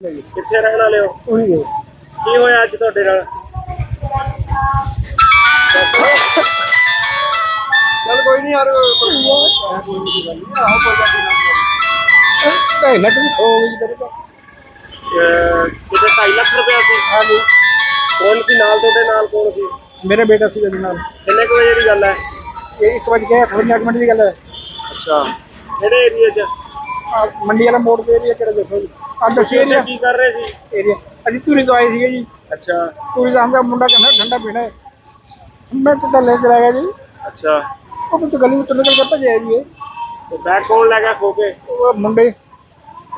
ਕਿੱਥੇ ਰਹਿਣ ਵਾਲੇ ਹੋ? ਉਹੀ ਹੈ। ਕੀ ਹੋਇਆ ਅੱਜ ਤੁਹਾਡੇ ਨਾਲ? ਚੱਲ ਕੋਈ ਨਹੀਂ ਯਾਰ, ਕੋਈ ਨਹੀਂ ਗੱਲ ਨਹੀਂ। ਆਹੋ ਕੋਈ ਗੱਲ ਨਹੀਂ। ਲੱਗ ਵੀ ਹੋ ਗਈ ਮੇਰੇ ਕੋਲ। ਕਿਤੇ 2.5 ਲੱਖ ਰੁਪਇਆ ਸੀ? ਹਾਂਜੀ। ਕੌਣ ਸੀ ਨਾਲ ਤੁਹਾਡੇ? ਨਾਲ ਕੌਣ ਸੀ? ਮੇਰਾ ਬੇਟਾ ਸੀ ਉਹਦੇ ਨਾਲ। ਕਿੰਨੇ ਕੁ ਵਜੇ ਦੀ ਗੱਲ ਹੈ? ਇਹ 1:58 ਮਿੰਟ ਦੀ ਗੱਲ ਹੈ। ਅੱਛਾ, ਕਿਹੜੇ ਏਰੀਏ 'ਚ? ਮੰਡੀ ਵਾਲਾ ਮੋੜ ਦੇ ਏਰੀਆ ਕਿਹੜਾ ਦੇਖੋ ਜੀ। ਦੱਸੀ ਏਰੀਆ ਕੀ ਕਰ ਰਹੇ ਸੀ? ਏਰੀਆ ਅਸੀਂ ਧੂਰੀ ਤੋਂ ਆਏ ਸੀਗੇ ਜੀ। ਅੱਛਾ ਧੂਰੀ ਦਾ ਹਮਦਾ ਮੁੰਡਾ ਕਹਿੰਦਾ ਠੰਡਾ ਪੀਣਾ ਹੈ। ਮੈਂ ਟੁੱਟਾ ਲੈ ਕੇ ਆ ਗਿਆ ਜੀ। ਅੱਛਾ, ਉਹ ਕੁਝ ਗਲੀ ਵਿੱਚ ਨਿਕਲ ਕੇ ਭੱਜਿਆ ਜੀ। ਤੇ ਬੈਗ ਕੌਣ ਲੈ ਗਿਆ ਖੋ ਕੇ? ਉਹ ਮੁੰਡੇ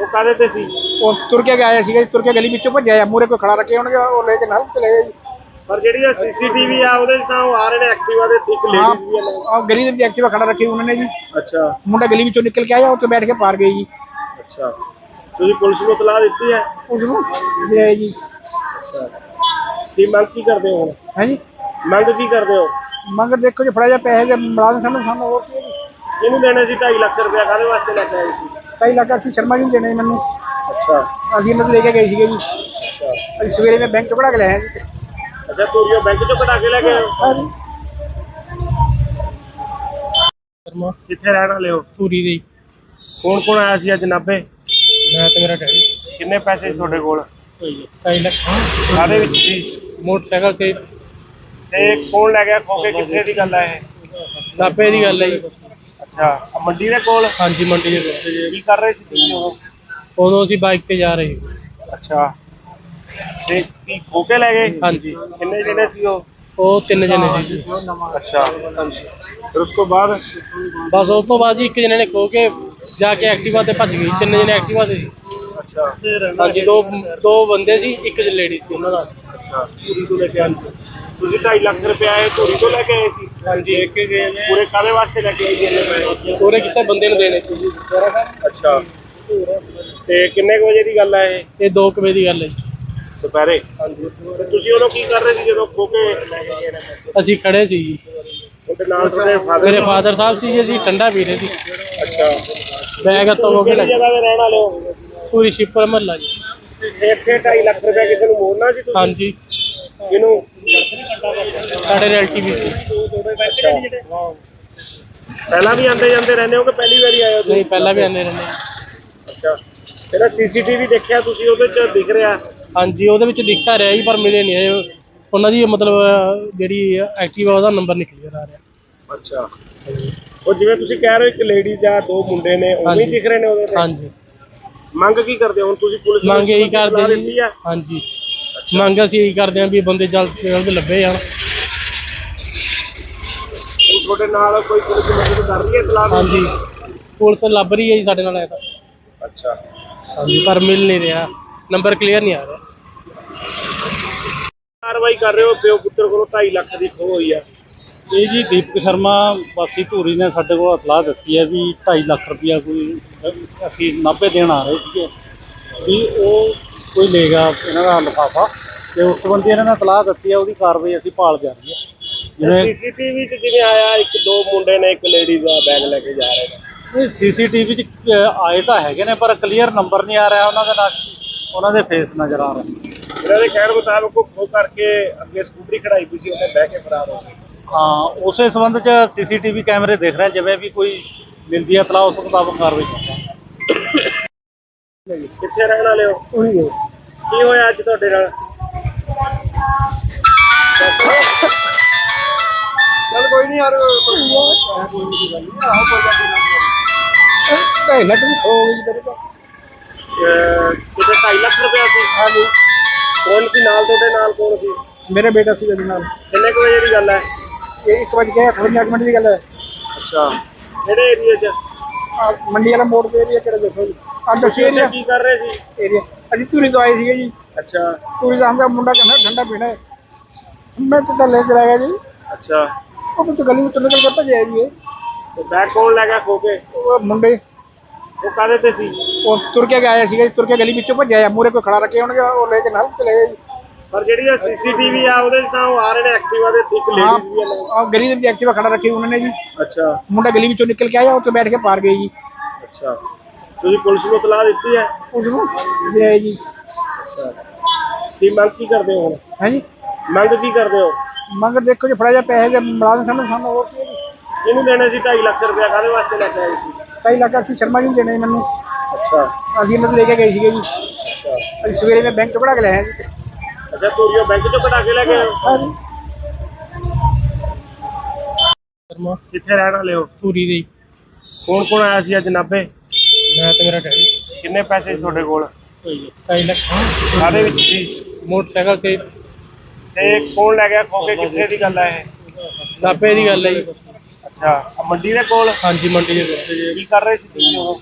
ਉਹ ਕਾਹਦੇ ਤੇ ਸੀ? ਉਹ ਤੁਰ ਕੇ ਆਇਆ ਸੀਗਾ ਜੀ। ਤੁਰ ਕੇ ਗਲੀ ਵਿੱਚੋਂ ਭੱਜਿਆ। ਮੂਹਰੇ ਕੋਈ ਖੜਾ ਰੱਖੇ ਹੋਣਗੇ, ਉਹ ਲੈ ਕੇ ਨਾਲ ਚਲੇ ਗਏ ਜੀ। ਪਰ ਜਿਹੜੀ ਇਹ ਸੀਸੀਟੀਵੀ ਆ ਉਹਦੇ 'ਚ ਤਾਂ ਉਹ ਆ ਰਹੇ ਨੇ ਐਕਟਿਵਾ ਦੇ, ਇੱਕ ਲੇਡੀਜ਼ ਵੀ ਹੈ। ਹਾਂ, ਗਲੀ ਦੇ ਵਿੱਚ ਐਕਟਿਵਾ ਖੜਾ ਰੱਖੀ ਉਹਨਾਂ ਨੇ ਜੀ। ਅੱਛਾ ਮੁੰਡਾ ਗਲੀ ਵਿੱਚੋਂ ਨਿਕਲ ਕੇ ਆਇਆ, ਉੱਥੇ ਬੈਠ ਕੇ ਪਾਰ ਗਏ ਜੀ। ਅੱਛਾ, ਤੁਸੀਂ ਪੁਲਿਸ ਨੂੰ ਇਤਲਾਹ ਦਿੱਤੀ ਹੈ? ਉਸ ਨੂੰ ਦੇ ਜੀ। ਅੱਛਾ, ਕੀ ਮੰਗ ਕੀ ਕਰਦੇ ਹੋ ਹੁਣ? ਹੈ ਜੀ। ਮੰਗ ਕੀ ਕਰਦੇ ਹੋ? ਮੰਗ ਦੇਖੋ ਜੀ, ਫੜਾ ਜਾ ਪੈਸੇ ਦੇ ਮੁਲਾਜ਼ਮ ਸਾਨੂੰ ਹੋਰ ਕੀ ਹੈ ਜੀ। ਇਹਨੂੰ ਦੇਣੇ ਸੀ 2.5 ਲੱਖ ਰੁਪਇਆ, ਕਾਹਦੇ ਵਾਸਤੇ ਲੈ ਕੇ ਆਏ ਸੀ? 2.5 ਲੱਖ ਅਸੀਂ ਸ਼ਰਮਾ ਜੀ ਨੂੰ ਦੇਣੇ ਮੈਨੂੰ। ਅੱਛਾ ਅਸੀਂ ਇਹਨਾਂ ਤੋਂ ਲੈ ਕੇ ਗਏ ਸੀਗੇ ਜੀ। ਅੱਛਾ ਅਸੀਂ ਸਵੇਰੇ ਮੈਂ ਬੈਂਕ ਤੋਂ ਕਢਾ ਕੇ ਲਿਆਇਆ ਜੀ। ਅੱਛਾ, ਧੂਰੀਓ ਬੈਂਕ ਚੋਂ ਕਢਾ ਕੇ ਲੈ ਗਏ ਹੋ? ਹਾਂ ਜੀ। ਕਿੱਥੇ ਰਹਿਣ ਵਾਲੇ ਹੋ? ਪੂਰੀ ਦੀ। ਕੌਣ ਕੌਣ ਆਇਆ ਸੀ ਅੱਜ ਨਾਭੇ? ਮੈਂ ਤੇ ਮੇਰਾ ਡੈਡੀ। ਕਿੰਨੇ ਪੈਸੇ ਸੀ ਤੁਹਾਡੇ ਕੋਲ? 2.5 ਲੱਖ ਕਾਹਦੇ ਵਿੱਚ ਸੀ? ਮੋਟਰਸਾਈਕਲ ਤੇ। ਤੇ ਕੌਣ ਲੈ ਗਿਆ ਖੋ ਕੇ? ਕਿੱਥੇ ਦੀ ਗੱਲ ਹੈ ਇਹ? ਨਾਭੇ ਦੀ ਗੱਲ ਹੈ ਜੀ। ਅੱਛਾ, ਆਹ ਮੰਡੀ ਦੇ ਕੋਲ? ਹਾਂਜੀ, ਮੰਡੀ ਦੇ ਕੋਲ। ਕੀ ਕਰ ਰਹੇ ਸੀ ਤੁਸੀਂ ਉਦੋਂ? ਉਦੋਂ ਅਸੀਂ ਬਾਈਕ ਤੇ ਜਾ ਰਹੇ ਸੀ। ਅੱਛਾ, ਤੇ ਕੀ ਖੋ ਕੇ ਲੈ ਗਏ? ਹਾਂਜੀ। ਕਿੰਨੇ ਜਣੇ ਸੀ ਉਹ? ਉਹ 3 ਜਣੇ ਸੀ ਜੀ। ਅੱਛਾ, ਫਿਰ ਉਸ ਤੋਂ ਬਾਅਦ? ਬਸ ਉਸ ਤੋਂ ਬਾਅਦ ਜੀ ਇੱਕ ਜਣੇ ਨੇ ਖੋ ਕੇ ਜਾ ਕੇ ਐਕਟਿਵਾ ਤੇ ਭੱਜ ਗਈ। 3 ਜਣੇ ਐਕਟਿਵਾ ਤੇ ਸੀ। ਅੱਛਾ ਹਾਂਜੀ, ਦੋ ਬੰਦੇ ਸੀ, ਇੱਕ ਲੇਡੀ ਸੀ ਉਹਨਾਂ ਨਾਲ। ਅੱਛਾ, ਧੂਰੀ ਤੋਂ ਲੈ ਕੇ ਆਏ ਤੁਸੀਂ? 2.5 ਲੱਖ ਰੁਪਇਆ ਇਹ ਧੂਰੀ ਤੋਂ ਲੈ ਕੇ ਆਏ ਸੀ? ਹਾਂਜੀ। ਲੈ ਕੇ ਗਏ ਨੇ। ਪੂਰੇ ਕਾਹਦੇ ਵਾਸਤੇ ਲੈ ਕੇ ਆਏ ਜੀ ਇੰਨੇ ਪੈਸੇ? ਪੂਰੇ ਕਿਸੇ ਬੰਦੇ ਨੂੰ ਦੇਣੇ ਸੀ ਜੀ। ਅੱਛਾ, ਤੇ ਕਿੰਨੇ ਕੁ ਵਜੇ ਦੀ ਗੱਲ ਹੈ ਇਹ? ਇਹ 2 ਵਜੇ ਦੀ ਗੱਲ ਹੈ ਜੀ। ਦੁਪਹਿਰੇ? ਹਾਂਜੀ। ਤੇ ਤੁਸੀਂ ਉਦੋਂ ਕੀ ਕਰ ਰਹੇ ਸੀ ਜਦੋਂ ਖੋ ਕੇ ਲੈ ਕੇ ਗਏ ਨੇ ਪੈਸੇ? ਅਸੀਂ ਖੜੇ ਸੀ ਜੀ। ਉਹਦੇ ਨਾਲ ਤੁਹਾਡੇ ਫਾਦਰ? ਮੇਰੇ ਫਾਦਰ ਸਾਹਿਬ ਸੀ ਜੀ। ਅਸੀਂ ਠੰਡਾ ਪੀ ਰਹੇ ਸੀ। ਅੱਛਾ, ਬੈਗ ਹੱਥੋਂ ਹੋ ਕੇ ਕਿਹੜੀ ਜਗ੍ਹਾ ਤੇ ਰਹਿਣ ਵਾਲੇ ਹੋ? ਪੂਰੀ ਸ਼ਿਪਰ ਮਹੱਲਾ ਜੀ। ਤੇ ਇੱਥੇ 2.5 ਲੱਖ ਰੁਪਇਆ ਕਿਸੇ ਨੂੰ ਮੋੜਨਾ ਸੀ ਤੁਸੀਂ? ਹਾਂਜੀ। ਕਿਹਨੂੰ? ਸਾਡੇ ਰਿਲੇਟਿਵ ਸੀ। ਅੱਛਾ, ਪਹਿਲਾਂ ਵੀ ਆਉਂਦੇ ਜਾਂਦੇ ਰਹਿੰਦੇ ਹੋ ਕਿ ਪਹਿਲੀ ਵਾਰੀ ਆਏ ਹੋ ਤੁਸੀਂ? ਨਹੀਂ, ਪਹਿਲਾਂ ਵੀ ਆਉਂਦੇ ਰਹਿੰਦੇ। ਅੱਛਾ, ਜਿਹੜਾ ਸੀਸੀਟੀਵੀ ਦੇਖਿਆ ਤੁਸੀਂ ਉਹਦੇ 'ਚ ਦਿਖ ਰਿਹਾ? ਹਾਂਜੀ, ਉਹਦੇ ਵਿੱਚ ਦਿਖਦਾ ਰਿਹਾ ਜੀ, ਪਰ ਮਿਲੇ ਨਹੀਂ ਆਏ ਉਹਨਾਂ ਦੀ। ਮਤਲਬ ਜਿਹੜੀ ਐਕਟਿਵਾ ਉਹਦਾ ਨੰਬਰ ਨਿਕਲ ਆ ਰਿਹਾ। ਅੱਛਾ, ਉਹ ਜਿਵੇਂ ਤੁਸੀਂ ਕਹਿ ਰਹੇ ਹੋ ਇੱਕ ਲੇਡੀਜ਼ ਆ, 2 ਮੁੰਡੇ ਨੇ, ਉਹ ਵੀ ਦਿਖ ਰਹੇ ਨੇ ਉਹਦੇ ਤੇ? ਹਾਂਜੀ। ਮੰਗ ਕੀ ਕਰਦੇ ਹੋ ਹੁਣ ਤੁਸੀਂ? ਪੁਲਿਸ ਨੂੰ ਮੰਗ ਇਹੀ ਇਤਲਾਹ ਕਰਦੇ ਦਿੱਤੀ ਜੀ। ਆ? ਹਾਂਜੀ, ਮੰਗ ਅਸੀਂ ਇਹੀ ਕਰਦੇ ਹਾਂ ਵੀ ਬੰਦੇ ਜਲਦ ਤੋਂ ਜਲਦ ਲੱਭੇ ਜਾਣ। ਤੁਹਾਡੇ ਨਾਲ ਕੋਈ ਪੁਲਿਸ ਮਦਦ ਕਰ ਰਹੀ ਹੈ ਇਤਲਾਹ? ਹਾਂਜੀ, ਪੁਲਿਸ ਲੱਭ ਰਹੀ ਹੈ ਜੀ ਸਾਡੇ ਨਾਲ। ਆਇਆ ਤਾਂ ਅੱਛਾ, ਹਾਂਜੀ, ਪਰ ਮਿਲ ਨਹੀਂ ਰਿਹਾ। ਨੰਬਰ ਕਲੀਅਰ ਨਹੀਂ ਆ ਰਿਹਾ। ਕਾਰਵਾਈ ਕਰ ਰਹੇ ਹੋ? ਪਿਓ ਪੁੱਤਰ ਕੋਲੋਂ 2.5 ਲੱਖ ਦੀ ਖੋਹ ਹੋਈ ਆ। ਇਹ ਜੀ ਦੀਪਕ ਸ਼ਰਮਾ ਵਾਸੀ ਧੂਰੀ ਨੇ ਸਾਡੇ ਕੋਲ ਇਤਲਾਹ ਦਿੱਤੀ ਹੈ ਵੀ 2.5 ਲੱਖ ਰੁਪਇਆ ਕੋਈ ਅਸੀਂ ਨਾਭੇ ਦੇਣ ਆ ਰਹੇ ਸੀਗੇ, ਵੀ ਉਹ ਕੋਈ ਲੈ ਗਿਆ ਇਹਨਾਂ ਦਾ ਲਿਫਾਫਾ, ਤੇ ਉਸ ਸੰਬੰਧੀ ਇਹਨਾਂ ਨੇ ਇਤਲਾਹ ਦਿੱਤੀ ਹੈ। ਉਹਦੀ ਕਾਰਵਾਈ ਅਸੀਂ ਭਾਲ ਜਾਰੀ ਹੈ। ਜਿਵੇਂ ਸੀਸੀਟੀਵੀ 'ਚ ਜਿਵੇਂ ਆਇਆ, 2 ਮੁੰਡੇ ਨੇ, ਇੱਕ ਲੇਡੀਜ਼ ਆ, ਬੈਗ ਲੈ ਕੇ ਜਾ ਰਹੇ ਨੇ। ਇਹ ਸੀਸੀਟੀਵੀ 'ਚ ਆਏ ਤਾਂ ਹੈਗੇ ਨੇ, ਪਰ ਕਲੀਅਰ ਨੰਬਰ ਨਹੀਂ ਆ ਰਿਹਾ ਉਹਨਾਂ ਦਾ, ਨਾ ਉਹਨਾਂ ਦੇ ਫੇਸ ਨਜ਼ਰ ਆ ਰਹੇ। ਇਹਨਾਂ ਦੇ ਕਹਿਣ ਮੁਤਾਬਕ ਉਹ ਖੋਹ ਕਰਕੇ ਅੱਗੇ ਸਕੂਟਰੀ ਖੜਾਈ ਪਈ ਸੀ, ਉਹਨੇ ਬਹਿ ਕੇ ਫਰਾਰ ਹੋ ਗਏ। ਹਾਂ, ਉਸੇ ਸੰਬੰਧ 'ਚ ਸੀਸੀਟੀਵੀ ਕੈਮਰੇ ਦੇਖ ਰਹੇ, ਜਿਵੇਂ ਵੀ ਕੋਈ ਮਿਲਦੀ ਹੈ ਇਤਲਾਹ ਉਸ ਮੁਤਾਬਕ ਕਾਰਵਾਈ ਕਰਾਂਗੇ। ਕਿੱਥੇ ਰਹਿਣ ਵਾਲੇ ਹੋ? ਉਹੀ ਹੈ। ਕੀ ਹੋਇਆ ਅੱਜ ਤੁਹਾਡੇ ਨਾਲ? ਚੱਲ ਕੋਈ ਨਹੀਂ ਯਾਰ, ਕੋਈ ਨਹੀਂ ਗੱਲ ਨਹੀਂ। ਆਹੋ ਕੋਈ ਗੱਲ ਨਹੀਂ। 2.5 ਲੱਖ ਹੋ ਗਈ ਮੇਰੇ ਕੋਲ। ਕਿਤੇ 2.5 ਲੱਖ ਰੁਪਇਆ ਸੀ? ਹਾਂਜੀ। ਕੌਣ ਸੀ ਨਾਲ ਤੁਹਾਡੇ? ਨਾਲ ਕੌਣ ਸੀ? ਮੇਰਾ ਬੇਟਾ ਸੀ ਉਹਦੇ ਨਾਲ। ਕਿੰਨੇ ਕੁ ਵਜੇ ਦੀ ਗੱਲ ਹੈ? ਇਹ 1:58 ਮਿੰਟ ਦੀ ਗੱਲ ਹੈ। ਅੱਛਾ, ਕਿਹੜੇ ਏਰੀਏ 'ਚ? ਮੰਡੀ ਵਾਲਾ ਮੋੜ ਦੇ ਏਰੀਆ ਕਿਹੜਾ ਦੇਖੋ ਜੀ। ਦੱਸੀ ਏਰੀਆ ਕੀ ਕਰ ਰਹੇ ਸੀ? ਏਰੀਆ ਅਸੀਂ ਧੂਰੀ ਤੋਂ ਆਏ ਸੀਗੇ ਜੀ। ਅੱਛਾ, ਧੂਰੀ ਦਾ ਹਮਦਾ ਮੁੰਡਾ ਕਹਿੰਦਾ ਠੰਡਾ ਪੀਣਾ ਹੈ। ਮੈਂ ਟੁੱਟਾ ਲੈ ਕੇ ਆ ਗਿਆ ਜੀ। ਅੱਛਾ, ਉਹ ਕੁਝ ਗਲੀ ਵਿੱਚ ਨਿਕਲ ਕੇ ਭੱਜਿਆ ਜੀ। ਤੇ ਬੈਗ ਕੌਣ ਲੈ ਗਿਆ ਖੋ ਕੇ? ਉਹ ਮੁੰਡੇ ਉਹ ਕਾਹਦੇ ਤੇ ਸੀ? ਉਹ ਤੁਰ ਕੇ ਆਇਆ ਸੀਗਾ ਜੀ। ਤੁਰ ਕੇ ਗਲੀ ਵਿੱਚੋਂ ਭੱਜਿਆ। ਮੂਹਰੇ ਕੋਈ ਖੜਾ ਰੱਖੇ ਹੋਣਗੇ, ਉਹ ਲੈ ਕੇ ਨਾਲ ਚਲੇ ਗਏ ਜੀ। ਪਰ ਜਿਹੜੀ ਸੀਸੀਟੀਵੀ ਆ ਉਹਦੇ 'ਚ ਤਾਂ ਉਹ ਆ ਰਹੇ ਨੇ ਐਕਟਿਵਾ ਦੇ, ਇੱਕ ਲੇਡੀਜ਼ ਵੀ ਹੈ। ਗਲੀ ਦੇ ਵਿੱਚ ਐਕਟਿਵਾ ਖੜਾ ਰੱਖੀ ਉਹਨਾਂ ਨੇ ਜੀ। ਅੱਛਾ, ਮੁੰਡਾ ਗਲੀ ਵਿੱਚੋਂ ਨਿਕਲ ਕੇ ਆਇਆ, ਉੱਥੇ ਬੈਠ ਕੇ ਪਾਰ ਗਏ ਜੀ। ਅੱਛਾ, ਤੁਸੀਂ ਪੁਲਿਸ ਨੂੰ ਇਤਲਾਹ ਦਿੱਤੀ ਹੈ? ਉਸ ਨੂੰ ਦੇ ਜੀ। ਅੱਛਾ ਕੀ ਮੰਗ ਕੀ ਕਰਦੇ ਹੋ ਹੁਣ? ਹੈ ਜੀ। ਮੰਗ ਕੀ ਕਰਦੇ ਹੋ? ਮੰਗ ਦੇਖੋ ਜੀ, ਫੜਾ ਜਾ ਪੈਸੇ ਦੇ ਮੁਲਾਜ਼ਮ ਸਾਨੂੰ ਹੋਰ ਕੀ ਹੈ ਜੀ। ਇਹਨੂੰ ਦੇਣੇ ਸੀ 2.5 ਲੱਖ ਰੁਪਇਆ, ਕਾਹਦੇ ਵਾਸਤੇ ਲੈ ਕੇ ਆਏ ਸੀ? 2.5 ਲੱਖ ਅਸੀਂ ਸ਼ਰਮਾ ਜੀ ਨੂੰ ਦੇਣੇ ਮੈਨੂੰ। ਅੱਛਾ ਅਸੀਂ ਇਹਨਾਂ ਤੋਂ ਲੈ ਕੇ ਗਏ ਸੀਗੇ ਜੀ। ਅੱਛਾ ਅਸੀਂ ਸਵੇਰੇ ਮੈਂ ਬੈਂਕ ਤੋਂ ਕਢਾ ਕੇ ਲਿਆਇਆ ਜੀ। ਅੱਛਾ ਧੂਰੀਓ ਬੈਂਕ ਚੋਂ ਕਢਾ ਕੇ ਲੈ ਗਏ ਹੋ? ਹਾਂ ਜੀ। ਸ਼ਰਮਾ ਕਿੱਥੇ ਰਹਿਣ ਵਾਲੇ ਹੋ? ਧੂਰੀ ਦੇ ਕੌਣ ਕੌਣ ਆਇਆ ਸੀ ਅੱਜ ਨਾਭੇ? ਮੈਂ ਤੇ ਮੇਰਾ ਡੈਡੀ ਕਿੰਨੇ ਪੈਸੇ ਸੀ ਤੁਹਾਡੇ ਕੋਲ? 2.5 ਲੱਖ ਕਾਹਦੇ ਵਿੱਚ ਸੀ? ਮੋਟਰਸਾਈਕਲ ਤੇ ਤੇ ਕੌਣ ਲੈ ਗਿਆ ਖੋ ਕੇ? ਕਿੱਥੇ ਦੀ ਗੱਲ ਹੈ ਇਹ? ਨਾਭੇ ਦੀ ਗੱਲ ਹੈ ਜੀ। ਅੱਛਾ ਆਹ ਮੰਡੀ ਦੇ ਕੋਲ? ਹਾਂਜੀ ਮੰਡੀ ਦੇ ਕੋਲ। ਕੀ ਕਰ ਰਹੇ ਸੀ ਤੁਸੀਂ ਉਦੋਂ?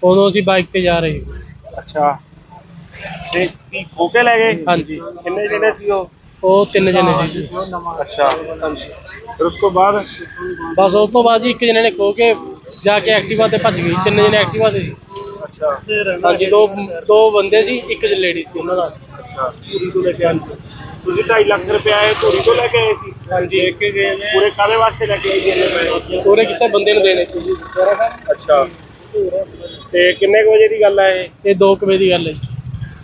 ਉਦੋਂ ਅਸੀਂ ਬਾਈਕ ਤੇ ਜਾ ਰਹੇ ਸੀ। ਅੱਛਾ ਤੇ ਕੀ ਖੋ ਕੇ ਲੈ ਗਏ? ਹਾਂਜੀ ਕਿੰਨੇ ਜਣੇ ਸੀ ਉਹ? ਉਹ 3 ਜਣੇ ਸੀ ਜੀ। ਅੱਛਾ ਫਿਰ ਉਸ ਤੋਂ ਬਾਅਦ? ਬਸ ਉਸ ਤੋਂ ਬਾਅਦ ਜੀ ਇੱਕ ਜਣੇ ਨੇ ਖੋ ਕੇ ਜਾ ਕੇ ਐਕਟਿਵਾ ਤੇ ਭੱਜ ਗਈ। 3 ਜਣੇ ਐਕਟਿਵਾ ਤੇ ਸੀ। ਅੱਛਾ ਹਾਂਜੀ ਦੋ ਬੰਦੇ ਸੀ, ਇੱਕ ਲੇਡੀ ਸੀ ਉਹਨਾਂ ਦਾ। ਅੱਛਾ ਧੂਰੀ ਤੋਂ ਲੈ ਕੇ ਆਏ? ਤੁਸੀਂ 2.5 ਲੱਖ ਰੁਪਇਆ ਇਹ ਧੂਰੀ ਤੋਂ ਲੈ ਕੇ ਆਏ ਸੀ? ਹਾਂਜੀ ਪੂਰੇ ਕਾਹਦੇ ਵਾਸਤੇ ਲੈ ਕੇ ਆਏ ਜੀ ਇੰਨੇ ਪੈਸੇ? ਪੂਰੇ ਕਿਸੇ ਬੰਦੇ ਨੂੰ ਦੇਣੇ ਸੀ ਜੀ। ਅੱਛਾ ਤੇ ਕਿੰਨੇ ਕੁ ਵਜੇ ਦੀ ਗੱਲ ਹੈ ਇਹ? ਇਹ 2 ਵਜੇ ਦੀ ਗੱਲ ਹੈ ਜੀ।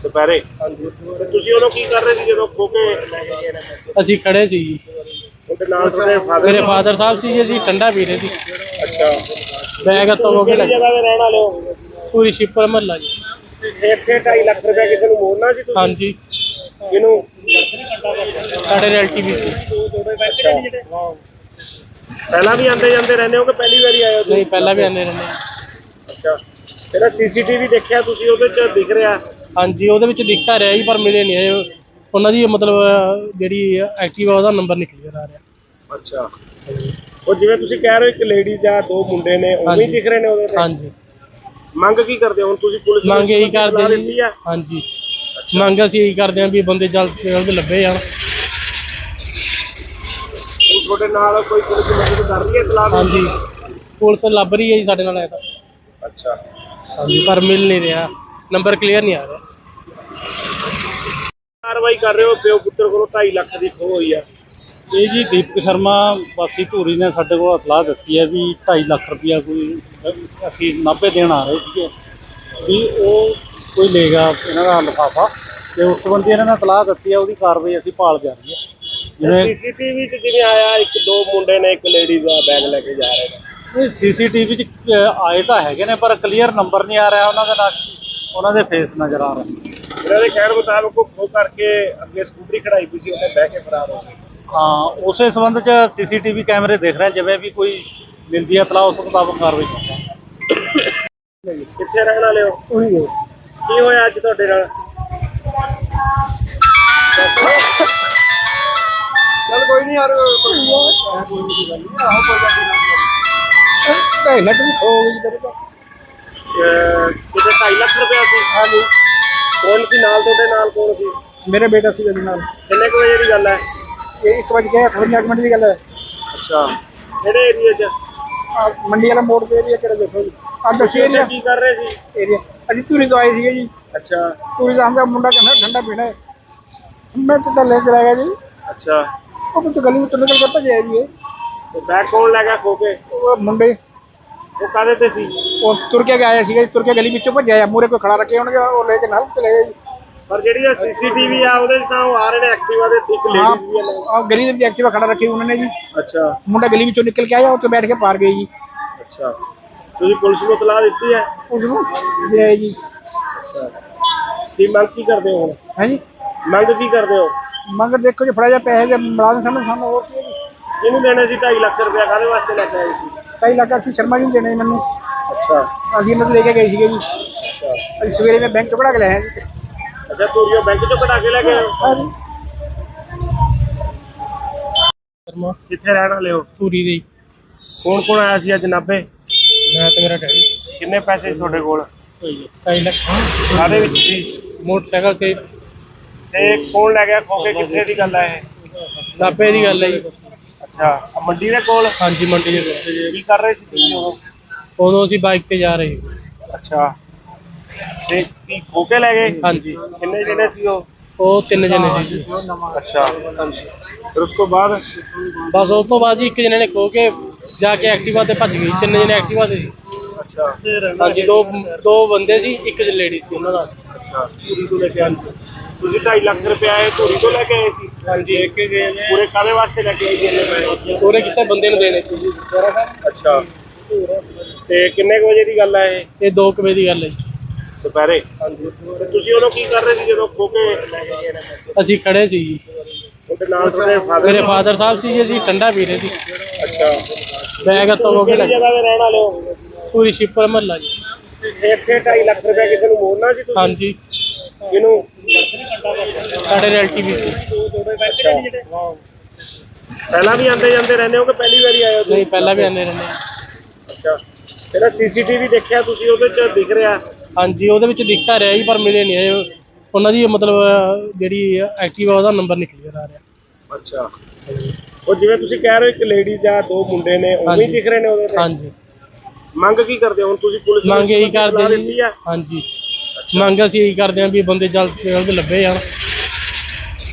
ਦੁਪਹਿਰੇ? ਹਾਂਜੀ ਤੇ ਤੁਸੀਂ ਉਦੋਂ ਕੀ ਕਰ ਰਹੇ ਸੀ ਜਦੋਂ ਖੋ ਕੇ ਲੈ ਕੇ ਗਏ ਨੇ ਪੈਸੇ? ਅਸੀਂ ਖੜੇ ਸੀ ਜੀ। ਉਹਦੇ ਨਾਲ ਤੁਹਾਡੇ ਫਾਦਰ? ਮੇਰੇ ਫਾਦਰ ਸਾਹਿਬ ਸੀ ਜੀ, ਅਸੀਂ ਠੰਡਾ ਪੀ ਰਹੇ ਸੀ। ਅੱਛਾ ਬੈਗ ਹੱਥੋਂ ਹੋ ਕੇ ਕਿਹੜੀ ਲੱਗ ਜਗ੍ਹਾ ਤੇ ਰਹਿਣ ਵਾਲੇ ਹੋ? ਪੂਰੀ ਸ਼ਿਪਰ ਮਹੱਲਾ ਜੀ। ਇੱਥੇ 2.5 ਲੱਖ ਰੁਪਇਆ ਕਿਸੇ ਨੂੰ ਮੋੜਨਾ ਸੀ ਤੁਸੀਂ? ਹਾਂਜੀ ਕਿਹਨੂੰ? ਸਾਡੇ ਰਿਲੇਟਿਵ ਵੀ ਸੀ। ਅੱਛਾ ਪਹਿਲਾਂ ਵੀ ਆਉਂਦੇ ਜਾਂਦੇ ਰਹਿੰਦੇ ਹੋ ਕਿ ਪਹਿਲੀ ਵਾਰੀ ਆਏ ਹੋ ਤੁਸੀਂ? ਨਹੀਂ ਪਹਿਲਾਂ ਵੀ ਆਉਂਦੇ ਰਹਿੰਦੇ। ਅੱਛਾ ਜਿਹੜਾ ਸੀਸੀਟੀਵੀ ਦੇਖਿਆ ਤੁਸੀਂ ਉਹਦੇ ਚ ਦਿਖ ਰਿਹਾ? ਹਾਂਜੀ ਉਹਦੇ ਵਿੱਚ ਦਿਖਤਾ ਰਿਹਾ ਜੀ, ਪਰ ਮਿਲੇ ਨਹੀਂ ਇਹ। ਉਹਨਾਂ ਦੀ ਮਤਲਬ ਜਿਹੜੀ ਐਕਟਿਵਾ ਉਹਦਾ ਨੰਬਰ ਨਹੀਂ ਕਲੀਅਰ ਆ ਰਿਹਾ। ਅੱਛਾ ਉਹ ਜਿਵੇਂ ਤੁਸੀਂ ਕਹਿ ਰਹੇ ਹੋ ਇੱਕ ਲੇਡੀਜ਼ ਆ, 2 ਮੁੰਡੇ ਨੇ, ਉਵੇਂ ਹੀ ਹਾਂਜੀ। ਦਿਖ ਰਹੇ ਨੇ ਉਹਦੇ ਤੇ? ਹਾਂਜੀ ਮੰਗ ਕੀ ਕਰਦੇ ਹੋ ਹੁਣ ਤੁਸੀਂ? ਪੁਲਿਸ ਨੂੰ ਮੰਗ ਇਹੀ ਇਸ ਸੰਬੰਧੀ ਕਰਦੇ ਸਲਾਹ ਜੀ। ਦਿੱਤੀ ਆ? ਹਾਂਜੀ ਮੰਗ ਅਸੀਂ ਇਹੀ ਕਰਦੇ ਹਾਂ ਵੀ ਬੰਦੇ ਜਲਦ ਤੋਂ ਜਲਦ ਲੱਭੇ ਜਾਣ। ਹੁਣ ਤੁਹਾਡੇ ਨਾਲ ਕੋਈ ਪੁਲਿਸ ਮਦਦ ਕਰ ਰਹੀ ਹੈ ਸਲਾਹ ਦੇਣ ਦੀ? ਹਾਂਜੀ ਪੁਲਿਸ ਲੱਭ ਰਹੀ ਹੈ ਜੀ ਸਾਡੇ ਨਾਲ। ਤਾਂ ਅੱਛਾ ਹਾਂਜੀ ਪਰ ਮਿਲ ਨਹੀਂ ਰਿਹਾ, ਨੰਬਰ ਕਲੀਅਰ ਨਹੀਂ ਆ ਰਿਹਾ। ਕਾਰਵਾਈ ਕਰ ਰਹੇ ਹੋ? ਪਿਓ ਪੁੱਤਰ ਕੋਲੋਂ 2.5 ਲੱਖ ਦੀ ਖੋਹ ਹੋਈ ਆ। ਇਹ ਜੀ ਦੀਪਕ ਸ਼ਰਮਾ ਵਾਸੀ ਧੂਰੀ ਨੇ ਸਾਡੇ ਕੋਲ ਇਤਲਾਹ ਦਿੱਤੀ ਹੈ ਵੀ 2.5 ਲੱਖ ਰੁਪਇਆ ਕੋਈ ਅਸੀਂ ਨਾਭੇ ਦੇਣ ਆ ਰਹੇ ਸੀਗੇ, ਵੀ ਉਹ ਕੋਈ ਲੈ ਗਿਆ ਇਹਨਾਂ ਦਾ ਲਿਫਾਫਾ, ਤੇ ਉਸ ਸੰਬੰਧੀ ਇਹਨਾਂ ਨੇ ਇਤਲਾਹ ਦਿੱਤੀ ਹੈ। ਉਹਦੀ ਕਾਰਵਾਈ ਅਸੀਂ ਭਾਲ ਜਾਰੀ ਹੈ। ਜਿਵੇਂ ਸੀਸੀਟੀਵੀ 'ਚ ਜਿਵੇਂ ਆਇਆ 1-2 ਮੁੰਡੇ ਨੇ, ਇੱਕ ਲੇਡੀਜ਼ ਦਾ ਬੈਗ ਲੈ ਕੇ ਜਾ ਰਹੇ ਨੇ। ਇਹ ਸੀਸੀਟੀਵੀ 'ਚ ਆਏ ਤਾਂ ਹੈਗੇ ਨੇ, ਪਰ ਕਲੀਅਰ ਨੰਬਰ ਨਹੀਂ ਆ ਰਿਹਾ ਉਹਨਾਂ ਦੇ ਨਾਲ, ਉਹਨਾਂ ਦੇ ਫੇਸ ਨਜ਼ਰ ਆ ਰਹੇ। ਇਹਨਾਂ ਦੇ ਕਹਿਣ ਮੁਤਾਬਕ ਉਹ ਖੋਹ ਕਰਕੇ ਅੱਗੇ ਸਕੂਟਰੀ ਖੜਾਈ ਪਈ ਸੀ, ਉਹਨੇ ਬਹਿ ਕੇ ਫਰਾਰ ਹੋ ਗਏ। ਹਾਂ ਉਸੇ ਸੰਬੰਧ 'ਚ ਸੀਸੀਟੀਵੀ ਕੈਮਰੇ ਦੇਖ ਰਹੇ, ਜਿਵੇਂ ਵੀ ਕੋਈ ਮਿਲਦੀ ਹੈ ਇਤਲਾਹ ਉਸ ਮੁਤਾਬਕ ਕਾਰਵਾਈ ਕਰਾਂਗੇ। ਕਿੱਥੇ ਰਹਿਣ ਵਾਲੇ ਹੋ? ਉਹੀ ਹੈ। ਕੀ ਹੋਇਆ ਅੱਜ ਤੁਹਾਡੇ ਨਾਲ? ਚੱਲ ਕੋਈ ਨਹੀਂ ਯਾਰ, ਕੋਈ ਨਹੀਂ ਦੀ ਗੱਲ ਨਹੀਂ, ਆਹੋ ਕੋਈ ਗੱਲ ਨਹੀਂ। 2.5 ਲੱਖ ਦੀ ਖੋ ਗਈ ਮੇਰੇ ਤੋਂ। ਕਿਤੇ 2.5 ਲੱਖ ਰੁਪਇਆ ਸੀ? ਹਾਂਜੀ ਕੌਣ ਸੀ ਨਾਲ ਤੁਹਾਡੇ? ਨਾਲ ਕੌਣ ਸੀ? ਮੇਰੇ ਬੇਟਾ ਸੀ ਇਹਦੇ ਨਾਲ। ਕਿੰਨੇ ਕੁ ਵਜੇ ਦੀ ਗੱਲ ਹੈ? ਇਹ 1:58 ਮਿੰਟ ਦੀ ਗੱਲ ਹੈ। ਅੱਛਾ ਕਿਹੜੇ ਏਰੀਏ 'ਚ? ਆਹ ਮੰਡੀ ਵਾਲਾ ਮੋੜ ਤੇ ਏਰੀਆ ਕਿਹੜਾ ਦੇਖੋ ਜੀ। ਆਹ ਦੱਸੀ ਉੱਥੇ ਏਰੀਆ ਕੀ ਕਰ ਰਹੇ ਸੀ? ਏਰੀਆ ਅਸੀਂ ਧੂਰੀ ਤੋਂ ਆਏ ਸੀਗੇ ਜੀ। ਅੱਛਾ ਧੂਰੀ ਦਾ ਹਮਦਾ ਮੁੰਡਾ ਕਹਿੰਦਾ ਠੰਡਾ ਪੀਣਾ ਹੈ। ਮੈਂ ਟੁੱਟਾ ਲੈ ਕੇ ਆਇਆ ਜੀ। ਅੱਛਾ ਉਹ ਮੈਨੂੰ ਗਲੀ ਵਿੱਚ ਨਿਕਲ ਕੇ ਭੱਜਿਆ ਜੀ ਇਹ। ਤੇ ਬੈਗ ਕੌਣ ਲੈ ਗਿਆ ਖੋ ਕੇ? ਉਹ ਮੁੰਡੇ ਉਹ ਕਾਹਦੇ ਤੇ ਸੀ? ਉਹ ਤੁਰ ਕੇ ਆਇਆ ਸੀਗਾ ਜੀ, ਤੁਰ ਕੇ ਗਲੀ ਵਿੱਚੋਂ ਭੱਜਿਆ ਆ। ਮੂਹਰੇ ਕੋਈ ਖੜਾ ਰੱਖੇ ਹੋਣਗੇ, ਉਹ ਲੈ ਕੇ ਨਾਲ ਚਲੇ ਗਏ ਜੀ। ਪਰ ਜਿਹੜੀ ਸੀਸੀਟੀਵੀ ਆ ਉਹਦੇ 'ਚ ਤਾਂ ਉਹ ਆ ਰਹੇ ਨੇ ਐਕਟਿਵਾ ਦੇ, ਇੱਕ ਲੇਡੀਜ਼ ਵੀ ਆ ਨਾਲ। ਆਹ ਗਲੀ ਦੇ ਵਿੱਚ ਐਕਟਿਵਾ ਖੜਾ ਰੱਖੀ ਉਹਨਾਂ ਨੇ ਜੀ। ਅੱਛਾ ਮੁੰਡਾ ਗਲੀ ਵਿੱਚੋਂ ਨਿਕਲ ਕੇ ਆਇਆ, ਉੱਥੇ ਬੈਠ ਕੇ ਪਾਰ ਗਏ ਜੀ। ਅੱਛਾ ਤੁਸੀਂ ਪੁਲਿਸ ਨੂੰ ਇਤਲਾਹ ਦਿੱਤੀ ਹੈ? ਉਸ ਨੂੰ ਦੇ ਆਏ ਜੀ। ਅੱਛਾ ਕੀ ਮੰਗ ਕੀ ਕਰਦੇ ਹੋ ਹੁਣ? ਹੈ ਜੀ। ਮੰਗ ਕੀ ਕਰਦੇ ਹੋ? ਮੰਗ ਦੇਖੋ ਜੀ, ਫੜਾ ਜਾ ਪੈਸੇ ਦੇ ਮੁਲਾਜ਼ਮ ਸਾਨੂੰ ਹੋਰ ਕੀ ਹੈ ਜੀ। ਇਹਨੂੰ ਦੇਣੇ ਸੀ 2.5 ਲੱਖ ਰੁਪਇਆ, ਕਾਹਦੇ ਵਾਸਤੇ ਲੈ ਕੇ ਆਏ ਸੀ? 2.5 ਲੱਖ ਅਸੀਂ ਸ਼ਰਮਾ ਜੀ ਨੂੰ ਦੇਣੇ ਮੈਨੂੰ। ਅੱਛਾ ਅਸੀਂ ਇਹਨਾਂ ਤੋਂ ਲੈ ਕੇ ਗਏ ਸੀਗੇ ਜੀ। ਅੱਛਾ ਅਸੀਂ ਸਵੇਰੇ ਮੈਂ ਬੈਂਕ ਤੋਂ ਕਢਾ ਕੇ ਲਿਆਇਆ ਜੀ। ਅੱਛਾ ਧੂਰੀਓ ਬੈਂਕ ਚੋਂ ਕਢਾ ਕੇ ਲੈ ਗਏ ਹੋ? ਹਾਂ ਜੀ। ਸ਼ਰਮਾ ਕਿੱਥੇ ਰਹਿਣ ਵਾਲੇ ਹੋ? ਧੂਰੀ ਦੇ ਕੌਣ ਕੌਣ ਆਇਆ ਸੀ ਅੱਜ ਨਾਭੇ? ਮੈਂ ਤੇ ਮੇਰਾ ਡੈਡੀ ਕਿੰਨੇ ਪੈਸੇ ਸੀ ਤੁਹਾਡੇ ਕੋਲ? 2.5 ਲੱਖ ਕਾਹਦੇ ਵਿੱਚ ਸੀ? ਮੋਟਰਸਾਈਕਲ ਤੇ ਤੇ ਕੌਣ ਲੈ ਗਿਆ ਖੋ ਕੇ? ਕਿੱਥੇ ਦੀ ਗੱਲ ਹੈ ਇਹ? ਨਾਭੇ ਦੀ ਗੱਲ ਹੈ ਜੀ। ਅੱਛਾ ਆਹ ਮੰਡੀ ਦੇ ਕੋਲ? ਹਾਂਜੀ ਮੰਡੀ ਦੇ ਕੋਲ। ਕੀ ਕਰ ਰਹੇ ਸੀ ਤੁਸੀਂ ਉਦੋਂ? ਉਦੋਂ ਅਸੀਂ ਬਾਈਕ ਤੇ ਜਾ ਰਹੇ ਸੀ। ਅੱਛਾ ਤੇ ਕੀ ਖੋ ਕੇ ਲੈ ਗਏ? ਹਾਂਜੀ ਕਿੰਨੇ ਜਣੇ ਸੀ ਉਹ? ਉਹ 3 ਜਣੇ ਸੀ ਜੀ। ਅੱਛਾ ਫਿਰ ਉਸ ਤੋਂ ਬਾਅਦ? ਬਸ ਉਸ ਤੋਂ ਬਾਅਦ ਜੀ ਇੱਕ ਜਣੇ ਨੇ ਖੋ ਕੇ ਜਾ ਕੇ ਐਕਟਿਵਾ ਤੇ ਭੱਜ ਗਈ। 3 ਜਣੇ ਐਕਟਿਵਾ ਤੇ ਸੀ। ਅੱਛਾ ਹਾਂਜੀ ਦੋ ਬੰਦੇ ਸੀ, ਇੱਕ ਲੇਡੀ ਸੀ ਉਹਨਾਂ ਦਾ। ਅੱਛਾ ਧੂਰੀ ਤੋਂ ਲੈ ਕੇ ਆਏ? ਤੁਸੀਂ 2.5 ਲੱਖ ਰੁਪਇਆ ਇਹ ਧੂਰੀ ਤੋਂ ਲੈ ਕੇ ਆਏ ਸੀ? ਹਾਂਜੀ ਦੇਖ ਕੇ ਗਏ ਨੇ ਪੂਰੇ ਕਾਹਦੇ ਵਾਸਤੇ ਲੈ ਕੇ ਆਏ ਸੀ ਇੰਨੇ ਪੈਸੇ? ਪੂਰੇ ਕਿਸੇ ਬੰਦੇ ਨੂੰ ਦੇਣੇ ਸੀ ਜੀ। ਅੱਛਾ ਤੇ ਕਿੰਨੇ ਕੁ ਵਜੇ ਦੀ ਗੱਲ ਹੈ ਇਹ? ਇਹ 2 ਵਜੇ ਦੀ ਗੱਲ ਹੈ ਜੀ। ਦੁਪਹਿਰੇ? ਹਾਂਜੀ। ਤੇ ਤੁਸੀਂ ਉਦੋਂ ਕੀ ਕਰ ਰਹੇ ਸੀ ਜਦੋਂ ਖੋ ਕੇ ਲੈ ਕੇ ਗਏ ਨੇ ਪੈਸੇ? ਅਸੀਂ ਖੜੇ ਸੀ ਜੀ। ਉਹਦੇ ਨਾਲ ਤੁਹਾਡੇ ਫਾਦਰ? ਮੇਰੇ ਫਾਦਰ ਸਾਹਿਬ ਸੀ ਜੀ, ਅਸੀਂ ਠੰਡਾ ਪੀ ਰਹੇ ਸੀ। ਅੱਛਾ। ਬੈਗ ਹੱਥੋਂ ਹੋ ਕੇ ਕਿਹੜੀ ਜਗ੍ਹਾ ਤੇ ਰਹਿਣ ਵਾਲੇ ਹੋ? ਪੂਰੀ ਸ਼ਿਪਰ ਮਹੱਲਾ ਜੀ। ਇੱਥੇ 2.5 ਲੱਖ ਰੁਪਇਆ ਕਿਸੇ ਨੂੰ ਮੋੜਨਾ ਸੀ ਤੁਸੀਂ? ਹਾਂਜੀ, ਕਿਹਨੂੰ? ਸਾਡੇ ਰਿਲੇਟਿਵ ਸੀ। ਅੱਛਾ। ਪਹਿਲਾਂ ਵੀ ਆਉਂਦੇ ਜਾਂਦੇ ਰਹਿੰਦੇ ਹੋ ਕਿ ਪਹਿਲੀ ਵਾਰੀ ਆਏ ਹੋ ਤੁਸੀਂ? ਨਹੀਂ, ਪਹਿਲਾਂ ਵੀ ਆਉਂਦੇ ਰਹਿੰਦੇ। ਅੱਛਾ। ਜਿਹੜਾ ਸੀਸੀਟੀਵੀ ਦੇਖਿਆ ਤੁਸੀਂ ਉਹਦੇ ਚ ਦਿਖ ਰਿਹਾ? ਹਾਂਜੀ, ਉਹਦੇ ਵਿੱਚ ਦਿਖਤਾ ਰਿਹਾ ਜੀ, ਪਰ ਮਿਲੇ ਨਹੀਂ ਇਹ। ਉਹਨਾਂ ਦੀ ਮਤਲਬ ਜਿਹੜੀ ਐਕਟਿਵਾ ਉਹਦਾ ਨੰਬਰ ਨਹੀਂ ਕਲੀਅਰ ਆ ਰਿਹਾ। ਅੱਛਾ। ਉਹ ਜਿਵੇਂ ਤੁਸੀਂ ਕਹਿ ਰਹੇ ਹੋ ਇੱਕ ਲੇਡੀਜ਼ ਆ, 2 ਮੁੰਡੇ ਨੇ, ਉਹ ਵੀ ਦਿਖ ਰਹੇ ਨੇ ਉਹਦੇ ਤੇ? ਹਾਂਜੀ। ਮੰਗ ਕੀ ਕਰਦੇ ਹੋ ਹੁਣ ਤੁਸੀਂ? ਪੁਲਿਸ ਨੂੰ ਮੰਗ ਇਹੀ ਸਲਾਹ ਕਰਦੇ ਦਿੱਤੀ ਜੀ। ਆ? ਹਾਂਜੀ, ਮੰਗ ਅਸੀਂ ਇਹੀ ਕਰਦੇ ਹਾਂ ਵੀ ਬੰਦੇ ਜਲਦ ਤੋਂ ਜਲਦ ਲੱਭੇ ਜਾਣ।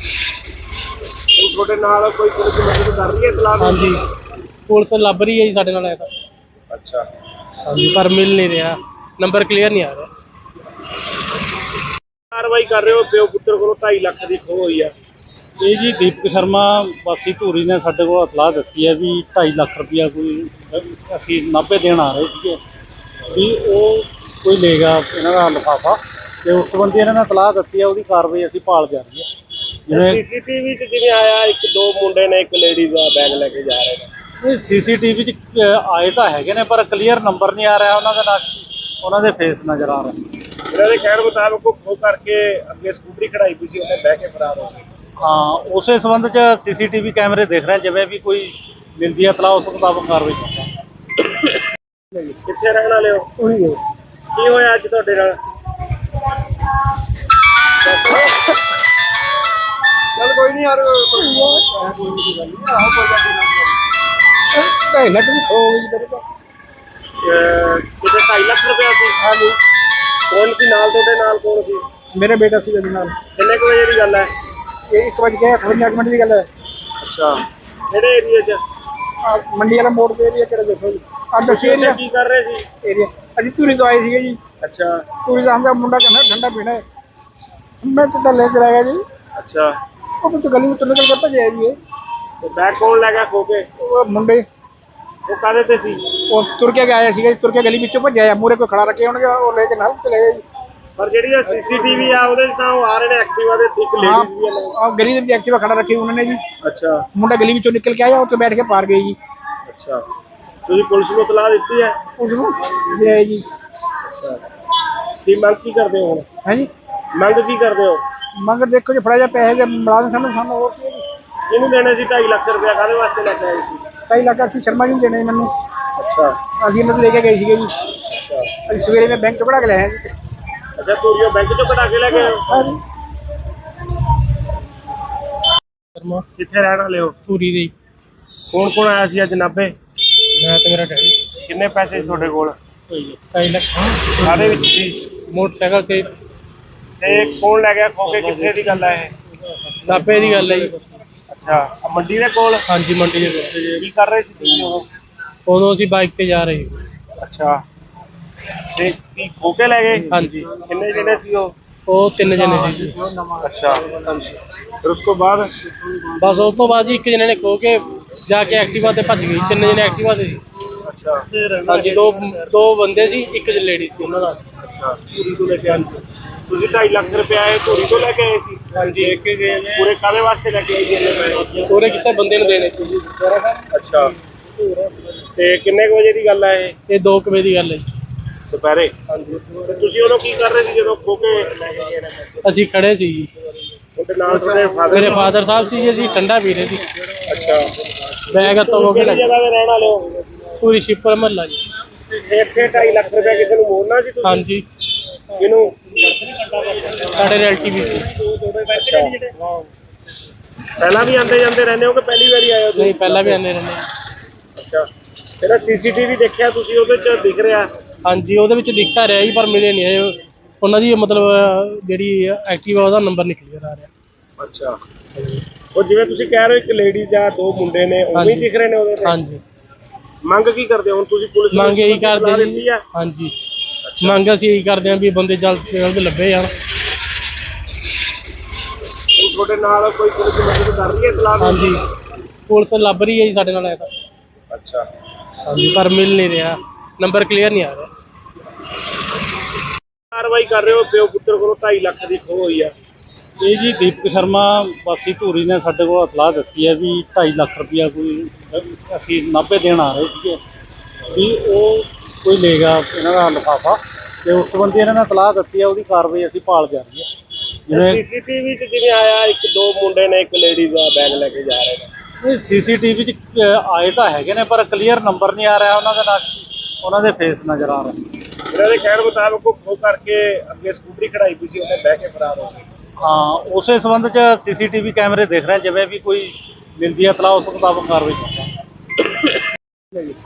ਹੁਣ ਤੁਹਾਡੇ ਨਾਲ ਕੋਈ ਪੁਲਿਸ ਮਦਦ ਕਰ ਰਹੀ ਹੈ ਇਤਲਾਹ ਦੀ? ਹਾਂਜੀ, ਪੁਲਿਸ ਲੱਭ ਰਹੀ ਹੈ ਜੀ ਸਾਡੇ ਨਾਲ। ਐਸਾ ਅੱਛਾ। ਹਾਂਜੀ, ਪਰ ਮਿਲ ਨਹੀਂ ਰਿਹਾ, ਨੰਬਰ ਕਲੀਅਰ ਨਹੀਂ ਆ ਰਿਹਾ। ਕਾਰਵਾਈ ਕਰ ਰਹੇ ਹੋ? ਪਿਓ ਪੁੱਤਰ ਕੋਲੋਂ 2.5 ਲੱਖ ਦੀ ਖੋਹ ਹੋਈ ਆ। ਇਹ ਜੀ ਦੀਪਕ ਸ਼ਰਮਾ ਵਾਸੀ ਧੂਰੀ ਨੇ ਸਾਡੇ ਕੋਲ ਇਤਲਾਹ ਦਿੱਤੀ ਹੈ ਵੀ 2.5 ਲੱਖ ਰੁਪਇਆ ਕੋਈ ਅਸੀਂ ਨਾਭੇ ਦੇਣ ਆ ਰਹੇ ਸੀਗੇ, ਵੀ ਉਹ ਕੋਈ ਲੈ ਗਿਆ ਇਹਨਾਂ ਦਾ ਲਿਫਾਫਾ, ਤੇ ਉਸ ਸੰਬੰਧੀ ਇਹਨਾਂ ਨੇ ਇਤਲਾਹ ਦਿੱਤੀ ਹੈ। ਉਹਦੀ ਕਾਰਵਾਈ ਅਸੀਂ ਭਾਲ ਜਾ ਰਹੀ ਹੈ। ਜਿਵੇਂ ਸੀਸੀਟੀਵੀ 'ਚ ਜਿਵੇਂ ਆਇਆ 1-2 ਮੁੰਡੇ ਨੇ, ਇੱਕ ਲੇਡੀਜ਼ ਆ, ਬੈਗ ਲੈ ਕੇ ਜਾ ਰਹੇ ਨੇ। ਇਹ ਸੀਸੀਟੀਵੀ 'ਚ ਆਏ ਤਾਂ ਹੈਗੇ ਨੇ, ਪਰ ਕਲੀਅਰ ਨੰਬਰ ਨਹੀਂ ਆ ਰਿਹਾ ਉਹਨਾਂ ਦਾ, ਉਹਨਾਂ ਦੇ ਫੇਸ ਨਜ਼ਰ ਆ ਰਹੇ। ਇਹਨਾਂ ਦੇ ਕਹਿਣ ਮੁਤਾਬਕ ਉਹ ਖੋ ਕਰਕੇ ਅੱਗੇ ਸਕੂਟਰੀ ਖੜਾਈ ਪਈ ਸੀ, ਉਹਨੇ ਬਹਿ ਕੇ ਫਰਾਰ ਹੋ ਗਏ। ਹਾਂ, ਉਸੇ ਸੰਬੰਧ 'ਚ ਸੀਸੀਟੀਵੀ ਕੈਮਰੇ ਦੇਖ ਰਹੇ, ਜਿਵੇਂ ਵੀ ਕੋਈ ਮਿਲਦੀ ਹੈ ਇਤਲਾਹ ਉਸ ਮੁਤਾਬਕ ਕਾਰਵਾਈ ਕਰਾਂਗੇ। ਕਿੱਥੇ ਰਹਿਣ ਵਾਲੇ ਹੋ? ਉਹੀ ਹੈ। ਕੀ ਹੋਇਆ ਅੱਜ ਤੁਹਾਡੇ ਨਾਲ? ਚੱਲ ਕੋਈ ਨਹੀਂ ਯਾਰ, ਕੋਈ ਨਹੀਂ ਦੀ ਗੱਲ ਨਹੀਂ। ਆਹੋ ਕੋਈ ਗੱਲ ਨਹੀਂ। 2.5 ਲੱਖ ਦੀ ਖੋ ਗਈ ਮੇਰੇ ਤੋਂ। ਕਿਤੇ 2.5 ਲੱਖ ਰੁਪਇਆ ਸੀ? ਹਾਂਜੀ। ਕੌਣ ਸੀ ਨਾਲ ਤੁਹਾਡੇ? ਨਾਲ ਕੌਣ ਸੀ? ਮੇਰੇ ਬੇਟਾ ਸੀ ਇਹਦੇ ਨਾਲ। ਕਿੰਨੇ ਕੁ ਵਜੇ ਦੀ ਗੱਲ ਹੈ? ਇਹ 1:58 ਮਿੰਟ ਦੀ ਗੱਲ ਹੈ। ਅੱਛਾ। ਕਿਹੜੇ ਏਰੀਏ 'ਚ? ਆਹ ਮੰਡੀ ਵਾਲਾ ਮੋੜ ਤੇ ਏਰੀਆ ਕਿਹੜਾ ਦੇਖੋ ਜੀ। ਆਹ ਦੱਸੀ ਉੱਥੇ ਏਰੀਆ ਕੀ ਕਰ ਰਹੇ ਸੀ? ਏਰੀਆ ਅਸੀਂ ਧੂਰੀ ਤੋਂ ਆਏ ਸੀਗੇ ਜੀ। ਅੱਛਾ। ਧੂਰੀ ਦਾ ਹਮਦਾ ਮੁੰਡਾ ਕਹਿੰਦਾ ਠੰਡਾ ਪੀਣਾ ਹੈ। ਮੈਂ ਟੁੱਟਾ ਲੈ ਕੇ ਆਇਆ ਜੀ। ਅੱਛਾ। ਉਹ ਤੋਂ ਗਲੀ ਵਿੱਚ ਨਿਕਲ ਕੇ ਭੱਜਿਆ ਜੀ ਇਹ। ਤੇ ਬੈਗ ਕੌਣ ਲੈ ਗਿਆ ਖੋ ਕੇ? ਉਹ ਮੁੰਡੇ ਉਹ ਕਾਹਦੇ ਤੇ ਸੀ? ਉਹ ਤੁਰ ਕੇ ਆਇਆ ਸੀਗਾ ਜੀ, ਤੁਰ ਕੇ ਗਲੀ ਵਿੱਚੋਂ ਭੱਜਿਆ ਆ। ਮੂਹਰੇ ਕੋਈ ਖੜਾ ਰੱਖੇ ਹੋਣਗੇ, ਉਹ ਲੈ ਕੇ ਨਾਲ ਚਲੇ ਗਏ ਜੀ। ਪਰ ਜਿਹੜੀ ਇਹ ਸੀਸੀਟੀਵੀ ਆ ਉਹਦੇ 'ਚ ਤਾਂ ਉਹ ਆ ਰਹੇ ਨੇ ਐਕਟਿਵਾ ਦੇ, ਇੱਕ ਲੇਡੀਜ਼ ਵੀ ਆ ਨਾਲ। ਆਹ ਗਲੀ ਦੇ ਵਿੱਚ ਐਕਟਿਵਾ ਖੜਾ ਰੱਖੀ ਉਹਨਾਂ ਨੇ ਜੀ। ਅੱਛਾ। ਮੁੰਡਾ ਗਲੀ ਵਿੱਚੋਂ ਨਿਕਲ ਕੇ ਆਇਆ, ਉੱਥੇ ਬੈਠ ਕੇ ਪਾਰ ਗਏ ਜੀ। ਅੱਛਾ। ਤੁਸੀਂ ਪੁਲਿਸ ਨੂੰ ਇਤਲਾਹ ਦਿੱਤੀ ਹੈ? ਉਸ ਨੂੰ ਦੇ ਆਏ ਜੀ। ਅੱਛਾ। ਕੀ ਮੰਗ ਕੀ ਕਰਦੇ ਹੋ ਹੁਣ? ਹੈ ਜੀ। ਮੰਗ ਕੀ ਕਰਦੇ ਹੋ? ਮੰਗ ਦੇਖੋ ਜੀ, ਫੜਾ ਜਾ ਪੈਸੇ ਦੇ ਮਿਲਾ ਦੇ ਸਾਨੂੰ ਹੋਰ ਕੀ ਹੈ ਜੀ। ਇਹਨੂੰ ਦੇਣੇ ਸੀ 2.5 ਲੱਖ ਰੁਪਇਆ, ਕਾਹਦੇ ਵਾਸਤੇ ਲੈ ਕੇ ਆਏ ਸੀ? 2.5 ਲੱਖ ਅਸੀਂ ਸ਼ਰਮਾ ਜੀ ਨੂੰ ਦੇਣੇ ਮੈਨੂੰ। ਅੱਛਾ। ਅਸੀਂ ਇਹਨਾਂ ਤੋਂ ਲੈ ਕੇ ਗਏ ਸੀਗੇ ਜੀ। ਅੱਛਾ। ਅਸੀਂ ਸਵੇਰੇ ਮੈਂ ਬੈਂਕ ਤੋਂ ਕਢਾ ਕੇ ਲਿਆਇਆ ਜੀ। ਅੱਛਾ, ਧੂਰੀਓ ਬੈਂਕ 'ਚੋਂ ਕਢਾ ਕੇ ਲੈ ਗਏ ਹੋ? ਹਾਂ ਜੀ। ਸ਼ਰਮਾ ਕਿੱਥੇ ਰਹਿਣ ਵਾਲੇ ਹੋ? ਪੂਰੀ ਦੇ। ਕੌਣ ਕੌਣ ਆਇਆ ਸੀ ਅੱਜ ਨਾਭੇ? ਮੈਂ ਤੇ ਮੇਰਾ ਡੈਡੀ। ਕਿੰਨੇ ਪੈਸੇ ਸੀ ਤੁਹਾਡੇ ਕੋਲ? 2.5 ਲੱਖ ਕਾਹਦੇ ਵਿੱਚ ਸੀ? ਮੋਟਰਸਾਈਕਲ ਤੇ। ਤੇ ਕੌਣ ਲੈ ਗਿਆ ਖੋ ਕੇ? ਕਿੱਥੇ ਦੀ ਗੱਲ ਹੈ ਇਹ? ਨਾਭੇ ਦੀ ਗੱਲ ਹੈ ਜੀ। ਅੱਛਾ। ਆਹ ਮੰਡੀ ਦੇ ਕੋਲ? ਹਾਂਜੀ, ਮੰਡੀ ਦੇ ਕੋਲ। ਕੀ ਕਰ ਰਹੇ ਸੀ ਤੁਸੀਂ ਉਦੋਂ? ਉਦੋਂ ਅਸੀਂ ਬਾਈਕ ਤੇ ਜਾ ਰਹੇ ਸੀ। ਅੱਛਾ। ਤੇ ਕੀ ਖੋ ਕੇ ਲੈ ਗਏ? ਹਾਂਜੀ, ਕਿੰਨੇ ਜਿਹੜੇ ਸੀ ਉਹ? ਉਹ 3 ਜਣੇ ਸੀ ਜੀ। ਅੱਛਾ। ਫਿਰ ਉਸ ਤੋਂ ਬਾਅਦ? ਬਸ ਉਸ ਤੋਂ ਬਾਅਦ ਜੀ 1 ਜਣੇ ਨੇ ਖੋ ਕੇ ਜਾ ਕੇ ਐਕਟਿਵਾ ਤੇ ਭੱਜ ਗਈ। 3 ਜਣੇ ਐਕਟਿਵਾ ਤੇ ਸੀ। ਅੱਛਾ। ਹਾਂਜੀ, ਦੋ ਬੰਦੇ ਸੀ, 1 ਲੇਡੀ ਸੀ ਉਹਨਾਂ ਦਾ। ਅੱਛਾ। ਧੂਰੀ ਤੋਂ ਲੈ ਕੇ ਆਏ? ਤੁਸੀਂ 2.5 ਲੱਖ ਰੁਪਇਆ ਇਹ ਧੂਰੀ ਤੋਂ ਲੈ ਕੇ ਆਏ ਸੀ? ਹਾਂਜੀ, ਦੇਖ ਕੇ ਗਏ ਨੇ ਪੂਰੇ ਕਾਹਦੇ ਵਾਸਤੇ ਲੈ ਕੇ ਆਏ ਸੀ ਇੰਨੇ ਪੈਸੇ? ਪੂਰੇ ਕਿਸੇ ਬੰਦੇ ਨੂੰ ਦੇਣੇ ਸੀ ਜੀ। ਅੱਛਾ। ਤੇ ਕਿੰਨੇ ਕੁ ਵਜੇ ਦੀ ਗੱਲ ਹੈ ਇਹ? ਇਹ 2 ਵਜੇ ਦੀ ਗੱਲ ਹੈ ਜੀ। ਦੁਪਹਿਰੇ? ਹਾਂਜੀ। ਤੇ ਤੁਸੀਂ ਉਦੋਂ ਕੀ ਕਰ ਰਹੇ ਸੀ ਜਦੋਂ ਖੋ ਕੇ ਲੈ ਕੇ ਗਏ ਨੇ ਪੈਸੇ? ਅਸੀਂ ਖੜੇ ਸੀ ਜੀ। ਉਹਦੇ ਨਾਲ ਤੁਹਾਡੇ ਫਾਦਰ? ਮੇਰੇ ਫਾਦਰ ਸਾਹਿਬ ਸੀ ਜੀ, ਅਸੀਂ ਠੰਡਾ ਪੀ ਰਹੇ ਸੀ। ਅੱਛਾ। ਬੈਗ ਹੱਥੋਂ ਹੋ ਕੇ ਕਿਹੜੀ ਜਗ੍ਹਾ ਤੇ ਰਹਿਣ ਵਾਲੇ ਹੋ? ਪੂਰੀ ਸ਼ਿਪਰ ਮਹੱਲਾ ਜੀ। ਇੱਥੇ 2.5 ਲੱਖ ਰੁਪਇਆ ਕਿਸੇ ਨੂੰ ਮੋੜਨਾ ਸੀ ਤੁਸੀਂ? ਹਾਂਜੀ, ਕਿਹਨੂੰ? ਸਾਡੇ ਰਿਲੇਟਿਵ ਸੀ। ਅੱਛਾ। ਪਹਿਲਾਂ ਵੀ ਆਉਂਦੇ ਜਾਂਦੇ ਰਹਿੰਦੇ ਹੋ ਕਿ ਪਹਿਲੀ ਵਾਰੀ ਆਏ ਹੋ ਤੁਸੀਂ? ਨਹੀਂ, ਪਹਿਲਾਂ ਵੀ ਆਉਂਦੇ ਰਹਿੰਦੇ। ਅੱਛਾ। ਜਿਹੜਾ ਸੀਸੀਟੀਵੀ ਦੇਖਿਆ ਤੁਸੀਂ ਉਹਦੇ 'ਚ ਦਿਖ ਰਿਹਾ? ਹਾਂਜੀ, ਉਹਦੇ ਵਿੱਚ ਦਿਖਤਾ ਰਿਹਾ ਜੀ, ਪਰ ਮਿਲੇ ਨਹੀਂ ਇਹ। ਉਹਨਾਂ ਦੀ ਮਤਲਬ ਜਿਹੜੀ ਐਕਟਿਵਾ ਉਹਦਾ ਨੰਬਰ ਨਹੀਂ ਕਲੀਅਰ ਆ ਰਿਹਾ। ਅੱਛਾ। ਉਹ ਜਿਵੇਂ ਤੁਸੀਂ ਕਹਿ ਰਹੇ ਹੋ ਇੱਕ ਲੇਡੀਜ਼ ਆ, 2 ਮੁੰਡੇ ਨੇ, ਉਹ ਵੀ ਦਿਖ ਰਹੇ ਨੇ ਉਹਦੇ ਤੇ? ਹਾਂਜੀ। ਮੰਗ ਕੀ ਕਰਦੇ ਹੋ ਹੁਣ ਤੁਸੀਂ? ਪੁਲਿਸ ਨੂੰ ਮੰਗ ਇਹੀ ਸਲਾਹ ਕਰਦੇ ਦਿੱਤੀ ਜੀ। ਆ? ਹਾਂਜੀ, ਮੰਗ ਅਸੀਂ ਇਹੀ ਕਰਦੇ ਹਾਂ ਵੀ ਬੰਦੇ ਜਲਦ ਤੋਂ ਜਲਦ ਲੱਭੇ ਜਾਣ। ਤੁਹਾਡੇ ਨਾਲ ਕੋਈ ਪੁਲਿਸ ਮਦਦ ਕਰ ਰਹੀ ਹੈ ਇਤਲਾਹ ਦੀ? ਹਾਂਜੀ ਪੁਲਿਸ ਲੱਭ ਰਹੀ ਹੈ ਜੀ ਸਾਡੇ ਨਾਲ ਐਸਾ। ਅੱਛਾ ਹਾਂਜੀ ਪਰ ਮਿਲ ਨਹੀਂ ਰਿਹਾ, ਨੰਬਰ ਕਲੀਅਰ ਨਹੀਂ ਆ ਰਿਹਾ। ਕਾਰਵਾਈ ਕਰ ਰਹੇ ਹੋ, ਪਿਓ ਪੁੱਤਰ ਕੋਲੋਂ 2.5 ਲੱਖ ਦੀ ਖੋਹ ਹੋਈ ਆ। ਇਹ ਜੀ ਦੀਪਕ ਸ਼ਰਮਾ ਵਾਸੀ ਧੂਰੀ ਨੇ ਸਾਡੇ ਕੋਲ ਇਤਲਾਹ ਦਿੱਤੀ ਹੈ ਵੀ 2.5 ਲੱਖ ਰੁਪਇਆ ਕੋਈ ਅਸੀਂ ਨਾਭੇ ਦੇਣ ਆ ਰਹੇ ਸੀਗੇ ਵੀ ਉਹ ਕੋਈ ਲੈ ਗਿਆ ਇਹਨਾਂ ਦਾ ਲਿਫਾਫਾ, ਤੇ ਉਸ ਸੰਬੰਧੀ ਇਹਨਾਂ ਨੇ ਇਤਲਾਹ ਦਿੱਤੀ ਹੈ, ਉਹਦੀ ਕਾਰਵਾਈ ਅਸੀਂ ਭਾਲ ਜਾਰੀ ਹੈ। ਜਿਵੇਂ ਸੀਸੀਟੀਵੀ 'ਚ ਜਿਵੇਂ ਆਇਆ ਇੱਕ ਦੋ ਮੁੰਡੇ ਨੇ ਇੱਕ ਲੇਡੀ ਦਾ ਬੈਗ ਲੈ ਕੇ ਜਾ ਰਹੇ ਨੇ। ਇਹ ਸੀਸੀਟੀਵੀ 'ਚ ਆਏ ਤਾਂ ਹੈਗੇ ਨੇ ਪਰ ਕਲੀਅਰ ਨੰਬਰ ਨਹੀਂ ਆ ਰਿਹਾ ਉਹਨਾਂ ਦੇ ਨਾਲ, ਉਹਨਾਂ ਦੇ ਫੇਸ ਨਜ਼ਰ ਆ ਰਹੇ। ਇਹਨਾਂ ਦੇ ਕਹਿਣ ਮੁਤਾਬਕ ਉਹ ਖੋਹ ਕਰਕੇ ਅੱਗੇ ਸਕੂਟਰੀ ਖੜਾਈ ਪਈ ਸੀ, ਉਹਨੇ ਬਹਿ ਕੇ ਫਰਾਰ ਹੋ ਗਏ। ਹਾਂ ਉਸੇ ਸੰਬੰਧ 'ਚ ਸੀਸੀਟੀਵੀ ਕੈਮਰੇ ਦੇਖ ਰਹੇ, ਜਿਵੇਂ ਵੀ ਕੋਈ ਮਿਲਦੀ ਹੈ ਇਤਲਾਹ ਉਸ ਮੁਤਾਬਕ ਕਾਰਵਾਈ ਕਰਾਂਗੇ।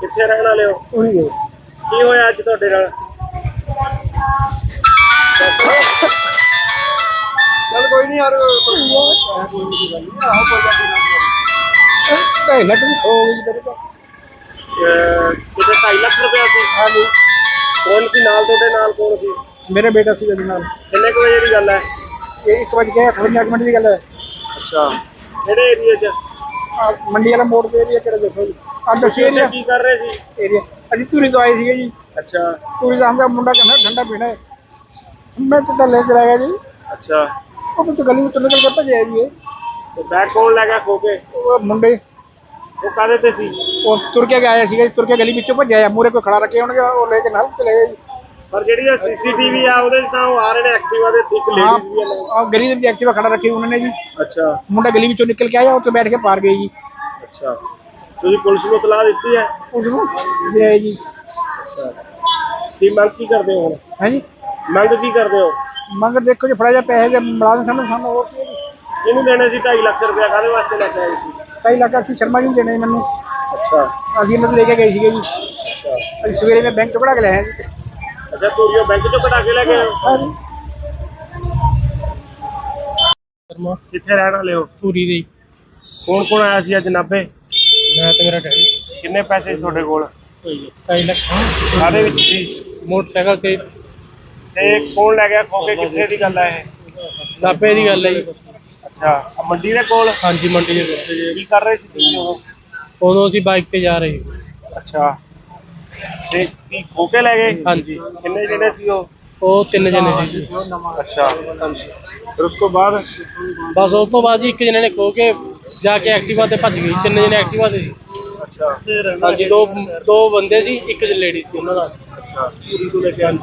ਕਿੱਥੇ ਰਹਿਣ ਵਾਲੇ ਹੋ? ਉਹੀ ਹੈ ਕੀ ਹੋਇਆ ਅੱਜ ਤੁਹਾਡੇ ਨਾਲ? ਚੱਲ ਕੋਈ ਨਹੀਂ ਯਾਰ, ਕੋਈ ਨਹੀਂ ਦੀ ਗੱਲ ਨਹੀਂ, ਆਹੋ ਕੋਈ ਗੱਲ ਨਹੀਂ। 2.5 ਲੱਖ ਦੀ ਖੋ ਗਈ ਮੇਰੇ ਤੋਂ। ਕਿਤੇ 2.5 ਲੱਖ ਰੁਪਇਆ ਸੀ? ਹਾਂਜੀ ਕੌਣ ਸੀ ਨਾਲ ਤੁਹਾਡੇ ਨਾਲ, ਕੌਣ ਸੀ? ਮੇਰੇ ਬੇਟਾ ਸੀ ਇਹਦੇ ਨਾਲ। ਕਿੰਨੇ ਕੁ ਵਜੇ ਦੀ ਗੱਲ ਹੈ? ਇਹ 1:58 ਮਿੰਟ ਦੀ ਗੱਲ ਹੈ। ਅੱਛਾ ਕਿਹੜੇ ਏਰੀਏ 'ਚ? ਆਹ ਮੰਡੀ ਵਾਲਾ ਮੋੜ ਤੇ ਏਰੀਆ ਕਿਹੜਾ ਦੇਖੋ ਜੀ, ਆਹ ਦੱਸੀ ਤੁਸੀਂ ਏਰੀਆ ਕੀ ਕਰ ਰਹੇ ਸੀ? ਏਰੀਆ ਅਸੀਂ ਧੂਰੀ ਤੋਂ ਆਏ ਸੀਗੇ ਜੀ। ਅੱਛਾ ਧੂਰੀ ਦਾ ਹਮਦਾ ਮੁੰਡਾ ਕਹਿੰਦਾ ਠੰਡਾ ਪੀਣਾ ਹੈ, ਮੈਂ ਟੁੱਟਾ ਲੈ ਕੇ ਆਇਆ ਜੀ। ਅੱਛਾ ਉਹ ਤਾਂ ਗਲੀ ਵਿੱਚੋਂ ਨਿਕਲ ਕੇ ਭੱਜਿਆ ਜੀ ਇਹ। ਤੇ ਬੈਗ ਕੌਣ ਲੈ ਗਿਆ ਖੋ ਕੇ? ਉਹ ਮੁੰਡੇ ਉਹ ਕਾਹਦੇ ਤੇ ਸੀ? ਉਹ ਤੁਰ ਕੇ ਆਇਆ ਸੀਗਾ ਜੀ, ਤੁਰ ਕੇ ਗਲੀ ਵਿੱਚੋਂ ਭੱਜਿਆ ਆ, ਮੂਹਰੇ ਕੋਈ ਖੜਾ ਰੱਖੇ ਹੋਣਗੇ, ਉਹ ਲੈ ਕੇ ਨਾਲ ਚਲੇ ਗਏ ਜੀ। ਪਰ ਜਿਹੜੀ ਇਹ ਸੀਸੀਟੀਵੀ ਆ ਉਹਦੇ 'ਚ ਤਾਂ ਉਹ ਆ ਰਹੇ ਨੇ ਐਕਟਿਵਾ ਦੇ, ਇੱਕ ਲੇਡੀਜ਼ ਵੀ ਆ ਨਾਲ। ਆਹ ਗਲੀ ਦੇ ਵਿੱਚ ਐਕਟਿਵਾ ਖੜਾ ਰੱਖੀ ਉਹਨਾਂ ਨੇ ਜੀ। ਅੱਛਾ ਮੁੰਡਾ ਗਲੀ ਵਿੱਚੋਂ ਨਿਕਲ ਕੇ ਆਇਆ, ਉੱਥੇ ਬੈਠ ਕੇ ਪਾਰ ਗਏ ਜੀ। ਅੱਛਾ ਤੁਸੀਂ ਪੁਲਿਸ ਨੂੰ ਇਤਲਾਹ ਦਿੱਤੀ ਹੈ? ਉਸ ਨੂੰ ਲੈ ਆਏ ਜੀ। ਅੱਛਾ ਕੀ ਮੰਗ ਕੀ ਕਰਦੇ ਹੋ ਹੁਣ? ਹਾਂਜੀ ਮੰਗ ਕੀ ਕਰਦੇ ਹੋ? ਮੰਗ ਦੇਖੋ ਜੀ, ਫੜਾ ਜਾ ਪੈਸੇ ਦੇ ਮੁਲਾਜ਼ਮ ਸਾਨੂੰ ਹੋਰ ਕੀ ਹੈ ਜੀ। ਕਿਹਨੂੰ ਦੇਣੇ ਸੀ 2.5 ਲੱਖ ਰੁਪਇਆ, ਕਾਹਦੇ ਵਾਸਤੇ ਲੈ ਕੇ ਆਏ ਸੀ? 2.5 ਲੱਖ ਅਸੀਂ ਸ਼ਰਮਾ ਜੀ ਨੂੰ ਦੇਣੇ ਮੈਨੂੰ, ਅੱਛਾ ਅਸੀਂ ਇਹਨਾਂ ਤੋਂ ਲੈ ਕੇ ਗਏ ਸੀਗੇ ਜੀ। ਅੱਛਾ ਅਸੀਂ ਸਵੇਰੇ ਮੈਂ ਬੈਂਕ ਤੋਂ ਕਢਾ ਕੇ ਲਿਆਇਆ ਜੀ। ਅੱਛਾ ਧੂਰੀਓ ਬੈਂਕ 'ਚੋਂ ਕਢਾ ਕੇ ਲੈ ਗਏ ਹੋ? ਹਾਂਜੀ ਸ਼ਰਮਾ ਕਿੱਥੇ ਰਹਿਣ ਵਾਲੇ ਹੋ? ਧੂਰੀ ਦੇ ਕੌਣ ਕੌਣ ਆਇਆ ਸੀ ਅੱਜ ਨਾਭੇ? ਮੈਂ ਤੇ ਮੇਰਾ ਡੈਡੀ। ਕਿੰਨੇ ਪੈਸੇ ਸੀ ਤੁਹਾਡੇ ਕੋਲ? 2.5 ਲੱਖ ਕਾਹਦੇ ਵਿੱਚ ਸੀ? ਮੋਟਰਸਾਈਕਲ ਤੇ। ਤੇ ਕੌਣ ਲੈ ਗਿਆ ਖੋ ਕੇ? ਕਿੱਥੇ ਦੀ ਗੱਲ ਹੈ ਇਹ? ਨਾਭੇ ਦੀ ਗੱਲ ਹੈ ਜੀ। ਅੱਛਾ ਆਹ ਮੰਡੀ ਦੇ ਕੋਲ? ਹਾਂਜੀ ਮੰਡੀ ਦੇ ਕੋਲ। ਕੀ ਕਰ ਰਹੇ ਸੀ ਤੁਸੀਂ ਉਦੋਂ? ਉਦੋਂ ਅਸੀਂ ਬਾਈਕ ਤੇ ਜਾ ਰਹੇ ਸੀ। ਅੱਛਾ ਤੇ ਕੀ ਖੋ ਕੇ ਲੈ ਗਏ? ਹਾਂਜੀ ਕਿੰਨੇ ਜਿਹੜੇ ਸੀ ਉਹ? ਉਹ 3 ਜਣੇ ਸੀ ਜੀ। ਅੱਛਾ ਫਿਰ ਉਸ ਤੋਂ ਬਾਅਦ? ਬਸ ਉਸ ਤੋਂ ਬਾਅਦ ਜੀ ਇੱਕ ਜਣੇ ਨੇ ਖੋ ਕੇ ਜਾ ਕੇ ਐਕਟਿਵਾ ਤੇ ਭੱਜ ਗਈ। 3 ਜਣੇ ਐਕਟਿਵਾ ਤੇ ਸੀ। ਅੱਛਾ ਹਾਂਜੀ ਦੋ ਬੰਦੇ ਸੀ, ਇੱਕ ਲੇਡੀ ਸੀ ਉਹਨਾਂ ਦਾ। ਅੱਛਾ ਧੂਰੀ ਤੋਂ ਲੈ ਕੇ ਆਏ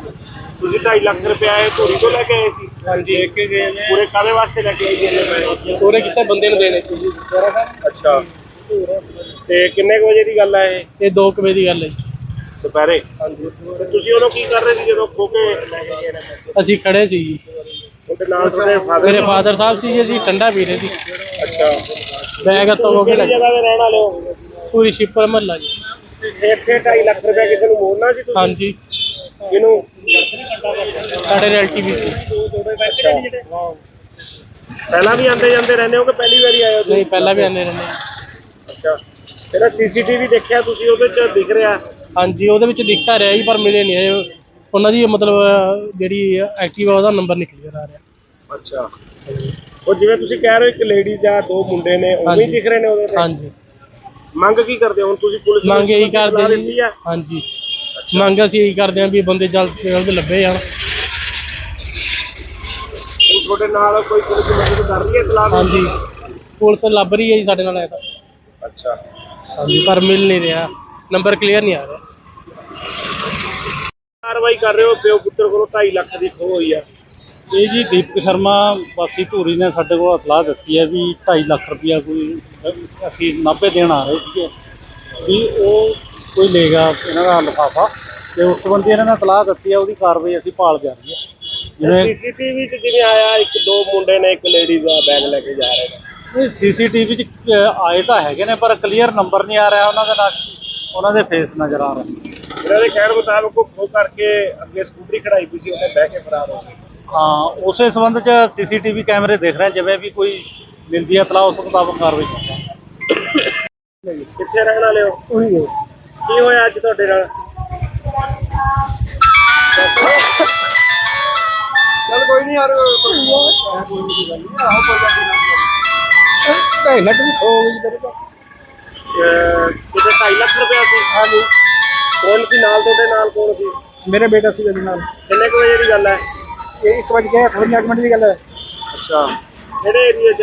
ਤੁਸੀਂ 2.5 ਲੱਖ ਰੁਪਇਆ ਇਹ ਧੂਰੀ ਤੋਂ ਲੈ ਕੇ ਆਏ ਸੀ? ਹਾਂਜੀ ਇੱਕ ਗਏ ਨੇ। ਪੂਰੇ ਕਾਹਦੇ ਵਾਸਤੇ ਲੈ ਕੇ ਆਏ ਸੀ ਇੰਨੇ ਪੈਸੇ? ਉਹਨੇ ਕਿਸੇ ਬੰਦੇ ਨੂੰ ਦੇਣੇ ਸੀ ਜੀ। ਅੱਛਾ ਤੇ ਕਿੰਨੇ ਕੁ ਵਜੇ ਦੀ ਗੱਲ ਹੈ ਇਹ? ਇਹ 2 ਵਜੇ ਦੀ ਗੱਲ ਹੈ ਜੀ। ਦੁਪਹਿਰੇ? ਹਾਂਜੀ ਤੇ ਤੁਸੀਂ ਉਦੋਂ ਕੀ ਕਰ ਰਹੇ ਸੀ ਜਦੋਂ ਖੋ ਕੇ ਲੈ ਕੇ ਗਏ ਨੇ ਪੈਸੇ? ਅਸੀਂ ਖੜੇ ਸੀ ਜੀ। ਉਹਦੇ ਨਾਲ ਤੁਹਾਡੇ ਫਾਦਰ? ਮੇਰੇ ਫਾਦਰ ਸਾਹਿਬ ਸੀ ਜੀ, ਅਸੀਂ ਠੰਡਾ ਪੀ ਰਹੇ ਸੀ। ਅੱਛਾ ਬੈਗ ਹੱਥੋਂ ਹੋ ਕੇ ਕਿਹੜੀ ਜਗ੍ਹਾ ਤੇ ਰਹਿਣ ਵਾਲੇ ਹੋ? ਪੂਰੀ ਸ਼ਿਪਰ ਮਹੱਲਾ ਜੀ। ਇੱਥੇ 2.5 ਲੱਖ ਰੁਪਇਆ ਕਿਸੇ ਨੂੰ ਮੋੜਨਾ ਸੀ ਤੁਸੀਂ? ਹਾਂਜੀ ਕਿਹਨੂੰ? ਸਾਡੇ ਰਿਲੇਟਿਵ ਵੀ ਸੀ। ਅੱਛਾ ਪਹਿਲਾਂ ਵੀ ਆਉਂਦੇ ਜਾਂਦੇ ਰਹਿੰਦੇ ਹੋ ਕਿ ਪਹਿਲੀ ਵਾਰੀ ਆਏ ਹੋ ਤੁਸੀਂ? ਨਹੀਂ ਪਹਿਲਾਂ ਵੀ ਆਉਂਦੇ ਰਹਿੰਦੇ। ਅੱਛਾ ਜਿਹੜਾ ਸੀਸੀਟੀਵੀ ਦੇਖਿਆ ਤੁਸੀਂ ਉਹਦੇ 'ਚ ਦਿਖ ਰਿਹਾ? ਹਾਂਜੀ ਉਹਦੇ ਵਿੱਚ ਦਿਖਤਾ ਰਿਹਾ ਜੀ ਪਰ ਮਿਲੇ ਨਹੀਂ ਇਹ। ਉਹਨਾਂ ਦੀ ਮਤਲਬ ਜਿਹੜੀ ਐਕਟਿਵਾ ਉਹਦਾ ਨੰਬਰ ਨਹੀਂ ਕਲੀਅਰ ਆ ਰਿਹਾ। ਅੱਛਾ ਉਹ ਜਿਵੇਂ ਤੁਸੀਂ ਕਹਿ ਰਹੇ ਹੋ ਇੱਕ ਲੇਡੀਜ਼ ਆ, 2 ਮੁੰਡੇ ਨੇ, ਉਵੇਂ ਹੀ ਹਾਂਜੀ। ਦਿਖ ਰਹੇ ਨੇ ਉਹਦੇ ਤੇ? ਹਾਂਜੀ ਮੰਗ ਕੀ ਕਰਦੇ ਹੋ ਹੁਣ ਤੁਸੀਂ? ਪੁਲਿਸ ਨੂੰ ਮੰਗ ਇਹੀ ਇਤਲਾਹ ਕਰਦੇ ਦਿੱਤੀ ਜੀ। ਆ? ਹਾਂਜੀ ਮੰਗ ਅਸੀਂ ਇਹੀ ਕਰਦੇ ਹਾਂ ਵੀ ਬੰਦੇ ਜਲਦ ਤੋਂ ਜਲਦ ਲੱਭੇ ਜਾਣ। ਹੁਣ ਤੁਹਾਡੇ ਨਾਲ ਕੋਈ ਪੁਲਿਸ ਮਦਦ ਕਰ ਰਹੀ ਹੈ ਇਤਲਾਹ ਦੀ? ਹਾਂਜੀ ਪੁਲਿਸ ਲੱਭ ਰਹੀ ਹੈ ਜੀ ਸਾਡੇ ਨਾਲ ਐਸਾ। ਅੱਛਾ ਹਾਂਜੀ ਪਰ ਮਿਲ ਨਹੀਂ ਰਿਹਾ, ਨੰਬਰ ਕਲੀਅਰ ਨਹੀਂ ਆ ਰਿਹਾ। ਕਾਰਵਾਈ ਕਰ ਰਹੇ ਹੋ, ਪਿਓ ਪੁੱਤਰ ਕੋਲੋਂ 2.5 ਲੱਖ ਦੀ ਖੋਹ ਹੋਈ ਆ। ਇਹ ਜੀ ਦੀਪਕ ਸ਼ਰਮਾ ਵਾਸੀ ਧੂਰੀ ਨੇ ਸਾਡੇ ਕੋਲ ਇਤਲਾਹ ਦਿੱਤੀ ਹੈ ਵੀ 2.5 ਲੱਖ ਰੁਪਇਆ ਕੋਈ ਅਸੀਂ ਨਾਭੇ ਦੇਣ ਆ ਰਹੇ ਸੀਗੇ ਵੀ ਉਹ ਕੋਈ ਲੈ ਗਿਆ ਇਹਨਾਂ ਦਾ ਲਿਫਾਫਾ, ਤੇ ਉਸ ਸੰਬੰਧੀ ਇਹਨਾਂ ਨੇ ਇਤਲਾਹ ਦਿੱਤੀ ਹੈ, ਉਹਦੀ ਕਾਰਵਾਈ ਅਸੀਂ ਭਾਲ ਜਾਰੀ ਹੈ। ਜਿਵੇਂ ਸੀਸੀਟੀਵੀ 'ਚ ਜਿਵੇਂ ਆਇਆ ਇੱਕ ਦੋ ਮੁੰਡੇ ਨੇ ਇੱਕ ਲੇਡੀਜ਼ ਦਾ ਬੈਗ ਲੈ ਕੇ ਜਾ ਰਹੇ ਨੇ। ਇਹ ਸੀਸੀਟੀਵੀ 'ਚ ਆਏ ਤਾਂ ਹੈਗੇ ਨੇ ਪਰ ਕਲੀਅਰ ਨੰਬਰ ਨਹੀਂ ਆ ਰਿਹਾ ਉਹਨਾਂ ਦੇ ਨਾਲ, ਉਹਨਾਂ ਦੇ ਫੇਸ ਨਜ਼ਰ ਆ ਰਹੇ। ਇਹਨਾਂ ਦੇ ਕਹਿਣ ਮੁਤਾਬਕ ਉਹ ਖੋਹ ਕਰਕੇ ਅੱਗੇ ਸਕੂਟਰੀ ਖੜਾਈ ਪਈ ਸੀ, ਉਹਨੇ ਬਹਿ ਕੇ ਫਰਾਰ ਹੋ ਗਏ। ਹਾਂ ਉਸੇ ਸੰਬੰਧ 'ਚ ਸੀਸੀਟੀਵੀ ਕੈਮਰੇ ਦੇਖ ਰਹੇ, ਜਿਵੇਂ ਵੀ ਕੋਈ ਮਿਲਦੀ ਹੈ ਇਤਲਾਹ ਉਸ ਮੁਤਾਬਕ ਕਾਰਵਾਈ ਕਰਾਂਗੇ। ਕਿੱਥੇ ਰਹਿਣ ਵਾਲੇ ਹੋ? ਉਹੀ ਹੈ ਕੀ ਹੋਇਆ ਅੱਜ ਤੁਹਾਡੇ ਨਾਲ? ਚੱਲ ਕੋਈ ਨਹੀਂ ਯਾਰ, ਕੋਈ ਨਹੀਂ ਦੀ ਗੱਲ ਨਹੀਂ, ਆਹੋ ਕੋਈ ਗੱਲ ਨਹੀਂ। 2.5 ਲੱਖ ਦੀ ਖੋ ਗਈ ਮੇਰੇ ਤੋਂ। ਕਿਤੇ 2.5 ਲੱਖ ਰੁਪਇਆ ਸੀ। ਹਾਂਜੀ, ਕੌਣ ਸੀ ਨਾਲ, ਤੁਹਾਡੇ ਨਾਲ ਕੌਣ ਸੀ? ਮੇਰੇ ਬੇਟਾ ਸੀ ਇਹਦੇ ਨਾਲ। ਕਿੰਨੇ ਕੁ ਵਜੇ ਦੀ ਗੱਲ ਹੈ? ਇਹ 1:58 ਮਿੰਟ ਦੀ ਗੱਲ ਹੈ। ਅੱਛਾ, ਕਿਹੜੇ ਏਰੀਏ 'ਚ?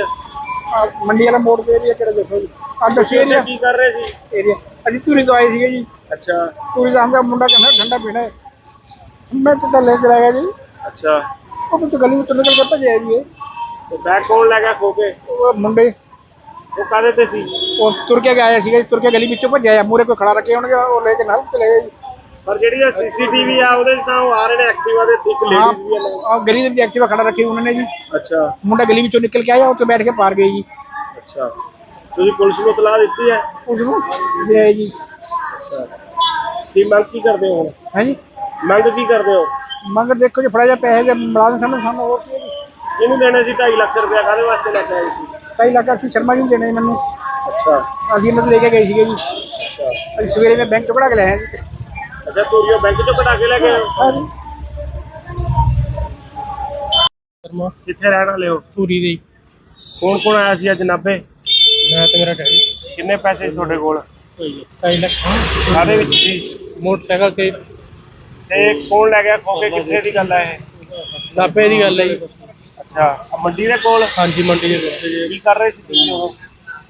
ਆਹ ਮੰਡੀ ਵਾਲਾ ਮੋੜ ਤੇ ਏਰੀਆ ਕਿਹੜਾ ਦੇਖੋ ਜੀ, ਆਹ ਦੱਸੀ ਉੱਥੇ ਏਰੀਆ ਕੀ ਕਰ ਰਹੇ ਸੀ? ਏਰੀਆ ਅਸੀਂ ਧੂਰੀ ਤੋਂ ਆਏ ਸੀਗੇ ਜੀ। ਅੱਛਾ ਧੂਰੀ ਦਾ ਆਂਦਾ ਮੁੰਡਾ ਕਹਿੰਦਾ ਠੰਡਾ ਪੀਣਾ ਹੈ, ਮੈਂ ਤਾਂ ਲੈ ਕੇ ਆਇਆ ਜੀ। ਅੱਛਾ, ਉਹ ਤਾਂ ਗਲੀ ਵਿੱਚੋਂ ਨਿਕਲ ਕੇ ਭੱਜਿਆ ਜੀ ਇਹ। ਤੇ ਬੈਗ ਕੌਣ ਲੈ ਗਿਆ ਖੋ ਕੇ? ਉਹ ਮੁੰਡੇ ਉਹ ਕਾਹਦੇ ਤੇ ਸੀ? ਉਹ ਤੁਰ ਕੇ ਆਇਆ ਸੀਗਾ ਜੀ, ਤੁਰ ਕੇ ਗਲੀ ਵਿੱਚੋਂ ਭੱਜਿਆ ਆ, ਮੂਹਰੇ ਕੋਈ ਖੜਾ ਰੱਖੇ ਹੋਣਗੇ, ਉਹ ਲੈ ਕੇ ਨਾਲ ਚਲੇ ਗਏ ਜੀ। ਪਰ ਜਿਹੜੀ ਇਹ ਸੀਸੀਟੀਵੀ ਆ ਉਹਦੇ 'ਚ ਤਾਂ ਉਹ ਆ ਰਹੇ ਨੇ ਐਕਟਿਵਾ ਦੇ, ਇੱਕ ਲੇਡੀਜ਼ ਵੀ ਆ ਨਾਲ। ਆਹ ਗਲੀ ਦੇ ਵਿੱਚ ਐਕਟਿਵਾ ਖੜਾ ਰੱਖੀ ਉਹਨਾਂ ਨੇ ਜੀ। ਅੱਛਾ ਮੁੰਡਾ ਗਲੀ ਵਿੱਚੋਂ ਨਿਕਲ ਕੇ ਆਇਆ, ਉੱਥੇ ਬੈਠ ਕੇ ਪਾਰ ਗਏ ਜੀ। ਅੱਛਾ, ਤੁਸੀਂ ਪੁਲਿਸ ਨੂੰ ਇਤਲਾਹ ਦਿੱਤੀ ਹੈ? ਉਸ ਨੂੰ ਦੇ ਆਏ ਜੀ। ਅੱਛਾ, ਕੀ ਮੰਗ ਕੀ ਕਰਦੇ ਹੋ ਹੁਣ? ਹਾਂਜੀ, ਮੰਗ ਕੀ ਕਰਦੇ ਹੋ? ਮੰਗ ਦੇਖੋ ਜੀ, ਫੜਾ ਜਾ ਪੈਸੇ ਦੇ ਮੁਲਾਜ਼ਮ ਸਾਨੂੰ ਹੋਰ ਕੀ ਹੈ ਜੀ। ਇਹਨੂੰ ਦੇਣੇ ਸੀ 2.5 ਲੱਖ ਰੁਪਇਆ, ਕਾਹਦੇ ਵਾਸਤੇ ਲੈ ਕੇ ਆਏ ਸੀ? 2.5 ਲੱਖ ਅਸੀਂ ਸ਼ਰਮਾ ਜੀ ਨੂੰ ਦੇਣੇ ਮੈਨੂੰ। ਅੱਛਾ ਅਸੀਂ ਇਹਨਾਂ ਤੋਂ ਲੈ ਕੇ ਗਏ ਸੀਗੇ ਜੀ। ਅੱਛਾ ਅਸੀਂ ਸਵੇਰੇ ਮੈਂ ਬੈਂਕ ਤੋਂ ਕਢਾ ਕੇ ਲਿਆਇਆ ਜੀ। ਅੱਛਾ, ਧੂਰੀਓ ਬੈਂਕ 'ਚੋਂ ਕਢਾ ਕੇ ਲੈ ਗਏ ਹੋ? ਹਾਂਜੀ, ਸ਼ਰਮਾ ਕਿੱਥੇ ਰਹਿਣ ਵਾਲੇ ਹੋ? ਪੂਰੀ ਦੀ। ਕੌਣ ਕੌਣ ਆਇਆ ਸੀ ਅੱਜ ਨਾਭੇ? ਮੈਂ ਤੇ ਮੇਰਾ ਡੈਡੀ। ਕਿੰਨੇ ਪੈਸੇ ਸੀ ਤੁਹਾਡੇ ਕੋਲ? 2.5 ਲੱਖ ਕਾਹਦੇ ਵਿੱਚ ਸੀ? ਮੋਟਰਸਾਈਕਲ ਤੇ। ਤੇ ਕੌਣ ਲੈ ਗਿਆ ਖੋ ਕੇ? ਕਿੱਥੇ ਦੀ ਗੱਲ ਹੈ ਇਹ? ਨਾਭੇ ਦੀ ਗੱਲ ਹੈ ਜੀ। ਅੱਛਾ, ਆਹ ਮੰਡੀ ਦੇ ਕੋਲ? ਹਾਂਜੀ, ਮੰਡੀ ਦੇ ਕੋਲ। ਕੀ ਕਰ ਰਹੇ ਸੀ ਤੁਸੀਂ ਉਦੋਂ?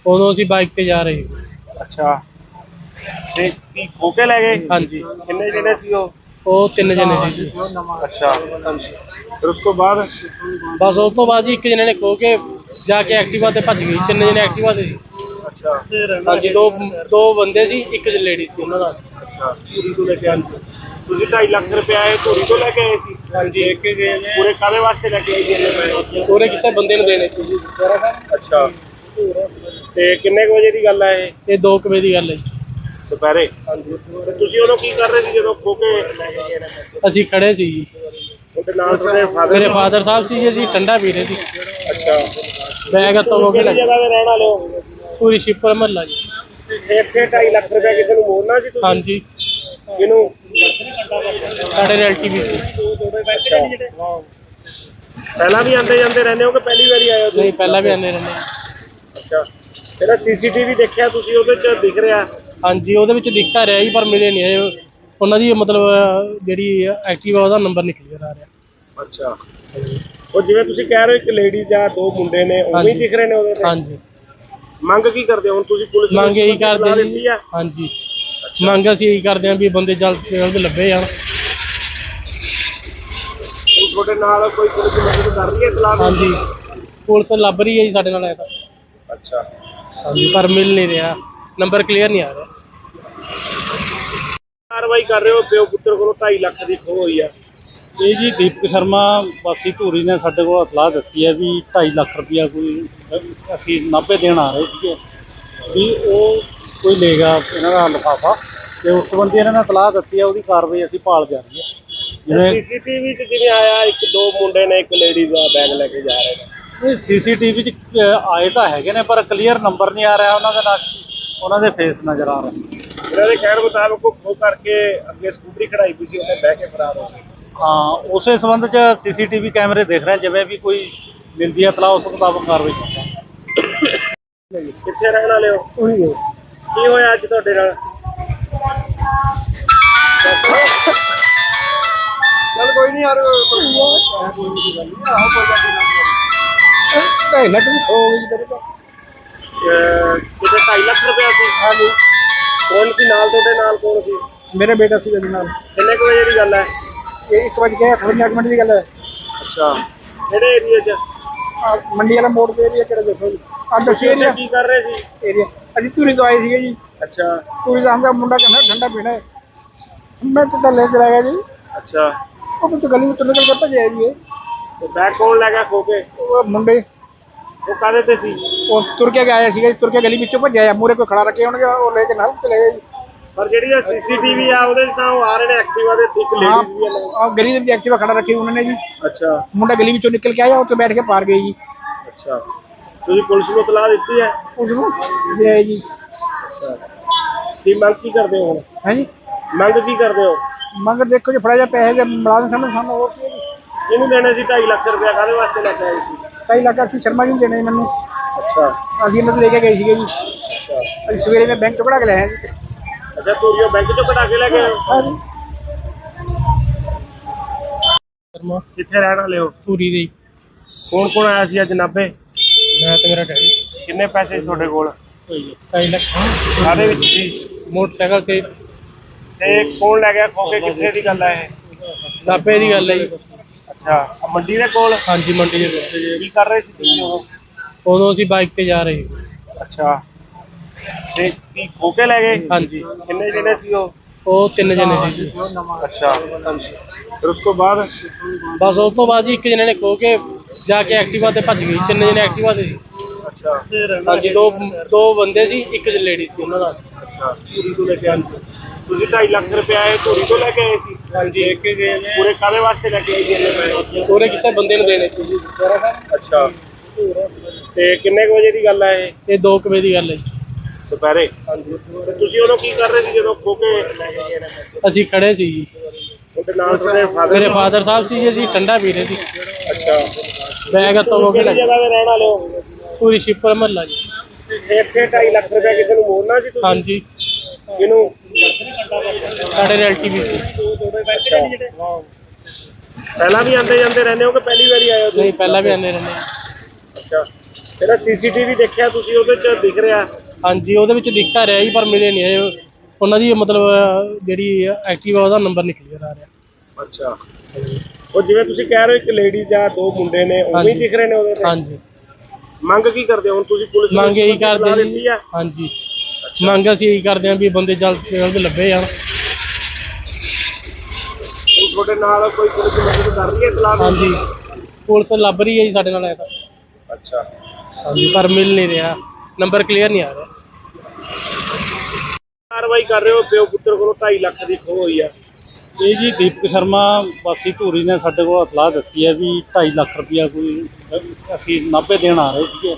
ਉਦੋਂ ਅਸੀਂ ਬਾਈਕ ਤੇ ਜਾ ਰਹੇ ਸੀ। ਅੱਛਾ, ਤੇ ਕੀ ਖੋ ਕੇ ਲੈ ਗਏ? ਹਾਂਜੀ, ਕਿੰਨੇ ਜਣੇ ਸੀ ਉਹ? ਉਹ 3 ਜਣੇ ਸੀ ਜੀ। ਅੱਛਾ, ਫਿਰ ਉਸ ਤੋਂ ਬਾਅਦ? ਬਸ ਉਸ ਤੋਂ ਬਾਅਦ ਜੀ ਇੱਕ ਜਣੇ ਨੇ ਖੋ ਕੇ ਜਾ ਕੇ ਐਕਟਿਵਾ ਤੇ ਭੱਜ ਗਈ। 3 ਜਣੇ ਐਕਟਿਵਾ ਤੇ ਸੀ। ਅੱਛਾ ਹਾਂਜੀ, ਦੋ ਬੰਦੇ ਸੀ, ਇੱਕ ਲੇਡੀ ਸੀ ਉਹਨਾਂ ਨਾਲ। ਅੱਛਾ, ਧੂਰੀ ਤੋਂ ਲੈ ਕੇ ਆਏ? ਤੁਸੀਂ 2.5 ਲੱਖ ਰੁਪਇਆ ਇਹ ਧੂਰੀ ਤੋਂ ਲੈ ਕੇ ਆਏ ਸੀ? ਹਾਂਜੀ, ਇੱਕ ਗਏ ਨੇ। ਪੂਰੇ ਕਾਹਦੇ ਵਾਸਤੇ ਲੈ ਕੇ ਆਏ ਸੀ ਇੰਨੇ ਪੈਸੇ? ਪੂਰੇ ਕਿਸੇ ਬੰਦੇ ਨੂੰ ਦੇਣੇ ਸੀ ਜੀ। ਅੱਛਾ, ਤੇ ਕਿੰਨੇ ਕੁ ਵਜੇ ਦੀ ਗੱਲ ਹੈ ਇਹ? ਇਹ 2 ਵਜੇ ਦੀ ਗੱਲ ਹੈ ਜੀ। ਦੁਪਹਿਰੇ? ਹਾਂਜੀ। ਤੇ ਤੁਸੀਂ ਉਦੋਂ ਕੀ ਕਰ ਰਹੇ ਸੀ ਜਦੋਂ ਖੋ ਕੇ ਲੈ ਕੇ ਗਏ ਨੇ ਪੈਸੇ? ਅਸੀਂ ਖੜੇ ਸੀ ਜੀ। ਉਹਦੇ ਨਾਲ ਤੁਹਾਡੇ ਫਾਦਰ? ਮੇਰੇ ਫਾਦਰ ਸਾਹਿਬ ਸੀ ਜੀ, ਅਸੀਂ ਠੰਡਾ ਪੀ ਰਹੇ ਸੀ। ਅੱਛਾ, ਬੈਗ ਹੱਥੋਂ ਹੋ ਕੇ ਕਿਹੜੀ ਲੱਗਾ। ਜਗ੍ਹਾ ਤੇ ਰਹਿਣ ਵਾਲੇ ਹੋ? ਪੂਰੀ ਸ਼ਿਪਰ ਮਹੱਲਾ ਜੀ। ਇੱਥੇ 2.5 ਲੱਖ ਰੁਪਇਆ ਕਿਸੇ ਨੂੰ ਮੋੜਨਾ ਸੀ ਤੁਸੀਂ? ਹਾਂਜੀ, ਕਿਹਨੂੰ? ਸਾਡੇ ਰਿਲੇਟਿਵ ਵੀ ਸੀ। ਅੱਛਾ, ਪਹਿਲਾਂ ਵੀ ਆਉਂਦੇ ਜਾਂਦੇ ਰਹਿੰਦੇ ਹੋ ਕਿ ਪਹਿਲੀ ਵਾਰੀ ਆਏ ਹੋ ਤੁਸੀਂ? ਨਹੀਂ, ਪਹਿਲਾਂ ਵੀ ਆਉਂਦੇ ਰਹਿੰਦੇ। ਅੱਛਾ, ਜਿਹੜਾ ਸੀਸੀਟੀਵੀ ਦੇਖਿਆ ਤੁਸੀਂ ਉਹਦੇ 'ਚ ਦਿਖ ਰਿਹਾ? ਹਾਂਜੀ, ਉਹਦੇ ਵਿੱਚ ਦਿਖਤਾ ਰਿਹਾ ਜੀ, ਪਰ ਮਿਲੇ ਨਹੀਂ ਇਹ। ਉਹਨਾਂ ਦੀ ਮਤਲਬ ਜਿਹੜੀ ਐਕਟਿਵਾ ਉਹਦਾ ਨੰਬਰ ਨਹੀਂ ਕਲੀਅਰ ਆ ਰਿਹਾ। ਅੱਛਾ, ਉਹ ਜਿਵੇਂ ਤੁਸੀਂ ਕਹਿ ਰਹੇ ਹੋ ਇੱਕ ਲੇਡੀਜ਼ ਆ, 2 ਮੁੰਡੇ ਨੇ, ਉਵੇਂ ਹੀ ਹਾਂਜੀ। ਦਿਖ ਰਹੇ ਨੇ ਉਹਦੇ ਤੇ? ਹਾਂਜੀ, ਮੰਗ ਕੀ ਕਰਦੇ ਹੋ ਹੁਣ ਤੁਸੀਂ? ਪੁਲਿਸ ਨੂੰ ਮੰਗ ਇਹੀ ਇਤਲਾਹ ਕਰਦੇ ਦਿੱਤੀ ਜੀ। ਆ? ਹਾਂਜੀ, ਮੰਗ ਅਸੀਂ ਇਹੀ ਕਰਦੇ ਹਾਂ ਵੀ ਬੰਦੇ ਜਲਦ ਤੋਂ ਜਲਦ ਲੱਭੇ ਜਾਣ। ਹੁਣ ਤੁਹਾਡੇ ਨਾਲ ਕੋਈ ਪੁਲਿਸ ਮਦਦ ਕਰ ਰਹੀ ਹੈ ਇਤਲਾਹ ਦੇਣ ਦੀ? ਹਾਂਜੀ, ਪੁਲਿਸ ਲੱਭ ਰਹੀ ਹੈ ਜੀ ਸਾਡੇ ਨਾਲ ਐ ਤਾਂ। ਅੱਛਾ, ਹਾਂਜੀ, ਪਰ ਮਿਲ ਨਹੀਂ ਰਿਹਾ, ਨੰਬਰ ਕਲੀਅਰ ਨਹੀਂ ਆ ਰਿਹਾ। ਕਾਰਵਾਈ ਕਰ ਰਹੇ ਹੋ? ਪਿਓ ਪੁੱਤਰ ਕੋਲੋਂ 2.5 ਲੱਖ ਦੀ ਖੋਹ ਹੋਈ ਆ। ਇਹ ਜੀ ਦੀਪਕ ਸ਼ਰਮਾ ਵਾਸੀ ਧੂਰੀ ਨੇ ਸਾਡੇ ਕੋਲ ਇਤਲਾਹ ਦਿੱਤੀ ਹੈ ਵੀ 2.5 ਲੱਖ ਰੁਪਇਆ ਕੋਈ ਅਸੀਂ ਨਾਭੇ ਦੇਣ ਆ ਰਹੇ ਸੀਗੇ, ਵੀ ਉਹ ਕੋਈ ਲੈ ਗਿਆ ਇਹਨਾਂ ਦਾ ਲਿਫਾਫਾ, ਤੇ ਉਸ ਸੰਬੰਧੀ ਇਹਨਾਂ ਨੇ ਇਤਲਾਹ ਦਿੱਤੀ ਹੈ। ਉਹਦੀ ਕਾਰਵਾਈ ਅਸੀਂ ਭਾਲ ਜਾਰੀ ਹੈ। ਜਿਵੇਂ ਸੀਸੀਟੀਵੀ 'ਚ ਜਿਵੇਂ ਆਇਆ, 1-2 ਮੁੰਡੇ ਨੇ, ਇੱਕ ਲੇਡੀਜ਼ ਆ, ਬੈਗ ਲੈ ਕੇ ਜਾ ਰਹੇ ਨੇ। ਇਹ ਸੀਸੀਟੀਵੀ 'ਚ ਆਏ ਤਾਂ ਹੈਗੇ ਨੇ, ਪਰ ਕਲੀਅਰ ਨੰਬਰ ਨਹੀਂ ਆ ਰਿਹਾ ਉਹਨਾਂ ਦੇ ਨਾਲ, ਉਹਨਾਂ ਦੇ ਫੇਸ ਨਜ਼ਰ ਆ ਰਹੇ। ਇਹਨਾਂ ਦੇ ਕਹਿਣ ਮੁਤਾਬਕ ਉਹ ਖੋਹ ਕਰਕੇ ਅੱਗੇ ਸਕੂਟਰੀ ਖੜਾਈ ਪਈ ਸੀ, ਉਹਨੇ ਬਹਿ ਕੇ ਫਰਾਰ ਹੋ ਗਏ। ਹਾਂ, ਉਸੇ ਸੰਬੰਧ 'ਚ ਸੀਸੀਟੀਵੀ ਕੈਮਰੇ ਦੇਖ ਰਹੇ, ਜਿਵੇਂ ਵੀ ਕੋਈ ਮਿਲਦੀ ਹੈ ਇਤਲਾਹ ਉਸ ਮੁਤਾਬਕ ਕਾਰਵਾਈ ਕਰਾਂਗੇ। ਕਿੱਥੇ ਰਹਿਣ ਵਾਲੇ ਹੋ? ਉਹੀ ਹੈ। ਕੀ ਹੋਇਆ ਅੱਜ ਤੁਹਾਡੇ ਨਾਲ? ਚੱਲ ਕੋਈ ਨਹੀਂ ਯਾਰ, ਕੋਈ ਨਹੀਂ ਗੱਲ ਨਹੀਂ, ਆਹੋ ਕੋਈ ਗੱਲ ਨਹੀਂ। 2.5 ਲੱਖ ਦੀ ਖੋ ਗਈ ਮੇਰੇ ਤੋਂ। ਕਿਤੇ 2.5 ਲੱਖ ਰੁਪਇਆ ਸੀ। ਹਾਂਜੀ, ਕੌਣ ਸੀ ਨਾਲ, ਤੁਹਾਡੇ ਨਾਲ ਕੌਣ ਸੀ? ਮੇਰੇ ਬੇਟਾ ਸੀ ਇਹਦੇ ਨਾਲ। ਕਿੰਨੇ ਕੁ ਵਜੇ ਦੀ ਗੱਲ ਹੈ? ਇਹ 1:58 ਮਿੰਟ ਦੀ ਗੱਲ ਹੈ। ਅੱਛਾ, ਕਿਹੜੇ ਏਰੀਏ 'ਚ? ਆਹ ਮੰਡੀ ਵਾਲਾ ਮੋੜ ਤੇ ਏਰੀਆ ਕਿਹੜਾ ਦੇਖੋ ਜੀ, ਆਹ ਦੱਸੀ ਉੱਥੇ ਏਰੀਆ ਕੀ ਕਰ ਰਹੇ ਸੀ? ਏਰੀਆ ਅਸੀਂ ਧੂਰੀ ਤੋਂ ਆਏ ਸੀਗੇ ਜੀ। ਅੱਛਾ ਧੂਰੀ ਦਾ ਆਂਦਾ ਮੁੰਡਾ ਕਹਿੰਦਾ ਠੰਡਾ ਪੀਣਾ ਹੈ, ਮੈਂ ਤਾਂ ਲੈ ਕੇ ਆਇਆ ਜੀ। ਅੱਛਾ, ਉਹ ਤਾਂ ਗਲੀ ਵਿੱਚੋਂ ਨਿਕਲ ਕੇ ਭੱਜਿਆ ਜੀ ਇਹ। ਤੇ ਬੈਗ ਕੌਣ ਲੈ ਗਿਆ ਖੋ ਕੇ? ਉਹ ਮੁੰਡੇ ਉਹ ਕਾਹਦੇ ਤੇ ਸੀ? ਉਹ ਤੁਰ ਕੇ ਆਇਆ ਸੀਗਾ ਜੀ, ਤੁਰ ਕੇ ਗਲੀ ਵਿੱਚੋਂ ਭੱਜਿਆ ਆ, ਮੂਹਰੇ ਕੋਈ ਖੜਾ ਰੱਖੇ ਹੋਣਗੇ, ਉਹ ਲੈ ਕੇ ਨਾਲ ਚਲੇ ਗਏ ਜੀ। ਪਰ ਜਿਹੜੀ ਇਹ ਸੀਸੀਟੀਵੀ ਆ ਉਹਦੇ 'ਚ ਤਾਂ ਉਹ ਆ ਰਹੇ ਨੇ ਐਕਟਿਵਾ ਦੇ, ਇੱਕ ਲੇਡੀਜ਼ ਵੀ ਆ ਨਾਲ। ਆਹ ਗਲੀ ਦੇ ਵਿੱਚ ਐਕਟਿਵਾ ਖੜਾ ਰੱਖੀ ਉਹਨਾਂ ਨੇ ਜੀ। ਅੱਛਾ ਮੁੰਡਾ ਗਲੀ ਵਿੱਚੋਂ ਨਿਕਲ ਕੇ ਆਇਆ, ਉੱਥੇ ਬੈਠ ਕੇ ਪਾਰ ਗਏ ਜੀ। ਅੱਛਾ, ਤੁਸੀਂ ਪੁਲਿਸ ਨੂੰ ਇਤਲਾਹ ਦਿੱਤੀ ਹੈ? ਉਸ ਨੂੰ ਦੇ ਆਏ ਜੀ। ਅੱਛਾ, ਕੀ ਮੰਗ ਕੀ ਕਰਦੇ ਹੋ ਹੁਣ? ਹਾਂਜੀ, ਮੰਗ ਕੀ ਕਰਦੇ ਹੋ? ਮੰਗ ਦੇਖੋ ਜੀ, ਫੜਾ ਜਾ ਪੈਸੇ ਦੇ ਮੁਲਾਜ਼ਮ ਸਾਨੂੰ ਹੋਰ ਕੀ ਹੈ ਜੀ। ਇਹਨੂੰ ਦੇਣੇ ਸੀ 2.5 ਲੱਖ ਰੁਪਇਆ, ਕਾਹਦੇ ਵਾਸਤੇ ਲੈ ਕੇ ਆਏ ਸੀ? 2.5 ਲੱਖ ਅਸੀਂ ਸ਼ਰਮਾ ਜੀ ਨੂੰ ਦੇਣੇ ਮੈਨੂੰ। ਅੱਛਾ ਅਸੀਂ ਇਹਨਾਂ ਤੋਂ ਲੈ ਕੇ ਗਏ ਸੀਗੇ ਜੀ। ਅਸੀਂ ਸਵੇਰੇ ਮੈਂ ਬੈਂਕ ਤੋਂ ਕਢਾ ਕੇ ਲਿਆਇਆ ਜੀ। ਅੱਛਾ ਧੂਰੀਓ ਬੈਂਕ ਚੋਂ ਕਢਾ ਕੇ ਲੈ ਗਏ ਹੋ? ਹਾਂਜੀ। ਸ਼ਰਮਾ ਕਿੱਥੇ ਰਹਿਣ ਵਾਲੇ ਹੋ? ਪੂਰੀ ਦੀ ਕੌਣ ਕੌਣ ਆਇਆ ਸੀ ਅੱਜ ਨਾਭੇ? ਮੈਂ ਤੇ ਮੇਰਾ ਡੈਡੀ ਕਿੰਨੇ ਪੈਸੇ ਸੀ ਤੁਹਾਡੇ ਕੋਲ? 2.5 ਲੱਖ ਕਾਹਦੇ ਵਿੱਚ ਸੀ? ਮੋਟਰਸਾਈਕਲ ਤੇ ਤੇ ਕੌਣ ਲੈ ਗਿਆ ਖੋ ਕੇ? ਕਿੱਥੇ ਦੀ ਗੱਲ ਹੈ ਇਹ? ਨਾਭੇ ਦੀ ਗੱਲ ਹੈ ਜੀ। ਅੱਛਾ ਆਹ ਮੰਡੀ ਦੇ ਕੋਲ? ਹਾਂਜੀ ਮੰਡੀ ਦੇ ਕੋਲ। ਕੀ ਕਰ ਰਹੇ ਸੀ ਤੁਸੀਂ ਉਦੋਂ? ਉਦੋਂ ਅਸੀਂ ਬਾਈਕ ਤੇ ਜਾ ਰਹੇ ਸੀ। ਅੱਛਾ ਤੇ ਕੀ ਖੋ ਕੇ ਲੈ ਗਏ? ਹਾਂਜੀ ਕਿੰਨੇ ਜਣੇ ਸੀ ਉਹ? ਉਹ 3 ਜਣੇ ਸੀ ਜੀ। ਅੱਛਾ ਫਿਰ ਉਸ ਤੋਂ ਬਾਅਦ? ਬਸ ਉਸ ਤੋਂ ਬਾਅਦ ਜੀ ਇੱਕ ਜਣੇ ਨੇ ਖੋ ਕੇ ਜਾ ਕੇ ਐਕਟਿਵਾ ਤੇ ਭੱਜ ਗਈ। 3 ਜਣੇ ਐਕਟਿਵਾ ਤੇ ਸੀ। ਅੱਛਾ ਹਾਂਜੀ ਦੋ ਬੰਦੇ ਸੀ, ਇੱਕ ਲੇਡੀ ਸੀ ਉਹਨਾਂ ਦਾ। ਅੱਛਾ ਤੋਂ ਲੈ ਕੇ ਆਏ ਤੁਸੀਂ 2.5 ਲੱਖ ਰੁਪਏ ਆਏ ਧੂਰੀ ਤੋਂ ਲੈ ਕੇ ਆਏ ਸੀ? ਹਾਂਜੀ ਇੱਕ ਗਏ ਨੇ ਪੂਰੇ ਕਾਹਦੇ ਵਾਸਤੇ ਲੈ ਕੇ ਆਏ ਸੀ ਇੰਨੇ ਪੈਸੇ? ਪੂਰੇ ਕਿਸੇ ਬੰਦੇ ਨੂੰ ਦੇਣੇ ਸੀ ਜੀ। ਅੱਛਾ ਤੇ ਕਿੰਨੇ ਕੁ ਵਜੇ ਦੀ ਗੱਲ ਹੈ ਇਹ? ਇਹ 2 ਵਜੇ ਦੀ ਗੱਲ ਹੈ ਜੀ। ਦੁਪਹਿਰੇ? ਹਾਂਜੀ ਤੇ ਤੁਸੀਂ ਉਦੋਂ ਕੀ ਕਰ ਰਹੇ ਸੀ ਜਦੋਂ ਖੋ ਕੇ ਲੈ ਕੇ ਗਏ ਨੇ ਪੈਸੇ? ਅਸੀਂ ਖੜੇ ਸੀ ਜੀ। ਉਹਦੇ ਨਾਲ ਤੁਹਾਡੇ ਫਾਦਰ? ਮੇਰੇ ਫਾਦਰ ਸਾਹਿਬ ਸੀ ਜੀ। ਅਸੀਂ ਠੰਡਾ ਪੀ ਰਹੇ ਸੀ। ਅੱਛਾ ਬੈਗ ਹੱਥੋਂ ਹੋ ਕੇ ਕਿਹੜੀ ਜਗ੍ਹਾ ਤੇ ਰਹਿਣ ਵਾਲੇ ਹੋ? ਪੂਰੀ ਸ਼ਿਪਰ ਮਹੱਲਾ ਜੀ। ਇੱਥੇ 2.5 ਲੱਖ ਰੁਪਏ ਕਿਸੇ ਨੂੰ ਮੋੜਨਾ ਸੀ ਤੁਸੀਂ? ਹਾਂਜੀ ਕਿਹਨੂੰ? ਸਾਡੇ ਰਿਲੇਟਿਵ ਵੀ ਸੀ। ਅੱਛਾ ਪਹਿਲਾਂ ਵੀ ਆਉਂਦੇ ਜਾਂਦੇ ਰਹਿੰਦੇ ਹੋ ਕਿ ਪਹਿਲੀ ਵਾਰੀ ਆਏ ਹੋ ਤੁਸੀਂ? ਨਹੀਂ ਪਹਿਲਾਂ ਵੀ ਆਉਂਦੇ ਰਹਿੰਦੇ। ਅੱਛਾ ਇਹਦਾ ਸੀਸੀਟੀਵੀ ਦੇਖਿਆ ਤੁਸੀਂ? ਉਹਦੇ ਚ ਦਿਖ ਰਿਹਾ? ਹਾਂਜੀ ਉਹਦੇ ਵਿੱਚ ਦਿਖਤਾ ਰਿਹਾ ਜੀ ਪਰ ਮਿਲੇ ਨਹੀਂ ਇਹ। ਉਹਨਾਂ ਦੀ ਮਤਲਬ ਜਿਹੜੀ ਐਕਟਿਵਾ ਉਹਦਾ ਨੰਬਰ ਨਹੀਂ ਕਲੀਅਰ ਆ ਰਿਹਾ। ਅੱਛਾ ਉਹ ਜਿਵੇਂ ਤੁਸੀਂ ਕਹਿ ਰਹੇ ਹੋ ਇੱਕ ਲੇਡੀਜ਼ ਆ 2 ਮੁੰਡੇ ਨੇ ਉਵੇਂ ਹੀ ਹਾਂਜੀ। ਦਿਖ ਰਹੇ ਨੇ ਉਹਦੇ ਤੇ? ਹਾਂਜੀ ਮੰਗ ਕੀ ਕਰਦੇ ਹੋ ਹੁਣ ਤੁਸੀਂ? ਪੁਲਿਸ ਨੂੰ ਮੰਗ ਇਹੀ ਸਲਾਹ ਕਰਦੇ ਦਿੱਤੀ ਜੀ। ਆ? ਹਾਂਜੀ ਮੰਗ ਅਸੀਂ ਇਹੀ ਕਰਦੇ ਹਾਂ ਵੀ ਬੰਦੇ ਜਲਦ ਤੋਂ ਜਲਦ ਲੱਭੇ ਜਾਣ। ਹੁਣ ਤੁਹਾਡੇ ਨਾਲ ਕੋਈ ਪੁਲਿਸ ਮਦਦ ਕਰ ਰਹੀ ਹੈ ਇਤਲਾਹ ਦੇਣ ਦੀ? ਹਾਂਜੀ ਪੁਲਿਸ ਲੱਭ ਰਹੀ ਹੈ ਜੀ ਸਾਡੇ ਨਾਲ ਐ ਤਾਂ। ਅੱਛਾ ਹਾਂਜੀ ਪਰ ਮਿਲ ਨਹੀਂ ਰਿਹਾ, ਨੰਬਰ ਕਲੀਅਰ ਨਹੀਂ ਆ ਰਿਹਾ। ਕਾਰਵਾਈ ਕਰ ਰਹੇ ਹੋ? ਪਿਓ ਪੁੱਤਰ ਕੋਲੋਂ 2.5 ਲੱਖ ਦੀ ਖੋਹ ਹੋਈ ਆ। ਇਹ ਜੀ ਦੀਪਕ ਸ਼ਰਮਾ ਵਾਸੀ ਧੂਰੀ ਨੇ ਸਾਡੇ ਕੋਲ ਇਤਲਾਹ ਦਿੱਤੀ ਹੈ ਵੀ 2.5 ਲੱਖ ਰੁਪਇਆ ਕੋਈ ਅਸੀਂ ਨਾਭੇ ਦੇਣ ਆ ਰਹੇ ਸੀਗੇ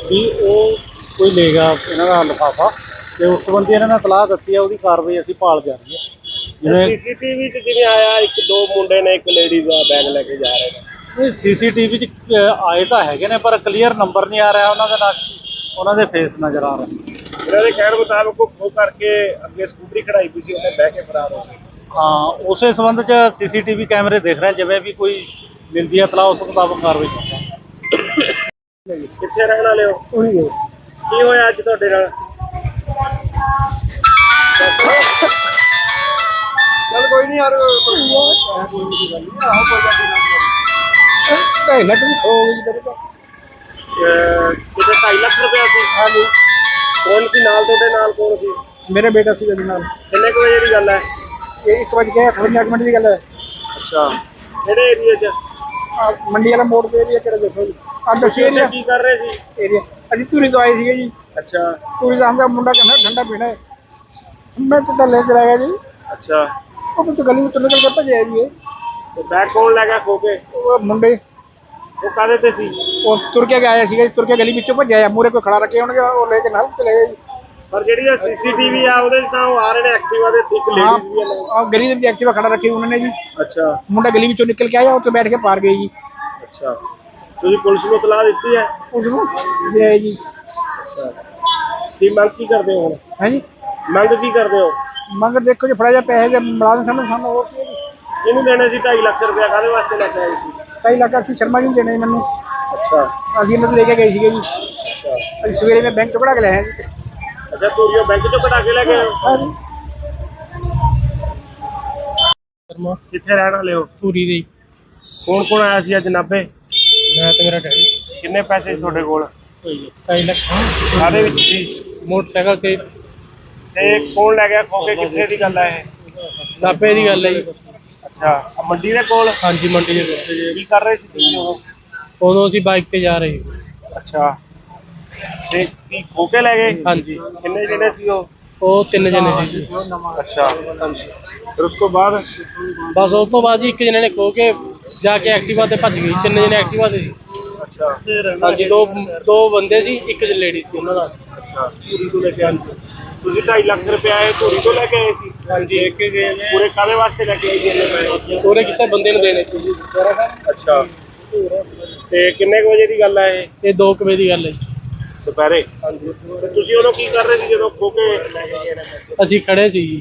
ਵੀ ਉਹ ਕੋਈ ਲੈ ਗਿਆ ਇਹਨਾਂ ਦਾ ਲਿਫਾਫਾ, ਤੇ ਉਸ ਸੰਬੰਧੀ ਇਹਨਾਂ ਨੇ ਇਤਲਾਹ ਦਿੱਤੀ ਹੈ। ਉਹਦੀ ਕਾਰਵਾਈ ਅਸੀਂ ਭਾਲ ਜਾਰੀ ਹੈ। ਜਿਵੇਂ ਸੀਸੀਟੀਵੀ 'ਚ ਜਿਵੇਂ ਆਇਆ 1-2 ਮੁੰਡੇ ਨੇ ਇੱਕ ਲੇਡੀਜ਼ ਦਾ ਬੈਗ ਲੈ ਕੇ ਜਾ ਰਹੇ ਨੇ। ਇਹ ਸੀਸੀਟੀਵੀ 'ਚ ਆਏ ਤਾਂ ਹੈਗੇ ਨੇ ਪਰ ਕਲੀਅਰ ਨੰਬਰ ਨਹੀਂ ਆ ਰਿਹਾ ਉਹਨਾਂ ਦੇ ਨਾਲ, ਉਹਨਾਂ ਦੇ ਫੇਸ ਨਜ਼ਰ ਆ ਰਹੇ। ਇਹਨਾਂ ਦੇ ਕਹਿਣ ਮੁਤਾਬਕ ਉਹ ਖੋਹ ਕਰਕੇ ਅੱਗੇ ਸਕੂਟਰੀ ਖੜਾਈ ਪਈ ਸੀ, ਉਹਨੇ ਬਹਿ ਕੇ ਫਰਾਰ ਹੋ ਗਏ। ਹਾਂ ਉਸੇ ਸੰਬੰਧ 'ਚ ਸੀਸੀਟੀਵੀ ਕੈਮਰੇ ਦੇਖ ਰਹੇ, ਜਿਵੇਂ ਵੀ ਕੋਈ ਮਿਲਦੀ ਹੈ ਇਤਲਾਹ ਉਸ ਮੁਤਾਬਕ ਕਾਰਵਾਈ ਕਰਾਂਗੇ। ਕਿੱਥੇ ਰਹਿਣ ਵਾਲੇ ਹੋ? ਉਹੀ ਹੈ। ਕੀ ਹੋਇਆ ਅੱਜ ਤੁਹਾਡੇ ਨਾਲ? ਚੱਲ ਕੋਈ ਨਹੀਂ ਯਾਰ, ਕੋਈ ਨਹੀਂ ਗੱਲ ਨਹੀਂ। ਆਹੋ ਕੋਈ ਗੱਲ ਨਹੀਂ। 2.5 ਲੱਖ ਦੀ ਖੋ ਗਈ ਮੇਰੇ ਤੋਂ। ਕਿਤੇ 2.5 ਲੱਖ ਰੁਪਇਆ ਸੀ? ਹਾਂਜੀ ਕੌਣ ਸੀ ਨਾਲ ਤੁਹਾਡੇ? ਨਾਲ ਕੌਣ ਸੀ? ਮੇਰੇ ਬੇਟਾ ਸੀ ਇਹਦੇ ਨਾਲ। ਕਿੰਨੇ ਕੁ ਵਜੇ ਦੀ ਗੱਲ ਹੈ? ਇਹ 1:58 ਮਿੰਟ ਦੀ ਗੱਲ ਹੈ। ਅੱਛਾ ਕਿਹੜੇ ਏਰੀਏ 'ਚ? ਆਹ ਮੰਡੀ ਵਾਲਾ ਮੋੜ ਤੇ ਏਰੀਆ ਕਿਹੜਾ ਦੇਖੋ ਜੀ। ਆਹ ਦੱਸੀ ਤੁਸੀਂ ਏਰੀਆ ਕੀ ਕਰ ਰਹੇ ਸੀ? ਏਰੀਆ ਅਸੀਂ ਧੂਰੀ ਤੋਂ ਆਏ ਸੀਗੇ ਜੀ। ਅੱਛਾ ਧੂਰੀ ਦਾ ਹਮਦਾ ਮੁੰਡਾ ਕਹਿੰਦਾ ਠੰਡਾ ਪੀਣਾ ਹੈ। ਮੈਂ ਠੰਡਾ ਲੈ ਕੇ ਆਇਆ ਜੀ। ਅੱਛਾ ਉਹ ਤੋਂ ਗਲੀ ਵਿੱਚੋਂ ਨਿਕਲ ਕੇ ਭੱਜਿਆ ਜੀ ਇਹ। ਤੇ ਬੈਗ ਕੌਣ ਲੈ ਗਿਆ ਖੋ ਕੇ? ਉਹ ਮੁੰਡੇ ਉਹ ਕਾਹਦੇ ਤੇ ਸੀ? ਉਹ ਤੁਰ ਕੇ ਆਇਆ ਸੀਗਾ ਜੀ। ਤੁਰ ਕੇ ਗਲੀ ਵਿੱਚੋਂ ਭੱਜਿਆ ਆ। ਮੂਹਰੇ ਕੋਈ ਖੜਾ ਰੱਖੇ ਹੋਣਗੇ, ਉਹ ਲੈ ਕੇ ਨਾਲ ਚਲੇ ਗਏ ਜੀ। ਪਰ ਜਿਹੜੀ ਇਹ ਸੀਸੀਟੀਵੀ ਆ ਉਹਦੇ 'ਚ ਤਾਂ ਉਹ ਆ ਰਹੇ ਨੇ ਐਕਟਿਵਾ ਦੇ, ਇੱਕ ਲੇਡੀਜ਼ ਵੀ ਆ ਨਾਲ। ਆਹ ਗਲੀ ਦੇ ਵਿੱਚ ਐਕਟਿਵਾ ਖੜਾ ਰੱਖੀ ਉਹਨਾਂ ਨੇ ਜੀ। ਅੱਛਾ ਮੁੰਡਾ ਗਲੀ ਵਿੱਚੋਂ ਨਿਕਲ ਕੇ ਆਇਆ, ਉੱਥੇ ਬੈਠ ਕੇ ਪਾਰ ਗਏ ਜੀ। ਅੱਛਾ ਤੁਸੀਂ ਪੁਲਿਸ ਨੂੰ ਇਤਲਾਹ ਦਿੱਤੀ ਹੈ? ਉਸ ਨੂੰ ਲੈ ਆਏ ਜੀ। ਅੱਛਾ ਕੀ ਮੰਗ ਕੀ ਕਰਦੇ ਹੋ ਹੁਣ? ਹੈ ਜੀ ਮੰਗ ਕੀ ਕਰਦੇ ਹੋ? ਮੰਗ ਦੇਖੋ ਜੀ, ਫੜਾ ਜਾ ਪੈਸੇ ਦੇ ਮੁਲਾਜ਼ਮ ਸਾਨੂੰ ਹੋਰ ਕੀ ਹੈ ਜੀ। ਇਹਨੂੰ ਦੇਣੇ ਸੀ 2.5 ਲੱਖ ਰੁਪਇਆ, ਕਾਹਦੇ ਵਾਸਤੇ ਲੈ ਕੇ ਆਏ ਸੀ? 2.5 ਲੱਖ ਅਸੀਂ ਸ਼ਰਮਾ ਜੀ ਨੂੰ ਦੇਣੇ ਮੈਨੂੰ। ਅੱਛਾ ਅਸੀਂ ਇਹਨਾਂ ਤੋਂ ਲੈ ਕੇ ਗਏ ਸੀਗੇ ਜੀ। ਅੱਛਾ ਅਸੀਂ ਸਵੇਰੇ ਮੈਂ ਬੈਂਕ ਤੋਂ ਕਢਾ ਕੇ ਲਿਆਇਆ ਜੀ। ਅੱਛਾ ਧੂਰੀਓ ਬੈਂਕ ਚੋਂ ਕਢਾ ਕੇ ਲੈ ਗਏ ਹੋ? ਹਾਂਜੀ ਸ਼ਰਮਾ ਕਿੱਥੇ ਰਹਿਣ ਵਾਲੇ ਹੋ? ਪੂਰੀ ਦੀ ਕੌਣ ਕੌਣ ਆਇਆ ਸੀ ਅੱਜ ਨਾਭੇ? ਮੈਂ ਤੇ ਮੇਰਾ ਡੈਡੀ ਕਿੰਨੇ ਪੈਸੇ ਸੀ ਤੁਹਾਡੇ ਕੋਲ? 2.5 ਲੱਖ ਕਾਹਦੇ ਵਿੱਚ ਸੀ? ਮੋਟਰਸਾਈਕਲ ਤੇ ਤੇ ਕੌਣ ਲੈ ਗਿਆ ਖੋ ਕੇ? ਕਿੱਥੇ ਦੀ ਗੱਲ ਹੈ ਇਹ? ਨਾਭੇ ਦੀ ਗੱਲ ਹੈ ਜੀ। ਅੱਛਾ ਆਹ ਮੰਡੀ ਦੇ ਕੋਲ? ਹਾਂਜੀ ਮੰਡੀ ਦੇ ਕੋਲ। ਕੀ ਕਰ ਰਹੇ ਸੀ ਤੁਸੀਂ ਉਦੋਂ? ਉਦੋਂ ਅਸੀਂ ਬਾਈਕ ਤੇ ਜਾ ਰਹੇ ਸੀ। ਅੱਛਾ ਤੇ ਕੀ ਖੋ ਕੇ ਲੈ ਗਏ? ਹਾਂਜੀ ਕਿੰਨੇ ਜਣੇ ਸੀ ਉਹ? ਉਹ 3 ਜਣੇ ਸੀ। ਅੱਛਾ ਫਿਰ ਉਸ ਤੋਂ ਬਾਅਦ? ਬਸ ਉਸ ਤੋਂ ਬਾਅਦ ਜੀ ਇੱਕ ਜਣੇ ਨੇ ਖੋ ਕੇ ਜਾ ਕੇ ਐਕਟਿਵਾ ਤੇ ਭੱਜ ਗਈ। 3 ਜਣੇ ਐਕਟਿਵਾ ਤੇ ਸੀ। ਅੱਛਾ ਹਾਂਜੀ ਦੋ ਬੰਦੇ ਸੀ, ਇੱਕ ਲੇਡੀ ਸੀ ਉਹਨਾਂ ਦਾ। ਅੱਛਾ ਤੋਂ ਲੈ ਕੇ ਆਏ ਤੁਸੀਂ 2.5 ਲੱਖ ਰੁਪਏ ਆਏ ਧੂਰੀ ਤੋਂ ਲੈ ਕੇ ਆਏ ਸੀ? ਹਾਂਜੀ ਇੱਕ ਗਏ ਨੇ ਪੂਰੇ ਕਾਹਦੇ ਵਾਸਤੇ ਲੈ ਕੇ ਆਏ ਸੀ ਇੰਨੇ ਪੈਸੇ? ਪੂਰੇ ਕਿਸੇ ਬੰਦੇ ਨੂੰ ਦੇਣੇ ਸੀ ਜੀ। ਅੱਛਾ ਤੇ ਕਿੰਨੇ ਕੁ ਵਜੇ ਦੀ ਗੱਲ ਹੈ ਇਹ? ਇਹ 2 ਵਜੇ ਦੀ ਗੱਲ ਹੈ ਜੀ। ਦੁਪਹਿਰੇ ਹਾਂਜੀ ਤੇ ਤੁਸੀਂ ਉਦੋਂ ਕੀ ਕਰ ਰਹੇ ਸੀ ਜਦੋਂ ਖੋ ਕੇ ਲੈ ਕੇ ਗਏ ਨੇ ਪੈਸੇ? ਅਸੀਂ ਖੜੇ ਸੀ ਜੀ।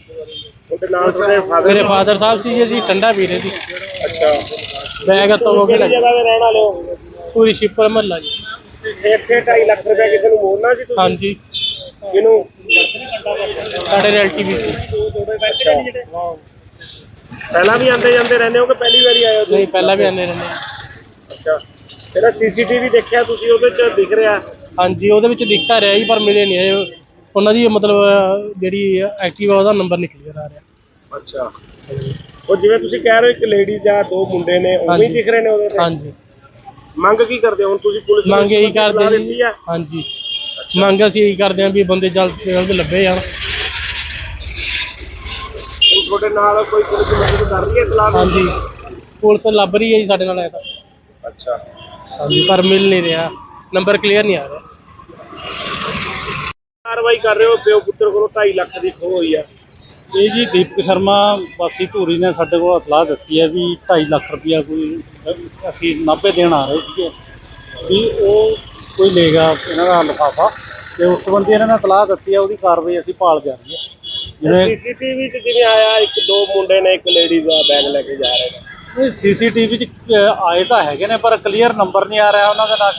ਉਹਦੇ ਨਾਲ ਤੁਹਾਡੇ ਫਾਦਰ ਮੇਰੇ ਫਾਦਰ ਸਾਹਿਬ ਸੀ ਜੀ, ਅਸੀਂ ਠੰਡਾ ਪੀ ਰਹੇ ਸੀ। ਅੱਛਾ ਬੈਗ ਹੱਥੋਂ ਹੋ ਕੇ ਕਿਹੜੀ ਲੱਗੇ ਜਗ੍ਹਾ ਦੇ ਰਹਿਣ ਵਾਲੇ ਹੋ? ਪੂਰੀ ਸ਼ਿਪਰ ਮਹੱਲਾ ਜੀ। ਇੱਥੇ 2.5 ਲੱਖ ਰੁਪਏ ਕਿਸੇ ਨੂੰ ਮੋੜਨਾ ਸੀ ਤੁਸੀਂ? ਹਾਂਜੀ ਕਿਹਨੂੰ? ਸਾਡੇ ਰਿਲੇਟਿਵ ਸੀ। ਅੱਛਾ ਪਹਿਲਾਂ ਵੀ ਆਉਂਦੇ ਜਾਂਦੇ ਰਹਿੰਦੇ ਹੋ ਕਿ ਪਹਿਲੀ ਵਾਰੀ ਆਏ ਹੋ ਤੁਸੀਂ? ਨਹੀਂ ਪਹਿਲਾਂ ਵੀ ਆਉਂਦੇ ਰਹਿੰਦੇ। ਅੱਛਾ ਜਿਹੜਾ ਸੀਸੀਟੀਵੀ ਦੇਖਿਆ ਤੁਸੀਂ ਉਹਦੇ ਚ ਦਿਖ ਰਿਹਾ? ਹਾਂਜੀ ਉਹਦੇ ਵਿੱਚ ਦਿਖਤਾ ਰਿਹਾ ਜੀ, ਪਰ ਮਿਲੇ ਨਹੀਂ ਇਹ ਉਹਨਾਂ ਦੀ ਮਤਲਬ ਜਿਹੜੀ ਐਕਟਿਵਾ ਉਹਦਾ ਨੰਬਰ ਨਹੀਂ ਕਲੀਅਰ ਆ ਰਿਹਾ। ਅੱਛਾ ਉਹ ਜਿਵੇਂ ਤੁਸੀਂ ਕਹਿ ਰਹੇ ਹੋ ਇੱਕ ਲੇਡੀਜ਼ ਆ ਦੋ ਮੁੰਡੇ ਨੇ ਉਵੇਂ ਹੀ ਹਾਂਜੀ। ਦਿਖ ਰਹੇ ਨੇ ਉਹਦੇ ਤੇ? ਹਾਂਜੀ ਮੰਗ ਕੀ ਕਰਦੇ ਹੋ ਹੁਣ ਤੁਸੀਂ? ਪੁਲਿਸ ਨੂੰ ਮੰਗ ਇਹੀ ਸੂਚਨਾ ਕਰਦੇ ਦਿੱਤੀ ਜੀ। ਆ? ਹਾਂਜੀ ਮੰਗ ਅਸੀਂ ਇਹੀ ਕਰਦੇ ਹਾਂ ਵੀ ਬੰਦੇ ਜਲਦ ਤੋਂ ਜਲਦ ਲੱਭੇ ਜਾਣ। ਹੁਣ ਤੁਹਾਡੇ ਨਾਲ ਕੋਈ ਪੁਲਿਸ ਮਦਦ ਕਰ ਰਹੀ ਹੈ ਇਤਲਾਹ ਦੀ? ਹਾਂਜੀ ਪੁਲਿਸ ਲੱਭ ਰਹੀ ਹੈ ਜੀ ਸਾਡੇ ਨਾਲ ਐ ਤਾਂ। ਅੱਛਾ ਹਾਂਜੀ ਪਰ ਮਿਲ ਨਹੀਂ ਰਿਹਾ, ਨੰਬਰ ਕਲੀਅਰ ਨਹੀਂ ਆ ਰਿਹਾ। ਕਾਰਵਾਈ ਕਰ ਰਹੇ ਹੋ? ਪਿਓ ਪੁੱਤਰ ਕੋਲੋਂ 2.5 ਲੱਖ ਦੀ ਖੋਹ ਹੋਈ ਆ। ਇਹ ਜੀ ਦੀਪਕ ਸ਼ਰਮਾ ਵਾਸੀ ਧੂਰੀ ਨੇ ਸਾਡੇ ਕੋਲ ਇਤਲਾਹ ਦਿੱਤੀ ਹੈ ਵੀ 2.5 ਲੱਖ ਰੁਪਇਆ ਕੋਈ ਅਸੀਂ ਨਾਭੇ ਦੇਣ ਆ ਰਹੇ ਸੀਗੇ ਵੀ ਉਹ ਕੋਈ ਲੈ ਗਿਆ ਇਹਨਾਂ ਦਾ ਲਿਫਾਫਾ, ਤੇ ਉਸ ਸੰਬੰਧੀ ਇਹਨਾਂ ਨੇ ਇਤਲਾਹ ਦਿੱਤੀ ਹੈ, ਉਹਦੀ ਕਾਰਵਾਈ ਅਸੀਂ ਭਾਲ ਜਾਰੀ ਹੈ। ਜਿਵੇਂ ਸੀਸੀਟੀਵੀ ਚ ਜਿਵੇਂ ਆਇਆ ਇੱਕ ਦੋ ਮੁੰਡੇ ਨੇ ਇੱਕ ਲੇਡੀਜ਼ ਦਾ ਬੈਗ ਲੈ ਕੇ ਜਾ ਰਹੇ ਨੇ। ਇਹ ਸੀਸੀਟੀਵੀ 'ਚ ਆਏ ਤਾਂ ਹੈਗੇ ਨੇ, ਪਰ ਕਲੀਅਰ ਨੰਬਰ ਨਹੀਂ ਆ ਰਿਹਾ ਉਹਨਾਂ ਦੇ ਨਾਲ,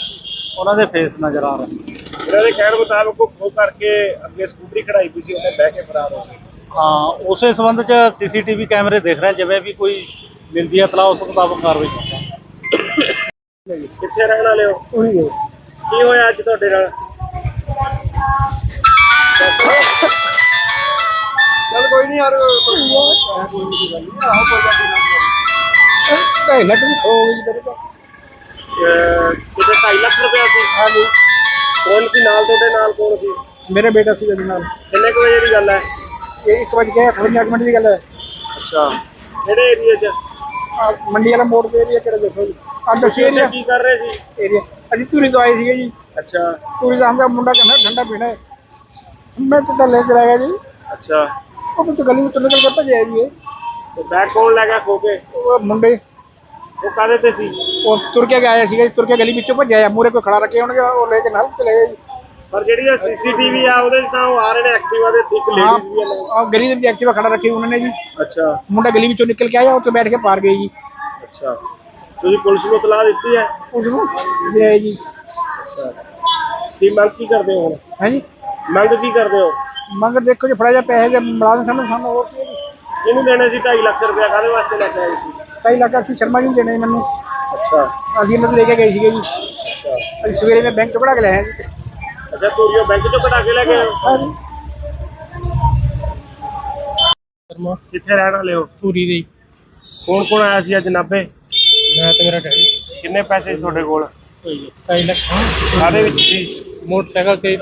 ਉਹਨਾਂ ਦੇ ਫੇਸ ਨਜ਼ਰ ਆ ਰਹੇ। ਇਹਨਾਂ ਦੇ ਕਹਿਣ ਮੁਤਾਬਕ ਉਹ ਖੋਹ ਕਰਕੇ ਅੱਗੇ ਸਕੂਟਰੀ ਖੜਾਈ ਪਈ ਸੀ, ਉਹਨੇ ਬਹਿ ਕੇ ਫਰਾਰ ਹੋ ਗਏ। ਹਾਂ ਉਸੇ ਸੰਬੰਧ 'ਚ ਸੀਸੀਟੀਵੀ ਕੈਮਰੇ ਦੇਖ ਰਹੇ, ਜਿਵੇਂ ਵੀ ਕੋਈ ਮਿਲਦੀ ਹੈ ਇਤਲਾਹ ਉਸ ਮੁਤਾਬਕ ਕਾਰਵਾਈ ਕਰਾਂਗੇ। ਕਿੱਥੇ ਰਹਿਣ ਵਾਲੇ ਹੋ? ਉਹੀ ਹੈ ਕੀ ਹੋਇਆ ਅੱਜ ਤੁਹਾਡੇ ਨਾਲ? ਚੱਲ ਕੋਈ ਨਹੀਂ ਯਾਰ, ਕੋਈ ਨਹੀਂ ਗੱਲ ਨਹੀਂ। ਆਹੋ ਕੋਈ ਗੱਲ ਨਹੀਂ। 2.5 ਲੱਖ ਦੀ ਖੋ ਗਈ ਮੇਰੇ ਤੋਂ। ਕਿਤੇ 2.5 ਲੱਖ ਰੁਪਇਆ ਸੀ? ਹਾਂਜੀ ਕੌਣ ਸੀ ਨਾਲ? ਤੁਹਾਡੇ ਨਾਲ ਕੌਣ ਸੀ? ਮੇਰੇ ਬੇਟਾ ਸੀ ਇਹਦੇ ਨਾਲ। ਕਿੰਨੇ ਕੁ ਵਜੇ ਦੀ ਗੱਲ ਹੈ? ਇਹ 1:58 ਮਿੰਟ ਦੀ ਗੱਲ ਹੈ। ਅੱਛਾ ਕਿਹੜੇ ਏਰੀਆ 'ਚ? ਆਹ ਮੰਡੀ ਵਾਲਾ ਮੋੜ ਤੇ ਏਰੀਆ ਕਿਹੜਾ ਦੇਖੋ ਜੀ। ਆਹ ਦੱਸੀ ਤੁਸੀਂ ਏਰੀਆ ਕੀ ਕਰ ਰਹੇ ਸੀ? ਏਰੀਆ ਅਸੀਂ ਧੂਰੀ ਤੋਂ ਆਏ ਸੀਗੇ ਜੀ। ਅੱਛਾ ਧੂਰੀ ਦਾ ਹਮਦਾ ਮੁੰਡਾ ਕਹਿੰਦਾ ਠੰਡਾ ਪੀਣਾ ਹੈ। ਮੈਂ ਤਾਂ ਲੈ ਕੇ ਆਇਆ ਜੀ। ਅੱਛਾ ਉਹ ਤਾਂ ਗਲੀ ਵਿੱਚੋਂ ਨਿਕਲ ਕੇ ਭੱਜਿਆ ਜੀ ਇਹ। ਤੇ ਬੈਗ ਕੌਣ ਲੈ ਗਿਆ ਖੋ ਕੇ? ਉਹ ਮੁੰਡੇ ਉਹ ਕਾਹਦੇ ਤੇ ਸੀ? ਉਹ ਤੁਰ ਕੇ ਆਇਆ ਸੀਗਾ ਜੀ, ਤੁਰ ਕੇ ਗਲੀ ਵਿੱਚੋਂ ਭੱਜਿਆ ਆ। ਮੂਹਰੇ ਕੋਈ ਖੜਾ ਰੱਖੇ ਹੋਣਗੇ, ਉਹ ਲੈ ਕੇ ਨਾਲ ਚਲੇ ਗਏ ਜੀ। ਪਰ ਜਿਹੜੀ ਇਹ ਸੀਸੀਟੀਵੀ ਆ ਉਹਦੇ 'ਚ ਤਾਂ ਉਹ ਆ ਰਹੇ ਨੇ ਐਕਟਿਵਾ ਦੇ, ਇੱਕ ਲੇਡੀਜ਼ ਵੀ ਆ ਨਾਲ। ਆਹ ਗਲੀ ਦੇ ਵਿੱਚ ਐਕਟਿਵਾ ਖੜਾ ਰੱਖੀ ਉਹਨਾਂ ਨੇ ਜੀ। ਅੱਛਾ ਮੁੰਡਾ ਗਲੀ ਵਿੱਚੋਂ ਨਿਕਲ ਕੇ ਆਇਆ, ਉੱਥੇ ਬੈਠ ਕੇ ਪਾਰ ਗਏ ਜੀ। ਅੱਛਾ ਤੁਸੀਂ ਪੁਲਿਸ ਨੂੰ ਇਤਲਾਹ ਦਿੱਤੀ ਹੈ? ਉਸ ਨੂੰ ਦੇ ਆਏ ਜੀ। ਅੱਛਾ ਕੀ ਮੰਗ ਕੀ ਕਰਦੇ ਹੋ ਹੁਣ? ਹੈ ਜੀ ਮੰਗ ਕੀ ਕਰਦੇ ਹੋ? ਮੰਗ ਦੇਖੋ ਜੀ, ਫੜਾ ਜਾ ਪੈਸੇ ਦੇ ਮੁਲਾਜ਼ਮ ਸਾਨੂੰ ਹੋਰ ਕੀ ਹੈ ਜੀ। ਇਹਨੂੰ ਦੇਣੇ ਸੀ 2.5 ਲੱਖ ਰੁਪਇਆ, ਕਾਹਦੇ ਵਾਸਤੇ ਲੈ ਕੇ ਆਏ ਸੀ? 2.5 ਲੱਖ ਅਸੀਂ ਸ਼ਰਮਾ ਜੀ ਨੂੰ ਦੇਣੇ ਮੈਨੂੰ। ਅੱਛਾ ਅਸੀਂ ਇਹਨਾਂ ਤੋਂ ਲੈ ਕੇ ਗਏ ਸੀਗੇ ਜੀ। ਅੱਛਾ ਅਸੀਂ ਸਵੇਰੇ ਮੈਂ ਬੈਂਕ ਤੋਂ ਕਢਾ ਕੇ ਲਿਆਇਆ ਜੀ। ਅੱਛਾ ਧੂਰੀਓ ਬੈਂਕ 'ਚੋਂ ਕਢਾ ਕੇ ਲੈ ਗਏ ਹੋ? ਹਾਂ ਜੀ ਸ਼ਰਮਾ ਕਿੱਥੇ ਰਹਿਣ ਵਾਲੇ ਹੋ? ਪੂਰੀ ਦੀ। ਕੌਣ ਕੌਣ ਆਇਆ ਸੀ ਅੱਜ ਨਾਭੇ? ਮੈਂ ਤੇ ਮੇਰਾ ਡੈਡੀ। ਕਿੰਨੇ ਪੈਸੇ ਸੀ ਤੁਹਾਡੇ ਕੋਲ? 2.5 ਲੱਖ ਕਾਹਦੇ ਵਿੱਚ ਸੀ? ਮੋਟਰਸਾਈਕਲ ਤੇ।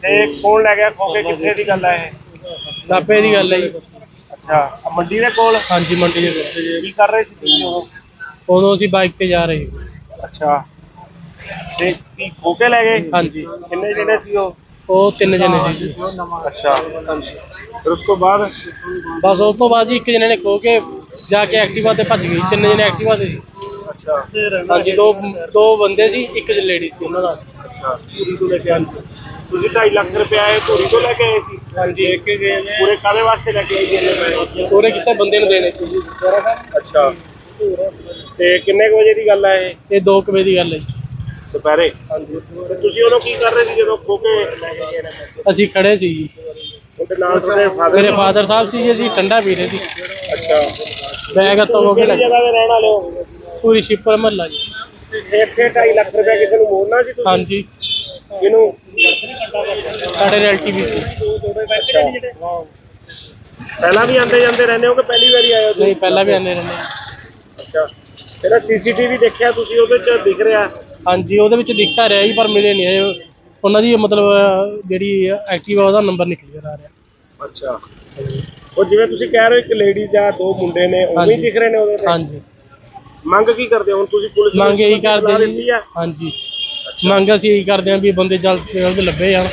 ਤੇ ਕੌਣ ਲੈ ਗਿਆ ਖੋ ਕੇ? ਕਿੱਥੇ ਦੀ ਗੱਲ ਹੈ ਇਹ? ਨਾਭੇ ਦੀ ਗੱਲ ਹੈ ਜੀ। ਅੱਛਾ ਆਹ ਮੰਡੀ ਦੇ ਕੋਲ? ਹਾਂਜੀ ਮੰਡੀ ਦੇ ਕੋਲ। ਕੀ ਕਰ ਰਹੇ ਸੀ ਤੁਸੀਂ ਉਦੋਂ? ਉਦੋਂ ਅਸੀਂ ਬਾਈਕ ਤੇ ਜਾ ਰਹੇ ਸੀ। ਅੱਛਾ ਤੇ ਕੀ ਖੋ ਕੇ ਲੈ ਗਏ? ਹਾਂਜੀ ਕਿੰਨੇ ਜਿਹੜੇ ਸੀ ਉਹ? ਉਹ 3 ਜਣੇ ਸੀ ਜੀ। ਅੱਛਾ ਹਾਂਜੀ ਫਿਰ ਉਸ ਤੋਂ ਬਾਅਦ? ਬਸ ਉਸ ਤੋਂ ਬਾਅਦ ਜੀ ਇੱਕ ਜਣੇ ਨੇ ਖੋ ਕੇ ਜਾ ਕੇ ਐਕਟਿਵਾ ਤੇ ਭੱਜ ਗਈ। 3 ਜਣੇ ਐਕਟਿਵਾ ਤੇ ਸੀ। ਅੱਛਾ ਹਾਂਜੀ ਦੋ ਬੰਦੇ ਸੀ, ਇੱਕ ਲੇਡੀ ਸੀ ਉਹਨਾਂ ਨਾਲ। ਅੱਛਾ ਧੂਰੀ ਤੋਂ ਲੈ ਕੇ ਆਏ ਤੁਸੀਂ? 2.5 ਲੱਖ ਰੁਪਇਆ ਇਹ ਧੂਰੀ ਤੋਂ ਲੈ ਕੇ ਆਏ ਸੀ? ਹਾਂਜੀ ਇੱਕ ਗਏ ਨੇ ਪੂਰੇ ਕਾਹਦੇ ਵਾਸਤੇ ਲੈ ਕੇ ਆਏ ਸੀ ਇੰਨੇ ਪੈਸੇ? ਪੂਰੇ ਕਿਸੇ ਬੰਦੇ ਨੂੰ ਦੇਣੇ ਸੀ ਜੀ। ਅੱਛਾ ਤੇ ਕਿੰਨੇ ਕੁ ਵਜੇ ਦੀ ਗੱਲ ਹੈ ਇਹ? ਇਹ 2 ਵਜੇ ਦੀ ਗੱਲ ਹੈ ਜੀ। ਦੁਪਹਿਰੇ? ਹਾਂਜੀ ਤੇ ਤੁਸੀਂ ਉਦੋਂ ਕੀ ਕਰ ਰਹੇ ਸੀ ਜਦੋਂ ਖੋ ਕੇ ਲੈ ਕੇ ਗਏ ਨੇ ਪੈਸੇ? ਅਸੀਂ ਖੜੇ ਸੀ ਜੀ। ਉਹਦੇ ਨਾਲ ਤੁਹਾਡੇ ਫਾਦਰ? ਮੇਰੇ ਫਾਦਰ ਸਾਹਿਬ ਸੀ ਜੀ, ਅਸੀਂ ਠੰਡਾ ਪੀ ਰਹੇ ਸੀ। ਅੱਛਾ ਬੈਗ ਹੱਥੋਂ ਹੋ ਕੇ ਕਿਹੜੀ ਲੱਗੇ ਜਗ੍ਹਾ ਦੇ ਰਹਿਣ ਵਾਲੇ ਹੋ? ਪੂਰੀ ਸ਼ਿਪਰ ਮਹੱਲਾ ਜੀ। ਇੱਥੇ 2.5 ਲੱਖ ਰੁਪਇਆ ਕਿਸੇ ਨੂੰ ਮੋੜਨਾ ਸੀ ਤੁਸੀਂ? ਹਾਂਜੀ ਕਿਹਨੂੰ? ਸਾਡੇ ਰਿਲੇਟਿਵ ਸੀ। ਅੱਛਾ ਪਹਿਲਾਂ ਵੀ ਆਉਂਦੇ ਜਾਂਦੇ ਰਹਿੰਦੇ ਹੋ ਕਿ ਪਹਿਲੀ ਵਾਰੀ ਆਏ ਹੋ ਤੁਸੀਂ? ਨਹੀਂ ਪਹਿਲਾਂ ਵੀ ਆਉਂਦੇ ਰਹਿੰਦੇ। ਅੱਛਾ ਜਿਹੜਾ ਸੀਸੀਟੀਵੀ ਦੇਖਿਆ ਤੁਸੀਂ ਉਹਦੇ 'ਚ ਦਿਖ ਰਿਹਾ? ਹਾਂਜੀ ਉਹਦੇ ਵਿੱਚ ਦਿਖਤਾ ਰਿਹਾ ਜੀ, ਪਰ ਮਿਲੇ ਨਹੀਂ ਇਹ ਉਹਨਾਂ ਦੀ ਮਤਲਬ ਜਿਹੜੀ ਐਕਟਿਵਾ ਉਹਦਾ ਨੰਬਰ ਨਹੀਂ ਕਲੀਅਰ ਆ ਰਿਹਾ। ਅੱਛਾ ਉਹ ਜਿਵੇਂ ਤੁਸੀਂ ਕਹਿ ਰਹੇ ਹੋ ਇੱਕ ਲੇਡੀਜ਼ ਆ ਦੋ ਮੁੰਡੇ ਨੇ ਉਵੇਂ ਹੀ ਹਾਂਜੀ। ਦਿਖ ਰਹੇ ਨੇ ਉਹਦੇ ਤੇ? ਹਾਂਜੀ ਮੰਗ ਕੀ ਕਰਦੇ ਹੋ ਹੁਣ ਤੁਸੀਂ? ਪੁਲਿਸ ਨੂੰ ਮੰਗ ਇਹੀ ਇਤਲਾਹ ਕਰਦੇ ਦਿੱਤੀ ਜੀ। ਆ? ਹਾਂਜੀ ਮੰਗ ਅਸੀਂ ਇਹੀ ਕਰਦੇ ਹਾਂ ਵੀ ਬੰਦੇ ਜਲਦ ਤੋਂ ਜਲਦ ਲੱਭੇ ਜਾਣ।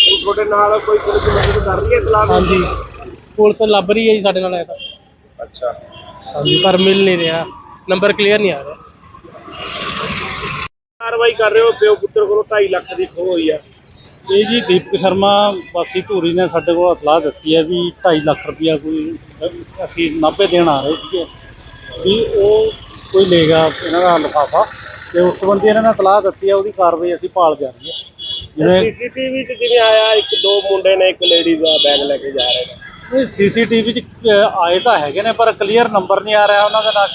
ਹੁਣ ਤੁਹਾਡੇ ਨਾਲ ਕੋਈ ਪੁਲਿਸ ਮਦਦ ਕਰ ਰਹੀ ਹੈ ਇਤਲਾਹ ਦੀ? ਹਾਂਜੀ ਪੁਲਿਸ ਲੱਭ ਰਹੀ ਹੈ ਜੀ ਸਾਡੇ ਨਾਲ ਐ ਤਾਂ। ਅੱਛਾ ਹਾਂਜੀ ਪਰ ਮਿਲ ਨਹੀਂ ਰਿਹਾ, ਨੰਬਰ ਕਲੀਅਰ ਨਹੀਂ ਆ ਰਿਹਾ। ਕਾਰਵਾਈ ਕਰ ਰਹੇ ਹੋ ਪਿਓ ਪੁੱਤਰ ਕੋਲੋਂ 2.5 ਲੱਖ ਦੀ ਖੋਹ ਹੋਈ ਆ। ਇਹ ਜੀ ਦੀਪਕ ਸ਼ਰਮਾ ਵਾਸੀ ਧੂਰੀ ਨੇ ਸਾਡੇ ਕੋਲ ਇਤਲਾਹ ਦਿੱਤੀ ਹੈ ਵੀ 2.5 ਲੱਖ ਰੁਪਇਆ ਕੋਈ ਅਸੀਂ ਨਾਭੇ ਦੇਣ ਆ ਰਹੇ ਸੀਗੇ ਵੀ ਉਹ ਕੋਈ ਲੈ ਗਿਆ ਇਹਨਾਂ ਦਾ ਲਿਫਾਫਾ, ਤੇ ਉਸ ਸੰਬੰਧੀ ਇਹਨਾਂ ਨੇ ਇਤਲਾਹ ਦਿੱਤੀ ਹੈ, ਉਹਦੀ ਕਾਰਵਾਈ ਅਸੀਂ ਭਾਲ ਜਾਰੀ ਹੈ। ਜਿਵੇਂ ਸੀਸੀਟੀਵੀ 'ਚ ਜਿਵੇਂ ਆਇਆ ਇੱਕ ਦੋ ਮੁੰਡੇ ਨੇ ਇੱਕ ਲੇਡੀ ਦਾ ਬੈਗ ਲੈ ਕੇ ਜਾ ਰਹੇ ਨੇ। ਇਹ ਸੀਸੀਟੀਵੀ 'ਚ ਆਏ ਤਾਂ ਹੈਗੇ ਨੇ, ਪਰ ਕਲੀਅਰ ਨੰਬਰ ਨਹੀਂ ਆ ਰਿਹਾ ਉਹਨਾਂ ਦਾ,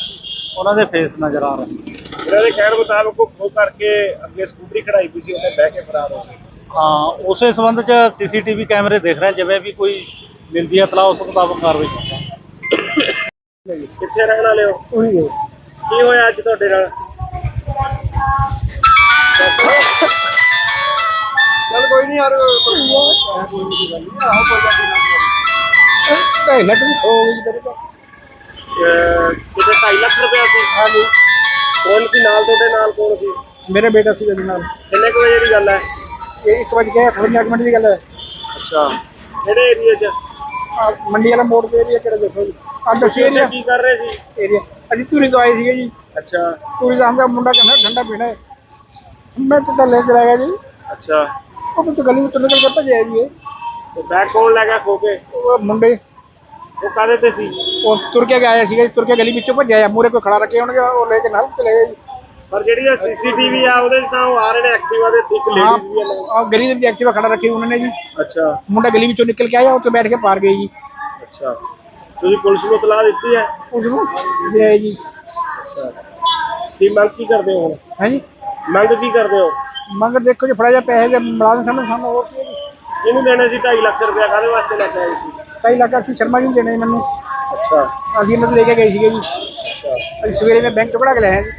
ਉਹਨਾਂ ਦੇ ਫੇਸ ਨਜ਼ਰ ਆ ਰਹੇ। ਇਹਨਾਂ ਦੇ ਕਹਿਣ ਮੁਤਾਬਕ ਉਹ ਖੋਹ ਕਰਕੇ ਅੱਗੇ ਸਕੂਟਰੀ ਖੜਾਈ ਪਈ ਸੀ, ਉਹਨੇ ਬਹਿ ਕੇ ਫਰਾਰ ਹੋ ਗਏ। ਹਾਂ, ਉਸੇ ਸੰਬੰਧ 'ਚ ਸੀਸੀਟੀਵੀ ਕੈਮਰੇ ਦੇਖ ਰਹੇ, ਜਿਵੇਂ ਵੀ ਕੋਈ ਮਿਲਦੀ ਹੈ ਇਤਲਾਹ ਉਸ ਮੁਤਾਬਕ ਕਾਰਵਾਈ ਕਰਾਂਗੇ। ਕਿੱਥੇ ਰਹਿਣ ਵਾਲੇ ਹੋ? ਉਹੀ ਹੈ। ਕੀ ਹੋਇਆ ਅੱਜ ਤੁਹਾਡੇ ਨਾਲ? ਚੱਲ ਕੋਈ ਨਹੀਂ ਯਾਰ, ਕੋਈ ਨਹੀਂ ਗੱਲ ਨਹੀਂ, ਆਹੋ ਕੋਈ ਗੱਲ ਨਹੀਂ। 2.5 ਲੱਖ ਦੀ ਖੋ ਗਈ ਮੇਰੇ ਤੋਂ। ਕਿਤੇ 2.5 ਲੱਖ ਰੁਪਇਆ ਸੀ? ਹਾਂਜੀ, ਕੌਣ ਸੀ ਨਾਲ ਤੁਹਾਡੇ ਨਾਲ? ਕੌਣ ਸੀ? ਮੇਰੇ ਬੇਟਾ ਸੀ ਇਹਦੇ ਨਾਲ। ਕਿੰਨੇ ਕੁ ਵਜੇ ਦੀ ਗੱਲ ਹੈ? ਇਹ 1:58 ਮਿੰਟ ਦੀ ਗੱਲ ਹੈ। ਅੱਛਾ, ਕਿਹੜੇ ਏਰੀਆ 'ਚ? ਆਹ ਮੰਡੀ ਵਾਲਾ ਮੋੜ ਤੇ ਏਰੀਆ ਕਿਹੜਾ ਦੇਖੋ ਜੀ, ਆਹ ਦੱਸੀ ਤੁਸੀਂ ਏਰੀਆ ਕੀ ਕਰ ਰਹੇ ਸੀ? ਏਰੀਆ ਅਸੀਂ ਧੂਰੀ ਤੋਂ ਆਏ ਸੀਗੇ ਜੀ। ਅੱਛਾ ਧੂਰੀ ਦਾ ਹਮਦਾ ਮੁੰਡਾ ਕਹਿੰਦਾ ਠੰਡਾ ਪੀਣਾ ਹੈ, ਮੈਂ ਤਾਂ ਲੈ ਕੇ ਆ ਗਿਆ ਜੀ। ਅੱਛਾ, ਉਹ ਤਾਂ ਗਲੀ ਵਿੱਚੋਂ ਨਿਕਲ ਕੇ ਭੱਜਿਆ ਜੀ ਇਹ। ਤੇ ਬੈਗ ਕੌਣ ਲੈ ਗਿਆ ਖੋ ਕੇ? ਉਹ ਮੁੰਡੇ ਉਹ ਕਾਹਦੇ ਤੇ ਸੀ? ਉਹ ਤੁਰ ਕੇ ਆਇਆ ਸੀਗਾ ਜੀ, ਤੁਰ ਕੇ ਗਲੀ ਵਿੱਚੋਂ ਭੱਜਿਆ ਆ, ਮੂਹਰੇ ਕੋਈ ਖੜਾ ਰੱਖੇ ਹੋਣਗੇ, ਉਹ ਲੈ ਕੇ ਨਾਲ ਚਲੇ ਗਏ ਜੀ। ਪਰ ਜਿਹੜੀ ਇਹ ਸੀਸੀਟੀਵੀ ਆ ਉਹਦੇ 'ਚ ਤਾਂ ਉਹ ਆ ਰਹੇ ਨੇ ਐਕਟਿਵਾ ਦੇ, ਇੱਕ ਲੇਡੀਜ਼ ਵੀ ਆ ਨਾਲ। ਆਹ ਗਲੀ ਦੇ ਵਿੱਚ ਐਕਟਿਵਾ ਖੜਾ ਰੱਖੀ ਉਹਨਾਂ ਨੇ ਜੀ। ਅੱਛਾ ਮੁੰਡਾ ਗਲੀ ਵਿੱਚੋਂ ਨਿਕਲ ਕੇ ਆਇਆ, ਉੱਥੇ ਬੈਠ ਕੇ ਪਾਰ ਗਏ ਜੀ। ਅੱਛਾ, ਤੁਸੀਂ ਪੁਲਿਸ ਨੂੰ ਇਤਲਾਹ ਦਿੱਤੀ ਹੈ? ਉਸ ਨੂੰ ਦੇ ਆਏ ਜੀ। ਅੱਛਾ, ਕੀ ਮੰਗ ਕੀ ਕਰਦੇ ਹੋ ਹੁਣ? ਹਾਂਜੀ, ਮੰਗ ਕੀ ਕਰਦੇ ਹੋ? ਮੰਗ ਦੇਖੋ ਜੀ, ਫੜਾ ਜਾ ਪੈਸੇ ਦੇ ਮਿਲਾ ਦੇਣ ਸਾਨੂੰ ਹੋਰ ਕੀ ਹੈ ਜੀ। ਇਹਨੂੰ ਦੇਣੇ ਸੀ 2.5 ਲੱਖ ਰੁਪਇਆ, ਕਾਹਦੇ ਵਾਸਤੇ ਲੈ ਕੇ ਆਏ ਸੀ? 2.5 ਲੱਖ ਅਸੀਂ ਸ਼ਰਮਾ ਜੀ ਨੂੰ ਦੇਣੇ ਮੈਨੂੰ, ਅੱਛਾ ਅਸੀਂ ਇਹਨਾਂ ਤੋਂ ਲੈ ਕੇ ਗਏ ਸੀਗੇ ਜੀ। ਅੱਛਾ ਅਸੀਂ ਸਵੇਰੇ ਮੈਂ ਬੈਂਕ ਤੋਂ ਕਢਾ ਕੇ ਲਿਆਇਆ ਜੀ।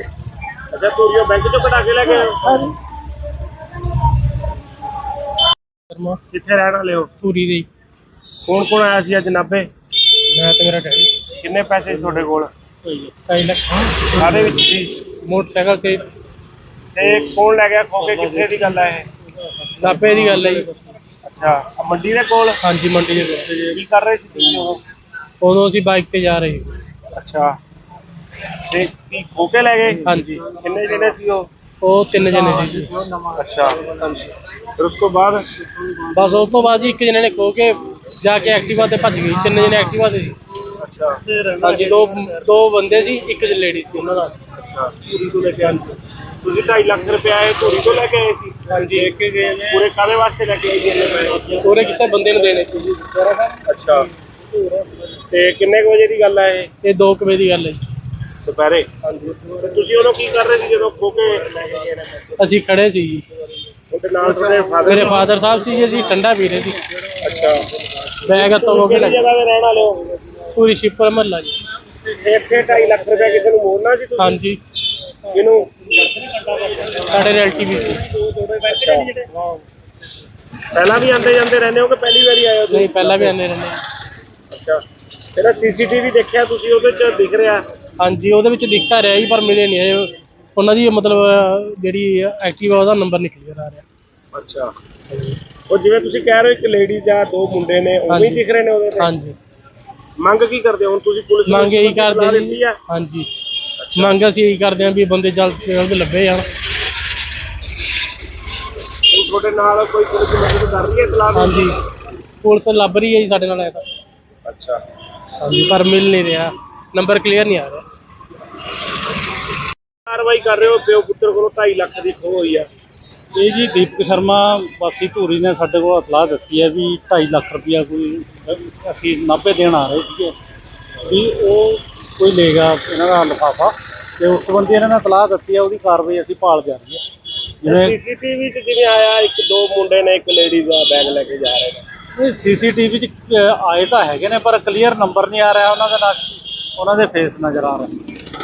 ਅੱਛਾ, ਧੂਰੀਓ ਬੈਂਕ 'ਚੋਂ ਕਢਾ ਕੇ ਲੈ ਗਏ ਹੋ? ਹਾਂਜੀ, ਸ਼ਰਮਾ ਕਿੱਥੇ ਰਹਿਣ ਵਾਲੇ ਹੋ? ਧੂਰੀ ਦੇ ਕੌਣ ਕੌਣ ਆਇਆ ਸੀ ਅੱਜ ਨਾਭੇ? ਮੈਂ ਤੇ ਮੇਰਾ ਡੈਡੀ ਕਿੰਨੇ ਪੈਸੇ ਸੀ ਤੁਹਾਡੇ ਕੋਲ? 2.5 ਲੱਖ ਕਾਹਦੇ ਵਿੱਚ ਸੀ? ਮੋਟਰਸਾਈਕਲ ਤੇ। ਤੇ ਕੌਣ ਲੈ ਗਿਆ ਖੋ ਕੇ? ਕਿੱਥੇ ਦੀ ਗੱਲ ਹੈ ਇਹ? ਨਾਭੇ ਦੀ ਗੱਲ ਹੈ ਜੀ। ਅੱਛਾ, ਆਹ ਮੰਡੀ ਦੇ ਕੋਲ? ਹਾਂਜੀ, ਮੰਡੀ ਦੇ ਕੋਲ। ਕੀ ਕਰ ਰਹੇ ਸੀ ਤੁਸੀਂ ਉਦੋਂ? ਉਦੋਂ ਅਸੀਂ ਬਾਈਕ ਤੇ ਜਾ ਰਹੇ ਸੀ। ਅੱਛਾ, ਤੇ ਕੀ ਖੋ ਕੇ ਲੈ ਗਏ? ਹਾਂਜੀ, ਕਿੰਨੇ ਜਣੇ ਸੀ ਉਹ? ਉਹ 3 ਜਣੇ ਸੀ ਜੀ। ਅੱਛਾ, ਹਾਂਜੀ, ਫਿਰ ਉਸ ਤੋਂ ਬਾਅਦ? ਬਸ ਉਸ ਤੋਂ ਬਾਅਦ ਜੀ ਇੱਕ ਜਣੇ ਨੇ ਖੋ ਕੇ ਜਾ ਕੇ ਐਕਟਿਵਾ ਤੇ ਭੱਜ ਗਈ। 3 ਜਣੇ ਐਕਟਿਵਾ ਤੇ ਸੀ। ਅੱਛਾ ਹਾਂਜੀ, ਦੋ ਬੰਦੇ ਸੀ, ਇੱਕ ਲੇਡੀ ਸੀ ਉਹਨਾਂ ਦਾ। ਅੱਛਾ, ਧੂਰੀ ਤੋਂ ਲੈ ਕੇ ਆਏ। ਤੁਸੀਂ 2.5 ਲੱਖ ਰੁਪਇਆ ਇਹ ਧੂਰੀ ਤੋਂ ਲੈ ਕੇ ਆਏ ਸੀ? ਹਾਂਜੀ, ਇੱਕ ਗਏ ਨੇ ਪੂਰੇ ਕਾਹਦੇ ਵਾਸਤੇ ਲੈ ਕੇ ਆਏ ਸੀ ਇੰਨੇ ਪੈਸੇ? ਪੂਰੇ ਕਿਸੇ ਬੰਦੇ ਨੂੰ ਦੇਣੇ ਸੀ ਜੀ। ਅੱਛਾ, ਤੇ ਕਿੰਨੇ ਕੁ ਵਜੇ ਦੀ ਗੱਲ ਹੈ ਇਹ? ਇਹ 2 ਵਜੇ ਦੀ ਗੱਲ ਹੈ ਜੀ। ਦੁਪਹਿਰੇ? ਹਾਂਜੀ। ਤੇ ਤੁਸੀਂ ਉਦੋਂ ਕੀ ਕਰ ਰਹੇ ਸੀ ਜਦੋਂ ਖੋ ਕੇ ਲੈ ਕੇ ਗਏ ਨੇ ਪੈਸੇ? ਅਸੀਂ ਖੜੇ ਸੀ ਜੀ। ਉਹਦੇ ਨਾਲ ਤੁਹਾਡੇ ਫਾਦਰ? ਮੇਰੇ ਫਾਦਰ ਸਾਹਿਬ ਸੀ ਜੀ, ਅਸੀਂ ਠੰਡਾ ਪੀ ਰਹੇ ਸੀ। ਅੱਛਾ, ਬੈਗ ਹੱਥੋਂ ਹੋ ਕੇ ਕਿਹੜੀ ਜਗ੍ਹਾ ਤੇ ਰਹਿਣ ਵਾਲੇ ਹੋ? ਪੂਰੀ ਸ਼ਿਪਰ ਮਹੱਲਾ ਜੀ। ਇੱਥੇ 2.5 ਲੱਖ ਰੁਪਇਆ ਕਿਸੇ ਨੂੰ ਮੋੜਨਾ ਸੀ ਤੁਸੀਂ? ਹਾਂਜੀ, ਕਿਹਨੂੰ? ਸਾਡੇ ਰਿਲੇਟਿਵ ਵੀ ਸੀ। ਅੱਛਾ, ਪਹਿਲਾਂ ਵੀ ਆਉਂਦੇ ਜਾਂਦੇ ਰਹਿੰਦੇ ਹੋ ਕਿ ਪਹਿਲੀ ਵਾਰੀ ਆਏ ਹੋ ਤੁਸੀਂ? ਨਹੀਂ, ਪਹਿਲਾਂ ਵੀ ਆਉਂਦੇ ਰਹਿੰਦੇ। ਅੱਛਾ, ਇਹਦਾ ਸੀਸੀਟੀਵੀ ਦੇਖਿਆ ਤੁਸੀਂ? ਉਹਦੇ 'ਚ ਦਿਖ ਰਿਹਾ? ਹਾਂਜੀ, ਉਹਦੇ ਵਿੱਚ ਦਿਖਤਾ ਰਿਹਾ ਜੀ, ਪਰ ਮਿਲੇ ਨਹੀਂ ਇਹ। ਉਹਨਾਂ ਦੀ ਮਤਲਬ ਜਿਹੜੀ ਐਕਟਿਵਾ, ਉਹਦਾ ਨੰਬਰ ਨਹੀਂ ਕਲੀਅਰ ਆ ਰਿਹਾ। ਅੱਛਾ, ਉਹ ਜਿਵੇਂ ਤੁਸੀਂ ਕਹਿ ਰਹੇ ਹੋ ਇੱਕ ਲੇਡੀਜ਼ ਆ, 2 ਮੁੰਡੇ ਨੇ, ਉਹ ਵੀ ਦਿਖ ਰਹੇ ਨੇ ਉਹਦੇ ਤੇ? ਹਾਂਜੀ, ਮੰਗ ਕੀ ਕਰਦੇ ਹੋ ਹੁਣ ਤੁਸੀਂ? ਪੁਲਿਸ ਨੂੰ ਮੰਗ ਇਹੀ ਇਤਲਾਹ ਕਰਦੇ ਦਿੱਤੀ ਜੀ। ਆ? ਹਾਂਜੀ, ਮੰਗ ਅਸੀਂ ਇਹੀ ਕਰਦੇ ਹਾਂ ਵੀ ਬੰਦੇ ਜਲਦ ਤੋਂ ਜਲਦ ਲੱਭੇ ਜਾਣ। ਹੁਣ ਤੁਹਾਡੇ ਨਾਲ ਕੋਈ ਪੁਲਿਸ ਮਦਦ ਕਰ ਰਹੀ ਹੈ ਇਤਲਾਹ ਦੀ? ਹਾਂਜੀ, ਪੁਲਿਸ ਲੱਭ ਰਹੀ ਹੈ ਜੀ ਸਾਡੇ ਨਾਲ ਇਹ ਤਾਂ। ਅੱਛਾ, ਹਾਂਜੀ, ਪਰ ਮਿਲ ਨਹੀਂ ਰਿਹਾ, ਨੰਬਰ ਕਲੀਅਰ ਨਹੀਂ ਆ ਰਿਹਾ। ਕਾਰਵਾਈ ਕਰ ਰਹੇ ਹੋ ਪਿਓ ਪੁੱਤਰ ਕੋਲੋਂ 2.5 ਲੱਖ ਦੀ ਖੋਹ ਹੋਈ ਆ। ਇਹ ਜੀ ਦੀਪਕ ਸ਼ਰਮਾ ਵਾਸੀ ਧੂਰੀ ਨੇ ਸਾਡੇ ਕੋਲ ਇਤਲਾਹ ਦਿੱਤੀ ਹੈ ਵੀ 2.5 ਲੱਖ ਰੁਪਇਆ ਕੋਈ ਅਸੀਂ ਨਾਭੇ ਦੇਣ ਆ ਰਹੇ ਸੀਗੇ ਵੀ ਉਹ ਕੋਈ ਲੈ ਗਿਆ ਇਹਨਾਂ ਦਾ ਲਿਫਾਫਾ, ਤੇ ਉਸ ਸੰਬੰਧੀ ਇਹਨਾਂ ਨੇ ਇਤਲਾਹ ਦਿੱਤੀ ਹੈ, ਉਹਦੀ ਕਾਰਵਾਈ ਅਸੀਂ ਭਾਲ ਜਾਰੀ ਹੈ। ਜਿਵੇਂ ਸੀਸੀਟੀਵੀ 'ਚ ਜਿਵੇਂ ਆਇਆ ਇੱਕ ਦੋ ਮੁੰਡੇ ਨੇ ਇੱਕ ਲੇਡੀਜ਼ ਦਾ ਬੈਗ ਲੈ ਕੇ ਜਾ ਰਹੇ ਨੇ। ਇਹ ਸੀਸੀਟੀਵੀ 'ਚ ਆਏ ਤਾਂ ਹੈਗੇ ਨੇ, ਪਰ ਕਲੀਅਰ ਨੰਬਰ ਨਹੀਂ ਆ ਰਿਹਾ ਉਹਨਾਂ ਦਾ, ਉਹਨਾਂ ਦੇ ਫੇਸ ਨਜ਼ਰ ਆ ਰਹੇ।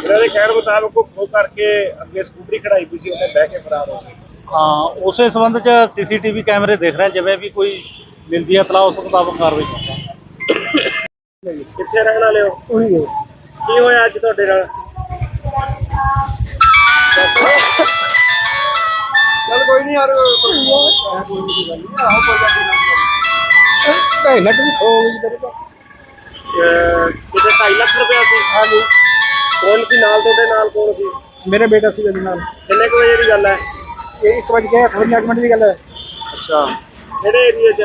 ਇਹਨਾਂ ਦੇ ਕਹਿਣ ਮੁਤਾਬਕ ਉਹ ਖੋਹ ਕਰਕੇ ਅੱਗੇ ਸਕੂਟਰੀ ਖੜਾਈ ਪਈ ਸੀ, ਉਹਨੇ ਬਹਿ ਕੇ ਫਰਾਰ ਹੋ ਗਏ। ਹਾਂ, ਉਸੇ ਸੰਬੰਧ 'ਚ ਸੀਸੀਟੀਵੀ ਕੈਮਰੇ ਦੇਖ ਰਹੇ, ਜਿਵੇਂ ਵੀ ਕੋਈ ਮਿਲਦੀ ਹੈ ਇਤਲਾਹ ਉਸ ਮੁਤਾਬਕ ਕਾਰਵਾਈ ਕਰਾਂਗੇ। ਕਿੱਥੇ ਰਹਿਣ ਵਾਲੇ ਹੋ? ਉਹੀ ਹੈ। ਕੀ ਹੋਇਆ ਅੱਜ ਤੁਹਾਡੇ ਨਾਲ? ਚੱਲ ਕੋਈ ਨਹੀਂ ਯਾਰ, ਕੋਈ ਨਹੀਂ ਗੱਲ ਨਹੀਂ, ਆਹੋ ਕੋਈ ਗੱਲ ਨਹੀਂ। 2.5 ਲੱਖ ਦੀ ਖੋ ਗਈ ਮੇਰੇ ਤੋਂ। ਕਿਤੇ 2.5 ਲੱਖ ਰੁਪਇਆ ਸੀ? ਹਾਂਜੀ, ਕੌਣ ਸੀ ਨਾਲ ਤੁਹਾਡੇ ਨਾਲ? ਕੌਣ ਸੀ? ਮੇਰੇ ਬੇਟਾ ਸੀ ਜੀ ਨਾਲ। ਕਿੰਨੇ ਕੁ ਵਜੇ ਦੀ ਗੱਲ ਹੈ? ਇਹ 1:58 ਦੀ ਗੱਲ ਹੈ। ਅੱਛਾ, ਕਿਹੜੇ ਏਰੀਆ 'ਚ?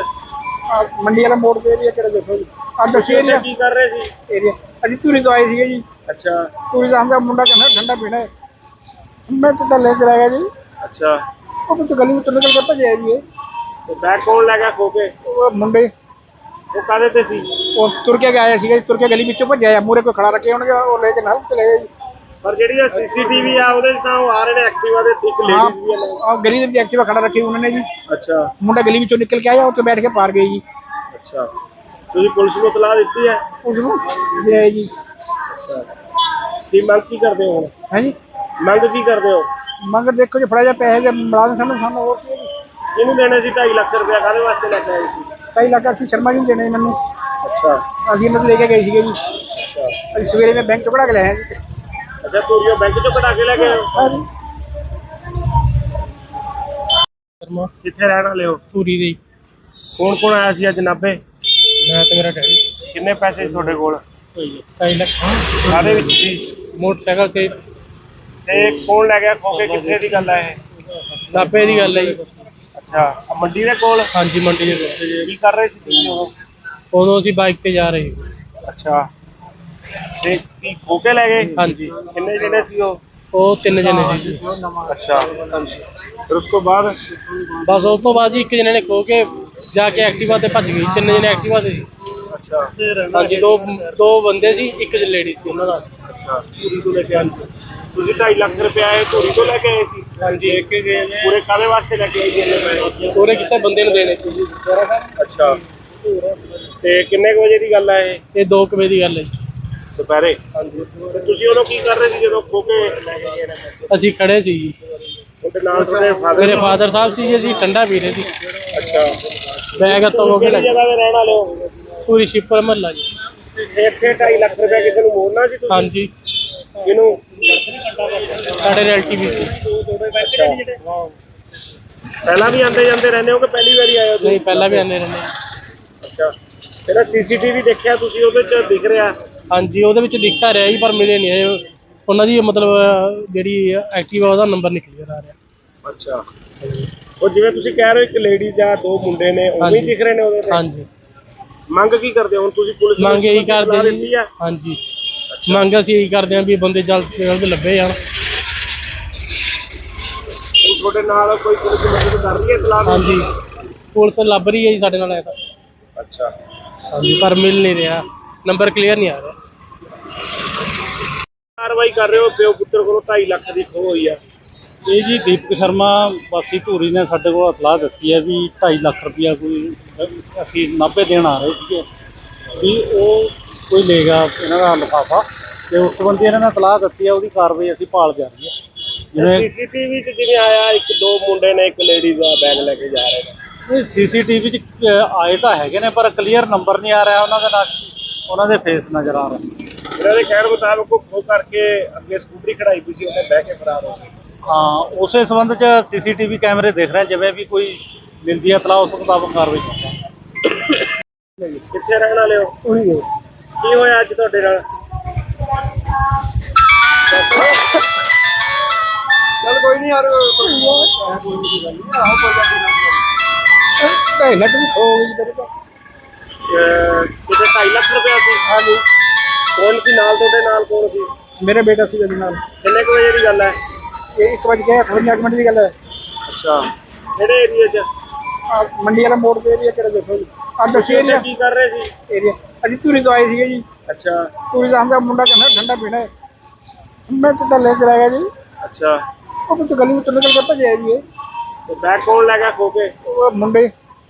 ਆਹ ਮੰਡੀ ਵਾਲਾ ਮੋੜ ਦੇ ਏਰੀਆ ਕਿਹੜਾ ਦੇਖੋ ਜੀ, ਆਹ ਦੱਸੀ ਤੁਸੀਂ ਏਰੀਆ ਕੀ ਕਰ ਰਹੇ ਸੀ? ਏਰੀਆ ਅਸੀਂ ਧੂਰੀ ਤੋਂ ਆਏ ਸੀਗੇ ਜੀ। ਅੱਛਾ ਟੂਰਿਜ਼ਮ ਦਾ ਮੁੰਡਾ ਕਹਿੰਦਾ ਠੰਡਾ ਪੀਣਾ ਹੈ, ਮੈਂ ਤਾਂ ਲੈ ਕੇ ਆ ਗਿਆ ਜੀ। ਅੱਛਾ, ਉਹ ਕੁਝ ਗਲੀ ਵਿੱਚੋਂ ਨਿਕਲ ਕੇ ਭੱਜਿਆ ਜੀ ਇਹ। ਤੇ ਬੈਗ ਕੌਣ ਲੈ ਗਿਆ ਖੋ ਕੇ? ਉਹ ਮੁੰਡੇ ਉਹ ਕਾਹਦੇ ਤੇ ਸੀ? ਉਹ ਤੁਰ ਕੇ ਆਇਆ ਸੀਗਾ ਜੀ, ਤੁਰ ਕੇ ਗਲੀ ਵਿੱਚੋਂ ਭੱਜਿਆ ਆ, ਮੂਹਰੇ ਕੋਈ ਖੜਾ ਰੱਖੇ ਹੋਣਗੇ, ਉਹ ਲੈ ਕੇ ਨਾਲ ਚਲੇ ਗਏ ਜੀ। ਪਰ ਜਿਹੜੀ ਇਹ ਸੀਸੀਟੀਵੀ ਆ ਉਹਦੇ 'ਚ ਤਾਂ ਉਹ ਆ ਰਹੇ ਨੇ ਐਕਟਿਵਾ ਦੇ, ਇੱਕ ਲੇਡੀਜ਼ ਵੀ ਆ ਨਾਲ। ਆਹ ਗਲੀ ਦੇ ਵਿੱਚ ਐਕਟਿਵਾ ਖੜਾ ਰੱਖੀ ਉਹਨਾਂ ਨੇ ਜੀ। ਅੱਛਾ ਮੁੰਡਾ ਗਲੀ ਵਿੱਚੋਂ ਨਿਕਲ ਕੇ ਆਇਆ, ਉੱਥੇ ਬੈਠ ਕੇ ਪਾਰ ਗਏ ਜੀ। ਅੱਛਾ, ਤੁਸੀਂ ਪੁਲਿਸ ਨੂੰ ਇਤਲਾਹ ਦਿੱਤੀ ਹੈ? ਉਸ ਨੂੰ ਦੇ ਆਏ ਜੀ। ਅੱਛਾ, ਕੀ ਮੰਗ ਕੀ ਕਰਦੇ ਹੋ ਹੁਣ? ਹੈ ਜੀ, ਮੰਗ ਕੀ ਕਰਦੇ ਹੋ? ਮੰਗ ਦੇਖੋ ਜੀ, ਫੜਾ ਜਾ ਪੈਸੇ ਦੇ ਮਿਲਾ ਦੇਣ ਸਾਨੂੰ ਹੋਰ ਕੀ ਹੈ ਜੀ। ਇਹਨੂੰ ਦੇਣੇ ਸੀ 2.5 ਲੱਖ ਰੁਪਇਆ, ਕਾਹਦੇ ਵਾਸਤੇ ਲੈ ਕੇ ਆਏ ਸੀ? ਕਈ ਲੱਗਾ ਸੀ ਸ਼ਰਮਾ ਜੀ ਨੂੰ ਦੇਣੇ ਮੈਨੂੰ, ਅੱਛਾ ਅਸੀਂ ਇਹਨਾਂ ਤੋਂ ਲੈ ਕੇ ਗਏ ਸੀਗੇ ਜੀ। ਅੱਛਾ ਅਸੀਂ ਸਵੇਰੇ ਮੈਂ ਬੈਂਕ ਤੋਂ ਕਢਾ ਕੇ ਲਿਆਇਆ ਜੀ। ਅੱਛਾ, ਤੋਰੀਓ ਬੈਂਕ ਚੋਂ ਕਢਾ ਕੇ ਲੈ ਗਏ ਹੋ? ਹਾਂ ਜੀ। ਸ਼ਰਮਾ ਕਿੱਥੇ ਰਹਿਣ ਵਾਲੇ ਹੋ? ਧੂਰੀ ਦੇ। ਕੌਣ ਕੌਣ ਆਇਆ ਸੀ ਅੱਜ ਨਾਭੇ? ਮੈਂ ਤੇ ਮੇਰਾ ਡੈਡੀ ਕਿੰਨੇ ਪੈਸੇ ਸੀ ਤੁਹਾਡੇ ਕੋਲ? 2.5 ਲੱਖ ਕਾਹਦੇ ਵਿੱਚ ਸੀ? ਮੋਟਰਸਾਈਕਲ ਤੇ। ਤੇ ਕੌਣ ਲੈ ਗਿਆ ਖੋ ਕੇ? ਕਿੱਥੇ ਦੀ ਗੱਲ ਹੈ ਇਹ? ਨਾਭੇ ਦੀ ਗੱਲ ਹੈ ਜੀ। ਅੱਛਾ, ਆਹ ਮੰਡੀ ਦੇ ਕੋਲ? ਹਾਂਜੀ, ਮੰਡੀ ਦੇ ਕੋਲ। ਕੀ ਕਰ ਰਹੇ ਸੀ ਤੁਸੀਂ ਉਦੋਂ? ਉਦੋਂ ਅਸੀਂ ਬਾਈਕ ਤੇ ਜਾ ਰਹੇ ਸੀ। ਅੱਛਾ, ਤੇ ਕੀ ਖੋ ਕੇ ਲੈ ਗਏ? ਹਾਂਜੀ, ਕਿੰਨੇ ਜਣੇ ਸੀ ਉਹ? ਉਹ 3 ਜਣੇ ਸੀ ਜੀ। ਅੱਛਾ, ਫਿਰ ਉਸ ਤੋਂ ਬਾਅਦ? ਬਸ ਉਸ ਤੋਂ ਬਾਅਦ ਜੀ ਇੱਕ ਜਣੇ ਨੇ ਖੋ ਕੇ ਜਾ ਕੇ ਐਕਟਿਵਾ ਤੇ ਭੱਜ ਗਈ। 3 ਜਣੇ ਐਕਟਿਵਾ ਤੇ ਸੀ। ਅੱਛਾ ਹਾਂਜੀ, ਦੋ ਬੰਦੇ ਸੀ, ਇੱਕ ਲੇਡੀ ਸੀ ਉਹਨਾਂ ਦਾ। ਅੱਛਾ, ਧੂਰੀ ਤੋਂ ਲੈ ਕੇ ਆਏ? ਤੁਸੀਂ 2.5 ਲੱਖ ਰੁਪਇਆ ਇਹ ਧੂਰੀ ਤੋਂ ਲੈ ਕੇ ਆਏ ਸੀ? ਹਾਂਜੀ, ਇੱਕ ਗਏ ਨੇ ਪੂਰੇ ਕਾਹਦੇ ਵਾਸਤੇ ਲੈ ਕੇ ਆਏ ਸੀ ਇੰਨੇ ਪੈਸੇ? ਪੂਰੇ ਕਿਸੇ ਬੰਦੇ ਨੂੰ ਦੇਣੇ ਸੀ ਜੀ। ਅੱਛਾ, ਤੇ ਕਿੰਨੇ ਕੁ ਵਜੇ ਦੀ ਗੱਲ ਹੈ ਇਹ? ਇਹ 2 ਵਜੇ ਦੀ ਗੱਲ ਹੈ ਜੀ। ਦੁਪਹਿਰੇ? ਹਾਂਜੀ। ਤੇ ਤੁਸੀਂ ਉਦੋਂ ਕੀ ਕਰ ਰਹੇ ਸੀ ਜਦੋਂ ਖੋ ਕੇ ਲੈ ਕੇ ਗਏ ਨੇ ਪੈਸੇ? ਅਸੀਂ ਖੜੇ ਸੀ ਜੀ। ਉਹਦੇ ਨਾਲ ਤੁਹਾਡੇ ਫਾਦਰ? ਮੇਰੇ ਫਾਦਰ ਸਾਹਿਬ ਸੀ ਜੀ, ਅਸੀਂ ਠੰਡਾ ਪੀ ਰਹੇ ਸੀ। ਅੱਛਾ, ਬੈਗ ਹੱਥੋਂ ਹੋ ਕੇ ਕਿਹੜੀ ਜਗ੍ਹਾ ਤੇ ਰਹਿਣ ਵਾਲੇ ਹੋ? ਪੂਰੀ ਸ਼ਿਪਰ ਮਹੱਲਾ ਜੀ। ਇੱਥੇ 2.5 ਲੱਖ ਰੁਪਇਆ ਕਿਸੇ ਨੂੰ ਮੋੜਨਾ ਸੀ ਤੁਸੀਂ? ਹਾਂਜੀ, ਕਿਹਨੂੰ? ਸਾਡੇ ਰਿਲੇਟਿਵ ਵੀ ਸੀ। ਅੱਛਾ, ਪਹਿਲਾਂ ਵੀ ਆਉਂਦੇ ਜਾਂਦੇ ਰਹਿੰਦੇ ਹੋ ਕਿ ਪਹਿਲੀ ਵਾਰੀ ਆਏ ਹੋ ਤੁਸੀਂ? ਨਹੀਂ, ਪਹਿਲਾਂ ਵੀ ਆਉਂਦੇ ਰਹਿੰਦੇ। ਅੱਛਾ, ਜਿਹੜਾ ਸੀਸੀਟੀਵੀ ਦੇਖਿਆ ਤੁਸੀਂ ਉਹਦੇ 'ਚ ਦਿਖ ਰਿਹਾ? ਹਾਂਜੀ, ਉਹਦੇ ਵਿੱਚ ਦਿਖਤਾ ਰਿਹਾ ਜੀ, ਪਰ ਮਿਲੇ ਨਹੀਂ ਇਹ। ਉਹਨਾਂ ਦੀ ਮਤਲਬ ਜਿਹੜੀ ਐਕਟਿਵਾ ਉਹਦਾ ਨੰਬਰ ਨਹੀਂ ਕਲੀਅਰ ਆ ਰਿਹਾ। ਅੱਛਾ, ਉਹ ਜਿਵੇਂ ਤੁਸੀਂ ਕਹਿ ਰਹੇ ਹੋ ਇੱਕ ਲੇਡੀਜ਼ ਆ, 2 ਮੁੰਡੇ ਨੇ, ਉਵੇਂ ਹੀ ਹਾਂਜੀ। ਦਿਖ ਰਹੇ ਨੇ ਉਹਦੇ ਤੇ? ਹਾਂਜੀ, ਮੰਗ ਕੀ ਕਰਦੇ ਹੋ ਹੁਣ ਤੁਸੀਂ? ਪੁਲਿਸ ਨੂੰ ਮੰਗ ਇਹੀ ਇਤਲਾਹ ਕਰਦੇ ਦਿੱਤੀ ਜੀ। ਆ? ਹਾਂਜੀ, ਮੰਗ ਅਸੀਂ ਇਹੀ ਕਰਦੇ ਹਾਂ ਵੀ ਬੰਦੇ ਜਲਦ ਤੋਂ ਜਲਦ ਲੱਭੇ ਜਾਣ। ਹੁਣ ਤੁਹਾਡੇ ਨਾਲ ਕੋਈ ਪੁਲਿਸ ਮਦਦ ਕਰ ਰਹੀ ਹੈ ਇਤਲਾਹ ਦੀ? ਹਾਂਜੀ, ਪੁਲਿਸ ਲੱਭ ਰਹੀ ਹੈ ਜੀ ਸਾਡੇ ਨਾਲ ਇਹ ਤਾਂ। ਅੱਛਾ, ਹਾਂਜੀ, ਪਰ ਮਿਲ ਨਹੀਂ ਰਿਹਾ, ਨੰਬਰ ਕਲੀਅਰ ਨਹੀਂ ਆ ਰਿਹਾ। ਕਾਰਵਾਈ ਕਰ ਰਹੇ ਹੋ? ਪਿਓ ਪੁੱਤਰ ਕੋਲੋਂ 2.5 ਲੱਖ ਦੀ ਖੋਹ ਹੋਈ ਆ। ਇਹ ਜੀ ਦੀਪਕ ਸ਼ਰਮਾ ਵਾਸੀ ਧੂਰੀ ਨੇ ਸਾਡੇ ਕੋਲ ਇਤਲਾਹ ਦਿੱਤੀ ਹੈ ਵੀ 2.5 ਲੱਖ ਰੁਪਇਆ ਕੋਈ ਅਸੀਂ ਨਾਭੇ ਦੇਣ ਆ ਰਹੇ ਸੀਗੇ, ਵੀ ਉਹ ਕੋਈ ਲੈ ਗਿਆ ਇਹਨਾਂ ਦਾ ਲਿਫਾਫਾ, ਤੇ ਉਸ ਸੰਬੰਧੀ ਇਹਨਾਂ ਨੇ ਇਤਲਾਹ ਦਿੱਤੀ ਹੈ, ਉਹਦੀ ਕਾਰਵਾਈ ਅਸੀਂ ਭਾਲ ਜਾਰੀ ਹੈ। ਜਿਵੇਂ ਸੀਸੀਟੀਵੀ 'ਚ ਜਿਵੇਂ ਆਇਆ 1-2 ਮੁੰਡੇ ਨੇ, ਇੱਕ ਲੇਡੀਜ਼ ਦਾ ਬੈਗ ਲੈ ਕੇ ਜਾ ਰਹੇ ਨੇ। ਇਹ ਸੀਸੀਟੀਵੀ 'ਚ ਆਏ ਤਾਂ ਹੈਗੇ ਨੇ, ਪਰ ਕਲੀਅਰ ਨੰਬਰ ਨਹੀਂ ਆ ਰਿਹਾ ਉਹਨਾਂ ਦੇ ਨਾਲ, ਉਹਨਾਂ ਦੇ ਫੇਸ ਨਜ਼ਰ ਆ ਰਹੇ। ਇਹਨਾਂ ਦੇ ਕਹਿਣ ਮੁਤਾਬਕ ਉਹ ਖੋਹ ਕਰਕੇ ਅੱਗੇ ਸਕੂਟਰੀ ਖੜਾਈ ਪਈ ਸੀ, ਉਹਨੇ ਬਹਿ ਕੇ ਫਰਾਰ ਹੋ ਗਏ। ਹਾਂ, ਉਸੇ ਸੰਬੰਧ 'ਚ ਸੀਸੀਟੀਵੀ ਕੈਮਰੇ ਦੇਖ ਰਹੇ, ਜਿਵੇਂ ਵੀ ਕੋਈ ਮਿਲਦੀ ਹੈ ਇਤਲਾਹ ਉਸ ਮੁਤਾਬਕ ਕਾਰਵਾਈ ਕਰਾਂਗੇ। ਕਿੱਥੇ ਰਹਿਣ ਵਾਲੇ ਹੋ? ਉਹੀ ਹੈ। ਕੀ ਹੋਇਆ ਅੱਜ ਤੁਹਾਡੇ ਨਾਲ? ਚੱਲ ਕੋਈ ਨਹੀਂ ਯਾਰ, ਕੋਈ ਨਹੀਂ ਗੱਲ ਨਹੀਂ, ਆਹੋ ਕੋਈ ਗੱਲ ਨਹੀਂ। 2.5 ਲੱਖ ਦੀ ਖੋ ਗਈ ਮੇਰੇ ਤੋਂ। ਕਿਤੇ 2.5 ਲੱਖ ਰੁਪਇਆ ਸੀ? ਹਾਂਜੀ, ਕੌਣ ਸੀ ਨਾਲ ਤੁਹਾਡੇ? ਨਾਲ ਕੌਣ ਸੀ? ਮੇਰੇ ਬੇਟਾ ਸੀ ਜੀ ਨਾਲ। ਕਿੰਨੇ ਕੁ ਵਜੇ ਦੀ ਗੱਲ ਹੈ? ਇਹ 1:58 ਦੀ ਗੱਲ ਹੈ। ਅੱਛਾ, ਕਿਹੜੇ ਏਰੀਆ 'ਚ? ਆਹ ਮੰਡੀ ਵਾਲਾ ਮੋੜ ਦੇ ਏਰੀਆ ਕਿਹੜਾ ਦੇਖੋ ਜੀ, ਆਹ ਦੱਸੀ ਤੁਸੀਂ ਏਰੀਆ ਕੀ ਕਰ ਰਹੇ ਸੀ? ਏਰੀਆ ਅਸੀਂ ਧੂਰੀ ਤੋਂ ਆਏ ਸੀਗੇ ਜੀ। ਅੱਛਾ ਟੂਰਿਜ਼ਮ ਦਾ ਮੁੰਡਾ ਕਹਿੰਦਾ ਠੰਡਾ ਪੀਣਾ ਹੈ, ਮੈਂ ਤਾਂ ਲੈ ਕੇ ਆ ਗਿਆ ਜੀ। ਅੱਛਾ, ਉਹ ਕੁਝ ਗਲੀ ਵਿੱਚੋਂ ਨਿਕਲ ਕੇ ਭੱਜਿਆ ਜੀ ਇਹ। ਤੇ ਬੈਗ ਕੌਣ ਲੈ ਗਿਆ ਖੋ ਕੇ? ਉਹ ਮੁੰਡੇ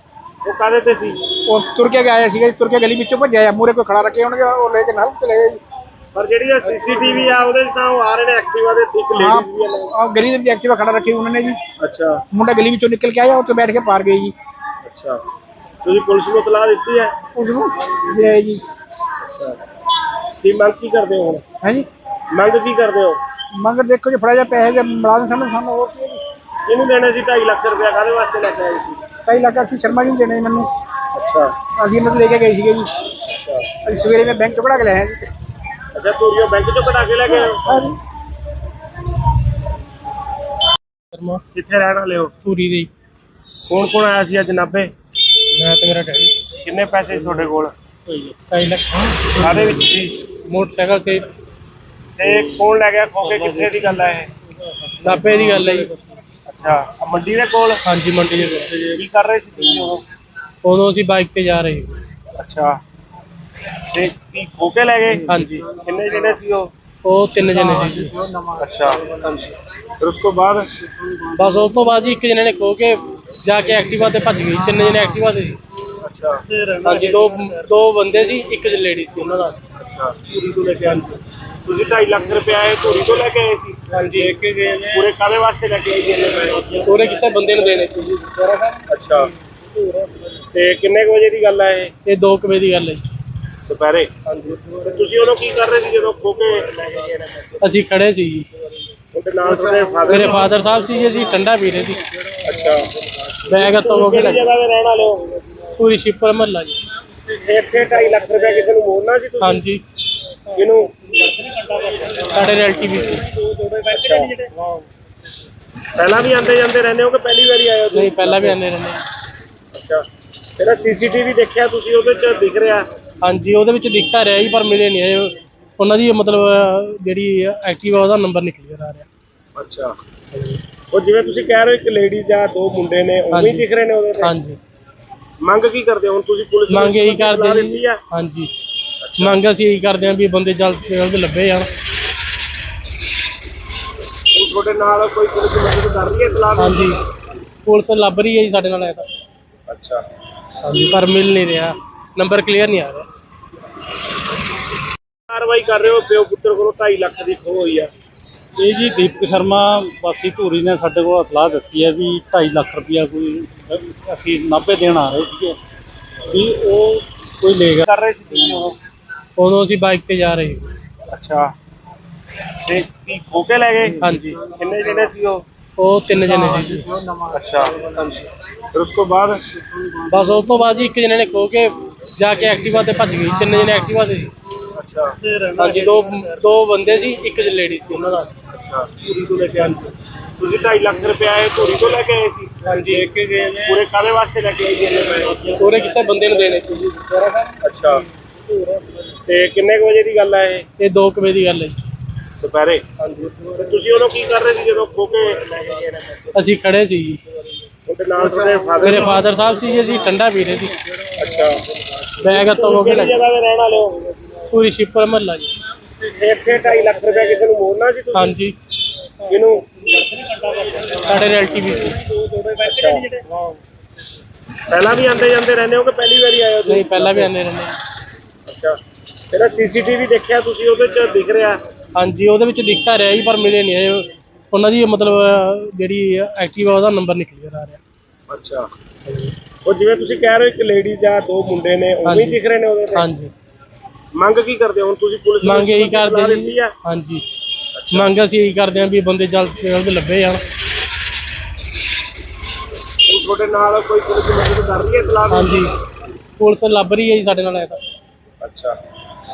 ਉਹ ਕਾਹਦੇ ਤੇ ਸੀ? ਉਹ ਤੁਰ ਕੇ ਆਇਆ ਸੀਗਾ ਜੀ, ਤੁਰ ਕੇ ਗਲੀ ਵਿੱਚੋਂ ਭੱਜਿਆ ਆ, ਮੂਹਰੇ ਕੋਈ ਖੜਾ ਰੱਖੇ ਹੋਣਗੇ, ਉਹ ਲੈ ਕੇ ਨਾਲ ਚਲੇ ਗਏ ਜੀ। ਪਰ ਜਿਹੜੀ ਇਹ ਸੀਸੀਟੀਵੀ ਆ ਉਹਦੇ 'ਚ ਤਾਂ ਉਹ ਆ ਰਹੇ ਨੇ ਐਕਟਿਵਾ ਦੇ, ਇੱਕ ਲੇਡੀਜ਼ ਵੀ ਆ ਨਾਲ। ਆਹ ਗਲੀ ਦੇ ਵਿੱਚ ਐਕਟਿਵਾ ਖੜਾ ਰੱਖੀ ਉਹਨਾਂ ਨੇ ਜੀ। ਅੱਛਾ ਮੁੰਡਾ ਗਲੀ ਵਿੱਚੋਂ ਨਿਕਲ ਕੇ ਆਇਆ, ਉੱਥੇ ਬੈਠ ਕੇ ਪਾਰ ਗਏ ਜੀ। ਅੱਛਾ, ਤੁਸੀਂ ਪੁਲਿਸ ਨੂੰ ਇਤਲਾਹ ਦਿੱਤੀ ਹੈ? ਉਸ ਨੂੰ ਦੇ ਆਏ ਜੀ। ਅੱਛਾ, ਕੀ ਮੰਗ ਕੀ ਕਰਦੇ ਹੋ ਹੁਣ? ਹੈ ਜੀ, ਮੰਗ ਕੀ ਕਰਦੇ ਹੋ? ਮੰਗ ਦੇਖੋ ਜੀ, ਫੜਾ ਜਾ ਪੈਸੇ ਦੇ ਮਿਲਾ ਦੇਣ ਸਾਨੂੰ ਹੋਰ ਕੀ ਹੈ ਜੀ। ਇਹਨੂੰ ਦੇਣੇ ਸੀ 2.5 ਲੱਖ ਰੁਪਇਆ, ਕਾਹਦੇ ਵਾਸਤੇ ਲੈ ਕੇ ਆਏ ਸੀ? ਕਈ ਲੱਗਾ ਸੀ ਸ਼ਰਮਾ ਜੀ ਨੂੰ ਦੇਣੇ ਮੈਨੂੰ, ਅੱਛਾ ਅਸੀਂ ਇਹਨਾਂ ਤੋਂ ਲੈ ਕੇ ਗਏ ਸੀਗੇ ਜੀ। ਅੱਛਾ ਅਸੀਂ ਸਵੇਰੇ ਮੈਂ ਬੈਂਕ ਤੋਂ ਕਢਾ ਕੇ ਲਿਆਇਆ ਜੀ। ਅੱਛਾ, ਤੋਰੀਓ ਬੈਂਕ ਚੋਂ ਕਢਾ ਕੇ ਲੈ ਗਏ ਹੋ? ਹਾਂ ਜੀ। ਸ਼ਰਮਾ ਕਿੱਥੇ ਰਹਿਣ ਵਾਲੇ ਹੋ? ਪੂਰੀ ਦੀ। ਕੌਣ ਕੌਣ ਆਇਆ ਸੀ ਅੱਜ ਨਾਭੇ? ਮੈਂ ਤੇ ਮੇਰਾ ਡੈਡੀ। ਕਿੰਨੇ ਪੈਸੇ ਸੀ ਤੁਹਾਡੇ ਕੋਲ? 2.5 ਲੱਖ। ਕਾਹਦੇ ਵਿੱਚ ਸੀ? ਮੋਟਰਸਾਈਕਲ ਤੇ। ਤੇ ਕੌਣ ਲੈ ਗਿਆ ਖੋ ਕੇ? ਕਿੱਥੇ ਦੀ ਗੱਲ ਹੈ ਇਹ? ਨਾਭੇ ਦੀ ਗੱਲ ਹੈ ਜੀ। ਅੱਛਾ, ਆਹ ਮੰਡੀ ਦੇ ਕੋਲ? ਹਾਂਜੀ ਮੰਡੀ ਦੇ ਕੋਲ। ਕੀ ਕਰ ਰਹੇ ਸੀ ਤੁਸੀਂ ਉਦੋਂ? ਉਦੋਂ ਅਸੀਂ ਬਾਈਕ ਤੇ ਜਾ ਰਹੇ ਸੀ। ਅੱਛਾ, ਤੇ ਕੀ ਖੋ ਕੇ ਲੈ ਗਏ? ਹਾਂਜੀ। ਕਿੰਨੇ ਜਿਹੜੇ ਸੀ ਉਹ? ਉਹ 3 ਜਣੇ ਸੀ ਜੀ। ਅੱਛਾ, ਫਿਰ ਉਸ ਤੋਂ ਬਾਅਦ? ਬਸ ਉਸ ਤੋਂ ਬਾਅਦ ਜੀ ਇੱਕ ਜਣੇ ਨੇ ਖੋ ਕੇ ਜਾ ਕੇ ਐਕਟਿਵਾ ਤੇ ਭੱਜ ਗਈ। 3 ਜਣੇ ਐਕਟਿਵਾ ਤੇ ਸੀ। ਅੱਛਾ। ਹਾਂਜੀ, ਦੋ ਬੰਦੇ ਸੀ, ਇੱਕ ਲੇਡੀ ਸੀ ਉਹਨਾਂ ਦਾ। ਅੱਛਾ, ਧੂਰੀ ਤੋਂ ਲੈ ਕੇ ਆਏ? ਤੁਸੀਂ 2.5 ਲੱਖ ਰੁਪਏ ਧੂਰੀ ਤੋਂ ਲੈ ਕੇ ਆਏ ਸੀ? ਹਾਂਜੀ। ਲੈ ਕੇ ਗਏ ਨੇ। ਪੂਰੇ ਕਾਹਦੇ ਵਾਸਤੇ ਲੈ ਕੇ ਆਏ ਸੀ ਇੰਨੇ ਪੈਸੇ? ਪੂਰੇ ਕਿਸੇ ਬੰਦੇ ਨੂੰ ਦੇਣੇ ਸੀ ਜੀ। ਅੱਛਾ, ਤੇ ਕਿੰਨੇ ਕੁ ਵਜੇ ਦੀ ਗੱਲ ਹੈ ਇਹ? ਇਹ 2 ਵਜੇ ਦੀ ਗੱਲ ਹੈ ਜੀ। ਦੁਪਹਿਰੇ? ਹਾਂਜੀ। ਤੇ ਤੁਸੀਂ ਉਦੋਂ ਕੀ ਕਰ ਰਹੇ ਸੀ ਜਦੋਂ ਖੋ ਕੇ ਲੈ ਕੇ ਗਏ ਨੇ ਪੈਸੇ? ਅਸੀਂ ਖੜੇ ਸੀ ਜੀ। ਤੁਹਾਡੇ ਨਾਲ ਤੁਹਾਡੇ ਫਾਦਰ? ਮੇਰੇ ਫਾਦਰ ਸਾਹਿਬ ਸੀ ਜੀ, ਅਸੀਂ ਠੰਡਾ ਪੀ ਰਹੇ ਸੀ। ਅੱਛਾ, ਬੈਗ ਹੱਥੋਂ ਹੋ ਕੇ ਕਿਹੜੀ ਜਗ੍ਹਾ ਤੇ ਰਹਿਣ ਵਾਲੇ ਹੋ? ਪੂਰੀ ਸ਼ਿਪਰ ਮਹੱਲਾ ਜੀ। ਇੱਥੇ 2.5 ਲੱਖ ਰੁਪਏ ਕਿਸੇ ਨੂੰ ਮੋੜਨਾ ਸੀ ਤੁਸੀਂ? ਹਾਂਜੀ, ਕਿਹਨੂੰ? ਸਾਡੇ ਰਿਲੇਟਿਵ ਵੀ ਸੀ। ਅੱਛਾ, ਪਹਿਲਾਂ ਵੀ ਆਉਂਦੇ ਜਾਂਦੇ ਰਹਿੰਦੇ ਹੋ ਕਿ ਪਹਿਲੀ ਵਾਰੀ ਆਏ ਹੋ ਤੁਸੀਂ? ਨਹੀਂ, ਪਹਿਲਾਂ ਵੀ ਆਉਂਦੇ ਰਹਿੰਦੇ। ਅੱਛਾ, ਇਹਦਾ ਸੀਸੀਟੀਵੀ ਦੇਖਿਆ ਤੁਸੀਂ? ਉਹਦੇ ਚ ਦਿਖ ਰਿਹਾ? ਹਾਂਜੀ, ਉਹਦੇ ਵਿੱਚ ਦਿਖਤਾ ਰਿਹਾ ਜੀ, ਪਰ ਮਿਲੇ ਨਹੀਂ ਇਹ। ਉਹਨਾਂ ਦੀ ਮਤਲਬ ਜਿਹੜੀ ਐਕਟਿਵਾ ਉਹਦਾ ਨੰਬਰ ਨਹੀਂ ਕਲੀਅਰ ਆ ਰਿਹਾ। ਅੱਛਾ, ਉਹ ਜਿਵੇਂ ਤੁਸੀਂ ਕਹਿ ਰਹੇ ਹੋ ਇੱਕ ਲੇਡੀਜ਼ ਆ, 2 ਮੁੰਡੇ ਨੇ, ਉਹ ਵੀ ਦਿਖ ਰਹੇ ਨੇ ਉਹਦੇ ਤੇ? ਹਾਂਜੀ। ਮੰਗ ਕੀ ਕਰਦੇ ਹੋ ਹੁਣ ਤੁਸੀਂ? ਪੁਲਿਸ ਨੂੰ ਮੰਗ ਇਹੀ ਸੂਚਨਾ ਕਰਦੇ ਦਿੱਤੀ ਜੀ। ਆ? ਹਾਂਜੀ, ਮੰਗ ਅਸੀਂ ਇਹੀ ਕਰਦੇ ਹਾਂ ਵੀ ਬੰਦੇ ਜਲਦ ਤੋਂ ਜਲਦ ਲੱਭੇ ਜਾਣ। ਹੁਣ ਤੁਹਾਡੇ ਨਾਲ ਕੋਈ ਪੁਲਿਸ ਮਦਦ ਕਰ ਰਹੀ ਹੈ ਇਤਲਾਹ? ਹਾਂਜੀ, ਪੁਲਿਸ ਲੱਭ ਰਹੀ ਹੈ ਜੀ ਸਾਡੇ ਨਾਲ ਐ ਤਾਂ। ਅੱਛਾ, ਹਾਂਜੀ, ਪਰ ਮਿਲ ਨਹੀਂ ਰਿਹਾ, ਨੰਬਰ ਕਲੀਅਰ ਨਹੀਂ ਆ ਰਿਹਾ। ਕਾਰਵਾਈ ਕਰ ਰਹੇ ਹੋ? ਪਿਓ ਪੁੱਤਰ ਕੋਲੋਂ 2.5 ਲੱਖ ਦੀ ਖੋਹ ਹੋਈ ਆ। ਇਹ ਜੀ ਦੀਪਕ ਸ਼ਰਮਾ ਵਾਸੀ ਧੂਰੀ ਨੇ ਸਾਡੇ ਕੋਲ ਇਤਲਾਹ ਦਿੱਤੀ ਹੈ ਵੀ 2.5 ਲੱਖ ਰੁਪਇਆ ਕੋਈ ਅਸੀਂ ਨਾਭੇ ਦੇਣ ਆ ਰਹੇ ਸੀਗੇ, ਵੀ ਉਹ ਕੋਈ ਲੈ ਗਿਆ। ਕਰ ਰਹੇ ਸੀ ਤੁਸੀਂ ਉਦੋਂ? ਉਦੋਂ ਅਸੀਂ ਬਾਈਕ ਤੇ ਜਾ ਰਹੇ ਸੀ। ਅੱਛਾ, ਤੇ ਕੀ ਖੋ ਕੇ ਲੈ ਗਏ? ਹਾਂਜੀ। ਕਿੰਨੇ ਜਿਹੜੇ ਸੀ ਉਹ? ਉਹ 3 ਜਣੇ ਸੀ ਜੀ। ਅੱਛਾ, ਫਿਰ ਉਸ ਤੋਂ ਬਾਅਦ? ਬਸ ਉਸ ਤੋਂ ਬਾਅਦ ਜੀ ਇੱਕ ਜਣੇ ਨੇ ਖੋ ਕੇ ਜਾ ਕੇ ਐਕਟਿਵਾ ਤੇ ਭੱਜ ਗਈ। 3 ਜਣੇ ਐਕਟਿਵਾ ਤੇ ਸੀ। ਅੱਛਾ। ਹਾਂਜੀ, ਦੋ ਬੰਦੇ ਸੀ, ਇੱਕ ਲੇਡੀ ਸੀ ਉਹਨਾਂ ਦਾ। ਅੱਛਾ, ਧੂਰੀ ਤੋਂ ਲੈ ਕੇ ਆਏ? ਤੁਸੀਂ 2.5 ਲੱਖ ਰੁਪਏ ਧੂਰੀ ਤੋਂ ਲੈ ਕੇ ਆਏ ਸੀ? ਹਾਂਜੀ। ਲੈ ਕੇ ਗਏ ਨੇ। ਪੂਰੇ ਕਾਹਦੇ ਵਾਸਤੇ ਲੈ ਕੇ ਆਏ ਸੀ ਇੰਨੇ ਪੈਸੇ? ਪੂਰੇ ਕਿਸੇ ਬੰਦੇ ਨੂੰ ਦੇਣੇ ਸੀ ਜੀ। ਅੱਛਾ, ਤੇ ਕਿੰਨੇ ਕੁ ਵਜੇ ਦੀ ਗੱਲ ਹੈ ਇਹ? ਇਹ 2 ਵਜੇ ਦੀ ਗੱਲ ਹੈ ਜੀ। ਦੁਪਹਿਰੇ? ਹਾਂਜੀ। ਤੇ ਤੁਸੀਂ ਉਦੋਂ ਕੀ ਕਰ ਰਹੇ ਸੀ ਜਦੋਂ ਖੋ ਕੇ ਲੈ ਕੇ ਗਏ ਨੇ ਪੈਸੇ? ਅਸੀਂ ਖੜੇ ਸੀ ਜੀ। ਤੁਹਾਡੇ ਨਾਲ ਤੁਹਾਡੇ ਫਾਦਰ? ਮੇਰੇ ਫਾਦਰ ਸਾਹਿਬ ਸੀ ਜੀ, ਅਸੀਂ ਠੰਡਾ ਪੀ ਰਹੇ ਸੀ। ਅੱਛਾ, ਬੈਗ ਹੱਥੋਂ ਹੋ ਕੇ ਕਿਹੜੀ ਜਗ੍ਹਾ ਤੇ ਰਹਿਣ ਵਾਲੇ ਹੋ? ਪੂਰੀ ਸ਼ਿਪਰ ਮਹੱਲਾ ਜੀ। ਇੱਥੇ 2.5 ਲੱਖ ਰੁਪਏ ਕਿਸੇ ਨੂੰ ਮੋੜਨਾ ਸੀ ਤੁਸੀਂ? ਹਾਂਜੀ, ਕਿਹਨੂੰ? ਸਾਡੇ ਰਿਲੇਟਿਵ ਵੀ ਸੀ। ਅੱਛਾ, ਪਹਿਲਾਂ ਵੀ ਆਉਂਦੇ ਜਾਂਦੇ ਰਹਿੰਦੇ ਹੋ ਕਿ ਪਹਿਲੀ ਵਾਰੀ ਆਏ ਹੋ ਤੁਸੀਂ? ਨਹੀਂ, ਪਹਿਲਾਂ ਵੀ ਆਉਂਦੇ ਰਹਿੰਦੇ। ਅੱਛਾ, ਇਹਦਾ ਸੀਸੀਟੀਵੀ ਦੇਖਿਆ ਤੁਸੀਂ? ਉਹਦੇ ਚ ਦਿਖ ਰਿਹਾ? ਹਾਂਜੀ, ਉਹਦੇ ਵਿੱਚ ਦਿਖਤਾ ਰਿਹਾ ਜੀ, ਪਰ ਮਿਲੇ ਨਹੀਂ ਇਹ। ਉਹਨਾਂ ਦੀ ਮਤਲਬ ਜਿਹੜੀ ਐਕਟਿਵਾ ਉਹਦਾ ਨੰਬਰ ਨਹੀਂ ਕਲੀਅਰ ਆ ਰਿਹਾ। ਅੱਛਾ, ਉਹ ਜਿਵੇਂ ਤੁਸੀਂ ਕਹਿ ਰਹੇ ਹੋ ਇੱਕ ਲੇਡੀਜ਼ ਆ, 2 ਮੁੰਡੇ ਨੇ, ਉਹ ਵੀ ਦਿਖ ਰਹੇ ਨੇ ਉਹਦੇ ਤੇ? ਹਾਂਜੀ। ਮੰਗ ਕੀ ਕਰਦੇ ਹੋ ਹੁਣ ਤੁਸੀਂ? ਪੁਲਿਸ ਨੂੰ ਮੰਗ ਇਹੀ ਸੂਚਨਾ ਕਰਦੇ ਦਿੱਤੀ ਜੀ। ਆ? ਹਾਂਜੀ, ਮੰਗ ਅਸੀਂ ਇਹੀ ਕਰਦੇ ਹਾਂ ਵੀ ਬੰਦੇ ਜਲਦ ਤੋਂ ਜਲਦ ਲੱਭੇ ਜਾਣ। ਹੁਣ ਤੁਹਾਡੇ ਨਾਲ ਕੋਈ ਪੁਲਿਸ ਮਦਦ ਕਰ ਰਹੀ ਹੈ ਇਤਲਾਹ? ਹਾਂਜੀ, ਪੁਲਿਸ ਲੱਭ ਰਹੀ ਹੈ ਜੀ ਸਾਡੇ ਨਾਲ ਐ ਤਾਂ। ਅੱਛਾ,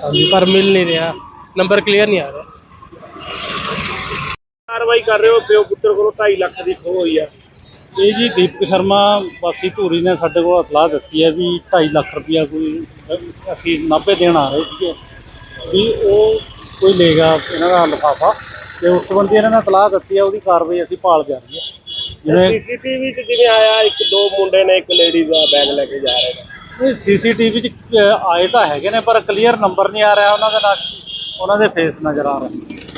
ਹਾਂਜੀ, ਪਰ ਮਿਲ ਨਹੀਂ ਰਿਹਾ, ਨੰਬਰ ਕਲੀਅਰ ਨਹੀਂ ਆ ਰਿਹਾ। ਕਾਰਵਾਈ ਕਰ ਰਹੇ ਹੋ? ਪਿਓ ਪੁੱਤਰ ਕੋਲੋਂ 2.5 ਲੱਖ ਦੀ ਖੋਹ ਹੋਈ ਆ। ਇਹ ਜੀ ਦੀਪਕ ਸ਼ਰਮਾ ਵਾਸੀ ਧੂਰੀ ਨੇ ਸਾਡੇ ਕੋਲ ਇਤਲਾਹ ਦਿੱਤੀ ਹੈ ਵੀ 2.5 ਲੱਖ ਰੁਪਇਆ ਕੋਈ ਅਸੀਂ ਨਾਭੇ ਦੇਣ ਆ ਰਹੇ ਸੀਗੇ, ਵੀ ਉਹ ਕੋਈ ਲੈ ਗਿਆ ਇਹਨਾਂ ਦਾ ਲਿਫਾਫਾ, ਤੇ ਉਸ ਸੰਬੰਧੀ ਇਹਨਾਂ ਨੇ ਇਤਲਾਹ ਦਿੱਤੀ ਹੈ। ਉਹਦੀ ਕਾਰਵਾਈ ਅਸੀਂ ਭਾਲ ਜਾਰੀ ਹੈ। ਜਿਵੇਂ ਸੀਸੀਟੀਵੀ ਚ ਜਿਵੇਂ ਆਇਆ, 1-2 ਮੁੰਡੇ ਨੇ, ਇੱਕ ਲੇਡੀਜ਼ ਆ, ਬੈਗ ਲੈ ਕੇ ਜਾ ਰਹੇ ਨੇ। ਇਹ ਸੀਸੀਟੀਵੀ 'ਚ ਆਏ ਤਾਂ ਹੈਗੇ ਨੇ, ਪਰ ਕਲੀਅਰ ਨੰਬਰ ਨਹੀਂ ਆ ਰਿਹਾ ਉਹਨਾਂ ਦਾ, ਨਾ ਉਹਨਾਂ ਦੇ ਫੇਸ ਨਜ਼ਰ ਆ ਰਹੇ।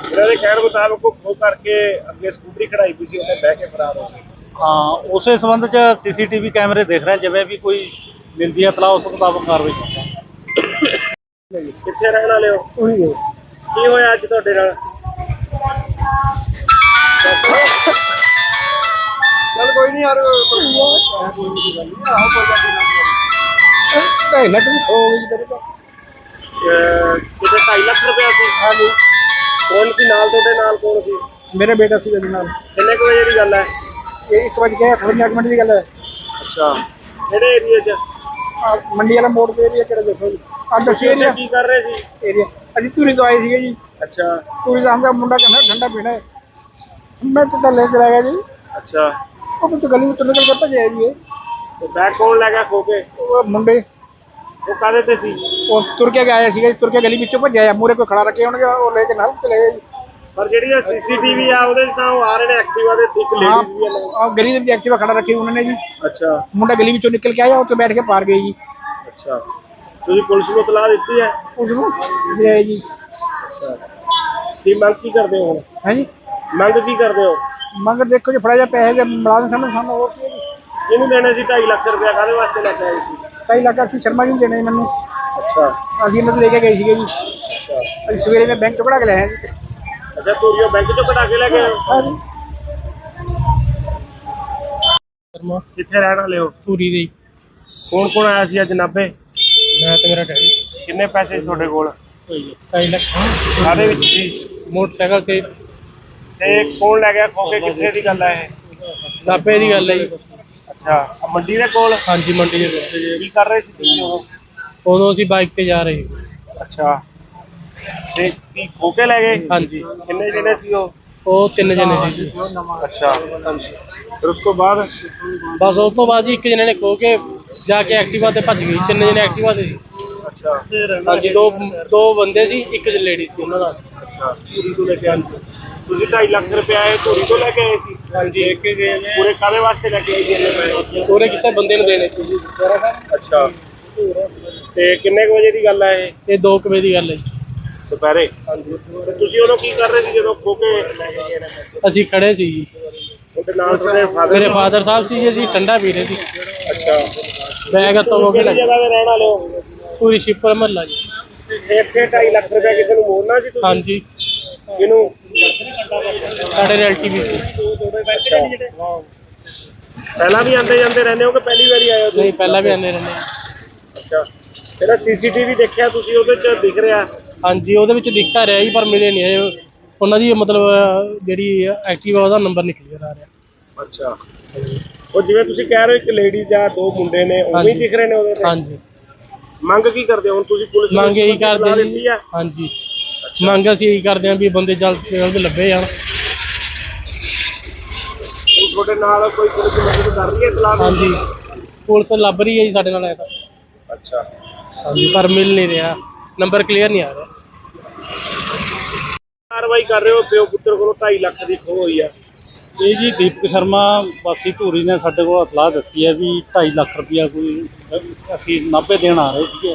ਇਹਨਾਂ ਦੇ ਕਹਿਣ ਮੁਤਾਬਕ ਉਹ ਖੋਹ ਕਰਕੇ ਅੱਗੇ ਸਕੂਟਰੀ ਖੜਾਈ ਪਈ ਸੀ, ਉਹਨੇ ਬਹਿ ਕੇ ਫਰਾਰ ਹੋ ਗਏ। ਹਾਂ, ਉਸੇ ਸੰਬੰਧ 'ਚ ਸੀਸੀਟੀਵੀ ਕੈਮਰੇ ਦੇਖ ਰਹੇ, ਜਿਵੇਂ ਵੀ ਕੋਈ ਮਿਲਦੀ ਹੈ ਇਤਲਾਹ ਉਸ ਮੁਤਾਬਕ ਕਾਰਵਾਈ ਕਰਾਂਗੇ। ਕਿੱਥੇ ਰਹਿਣ ਵਾਲੇ ਹੋ? ਉਹੀ ਹੈ। ਕੀ ਹੋਇਆ ਅੱਜ ਤੁਹਾਡੇ ਨਾਲ? ਚੱਲ ਕੋਈ ਨਹੀਂ ਯਾਰ, ਕੋਈ ਨਹੀਂ ਗੱਲ ਨਹੀਂ। ਆਹੋ ਕੋਈ ਗੱਲ ਨਹੀਂ। 2.5 ਲੱਖ ਦੀ ਖੋ ਗਈ ਜੀ ਤੇਰੇ ਤੋਂ। ਕਿਤੇ 2.5 ਲੱਖ ਰੁਪਇਆ ਸੀ? ਹਾਂਜੀ। ਕੌਣ ਸੀ ਨਾਲ ਤੁਹਾਡੇ? ਨਾਲ ਕੌਣ ਸੀ? ਮੇਰੇ ਬੇਟਾ ਸੀ ਇਹਦੇ ਨਾਲ। ਕਿੰਨੇ ਕੁ ਵਜੇ ਦੀ ਗੱਲ ਹੈ? ਇਹ 1:58 ਮਿੰਟ ਦੀ ਗੱਲ ਹੈ। ਅੱਛਾ, ਕਿਹੜੇ ਏਰੀਏ 'ਚ? ਮੰਡੀ ਵਾਲਾ ਮੋੜ ਦੇ ਏਰੀਆ ਕਿਹੜਾ ਦੇਖੋ ਜੀ। ਅੱਜ ਅਸੀਂ ਏਰੀਆ ਕੀ ਕਰ ਰਹੇ ਸੀ? ਏਰੀਆ ਅਸੀਂ ਧੂਰੀ ਤੋਂ ਆਏ ਸੀਗੇ ਜੀ। ਅੱਛਾ, ਧੂਰੀ ਦਾ ਹਮਦਾ ਮੁੰਡਾ ਕਹਿੰਦਾ ਠੰਡਾ ਪੀਣਾ ਹੈ। ਮੈਂ ਤਾਂ ਲੈ ਕੇ ਆ ਗਿਆ ਜੀ। ਅੱਛਾ ਉਹ ਵਿੱਚ ਗਲੀ ਵਿੱਚੋਂ ਨਿਕਲ ਕੇ ਭੱਜਿਆ ਜੀ ਇਹ। ਤੇ ਬੈਗ ਕੌਣ ਲੈ ਗਿਆ ਖੋ ਕੇ? ਉਹ ਮੁੰਡੇ ਉਹ ਕਾਹਦੇ ਤੇ ਸੀ? ਉਹ ਤੁਰ ਕੇ ਆਇਆ ਸੀਗਾ ਜੀ, ਤੁਰ ਕੇ ਗਲੀ ਵਿੱਚੋਂ ਭੱਜਿਆ, ਮੂਹਰੇ ਕੋਈ ਖੜਾ ਰੱਖੇ ਹੋਣਗੇ, ਉਹ ਲੈ ਕੇ ਨਾਲ ਚਲੇ ਗਏ ਜੀ। ਪਰ ਜਿਹੜੀ ਇਹ ਸੀਸੀਟੀਵੀ ਆ ਉਹਦੇ 'ਚ ਤਾਂ ਉਹ ਆ ਰਹੇ ਨੇ ਐਕਟਿਵਾ ਦੇ, ਇੱਕ ਹਾਂ ਲੇਡੀਜ਼ ਵੀ ਆ ਨਾਲ। ਆਹ ਗਲੀ ਦੇ ਵਿੱਚ ਐਕਟਿਵਾ ਖੜਾ ਰੱਖੀ ਉਹਨਾਂ ਨੇ ਜੀ। ਅੱਛਾ ਮੁੰਡਾ ਗਲੀ ਵਿੱਚੋਂ ਨਿਕਲ ਕੇ ਆਇਆ, ਉੱਥੇ ਬੈਠ ਕੇ ਪਾਰ ਗਏ ਜੀ। ਅੱਛਾ ਤੁਸੀਂ ਪੁਲਿਸ ਨੂੰ ਇਤਲਾਹ ਦਿੱਤੀ ਹੈ? ਉਸ ਨੂੰ ਲਿਆਏ ਜੀ। ਅੱਛਾ ਕੀ ਮੰਗ ਕੀ ਕਰਦੇ ਹੋ ਹੁਣ? ਹੈ ਜੀ, ਮੰਗ ਕੀ ਕਰਦੇ ਹੋ? ਮੰਗ ਦੇਖੋ ਜੀ, ਫੜਾ ਜਾ ਪੈਸੇ ਦੇ ਮੁਲਾਜ਼ਮ ਸਾਨੂੰ ਹੋਰ ਕੀ ਹੈ ਜੀ। ਇਹਨੂੰ ਦੇਣੇ ਸੀ 2.5 ਲੱਖ ਰੁਪਇਆ, ਕਾਹਦੇ ਵਾਸਤੇ ਲੈ ਕੇ ਆਏ ਸੀ? 2.5 ਲੱਖ ਅਸੀਂ ਸ਼ਰਮਾ ਜੀ ਨੂੰ ਦੇਣੇ ਜੀ ਮੈਨੂੰ। ਅੱਛਾ ਅਸੀਂ ਇਹਨਾਂ ਤੋਂ ਲੈ ਕੇ ਗਏ ਸੀਗੇ ਜੀ। ਅੱਛਾ ਅਸੀਂ ਸਵੇਰੇ ਮੈਂ ਬੈਂਕ ਤੋਂ ਕਢਾ ਕੇ ਲਿਆਇਆ ਜੀ। ਅੱਛਾ ਤੋਰੀਓ ਬੈਂਕ ਚੋਂ ਕਢਾ ਕੇ ਲੈ ਗਏ ਹੋ? ਹਾਂ ਜੀ। ਸ਼ਰਮਾ ਕਿੱਥੇ ਰਹਿਣ ਵਾਲੇ ਹੋ? ਧੂਰੀ ਦੇ ਕੌਣ ਕੌਣ ਆਇਆ ਸੀ ਅੱਜ ਨਾਭੇ? ਮੈਂ ਤੇ ਮੇਰਾ ਡੈਡੀ ਕਿੰਨੇ ਪੈਸੇ ਸੀ ਤੁਹਾਡੇ ਕੋਲ? 2.5 ਲੱਖ ਕਾਹਦੇ ਵਿੱਚ ਸੀ? ਮੋਟਰਸਾਈਕਲ ਤੇ ਤੇ ਕੌਣ ਲੈ ਗਿਆ ਖੋ ਕੇ? ਕਿੱਥੇ ਦੀ ਗੱਲ ਹੈ ਇਹ? ਨਾਭੇ ਦੀ ਗੱਲ ਹੈ ਜੀ। ਅੱਛਾ ਆਹ ਮੰਡੀ ਦੇ ਕੋਲ? ਹਾਂਜੀ ਮੰਡੀ ਦੇ ਕੋਲ। ਕੀ ਕਰ ਰਹੇ ਸੀ ਤੁਸੀਂ ਉਦੋਂ? ਉਦੋਂ ਅਸੀਂ ਬਾਈਕ ਤੇ ਜਾ ਰਹੇ ਸੀ। ਅੱਛਾ ਤੇ ਕੀ ਖੋ ਕੇ ਲੈ ਗਏ? ਹਾਂਜੀ ਕਿੰਨੇ ਜਣੇ ਸੀ ਉਹ? ਉਹ 3 ਜਣੇ ਸੀ ਜੀ। ਅੱਛਾ ਫਿਰ ਉਸ ਤੋਂ ਬਾਅਦ? ਬਸ ਉਸ ਤੋਂ ਬਾਅਦ ਜੀ ਇੱਕ ਜਣੇ ਨੇ ਖੋ ਕੇ ਜਾ ਕੇ ਐਕਟਿਵਾ ਤੇ ਭੱਜ ਗਈ। 3 ਜਣੇ ਐਕਟਿਵਾ ਤੇ ਸੀ। ਅੱਛਾ ਹਾਂਜੀ ਦੋ ਬੰਦੇ ਸੀ, ਇੱਕ ਲੇਡੀ ਸੀ ਉਹਨਾਂ ਨਾਲ। ਅੱਛਾ ਧੂਰੀ ਤੋਂ ਲੈ ਕੇ ਆਏ ਤੁਸੀਂ? 2.5 ਲੱਖ ਰੁਪਇਆ ਇਹ ਧੂਰੀ ਤੋਂ ਲੈ ਕੇ ਆਏ ਸੀ? ਹਾਂਜੀ ਇੱਕ ਗਏ ਨੇ ਪੂਰੇ ਕਾਹਦੇ ਵਾਸਤੇ ਲੈ ਕੇ ਆਏ ਸੀ ਇੰਨੇ ਪੈਸੇ? ਪੂਰੇ ਕਿਸੇ ਬੰਦੇ ਨੂੰ ਦੇਣੇ ਸੀ ਜੀ। ਅੱਛਾ ਤੇ ਕਿੰਨੇ ਕੁ ਵਜੇ ਦੀ ਗੱਲ ਹੈ ਇਹ? ਇਹ 2 ਵਜੇ ਦੀ ਗੱਲ ਹੈ ਜੀ। ਦੁਪਹਿਰੇ? ਹਾਂਜੀ ਤੇ ਤੁਸੀਂ ਉਦੋਂ ਕੀ ਕਰ ਰਹੇ ਸੀ ਜਦੋਂ ਖੋ ਕੇ ਲੈ ਕੇ ਗਏ ਨੇ ਪੈਸੇ? ਅਸੀਂ ਖੜੇ ਸੀ ਜੀ। ਉਹਦੇ ਨਾਲ ਤੁਹਾਡੇ ਫਾਦਰ? ਮੇਰੇ ਫਾਦਰ ਸਾਹਿਬ ਸੀ ਜੀ, ਅਸੀਂ ਠੰਡਾ ਪੀ ਰਹੇ ਸੀ। ਅੱਛਾ ਬੈਗ ਹੱਥੋਂ ਹੋ ਕੇ ਕਿਹੜੀ ਜਗ੍ਹਾ ਤੇ ਰਹਿਣ ਵਾਲੇ ਹੋ? ਪੂਰੀ ਸ਼ਿਪਰ ਮਹੱਲਾ ਜੀ। ਤੇ ਇੱਥੇ 2.5 ਲੱਖ ਰੁਪਇਆ ਕਿਸੇ ਨੂੰ ਮੋੜਨਾ ਸੀ ਤੁਸੀਂ? ਹਾਂਜੀ ਕਿਹਨੂੰ? ਸਾਡੇ ਰਿਲੇਟਿਵ ਸੀ। ਅੱਛਾ ਪਹਿਲਾਂ ਵੀ ਆਉਂਦੇ ਜਾਂਦੇ ਰਹਿੰਦੇ ਹੋ ਕਿ ਪਹਿਲੀ ਵਾਰੀ ਆਏ ਹੋ ਤੁਸੀਂ? ਨਹੀਂ ਪਹਿਲਾਂ ਵੀ ਆਉਂਦੇ ਰਹਿੰਦੇ। ਅੱਛਾ ਜਿਹੜਾ ਸੀਸੀਟੀਵੀ ਦੇਖਿਆ ਤੁਸੀਂ ਉਹਦੇ 'ਚ ਦਿਖ ਰਿਹਾ? ਹਾਂਜੀ ਉਹਦੇ ਵਿੱਚ ਦਿਖਤਾ ਰਿਹਾ ਜੀ, ਪਰ ਮਿਲੇ ਨਹੀਂ ਇਹ। ਉਹਨਾਂ ਦੀ ਮਤਲਬ ਜਿਹੜੀ ਐਕਟਿਵਾ ਉਹਦਾ ਨੰਬਰ ਨਿਕਲ ਗਿਆ ਆ ਰਿਹਾ। ਅੱਛਾ ਉਹ ਜਿਵੇਂ ਤੁਸੀਂ ਕਹਿ ਰਹੇ ਹੋ ਇੱਕ ਲੇਡੀਜ਼ ਆ, 2 ਮੁੰਡੇ ਨੇ, ਉਵੇਂ ਹੀ ਹਾਂਜੀ। ਦਿਖ ਰਹੇ ਨੇ ਉਹਦੇ ਤੇ? ਹਾਂਜੀ ਮੰਗ ਕੀ ਕਰਦੇ ਹੋ ਹੁਣ ਤੁਸੀਂ? ਪੁਲਿਸ ਨੂੰ ਮੰਗ ਇਹੀ ਇਤਲਾਹ ਕਰਦੇ ਦਿੱਤੀ ਜੀ। ਆ? ਹਾਂਜੀ ਮੰਗ ਅਸੀਂ ਇਹੀ ਕਰਦੇ ਹਾਂ ਵੀ ਬੰਦੇ ਜਲਦ ਤੋਂ ਜਲਦ ਲੱਭੇ ਜਾਣ। ਹੁਣ ਤੁਹਾਡੇ ਨਾਲ ਕੋਈ ਪੁਲਿਸ ਮਦਦ ਕਰ ਰਹੀ ਹੈ ਇਤਲਾਹ ਦੀ? ਹਾਂਜੀ ਪੁਲਿਸ ਲੱਭ ਰਹੀ ਹੈ ਜੀ ਸਾਡੇ ਨਾਲ ਆਇਆ ਤਾਂ। ਅੱਛਾ ਹਾਂਜੀ ਪਰ ਮਿਲ ਨਹੀਂ ਰਿਹਾ, ਨੰਬਰ ਕਲੀਅਰ ਨਹੀਂ ਆ ਰਿਹਾ। ਕਾਰਵਾਈ ਕਰ ਰਹੇ ਹੋ? ਪਿਓ ਪੁੱਤਰ ਕੋਲੋਂ 2.5 ਲੱਖ ਦੀ ਖੋਹ ਹੋਈ ਆ। ਇਹ ਜੀ ਦੀਪਕ ਸ਼ਰਮਾ ਵਾਸੀ ਧੂਰੀ ਨੇ ਸਾਡੇ ਕੋਲ ਇਤਲਾਹ ਦਿੱਤੀ ਹੈ ਵੀ 2.5 ਲੱਖ ਰੁਪਇਆ ਕੋਈ ਅਸੀਂ ਨਾਭੇ ਦੇਣ ਆ ਰਹੇ ਸੀਗੇ,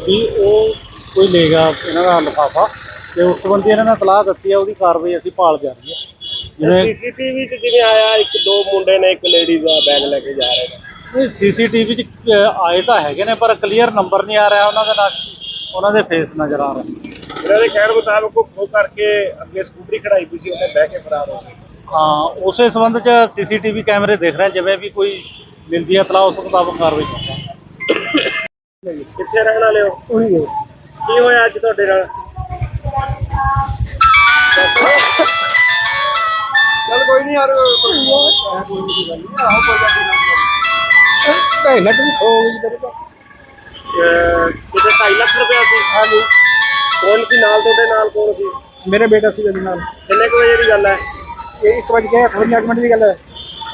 ਵੀ ਉਹ ਕੋਈ ਲੈ ਗਿਆ ਇਹਨਾਂ ਦਾ ਲਿਫਾਫਾ, ਤੇ ਉਸ ਸੰਬੰਧੀ ਇਹਨਾਂ ਨੇ ਇਤਲਾਹ ਦਿੱਤੀ ਹੈ। ਉਹਦੀ ਕਾਰਵਾਈ ਅਸੀਂ ਭਾਲ ਜਾਰੀ ਹੈ। ਜਿਵੇਂ ਸੀਸੀਟੀਵੀ 'ਚ ਜਿਵੇਂ ਆਇਆ 2 ਮੁੰਡੇ ਨੇ, ਇੱਕ ਲੇਡੀਜ਼ ਆ, ਬੈਗ ਲੈ ਕੇ ਜਾ ਰਹੇ ਨੇ। ਇਹ ਸੀਸੀਟੀਵੀ 'ਚ ਆਏ ਤਾਂ ਹੈਗੇ ਨੇ, ਪਰ ਕਲੀਅਰ ਨੰਬਰ ਨਹੀਂ ਆ ਰਿਹਾ ਉਹਨਾਂ ਦਾ, ਨਾ ਉਹਨਾਂ ਦੇ ਫੇਸ ਨਜ਼ਰ ਆ ਰਹੇ। ਇਹਨਾਂ ਦੇ ਕਹਿਣ ਮੁਤਾਬਕ ਉਹ ਖੋਹ ਕਰਕੇ ਅੱਗੇ ਸਕੂਟਰੀ ਖੜਾਈ ਪਈ ਸੀ, ਉਹਨੇ ਬਹਿ ਕੇ ਫਰਾਰ ਹੋ ਗਏ। ਹਾਂ ਉਸੇ ਸੰਬੰਧ 'ਚ ਸੀਸੀਟੀਵੀ ਕੈਮਰੇ ਦੇਖ ਰਹੇ, ਜਿਵੇਂ ਵੀ ਕੋਈ ਮਿਲਦੀ ਹੈ ਇਤਲਾਹ ਉਸ ਮੁਤਾਬਕ ਕਾਰਵਾਈ ਕਰਾਂਗੇ। ਕਿੱਥੇ ਰਹਿਣ ਵਾਲੇ ਹੋ? ਉਹੀ ਹੈ। ਕੀ ਹੋਇਆ ਅੱਜ ਤੁਹਾਡੇ ਨਾਲ? ਚੱਲ ਕੋਈ ਨਹੀਂ ਯਾਰ, ਕੋਈ ਨਹੀਂ ਗੱਲ ਨਹੀਂ, ਆਹੋ ਕੋਈ ਗੱਲ ਨਹੀਂ। 2.5 ਲੱਖ ਦੀ ਖੋ ਗਈ ਮੇਰੇ ਤੋਂ। ਕਿਤੇ 2.5 ਲੱਖ ਰੁਪਇਆ ਸੀ? ਹਾਂਜੀ ਕੌਣ ਸੀ ਨਾਲ ਤੁਹਾਡੇ? ਨਾਲ ਕੌਣ ਸੀ? ਮੇਰੇ ਬੇਟਾ ਸੀ ਉਹਦੇ ਨਾਲ। ਕਿੰਨੇ ਕੁ ਵਜੇ ਦੀ ਗੱਲ ਹੈ? ਇਹ 1:58 ਮਿੰਟ ਦੀ ਗੱਲ ਹੈ।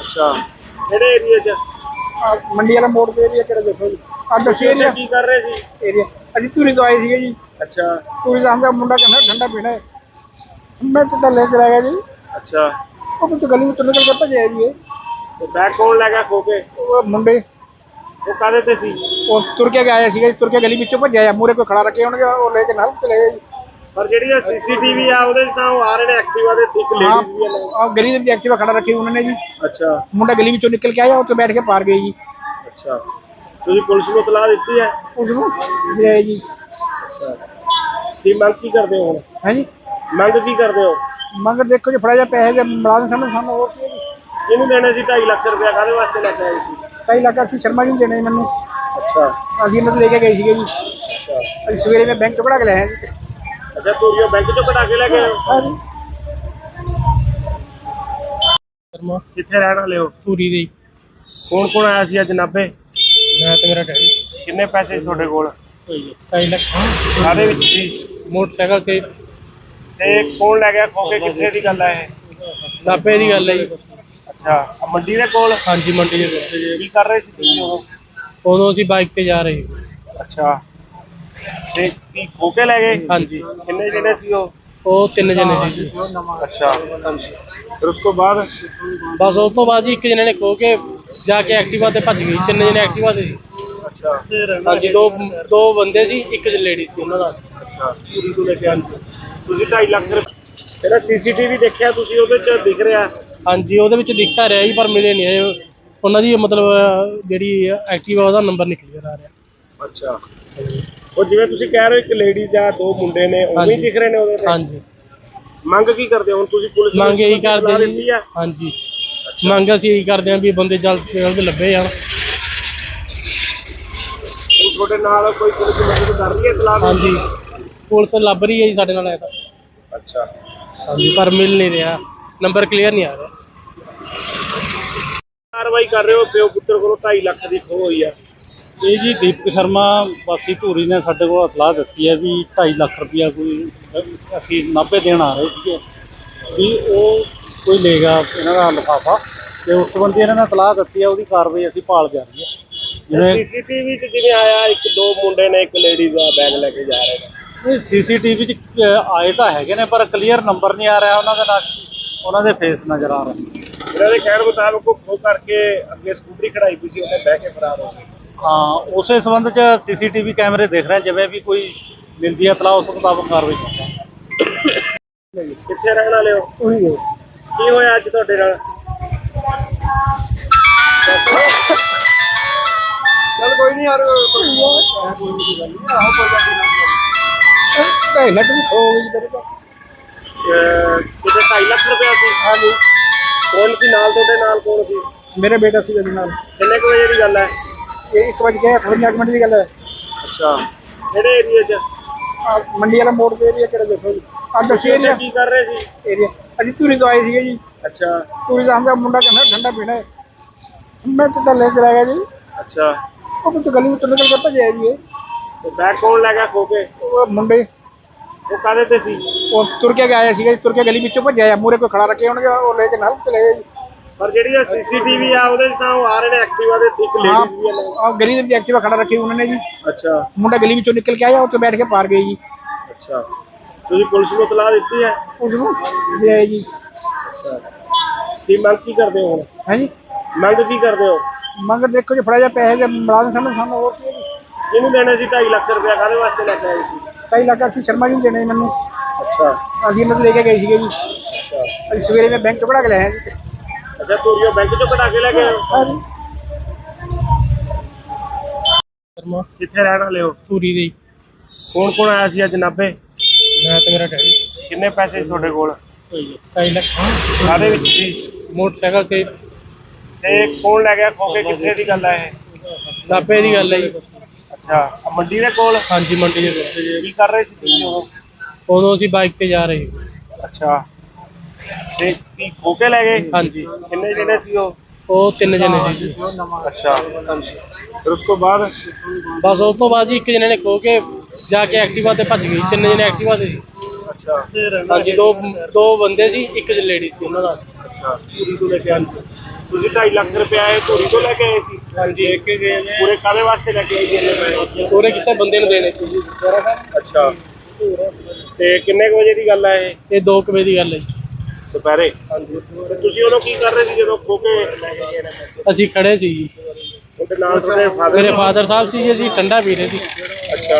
ਅੱਛਾ ਕਿਹੜੇ ਏਰੀਏ 'ਚ? ਆਹ ਮੰਡੀ ਵਾਲਾ ਮੋੜ ਦੇ ਏਰੀਆ ਕਿਹੜਾ ਦੇਖੋ ਜੀ। ਆਹ ਦੱਸੀ ਤੁਸੀਂ ਏਰੀਆ ਕੀ ਕਰ ਰਹੇ ਸੀ? ਏਰੀਆ ਅਸੀਂ ਧੂਰੀ ਤੋਂ ਆਏ ਸੀਗੇ ਜੀ। ਅੱਛਾ ਧੂਰੀ ਦਾ ਹੁੰਦਾ ਮੁੰਡਾ ਕਹਿੰਦਾ ਠੰਡਾ ਪੀਣਾ ਹੈ, ਮੈਂ ਟੁੱਟਾ ਲੈ ਕੇ ਗਿਆ ਜੀ। ਅੱਛਾ ਉਹ ਵਿੱਚ ਗਲੀ ਵਿੱਚੋਂ ਨਿਕਲ ਕੇ ਭੱਜਿਆ ਜੀ ਇਹ। ਤੇ ਬੈਗ ਕੌਣ ਲੈ ਗਿਆ ਖੋ ਕੇ? ਉਹ ਮੁੰਡੇ ਉਹ ਕਾਹਦੇ ਤੇ ਸੀ? ਉਹ ਤੁਰ ਕੇ ਆਇਆ ਸੀਗਾ ਜੀ, ਤੁਰ ਕੇ ਗਲੀ ਵਿੱਚੋਂ ਭੱਜਿਆ, ਮੂਹਰੇ ਕੋਈ ਖੜਾ ਰੱਖੇ ਹੋਣਗੇ, ਉਹ ਲੈ ਕੇ ਨਾਲ ਚਲੇ ਗਏ ਜੀ। ਪਰ ਜਿਹੜੀ ਇਹ ਸੀਸੀਟੀਵੀ ਆ ਉਹਦੇ 'ਚ ਤਾਂ ਉਹ ਆ ਰਹੇ ਨੇ ਐਕਟਿਵਾ ਦੇ, ਇੱਕ ਹਾਂ ਲੇਡੀਜ਼ ਵੀ ਆ ਨਾਲ। ਆਹ ਗਲੀ ਦੇ ਵਿੱਚ ਐਕਟਿਵਾ ਖੜਾ ਰੱਖੀ ਉਹਨਾਂ ਨੇ ਜੀ। ਅੱਛਾ ਮੁੰਡਾ ਗਲੀ ਵਿੱਚੋਂ ਨਿਕਲ ਕੇ ਆਇਆ, ਉੱਥੇ ਬੈਠ ਕੇ ਪਾਰ ਗਏ ਜੀ। ਅੱਛਾ ਤੁਸੀਂ ਪੁਲਿਸ ਨੂੰ ਇਤਲਾਹ ਦਿੱਤੀ ਹੈ? ਉਸ ਨੂੰ ਲਿਆਏ ਜੀ। ਅੱਛਾ ਕੀ ਮੰਗ ਕੀ ਕਰਦੇ ਹੋ ਹੁਣ? ਹੈ ਜੀ, ਮੰਗ ਕੀ ਕਰਦੇ ਹੋ? ਮੰਗ ਦੇਖੋ ਜੀ, ਫੜਾ ਜਾ ਪੈਸੇ ਦੇ ਮੁਲਾਜ਼ਮ ਸਾਨੂੰ ਹੋਰ ਕੀ ਹੈ ਜੀ। ਇਹਨੂੰ ਦੇਣੇ ਸੀ 2.5 ਲੱਖ ਰੁਪਇਆ, ਕਾਹਦੇ ਵਾਸਤੇ ਲੈ ਕੇ ਆਏ ਸੀ? 2.5 ਲੱਖ ਅਸੀਂ ਸ਼ਰਮਾ ਜੀ ਨੂੰ ਦੇਣੇ ਜੀ ਮੈਨੂੰ। ਅੱਛਾ ਅਸੀਂ ਇਹਨਾਂ ਤੋਂ ਲੈ ਕੇ ਗਏ ਸੀਗੇ ਜੀ। ਅੱਛਾ ਅਸੀਂ ਸਵੇਰੇ ਮੈਂ ਬੈਂਕ ਤੋਂ ਕਢਾ ਕੇ ਲਿਆਇਆ ਜੀ। ਅੱਛਾ ਤੋਰੀਓ ਬੈਂਕ ਚੋਂ ਕਢਾ ਕੇ ਲੈ ਗਏ ਹੋ? ਹਾਂ ਜੀ। ਸ਼ਰਮਾ ਕਿੱਥੇ ਰਹਿਣ ਵਾਲੇ ਹੋ? ਧੂਰੀ ਦੇ ਕੌਣ ਕੌਣ ਆਇਆ ਸੀ ਅੱਜ ਨਾਭੇ? ਮੈਂ ਤੇ ਮੇਰਾ ਡੈਡੀ ਕਿੰਨੇ ਪੈਸੇ ਸੀ ਤੁਹਾਡੇ ਕੋਲ? 2.5 ਲੱਖ ਕਾਹਦੇ ਵਿੱਚ ਸੀ? ਮੋਟਰਸਾਈਕਲ ਤੇ ਤੇ ਕੌਣ ਲੈ ਗਿਆ ਖੋ ਕੇ? ਕਿੱਥੇ ਦੀ ਗੱਲ ਹੈ ਇਹ? ਨਾਭੇ ਦੀ ਗੱਲ ਹੈ ਜੀ। ਅੱਛਾ ਆਹ ਮੰਡੀ ਦੇ ਕੋਲ ਹਾਂਜੀ ਮੰਡੀ ਦੇ ਕੋਲ। ਕੀ ਕਰ ਰਹੇ ਸੀ ਤੁਸੀਂ ਉਦੋਂ ਅਸੀਂ ਬਾਈਕ ਤੇ ਜਾ ਰਹੇ ਸੀ। ਅੱਛਾ ਤੇ ਕੀ ਖੋ ਕੇ ਲੈ ਗਏ? ਹਾਂਜੀ ਕਿੰਨੇ ਜਿਹੜੇ ਸੀ ਉਹ 3 ਜਣੇ ਸੀ ਜੀ। ਅੱਛਾ ਫਿਰ ਉਸ ਤੋਂ ਬਾਅਦ ਬਸ ਉਸ ਤੋਂ ਬਾਅਦ ਜੀ ਇੱਕ ਜਣੇ ਨੇ ਖੋ ਕੇ ਜਾ ਕੇ ਐਕਟਿਵਾ ਤੇ ਭੱਜ ਗਈ। 3 ਜਣੇ ਐਕਟਿਵਾ ਤੇ ਸੀ। ਅੱਛਾ ਹਾਂਜੀ ਦੋ ਬੰਦੇ ਸੀ, ਇੱਕ ਲੇਡੀ ਸੀ ਉਹਨਾਂ ਦਾ। ਅੱਛਾ ਪੂਰੀ ਤੋਂ ਲੈ ਕੇ ਤੁਸੀਂ 2.5 ਲੱਖ ਰੁਪਏ ਜਿਹੜਾ ਸੀਸੀਟੀਵੀ ਦੇਖਿਆ ਤੁਸੀਂ ਉਹਦੇ ਚ ਦਿਖ ਰਿਹਾ? ਹਾਂਜੀ ਉਹਦੇ ਵਿੱਚ ਦਿਖਤਾ ਰਿਹਾ ਜੀ, ਪਰ ਮਿਲੇ ਨਹੀਂ ਇਹ। ਉਹਨਾਂ ਦੀ ਮਤਲਬ ਜਿਹੜੀ ਐਕਟਿਵਾ ਉਹਦਾ ਨੰਬਰ ਨਹੀਂ ਕਲੀਅਰ ਆ ਰਿਹਾ। ਅੱਛਾ ਉਹ ਜਿਵੇਂ ਤੁਸੀਂ ਕਹਿ ਰਹੇ ਹੋ ਇੱਕ ਲੇਡੀਜ਼ ਆ ਦੋ ਮੁੰਡੇ ਨੇ ਉਵੇਂ ਹੀ ਹਾਂਜੀ। ਦਿਖ ਰਹੇ ਨੇ ਉਹਦੇ ਤੇ? ਹਾਂਜੀ ਮੰਗ ਕੀ ਕਰਦੇ ਹੋ ਹੁਣ ਤੁਸੀਂ? ਪੁਲਿਸ ਨੂੰ ਮੰਗ ਇਹੀ ਇਸ ਸੰਬੰਧੀ ਕਰਦੇ ਸਲਾਹ ਜੀ। ਦਿੱਤੀ ਆ? ਹਾਂਜੀ ਮੰਗ ਅਸੀਂ ਇਹੀ ਕਰਦੇ ਹਾਂ ਵੀ ਬੰਦੇ ਜਲਦ ਤੋਂ ਜਲਦ ਲੱਭੇ ਜਾਣ। ਹੁਣ ਤੁਹਾਡੇ ਨਾਲ ਕੋਈ ਪੁਲਿਸ ਮਦਦ ਕਰ ਰਹੀ ਹੈ ਸਲਾਹ ਦੀ? ਹਾਂਜੀ ਪੁਲਿਸ ਲੱਭ ਰਹੀ ਹੈ ਜੀ ਸਾਡੇ ਨਾਲ। ਤਾਂ ਅੱਛਾ ਹਾਂਜੀ ਪਰ ਮਿਲ ਨਹੀਂ ਰਿਹਾ, ਨੰਬਰ ਕਲੀਅਰ ਨਹੀਂ ਆ ਰਿਹਾ। ਕਾਰਵਾਈ ਕਰ ਰਹੇ ਹੋ? ਪਿਓ ਪੁੱਤਰ ਕੋਲੋਂ 2.5 ਲੱਖ ਦੀ ਖੋਹ ਹੋਈ ਆ। ਇਹ ਜੀ ਦੀਪਕ ਸ਼ਰਮਾ ਵਾਸੀ ਧੂਰੀ ਨੇ ਸਾਡੇ ਕੋਲ ਇਤਲਾਹ ਦਿੱਤੀ ਹੈ ਵੀ 2.5 ਲੱਖ ਰੁਪਇਆ ਕੋਈ ਅਸੀਂ ਨਾਭੇ ਦੇਣ ਆ ਰਹੇ ਸੀਗੇ ਵੀ ਉਹ ਕੋਈ ਲੈ ਗਿਆ ਇਹਨਾਂ ਦਾ ਲਿਫਾਫਾ, ਤੇ ਉਸ ਸੰਬੰਧੀ ਇਹਨਾਂ ਨੇ ਇਤਲਾਹ ਦਿੱਤੀ ਹੈ। ਉਹਦੀ ਕਾਰਵਾਈ ਅਸੀਂ ਭਾਲ ਜਾ ਰਹੀ ਹੈ। ਜਿਵੇਂ ਸੀਸੀਟੀਵੀ 'ਚ ਜਿਵੇਂ ਆਇਆ ਇੱਕ ਦੋ ਮੁੰਡੇ ਨੇ ਇੱਕ ਲੇਡੀਜ਼ ਦਾ ਬੈਗ ਲੈ ਕੇ ਜਾ ਰਹੇ ਨੇ। ਇਹ ਸੀਸੀਟੀਵੀ 'ਚ ਆਏ ਤਾਂ ਹੈਗੇ ਨੇ, ਪਰ ਕਲੀਅਰ ਨੰਬਰ ਨਹੀਂ ਆ ਰਿਹਾ ਉਹਨਾਂ ਦੇ ਨਾਲ, ਉਹਨਾਂ ਦੇ ਫੇਸ ਨਜ਼ਰ ਆ ਰਹੇ। ਇਹਨਾਂ ਦੇ ਕਹਿਣ ਮੁਤਾਬਕ ਉਹ ਖੋ ਕਰਕੇ ਅੱਗੇ ਸਕੂਟਰੀ ਖੜਾਈ ਪਈ ਸੀ, ਉਹਨੇ ਬਹਿ ਕੇ ਫਰਾਰ ਹੋ ਗਏ। ਹਾਂ ਉਸੇ ਸੰਬੰਧ 'ਚ ਸੀਸੀਟੀਵੀ ਕੈਮਰੇ ਦੇਖ ਰਹੇ, ਜਿਵੇਂ ਵੀ ਕੋਈ ਮਿਲਦੀ ਹੈ ਇਤਲਾਹ ਉਸ ਮੁਤਾਬਕ ਕਾਰਵਾਈ ਕਰਾਂਗੇ। ਕਿੱਥੇ ਰਹਿਣ ਵਾਲੇ ਹੋ? ਕੀ ਹੋਇਆ ਅੱਜ ਤੁਹਾਡੇ ਨਾਲ? ਚੱਲ ਕੋਈ ਨਹੀਂ ਯਾਰ, ਕੋਈ ਨਹੀਂ ਗੱਲ ਨਹੀਂ। ਆਹੋ ਕੋਈ ਗੱਲ ਨਹੀਂ। ਢਾਈ ਲੱਖ ਦੀ ਖੋ ਗਈ ਤੇਰੇ ਤੋਂ। ਕਿਤੇ 2.5 ਲੱਖ ਰੁਪਇਆ ਸੀ? ਹਾਂਜੀ ਕੌਣ ਸੀ ਨਾਲ ਤੁਹਾਡੇ? ਨਾਲ ਕੌਣ ਸੀ? ਮੇਰੇ ਬੇਟਾ ਸੀ ਇਹਦੇ ਨਾਲ। ਕਿੰਨੇ ਕੁ ਵਜੇ ਦੀ ਗੱਲ ਹੈ? ਇਹ 1:58 ਮਿੰਟ ਦੀ ਗੱਲ ਹੈ। ਅੱਛਾ ਕਿਹੜੇ ਏਰੀਏ 'ਚ? ਆਹ ਮੰਡੀ ਵਾਲਾ ਮੋੜ ਦੇ ਏਰੀਆ ਕਿਹੜਾ ਦੇਖੋ ਜੀ। ਆਹ ਦੱਸੀ ਉੱਥੇ ਏਰੀਆ ਕੀ ਕਰ ਰਹੇ ਸੀ? ਏਰੀਆ ਅਸੀਂ ਧੂਰੀ ਤੋਂ ਆਏ ਸੀਗੇ ਜੀ। ਅੱਛਾ ਧੂਰੀ ਦਾ ਹਮਦਾ ਮੁੰਡਾ ਕਹਿੰਦਾ ਠੰਡਾ ਪੀਣਾ ਹੈ। ਮੈਂ ਤਾਂ ਲੈ ਕੇ ਆਇਆ ਜੀ। ਅੱਛਾ ਉਹ ਤਾਂ ਗਲੀ ਵਿੱਚੋਂ ਨਿਕਲ ਕੇ ਭੱਜਿਆ ਜੀ ਇਹ। ਤੇ ਬੈਗ ਕੌਣ ਲੈ ਗਿਆ ਖੋ ਕੇ? ਉਹ ਮੁੰਡੇ ਉਹ ਕਾਹਦੇ ਤੇ ਸੀ? ਉਹ ਤੁਰ ਕੇ ਆਇਆ ਸੀਗਾ ਜੀ, ਤੁਰ ਕੇ ਗਲੀ ਵਿੱਚੋਂ ਭੱਜਿਆ ਆ। ਮੂਹਰੇ ਕੋਈ ਖੜਾ ਰੱਖੇ ਹੋਣਗੇ, ਉਹ ਲੈ ਕੇ ਨਾਲ ਚਲੇ ਗਏ ਜੀ। ਪਰ ਜਿਹੜੀ ਸੀਸੀਟੀਵੀ ਆ ਉਹਦੇ 'ਚ ਤਾਂ ਉਹ ਆ ਰਹੇ ਨੇ ਐਕਟਿਵਾ ਦੇ, ਇੱਕ ਲੇਡੀਜ਼ ਵੀ ਆ ਨਾਲ। ਆਹ ਗਲੀ ਦੇ ਵਿੱਚ ਐਕਟਿਵਾ ਖੜਾ ਰੱਖੀ ਉਹਨਾਂ ਨੇ ਜੀ। ਅੱਛਾ ਮੁੰਡਾ ਗਲੀ ਵਿੱਚੋਂ ਨਿਕਲ ਕੇ ਆਇਆ, ਉੱਥੇ ਬੈਠ ਕੇ ਪਾਰ ਗਏ ਜੀ। ਅੱਛਾ ਤੁਸੀਂ ਪੁਲਿਸ ਨੂੰ ਇਤਲਾਹ ਦਿੱਤੀ ਹੈ? ਉਸ ਨੂੰ ਦੇ ਆਏ ਜੀ। ਅੱਛਾ ਕੀ ਮੰਗ ਕੀ ਕਰਦੇ ਹੋ ਹੁਣ? ਹੈ ਜੀ ਮੰਗ ਕੀ ਕਰਦੇ ਹੋ? ਮੰਗ ਦੇਖੋ ਜੀ, ਫੜਾ ਜਾ ਪੈਸੇ ਦੇ ਮੁਲਾਜ਼ਮ ਸਾਨੂੰ ਹੋਰ ਕੀ ਹੈ ਜੀ। ਇਹਨੂੰ ਦੇਣੇ ਸੀ 2.5 ਲੱਖ ਰੁਪਇਆ, ਕਾਹਦੇ ਵਾਸਤੇ ਲੈ ਕੇ ਆਏ ਸੀ? 2.5 ਲੱਖ ਅਸੀਂ ਸ਼ਰਮਾ ਜੀ ਨੂੰ ਦੇਣੇ ਮੈਨੂੰ। ਅੱਛਾ ਅਸੀਂ ਇਹਨਾਂ ਤੋਂ ਲੈ ਕੇ ਗਏ ਸੀਗੇ ਜੀ। ਅੱਛਾ ਅਸੀਂ ਸਵੇਰੇ ਮੈਂ ਬੈਂਕ ਤੋਂ ਕਢਾ ਕੇ ਲਿਆਇਆ ਜੀ। ਅੱਛਾ ਧੂਰੀਓ ਬੈਂਕ 'ਚੋਂ ਕਢਾ ਕੇ ਲੈ ਗਏ ਹੋ? ਹਾਂ ਜੀ ਸ਼ਰਮਾ ਕਿੱਥੇ ਰਹਿਣ ਵਾਲੇ ਹੋ? ਧੂਰੀ ਦੇ। ਕੌਣ ਕੌਣ ਆਇਆ ਸੀ ਅੱਜ ਨਾਭੇ? ਮੈਂ ਤੇ ਮੇਰਾ ਡੈਡੀ। ਕਿੰਨੇ ਪੈਸੇ ਸੀ ਤੁਹਾਡੇ ਕੋਲ? 2.5 ਲੱਖ ਕਾਹਦੇ ਵਿੱਚ ਸੀ? ਮੋਟਰਸਾਈਕਲ ਤੇ। ਤੇ ਕੌਣ ਲੈ ਗਿਆ ਖੋ ਕੇ? ਕਿੱਥੇ ਦੀ ਗੱਲ ਹੈ ਇਹ? ਨਾਭੇ ਦੀ ਗੱਲ ਹੈ ਜੀ। ਅੱਛਾ ਆਹ ਮੰਡੀ ਦੇ ਕੋਲ? ਹਾਂਜੀ ਮੰਡੀ ਦੇ ਕੋਲ। ਕੀ ਕਰ ਰਹੇ ਸੀ ਤੁਸੀਂ ਉਦੋਂ ਅਸੀਂ ਬਾਈਕ ਤੇ ਜਾ ਰਹੇ ਸੀ। ਅੱਛਾ ਤੇ ਕੀ ਖੋ ਕੇ ਲੈ ਗਏ? ਹਾਂਜੀ ਕਿੰਨੇ ਜਿਹੜੇ ਸੀ ਉਹ 3 ਜਣੇ ਸੀ। ਅੱਛਾ ਫਿਰ ਉਸ ਤੋਂ ਬਾਅਦ ਬਸ ਉਸ ਤੋਂ ਬਾਅਦ ਜੀ ਇੱਕ ਜਣੇ ਨੇ ਖੋ ਕੇ ਜਾ ਕੇ ਐਕਟਿਵਾ ਤੇ ਭੱਜ ਗਈ। 3 ਜਣੇ ਐਕਟਿਵਾ ਤੇ ਸੀ। ਅੱਛਾ ਹਾਂਜੀ ਦੋ ਬੰਦੇ ਸੀ, ਇੱਕ ਲੇਡੀ ਸੀ ਉਹਨਾਂ ਦਾ। ਅੱਛਾ ਧੂਰੀ ਤੋਂ ਲੈ ਕੇ ਤੁਸੀਂ 2.5 ਲੱਖ ਰੁਪਇਆ ਇਹ ਧੂਰੀ ਤੋਂ ਲੈ ਕੇ ਆਏ ਸੀ? ਹਾਂਜੀ ਇੱਕ ਗਏ ਨੇ। ਪੂਰੇ ਕਾਹਦੇ ਵਾਸਤੇ ਲੈ ਕੇ ਆਏ ਜੀ ਇੰਨੇ ਪੈਸੇ? ਪੂਰੇ ਕਿਸੇ ਬੰਦੇ ਨੂੰ ਦੇਣੇ ਸੀ ਜੀ। ਅੱਛਾ ਤੇ ਕਿੰਨੇ ਕੁ ਵਜੇ ਦੀ ਗੱਲ ਹੈ ਇਹ? ਇਹ 2 ਵਜੇ ਦੀ ਗੱਲ ਹੈ ਜੀ। ਦੁਪਹਿਰੇ? ਹਾਂਜੀ ਤੇ ਤੁਸੀਂ ਉਦੋਂ ਕੀ ਕਰ ਰਹੇ ਸੀ ਜਦੋਂ ਖੋ ਕੇ ਲੈ ਕੇ ਗਏ ਨੇ ਪੈਸੇ? ਅਸੀਂ ਖੜੇ ਸੀ ਜੀ। ਉਹਦੇ ਨਾਲ ਤੁਹਾਡੇ ਫਾਦਰ? ਮੇਰੇ ਫਾਦਰ ਸਾਹਿਬ ਸੀ ਜੀ, ਅਸੀਂ ਠੰਡਾ ਪੀ ਰਹੇ ਸੀ। ਅੱਛਾ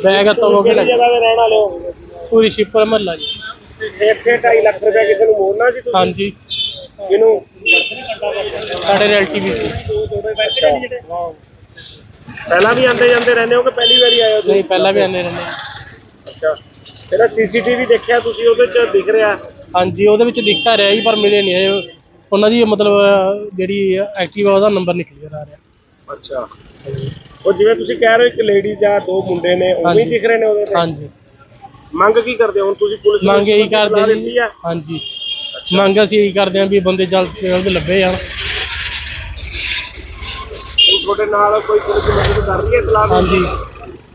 ਬੈਗ ਹੱਥੋਂ ਹੋ ਕੇ ਕਿਹੜੀ ਜਗ੍ਹਾ ਤੇ ਰਹਿਣ ਵਾਲੇ ਹੋ? ਪੂਰੀ ਸ਼ਿਪਰ ਮਹੱਲਾ ਜੀ। ਇੱਥੇ 2.5 ਲੱਖ ਰੁਪਇਆ ਕਿਸੇ ਨੂੰ ਮੋੜਨਾ ਸੀ ਤੁਸੀਂ? ਹਾਂਜੀ ਕਿਹਨੂੰ? ਸਾਡੇ ਰਿਲੇਟਿਵ ਵੀ ਸੀ। ਅੱਛਾ ਪਹਿਲਾਂ ਵੀ ਆਉਂਦੇ ਜਾਂਦੇ ਰਹਿੰਦੇ ਹੋ ਕਿ ਪਹਿਲੀ ਵਾਰੀ ਆਏ ਹੋ ਤੁਸੀਂ? ਨਹੀਂ ਪਹਿਲਾਂ ਵੀ ਆਉਂਦੇ ਰਹਿੰਦੇ। ਅੱਛਾ ਜਿਹੜਾ ਸੀਸੀਟੀਵੀ ਦੇਖਿਆ ਤੁਸੀਂ ਉਹਦੇ 'ਚ ਦਿਖ ਰਿਹਾ? ਹਾਂਜੀ ਉਹਦੇ ਵਿੱਚ ਦਿਖਤਾ ਰਿਹਾ ਜੀ, ਪਰ ਮਿਲੇ ਨਹੀਂ ਇਹ। ਉਹਨਾਂ ਦੀ ਮਤਲਬ ਜਿਹੜੀ ਐਕਟਿਵਾ ਉਹਦਾ ਨੰਬਰ ਨਹੀਂ ਕਲੀਅਰ ਆ ਰਿਹਾ। ਅੱਛਾ ਉਹ ਜਿਵੇਂ ਤੁਸੀਂ ਕਹਿ ਰਹੇ ਹੋ ਇੱਕ ਲੇਡੀਜ਼ ਆ ਦੋ ਮੁੰਡੇ ਨੇ ਉਵੇਂ ਹੀ ਹਾਂਜੀ। ਦਿਖ ਰਹੇ ਨੇ ਉਹਦੇ ਤੇ? ਹਾਂਜੀ ਮੰਗ ਕੀ ਕਰਦੇ ਹੋ ਹੁਣ ਤੁਸੀਂ? ਪੁਲਿਸ ਨੂੰ ਮੰਗ ਇਹੀ ਇਸ ਸੰਬੰਧੀ ਸਲਾਹ ਕਰਦੇ ਦਿੱਤੀ ਜੀ। ਆ? ਹਾਂਜੀ ਮੰਗ ਅਸੀਂ ਇਹੀ ਕਰਦੇ ਹਾਂ ਵੀ ਬੰਦੇ ਜਲਦ ਤੋਂ ਜਲਦ ਲੱਭੇ ਜਾਣ। ਹੁਣ ਤੁਹਾਡੇ ਨਾਲ ਕੋਈ ਪੁਲਿਸ ਮਦਦ ਕਰ ਰਹੀ ਹੈ ਸਲਾਹ ਦੀ? ਹਾਂਜੀ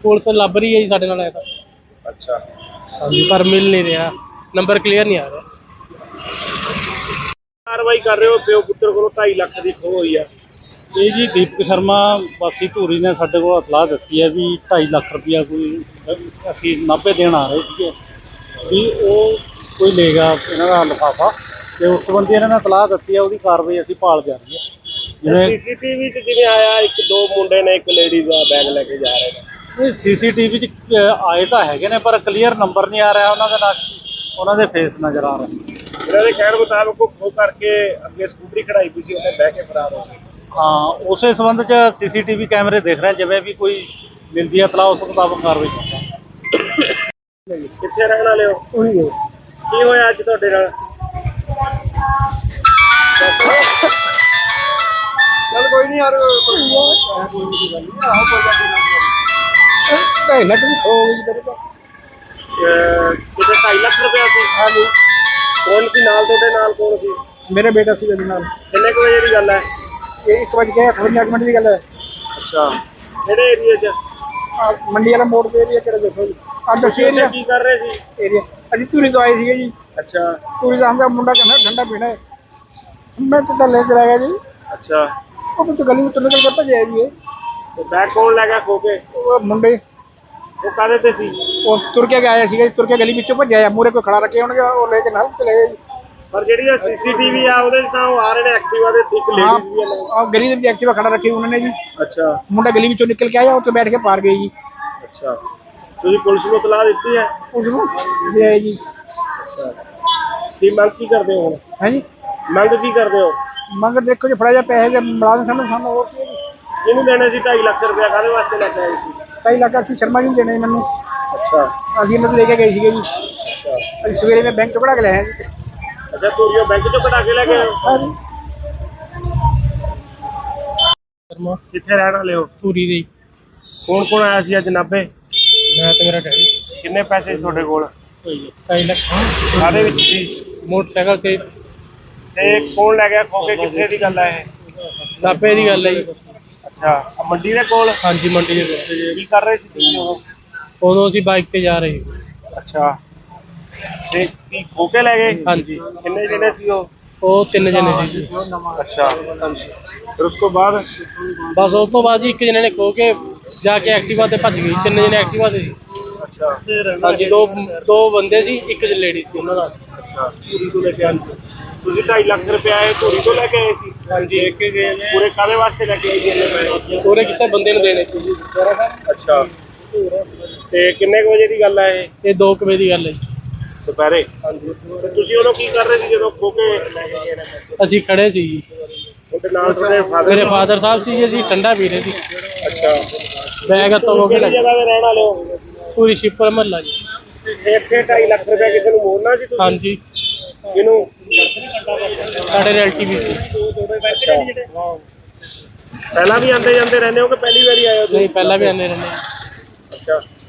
ਪੁਲਿਸ ਲੱਭ ਰਹੀ ਹੈ ਜੀ ਸਾਡੇ ਨਾਲ। ਤਾਂ ਅੱਛਾ ਹਾਂਜੀ ਪਰ ਮਿਲ ਨਹੀਂ ਰਿਹਾ, ਨੰਬਰ ਕਲੀਅਰ ਨਹੀਂ ਆ ਰਿਹਾ। ਕਾਰਵਾਈ ਕਰ ਰਹੇ ਹੋ ਪਿਓ ਪੁੱਤਰ ਕੋਲੋਂ 2.5 ਲੱਖ ਦੀ ਖੋਹ ਹੋਈ ਆ। ਇਹ ਜੀ ਦੀਪਕ ਸ਼ਰਮਾ ਵਾਸੀ ਧੂਰੀ ਨੇ ਸਾਡੇ ਕੋਲ ਇਤਲਾਹ ਦਿੱਤੀ ਹੈ ਵੀ 2.5 ਲੱਖ ਰੁਪਇਆ ਕੋਈ ਅਸੀਂ ਨਾਭੇ ਦੇਣ ਆ ਰਹੇ ਸੀਗੇ ਵੀ ਉਹ ਕੋਈ ਲੈ ਗਿਆ ਇਹਨਾਂ ਦਾ ਲਿਫਾਫਾ ਤੇ ਉਸ ਸੰਬੰਧੀ ਇਹਨਾਂ ਨੇ ਇਤਲਾਹ ਦਿੱਤੀ ਹੈ, ਉਹਦੀ ਕਾਰਵਾਈ ਅਸੀਂ ਭਾਲ ਜਾਰੀ ਹੈ। ਜਿਵੇਂ ਸੀਸੀਟੀਵੀ 'ਚ ਜਿਵੇਂ ਆਇਆ ਇੱਕ ਦੋ ਮੁੰਡੇ ਨੇ ਇੱਕ ਲੇਡੀ ਦਾ ਬੈਗ ਲੈ ਕੇ ਜਾ ਰਹੇ ਨੇ। ਇਹ ਸੀਸੀਟੀਵੀ 'ਚ ਆਏ ਤਾਂ ਹੈਗੇ ਨੇ ਪਰ ਕਲੀਅਰ ਨੰਬਰ ਨਹੀਂ ਆ ਰਿਹਾ ਉਹਨਾਂ ਦੇ ਨਾਲ, ਉਹਨਾਂ ਦੇ ਫੇਸ ਨਜ਼ਰ ਆ ਰਹੇ। ਇਹਨਾਂ ਦੇ ਕਹਿਣ ਮੁਤਾਬਕ ਉਹ ਖੋਹ ਕਰਕੇ ਅੱਗੇ ਸਕੂਟਰੀ ਖੜਾਈ ਪਈ ਸੀ, ਉਹਨੇ ਬਹਿ ਕੇ ਫਰਾਰ ਹੋ ਗਏ। ਹਾਂ, ਉਸੇ ਸੰਬੰਧ 'ਚ ਸੀਸੀਟੀਵੀ ਕੈਮਰੇ ਦੇਖ ਰਹੇ, ਜਿਵੇਂ ਵੀ ਕੋਈ ਮਿਲਦੀ ਹੈ ਇਤਲਾਹ ਉਸ ਮੁਤਾਬਕ ਕਾਰਵਾਈ ਕਰਾਂਗੇ। ਕਿੱਥੇ ਰਹਿਣ ਵਾਲੇ ਹੋ? ਉਹੀ ਹੈ ਕੀ ਹੋਇਆ ਅੱਜ ਤੁਹਾਡੇ ਨਾਲ? ਚੱਲ ਕੋਈ ਨਹੀਂ ਯਾਰ ਕੋਈ ਨਹੀਂ ਗੱਲ ਨਹੀਂ ਆਹੋ ਕੋਈ ਗੱਲ ਨਹੀਂ ਢਾਈ ਲੱਖ ਦੀ ਖੋ ਗਈ ਮੇਰੇ ਤੋਂ ਕਿਤੇ 2.5 ਲੱਖ ਰੁਪਇਆ ਸੀ। ਹਾਂਜੀ ਕੌਣ ਸੀ ਨਾਲ ਤੁਹਾਡੇ ਨਾਲ? ਕੌਣ ਸੀ? ਮੇਰੇ ਬੇਟਾ ਸੀ ਇਹਦੇ ਨਾਲ ਕਿੰਨੇ ਕੁ ਵਜੇ ਦੀ ਗੱਲ ਹੈ? ਇਹ 1 ਵਜੇ 58 ਮਿੰਟ ਦੀ ਗੱਲ ਹੈ। ਅੱਛਾ, ਕਿਹੜੇ ਏਰੀਏ 'ਚ? ਆਹ ਮੰਡੀ ਵਾਲਾ ਮੋੜ ਦੇ ਏਰੀਆ ਕਿਹੜਾ ਦੇਖੋ ਜੀ ਆਹ ਦੱਸੀ ਉੱਥੇ ਏਰੀਆ ਕੀ ਕਰ ਰਹੇ ਸੀ? ਏਰੀਆ ਅਸੀਂ ਧੂਰੀ ਤੋਂ ਆਏ ਸੀਗੇ ਜੀ। ਅੱਛਾ ਧੂਰੀ ਦਾ ਹਮਦਾ ਮੁੰਡਾ ਕਹਿੰਦਾ ਠੰਡਾ ਪੀਣਾ ਹੈ, ਮੈਂ ਟੁੱਟਾ ਲੈ ਕੇ ਆ ਗਿਆ ਜੀ। ਅੱਛਾ, ਉਹ ਤੋਂ ਗਲੀ ਵਿੱਚ ਨਿਕਲ ਕੇ ਭੱਜਿਆ ਜੀ ਇਹ। ਤੇ ਬੈਗ ਕੌਣ ਲੈ ਗਿਆ ਖੋ ਕੇ? ਉਹ ਮੁੰਡੇ ਉਹ ਕਾਹਦੇ ਤੇ ਸੀ? ਉਹ ਤੁਰ ਕੇ ਆਇਆ ਸੀਗਾ ਜੀ, ਤੁਰ ਕੇ ਗਲੀ ਵਿੱਚੋਂ ਭੱਜਿਆ ਆ, ਮੂਹਰੇ ਕੋਈ ਖੜਾ ਰੱਖੇ ਹੋਣਗੇ ਉਹ ਲੈ ਕੇ ਨਾਲ ਚਲੇ ਗਏ ਜੀ। ਪਰ ਜਿਹੜੀ ਸੀਸੀਟੀਵੀ ਆ ਉਹਦੇ 'ਚ ਤਾਂ ਉਹ ਆ ਰਹੇ ਨੇ ਐਕਟਿਵਾ ਦੇ, ਇੱਕ ਲੇਡੀਜ਼ ਵੀ ਆ ਨਾਲ। ਆਹ ਗਲੀ ਦੇ ਵਿੱਚ ਐਕਟਿਵਾ ਖੜਾ ਰੱਖੀ ਉਹਨਾਂ ਨੇ ਜੀ। ਅੱਛਾ ਮੁੰਡਾ ਗਲੀ ਵਿੱਚੋਂ ਨਿਕਲ ਕੇ ਆਇਆ, ਉੱਥੇ ਬੈਠ ਕੇ ਪਾਰ ਗਏ ਜੀ। ਅੱਛਾ, ਤੁਸੀਂ ਪੁਲਿਸ ਨੂੰ ਇਤਲਾਹ ਦਿੱਤੀ ਹੈ? ਉਸ ਨੂੰ ਦੇ ਆਏ ਜੀ। ਅੱਛਾ, ਕੀ ਮੰਗ ਕੀ ਕਰਦੇ ਹੋ ਹੁਣ? ਹੈ ਜੀ ਮੰਗ ਕੀ ਕਰਦੇ ਹੋ? ਮੰਗ ਦੇਖੋ ਜੀ ਫੜਾ ਜਾ ਪੈਸੇ ਦੇ ਮੁਲਾਜ਼ਮ ਸਾਨੂੰ ਹੋਰ ਕੀ ਹੈ ਜੀ। ਕਿਹਨੂੰ ਦੇਣੇ ਸੀ 2.5 ਲੱਖ ਰੁਪਇਆ? ਕਾਹਦੇ ਵਾਸਤੇ ਲੈ ਕੇ ਆਏ ਸੀ? 2.5 ਲੱਖ ਅਸੀਂ ਸ਼ਰਮਾ ਜੀ ਨੂੰ ਦੇਣੇ ਮੈਨੂੰ, ਅੱਛਾ ਅਸੀਂ ਇਹਨਾਂ ਤੋਂ ਲੈ ਕੇ ਗਏ ਸੀਗੇ ਜੀ। ਅੱਛਾ ਅਸੀਂ ਸਵੇਰੇ ਮੈਂ ਬੈਂਕ ਤੋਂ ਕਢਾ ਕੇ ਲਿਆਇਆ ਜੀ। ਅੱਛਾ, ਧੂਰੀਓ ਬੈਂਕ 'ਚੋਂ ਕਢਾ ਕੇ ਲੈ ਕੇ ਆਏ ਹੋ? ਹਾਂਜੀ ਸ਼ਰਮਾ ਕਿੱਥੇ ਰਹਿਣ ਵਾਲੇ ਹੋ? ਧੂਰੀ ਦੇ ਕੌਣ ਕੌਣ ਆਇਆ ਸੀ ਅੱਜ ਨਾਭੇ? ਮੈਂ ਤੇ ਮੇਰਾ ਡੈਡੀ ਕਿੰਨੇ ਪੈਸੇ ਸੀ ਤੁਹਾਡੇ ਕੋਲ? 2.5 ਲੱਖ ਕਾਹਦੇ ਵਿੱਚ ਸੀ? ਮੋਟਰਸਾਈਕਲ ਤੇ ਤੇ ਕੌਣ ਲੈ ਗਿਆ ਖੋ ਕੇ? ਕਿੱਥੇ ਦੀ ਗੱਲ ਹੈ ਇਹ? ਨਾਭੇ ਦੀ ਗੱਲ ਹੈ ਜੀ। ਅੱਛਾ, ਆਹ ਮੰਡੀ ਦੇ ਕੋਲ? ਹਾਂਜੀ ਮੰਡੀ ਦੇ ਕੋਲ। ਕੀ ਕਰ ਰਹੇ ਸੀ ਤੁਸੀਂ ਉਦੋਂ? ਉਦੋਂ ਅਸੀਂ ਬਾਈਕ ਤੇ ਜਾ ਰਹੇ ਸੀ। ਅੱਛਾ, ਤੇ ਕੀ ਖੋ ਕੇ ਲੈ ਗਏ? ਹਾਂਜੀ, ਕਿੰਨੇ ਜਣੇ ਸੀ ਉਹ? ਉਹ 3 ਜਣੇ ਸੀ ਜੀ। ਅੱਛਾ, ਫਿਰ ਉਸ ਤੋਂ ਬਾਅਦ? ਬਸ ਉਸ ਤੋਂ ਬਾਅਦ ਜੀ ਇੱਕ ਜਣੇ ਨੇ ਖੋ ਕੇ ਜਾ ਕੇ ਐਕਟਿਵਾ ਤੇ ਭੱਜ ਗਈ। 3 ਜਣੇ ਐਕਟਿਵਾ ਤੇ ਸੀ। ਅੱਛਾ ਹਾਂਜੀ, ਦੋ ਬੰਦੇ ਸੀ, ਇੱਕ ਲੇਡੀ ਸੀ ਉਹਨਾਂ ਦਾ। ਅੱਛਾ, ਧੂਰੀ ਤੋਂ ਲੈ ਕੇ ਆਏ ਤੁਸੀਂ 2.5 ਲੱਖ ਰੁਪਇਆ ਇਹ ਧੂਰੀ ਤੋਂ ਲੈ ਕੇ ਆਏ ਸੀ? ਹਾਂਜੀ, ਇੱਕ ਗਏ ਨੇ ਪੂਰੇ ਕਾਹਦੇ ਵਾਸਤੇ ਲੈ ਕੇ ਆਏ ਸੀ ਇੰਨੇ ਪੈਸੇ? ਉਹਨੇ ਕਿਸੇ ਬੰਦੇ ਨੂੰ ਦੇਣੇ ਸੀ ਜੀ। ਅੱਛਾ, ਤੇ ਕਿੰਨੇ ਕੁ ਵਜੇ ਦੀ ਗੱਲ ਹੈ ਇਹ? ਇਹ 2 ਵਜੇ ਦੀ ਗੱਲ ਹੈ ਜੀ। ਦੁਪਹਿਰੇ? ਹਾਂਜੀ। ਤੇ ਤੁਸੀਂ ਉਦੋਂ ਕੀ ਕਰ ਰਹੇ ਸੀ ਜਦੋਂ ਖੋ ਕੇ ਲੈ ਕੇ ਗਏ ਨੇ ਪੈਸੇ? ਅਸੀਂ ਖੜੇ ਸੀ ਜੀ। ਉਹਦੇ ਨਾਲ ਤੁਹਾਡੇ ਫਾਦਰ? ਮੇਰੇ ਫਾਦਰ ਸਾਹਿਬ ਸੀ ਜੀ, ਅਸੀਂ ਠੰਡਾ ਪੀ ਰਹੇ ਸੀ। ਅੱਛਾ, ਬੈਗ ਹੱਥੋਂ ਹੋ ਕੇ ਕਿਹੜੀ ਜਗ੍ਹਾ ਤੇ ਰਹਿਣ ਵਾਲੇ ਹੋ? ਪੂਰੀ ਸ਼ਿਪਰ ਮਹੱਲਾ ਜੀ। ਇੱਥੇ 2.5 ਲੱਖ ਰੁਪਇਆ ਕਿਸੇ ਨੂੰ ਮੋੜਨਾ ਸੀ ਤੁਸੀਂ? ਹਾਂਜੀ, ਕਿਹਨੂੰ? ਸਾਡੇ ਰਿਲੇਟਿਵ ਵੀ ਸੀ। ਅੱਛਾ, ਪਹਿਲਾਂ ਵੀ ਆਉਂਦੇ ਜਾਂਦੇ ਰਹਿੰਦੇ ਹੋ ਕਿ ਪਹਿਲੀ ਵਾਰੀ ਆਏ ਹੋ ਤੁਸੀਂ? ਨਹੀਂ, ਪਹਿਲਾਂ ਵੀ ਆਉਂਦੇ ਰਹਿੰਦੇ। ਅੱਛਾ,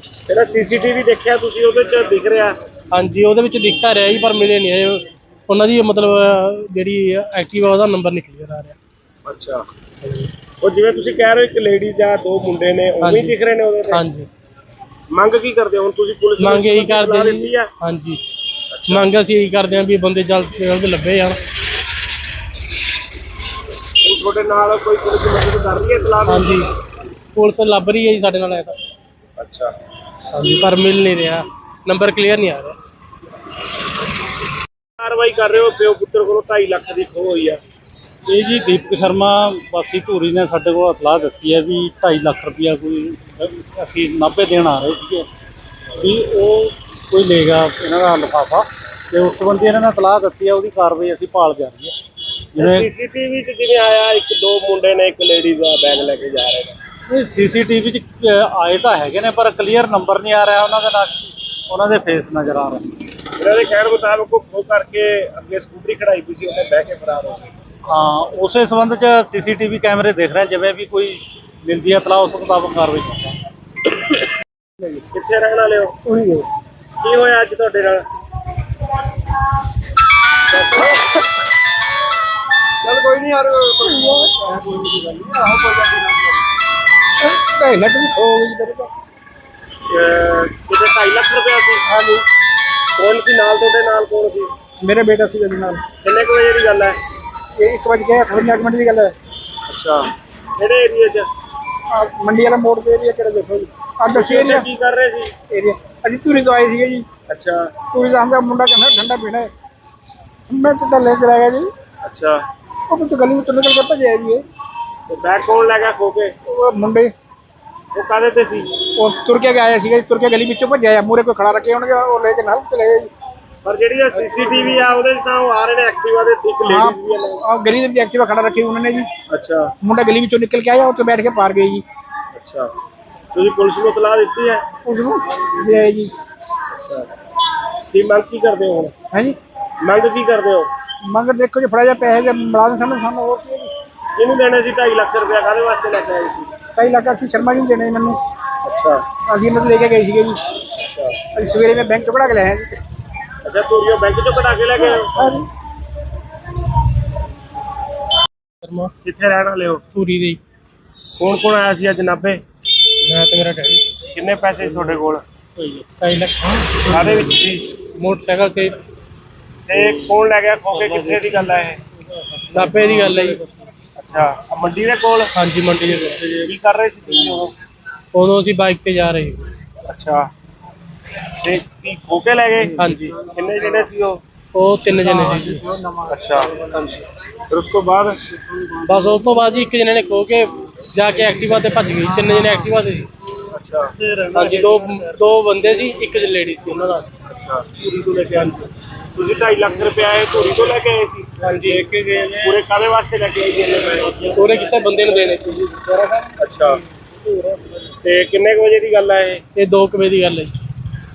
ਜਿਹੜਾ ਸੀਸੀਟੀਵੀ ਦੇਖਿਆ ਤੁਸੀਂ ਉਹਦੇ 'ਚ ਦਿਖ ਰਿਹਾ? ਹਾਂਜੀ, ਉਹਦੇ ਵਿੱਚ ਦਿਖਤਾ ਰਿਹਾ ਜੀ ਪਰ ਮਿਲੇ ਨਹੀਂ ਹੈ ਉਹਨਾਂ ਦੀ, ਮਤਲਬ ਜਿਹੜੀ ਐਕਟਿਵਾ ਉਹਦਾ ਨੰਬਰ ਨਹੀਂ ਕਲੀਅਰ ਆ ਰਿਹਾ। ਅੱਛਾ, ਉਹ ਜਿਵੇਂ ਤੁਸੀਂ ਕਹਿ ਰਹੇ ਹੋ ਇੱਕ ਲੇਡੀਜ਼ ਆ ਦੋ ਮੁੰਡੇ ਨੇ, ਉਵੇਂ ਹੀ ਦਿਖ ਰਹੇ ਨੇ ਉਹਦੇ ਤੇ? ਹਾਂਜੀ। ਮੰਗ ਕੀ ਕਰਦੇ ਹੋ ਹੁਣ ਤੁਸੀਂ? ਪੁਲਿਸ ਨੂੰ ਮੰਗ ਇਹੀ ਇਤਲਾਹ ਕਰਦੇ ਦਿੱਤੀ ਜੀ। ਆ? ਹਾਂਜੀ, ਮੰਗ ਅਸੀਂ ਇਹੀ ਕਰਦੇ ਹਾਂ ਵੀ ਬੰਦੇ ਜਲਦ ਤੋਂ ਜਲਦ ਲੱਭੇ ਜਾਣ। ਹੁਣ ਤੁਹਾਡੇ ਨਾਲ ਕੋਈ ਪੁਲਿਸ ਮਦਦ ਕਰ ਰਹੀ ਹੈ ਇਤਲਾਹ ਨੂੰ? ਹਾਂਜੀ, ਪੁਲਿਸ ਲੱਭ ਰਹੀ ਹੈ ਜੀ ਸਾਡੇ ਨਾਲ। ਤਾਂ ਅੱਛਾ, ਹਾਂਜੀ, ਪਰ ਮਿਲ ਨਹੀਂ ਰਿਹਾ, ਨੰਬਰ ਕਲੀਅਰ ਨਹੀਂ ਆ ਰਿਹਾ। ਕਾਰਵਾਈ ਕਰ ਰਹੇ ਹੋ ਪਿਓ ਪੁੱਤਰ ਕੋਲੋਂ 2.5 ਲੱਖ ਦੀ ਖੋਹ ਹੋਈ ਆ। ਇਹ ਜੀ ਦੀਪਕ ਸ਼ਰਮਾ ਵਾਸੀ ਧੂਰੀ ਨੇ ਸਾਡੇ ਕੋਲ ਇਤਲਾਹ ਦਿੱਤੀ ਹੈ ਵੀ 2.5 ਲੱਖ ਰੁਪਇਆ ਕੋਈ ਅਸੀਂ ਨਾਭੇ ਦੇਣ ਆ ਰਹੇ ਸੀਗੇ ਵੀ ਉਹ ਕੋਈ ਲੈ ਗਿਆ ਇਹਨਾਂ ਦਾ ਲਿਫਾਫਾ ਤੇ ਉਸ ਸੰਬੰਧੀ ਇਹਨਾਂ ਨੇ ਇਤਲਾਹ ਦਿੱਤੀ ਹੈ, ਉਹਦੀ ਕਾਰਵਾਈ ਅਸੀਂ ਭਾਲ ਜਾਰੀ ਹੈ। ਜਿਵੇਂ ਸੀਸੀਟੀਵੀ 'ਚ ਜਿਵੇਂ ਆਇਆ ਇੱਕ ਦੋ ਮੁੰਡੇ ਨੇ ਇੱਕ ਲੇਡੀਜ਼ ਦਾ ਬੈਗ ਲੈ ਕੇ ਜਾ ਰਹੇ ਨੇ। ਇਹ ਸੀਸੀਟੀਵੀ 'ਚ ਆਏ ਤਾਂ ਹੈਗੇ ਨੇ ਪਰ ਕਲੀਅਰ ਨੰਬਰ ਨਹੀਂ ਆ ਰਿਹਾ ਉਹਨਾਂ ਦੇ ਨਾਲ, ਉਹਨਾਂ ਦੇ ਫੇਸ ਨਜ਼ਰ ਆ ਰਹੇ। ਇਹਨਾਂ ਦੇ ਕਹਿਣ ਮੁਤਾਬਕ ਉਹ ਖੋਹ ਕਰਕੇ ਅੱਗੇ ਸਕੂਟਰੀ ਖੜਾਈ ਪਈ ਸੀ, ਉਹਨੇ ਬਹਿ ਕੇ ਫਰਾਰ ਹੋ ਗਏ। ਹਾਂ, ਉਸੇ ਸੰਬੰਧ 'ਚ ਸੀਸੀਟੀਵੀ ਕੈਮਰੇ ਦੇਖ ਰਹੇ, ਜਿਵੇਂ ਵੀ ਕੋਈ ਮਿਲਦੀ ਹੈ ਇਤਲਾਹ ਉਸ ਮੁਤਾਬਕ ਕਾਰਵਾਈ ਕਰਾਂਗੇ। ਕਿੱਥੇ ਰਹਿਣ ਵਾਲੇ ਹੋ? ਉਹੀ ਹੈ ਕੀ ਹੋਇਆ ਅੱਜ ਤੁਹਾਡੇ ਨਾਲ? ਚੱਲ ਕੋਈ ਨਹੀਂ ਯਾਰ ਕੋਈ ਨਹੀਂ ਗੱਲ ਨਹੀਂ ਆਹੋ ਕੋਈ ਗੱਲ ਨਹੀਂ 2.5 ਲੱਖ ਦੀ ਖੋ ਗਈ ਮੇਰੇ ਤੋਂ ਕਿਤੇ 2.5 ਲੱਖ ਰੁਪਇਆ ਸੀ? ਹਾਂਜੀ ਕੌਣ ਸੀ ਨਾਲ ਤੁਹਾਡੇ ਨਾਲ? ਕੌਣ ਸੀ? मेरा बेटा सी जी नाल ਕਿੰਨੇ ਕੁ ਵਜੇ ਦੀ ਗੱਲ ਹੈ? ये 1:58 मिनट की गल है। ਅੱਛਾ, ਕਿਹੜੇ ਏਰੀਆ 'ਚ? मंडी वाला मोड़ दे एरिया केड़ा देखो जी आ दस ਉੱਥੇ एरिया ਕੀ कर ਰਹੇ ਸੀ? एरिया अजी धूरी तो आए थे जी ਅੱਛਾ धूरी का हमका मुंडा कहना ठंडा पीना है मैं तो ले चला गया जी ਅੱਛਾ, वो तो गली में तो निकल के भजे जी ਤੇ ਬੈਗ ਕੌਣ ਲੈ ਗਿਆ ਖੋ ਕੇ? वो मुंडे ਉਹ ਕਾਹਦੇ ਤੇ ਸੀ? वो तुर के आया सी तुर के गली में भजे मूरे कोई खड़ा रखे होंगे वो लेके नाल चले गए जी ਪਰ ਜਿਹੜੀ ਸੀਸੀਟੀਵੀ ਆ ਉਹਦੇ 'ਚ ਤਾਂ ਉਹ ਆ ਰਹੇ ਨੇ ਐਕਟਿਵਾ ਦੇ, ਇੱਕ ਲੇਡੀਜ਼ ਵੀ ਆ ਨਾਲ। और गली में एक्टिवा खड़ा रखी उन्होंने जी ਅੱਛਾ मुंडा गली में निकल के आया और तो बैठ के पार गई जी ਅੱਛਾ, ਤੁਸੀਂ ਪੁਲਿਸ ਨੂੰ ਇਤਲਾਹ ਦਿੱਤੀ ਹੈ? उसको ले आए जी ਅੱਛਾ, ਕੀ ਮੰਗ ਕੀ ਕਰਦੇ ਹੋ ਹੁਣ? है जी ਮੰਗ ਕੀ ਕਰਦੇ ਹੋ? मगर देखो जी फड़ा जा पैसे मुलाजम सानू सानू और की ਕਿਹਨੂੰ ਦੇਣੇ ਸੀ 2.5 ਲੱਖ ਰੁਪਇਆ? ਕਾਹਦੇ ਵਾਸਤੇ ਲੈ ਕੇ ਆਏ ਸੀ? कई लाख सी शर्मा जी देने मैनू ਅੱਛਾ अभी मैं लेके गई थी जी ਅੱਛਾ अभी सवेरे में बैंक कढ़ा के लाया जी ਅੱਛਾ, ਧੂਰੀਓ ਬੈਂਕ 'ਚੋਂ ਕਢਾ ਕੇ ਲੈ ਗਏ ਹੋ? हाँ जी ਸ਼ਰਮਾ ਕਿੱਥੇ ਰਹਿਣ ਵਾਲੇ ਹੋ? ਧੂਰੀ ਦੇ ਕੌਣ ਕੌਣ ਆਇਆ ਸੀ ਅੱਜ ਨਾਭੇ? ਮੈਂ ਤੇ ਮੇਰਾ ਡੈਡੀ ਕਿੰਨੇ ਪੈਸੇ ਸੀ ਤੁਹਾਡੇ ਕੋਲ? 2.5 ਲੱਖ ਕਾਹਦੇ ਵਿੱਚ ਸੀ? ਮੋਟਰਸਾਈਕਲ ਤੇ ਤੇ ਕੌਣ ਲੈ ਗਿਆ ਖੋ ਕੇ? ਕਿੱਥੇ ਦੀ ਗੱਲ ਹੈ ਇਹ? ਨਾਭੇ ਦੀ ਗੱਲ ਹੈ ਜੀ। ਅੱਛਾ, ਆਹ ਮੰਡੀ ਦੇ ਕੋਲ? ਹਾਂਜੀ ਮੰਡੀ ਦੇ ਕੋਲ। ਕੀ ਕਰ ਰਹੇ ਸੀ ਤੁਸੀਂ ਉਦੋਂ? ਉਦੋਂ ਅਸੀਂ ਬਾਈਕ ਤੇ ਜਾ ਰਹੇ ਸੀ। ਅੱਛਾ, ਤੇ ਕੀ ਖੋ ਕੇ ਲੈ ਗਏ? ਹਾਂਜੀ ਕਿੰਨੇ ਜਿਹੜੇ ਸੀ ਉਹ? ਉਹ 3 ਜਣੇ ਸੀ ਜੀ। ਅੱਛਾ, ਫਿਰ ਉਸ ਤੋਂ ਬਾਅਦ? ਬਸ ਉਸ ਤੋਂ ਬਾਅਦ ਜੀ ਇੱਕ ਜਣੇ ਨੇ ਖੋ ਕੇ ਜਾ ਕੇ ਐਕਟਿਵਾ ਤੇ ਭੱਜ ਗਈ। 3 ਜਣੇ ਐਕਟਿਵਾ ਤੇ ਸੀ। ਅੱਛਾ ਹਾਂਜੀ ਦੋ ਬੰਦੇ ਸੀ, ਇੱਕ ਲੇਡੀ ਸੀ ਉਹਨਾਂ ਦਾ। ਅੱਛਾ, ਧੂਰੀ ਤੋਂ ਲੈ ਕੇ ਆਏ ਤੁਸੀਂ 2.5 ਲੱਖ ਰੁਪਇਆ ਇਹ ਧੂਰੀ ਤੋਂ ਲੈ ਕੇ ਆਏ ਸੀ? ਹਾਂਜੀ ਇੱਕ ਗਏ ਨੇ ਪੂਰੇ ਕਾਹਦੇ ਵਾਸਤੇ ਲੈ ਕੇ ਆਏ ਸੀ ਇੰਨੇ ਪੈਸੇ? ਉਹਨੇ ਕਿਸੇ ਬੰਦੇ ਨੂੰ ਦੇਣੇ ਸੀ ਜੀ। ਅੱਛਾ, ਤੇ ਕਿੰਨੇ ਕੁ ਵਜੇ ਦੀ ਗੱਲ ਹੈ ਇਹ? ਇਹ 2 ਵਜੇ ਦੀ ਗੱਲ ਹੈ ਜੀ।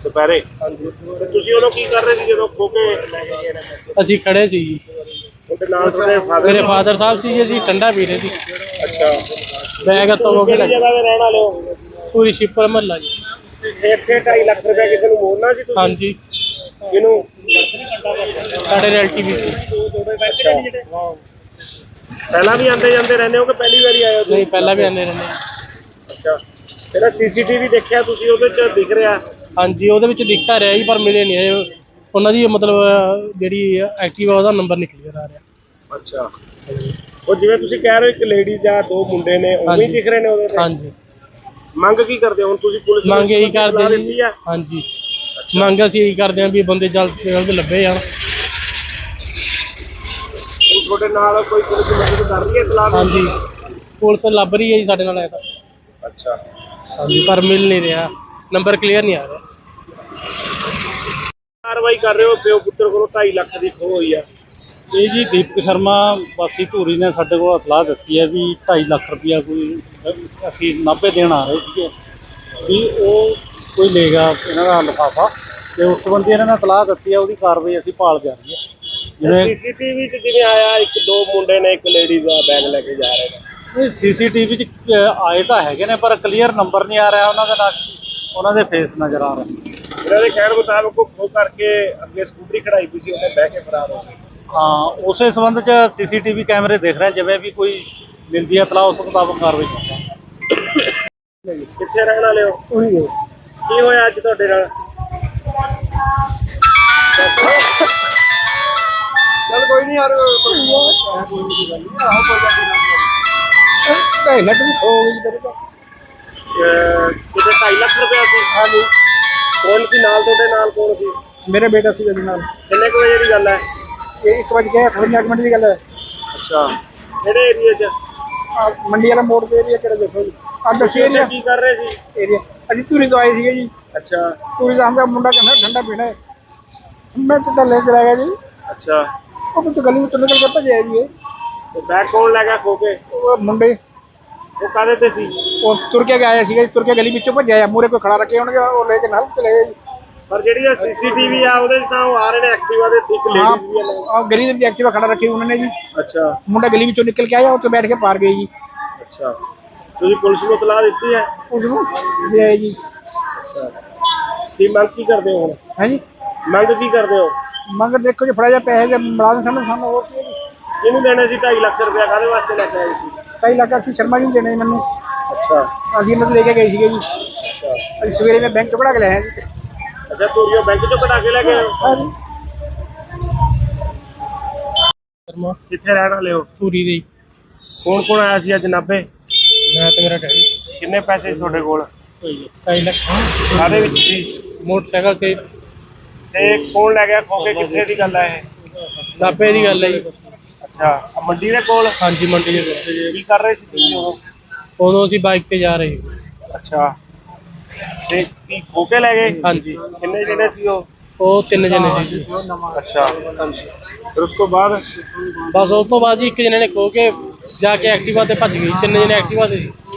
ਦੁਪਹਿਰੇ? ਹਾਂਜੀ। ਤੇ ਤੁਸੀਂ ਉਦੋਂ ਕੀ ਕਰ ਰਹੇ ਸੀ ਜਦੋਂ ਖੋ ਕੇ ਲੈ ਕੇ ਗਏ ਨੇ ਪੈਸੇ? ਅਸੀਂ ਖੜੇ ਸੀ ਜੀ। ਉਹਦੇ ਨਾਲ ਤੁਹਾਡੇ ਫਾਦਰ? ਮੇਰੇ ਫਾਦਰ ਸਾਹਿਬ ਸੀ ਜੀ, ਅਸੀਂ ਠੰਡਾ ਪੀ ਰਹੇ ਸੀ। ਅੱਛਾ, ਬੈਗ ਹੱਥੋਂ ਹੋ ਕੇ ਕਿਹੜੀ ਜਗ੍ਹਾ ਤੇ ਰਹਿਣ ਵਾਲੇ ਹੋ? ਪੂਰੀ ਸ਼ਿਪਰ ਮਹੱਲਾ ਜੀ। ਇੱਥੇ 2.5 ਲੱਖ ਰੁਪਇਆ ਕਿਸੇ ਨੂੰ ਮੋੜਨਾ ਸੀ ਤੁਸੀਂ? ਹਾਂਜੀ ਕਿਹਨੂੰ? ਸਾਡੇ ਰਿਲੇਟਿਵ ਵੀ ਸੀ। ਅੱਛਾ, ਪਹਿਲਾਂ ਵੀ ਆਉਂਦੇ ਜਾਂਦੇ ਰਹਿੰਦੇ ਹੋ ਕਿ ਪਹਿਲੀ ਵਾਰੀ ਆਏ ਹੋ ਤੁਸੀਂ? ਨਹੀਂ ਪਹਿਲਾਂ ਵੀ ਆਉਂਦੇ ਰਹਿੰਦੇ। ਅੱਛਾ, ਜਿਹੜਾ ਸੀਸੀਟੀਵੀ ਦੇਖਿਆ ਤੁਸੀਂ ਉਹਦੇ 'ਚ ਦਿਖ ਰਿਹਾ? ਹਾਂਜੀ ਉਹਦੇ ਵਿੱਚ ਦਿਖਤਾ ਰਿਹਾ ਜੀ, ਪਰ ਮਿਲੇ ਨਹੀਂ ਇਹ ਉਹਨਾਂ ਦੀ ਮਤਲਬ ਜਿਹੜੀ ਐਕਟਿਵਾ ਉਹਦਾ ਨੰਬਰ ਨਹੀਂ ਕਲੀਅਰ ਆ ਰਿਹਾ। ਅੱਛਾ, ਉਹ ਜਿਵੇਂ ਤੁਸੀਂ ਕਹਿ ਰਹੇ ਹੋ ਇੱਕ ਲੇਡੀਜ਼ ਆ, 2 ਮੁੰਡੇ ਨੇ, ਉਵੇਂ ਹੀ ਹਾਂਜੀ। ਦਿਖ ਰਹੇ ਨੇ ਉਹਦੇ ਤੇ? ਹਾਂਜੀ ਮੰਗ ਕੀ ਕਰਦੇ ਹੋ ਹੁਣ ਤੁਸੀਂ? ਪੁਲਿਸ ਨੂੰ ਮੰਗ ਇਹੀ ਇਤਲਾਹ ਕਰਦੇ ਦਿੱਤੀ ਜੀ। ਆ? ਹਾਂਜੀ ਮੰਗ ਅਸੀਂ ਇਹੀ ਕਰਦੇ ਹਾਂ ਵੀ ਬੰਦੇ ਜਲਦ ਤੋਂ ਜਲਦ ਲੱਭੇ ਜਾਣ। ਹੁਣ ਤੁਹਾਡੇ ਨਾਲ ਕੋਈ ਪੁਲਿਸ ਮਦਦ ਕਰ ਰਹੀ ਹੈ ਇਤਲਾਹ ਦੀ? ਹਾਂਜੀ ਪੁਲਿਸ ਲੱਭ ਰਹੀ ਹੈ ਜੀ ਸਾਡੇ ਨਾਲ ਐ ਤਾਂ। ਅੱਛਾ, ਹਾਂਜੀ ਪਰ ਮਿਲ ਨਹੀਂ ਰਿਹਾ, ਨੰਬਰ ਕਲੀਅਰ ਨਹੀਂ ਆ ਰਿਹਾ। ਕਾਰਵਾਈ ਕਰ ਰਹੇ ਹੋ? ਪਿਓ ਪੁੱਤਰ ਕੋਲੋਂ 2.5 ਲੱਖ ਦੀ ਖੋਹ ਹੋਈ ਆ। ਇਹ ਜੀ ਦੀਪਕ ਸ਼ਰਮਾ ਵਾਸੀ ਧੂਰੀ ਨੇ ਸਾਡੇ ਕੋਲ ਇਤਲਾਹ ਦਿੱਤੀ ਹੈ ਵੀ 2.5 ਲੱਖ ਰੁਪਇਆ ਕੋਈ ਅਸੀਂ ਨਾਭੇ ਦੇਣ ਆ ਰਹੇ ਸੀਗੇ ਵੀ ਉਹ ਕੋਈ ਲੈ ਗਿਆ ਇਹਨਾਂ ਦਾ ਲਿਫਾਫਾ, ਤੇ ਉਸ ਸੰਬੰਧੀ ਇਹਨਾਂ ਨੇ ਇਤਲਾਹ ਦਿੱਤੀ ਹੈ। ਉਹਦੀ ਕਾਰਵਾਈ ਅਸੀਂ ਭਾਲ ਜਾਰੀ ਹੈ। ਜਿਵੇਂ ਸੀਸੀਟੀਵੀ 'ਚ ਜਿਵੇਂ ਆਇਆ 1-2 ਮੁੰਡੇ ਨੇ, ਇੱਕ ਲੇਡੀਜ਼ ਆ, ਬੈਗ ਲੈ ਕੇ ਜਾ ਰਹੇ ਨੇ। ਸੀਸੀਟੀਵੀ 'ਚ ਆਏ ਤਾਂ ਹੈਗੇ ਨੇ, ਪਰ ਕਲੀਅਰ ਨੰਬਰ ਨਹੀਂ ਆ ਰਿਹਾ ਉਹਨਾਂ ਦਾ, ਉਹਨਾਂ ਦੇ ਫੇਸ ਨਜ਼ਰ ਆ ਰਹੇ। ਇਹਨਾਂ ਦੇ ਕਹਿਣ ਮੁਤਾਬਕ ਉਹ ਖੋਹ ਕਰਕੇ ਅੱਗੇ ਸਕੂਟਰੀ ਖੜਾਈ ਪਈ ਸੀ, ਉਹਨੇ ਬਹਿ ਕੇ ਫਰਾਰ ਹੋ ਗਏ। ਹਾਂ, ਉਸੇ ਸੰਬੰਧ 'ਚ ਸੀਸੀਟੀਵੀ ਕੈਮਰੇ ਦੇਖ ਰਹੇ, ਜਿਵੇਂ ਵੀ ਕੋਈ ਮਿਲਦੀ ਹੈ ਇਤਲਾਹ ਉਸ ਮੁਤਾਬਕ ਕਾਰਵਾਈ ਕਰਾਂਗੇ। ਕਿੱਥੇ ਰਹਿਣ ਵਾਲੇ ਹੋ? ਉਹੀ ਹੈ ਕੀ ਹੋਇਆ ਅੱਜ ਤੁਹਾਡੇ ਨਾਲ? चल कोई नहीं यार कोई नहीं गल नहीं आओ कोई ढाई लाख भी खो गई मेरे तो ਕਿਤੇ 2.5 ਲੱਖ ਰੁਪਇਆ ਸੀ? हाँ जी ਕੌਣ ਸੀ ਨਾਲ ਤੁਹਾਡੇ? ਨਾਲ ਕੌਣ ਸੀ? मेरा बेटा सी जी नाल ਕਿੰਨੇ ਕੁ ਵਜੇ ਦੀ ਗੱਲ ਹੈ? ये 1:58 मिनट की गल है। ਅੱਛਾ, ਕਿਹੜੇ ਏਰੀਆ 'ਚ? मंडी वाला मोड़ दे एरिया केड़ा देखो जी आ दस ਤੁਸੀਂ एरिया ਉੱਥੇ ਕੀ ਕਰ ਰਹੇ ਸੀ? एरिया अजी धूरी तो आए थे जी ਅੱਛा धूरी का हमका मुंडा कहना ठंडा पीना है मैं तो ले चला गया जी ਅੱਛਾ, वो तो गली में तो निकल के भजे जी ਤੇ ਬੈਗ ਕੌਣ ਲੈ ਗਿਆ ਖੋ ਕੇ? वो मुंडे ਉਹ ਕਾਹਦੇ ਤੇ ਸੀ? वो तुर के आया सी तुर के गली में भजे मूरे कोई खड़ा रखे होंगे वो लेके नाल चले गए जी ਪਰ ਜਿਹੜੀ ਸੀਸੀਟੀਵੀ ਆ ਉਹਦੇ 'ਚ ਤਾਂ ਉਹ ਆ ਰਹੇ ਨੇ ਐਕਟਿਵਾ ਦੇ, ਇੱਕ ਲੇਡੀਜ਼ ਵੀ ਆ ਨਾਲ। और गली में एक्टिवा खड़ा रखी उन्होंने जी ਅੱਛਾ मुंडा गली में निकल के आया और तो बैठ के पार गई जी ਅੱਛਾ, ਤੁਸੀਂ ਪੁਲਿਸ ਨੂੰ ਇਤਲਾਹ ਦਿੱਤੀ ਹੈ? उसको ले आए जी ਅੱਛਾ, ਕੀ ਮੰਗ ਕੀ ਕਰਦੇ ਹੋ ਹੁਣ? है जी ਮੰਗ ਕੀ ਕਰਦੇ ਹੋ? मगर देखो जी फड़ा जा पैसे मुलाजम सानू सानू और की ਕਿਹਨੂੰ ਦੇਣੇ ਸੀ 2.5 ਲੱਖ ਰੁਪਇਆ? ਕਾਹਦੇ ਵਾਸਤੇ ਲੈ ਕੇ ਆਏ ਸੀ? कई लाख सी शर्मा जी देने मैनू ਅੱਛਾ अभी मैं लेके गई थी जी ਅੱਛਾ अभी सवेरे में बैंक कढ़ा के लाया जी ਅੱਛਾ, ਧੂਰੀਓ ਬੈਂਕ 'ਚੋਂ ਕਢਾ ਕੇ ਲੈ ਗਏ ਹੋ? हाँ जी ਸ਼ਰਮਾ ਕਿੱਥੇ ਰਹਿਣ ਵਾਲੇ ਹੋ? ਧੂਰੀ ਦੇ ਕੌਣ ਕੌਣ ਆਇਆ ਸੀ ਅੱਜ ਨਾਭੇ? ਮੈਂ ਤੇ ਮੇਰਾ ਡੈਡੀ ਕਿੰਨੇ ਪੈਸੇ ਸੀ ਤੁਹਾਡੇ ਕੋਲ? 2.5 ਲੱਖ ਕਾਹਦੇ ਵਿੱਚ ਸੀ? ਮੋਟਰਸਾਈਕਲ ਤੇ ਤੇ ਕੌਣ ਲੈ ਗਿਆ ਖੋ ਕੇ? ਕਿੱਥੇ ਦੀ ਗੱਲ ਹੈ ਇਹ? ਨਾਭੇ ਦੀ ਗੱਲ ਹੈ ਜੀ। ਅੱਛਾ, ਆਹ ਮੰਡੀ ਦੇ ਕੋਲ? ਹਾਂਜੀ ਮੰਡੀ ਦੇ ਕੋਲ। ਕੀ ਕਰ ਰਹੇ ਸੀ ਤੁਸੀਂ ਉਦੋਂ? ਉਦੋਂ ਅਸੀਂ ਬਾਈਕ ਤੇ ਜਾ ਰਹੇ ਅੱਛਾ, ਤੇ ਕੀ ਖੋ ਕੇ ਲੈ ਗਏ? ਹਾਂਜੀ ਕਿੰਨੇ ਜਿਹੜੇ ਸੀ ਉਹ? ਉਹ 3 ਜਣੇ ਸੀ ਜੀ। ਅੱਛਾ, ਫਿਰ ਉਸ ਤੋਂ ਬਾਅਦ? ਬਸ ਉਸ ਤੋਂ ਬਾਅਦ ਜੀ ਇੱਕ ਜਣੇ ਨੇ ਖੋ ਕੇ ਜਾ ਕੇ ਐਕਟਿਵਾ ਤੇ ਭੱਜ ਗਈ। 3 ਜਣੇ ਐਕਟਿਵਾ ਤੇ ਸੀ।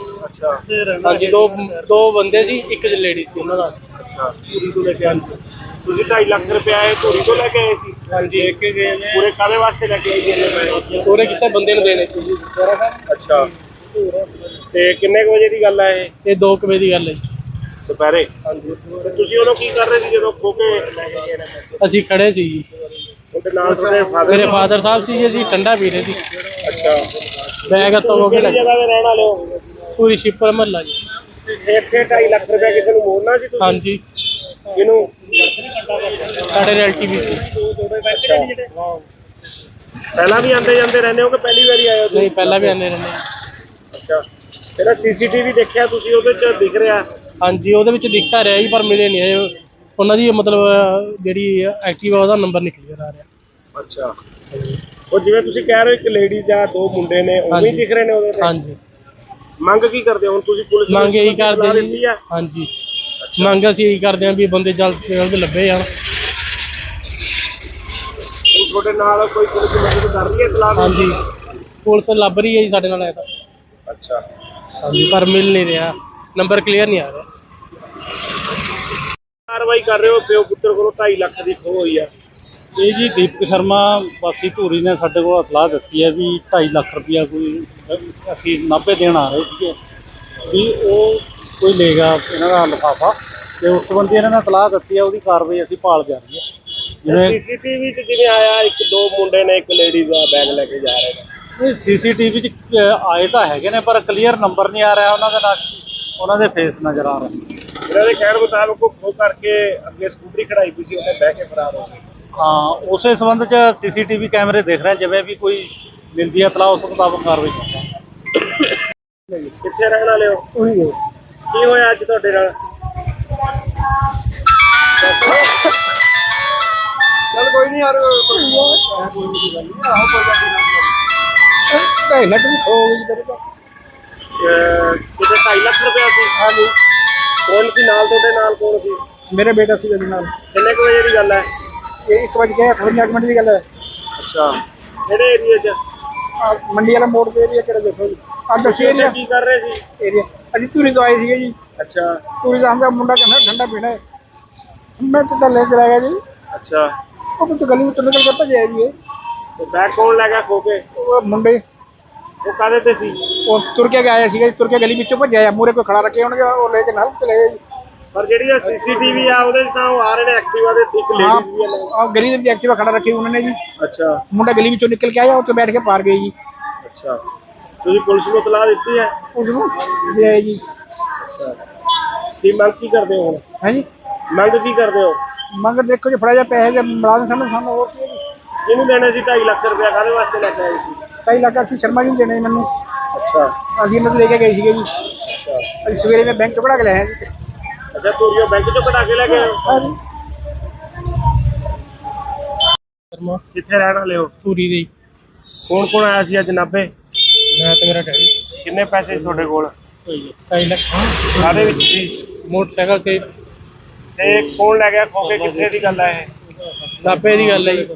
ਅੱਛਾ ਹਾਂਜੀ ਦੋ ਬੰਦੇ ਸੀ, ਇੱਕ ਲੇਡੀ ਸੀ ਉਹਨਾਂ ਦਾ। ਅੱਛਾ, ਧੂਰੀ ਤੋਂ ਲੈ ਕੇ ਆਏ ਤੁਸੀਂ? 2.5 ਲੱਖ ਰੁਪਏ ਇਹ ਧੂਰੀ ਤੋਂ ਲੈ ਕੇ ਆਏ ਸੀ? ਹਾਂਜੀ ਇੱਕ ਗਏ ਨੇ ਪੂਰੇ ਕਾਹਦੇ ਵਾਸਤੇ ਲੈ ਕੇ ਆਏ ਸੀ ਇੰਨੇ ਪੈਸੇ? ਪੂਰੇ ਕਿਸੇ ਬੰਦੇ ਨੂੰ ਦੇਣੇ ਸੀ ਜੀ। ਅੱਛਾ, ਤੇ ਕਿੰਨੇ ਕੁ ਵਜੇ ਦੀ ਗੱਲ ਹੈ ਇਹ? ਇਹ 2 ਵਜੇ ਦੀ ਗੱਲ ਹੈ ਜੀ। ਦੁਪਹਿਰੇ? ਹਾਂਜੀ। ਤੇ ਤੁਸੀਂ ਉਦੋਂ ਕੀ ਕਰ ਰਹੇ ਸੀ ਜਦੋਂ ਖੋ ਕੇ ਲੈ ਕੇ ਗਏ ਨੇ ਪੈਸੇ? ਅਸੀਂ ਖੜੇ ਸੀ ਜੀ। ਉਹਦੇ ਨਾਲ ਤੁਹਾਡੇ ਫਾਦਰ? ਮੇਰੇ ਫਾਦਰ ਸਾਹਿਬ ਸੀ ਜੀ, ਅਸੀਂ ਠੰਡਾ ਪੀ ਰਹੇ ਸੀ। ਅੱਛਾ, ਬੈਗ ਹੱਥੋਂ ਹੋ ਕੇ ਕਿਹੜੀ ਜਗ੍ਹਾ ਤੇ ਰਹਿਣ ਵਾਲੇ ਹੋ? ਪੂਰੀ ਸ਼ਿਪਰ ਮਹੱਲਾ ਜੀ। ਇੱਥੇ 2.5 ਲੱਖ ਰੁਪਏ ਕਿਸੇ ਨੂੰ ਮੋੜਨਾ ਸੀ ਤੁਸੀਂ? ਹਾਂਜੀ ਕਿਹਨੂੰ? ਸਾਡੇ ਰਿਲੇਟਿਵ ਵੀ ਸੀ। ਅੱਛਾ, ਪਹਿਲਾਂ ਵੀ ਆਉਂਦੇ ਜਾਂਦੇ ਰਹਿੰਦੇ ਹੋ ਕਿ ਪਹਿਲੀ ਵਾਰੀ ਆਏ ਹੋ ਤੁਸੀਂ? ਨਹੀਂ ਪਹਿਲਾਂ ਵੀ ਆਉਂਦੇ ਰਹਿੰਦੇ। ਅੱਛਾ, ਜਿਹੜਾ ਸੀਸੀਟੀਵੀ ਦੇਖਿਆ ਤੁਸੀਂ ਉਹਦੇ ਚ ਦਿਖ ਰਿਹਾ? ਹਾਂਜੀ ਉਹਦੇ ਵਿੱਚ ਦਿਖਤਾ ਰਿਹਾ ਜੀ, ਪਰ ਮਿਲੇ ਨਹੀਂ ਇਹ। ਉਹਨਾਂ ਦੀ ਮਤਲਬ ਜਿਹੜੀ ਐਕਟਿਵਾ ਉਹਦਾ ਨੰਬਰ ਨਹੀਂ ਕਲੀਅਰ ਆ ਰਿਹਾ। ਅੱਛਾ, ਉਹ ਜਿਵੇਂ ਤੁਸੀਂ ਕਹਿ ਰਹੇ ਹੋ ਇੱਕ ਲੇਡੀਜ਼ ਆ, 2 ਮੁੰਡੇ ਨੇ, ਉਵੇਂ ਹੀ ਦਿਖ ਰਹੇ ਨੇ ਉਹਦੇ ਤੇ? ਹਾਂਜੀ। ਮੰਗ ਕੀ ਕਰਦੇ ਹੋ ਹੁਣ ਤੁਸੀਂ? ਪੁਲਿਸ ਨੂੰ ਮੰਗ ਇਹੀ ਸਲਾਹ ਕਰਦੇ ਦਿੱਤੀ ਜੀ। ਆ? ਹਾਂਜੀ ਮੰਗ ਅਸੀਂ ਇਹੀ ਕਰਦੇ ਹਾਂ ਵੀ ਬੰਦੇ ਜਲਦ ਤੋਂ ਜਲਦ ਲੱਭੇ ਜਾਣ। ਹੁਣ ਤੁਹਾਡੇ ਨਾਲ ਕੋਈ ਪੁਲਿਸ ਮਦਦ ਕਰ ਰਹੀ ਹੈ ਸਲਾਹ? ਹਾਂਜੀ ਪੁਲਿਸ ਲੱਭ ਰਹੀ ਹੈ ਜੀ ਸਾਡੇ ਨਾਲ ਐ ਤਾਂ। ਅੱਛਾ, ਹਾਂਜੀ ਪਰ ਮਿਲ ਨਹੀਂ ਰਿਹਾ, ਨੰਬਰ ਕਲੀਅਰ ਨਹੀਂ ਆ ਰਿਹਾ। ਕਾਰਵਾਈ ਕਰ ਰਹੇ ਹੋ? ਪਿਓ ਪੁੱਤਰ ਕੋਲੋਂ 2.5 ਲੱਖ ਦੀ ਖੋਹ ਹੋਈ ਆ। ਇਹ ਜੀ ਦੀਪਕ ਸ਼ਰਮਾ ਵਾਸੀ ਧੂਰੀ ਨੇ ਸਾਡੇ ਕੋਲ ਇਤਲਾਹ ਦਿੱਤੀ ਹੈ ਵੀ 2.5 ਲੱਖ ਰੁਪਇਆ ਕੋਈ ਅਸੀਂ ਨਾਭੇ ਦੇਣ ਆ ਰਹੇ ਸੀਗੇ, ਵੀ ਉਹ ਕੋਈ ਲੈ ਗਿਆ ਇਹਨਾਂ ਦਾ ਲਿਫਾਫਾ, ਤੇ ਉਸ ਸੰਬੰਧੀ ਇਹਨਾਂ ਨੇ ਇਤਲਾਹ ਦਿੱਤੀ ਹੈ। ਉਹਦੀ ਕਾਰਵਾਈ ਅਸੀਂ ਭਾਲ ਜਾਰੀ ਹੈ। ਜਿਵੇਂ ਸੀਸੀਟੀਵੀ 'ਚ ਜਿਵੇਂ ਆਇਆ 1-2 ਮੁੰਡੇ ਨੇ, ਇੱਕ ਲੇਡੀਜ਼ ਆ, ਬੈਗ ਲੈ ਕੇ ਜਾ ਰਹੇ ਨੇ। ਇਹ ਸੀਸੀਟੀਵੀ 'ਚ ਆਏ ਤਾਂ ਹੈਗੇ ਨੇ, ਪਰ ਕਲੀਅਰ ਨੰਬਰ ਨਹੀਂ ਆ ਰਿਹਾ ਉਹਨਾਂ ਦਾ, ਉਹਨਾਂ ਦੇ ਫੇਸ ਨਜ਼ਰ ਆ ਰਹੇ। ਇਹਨਾਂ ਦੇ ਕਹਿਣ ਮੁਤਾਬਕ ਉਹ ਖੋਹ ਕਰਕੇ ਅੱਗੇ ਸਕੂਟਰੀ ਖੜਾਈ ਪਈ ਸੀ, ਉਹਨੇ ਬਹਿ ਕੇ ਫਰਾਰ ਹੋ ਗਏ। ਹਾਂ, ਉਸੇ ਸੰਬੰਧ 'ਚ ਸੀਸੀਟੀਵੀ ਕੈਮਰੇ ਦੇਖ ਰਹੇ, ਜਿਵੇਂ ਵੀ ਕੋਈ ਮਿਲਦੀ ਹੈ ਇਤਲਾਹ ਉਸ ਮੁਤਾਬਕ ਕਾਰਵਾਈ ਕਰਾਂਗੇ। ਕਿੱਥੇ ਰਹਿਣ ਵਾਲੇ ਹੋ? ਉਹੀ ਹੈ। ਕੀ ਹੋਇਆ ਅੱਜ ਤੁਹਾਡੇ ਨਾਲ? ਚੱਲ ਕੋਈ ਨਹੀਂ ਯਾਰ, ਕੋਈ ਨਹੀਂ ਗੱਲ ਨਹੀਂ। ਆਹੋ ਕੋਈ ਗੱਲ ਨਹੀਂ। 2.5 ਲੱਖ ਦੀ ਖੋ ਗਈ ਤੇਰੇ ਤੋਂ। ਕਿਤੇ 2.5 ਲੱਖ ਰੁਪਇਆ ਸੀ? ਹਾਂਜੀ। ਕੌਣ ਸੀ ਨਾਲ ਤੁਹਾਡੇ? ਨਾਲ ਕੌਣ ਸੀ? ਮੇਰੇ ਬੇਟਾ ਸੀ ਇਹਦੇ ਨਾਲ। ਕਿੰਨੇ ਕੁ ਵਜੇ ਦੀ ਗੱਲ ਹੈ? ਇਹ 1:58 ਮਿੰਟ ਦੀ ਗੱਲ ਹੈ। ਅੱਛਾ, ਕਿਹੜੇ ਏਰੀਏ 'ਚ? ਆਹ ਮੰਡੀ ਵਾਲਾ ਮੋੜ ਤੇ ਏਰੀਆ ਕਿਹੜਾ ਦੇਖੋ ਜੀ। ਆਹ ਦੱਸੀ ਤੁਸੀਂ ਏਰੀਆ ਕੀ ਕਰ ਰਹੇ ਸੀ? ਏਰੀਆ ਅਸੀਂ ਧੂਰੀ ਤੋਂ ਆਏ ਸੀਗੇ ਜੀ। ਅੱਛਾ ਧੂਰੀ ਦਾ ਹਮਦਾ ਮੁੰਡਾ ਕਹਿੰਦਾ ਠੰਡਾ ਪੀਣਾ ਹੈ। ਮੈਂ ਤਾਂ ਲੈ ਕੇ ਆ ਗਿਆ ਜੀ। ਅੱਛਾ, ਉਹ ਤਾਂ ਗਲੀ ਵਿੱਚੋਂ ਨਿਕਲ ਕੇ ਭੱਜਿਆ ਜੀ ਇਹ। ਤੇ ਬੈਗ ਕੌਣ ਲੈ ਗਿਆ ਖੋ ਕੇ? ਉਹ ਮੁੰਡੇ ਉਹ ਕਾਹਦੇ ਤੇ ਸੀ? ਉਹ ਤੁਰ ਕੇ ਆਇਆ ਸੀਗਾ ਜੀ, ਤੁਰ ਕੇ ਗਲੀ ਵਿੱਚੋਂ ਭੱਜਿਆ ਆ। ਮੂਹਰੇ ਕੋਈ ਖੜਾ ਰੱਖੇ ਹੋਣਗੇ, ਉਹ ਲੈ ਕੇ ਨਾਲ ਚਲੇ ਗਏ ਜੀ। ਪਰ ਜਿਹੜੀ ਇਹ ਸੀਸੀਟੀਵੀ ਆ ਉਹਦੇ 'ਚ ਤਾਂ ਉਹ ਆ ਰਹੇ ਨੇ ਐਕਟਿਵਾ ਦੇ, ਇੱਕ ਲੇਡੀਜ਼ ਵੀ ਆ ਨਾਲ। ਆਹ ਗਲੀ ਦੇ ਵਿੱਚ ਐਕਟਿਵਾ ਖੜਾ ਰੱਖੀ ਉਹਨਾਂ ਨੇ ਜੀ। ਅੱਛਾ ਮੁੰਡਾ ਗਲੀ ਵਿੱਚੋਂ ਨਿਕਲ ਕੇ ਆਇਆ, ਉੱਥੇ ਬੈਠ ਕੇ ਪਾਰ ਗਏ ਜੀ। ਅੱਛਾ, ਤੁਸੀਂ ਪੁਲਿਸ ਨੂੰ ਇਤਲਾਹ ਦਿੱਤੀ ਹੈ? ਉਸ ਨੂੰ ਦੇ ਆਏ ਜੀ। ਅੱਛਾ, ਕੀ ਮੰਗ ਕੀ ਕਰਦੇ ਹੋ ਹੁਣ? ਹੈ ਜੀ, ਮੰਗ ਕੀ ਕਰਦੇ ਹੋ? ਮੰਗ ਦੇਖੋ ਜੀ, ਫੜਾ ਜਾ ਪੈਸੇ ਦੇ ਮੁਲਾਜ਼ਮ ਸਾਨੂੰ ਹੋਰ ਕੀ ਹੈ ਜੀ। ਕਿਹਨੂੰ ਦੇਣੇ ਸੀ 2.5 ਲੱਖ ਰੁਪਇਆ? ਕਾਹਦੇ ਵਾਸਤੇ ਲੈ ਕੇ ਆਏ ਸੀ? 2.5 ਲੱਖ ਅਸੀਂ ਸ਼ਰਮਾ ਜੀ ਨੂੰ ਦੇਣੇ ਮੈਨੂੰ। ਅੱਛਾ ਅਸੀਂ ਇਹਨਾਂ ਤੋਂ ਲੈ ਕੇ ਗਏ ਸੀਗੇ ਜੀ। ਅੱਛਾ ਅਸੀਂ ਸਵੇਰੇ ਮੈਂ ਬੈਂਕ ਤੋਂ ਕਢਾ ਕੇ ਲਿਆਇਆ ਜੀ। ਅੱਛਾ, ਧੂਰੀਓ ਬੈਂਕ 'ਚੋਂ ਕਢਾ ਕੇ ਲੈ ਗਏ ਹੋ? ਹਾਂ ਜੀ। ਸ਼ਰਮਾ ਕਿੱਥੇ ਰਹਿਣ ਵਾਲੇ ਹੋ? ਧੂਰੀ ਦੇ ਕੌਣ ਕੌਣ ਆਇਆ ਸੀ ਅੱਜ ਨਾਭੇ? ਮੈਂ ਤੇ ਮੇਰਾ ਡੈਡੀ ਕਿੰਨੇ ਪੈਸੇ ਸੀ ਤੁਹਾਡੇ ਕੋਲ? 2.5 ਲੱਖ ਕਾਹਦੇ ਵਿੱਚ ਸੀ? ਮੋਟਰਸਾਈਕਲ ਤੇ ਤੇ ਕੌਣ ਲੈ ਗਿਆ ਖੋ ਕੇ? ਕਿੱਥੇ ਦੀ ਗੱਲ ਹੈ ਇਹ? ਨਾਭੇ ਦੀ ਗੱਲ ਹੈ ਜੀ।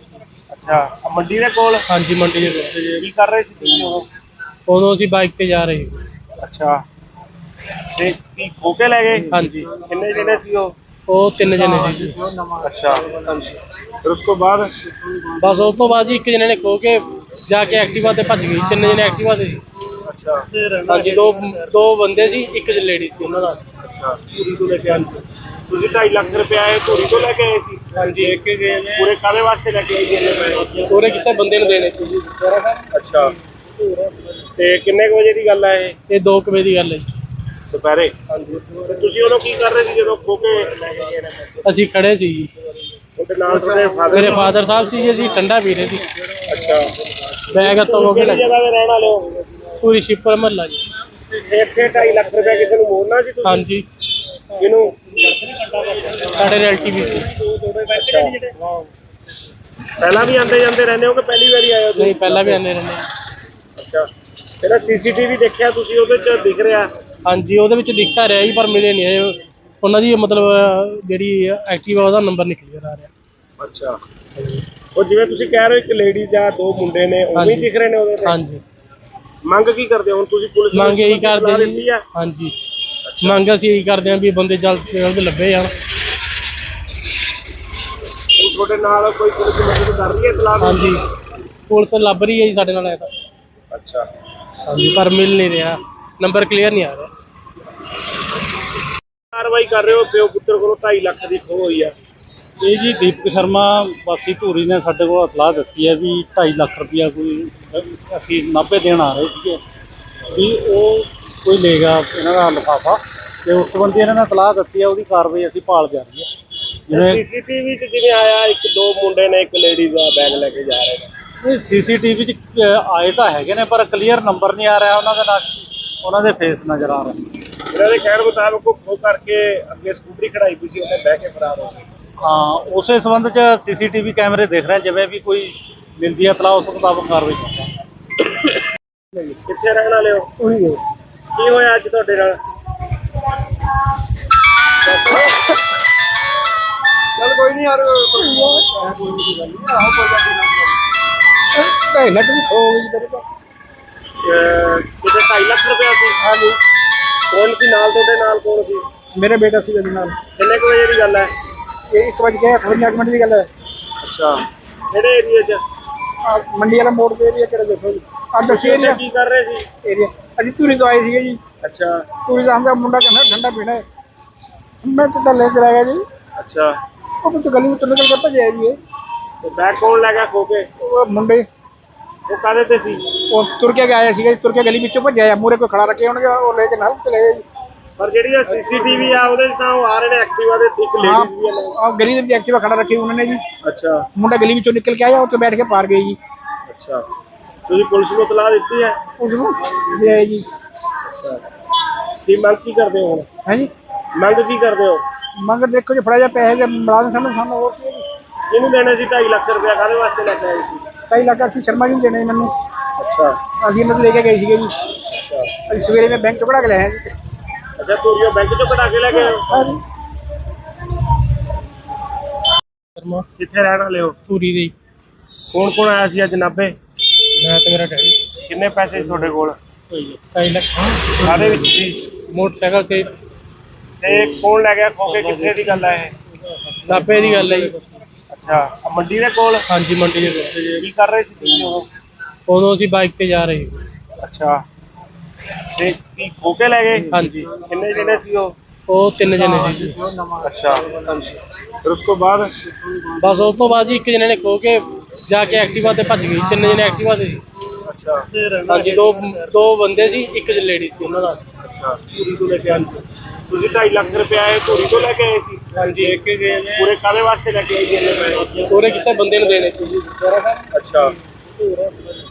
ਅੱਛਾ, ਆਹ ਮੰਡੀ ਦੇ ਕੋਲ? ਹਾਂਜੀ ਮੰਡੀ ਦੇ ਕੋਲ। ਕੀ ਕਰ ਰਹੇ ਸੀ ਤੁਸੀਂ ਉਦੋਂ? ਉਦੋਂ ਅਸੀਂ ਬਾਈਕ ਤੇ ਜਾ ਰਹੇ। ਅੱਛਾ, ਤੇ ਕੀ ਖੋ ਕੇ ਲੈ ਗਏ? ਹਾਂਜੀ ਕਿੰਨੇ ਜਿਹੜੇ ਸੀ ਉਹ? ਉਹ 3 ਜਣੇ ਸੀ। ਅੱਛਾ, ਫਿਰ ਉਸ ਤੋਂ ਬਾਅਦ? ਬਸ ਉਸ ਤੋਂ ਬਾਅਦ ਜੀ ਇੱਕ ਜਣੇ ਨੇ ਖੋ ਕੇ ਜਾ ਕੇ ਐਕਟਿਵਾ ਤੇ ਭੱਜ ਗਈ। 3 ਜਣੇ ਐਕਟਿਵਾ ਤੇ ਸੀ। ਅੱਛਾ ਹਾਂਜੀ ਦੋ ਬੰਦੇ ਸੀ, ਇੱਕ ਲੇਡੀ ਸੀ ਉਹਨਾਂ ਦਾ। ਅੱਛਾ, ਧੂਰੀ ਤੋਂ ਲੈ ਕੇ ਆਏ ਤੁਸੀਂ? 2.5 ਲੱਖ ਰੁਪਇਆ ਇਹ ਧੂਰੀ ਤੋਂ ਲੈ ਕੇ ਆਏ ਸੀ? ਹਾਂਜੀ ਇੱਕ ਗਏ ਨੇ ਪੂਰੇ ਕਾਹਦੇ ਵਾਸਤੇ ਲੈ ਕੇ ਆਏ ਸੀ ਇੰਨੇ ਪੈਸੇ? ਪੂਰੇ ਕਿਸੇ ਬੰਦੇ ਨੂੰ ਦੇਣੇ ਸੀ ਜੀ। ਅੱਛਾ, ਤੇ ਕਿੰਨੇ ਕੁ ਵਜੇ ਦੀ ਗੱਲ ਹੈ ਇਹ? ਇਹ 2 ਵਜੇ ਦੀ ਗੱਲ ਹੈ ਜੀ। ਦੁਪਹਿਰੇ? ਹਾਂਜੀ। ਤੇ ਤੁਸੀਂ ਉਦੋਂ ਕੀ ਕਰ ਰਹੇ ਸੀ ਜਦੋਂ ਖੋ ਕੇ ਲੈ ਕੇ ਗਏ ਨੇ ਪੈਸੇ? ਅਸੀਂ ਖੜੇ ਸੀ ਜੀ। ਉਹਦੇ ਨਾਲ ਤੁਹਾਡੇ ਫਾਦਰ? ਮੇਰੇ ਫਾਦਰ ਸਾਹਿਬ ਸੀ ਜੀ, ਅਸੀਂ ਠੰਡਾ ਪੀ ਰਹੇ ਸੀ। ਅੱਛਾ, ਬੈਗ ਹੱਥੋਂ ਹੋ ਕੇ ਕਿਹੜੀ ਜਗ੍ਹਾ ਦੇ ਰਹਿਣ ਵਾਲੇ ਹੋ? ਪੂਰੀ ਸ਼ਿਪਰ ਮਹੱਲਾ ਜੀ। ਇੱਥੇ 2.5 ਲੱਖ ਰੁਪਏ ਕਿਸੇ ਨੂੰ ਮੋੜਨਾ ਸੀ ਤੁਸੀਂ? ਹਾਂਜੀ, ਕਿਹਨੂੰ? ਸਾਡੇ ਰਿਲੇਟਿਵ ਵੀ ਸੀ। ਪਹਿਲਾਂ ਵੀ ਆਉਂਦੇ ਜਾਂਦੇ ਰਹਿੰਦੇ ਹੋ ਕਿ ਪਹਿਲੀ ਵਾਰੀ ਆਏ ਹੋ ਤੁਸੀਂ? ਨਹੀਂ, ਪਹਿਲਾਂ ਵੀ ਆਉਂਦੇ ਰਹਿੰਦੇ ਹਾਂ। ਅੱਛਾ, ਜਿਹੜਾ ਸੀਸੀਟੀਵੀ ਦੇਖਿਆ ਤੁਸੀਂ ਉਹਦੇ ਚ ਦਿਖ ਰਿਹਾ? ਹਾਂਜੀ, ਉਹਦੇ ਵਿੱਚ ਦਿਖਤਾ ਰਿਹਾ ਜੀ, ਪਰ ਮਿਲੇ ਨਹੀਂ ਇਹ ਉਹਨਾਂ ਦੀ ਮਤਲਬ ਜਿਹੜੀ ਐਕਟਿਵਾ ਉਹਦਾ ਨੰਬਰ ਨਹੀਂ ਕਲੀਅਰ ਆ ਰਿਹਾ। ਅੱਛਾ, ਉਹ ਜਿਵੇਂ ਤੁਸੀਂ ਕਹਿ ਰਹੇ ਹੋ ਇੱਕ ਲੇਡੀਜ਼ ਆ ਦੋ ਮੁੰਡੇ ਨੇ ਉਵੇਂ ਹੀ ਹਾਂਜੀ। ਦਿਖ ਰਹੇ ਨੇ ਉਹਦੇ ਤੇ? ਹਾਂਜੀ, ਮੰਗ ਕੀ ਕਰਦੇ ਹੋ ਹੁਣ ਤੁਸੀਂ? ਪੁਲਿਸ ਨੂੰ ਮੰਗ ਇਹੀ ਸਲਾਹ ਕਰਦੇ ਦਿੱਤੀ ਜੀ। ਆ? ਹਾਂਜੀ, ਮੰਗ ਅਸੀਂ ਇਹੀ ਕਰਦੇ ਹਾਂ ਵੀ ਬੰਦੇ ਜਲਦ ਤੋਂ ਜਲਦ ਲੱਭੇ ਜਾਣ। ਹੁਣ ਤੁਹਾਡੇ ਨਾਲ ਕੋਈ ਪੁਲਿਸ ਮਦਦ ਕਰ ਰਹੀ ਹੈ ਇਤਲਾਹ ਦੇਣ ਦੀ? ਹਾਂਜੀ, ਪੁਲਿਸ ਲੱਭ ਰਹੀ ਹੈ ਜੀ ਸਾਡੇ ਨਾਲ ਐ ਤਾਂ। ਅੱਛਾ, ਹਾਂਜੀ, ਪਰ ਮਿਲ ਨਹੀਂ ਰਿਹਾ, ਨੰਬਰ ਕਲੀਅਰ ਨਹੀਂ ਆ ਰਿਹਾ। ਕਾਰਵਾਈ ਕਰ ਰਹੇ ਹੋ? ਪਿਓ ਪੁੱਤਰ ਕੋਲੋਂ 2.5 ਲੱਖ ਦੀ ਖੋਹ ਹੋਈ ਆ। ਇਹ ਜੀ ਦੀਪਕ ਸ਼ਰਮਾ ਵਾਸੀ ਧੂਰੀ ਨੇ ਸਾਡੇ ਕੋਲ ਇਤਲਾਹ ਦਿੱਤੀ ਹੈ ਵੀ 2.5 ਲੱਖ ਰੁਪਇਆ ਕੋਈ ਅਸੀਂ ਨਾਭੇ ਦੇਣ ਆ ਰਹੇ ਸੀਗੇ ਵੀ ਉਹ ਕੋਈ ਲੈ ਗਿਆ ਇਹਨਾਂ ਦਾ ਲਿਫਾਫਾ, ਤੇ ਉਸ ਸੰਬੰਧੀ ਇਹਨਾਂ ਨੇ ਇਤਲਾਹ ਦਿੱਤੀ ਹੈ, ਉਹਦੀ ਕਾਰਵਾਈ ਅਸੀਂ ਭਾਲ ਜਾਰੀ ਹੈ। ਜਿਵੇਂ ਸੀਸੀਟੀਵੀ ਚ ਜਿਵੇਂ ਆਇਆ ਇੱਕ ਦੋ ਮੁੰਡੇ ਨੇ ਇੱਕ ਲੇਡੀਜ਼ ਦਾ ਬੈਗ ਲੈ ਕੇ ਜਾ ਰਹੇ ਨੇ। ਇਹ ਸੀਸੀਟੀਵੀ 'ਚ ਆਏ ਤਾਂ ਹੈਗੇ ਨੇ, ਪਰ ਕਲੀਅਰ ਨੰਬਰ ਨਹੀਂ ਆ ਰਿਹਾ ਉਹਨਾਂ ਦੇ ਨਾਲ, ਉਹਨਾਂ ਦੇ ਫੇਸ ਨਜ਼ਰ ਆ ਰਹੇ। ਇਹਨਾਂ ਦੇ ਕਹਿਣ ਮੁਤਾਬਕ ਉਹ ਖੋਹ ਕਰਕੇ ਅੱਗੇ ਸਕੂਟਰੀ ਖੜਾਈ ਪਈ ਸੀ, ਉਹਨੇ ਬਹਿ ਕੇ ਫਰਾਰ ਹੋ ਗਏ। ਹਾਂ, ਉਸੇ ਸੰਬੰਧ 'ਚ ਸੀਸੀਟੀਵੀ ਕੈਮਰੇ ਦੇਖ ਰਹੇ, ਜਿਵੇਂ ਵੀ ਕੋਈ ਮਿਲਦੀ ਹੈ ਇਤਲਾਹ ਉਸ ਮੁਤਾਬਕ ਕਾਰਵਾਈ ਕਰਾਂਗੇ। ਕਿੱਥੇ ਰਹਿਣ ਵਾਲੇ ਹੋ? ਉਹੀ ਹੈ। ਕੀ ਹੋਇਆ ਅੱਜ ਤੁਹਾਡੇ ਨਾਲ? ਚੱਲ ਕੋਈ ਨਹੀਂ ਯਾਰ, ਕੋਈ ਨਹੀਂ ਗੱਲ ਨਹੀਂ, ਆਹੋ ਕੋਈ ਗੱਲ ਨਹੀਂ। ਢਾਈ ਲੱਖ ਦੀ ਖੋ ਗਈ ਤੇਰੇ ਤੋਂ। ਕਿਤੇ 2.5 ਲੱਖ ਰੁਪਇਆ ਸੀ? ਹਾਂਜੀ, ਕੌਣ ਸੀ ਨਾਲ ਤੁਹਾਡੇ? ਨਾਲ ਕੌਣ ਸੀ? ਮੇਰੇ ਬੇਟਾ ਸੀ ਇਹਦੇ ਨਾਲ। ਕਿੰਨੇ ਕੁ ਵਜੇ ਦੀ ਗੱਲ ਹੈ? ਇਹ 1:58 ਮਿੰਟ ਦੀ ਗੱਲ ਹੈ। ਅੱਛਾ, ਕਿਹੜੇ ਏਰੀਏ 'ਚ? ਆਹ ਮੰਡੀ ਵਾਲਾ ਮੋੜ ਦੇ ਏਰੀਆ ਕਿਹੜਾ ਦੇਖੋ ਜੀ, ਆਹ ਦੱਸੀ ਤੁਸੀਂ ਏਰੀਆ ਕੀ ਕਰ ਰਹੇ ਸੀ? ਏਰੀਆ ਅਸੀਂ ਧੂਰੀ ਤੋਂ ਆਏ ਸੀਗੇ ਜੀ। ਅੱਛਾ ਧੂਰੀ ਦਾ ਆਂਦਾ ਮੁੰਡਾ ਕਹਿੰਦਾ ਠੰਡਾ ਪੀਣਾ ਹੈ, ਮੈਂ ਤਾਂ ਲੈ ਕੇ ਆ ਗਿਆ ਜੀ। ਅੱਛਾ, ਉਹ ਤੋਂ ਗਲੀ ਵਿੱਚ ਨਿਕਲ ਕੇ ਭੱਜਿਆ ਜੀ ਇਹ। ਤੇ ਬੈਗ ਕੌਣ ਲੈ ਗਿਆ ਖੋ ਕੇ? ਉਹ ਮੁੰਡੇ ਉਹ ਕਾਹਦੇ ਤੇ ਸੀ? ਉਹ ਤੁਰ ਕੇ ਆਇਆ ਸੀਗਾ ਜੀ, ਤੁਰ ਕੇ ਗਲੀ ਵਿੱਚੋਂ ਭੱਜਿਆ, ਮੂਹਰੇ ਕੋਈ ਖੜਾ ਰੱਖੇ ਹੋਣਗੇ, ਉਹ ਲੈ ਕੇ ਨਾਲ ਚਲੇ ਗਏ ਜੀ। ਪਰ ਜਿਹੜੀ ਇਹ ਸੀਸੀਟੀਵੀ ਆ ਉਹਦੇ 'ਚ ਤਾਂ ਉਹ ਆ ਰਹੇ ਨੇ ਐਕਟਿਵਾ ਦੇ, ਇੱਕ ਲੇਡੀਜ਼ ਵੀ ਆ ਨਾਲ। ਆਹ ਗਲੀ ਦੇ ਵਿੱਚ ਐਕਟਿਵਾ ਖੜਾ ਰੱਖੀ ਉਹਨਾਂ ਨੇ ਜੀ। ਅੱਛਾ ਮੁੰਡਾ ਗਲੀ ਵਿੱਚੋਂ ਨਿਕਲ ਕੇ ਆਇਆ, ਉੱਥੇ ਬੈਠ ਕੇ ਪਾਰ ਗਏ ਜੀ। ਅੱਛਾ, ਤੁਸੀਂ ਪੁਲਿਸ ਨੂੰ ਇਤਲਾਹ ਦਿੱਤੀ ਹੈ? ਉਸ ਨੂੰ ਲੈ ਆਏ ਜੀ। ਅੱਛਾ, ਕੀ ਮੰਗ ਕੀ ਕਰਦੇ ਹੋ ਹੁਣ? ਹੈ ਜੀ, ਮੰਗ ਕੀ ਕਰਦੇ ਹੋ? ਮੰਗ ਦੇਖੋ ਜੀ, ਫੜਾ ਜਾ ਪੈਸੇ ਦੇ ਮੁਲਾਜ਼ਮ ਸਾਨੂੰ ਹੋਰ ਕੀ ਹੈ ਜੀ। ਕਿਹਨੂੰ ਦੇਣੇ ਸੀ 2.5 ਲੱਖ ਰੁਪਇਆ? ਕਾਹਦੇ ਵਾਸਤੇ ਲੈ ਕੇ ਆਏ ਸੀ? 2.5 ਲੱਖ ਅਸੀਂ ਸ਼ਰਮਾ ਜੀ ਨੂੰ ਦੇਣੇ ਮੈਨੂੰ, ਅੱਛਾ ਅਸੀਂ ਇਹਨਾਂ ਤੋਂ ਲੈ ਕੇ ਗਏ ਸੀਗੇ ਜੀ। ਅੱਛਾ ਅਸੀਂ ਸਵੇਰੇ ਮੈਂ ਬੈਂਕ ਤੋਂ ਕਢਾ ਕੇ ਲਿਆਇਆ ਜੀ। ਅੱਛਾ, ਤੁਸੀਂ ਬੈਂਕ 'ਚੋਂ ਕਢਾ ਕੇ ਲੈ ਗਏ ਹੋ? ਹਾਂ ਜੀ, ਸ਼ਰਮਾ ਕਿੱਥੇ ਰਹਿਣ ਵਾਲੇ ਹੋ? ਪੂਰੀ ਦੀ। ਕੌਣ ਕੌਣ ਆਇਆ ਸੀ ਅੱਜ ਨਾਭੇ? ਮੈਂ ਤੇ ਮੇਰਾ ਡੈਡੀ। ਕਿੰਨੇ ਪੈਸੇ ਸੀ ਤੁਹਾਡੇ ਕੋਲ? 2.5 ਲੱਖ ਕਾਹਦੇ ਵਿੱਚ ਸੀ? ਮੋਟਰਸਾਈਕਲ ਤੇ। ਤੇ ਕੌਣ ਲੈ ਗਿਆ ਖੋ ਕੇ? ਕਿੱਥੇ ਦੀ ਗੱਲ ਹੈ ਇਹ? ਨਾਭੇ ਦੀ ਗੱਲ ਹੈ ਜੀ। ਅੱਛਾ, ਆਹ ਮੰਡੀ ਦੇ ਕੋਲ? ਹਾਂਜੀ, ਮੰਡੀ ਦੇ ਕੋਲ। ਕੀ ਕਰ ਰਹੇ ਸੀ ਤੁਸੀਂ ਉਦੋਂ? ਉਦੋਂ ਅਸੀਂ ਬਾਈਕ ਤੇ ਜਾ ਰਹੇ ਸੀ। ਅੱਛਾ, ਤੇ ਕੀ ਖੋ ਕੇ ਲੈ ਗਏ? ਹਾਂਜੀ, ਕਿੰਨੇ ਜਣੇ ਸੀ ਉਹ? ਉਹ 3 ਜਣੇ ਸੀ ਜੀ। ਅੱਛਾ, ਫਿਰ ਉਸ ਤੋਂ ਬਾਅਦ? ਬਸ ਉਸ ਤੋਂ ਬਾਅਦ ਜੀ ਇੱਕ ਜਣੇ ਨੇ ਖੋ ਕੇ ਜਾ ਕੇ ਐਕਟਿਵਾ ਤੇ ਭੱਜ ਗਈ। 3 ਜਣੇ ਐਕਟਿਵਾ ਤੇ ਸੀ। ਅੱਛਾ ਹਾਂਜੀ, ਦੋ ਬੰਦੇ ਸੀ, ਇੱਕ ਲੇਡੀ ਸੀ ਉਹਨਾਂ ਨਾਲ। ਅੱਛਾ, ਧੂਰੀ ਤੋਂ ਲੈ ਕੇ ਆਏ? ਤੁਸੀਂ 2.5 ਲੱਖ ਰੁਪਇਆ ਇਹ ਧੂਰੀ ਤੋਂ ਲੈ ਕੇ ਆਏ ਸੀ? ਹਾਂਜੀ, ਇੱਕ ਗਏ ਨੇ। ਪੂਰੇ ਕਾਹਦੇ ਵਾਸਤੇ ਲੈ ਕੇ ਆਏ ਸੀ ਇੰਨੇ ਪੈਸੇ? ਉਹਨੇ ਕਿਸੇ ਬੰਦੇ ਨੂੰ ਦੇਣੇ ਸੀ ਜੀ। ਅੱਛਾ,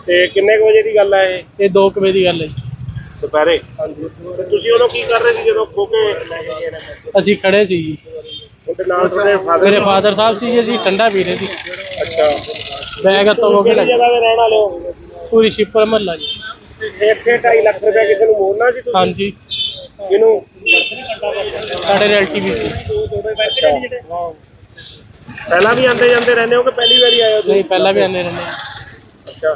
ਤੇ ਕਿੰਨੇ ਕੁ ਵਜੇ ਦੀ ਗੱਲ ਹੈ ਇਹ? ਇਹ 2 ਵਜੇ ਦੀ ਗੱਲ ਹੈ ਜੀ। ਦੁਪਹਿਰੇ? ਹਾਂਜੀ। ਤੇ ਤੁਸੀਂ ਉਦੋਂ ਕੀ ਕਰ ਰਹੇ ਸੀ ਜਦੋਂ ਖੋ ਕੇ ਲੈ ਕੇ ਗਏ ਨੇ ਪੈਸੇ? ਅਸੀਂ ਖੜੇ ਸੀ ਜੀ। ਉਹਦੇ ਨਾਲ ਤੁਹਾਡੇ ਫਾਦਰ? ਮੇਰੇ ਫਾਦਰ ਸਾਹਿਬ ਸੀ ਜੀ, ਅਸੀਂ ਠੰਡਾ ਪੀ ਰਹੇ ਸੀ। ਅੱਛਾ, ਬੈਗ ਹੱਥੋਂ ਹੋ ਕੇ ਕਿਹੜੀ ਜਗ੍ਹਾ ਦੇ ਰਹਿਣ ਵਾਲੇ ਹੋ? ਪੂਰੀ ਸ਼ਿਪਰ ਮਹੱਲਾ ਜੀ। ਇੱਥੇ 2.5 ਲੱਖ ਰੁਪਇਆ ਕਿਸੇ ਨੂੰ ਮੋੜਨਾ ਸੀ ਤੁਸੀਂ? ਹਾਂਜੀ, ਕਿਹਨੂੰ? ਸਾਡੇ ਰਿਲੇਟਿਵ ਵੀ ਸੀ। ਅੱਛਾ, ਪਹਿਲਾਂ ਵੀ ਆਉਂਦੇ ਜਾਂਦੇ ਰਹਿੰਦੇ ਹੋ ਕਿ ਪਹਿਲੀ ਵਾਰੀ ਆਏ ਹੋ ਤੁਸੀਂ? ਨਹੀਂ, ਪਹਿਲਾਂ ਵੀ ਆਉਂਦੇ ਰਹਿੰਦੇ ਹਾਂ। ਅੱਛਾ,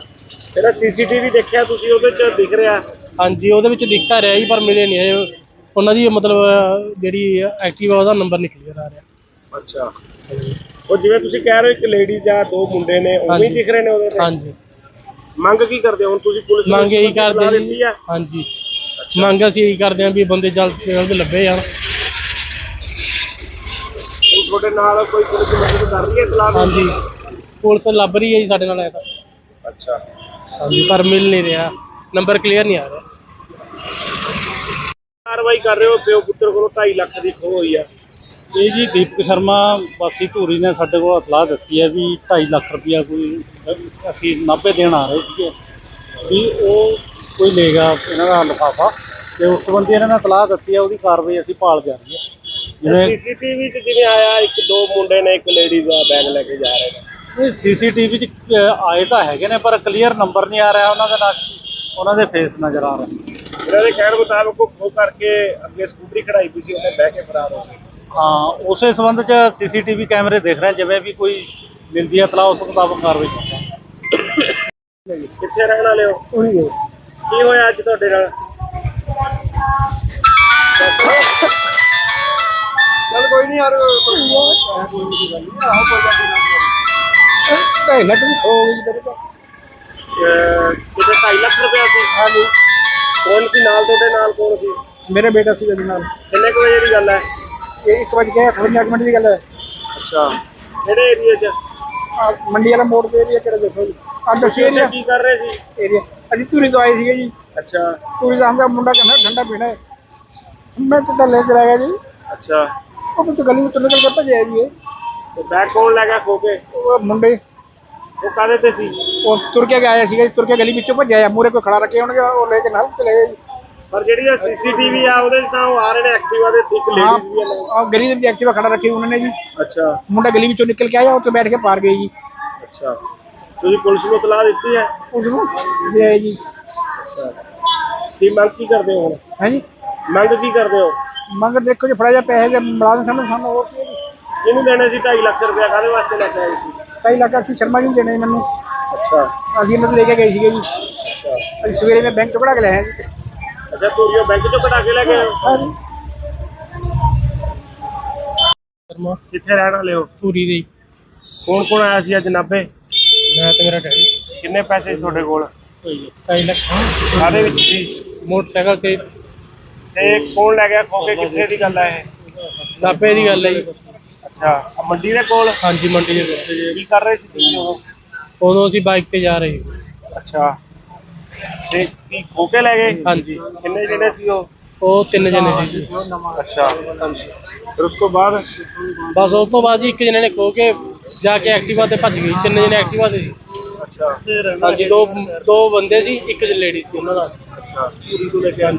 ਜਿਹੜਾ ਸੀਸੀਟੀਵੀ ਦੇਖਿਆ ਤੁਸੀਂ ਉਹਦੇ 'ਚ ਦਿਖ ਰਿਹਾ? ਹਾਂਜੀ, ਉਹਦੇ ਵਿੱਚ ਦਿਖਤਾ ਰਿਹਾ ਜੀ, ਪਰ ਮਿਲੇ ਨਹੀਂ ਇਹ ਉਹਨਾਂ ਦੀ ਮਤਲਬ ਜਿਹੜੀ ਐਕਟਿਵਾ ਉਹਦਾ ਨੰਬਰ ਨਹੀਂ ਕਲੀਅਰ ਆ ਰਿਹਾ। ਅੱਛਾ, ਉਹ ਜਿਵੇਂ ਤੁਸੀਂ ਕਹਿ ਰਹੇ ਹੋ ਇੱਕ ਲੇਡੀਜ਼ ਆ ਦੋ ਮੁੰਡੇ ਨੇ ਉਵੇਂ ਹੀ ਹਾਂਜੀ। ਦਿਖ ਰਹੇ ਨੇ ਉਹਦੇ ਤੇ? ਹਾਂਜੀ, ਮੰਗ ਕੀ ਕਰਦੇ ਹੋ ਹੁਣ ਤੁਸੀਂ? ਪੁਲਿਸ ਨੂੰ ਮੰਗ ਇਹੀ ਸਲਾਹ ਕਰਦੇ ਦਿੱਤੀ ਜੀ। ਆ? ਹਾਂਜੀ, ਮੰਗ ਅਸੀਂ ਇਹੀ ਕਰਦੇ ਹਾਂ ਵੀ ਬੰਦੇ ਜਲਦ ਤੋਂ ਜਲਦ ਲੱਭੇ ਜਾਣ। ਹੁਣ ਤੁਹਾਡੇ ਨਾਲ ਕੋਈ ਪੁਲਿਸ ਮਦਦ ਕਰ ਰਹੀ ਹੈ ਇਤਲਾਹ ਦੇਣ ਦੀ? ਹਾਂਜੀ, ਪੁਲਿਸ ਲੱਭ ਰਹੀ ਹੈ ਜੀ ਸਾਡੇ ਨਾਲ ਐ ਤਾਂ। ਅੱਛਾ, ਹਾਂਜੀ, ਪਰ ਮਿਲ ਨਹੀਂ ਰਿਹਾ, ਨੰਬਰ ਕਲੀਅਰ ਨਹੀਂ ਆ ਰਿਹਾ। ਕਾਰਵਾਈ ਕਰ ਰਹੇ ਹੋ? ਪਿਓ ਪੁੱਤਰ ਕੋਲੋਂ 2.5 ਲੱਖ ਦੀ ਖੋਹ ਹੋਈ ਆ। ਇਹ ਜੀ ਦੀਪਕ ਸ਼ਰਮਾ ਵਾਸੀ ਧੂਰੀ ਨੇ ਸਾਡੇ ਕੋਲ ਇਤਲਾਹ ਦਿੱਤੀ ਹੈ ਵੀ 2.5 ਲੱਖ ਰੁਪਇਆ ਕੋਈ ਅਸੀਂ ਨਾਭੇ ਦੇਣ ਆ ਰਹੇ ਸੀਗੇ ਵੀ ਉਹ ਕੋਈ ਲੈ ਗਿਆ ਇਹਨਾਂ ਦਾ ਲਿਫਾਫਾ ਤੇ ਉਸ ਸੰਬੰਧੀ ਇਹਨਾਂ ਨੇ ਇਤਲਾਹ ਦਿੱਤੀ ਹੈ, ਉਹਦੀ ਕਾਰਵਾਈ ਅਸੀਂ ਭਾਲ ਜਾਰੀ ਹੈ। ਜਿਵੇਂ ਸੀਸੀਟੀਵੀ 'ਚ ਜਿਵੇਂ ਆਇਆ ਇੱਕ ਦੋ ਮੁੰਡੇ ਨੇ ਇੱਕ ਲੇਡੀ ਦਾ ਬੈਗ ਲੈ ਕੇ ਜਾ ਰਹੇ ਨੇ। ਇਹ ਸੀਸੀਟੀਵੀ 'ਚ ਆਏ ਤਾਂ ਹੈਗੇ ਨੇ ਪਰ ਕਲੀਅਰ ਨੰਬਰ ਨਹੀਂ ਆ ਰਿਹਾ ਉਹਨਾਂ ਦਾ, ਉਹਨਾਂ ਦੇ ਫੇਸ ਨਜ਼ਰ ਆ ਰਹੇ। ਇਹਨਾਂ ਦੇ ਕਹਿਣ ਮੁਤਾਬਕ ਉਹ ਖੋ ਕਰਕੇ ਅੱਗੇ ਸਕੂਟਰੀ ਖੜਾਈ ਪਈ ਸੀ, ਉਹਨੇ ਬਹਿ ਕੇ ਫਰਾਰ ਹੋ ਗਏ। ਹਾਂ, ਉਸੇ ਸੰਬੰਧ 'ਚ ਸੀਸੀਟੀਵੀ ਕੈਮਰੇ ਦੇਖ ਰਹੇ, ਜਿਵੇਂ ਵੀ ਕੋਈ ਮਿਲਦੀ ਹੈ ਇਤਲਾਹ ਉਸ ਮੁਤਾਬਕ ਕਾਰਵਾਈ ਕਰਾਂਗੇ। ਕਿੱਥੇ ਰਹਿਣ ਵਾਲੇ ਹੋ? ਉਹੀ ਹੈ ਕੀ ਹੋਇਆ ਅੱਜ ਤੁਹਾਡੇ ਨਾਲ? ਚੱਲ ਕੋਈ ਨਹੀਂ ਯਾਰ ਕੋਈ ਨਹੀਂ ਗੱਲ ਨਹੀਂ ਆਹੋ ਕੋਈ ਗੱਲ ਨਹੀਂ ਢਾਈ ਲੱਖ ਦੀ ਖੋ ਗਈ ਤੇਰੇ ਤੋਂ ਕਿਤੇ 2.5 ਲੱਖ ਰੁਪਇਆ ਸੀ। ਹਾਂਜੀ ਕੌਣ ਸੀ ਨਾਲ ਤੁਹਾਡੇ ਨਾਲ? ਕੌਣ ਸੀ? ਮੇਰੇ ਬੇਟਾ ਸੀ ਇਹਦੇ ਨਾਲ। ਕਿੰਨੇ ਕੁ ਵਜੇ ਦੀ ਗੱਲ ਹੈ? ਇਹ 1:58 ਮਿੰਟ ਦੀ ਗੱਲ ਹੈ। ਅੱਛਾ, ਕਿਹੜੇ ਏਰੀਆ 'ਚ? ਆਹ ਮੰਡੀ ਵਾਲਾ ਮੋੜ ਦੇ ਏਰੀਆ ਕਿਹੜਾ ਦੇਖੋ ਜੀ, ਆਹ ਦੱਸੀ ਤੁਸੀਂ ਏਰੀਆ ਕੀ ਕਰ ਰਹੇ ਸੀ? ਏਰੀਆ ਅਸੀਂ ਧੂਰੀ ਤੋਂ ਆਏ ਸੀਗੇ ਜੀ। ਅੱਛਾ ਧੂਰੀ ਦਾ ਹਮਦਾ ਮੁੰਡਾ ਕਹਿੰਦਾ ਠੰਡਾ ਪੀਣਾ ਹੈ, ਮੈਂ ਟੁੱਟਾ ਲੈ ਕੇ ਆ ਗਿਆ ਜੀ। ਅੱਛਾ, ਉਹ ਮੈਨੂੰ ਗਲੀ ਵਿੱਚੋਂ ਨਿਕਲ ਕੇ ਭੱਜਿਆ ਜੀ ਇਹ। ਤੇ ਬੈਗ ਕੌਣ ਲੈ ਗਿਆ ਖੋ ਕੇ? ਉਹ ਮੁੰਡੇ ਉਹ ਕਾਹਦੇ ਤੇ ਸੀ? ਉਹ ਤੁਰ ਕੇ ਆਇਆ ਸੀਗਾ ਜੀ, ਤੁਰ ਕੇ ਗਲੀ ਵਿੱਚੋਂ ਭੱਜਿਆ ਆ, ਮੂਹਰੇ ਕੋਈ ਖੜਾ ਰੱਖੇ ਹੋਣਗੇ, ਉਹ ਲੈ ਕੇ ਨਾਲ ਚਲੇ ਗਏ ਜੀ। ਪਰ ਜਿਹੜੀ ਇਹ ਸੀਸੀਟੀਵੀ ਆ ਉਹਦੇ 'ਚ ਤਾਂ ਉਹ ਆ ਰਹੇ ਨੇ ਐਕਟਿਵਾ ਦੇ, ਇੱਕ ਲੇਡੀਜ਼ ਵੀ ਆ ਨਾਲ। ਆਹ ਗਲੀ ਦੇ ਵਿੱਚ ਐਕਟਿਵਾ ਖੜਾ ਰੱਖੀ ਉਹਨਾਂ ਨੇ ਜੀ। ਅੱਛਾ ਮੁੰਡਾ ਗਲੀ ਵਿੱਚੋਂ ਨਿਕਲ ਕੇ ਆਇਆ, ਉੱਥੇ ਬੈਠ ਕੇ ਪਾਰ ਗਏ ਜੀ। ਅੱਛਾ, ਤੁਸੀਂ ਪੁਲਿਸ ਨੂੰ ਇਤਲਾਹ ਦਿੱਤੀ ਹੈ? ਉਸ ਨੂੰ ਲੈ ਆਏ ਜੀ। ਅੱਛਾ, ਕੀ ਮੰਗ ਕੀ ਕਰਦੇ ਹੋ ਹੁਣ? ਹੈ ਜੀ, ਮੰਗ ਕੀ ਕਰਦੇ ਹੋ? ਮੰਗ ਦੇਖੋ ਜੀ, ਫੜਾ ਜਾ ਪੈਸੇ ਦੇ ਮੁਲਾਜ਼ਮ ਸਾਨੂੰ ਹੋਰ ਕੀ ਹੈ ਜੀ। ਇਹਨੂੰ ਦੇਣੇ ਸੀ 2.5 ਲੱਖ ਰੁਪਇਆ, ਕਾਹਦੇ ਵਾਸਤੇ ਲੈ ਕੇ ਆਏ ਸੀ? ਕਈ ਲੱਗਾ ਸੀ ਸ਼ਰਮਾ ਜੀ ਨੂੰ ਦੇਣੇ ਮੈਨੂੰ, ਅੱਛਾ ਅਸੀਂ ਇਹਨਾਂ ਤੋਂ ਲੈ ਕੇ ਗਏ ਸੀਗੇ ਜੀ। ਅੱਛਾ ਅਸੀਂ ਸਵੇਰੇ ਮੈਂ ਬੈਂਕ ਤੋਂ ਕਢਾ ਕੇ ਲਿਆਇਆ ਜੀ। ਅੱਛਾ, ਧੂਰੀਓ ਬੈਂਕ 'ਚੋਂ ਕਢਾ ਕੇ ਲੈ ਗਏ ਹੋ? ਹਾਂ ਜੀ। ਸ਼ਰਮਾ ਕਿੱਥੇ ਰਹਿਣ ਵਾਲੇ ਹੋ? ਧੂਰੀ ਦੇ ਕੌਣ ਕੌਣ ਆਇਆ ਸੀ ਅੱਜ ਨਾਭੇ? ਮੈਂ ਤੇ ਮੇਰਾ ਡੈਡੀ ਕਿੰਨੇ ਪੈਸੇ ਸੀ ਤੁਹਾਡੇ ਕੋਲ? 2.5 ਲੱਖ ਕਾਹਦੇ ਵਿੱਚ ਸੀ? ਮੋਟਰਸਾਈਕਲ ਤੇ। ਤੇ ਕੌਣ ਲੈ ਗਿਆ ਖੋ ਕੇ? ਕਿੱਥੇ ਦੀ ਗੱਲ ਹੈ ਇਹ? ਨਾਭੇ ਦੀ ਗੱਲ ਹੈ ਜੀ। ਅੱਛਾ, ਆਹ ਮੰਡੀ ਦੇ ਕੋਲ? ਹਾਂਜੀ, ਮੰਡੀ ਦੇ ਕੋਲ। ਕੀ ਕਰ ਰਹੇ ਸੀ ਤੁਸੀਂ ਉਦੋਂ? ਉਦੋਂ ਅਸੀਂ ਬਾਈਕ ਤੇ ਜਾ ਰਹੇ ਸੀ। ਅੱਛਾ, ਤੇ ਕੀ ਖੋ ਕੇ ਲੈ ਗਏ? ਹਾਂਜੀ, ਕਿੰਨੇ ਜਿਹੜੇ ਸੀ ਉਹ? ਉਹ 3 ਜਣੇ ਸੀ ਜੀ। ਅੱਛਾ, ਫਿਰ ਉਸ ਤੋਂ ਬਾਅਦ? ਬਸ ਉਸ ਤੋਂ ਬਾਅਦ ਜੀ ਇੱਕ ਜਣੇ ਨੇ ਖੋ ਕੇ ਜਾ ਕੇ ਐਕਟਿਵਾ ਤੇ ਭੱਜ ਗਈ। 3 ਜਣੇ ਐਕਟਿਵਾ ਤੇ ਸੀ। ਅੱਛਾ ਹਾਂਜੀ, ਦੋ ਬੰਦੇ ਸੀ, ਇੱਕ ਲੇਡੀ ਸੀ ਉਹਨਾਂ ਦਾ। ਅੱਛਾ, ਧੂਰੀ ਤੋਂ ਲੈ ਕੇ ਆਏ?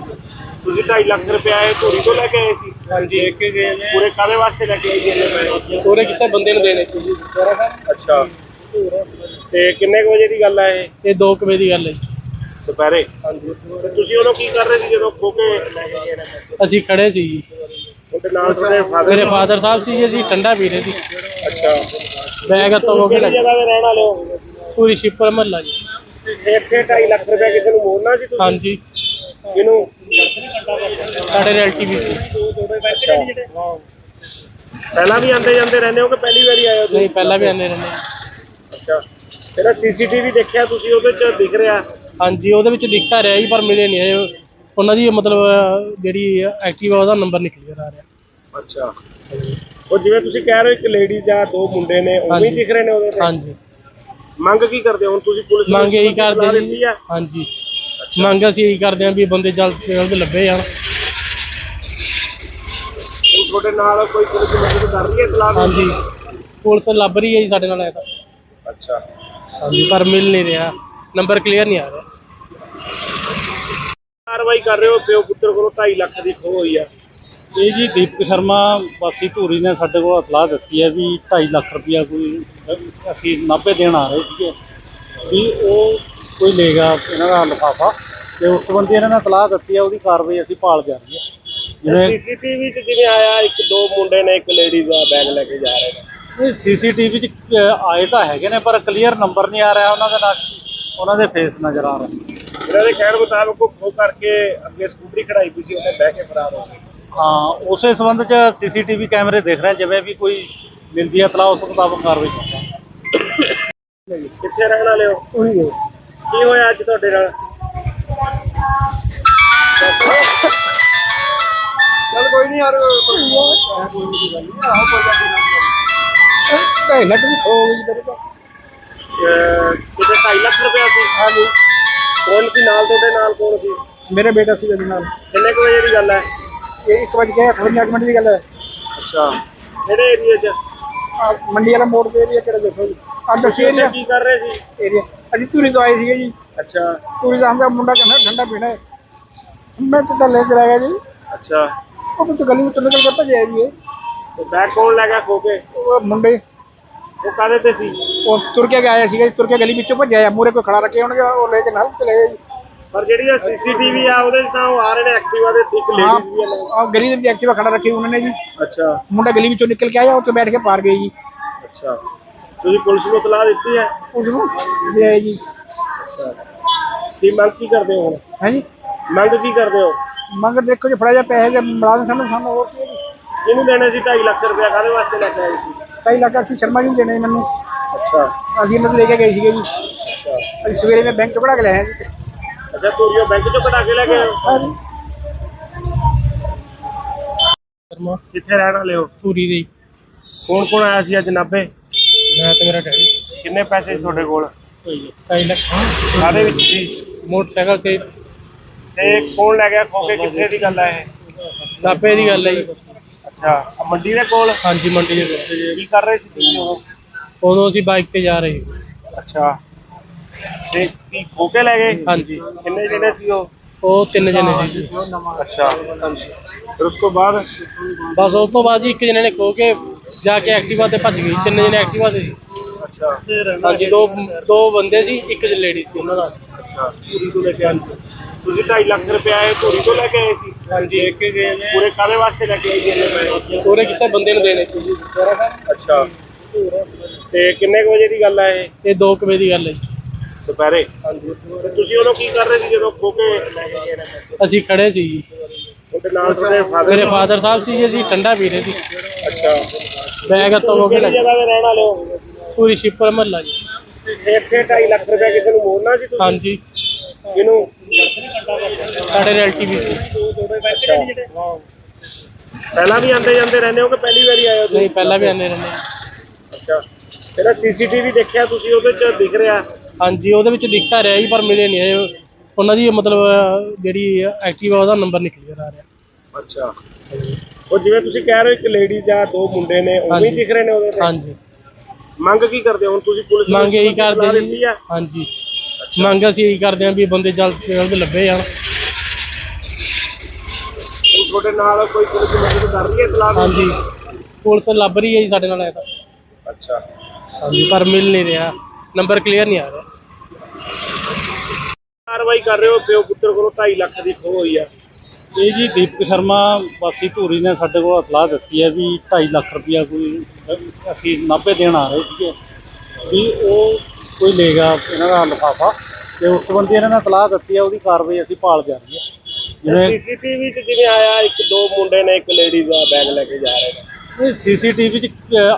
ਤੁਸੀਂ 2.5 ਲੱਖ ਰੁਪਇਆ ਇਹ ਧੂਰੀ ਤੋਂ ਲੈ ਕੇ ਆਏ ਸੀ? ਹਾਂਜੀ, ਇੱਕ ਗਏ ਨੇ ਪੂਰੇ ਕਾਹਦੇ ਵਾਸਤੇ ਲੈ ਕੇ ਆਏ ਸੀ ਇੰਨੇ ਪੈਸੇ? ਪੂਰੇ ਕਿਸੇ ਬੰਦੇ ਨੂੰ ਦੇਣੇ ਸੀ ਜੀ। ਅੱਛਾ, ਤੇ ਕਿੰਨੇ ਕੁ ਵਜੇ ਦੀ ਗੱਲ ਹੈ ਇਹ? ਇਹ 2 ਵਜੇ ਦੀ ਗੱਲ ਹੈ ਜੀ। ਦੁਪਹਿਰੇ? ਹਾਂਜੀ। ਤੇ ਤੁਸੀਂ ਉਦੋਂ ਕੀ ਕਰ ਰਹੇ ਸੀ ਜਦੋਂ ਖੋ ਕੇ ਲੈ ਕੇ ਗਏ ਨੇ ਪੈਸੇ? ਅਸੀਂ ਖੜੇ ਸੀ ਜੀ। ਉਹਦੇ ਨਾਲ ਤੁਹਾਡੇ ਫਾਦਰ? ਮੇਰੇ ਫਾਦਰ ਸਾਹਿਬ ਸੀ ਜੀ, ਅਸੀਂ ਠੰਡਾ ਪੀ ਰਹੇ ਸੀ। ਅੱਛਾ, ਬੈਗ ਹੱਥੋਂ ਹੋ ਕੇ ਕਿਹੜੀ ਲੱਗਾ। ਜਗ੍ਹਾ ਤੇ ਰਹਿਣ ਵਾਲੇ ਹੋ? ਪੂਰੀ ਸ਼ਿਪਰ ਮਹੱਲਾ ਜੀ। ਇੱਥੇ 2.5 ਲੱਖ ਰੁਪਇਆ ਕਿਸੇ ਨੂੰ ਮੋੜਨਾ ਸੀ ਤੁਸੀਂ? ਹਾਂਜੀ, ਕਿਹਨੂੰ? ਸਾਡੇ ਰਿਲੇਟਿਵ ਵੀ ਸੀ। ਅੱਛਾ, ਪਹਿਲਾਂ ਵੀ ਆਉਂਦੇ ਜਾਂਦੇ ਰਹਿੰਦੇ ਹੋ ਕਿ ਪਹਿਲੀ ਵਾਰੀ ਆਏ ਹੋ ਤੁਸੀਂ? ਨਹੀਂ, ਪਹਿਲਾਂ ਵੀ ਆਉਂਦੇ ਰਹਿੰਦੇ। ਅੱਛਾ, ਜਿਹੜਾ ਸੀਸੀਟੀਵੀ ਦੇਖਿਆ ਤੁਸੀਂ ਉਹਦੇ 'ਚ ਦਿਖ ਰਿਹਾ? ਹਾਂਜੀ, ਉਹਦੇ ਵਿੱਚ ਦਿਖਤਾ ਰਿਹਾ ਜੀ, ਪਰ ਮਿਲੇ ਨਹੀਂ ਹੈ ਉਹਨਾਂ ਦੀ, ਮਤਲਬ ਜਿਹੜੀ ਐਕਟਿਵਾ ਉਹਦਾ ਨੰਬਰ ਨਹੀਂ ਕਲੀਅਰ ਆ ਰਿਹਾ। ਅੱਛਾ, ਉਹ ਜਿਵੇਂ ਤੁਸੀਂ ਕਹਿ ਰਹੇ ਹੋ ਇੱਕ ਲੇਡੀਜ਼ ਆ ਦੋ ਮੁੰਡੇ ਨੇ, ਉਵੇਂ ਹੀ ਦਿਖ ਰਹੇ ਨੇ ਉਹਦੇ ਤੇ? ਹਾਂਜੀ। ਮੰਗ ਕੀ ਕਰਦੇ ਹੋ ਹੁਣ ਤੁਸੀਂ? ਪੁਲਿਸ ਨੂੰ ਮੰਗ ਇਹੀ ਇਤਲਾਹ ਕਰਦੇ ਦਿੱਤੀ ਜੀ। ਆ? ਹਾਂਜੀ, ਮੰਗ ਅਸੀਂ ਇਹੀ ਕਰਦੇ ਹਾਂ ਵੀ ਬੰਦੇ ਜਲਦ ਤੋਂ ਜਲਦ ਲੱਭੇ ਜਾਣ। ਹੁਣ ਤੁਹਾਡੇ ਨਾਲ ਕੋਈ ਪੁਲਿਸ ਮਦਦ ਕਰ ਰਹੀ ਹੈ ਇਤਲਾਹ ਦੀ? ਹਾਂਜੀ, ਪੁਲਿਸ ਲੱਭ ਰਹੀ ਹੈ ਜੀ ਸਾਡੇ ਨਾਲ ਐ ਤਾਂ। ਅੱਛਾ, ਹਾਂਜੀ, ਪਰ ਮਿਲ ਨਹੀਂ ਰਿਹਾ, ਨੰਬਰ ਕਲੀਅਰ ਨਹੀਂ ਆ ਰਿਹਾ। ਕਾਰਵਾਈ ਕਰ ਰਹੇ ਹੋ? ਪਿਓ ਪੁੱਤਰ ਕੋਲੋਂ 2.5 ਲੱਖ ਦੀ ਖੋਹ ਹੋਈ ਆ। ਇਹ ਜੀ ਦੀਪਕ ਸ਼ਰਮਾ ਵਾਸੀ ਧੂਰੀ ਨੇ ਸਾਡੇ ਕੋਲ ਇਤਲਾਹ ਦਿੱਤੀ ਹੈ ਵੀ 2.5 ਲੱਖ ਰੁਪਇਆ ਕੋਈ ਅਸੀਂ ਨਾਭੇ ਦੇਣ ਆ ਰਹੇ ਸੀਗੇ ਵੀ ਉਹ ਕੋਈ ਲੈ ਗਿਆ ਇਹਨਾਂ ਦਾ ਲਿਫਾਫਾ ਤੇ ਉਸ ਸੰਬੰਧੀ ਇਹਨਾਂ ਨੇ ਇਤਲਾਹ ਦਿੱਤੀ ਹੈ, ਉਹਦੀ ਕਾਰਵਾਈ ਅਸੀਂ ਭਾਲ ਜਾਰੀ ਹੈ। ਜਿਵੇਂ ਸੀਸੀਟੀਵੀ 'ਚ ਜਿਵੇਂ ਆਇਆ ਇੱਕ ਦੋ ਮੁੰਡੇ ਨੇ ਇੱਕ ਲੇਡੀਜ਼ ਦਾ ਬੈਗ ਲੈ ਕੇ ਜਾ ਰਹੇ ਨੇ। ਇਹ ਸੀਸੀਟੀਵੀ 'ਚ ਆਏ ਤਾਂ ਹੈਗੇ ਨੇ ਪਰ ਕਲੀਅਰ ਨੰਬਰ ਨਹੀਂ ਆ ਰਿਹਾ ਉਹਨਾਂ ਦਾ, ਉਹਨਾਂ ਦੇ ਫੇਸ ਨਜ਼ਰ ਆ ਰਹੇ। ਇਹਨਾਂ ਦੇ ਕਹਿਣ ਮੁਤਾਬਕ ਉਹ ਖੋ ਕਰਕੇ ਅੱਗੇ ਸਕੂਟਰੀ ਖੜਾਈ ਪਈ ਸੀ, ਉਹਨੇ ਬਹਿ ਕੇ ਫਰਾਰ ਹੋ ਗਏ। ਹਾਂ, ਉਸੇ ਸੰਬੰਧ 'ਚ ਸੀਸੀਟੀਵੀ ਕੈਮਰੇ ਦੇਖ ਰਹੇ, ਜਿਵੇਂ ਵੀ ਕੋਈ ਮਿਲਦੀ ਹੈ ਇਤਲਾਹ ਉਸ ਮੁਤਾਬਕ ਕਾਰਵਾਈ ਕਰਾਂਗੇ। ਕਿੱਥੇ ਰਹਿਣ ਵਾਲੇ ਹੋ? ਉਹੀ ਹੈ ਕੀ ਹੋਇਆ ਅੱਜ ਤੁਹਾਡੇ ਨਾਲ? ਚੱਲ ਕੋਈ ਨਹੀਂ ਯਾਰ ਕੋਈ ਨਹੀਂ ਗੱਲ ਨਹੀਂ ਆਹੋ ਕੋਈ ਗੱਲ ਨਹੀਂ 2.5 ਲੱਖ ਦੀ ਖੋ ਗਈ ਤੇਰੇ ਤੋਂ ਕਿਤੇ 2.5 ਲੱਖ ਰੁਪਇਆ ਸੀ। ਹਾਂਜੀ, ਕੌਣ ਸੀ ਨਾਲ ਤੁਹਾਡੇ ਨਾਲ? ਕੌਣ ਸੀ? ਮੇਰੇ ਬੇਟਾ ਸੀ ਇਹਦੇ ਨਾਲ। ਕਿੰਨੇ ਕੁ ਵਜੇ ਦੀ ਗੱਲ ਹੈ? ਇਹ 1:58 ਮਿੰਟ ਦੀ ਗੱਲ ਹੈ। ਅੱਛਾ, ਕਿਹੜੇ ਏਰੀਆ 'ਚ? ਮੰਡੀ ਵਾਲਾ ਮੋੜ ਦੇ ਏਰੀਆ ਕਿਹੜਾ ਦੇਖੋ ਜੀ ਦੱਸੀ ਤੁਸੀਂ ਏਰੀਆ ਉੱਥੇ ਕੀ ਕਰ ਰਹੇ ਸੀ? ਏਰੀਆ ਅਸੀਂ ਧੂਰੀ ਤੋਂ ਆਏ ਸੀਗੇ ਜੀ। ਅੱਛਾ ਧੂਰੀ ਦਾ ਆਂਦਾ ਮੁੰਡਾ ਕਹਿੰਦਾ ਠੰਡਾ ਪੀਣਾ ਹੈ। ਮੈਂ ਤਾਂ ਲੈ ਕੇ ਆ ਗਿਆ ਜੀ। ਅੱਛਾ, ਉਹ ਤਾਂ ਗਲੀ ਵਿੱਚੋਂ ਨਿਕਲ ਕੇ ਭੱਜਿਆ ਜੀ ਇਹ। ਤੇ ਬੈਗ ਕੌਣ ਲੈ ਗਿਆ ਖੋ ਕੇ? ਉਹ ਮੁੰਡੇ ਉਹ ਕਾਹਦੇ ਤੇ ਸੀ? ਉਹ ਤੁਰ ਕੇ ਆਇਆ ਸੀਗਾ ਜੀ, ਤੁਰ ਕੇ ਗਲੀ ਵਿੱਚੋਂ ਭੱਜਿਆ ਆ, ਮੂਹਰੇ ਕੋਈ ਖੜਾ ਰੱਖੇ ਹੋਣਗੇ, ਉਹ ਲੈ ਕੇ ਨਾਲ ਚਲੇ ਗਏ ਜੀ। ਪਰ ਜਿਹੜੀ ਆ ਸੀਸੀਟੀਵੀ ਆ ਉਹਦੇ 'ਚ ਤਾਂ ਉਹ ਆ ਰਹੇ ਨੇ ਐਕਟਿਵਾ ਦੇ, ਇੱਕ ਲੇਡੀਜ਼ ਵੀ ਆ ਨਾਲ। ਆ ਗਲੀ ਦੇ ਵਿੱਚ ਐਕਟਿਵਾ ਖੜਾ ਰੱਖੀ ਉਹਨਾਂ ਨੇ ਜੀ। ਅੱਛਾ ਮੁੰਡਾ ਗਲੀ ਵਿੱਚੋਂ ਨਿਕਲ ਕੇ ਆਇਆ, ਉੱਥੇ ਬੈਠ ਕੇ ਪਾਰ ਗਏ ਜੀ। ਅੱਛਾ, ਤੁਸੀਂ ਪੁਲਿਸ ਨੂੰ ਇਤਲਾਹ ਦਿੱਤੀ ਹੈ? ਉਸ ਨੂੰ ਦੇ ਆਏ ਜੀ। ਅੱਛਾ, ਕੀ ਮੰਗ ਕੀ ਕਰਦੇ ਹੋ ਹੁਣ? ਹੈ ਜੀ, ਮੰਗ ਕੀ ਕਰਦੇ ਹੋ? ਮੰਗ ਦੇਖੋ ਜੀ, ਫੜਾ ਜਾ ਪੈਸੇ ਦੇ ਮੁਲਾਜ਼ਮ ਸਾਨੂੰ ਹੋਰ ਕੀ ਹੈ ਜੀ। ਇਹਨੂੰ ਦੇਣੇ ਸੀ 2.5 ਲੱਖ ਰੁਪਇਆ, ਕਾਹਦੇ ਵਾਸਤੇ ਲੈ ਕੇ ਆਏ ਸੀ? 2.5 ਲੱਖ ਅਸੀਂ ਸ਼ਰਮਾ ਜੀ ਨੂੰ ਦੇਣੇ ਮੈਨੂੰ। ਅੱਛਾ ਅਸੀਂ ਇਹਨਾਂ ਤੋਂ ਲੈ ਕੇ ਗਏ ਸੀਗੇ ਜੀ। ਅੱਛਾ ਅਸੀਂ ਸਵੇਰੇ ਮੈਂ ਬੈਂਕ ਤੋਂ ਕਢਾ ਕੇ ਲਿਆਇਆ ਜੀ। ਅੱਛਾ, ਧੂਰੀਓ ਬੈਂਕ 'ਚੋਂ ਕਢਾ ਕੇ ਲੈ ਗਏ ਹੋ? ਹਾਂ ਜੀ। ਸ਼ਰਮਾ ਕਿੱਥੇ ਰਹਿਣ ਵਾਲੇ ਹੋ? ਪੂਰੀ ਦੇ ਕੌਣ ਕੌਣ ਆਇਆ ਸੀ ਅੱਜ ਨਾਭੇ? ਮੈਂ ਤੇ ਮੇਰਾ ਡੈਡੀ ਕਿੰਨੇ ਪੈਸੇ ਸੀ ਤੁਹਾਡੇ ਕੋਲ? 2.5 ਲੱਖ ਕਾਹਦੇ ਵਿੱਚ ਸੀ? ਮੋਟਰਸਾਈਕਲ ਤੇ ਤੇ ਕੌਣ ਲੈ ਗਿਆ ਖੋ ਕੇ? ਕਿੱਥੇ ਦੀ ਗੱਲ ਹੈ ਇਹ? ਨਾਭੇ ਦੀ ਗੱਲ ਹੈ ਜੀ। ਅੱਛਾ, ਆਹ ਮੰਡੀ ਦੇ ਕੋਲ? ਹਾਂਜੀ ਮੰਡੀ ਦੇ ਕੋਲ। ਕੀ ਕਰ ਰਹੇ ਸੀ ਤੁਸੀਂ ਉਦੋਂ? ਉਦੋਂ ਅਸੀਂ ਬਾਈਕ ਤੇ ਜਾ ਰਹੇ ਸੀ। ਅੱਛਾ, ਤੇ ਕੀ ਖੋ ਕੇ ਲੈ ਗਏ? ਹਾਂਜੀ ਕਿੰਨੇ ਜਿਹੜੇ ਸੀ ਉਹ? ਉਹ 3 ਜਣੇ ਸੀ ਜੀ। ਅੱਛਾ, ਫਿਰ ਉਸ ਤੋਂ ਬਾਅਦ? ਬਸ ਉਸ ਤੋਂ ਬਾਅਦ ਜੀ ਇੱਕ ਜਣੇ ਨੇ ਖੋ ਕੇ ਜਾ ਕੇ ਐਕਟਿਵਾ ਤੇ ਭੱਜ ਗਈ। 3 ਜਣੇ ਐਕਟਿਵਾ ਤੇ ਸੀ। ਅੱਛਾ ਹਾਂਜੀ, ਦੋ ਬੰਦੇ ਸੀ, ਇੱਕ ਲੇਡੀ ਸੀ ਉਹਨਾਂ ਦਾ। ਅੱਛਾ, ਧੂਰੀ ਤੋਂ ਲੈ ਕੇ ਆਏ? ਤੁਸੀਂ 2.5 ਲੱਖ ਰੁਪਇਆ ਇਹ ਧੂਰੀ ਤੋਂ ਲੈ ਕੇ ਆਏ ਸੀ? ਹਾਂਜੀ, ਇੱਕ ਗਏ ਨੇ ਪੂਰੇ ਕਾਹਦੇ ਵਾਸਤੇ ਲੈ ਕੇ ਆਏ ਸੀ ਇੰਨੇ ਪੈਸੇ? ਪੂਰੇ ਕਿਸੇ ਬੰਦੇ ਨੂੰ ਦੇਣੇ ਸੀ ਜੀ। ਅੱਛਾ, ਤੇ ਕਿੰਨੇ ਕੁ ਵਜੇ ਦੀ ਗੱਲ ਹੈ ਇਹ? ਇਹ 2 ਵਜੇ ਦੀ ਗੱਲ ਹੈ ਜੀ। ਦੁਪਹਿਰੇ? ਹਾਂਜੀ। ਤੇ ਤੁਸੀਂ ਉਦੋਂ ਕੀ ਕਰ ਰਹੇ ਸੀ ਜਦੋਂ ਖੋ ਕੇ ਲੈ ਕੇ ਗਏ ਨੇ ਪੈਸੇ? ਅਸੀਂ ਖੜੇ ਸੀ ਜੀ। ਉਹਦੇ ਨਾਲ ਤੁਹਾਡੇ ਫਾਦਰ? ਮੇਰੇ ਫਾਦਰ ਸਾਹਿਬ ਸੀ ਜੀ, ਅਸੀਂ ਠੰਡਾ ਪੀ ਰਹੇ ਸੀ। ਅੱਛਾ, ਬੈਗ ਹੱਥੋਂ ਹੋ ਕੇ ਕਿਹੜੀ ਲੱਗਾ। ਜਗ੍ਹਾ ਤੇ ਰਹਿਣ ਵਾਲੇ ਹੋ? ਪੂਰੀ ਸ਼ਿਪਰ ਮਹੱਲਾ ਜੀ। ਇੱਥੇ 2.5 ਲੱਖ ਰੁਪਇਆ ਕਿਸੇ ਨੂੰ ਮੋੜਨਾ ਸੀ ਤੁਸੀਂ? ਹਾਂਜੀ, ਕਿਹਨੂੰ? ਸਾਡੇ ਰਿਲੇਟਿਵ ਵੀ ਸੀ। ਅੱਛਾ, ਪਹਿਲਾਂ ਵੀ ਆਉਂਦੇ ਜਾਂਦੇ ਰਹਿੰਦੇ ਹੋ ਕਿ ਪਹਿਲੀ ਵਾਰੀ ਆਏ ਹੋ ਤੁਸੀਂ? ਨਹੀਂ, ਪਹਿਲਾਂ ਵੀ ਆਨੇ ਰਹਿੰਦੇ। ਅੱਛਾ, ਇਹਦਾ ਸੀਸੀਟੀਵੀ ਦੇਖਿਆ ਤੁਸੀਂ? ਉਹਦੇ 'ਚ ਦਿਖ ਰਿਹਾ? ਹਾਂਜੀ, ਉਹਦੇ ਵਿੱਚ ਦਿਖਤਾ ਰਿਹਾ ਜੀ, ਪਰ ਮਿਲੇ ਨਹੀਂ ਇਹ। ਉਹਨਾਂ ਦੀ ਮਤਲਬ ਜਿਹੜੀ ਐਕਟਿਵਾ ਉਹਦਾ ਨੰਬਰ ਨਹੀਂ ਕਲੀਅਰ ਆ ਰਿਹਾ। ਅੱਛਾ, ਉਹ ਜਿਵੇਂ ਤੁਸੀਂ ਕਹਿ ਰਹੇ ਹੋ ਇੱਕ ਲੇਡੀਜ਼ ਆ, 2 ਮੁੰਡੇ ਨੇ, ਉਵੇਂ ਹੀ ਦਿਖ ਰਹੇ ਨੇ ਉਹਦੇ ਤੇ? ਹਾਂਜੀ, ਮੰਗ ਕੀ ਕਰਦੇ ਹੋ ਹੁਣ ਤੁਸੀਂ? ਪੁਲਿਸ ਨੂੰ ਮੰਗ ਇਹੀ ਇਤਲਾਹ ਕਰਦੇ ਦਿੱਤੀ ਜੀ। ਆ? ਹਾਂਜੀ, ਮੰਗ ਅਸੀਂ ਇਹੀ ਕਰਦੇ ਹਾਂ ਵੀ ਬੰਦੇ ਜਲਦ ਤੋਂ ਜਲਦ ਲੱਭੇ ਜਾਣ। ਹੁਣ ਤੁਹਾਡੇ ਨਾਲ ਕੋਈ ਪੁਲਿਸ ਮਦਦ ਕਰ ਰਹੀ ਹੈ ਇਤਲਾਹ ਦੇਣ ਦੀ? ਹਾਂਜੀ, ਪੁਲਿਸ ਲੱਭ ਰਹੀ ਹੈ ਜੀ ਸਾਡੇ ਨਾਲ ਐ ਤਾਂ। ਅੱਛਾ, ਹਾਂਜੀ, ਪਰ ਮਿਲ ਨਹੀਂ ਰਿਹਾ, ਨੰਬਰ ਕਲੀਅਰ ਨਹੀਂ ਆ ਰਿਹਾ। ਕਾਰਵਾਈ ਕਰ ਰਹੇ ਹੋ? ਪਿਓ ਪੁੱਤਰ ਕੋਲੋਂ 2.5 ਲੱਖ ਦੀ ਖੋਹ ਹੋਈ ਆ। ਇਹ ਜੀ ਦੀਪਕ ਸ਼ਰਮਾ ਵਾਸੀ ਧੂਰੀ ਨੇ ਸਾਡੇ ਕੋਲ ਇਤਲਾਹ ਦਿੱਤੀ ਹੈ ਵੀ 2.5 ਲੱਖ ਰੁਪਇਆ ਕੋਈ ਅਸੀਂ ਨਾਭੇ ਦੇਣ ਆ ਰਹੇ ਸੀਗੇ, ਵੀ ਉਹ ਕੋਈ ਲੈ ਗਿਆ ਇਹਨਾਂ ਦਾ ਲਿਫਾਫਾ, ਤੇ ਉਸ ਸੰਬੰਧੀ ਇਹਨਾਂ ਨੇ ਇਤਲਾਹ ਦਿੱਤੀ ਹੈ। ਉਹਦੀ ਕਾਰਵਾਈ ਅਸੀਂ ਭਾਲ ਜਾਰੀ ਹੈ। ਜਿਵੇਂ ਸੀਸੀਟੀਵੀ 'ਚ ਜਿਵੇਂ ਆਇਆ, 1-2 ਮੁੰਡੇ ਨੇ, ਇੱਕ ਲੇਡੀਜ਼ ਆ, ਬੈਗ ਲੈ ਕੇ ਜਾ ਰਹੇ ਨੇ। ਇਹ ਸੀਸੀਟੀਵੀ 'ਚ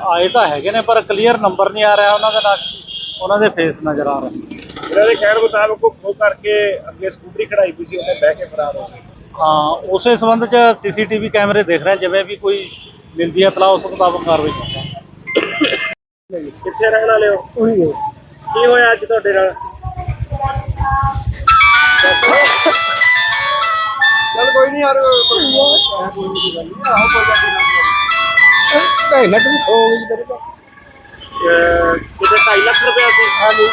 ਆਏ ਤਾਂ ਹੈਗੇ ਨੇ, ਪਰ ਕਲੀਅਰ ਨੰਬਰ ਨਹੀਂ ਆ ਰਿਹਾ ਉਹਨਾਂ ਦੇ ਨਾਲ, ਉਹਨਾਂ ਦੇ ਫੇਸ ਨਜ਼ਰ ਆ ਰਹੇ। ਇਹਨਾਂ ਦੇ ਕਹਿਣ ਮੁਤਾਬਕ ਉਹ ਖੋਹ ਕਰਕੇ ਅੱਗੇ ਸਕੂਟਰੀ ਖੜਾਈ ਹੋਈ ਸੀ, ਉਹਨੇ ਬਹਿ ਕੇ ਫਰਾਰ ਹੋ ਗਏ। ਹਾਂ, ਉਸੇ ਸੰਬੰਧ 'ਚ ਸੀਸੀਟੀਵੀ ਕੈਮਰੇ ਦੇਖ ਰਹੇ, ਜਿਵੇਂ ਵੀ ਕੋਈ ਮਿਲਦੀ ਹੈ ਇਤਲਾਹ ਉਸ ਮੁਤਾਬਕ ਕਾਰਵਾਈ ਕਰਾਂਗੇ। ਕਿੱਥੇ ਰਹਿਣ ਵਾਲੇ ਹੋ? ਉਹੀ ਹੈ। ਕੀ ਹੋਇਆ ਅੱਜ ਤੁਹਾਡੇ ਨਾਲ? ਚੱਲ ਕੋਈ ਨਹੀਂ ਯਾਰ, ਕੋਈ ਨਹੀਂ ਗੱਲ ਨਹੀਂ। ਆਹੋ ਕੋਈ ਗੱਲ ਨਹੀਂ। 2.5 ਲੱਖ ਦੀ ਖੋ ਗਈ ਮੇਰੇ ਤੋਂ। ਕਿਤੇ 2.5 ਲੱਖ ਰੁਪਇਆ ਸੀ? ਹਾਂਜੀ,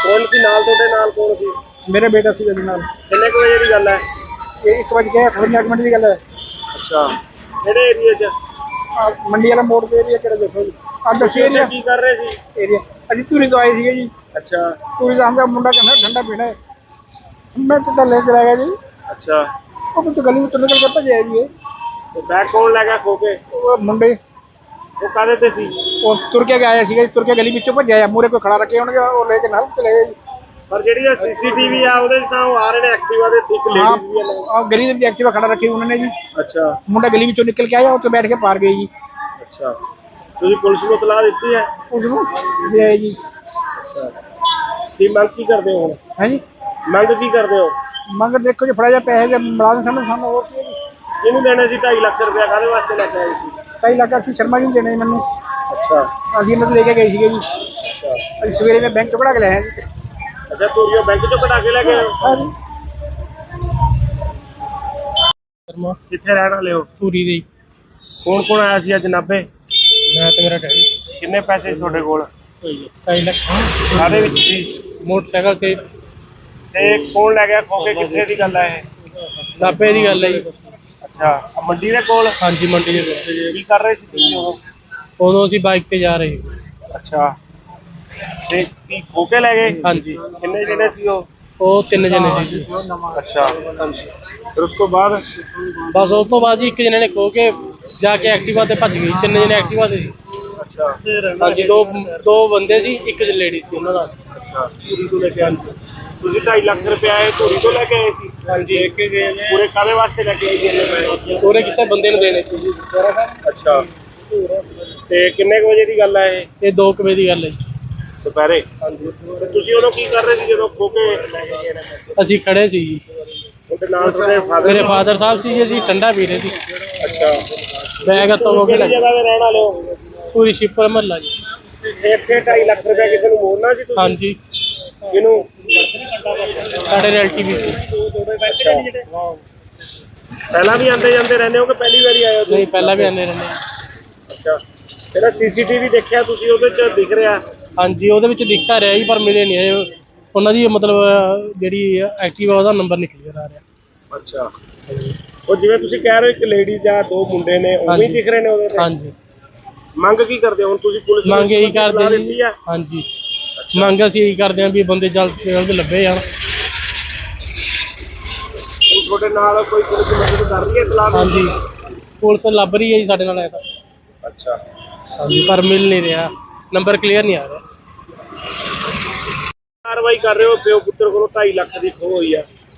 ਕੌਣ ਸੀ ਨਾਲ ਤੁਹਾਡੇ? ਨਾਲ ਕੌਣ ਸੀ? ਮੇਰੇ ਬੇਟਾ ਸੀ ਇਹਦੇ ਨਾਲ। ਕਿੰਨੇ ਕੁ ਵਜੇ ਦੀ ਗੱਲ ਹੈ? ਇਹ 1:58 ਮਿੰਟ ਦੀ ਗੱਲ ਹੈ। ਅੱਛਾ, ਕਿਹੜੇ ਏਰੀਆ 'ਚ? ਮੰਡੀ ਵਾਲਾ ਮੋੜ ਦੇ ਏਰੀਆ ਕਿਹੜਾ ਦੇਖੋ ਜੀ ਦੱਸੀ ਤੁਸੀਂ ਏਰੀਆ। ਉੱਥੇ ਕੀ ਕਰ ਰਹੇ ਸੀ? ਏਰੀਆ ਅਸੀਂ ਧੂਰੀ ਤੋਂ ਆਏ ਸੀਗੇ ਜੀ। ਅੱਛਾ ਧੂਰੀ ਦਾ ਆਂਦਾ ਮੁੰਡਾ ਕਹਿੰਦਾ ਠੰਡਾ ਪੀਣਾ ਹੈ। ਮੈਂ ਤਾਂ ਲੈ ਕੇ ਆ ਗਿਆ ਜੀ। ਅੱਛਾ, ਉਹ ਤਾਂ ਗਲੀ ਵਿੱਚੋਂ ਨਿਕਲ ਕੇ ਭੱਜਿਆ ਜੀ ਇਹ। ਤੇ ਬੈਗ ਕੌਣ ਲੈ ਗਿਆ ਖੋ ਕੇ? ਉਹ ਮੁੰਡੇ ਉਹ ਕਾਹਦੇ ਤੇ ਸੀ? ਉਹ ਤੁਰ ਕੇ ਆਇਆ ਸੀਗਾ, ਤੁਰ ਕੇ ਗਲੀ ਵਿੱਚੋਂ ਭੱਜਿਆ ਆ, ਮੂਹਰੇ ਕੋਈ ਖੜਾ ਰੱਖੇ ਹੋਣਗੇ, ਉਹ ਲੈ ਕੇ ਨਾਲ ਚਲੇ ਗਏ ਜੀ। ਪਰ ਜਿਹੜੀ ਆ ਸੀਸੀਟੀਵੀ ਆ ਉਹਦੇ 'ਚ ਤਾਂ ਉਹ ਆ ਰਹੇ ਨੇ ਐਕਟਿਵਾ ਦੇ, ਇੱਕ ਲੇਡੀਜ਼ ਵੀ ਆ ਨਾਲ। ਆ ਗਲੀ ਦੇ ਵਿੱਚ ਐਕਟਿਵਾ ਖੜਾ ਰੱਖੀ ਉਹਨਾਂ ਨੇ ਜੀ। ਅੱਛਾ ਮੁੰਡਾ ਗਲੀ ਵਿੱਚੋਂ ਨਿਕਲ ਕੇ ਆਇਆ, ਉੱਥੇ ਬੈਠ ਕੇ ਪਾਰ ਗਏ ਜੀ। ਅੱਛਾ, ਤੁਸੀਂ ਪੁਲਿਸ ਨੂੰ ਇਤਲਾਹ ਦਿੱਤੀ ਹੈ? ਉਸ ਨੂੰ ਦੇ ਆਏ ਜੀ। ਅੱਛਾ, ਕੀ ਮੰਗ ਕੀ ਕਰਦੇ ਹੋ ਹੁਣ? ਹੈ ਜੀ, ਮੰਗ ਕੀ ਕਰਦੇ ਹੋ? ਮੰਗ ਦੇਖੋ ਜੀ, ਫੜਾ ਜਾ ਪੈਸੇ ਦੇ ਮੁਲਾਜ਼ਮ ਸਾਨੂੰ ਹੋਰ ਕੀ ਹੈ ਜੀ। ਇਹਨੂੰ ਦੇਣੇ ਸੀ 2.5 ਲੱਖ ਰੁਪਇਆ, ਕਾਹਦੇ ਵਾਸਤੇ ਲੈ ਕੇ ਆਏ ਸੀ? 2.5 ਲੱਖ ਅਸੀਂ ਸ਼ਰਮਾ ਜੀ ਨੂੰ ਦੇਣੇ ਮੈਨੂੰ। ਅੱਛਾ ਅਸੀਂ ਇਹਨਾਂ ਤੋਂ ਲੈ ਕੇ ਗਏ ਸੀਗੇ ਜੀ। ਅੱਛਾ ਅਸੀਂ ਸਵੇਰੇ ਮੈਂ ਬੈਂਕ ਤੋਂ ਕਢਾ ਕੇ ਲਿਆਇਆ ਜੀ। ਅੱਛਾ, ਧੂਰੀਓ ਬੈਂਕ 'ਚੋਂ ਕਢਾ ਕੇ ਲੈ ਗਏ ਹੋ? ਹਾਂ ਜੀ। ਸ਼ਰਮਾ ਕਿੱਥੇ ਰਹਿਣ ਵਾਲੇ ਹੋ? ਪੂਰੀ ਦੇ ਕੌਣ ਕੌਣ ਆਇਆ ਸੀ ਅੱਜ ਨਾਭੇ? ਮੈਂ ਤੇ ਮੇਰਾ ਡੈਡੀ। ਕਿੰਨੇ ਪੈਸੇ ਸੀ ਤੁਹਾਡੇ ਕੋਲ? 2.5 ਲੱਖ ਕਾਹਦੇ ਵਿੱਚ ਸੀ? ਮੋਟਰਸਾਈਕਲ ਤੇ। ਤੇ ਕੌਣ ਲੈ ਗਿਆ ਖੋ ਕੇ? ਕਿੱਥੇ ਦੀ ਗੱਲ ਹੈ ਇਹ? ਨਾਭੇ ਦੀ ਗੱਲ ਹੈ ਜੀ। ਅੱਛਾ, ਆਹ ਮੰਡੀ ਦੇ ਕੋਲ? ਹਾਂਜੀ ਮੰਡੀ ਦੇ ਕੋਲ। ਕੀ ਕਰ ਰਹੇ ਸੀ ਤੁਸੀਂ ਉਦੋਂ? ਉਦੋਂ ਅਸੀਂ ਬਾਈਕ ਤੇ ਜਾ ਰਹੇ ਸੀ। ਅੱਛਾ, ਤੇ ਕੀ ਖੋ ਕੇ ਲੈ ਗਏ? ਹਾਂਜੀ ਕਿੰਨੇ ਜਣੇ ਸੀ ਉਹ? ਉਹ 3 ਜਣੇ ਸੀ ਜੀ। ਅੱਛਾ, ਫਿਰ ਉਸ ਤੋਂ ਬਾਅਦ? ਬਸ ਉਸ ਤੋਂ ਬਾਅਦ ਜੀ ਇੱਕ ਜਣੇ ਨੇ ਖੋ ਕੇ ਜਾ ਕੇ ਐਕਟਿਵਾ ਤੇ ਭੱਜ ਗਈ। 3 ਜਣੇ ਐਕਟਿਵਾ ਤੇ ਸੀ। ਅੱਛਾ ਹਾਂਜੀ ਦੋ ਬੰਦੇ ਸੀ, ਇੱਕ ਲੇਡੀ ਸੀ ਉਹਨਾਂ ਦਾ। ਅੱਛਾ, ਧੂਰੀ ਤੋਂ ਲੈ ਕੇ ਆਏ। ਤੁਸੀਂ 2.5 ਲੱਖ ਰੁਪਏ ਆਏ ਧੂਰੀ ਤੋਂ ਲੈ ਕੇ ਆਏ ਸੀ? ਹਾਂਜੀ ਪੂਰੇ ਕਾਹਦੇ ਵਾਸਤੇ ਲੈ ਕੇ ਆਏ ਜੀ ਇੰਨੇ ਪੈਸੇ? ਉਹਨੇ ਕਿਸੇ ਬੰਦੇ ਨੂੰ ਦੇਣੇ ਸੀ ਜੀ। ਅੱਛਾ, ਤੇ ਕਿੰਨੇ ਕੁ ਵਜੇ ਦੀ ਗੱਲ ਹੈ ਇਹ? ਇਹ 2 ਵਜੇ ਦੀ ਗੱਲ ਹੈ ਜੀ। ਦੁਪਹਿਰੇ? ਹਾਂਜੀ। ਤੇ ਤੁਸੀਂ ਉਦੋਂ ਕੀ ਕਰ ਰਹੇ ਸੀ ਜਦੋਂ ਖੋ ਕੇ ਲੈ ਕੇ ਗਏ ਨੇ ਪੈਸੇ? ਅਸੀਂ ਖੜੇ ਸੀ ਜੀ। ਉਹਦੇ ਨਾਲ ਤੁਹਾਡੇ ਫਾਦਰ? ਮੇਰੇ ਫਾਦਰ ਸਾਹਿਬ ਸੀ ਜੀ। ਅਸੀਂ ਠੰਡਾ ਪੀ ਰਹੇ ਸੀ। ਅੱਛਾ, ਬੈਗ ਹੱਥੋਂ ਹੋ ਕੇ ਕਿਹੜੀ ਜਗ੍ਹਾ ਤੇ ਰਹਿਣ ਵਾਲੇ ਹੋ? ਪੂਰੀ ਸ਼ਿਪਰ ਮਹੱਲਾ ਜੀ। ਇੱਥੇ 2.5 ਲੱਖ ਰੁਪਏ ਕਿਸੇ ਨੂੰ ਮੋੜਨਾ ਸੀ ਤੁਸੀਂ? ਹਾਂਜੀ ਕਿਹਨੂੰ? ਸਾਡੇ ਰਿਲੇਟਿਵ ਵੀ ਸੀ। ਅੱਛਾ, ਪਹਿਲਾਂ ਵੀ ਆਉਂਦੇ ਜਾਂਦੇ ਰਹਿੰਦੇ ਹੋ ਕਿ ਪਹਿਲੀ ਵਾਰੀ ਆਏ ਹੋ ਤੁਸੀਂ? ਨਹੀਂ ਪਹਿਲਾਂ ਵੀ ਆਉਂਦੇ ਰਹਿੰਦੇ। ਅੱਛਾ, ਇਹਦਾ ਸੀਸੀਟੀਵੀ ਦੇਖਿਆ ਤੁਸੀਂ? ਉਹਦੇ ਚ ਦਿਖ ਰਿਹਾ? ਹਾਂਜੀ ਉਹਦੇ ਵਿੱਚ ਦਿਖਤਾ ਰਿਹਾ ਜੀ, ਪਰ ਮਿਲੇ ਨਹੀਂ ਇਹ। ਉਹਨਾਂ ਦੀ ਮਤਲਬ ਜਿਹੜੀ ਐਕਟਿਵਾ ਉਹਦਾ ਨੰਬਰ ਨਹੀਂ ਕਲੀਅਰ ਆ ਰਿਹਾ। ਅੱਛਾ, ਉਹ ਜਿਵੇਂ ਤੁਸੀਂ ਕਹਿ ਰਹੇ ਹੋ ਇੱਕ ਲੇਡੀਜ਼ ਆ, 2 ਮੁੰਡੇ ਨੇ, ਉਵੇਂ ਹੀ ਦਿਖ ਰਹੇ ਨੇ ਉਹਦੇ ਤੇ? ਹਾਂਜੀ। ਮੰਗ ਕੀ ਕਰਦੇ ਹੋ ਹੁਣ ਤੁਸੀਂ? ਪੁਲਿਸ ਨੂੰ ਮੰਗ ਇਹੀ ਇਤਲਾਹ ਕਰਦੇ ਦਿੱਤੀ ਜੀ। ਆ? ਹਾਂਜੀ ਮੰਗ ਅਸੀਂ ਇਹੀ ਕਰਦੇ ਹਾਂ ਵੀ ਬੰਦੇ ਜਲਦ ਤੋਂ ਜਲਦ ਲੱਭੇ ਜਾਣ। ਹੁਣ ਤੁਹਾਡੇ ਨਾਲ ਕੋਈ ਪੁਲਿਸ ਮਦਦ ਕਰ ਰਹੀ ਹੈ ਇਤਲਾਹ ਦੇਣ ਦੀ? ਹਾਂਜੀ ਪੁਲਿਸ ਲੱਭ ਰਹੀ ਹੈ ਜੀ ਸਾਡੇ ਨਾਲ ਐ ਤਾਂ। ਅੱਛਾ, ਹਾਂਜੀ ਪਰ ਮਿਲ ਨਹੀਂ ਰਿਹਾ, ਨੰਬਰ ਕਲੀਅਰ ਨਹੀਂ ਆ ਰਿਹਾ। ਕਾਰਵਾਈ ਕਰ ਰਹੇ ਹੋ? ਪਿਓ ਪੁੱਤਰ ਕੋਲੋਂ 2.5 ਲੱਖ ਦੀ ਖੋਹ ਹੋਈ ਆ।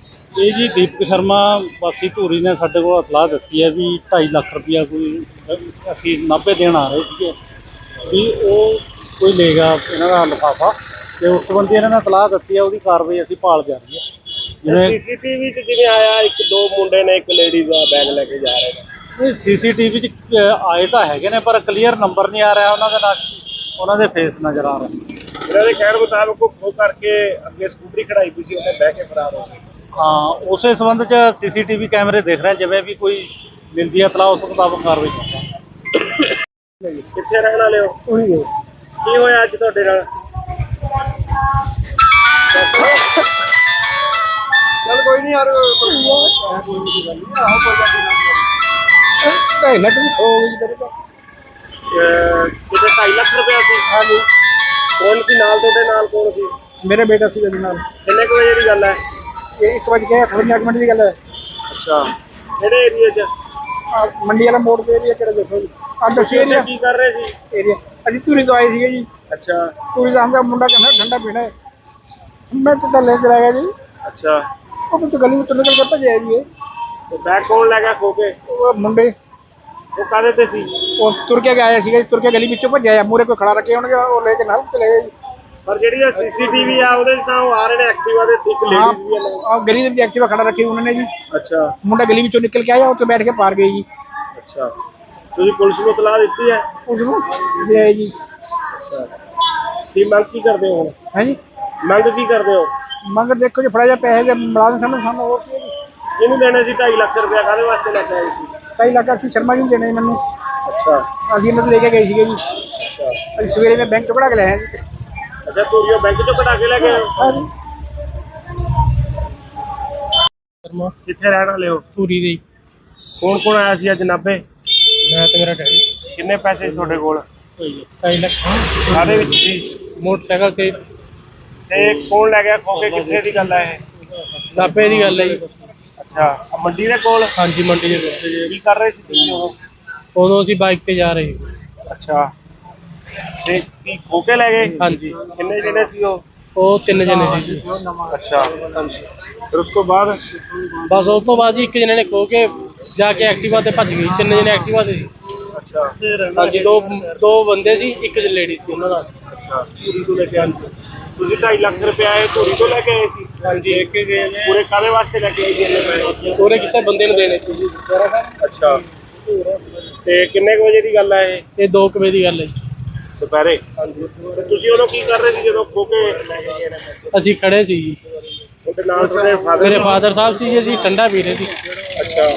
ਇਹ ਜੀ ਦੀਪਕ ਸ਼ਰਮਾ ਵਾਸੀ ਧੂਰੀ ਨੇ ਸਾਡੇ ਕੋਲ ਇਤਲਾਹ ਦਿੱਤੀ ਹੈ ਵੀ 2.5 ਲੱਖ ਰੁਪਇਆ ਕੋਈ ਅਸੀਂ ਨਾਭੇ ਦੇਣ ਆ ਰਹੇ ਸੀਗੇ ਵੀ ਉਹ ਕੋਈ ਲੈ ਗਿਆ ਇਹਨਾਂ ਦਾ ਲਿਫਾਫਾ, ਤੇ ਉਸ ਸੰਬੰਧੀ ਇਹਨਾਂ ਨੇ ਇਤਲਾਹ ਦਿੱਤੀ ਹੈ। ਉਹਦੀ ਕਾਰਵਾਈ ਅਸੀਂ ਭਾਲ ਜਾਰੀ ਹੈ। ਜਿਵੇਂ ਸੀਸੀਟੀਵੀ 'ਚ ਜਿਵੇਂ ਆਇਆ 1-2 ਮੁੰਡੇ ਨੇ, ਇੱਕ ਲੇਡੀਜ਼ ਦਾ ਬੈਗ ਲੈ ਕੇ ਜਾ ਰਹੇ ਨੇ। ਇਹ ਸੀਸੀਟੀਵੀ 'ਚ ਆਏ ਤਾਂ ਹੈਗੇ ਨੇ, ਪਰ ਕਲੀਅਰ ਨੰਬਰ ਨਹੀਂ ਆ ਰਿਹਾ ਉਹਨਾਂ ਦੇ ਨਾਲ, ਉਹਨਾਂ ਦੇ ਫੇਸ ਨਜ਼ਰ ਆ ਰਹੇ। ਇਹਨਾਂ ਦੇ ਕਹਿਣ ਮੁਤਾਬਕ ਉਹ ਖੋਹ ਕਰਕੇ ਅੱਗੇ ਸਕੂਟਰੀ ਖੜਾਈ ਪਈ ਸੀ, ਉਹਨੇ ਬਹਿ ਕੇ ਫਰਾਰ ਹੋ ਗਏ। ਹਾਂ ਉਸੇ ਸੰਬੰਧ 'ਚ ਸੀਸੀਟੀਵੀ ਕੈਮਰੇ ਦੇਖ ਰਹੇ, ਜਿਵੇਂ ਵੀ ਕੋਈ ਮਿਲਦੀ ਹੈ ਇਤਲਾਹ ਉਸ ਮੁਤਾਬਕ ਕਾਰਵਾਈ ਕਰਾਂਗੇ। ਕਿੱਥੇ ਰਹਿਣ ਵਾਲੇ ਹੋ? ਉਹੀ ਹੈ। ਕੀ ਹੋਇਆ ਅੱਜ ਤੁਹਾਡੇ ਨਾਲ? ਚੱਲ ਕੋਈ ਨਹੀਂ ਯਾਰ, ਕੋਈ ਨਹੀਂ ਗੱਲ ਨਹੀਂ। ਆਹੋ ਕੋਈ ਗੱਲ ਨਹੀਂ। 2.5 ਲੱਖ ਦੀ ਖੋ ਗਈ ਮੇਰੇ ਤੋਂ। ਕਿਤੇ 2.5 ਲੱਖ ਰੁਪਇਆ ਸੀ? ਹਾਂਜੀ। ਕੌਣ ਸੀ ਨਾਲ ਤੁਹਾਡੇ? ਨਾਲ ਕੌਣ ਸੀ? ਮੇਰੇ ਬੇਟਾ ਸੀ ਇਹਦੇ ਨਾਲ। ਕਿੰਨੇ ਕੁ ਵਜੇ ਦੀ ਗੱਲ ਹੈ? ਇਹ 1:58 ਮਿੰਟ ਦੀ ਗੱਲ ਹੈ। ਅੱਛਾ, ਕਿਹੜੇ ਏਰੀਏ 'ਚ? ਆਹ ਮੰਡੀ ਵਾਲਾ ਮੋੜ ਤੇ ਏਰੀਆ ਕਿਹੜਾ ਦੇਖੋ ਜੀ। ਆਹ ਦੱਸੀ ਤੁਸੀਂ ਏਰੀਆ। ਉੱਥੇ ਕੀ ਕਰ ਰਹੇ ਸੀ? ਏਰੀਆ ਅਸੀਂ ਧੂਰੀ ਤੋਂ ਆਏ ਸੀਗੇ ਜੀ। ਅੱਛਾ ਧੂਰੀ ਦਾ ਆਂਦਾ ਮੁੰਡਾ ਕਹਿੰਦਾ ਠੰਡਾ ਪੀਣਾ ਹੈ। ਮੈਂ ਤਾਂ ਲੈ ਕੇ ਆ ਗਿਆ ਜੀ। ਅੱਛਾ, ਉਹ ਤੋਂ ਗਲੀ ਵਿੱਚੋਂ ਨਿਕਲ ਕੇ ਭੱਜਿਆ ਜੀ ਇਹ। ਤੇ ਬੈਗ ਕੌਣ ਲੈ ਗਿਆ ਖੋ ਕੇ? ਉਹ ਮੁੰਡੇ ਉਹ ਕਾਹਦੇ ਤੇ ਸੀ? ਉਹ ਤੁਰ ਕੇ ਆਇਆ ਸੀਗਾ ਜੀ, ਤੁਰ ਕੇ ਗਲੀ ਵਿੱਚੋਂ ਭੱਜਿਆ। ਮੂਹਰੇ ਕੋਈ ਖੜਾ ਰੱਖਿਆ ਹੋਣਗੇ, ਉਹ ਲੈ ਕੇ ਨਾਲ ਚਲੇ ਗਏ ਜੀ। ਪਰ ਜਿਹੜੀ ਇਹ ਸੀਸੀਟੀਵੀ ਆ ਉਹਦੇ 'ਚ ਤਾਂ ਉਹ ਆ ਰਹੇ ਨੇ ਐਕਟਿਵਾ ਦੇ, ਇੱਕ ਲੇਡੀਜ਼ ਵੀ ਆ ਨਾਲ। ਆਹ ਗਲੀ ਦੇ ਵਿੱਚ ਐਕਟਿਵਾ ਖੜਾ ਰੱਖੀ ਉਹਨਾਂ ਨੇ ਜੀ। ਅੱਛਾ ਮੁੰਡਾ ਗਲੀ ਵਿੱਚੋਂ ਨਿਕਲ ਕੇ ਆਇਆ, ਉੱਥੇ ਬੈਠ ਕੇ ਪਾਰ ਗਏ ਜੀ। ਅੱਛਾ, ਤੁਸੀਂ ਪੁਲਿਸ ਨੂੰ ਇਤਲਾਹ ਦਿੱਤੀ ਹੈ? ਉਸ ਨੂੰ ਦੇ ਆਏ ਜੀ। ਅੱਛਾ, ਕੀ ਮੰਗ ਕੀ ਕਰਦੇ ਹੋ ਹੁਣ? ਹੈ ਜੀ। ਮੰਗ ਕੀ ਕਰਦੇ ਹੋ? ਮੰਗ ਦੇਖੋ ਜੀ, ਫੜਾ ਜਾ ਪੈਸੇ ਦੇ ਮੁਲਾਜ਼ਮ ਸਾਨੂੰ ਹੋਰ ਕੀ ਹੈ ਜੀ। ਇਹਨੂੰ ਦੇਣੇ ਸੀ 2.5 ਲੱਖ ਰੁਪਇਆ, ਕਾਹਦੇ ਵਾਸਤੇ ਲੈ ਕੇ ਆਏ ਸੀ? 2.5 ਲੱਖ ਅਸੀਂ ਸ਼ਰਮਾ ਜੀ ਨੂੰ ਦੇਣੇ ਮੈਨੂੰ। ਅੱਛਾ ਅਸੀਂ ਇਹਨਾਂ ਤੋਂ ਲੈ ਕੇ ਗਏ ਸੀਗੇ ਜੀ। ਅੱਛਾ ਅਸੀਂ ਸਵੇਰੇ ਮੈਂ ਬੈਂਕ ਤੋਂ ਕਢਾ ਕੇ ਲਿਆ ਜੀ। ਅੱਛਾ, ਧੂਰੀਓ ਬੈਂਕ 'ਚੋਂ ਕਢਾ ਕੇ ਲੈ ਗਏ ਹੋ? ਹਾਂਜੀ। ਸ਼ਰਮਾ ਕਿੱਥੇ ਰਹਿਣ ਵਾਲੇ ਹੋ? ਧੂਰੀ ਦੇ। ਕੌਣ ਕੌਣ ਆਇਆ ਸੀ ਅੱਜ ਨਾਭੇ? ਮੈਂ ਤੇ ਮੇਰਾ ਡੈਡੀ। ਕਿੰਨੇ ਪੈਸੇ ਸੀ ਤੁਹਾਡੇ ਕੋਲ? 2.5 ਲੱਖ ਕਾਹਦੇ ਵਿੱਚ ਸੀ? ਮੋਟਰਸਾਈਕਲ ਤੇ। ਤੇ ਕੌਣ ਲੈ ਗਿਆ ਖੋ ਕੇ? ਕਿੱਥੇ ਦੀ ਗੱਲ ਹੈ ਇਹ? ਨਾਭੇ ਦੀ ਗੱਲ ਹੈ ਜੀ। ਅੱਛਾ, ਆਹ ਮੰਡੀ ਦੇ ਕੋਲ? ਹਾਂਜੀ ਮੰਡੀ ਦੇ ਕੋਲ। ਕੀ ਕਰ ਰਹੇ ਸੀ ਤੁਸੀਂ ਉਦੋਂ? ਉਦੋਂ ਅਸੀਂ ਬਾਈਕ ਤੇ ਜਾ ਰਹੇ ਸੀ। ਅੱਛਾ, ਤੇ ਕੀ ਖੋ ਕੇ ਲੈ ਗਏ? ਹਾਂਜੀ ਕਿੰਨੇ ਜਣੇ ਸੀ ਉਹ? ਉਹ 3 ਜਣੇ ਸੀ ਜੀ। ਅੱਛਾ, ਫਿਰ ਉਸ ਤੋਂ ਬਾਅਦ? ਬਸ ਉਸ ਤੋਂ ਬਾਅਦ ਜੀ ਇੱਕ ਜਣੇ ਨੇ ਖੋ ਕੇ ਜਾ ਕੇ ਐਕਟਿਵਾ ਤੇ ਭੱਜ ਗਈ। 3 ਜਣੇ ਐਕਟਿਵਾ ਤੇ ਸੀ। ਅੱਛਾ ਹਾਂਜੀ ਦੋ ਬੰਦੇ ਸੀ, ਇੱਕ ਲੇਡੀ ਸੀ ਉਹਨਾਂ ਦਾ। ਅੱਛਾ, ਧੂਰੀ ਤੋਂ ਲੈ ਕੇ ਆਏ ਤੁਸੀਂ? 2.5 ਲੱਖ ਰੁਪਏ ਆਏ ਧੂਰੀ ਤੋਂ ਲੈ ਕੇ ਆਏ ਸੀ? ਹਾਂਜੀ ਪੂਰੇ ਕਾਹਦੇ ਵਾਸਤੇ ਲੈ ਕੇ ਆਏ ਜੀ ਇੰਨੇ ਪੈਸੇ? ਉਹਨੇ ਕਿਸੇ ਬੰਦੇ ਨੂੰ ਦੇਣੇ ਸੀ ਜੀ। ਅੱਛਾ, ਤੇ ਕਿੰਨੇ ਕੁ ਵਜੇ ਦੀ ਗੱਲ ਹੈ ਇਹ? ਇਹ 2 ਵਜੇ ਦੀ ਗੱਲ ਹੈ ਜੀ। ਦੁਪਹਿਰੇ? ਹਾਂਜੀ। ਤੇ ਤੁਸੀਂ ਉਦੋਂ ਕੀ ਕਰ ਰਹੇ ਸੀ ਜਦੋਂ ਖੋ ਕੇ ਲੈ ਕੇ ਗਏ ਨੇ ਪੈਸੇ? ਅਸੀਂ ਖੜੇ ਸੀ ਜੀ। ਉਹਦੇ ਨਾਲ ਤੁਹਾਡੇ ਫਾਦਰ? ਮੇਰੇ ਫਾਦਰ ਸਾਹਿਬ ਸੀ ਜੀ। ਅਸੀਂ ਠੰਡਾ ਪੀ ਰਹੇ ਸੀ। ਅੱਛਾ,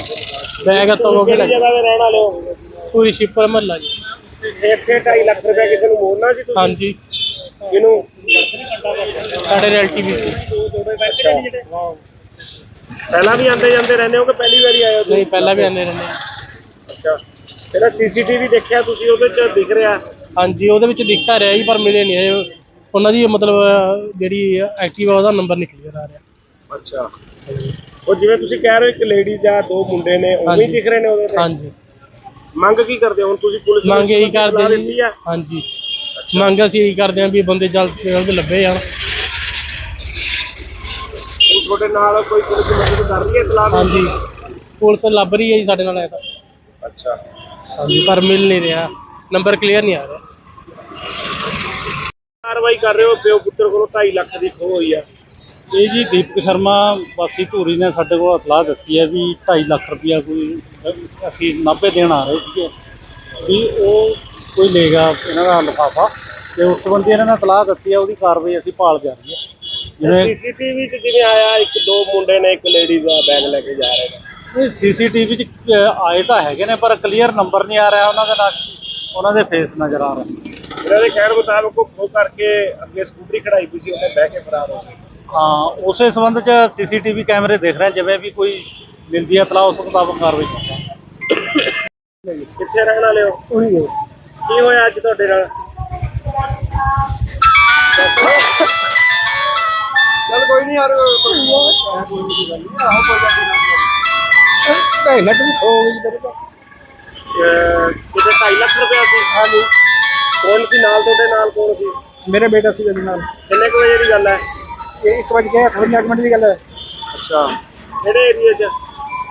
ਬੈਗ ਹੱਥੋਂ ਹੋ ਕੇ ਕਿਹੜੀ ਜਗ੍ਹਾ ਤੇ ਰਹਿਣ ਵਾਲੇ ਹੋ? ਪੂਰੀ ਸ਼ਿਪਰ ਮਹੱਲਾ ਜੀ। ਇੱਥੇ 2.5 ਲੱਖ ਰੁਪਏ ਕਿਸੇ ਨੂੰ ਮੋੜਨਾ ਸੀ ਤੁਸੀਂ? ਹਾਂਜੀ ਕਿਹਨੂੰ? ਸਾਡੇ ਰਿਲੇਟਿਵ ਸੀ। ਪਹਿਲਾਂ ਵੀ ਆਉਂਦੇ ਜਾਂਦੇ ਰਹਿੰਦੇ ਹੋ ਕਿ ਪਹਿਲੀ ਵਾਰੀ ਆਏ ਹੋ ਤੁਸੀਂ? ਨਹੀਂ ਪਹਿਲਾਂ ਵੀ ਆਉਂਦੇ ਰਹਿੰਦੇ ਹਾਂ। ਅੱਛਾ, ਜਿਹੜਾ ਸੀਸੀਟੀਵੀ ਦੇਖਿਆ ਤੁਸੀਂ ਉਹਦੇ ਚ ਦਿਖ ਰਿਹਾ? ਹਾਂਜੀ ਉਹਦੇ ਵਿੱਚ ਦਿਖਤਾ ਰਿਹਾ ਜੀ ਪਰ ਮਿਲੇ ਨਹੀਂ ਹੈ ਉਹਨਾਂ ਦੀ ਮਤਲਬ ਜਿਹੜੀ ਐਕਟਿਵਾ ਉਹਦਾ ਨੰਬਰ ਨਿਕਲ ਆ ਰਿਹਾ। ਅੱਛਾ, ਉਹ ਜਿਵੇਂ ਤੁਸੀਂ ਕਹਿ ਰਹੇ ਹੋ ਇੱਕ ਲੇਡੀਜ਼ ਆ ਦੋ ਮੁੰਡੇ ਨੇ ਉਵੇਂ ਹੀ ਹਾਂਜੀ। ਦਿਖ ਰਹੇ ਨੇ ਉਹਦੇ ਤੇ? ਹਾਂਜੀ ਮੰਗ ਕੀ ਕਰਦੇ ਹੋ ਹੁਣ ਤੁਸੀਂ? ਪੁਲਿਸ ਨੂੰ ਮੰਗ ਇਹੀ ਸਲਾਹ ਕਰਦੇ ਦਿੱਤੀ ਜੀ। ਆ? ਹਾਂਜੀ ਮੰਗ ਅਸੀਂ ਇਹੀ ਕਰਦੇ ਹਾਂ ਵੀ ਬੰਦੇ ਜਲਦ ਤੋਂ ਜਲਦ ਲੱਭੇ ਜਾਣ। ਹੁਣ ਤੁਹਾਡੇ ਨਾਲ ਕੋਈ ਪੁਲਿਸ ਮਦਦ ਕਰ ਰਹੀ ਹੈ ਇਤਲਾਹ? ਹਾਂਜੀ ਪੁਲਿਸ ਲੱਭ ਰਹੀ ਹੈ ਜੀ ਸਾਡੇ ਨਾਲ ਐ ਤਾਂ। ਅੱਛਾ, ਹਾਂਜੀ ਪਰ ਮਿਲ ਨਹੀਂ ਰਿਹਾ, ਨੰਬਰ ਕਲੀਅਰ ਨਹੀਂ ਆ ਰਿਹਾ। ਕਾਰਵਾਈ ਕਰ ਰਹੇ ਹੋ? ਪਿਓ ਪੁੱਤਰ ਕੋਲੋਂ 2.5 ਲੱਖ ਦੀ ਖੋਹ ਹੋਈ ਆ। ਇਹ ਜੀ ਦੀਪਕ ਸ਼ਰਮਾ ਵਾਸੀ ਧੂਰੀ ਨੇ ਸਾਡੇ ਕੋਲ ਇਤਲਾਹ ਦਿੱਤੀ ਹੈ ਵੀ 2.5 ਲੱਖ ਰੁਪਇਆ ਕੋਈ ਅਸੀਂ ਨਾਭੇ ਦੇਣ ਆ ਰਹੇ ਸੀਗੇ ਵੀ ਉਹ ਕੋਈ ਲੇਗਾ ਇਹਨਾਂ ਦਾ ਲਿਫਾਫਾ, ਤੇ ਉਸ ਸੰਬੰਧੀ ਇਹਨਾਂ ਨੇ ਇਤਲਾਹ ਦਿੱਤੀ ਹੈ, ਉਹਦੀ ਕਾਰਵਾਈ ਅਸੀਂ ਭਾਲ ਜਾਰੀ ਹੈ। ਜਿਵੇਂ ਸੀਸੀਟੀਵੀ ਚ ਜਿਵੇਂ ਆਇਆ ਇੱਕ ਦੋ ਮੁੰਡੇ ਨੇ ਇੱਕ ਲੇਡੀਜ਼ ਦਾ ਬੈਗ ਲੈ ਕੇ ਜਾ ਰਹੇ ਨੇ। ਇਹ ਸੀਸੀਟੀਵੀ 'ਚ ਆਏ ਤਾਂ ਹੈਗੇ ਨੇ ਪਰ ਕਲੀਅਰ ਨੰਬਰ ਨਹੀਂ ਆ ਰਿਹਾ ਉਹਨਾਂ ਦਾ, ਨਾਲ ਉਹਨਾਂ ਦੇ ਫੇਸ ਨਜ਼ਰ ਆ ਰਹੇ। ਇਹਨਾਂ ਦੇ ਕਹਿਣ ਮੁਤਾਬਕ ਉਹ ਖੋਹ ਕਰਕੇ ਅੱਗੇ ਸਕੂਟਰੀ ਖੜਾਈ ਪਈ ਸੀ, ਉਹਨੇ ਬਹਿ ਕੇ ਫਰਾਰ ਹੋ ਗਏ। ਹਾਂ ਉਸੇ ਸੰਬੰਧ 'ਚ ਸੀਸੀਟੀਵੀ ਕੈਮਰੇ ਦੇਖ ਰਹੇ, ਜਿਵੇਂ ਵੀ ਕੋਈ ਮਿਲਦੀ ਹੈ ਇਤਲਾਹ ਉਸ ਮੁਤਾਬਕ ਕਾਰਵਾਈ ਕਰਾਂਗੇ। ਕਿੱਥੇ ਰਹਿਣ ਵਾਲੇ ਹੋ? ਉਹੀ ਹੈ। ਕੀ ਹੋਇਆ ਅੱਜ ਤੁਹਾਡੇ ਨਾਲ? ਚੱਲ ਕੋਈ ਨਹੀਂ ਯਾਰ, ਕੋਈ ਨਹੀਂ ਗੱਲ ਨਹੀਂ, ਆਹੋ ਕੋਈ ਗੱਲ ਨਹੀਂ। ਢਾਈ ਲੱਖ ਦੀ ਖੋ ਗਈ ਮੇਰੇ ਤੋਂ। ਕਿਤੇ 2.5 ਲੱਖ ਰੁਪਇਆ ਸੀ? ਹਾਂਜੀ ਕੌਣ ਸੀ ਨਾਲ ਤੁਹਾਡੇ? ਨਾਲ ਕੌਣ ਸੀ? ਮੇਰੇ ਬੇਟਾ ਸੀ ਉਹਦੇ ਨਾਲ। ਕਿੰਨੇ ਕੁ ਵਜੇ ਦੀ ਗੱਲ ਹੈ? ਇਹ 1:58 ਮਿੰਟ ਦੀ ਗੱਲ ਹੈ। ਅੱਛਾ, ਕਿਹੜੇ ਏਰੀਏ 'ਚ?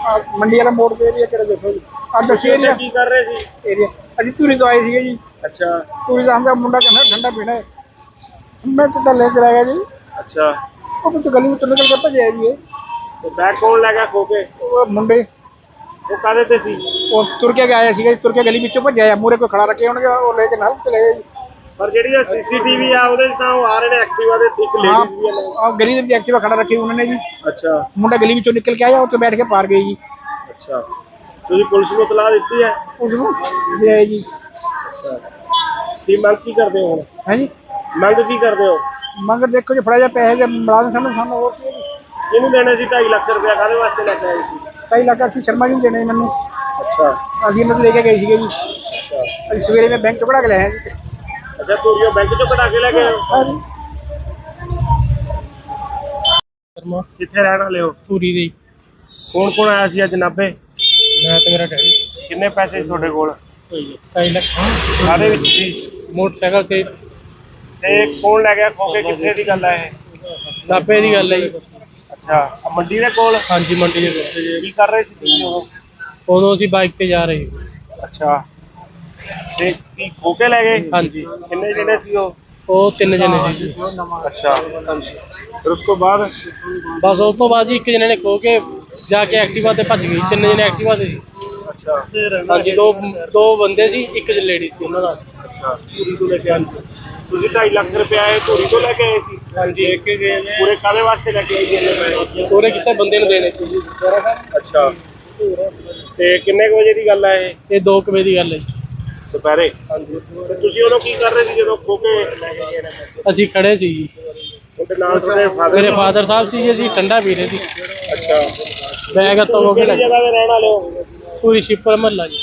ਆਹ ਮੰਡੀ ਵਾਲਾ ਮੋੜ ਤੇ ਏਰੀਆ ਕਿਹੜਾ ਦੇਖੋ ਜੀ। ਆਹ ਦੱਸਿਓ ਏਰੀਆ ਕੀ ਕਰ ਰਹੇ ਸੀ? ਏਰੀਆ ਅਸੀਂ ਧੂਰੀ ਤੋਂ ਆਏ ਸੀਗੇ ਜੀ। ਅੱਛਾ ਧੂਰੀ ਦਾ ਆਂਦਾ ਮੁੰਡਾ ਕਹਿੰਦਾ ਠੰਡਾ ਪੀਣਾ ਹੈ। ਮੈਂ ਟੁੱਟਾ ਲੈ ਕੇ ਆ ਗਿਆ ਜੀ। ਅੱਛਾ, ਉਹ ਕੁਝ ਗਲੀ ਵਿੱਚ ਨਿਕਲ ਕੇ ਭੱਜਿਆ ਜੀ ਇਹ। ਤੇ ਬੈਗ ਕੌਣ ਲੈ ਗਿਆ ਖੋ ਕੇ? ਉਹ ਮੁੰਡੇ ਉਹ ਕਾਹਦੇ ਤੇ ਸੀ? ਉਹ ਤੁਰ ਕੇ ਆਇਆ ਸੀਗਾ ਜੀ, ਤੁਰ ਕੇ ਗਲੀ ਵਿੱਚੋਂ ਭੱਜਿਆ ਆ। ਮੂਹਰੇ ਕੋਈ ਖੜਾ ਰੱਖੇ ਹੋਣਗੇ, ਉਹ ਲੈ ਕੇ ਨਾਲ ਚਲੇ ਗਏ ਜੀ। ਪਰ ਜਿਹੜੀ ਇਹ ਸੀਸੀਟੀਵੀ ਆ ਉਹਦੇ 'ਚ ਤਾਂ ਉਹ ਆ ਰਹੇ ਨੇ ਐਕਟਿਵਾ ਦੇ, ਇੱਕ ਲੇਡੀਜ਼ ਵੀ ਆ ਨਾਲ। ਆਹ ਗਲੀ ਦੇ ਵਿੱਚ ਐਕਟਿਵਾ ਖੜਾ ਰੱਖੀ ਉਹਨਾਂ ਨੇ ਜੀ। ਅੱਛਾ ਮੁੰਡਾ ਗਲੀ ਵਿੱਚੋਂ ਨਿਕਲ ਕੇ ਆਇਆ, ਉੱਥੇ ਬੈਠ ਕੇ ਪਾਰ ਗਏ ਜੀ। ਅੱਛਾ, ਤੁਸੀਂ ਪੁਲਿਸ ਨੂੰ ਇਤਲਾਹ ਦਿੱਤੀ ਹੈ? ਉਸ ਨੂੰ ਦੇ ਆਏ ਜੀ। ਅੱਛਾ, ਕੀ ਮੰਗ ਕੀ ਕਰਦੇ ਹੋ ਹੁਣ? ਹੈ ਜੀ ਮੰਗ ਕੀ ਕਰਦੇ ਹੋ? ਮੰਗ ਦੇਖੋ ਜੀ, ਫੜਾ ਜਾ ਪੈਸੇ ਦੇ ਮੁਲਾਜ਼ਮ ਸਾਨੂੰ ਹੋਰ ਕੀ ਹੈ ਜੀ। ਇਹਨੂੰ ਦੇਣੇ ਸੀ 2.5 ਲੱਖ ਰੁਪਇਆ, ਕਾਹਦੇ ਵਾਸਤੇ ਲੈ ਕੇ ਆਏ ਸੀ? 2.5 ਲੱਖ ਅਸੀਂ ਸ਼ਰਮਾ ਜੀ ਨੂੰ ਦੇਣੇ ਮੈਨੂੰ। ਅੱਛਾ ਅਸੀਂ ਇਹਨਾਂ ਤੋਂ ਲੈ ਕੇ ਗਏ ਸੀਗੇ ਜੀ। ਅੱਛਾ ਅਸੀਂ ਸਵੇਰੇ ਮੈਂ ਬੈਂਕ ਤੋਂ ਕਢਾ ਕੇ ਲਿਆ ਜੀ। ਅੱਛਾ, ਧੂਰੀਓ ਬੈਂਕ ਚੋਂ ਕਢਾ ਕੇ ਲੈ ਗਏ ਹੋ? ਹਾਂ ਜੀ। ਸ਼ਰਮਾ ਕਿੱਥੇ ਰਹਿਣ ਵਾਲੇ ਹੋ? ਧੂਰੀ ਦੇ ਕੌਣ ਕੌਣ ਆਇਆ ਸੀ ਅੱਜ ਨਾਭੇ? ਮੈਂ ਤੇ ਮੇਰਾ ਡੈਡੀ ਕਿੰਨੇ ਪੈਸੇ ਸੀ ਤੁਹਾਡੇ ਕੋਲ? 2.5 ਲੱਖ ਕਾਹਦੇ ਵਿੱਚ ਸੀ? ਮੋਟਰਸਾਈਕਲ ਤੇ। ਤੇ ਕੌਣ ਲੈ ਗਿਆ ਖੋ ਕੇ? ਕਿੱਥੇ ਦੀ ਗੱਲ ਹੈ ਇਹ? ਨਾਭੇ ਦੀ ਗੱਲ ਹੈ ਜੀ। ਅੱਛਾ, ਆਹ ਮੰਡੀ ਦੇ ਕੋਲ? ਹਾਂਜੀ ਮੰਡੀ ਦੇ ਕੋਲ। ਕੀ ਕਰ ਰਹੇ ਸੀ ਤੁਸੀਂ ਉਦੋਂ? ਉਦੋਂ ਅਸੀਂ ਬਾਈਕ ਤੇ ਜਾ ਰਹੇ ਸੀ। ਅੱਛਾ, ਤੇ ਕੀ ਖੋ ਕੇ ਲੈ ਗਏ? ਹਾਂਜੀ ਕਿੰਨੇ ਜਿਹੜੇ ਸੀ ਉਹ? ਉਹ 3 ਜਣੇ ਸੀ ਜੀ। ਅੱਛਾ, ਫਿਰ ਉਸ ਤੋਂ ਬਾਅਦ? ਬਸ ਉਸ ਤੋਂ ਬਾਅਦ ਜੀ ਇੱਕ ਜਣੇ ਨੇ ਖੋ ਕੇ ਜਾ ਕੇ ਐਕਟਿਵਾ ਤੇ ਭੱਜ ਗਈ। 3 ਜਣੇ ਐਕਟਿਵਾ ਤੇ ਸੀ। ਅੱਛਾ ਹਾਂਜੀ ਦੋ ਬੰਦੇ ਸੀ, ਇੱਕ ਲੇਡੀ ਸੀ ਉਹਨਾਂ ਦਾ। ਅੱਛਾ, ਧੂਰੀ ਤੋਂ ਲੈ ਕੇ ਆਏ? ਤੁਸੀਂ 2.5 ਲੱਖ ਰੁਪਇਆ ਇਹ ਧੂਰੀ ਤੋਂ ਲੈ ਕੇ ਆਏ ਸੀ? ਹਾਂਜੀ ਲੈ ਕੇ ਗਏ ਨੇ। ਪੂਰੇ ਕਾਹਦੇ ਵਾਸਤੇ ਲੈ ਕੇ ਆਏ ਸੀ ਇੰਨੇ ਪੈਸੇ? ਪੂਰੇ ਕਿਸੇ ਬੰਦੇ ਨੂੰ ਦੇਣੇ ਸੀ ਜੀ। ਅੱਛਾ, ਤੇ ਕਿੰਨੇ ਕੁ ਵਜੇ ਦੀ ਗੱਲ ਹੈ ਇਹ? ਇਹ 2 ਵਜੇ ਦੀ ਗੱਲ ਹੈ ਜੀ। ਦੁਪਹਿਰੇ? ਹਾਂਜੀ। ਤੇ ਤੁਸੀਂ ਉਦੋਂ ਕੀ ਕਰ ਰਹੇ ਸੀ ਜਦੋਂ ਖੋ ਕੇ ਲੈ ਕੇ ਗਏ ਇਹਨਾਂ ਪੈਸੇ? ਅਸੀਂ ਖੜੇ ਸੀ ਜੀ। ਉਹਦੇ ਨਾਲ ਤੁਹਾਡੇ ਫਾਦਰ? ਮੇਰੇ ਫਾਦਰ ਸਾਹਿਬ ਸੀ ਜੀ, ਅਸੀਂ ਠੰਡਾ ਪੀ ਰਹੇ ਸੀ। ਅੱਛਾ, ਬੈਗ ਹੱਥੋਂ ਹੋ ਕੇ ਕਿਹੜੀ ਜਗ੍ਹਾ ਤੇ ਰਹਿਣ ਵਾਲੇ ਹੋ? ਪੂਰੀ ਸ਼ਿਪਰ ਮਹੱਲਾ ਜੀ।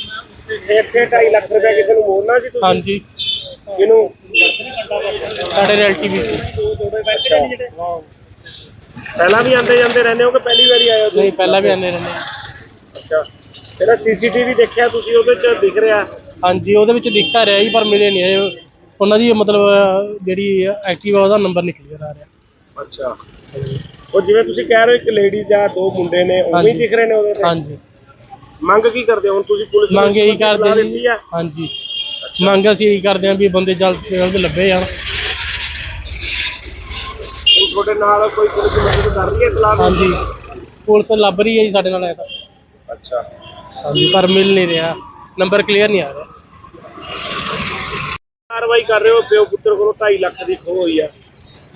ਇੱਥੇ 2.5 ਲੱਖ ਰੁਪਇਆ ਕਿਸੇ ਨੂੰ ਮੋੜਨਾ ਸੀ ਤੁਸੀਂ? ਹਾਂਜੀ ਕਿਹਨੂੰ? ਸਾਡੇ ਰਿਲੇਟਿਵ ਸੀ। ਅੱਛਾ, ਪਹਿਲਾਂ ਵੀ ਆਉਂਦੇ ਜਾਂਦੇ ਰਹਿੰਦੇ ਹੋ ਕਿ ਪਹਿਲੀ ਵਾਰੀ ਆਏ ਹੋ ਤੁਸੀਂ? ਨਹੀਂ ਪਹਿਲਾਂ ਵੀ ਆਉਂਦੇ ਰਹਿੰਦੇ ਹਾਂ। ਅੱਛਾ, ਜਿਹੜਾ ਸੀਸੀਟੀਵੀ ਦੇਖਿਆ ਤੁਸੀਂ ਉਹਦੇ 'ਚ ਦਿਖ ਰਿਹਾ? ਹਾਂਜੀ ਉਹਦੇ ਵਿੱਚ ਦਿਖਤਾ ਰਿਹਾ ਜੀ ਪਰ ਮਿਲੇ ਨਹੀਂ ਹੈ ਉਹਨਾਂ ਦੀ ਮਤਲਬ ਜਿਹੜੀ ਐਕਟਿਵਾ ਉਹਦਾ ਨੰਬਰ ਨਿਕਲ ਆ ਰਿਹਾ। ਅੱਛਾ, ਉਹ ਜਿਵੇਂ ਤੁਸੀਂ ਕਹਿ ਰਹੇ ਹੋ ਇੱਕ ਲੇਡੀਜ਼ ਆ ਦੋ ਮੁੰਡੇ ਨੇ ਉਵੇਂ ਹੀ ਹਾਂਜੀ। ਦਿਖ ਰਹੇ ਨੇ ਉਹਦੇ ਤੇ? ਹਾਂਜੀ ਮੰਗ ਕੀ ਕਰਦੇ ਹੋ ਹੁਣ ਤੁਸੀਂ? ਪੁਲਿਸ ਨੂੰ ਮੰਗ ਇਹੀ ਸਲਾਹ ਕਰਦੇ ਦਿੱਤੀ ਜੀ। ਆ? ਹਾਂਜੀ ਮੰਗ ਅਸੀਂ ਇਹੀ ਕਰਦੇ ਹਾਂ ਵੀ ਬੰਦੇ ਜਲਦ ਤੋਂ ਜਲਦ ਲੱਭੇ ਜਾਣ। ਹੁਣ ਤੁਹਾਡੇ ਨਾਲ ਕੋਈ ਪੁਲਿਸ ਮਦਦ ਕਰ ਰਹੀ ਹੈ ਇਤਲਾਹ? ਹਾਂਜੀ ਪੁਲਿਸ ਲੱਭ ਰਹੀ ਹੈ ਜੀ ਸਾਡੇ ਨਾਲ ਐ ਤਾਂ। ਅੱਛਾ, ਹਾਂਜੀ ਪਰ ਮਿਲ ਨਹੀਂ ਰਿਹਾ, ਨੰਬਰ ਕਲੀਅਰ ਨਹੀਂ ਆ ਰਿਹਾ। ਕਾਰਵਾਈ ਕਰ ਰਹੇ ਹੋ? ਪਿਓ ਪੁੱਤਰ ਕੋਲੋਂ 2.5 ਲੱਖ ਦੀ ਖੋਹ ਹੋਈ ਆ।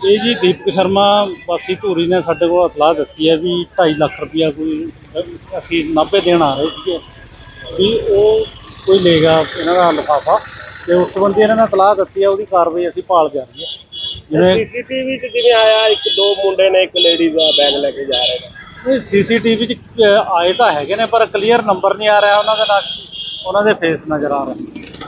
ਇਹ ਜੀ ਦੀਪਕ ਸ਼ਰਮਾ ਵਾਸੀ ਧੂਰੀ ਨੇ ਸਾਡੇ ਕੋਲ ਇਤਲਾਹ ਦਿੱਤੀ ਹੈ ਵੀ 2.5 ਲੱਖ ਰੁਪਇਆ ਕੋਈ ਅਸੀਂ ਨਾਭੇ ਦੇਣ ਆ ਰਹੇ ਸੀਗੇ ਵੀ ਉਹ ਕੋਈ ਲੇਗਾ ਇਹਨਾਂ ਦਾ ਲਿਫਾਫਾ, ਤੇ ਉਸ ਸੰਬੰਧੀ ਇਹਨਾਂ ਨੇ ਤਲਾਹ ਦਿੱਤੀ ਹੈ, ਉਹਦੀ ਕਾਰਵਾਈ ਅਸੀਂ ਭਾਲ ਜਾਰੀ ਹੈ। ਜਿਵੇਂ ਸੀਸੀਟੀਵੀ 'ਚ ਜਿਵੇਂ ਆਇਆ ਇੱਕ ਦੋ ਮੁੰਡੇ ਨੇ ਇੱਕ ਲੇਡੀਜ਼ ਦਾ ਬੈਗ ਲੈ ਕੇ ਜਾ ਰਹੇ ਨੇ। ਸੀਸੀਟੀਵੀ 'ਚ ਆਏ ਤਾਂ ਹੈਗੇ ਨੇ, ਪਰ ਕਲੀਅਰ ਨੰਬਰ ਨਹੀਂ ਆ ਰਿਹਾ ਉਹਨਾਂ ਦਾ, ਨਾਲ ਉਹਨਾਂ ਦੇ ਫੇਸ ਨਜ਼ਰ ਆ ਰਹੇ।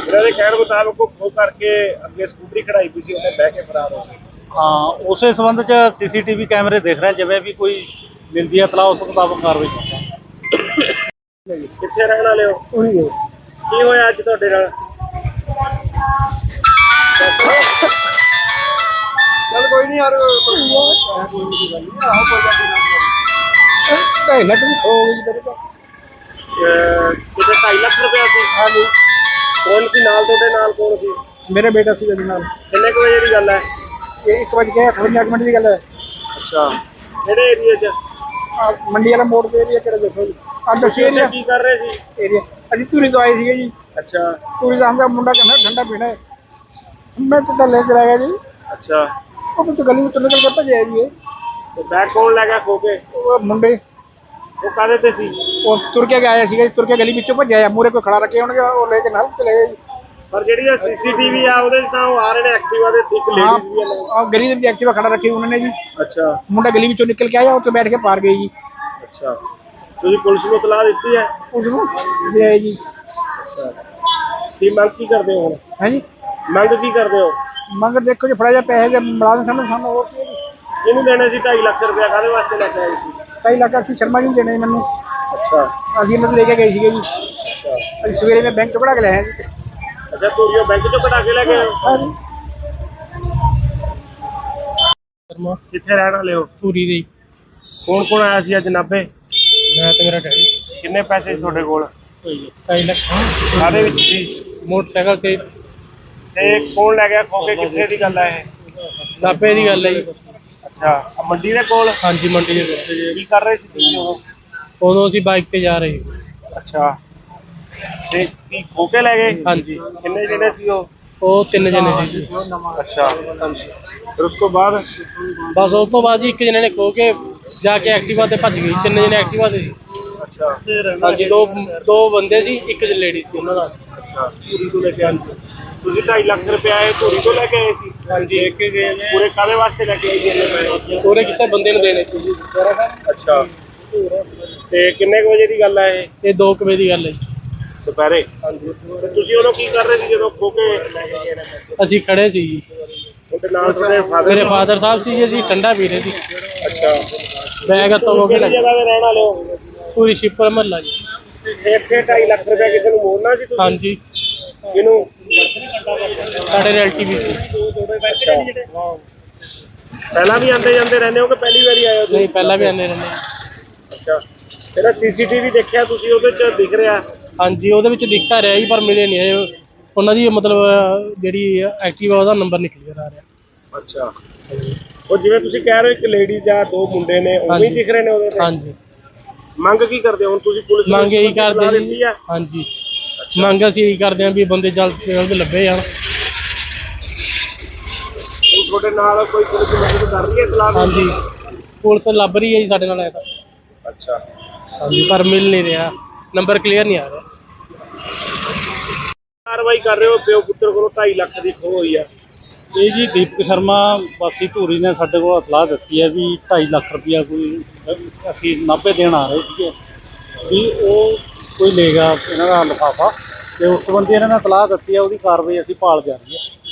ਇਹਨਾਂ ਦੇ ਕਹਿਣ ਮੁਤਾਬਕ ਉਹ ਖੋ ਕਰਕੇ ਅੱਗੇ ਸਕੂਟਰੀ ਖੜਾਈ ਪਈ ਸੀ, ਉਹਨੇ ਬਹਿ ਕੇ ਫਰਾਰ ਹੋ ਗਏ। ਹਾਂ, ਉਸੇ ਸੰਬੰਧ 'ਚ ਸੀਸੀਟੀਵੀ ਕੈਮਰੇ ਦੇਖ ਰਹੇ, ਜਿਵੇਂ ਵੀ ਕੋਈ ਮਿਲਦੀ ਹੈ ਤਲਾਹ ਉਸ ਮੁਤਾਬਕ ਕਾਰਵਾਈ ਕਰਾਂਗੇ। ਕਿੱਥੇ ਰਹਿਣ ਵਾਲੇ ਹੋ? ਉਹੀ ਹੈ ਕੀ ਹੋਇਆ ਅੱਜ ਤੁਹਾਡੇ ਨਾਲ? ਚੱਲ ਕੋਈ ਨਹੀਂ ਯਾਰ, ਕੋਈ ਨਹੀਂ ਗੱਲ ਨਹੀਂ, ਆਹੋ ਕੋਈ ਗੱਲ ਨਹੀਂ। ਢਾਈ ਲੱਖ ਦੀ ਖੋ ਗਈ ਮੇਰੇ ਤੋਂ। ਕਿਤੇ 2.5 ਲੱਖ ਰੁਪਇਆ ਸੀ? ਹਾਂਜੀ, ਕੌਣ ਸੀ ਨਾਲ ਤੁਹਾਡੇ? ਨਾਲ ਕੌਣ ਸੀ? ਮੇਰੇ ਬੇਟਾ ਸੀ ਉਹਦੇ ਨਾਲ। ਕਿੰਨੇ ਕੁ ਵਜੇ ਦੀ ਗੱਲ ਹੈ? ਇਹ 1:58 ਮਿੰਟ ਦੀ ਗੱਲ ਹੈ। ਅੱਛਾ, ਕਿਹੜੇ ਏਰੀਏ 'ਚ? ਆਹ ਮੰਡੀ ਵਾਲਾ ਮੋੜ ਦੇ ਏਰੀਆ ਕਿਹੜਾ ਦੇਖੋ ਜੀ, ਆਹ ਦੱਸਿਓ ਏਰੀਆ। ਕੀ ਕਰ ਰਹੇ ਸੀ? ਏਰੀਆ ਅਸੀਂ ਧੂਰੀ ਤੋਂ ਆਏ ਸੀਗੇ ਜੀ। ਅੱਛਾ ਟੂਰਿਜ਼ਮ ਦਾ ਮੁੰਡਾ ਕਹਿੰਦਾ ਠੰਡਾ ਪੀਣਾ ਹੈ, ਮੈਂ ਟੁੱਟਾ ਲੈ ਕੇ ਆ ਗਿਆ ਜੀ। ਅੱਛਾ, ਉਹ ਕੁਝ ਗਲੀ ਵਿੱਚ ਨਿਕਲ ਕੇ ਭੱਜਿਆ ਜੀ। ਤੇ ਬੈਗ ਕੌਣ ਲੈ ਗਿਆ ਖੋ ਕੇ? ਉਹ ਮੁੰਡੇ ਉਹ ਕਾਹਦੇ ਤੇ ਸੀ? ਉਹ ਤੁਰ ਕੇ ਆਇਆ ਸੀਗਾ ਜੀ, ਤੁਰ ਕੇ ਗਲੀ ਵਿੱਚੋਂ ਭੱਜਿਆ। ਮੂਰੇ ਕੋਈ ਖੜਾ ਰੱਖੇ ਹੋਣਗੇ, ਉਹ ਲੈ ਕੇ ਨਾਲ ਚਲੇ ਗਏ ਜੀ। ਪਰ ਜਿਹੜੀ ਇਹ ਸੀਸੀਟੀਵੀ ਆ ਉਹਦੇ 'ਚ ਤਾਂ ਉਹ ਆ ਰਹੇ ਨੇ ਐਕਟਿਵਾ ਦੇ, ਇੱਕ ਲੇਡੀਜ਼ ਵੀ ਆ ਨਾਲ। ਆਹ ਗਲੀ ਦੇ ਵਿੱਚ ਐਕਟਿਵਾ ਖੜਾ ਰੱਖੀ ਉਹਨਾਂ ਨੇ ਜੀ। ਅੱਛਾ ਮੁੰਡਾ ਗਲੀ ਵਿੱਚੋਂ ਨਿਕਲ ਕੇ ਆਇਆ, ਉੱਥੇ ਬੈਠ ਕੇ ਪਾਰ ਗਏ ਜੀ। ਅੱਛਾ, ਤੁਸੀਂ ਪੁਲਿਸ ਨੂੰ ਇਤਲਾਹ ਦਿੱਤੀ ਹੈ? ਉਸ ਨੂੰ ਦੇ ਆਏ ਜੀ। ਅੱਛਾ, ਕੀ ਮੰਗ ਕੀ ਕਰਦੇ ਹੋ ਹੁਣ? ਹੈ ਜੀ, ਮੰਗ ਕੀ ਕਰਦੇ ਹੋ? ਮੰਗ ਦੇਖੋ ਜੀ, ਫੜਾ ਜਾ ਪੈਸੇ ਦੇ ਮੁਲਾਜ਼ਮ ਸਾਨੂੰ ਹੋਰ ਕੀ ਹੈ ਜੀ। ਇਹਨੂੰ ਦੇਣੇ ਸੀ 2.5 ਲੱਖ ਰੁਪਇਆ, ਕਾਹਦੇ ਵਾਸਤੇ ਲੈ ਕੇ ਆਏ ਸੀ? 2.5 ਲੱਖ ਅਸੀਂ ਸ਼ਰਮਾ ਜੀ ਨੂੰ ਦੇਣੇ ਮੈਨੂੰ। ਅੱਛਾ ਅਸੀਂ ਇਹਨਾਂ ਤੋਂ ਲੈ ਕੇ ਗਏ ਸੀਗੇ ਜੀ। ਅੱਛਾ ਅਸੀਂ ਸਵੇਰੇ ਮੈਂ ਬੈਂਕ ਤੋਂ ਕਢਾ ਕੇ ਲਿਆਇਆ ਜੀ। ਅੱਛਾ, ਧੂਰੀਓ ਬੈਂਕ ਚੋਂ ਕਢਾ ਕੇ ਲੈ ਗਏ ਹੋ? ਹਾਂ ਜੀ, ਸ਼ਰਮਾ ਕਿੱਥੇ ਰਹਿਣ ਵਾਲੇ ਹੋ? ਧੂਰੀ ਦੇ। ਕੌਣ ਕੌਣ ਆਇਆ ਸੀ ਅੱਜ ਨਾਭੇ? ਮੈਂ ਤੇ ਮੇਰਾ ਡੈਡੀ। ਕਿੰਨੇ ਪੈਸੇ ਸੀ ਤੁਹਾਡੇ ਕੋਲ? 2.5 ਲੱਖ ਕਾਹਦੇ ਵਿੱਚ ਸੀ? ਮੋਟਰਸਾਈਕਲ ਤੇ। ਤੇ ਕੌਣ ਲੈ ਗਿਆ ਖੋ ਕੇ? ਕਿੱਥੇ ਦੀ ਗੱਲ ਹੈ ਇਹ? ਨਾਭੇ ਦੀ ਗੱਲ ਹੈ ਜੀ। ਅੱਛਾ, ਆਹ ਮੰਡੀ ਦੇ ਕੋਲ? ਹਾਂਜੀ, ਮੰਡੀ ਦੇ ਕੋਲ। ਕੀ ਕਰ ਰਹੇ ਸੀ ਤੁਸੀਂ ਉਦੋਂ? ਉਦੋਂ ਅਸੀਂ ਬਾਈਕ ਤੇ ਜਾ ਰਹੇ ਸੀ। ਅੱਛਾ, ਤੇ ਕੀ ਖੋ ਕੇ ਲੈ ਗਏ? ਹਾਂਜੀ, ਕਿੰਨੇ ਜਿਹੜੇ ਸੀ ਉਹ? ਉਹ 3 ਜਣੇ ਸੀ ਜੀ। ਅੱਛਾ, ਫਿਰ ਉਸ ਤੋਂ ਬਾਅਦ? ਬਸ ਉਸ ਤੋਂ ਬਾਅਦ ਜੀ ਇੱਕ ਜਣੇ ਨੇ ਖੋ ਕੇ ਜਾ ਕੇ ਐਕਟਿਵਾ ਤੇ ਭੱਜ ਗਈ। 3 ਜਣੇ ਐਕਟਿਵਾ ਤੇ ਸੀ। ਅੱਛਾ ਹਾਂਜੀ, ਦੋ ਬੰਦੇ ਸੀ, ਇੱਕ ਲੇਡੀ ਸੀ ਉਹਨਾਂ ਨਾਲ। ਅੱਛਾ, ਧੂਰੀ ਤੋਂ ਲੈ ਕੇ ਆਏ ਸੀ। ਤੁਸੀਂ 2.5 ਲੱਖ ਰੁਪਇਆ ਇਹ ਧੂਰੀ ਤੋਂ ਲੈ ਕੇ ਆਏ ਸੀ? ਹਾਂਜੀ, ਇੱਕ ਗਏ ਨੇ। ਪੂਰੇ ਕਾਹਦੇ ਵਾਸਤੇ ਲੈ ਕੇ ਆਏ ਸੀ ਇੰਨੇ ਪੈਸੇ? ਪੂਰੇ ਕਿਸੇ ਬੰਦੇ ਨੂੰ ਦੇਣੇ ਸੀ ਜੀ। ਅੱਛਾ, ਤੇ ਕਿੰਨੇ ਕੁ ਵਜੇ ਦੀ ਗੱਲ ਹੈ ਇਹ? ਇਹ 2 ਵਜੇ ਦੀ ਗੱਲ ਹੈ ਜੀ। ਦੁਪਹਿਰੇ? ਹਾਂਜੀ। ਤੇ ਤੁਸੀਂ ਉਦੋਂ ਕੀ ਕਰ ਰਹੇ ਸੀ ਜਦੋਂ ਖੋ ਕੇ ਲੈ ਕੇ ਗਏ ਨੇ ਪੈਸੇ? ਅਸੀਂ ਖੜੇ ਸੀ ਜੀ। ਉਹਦੇ ਨਾਲ ਤੁਹਾਡੇ ਫਾਦਰ? ਮੇਰੇ ਫਾਦਰ ਸਾਹਿਬ ਸੀ ਜੀ, ਅਸੀਂ ਠੰਡਾ ਪੀ ਰਹੇ ਸੀ। ਅੱਛਾ, ਬੈਗ ਹੱਥੋਂ ਹੋ ਕੇ ਕਿਹੜੀ ਜਗ੍ਹਾ ਤੇ ਰਹਿਣ ਵਾਲੇ ਹੋ? ਪੂਰੀ ਸ਼ਿਪਰ ਮਹੱਲਾ ਜੀ। ਤੇ ਇੱਥੇ 2.5 ਲੱਖ ਰੁਪਇਆ ਕਿਸੇ ਨੂੰ ਮੋੜਨਾ ਸੀ ਤੁਸੀਂ? ਹਾਂਜੀ, ਕਿਹਨੂੰ? ਸਾਡੇ ਰਿਲੇਟਿਵ ਸੀ। ਅੱਛਾ, ਪਹਿਲਾਂ ਵੀ ਆਉਂਦੇ ਜਾਂਦੇ ਰਹਿੰਦੇ ਹੋ ਕਿ ਪਹਿਲੀ ਵਾਰੀ ਆਏ ਹੋ ਤੁਸੀਂ? ਨਹੀਂ, ਪਹਿਲਾਂ ਵੀ ਆਉਂਦੇ ਰਹਿੰਦੇ। ਅੱਛਾ, ਜਿਹੜਾ ਸੀਸੀਟੀਵੀ ਦੇਖਿਆ ਤੁਸੀਂ ਉਹਦੇ 'ਚ ਦਿਖ ਰਿਹਾ? ਹਾਂਜੀ, ਉਹਦੇ ਵਿੱਚ ਦਿਖਤਾ ਰਿਹਾ ਜੀ, ਪਰ ਮਿਲੇ ਨਹੀਂ ਹੈ। ਉਹਨਾਂ ਦੀ ਮਤਲਬ ਜਿਹੜੀ ਐਕਟਿਵਾ ਉਹਦਾ ਨੰਬਰ ਨਿਕਲ ਆ ਰਿਹਾ। ਅੱਛਾ, ਉਹ ਜਿਵੇਂ ਤੁਸੀਂ ਕਹਿ ਰਹੇ ਹੋ ਇੱਕ ਲੇਡੀਜ਼ ਆ, ਦੋ ਮੁੰਡੇ ਨੇ, ਉਵੇਂ ਹੀ ਦਿਖ ਰਹੇ ਨੇ ਉਹਦੇ ਤੇ? ਹਾਂਜੀ। ਮੰਗ ਕੀ ਕਰਦੇ ਹੋ ਹੁਣ ਤੁਸੀਂ? ਪੁਲਿਸ ਨੂੰ ਮੰਗ ਇਹੀ ਇਤਲਾਹ ਕਰਦੇ ਦਿੱਤੀ ਜੀ। ਆ? ਹਾਂਜੀ, ਮੰਗ ਅਸੀਂ ਇਹੀ ਕਰਦੇ ਹਾਂ ਵੀ ਬੰਦੇ ਜਲਦ ਤੋਂ ਜਲਦ ਲੱਭੇ ਜਾਣ। ਤੁਹਾਡੇ ਨਾਲ ਕੋਈ ਪੁਲਿਸ ਮਦਦ ਕਰ ਰਹੀ ਹੈ ਇਤਲਾਹ? ਹਾਂਜੀ, ਪੁਲਿਸ ਲੱਭ ਰਹੀ ਹੈ ਜੀ ਸਾਡੇ ਨਾਲ ਆਇਆ ਤਾਂ। ਅੱਛਾ, ਹਾਂਜੀ, ਪਰ ਮਿਲ ਨਹੀਂ ਰਿਹਾ, ਨੰਬਰ ਕਲੀਅਰ ਨਹੀਂ ਆ ਰਿਹਾ। ਕਾਰਵਾਈ ਕਰ ਰਹੇ ਹੋ? ਪਿਓ ਪੁੱਤਰ ਕੋਲੋਂ 2.5 ਲੱਖ ਦੀ ਖੋਹ ਹੋਈ ਆ। ਇਹ ਜੀ ਦੀਪਕ ਸ਼ਰਮਾ ਵਾਸੀ ਧੂਰੀ ਨੇ ਸਾਡੇ ਕੋਲ ਇਤਲਾਹ ਦਿੱਤੀ ਹੈ ਵੀ 2.5 ਲੱਖ ਰੁਪਇਆ ਕੋਈ ਅਸੀਂ ਨਾਭੇ ਦੇਣ ਆ ਰਹੇ ਸੀਗੇ, ਵੀ ਉਹ ਕੋਈ ਲੈ ਗਿਆ ਇਹਨਾਂ ਦਾ ਲਿਫਾਫਾ, ਤੇ ਉਸ ਸੰਬੰਧੀ ਇਹਨਾਂ ਨੇ ਇਤਲਾਹ ਦਿੱਤੀ ਹੈ, ਉਹਦੀ ਕਾਰਵਾਈ ਅਸੀਂ ਭਾਲ ਜਾਰੀ ਹੈ।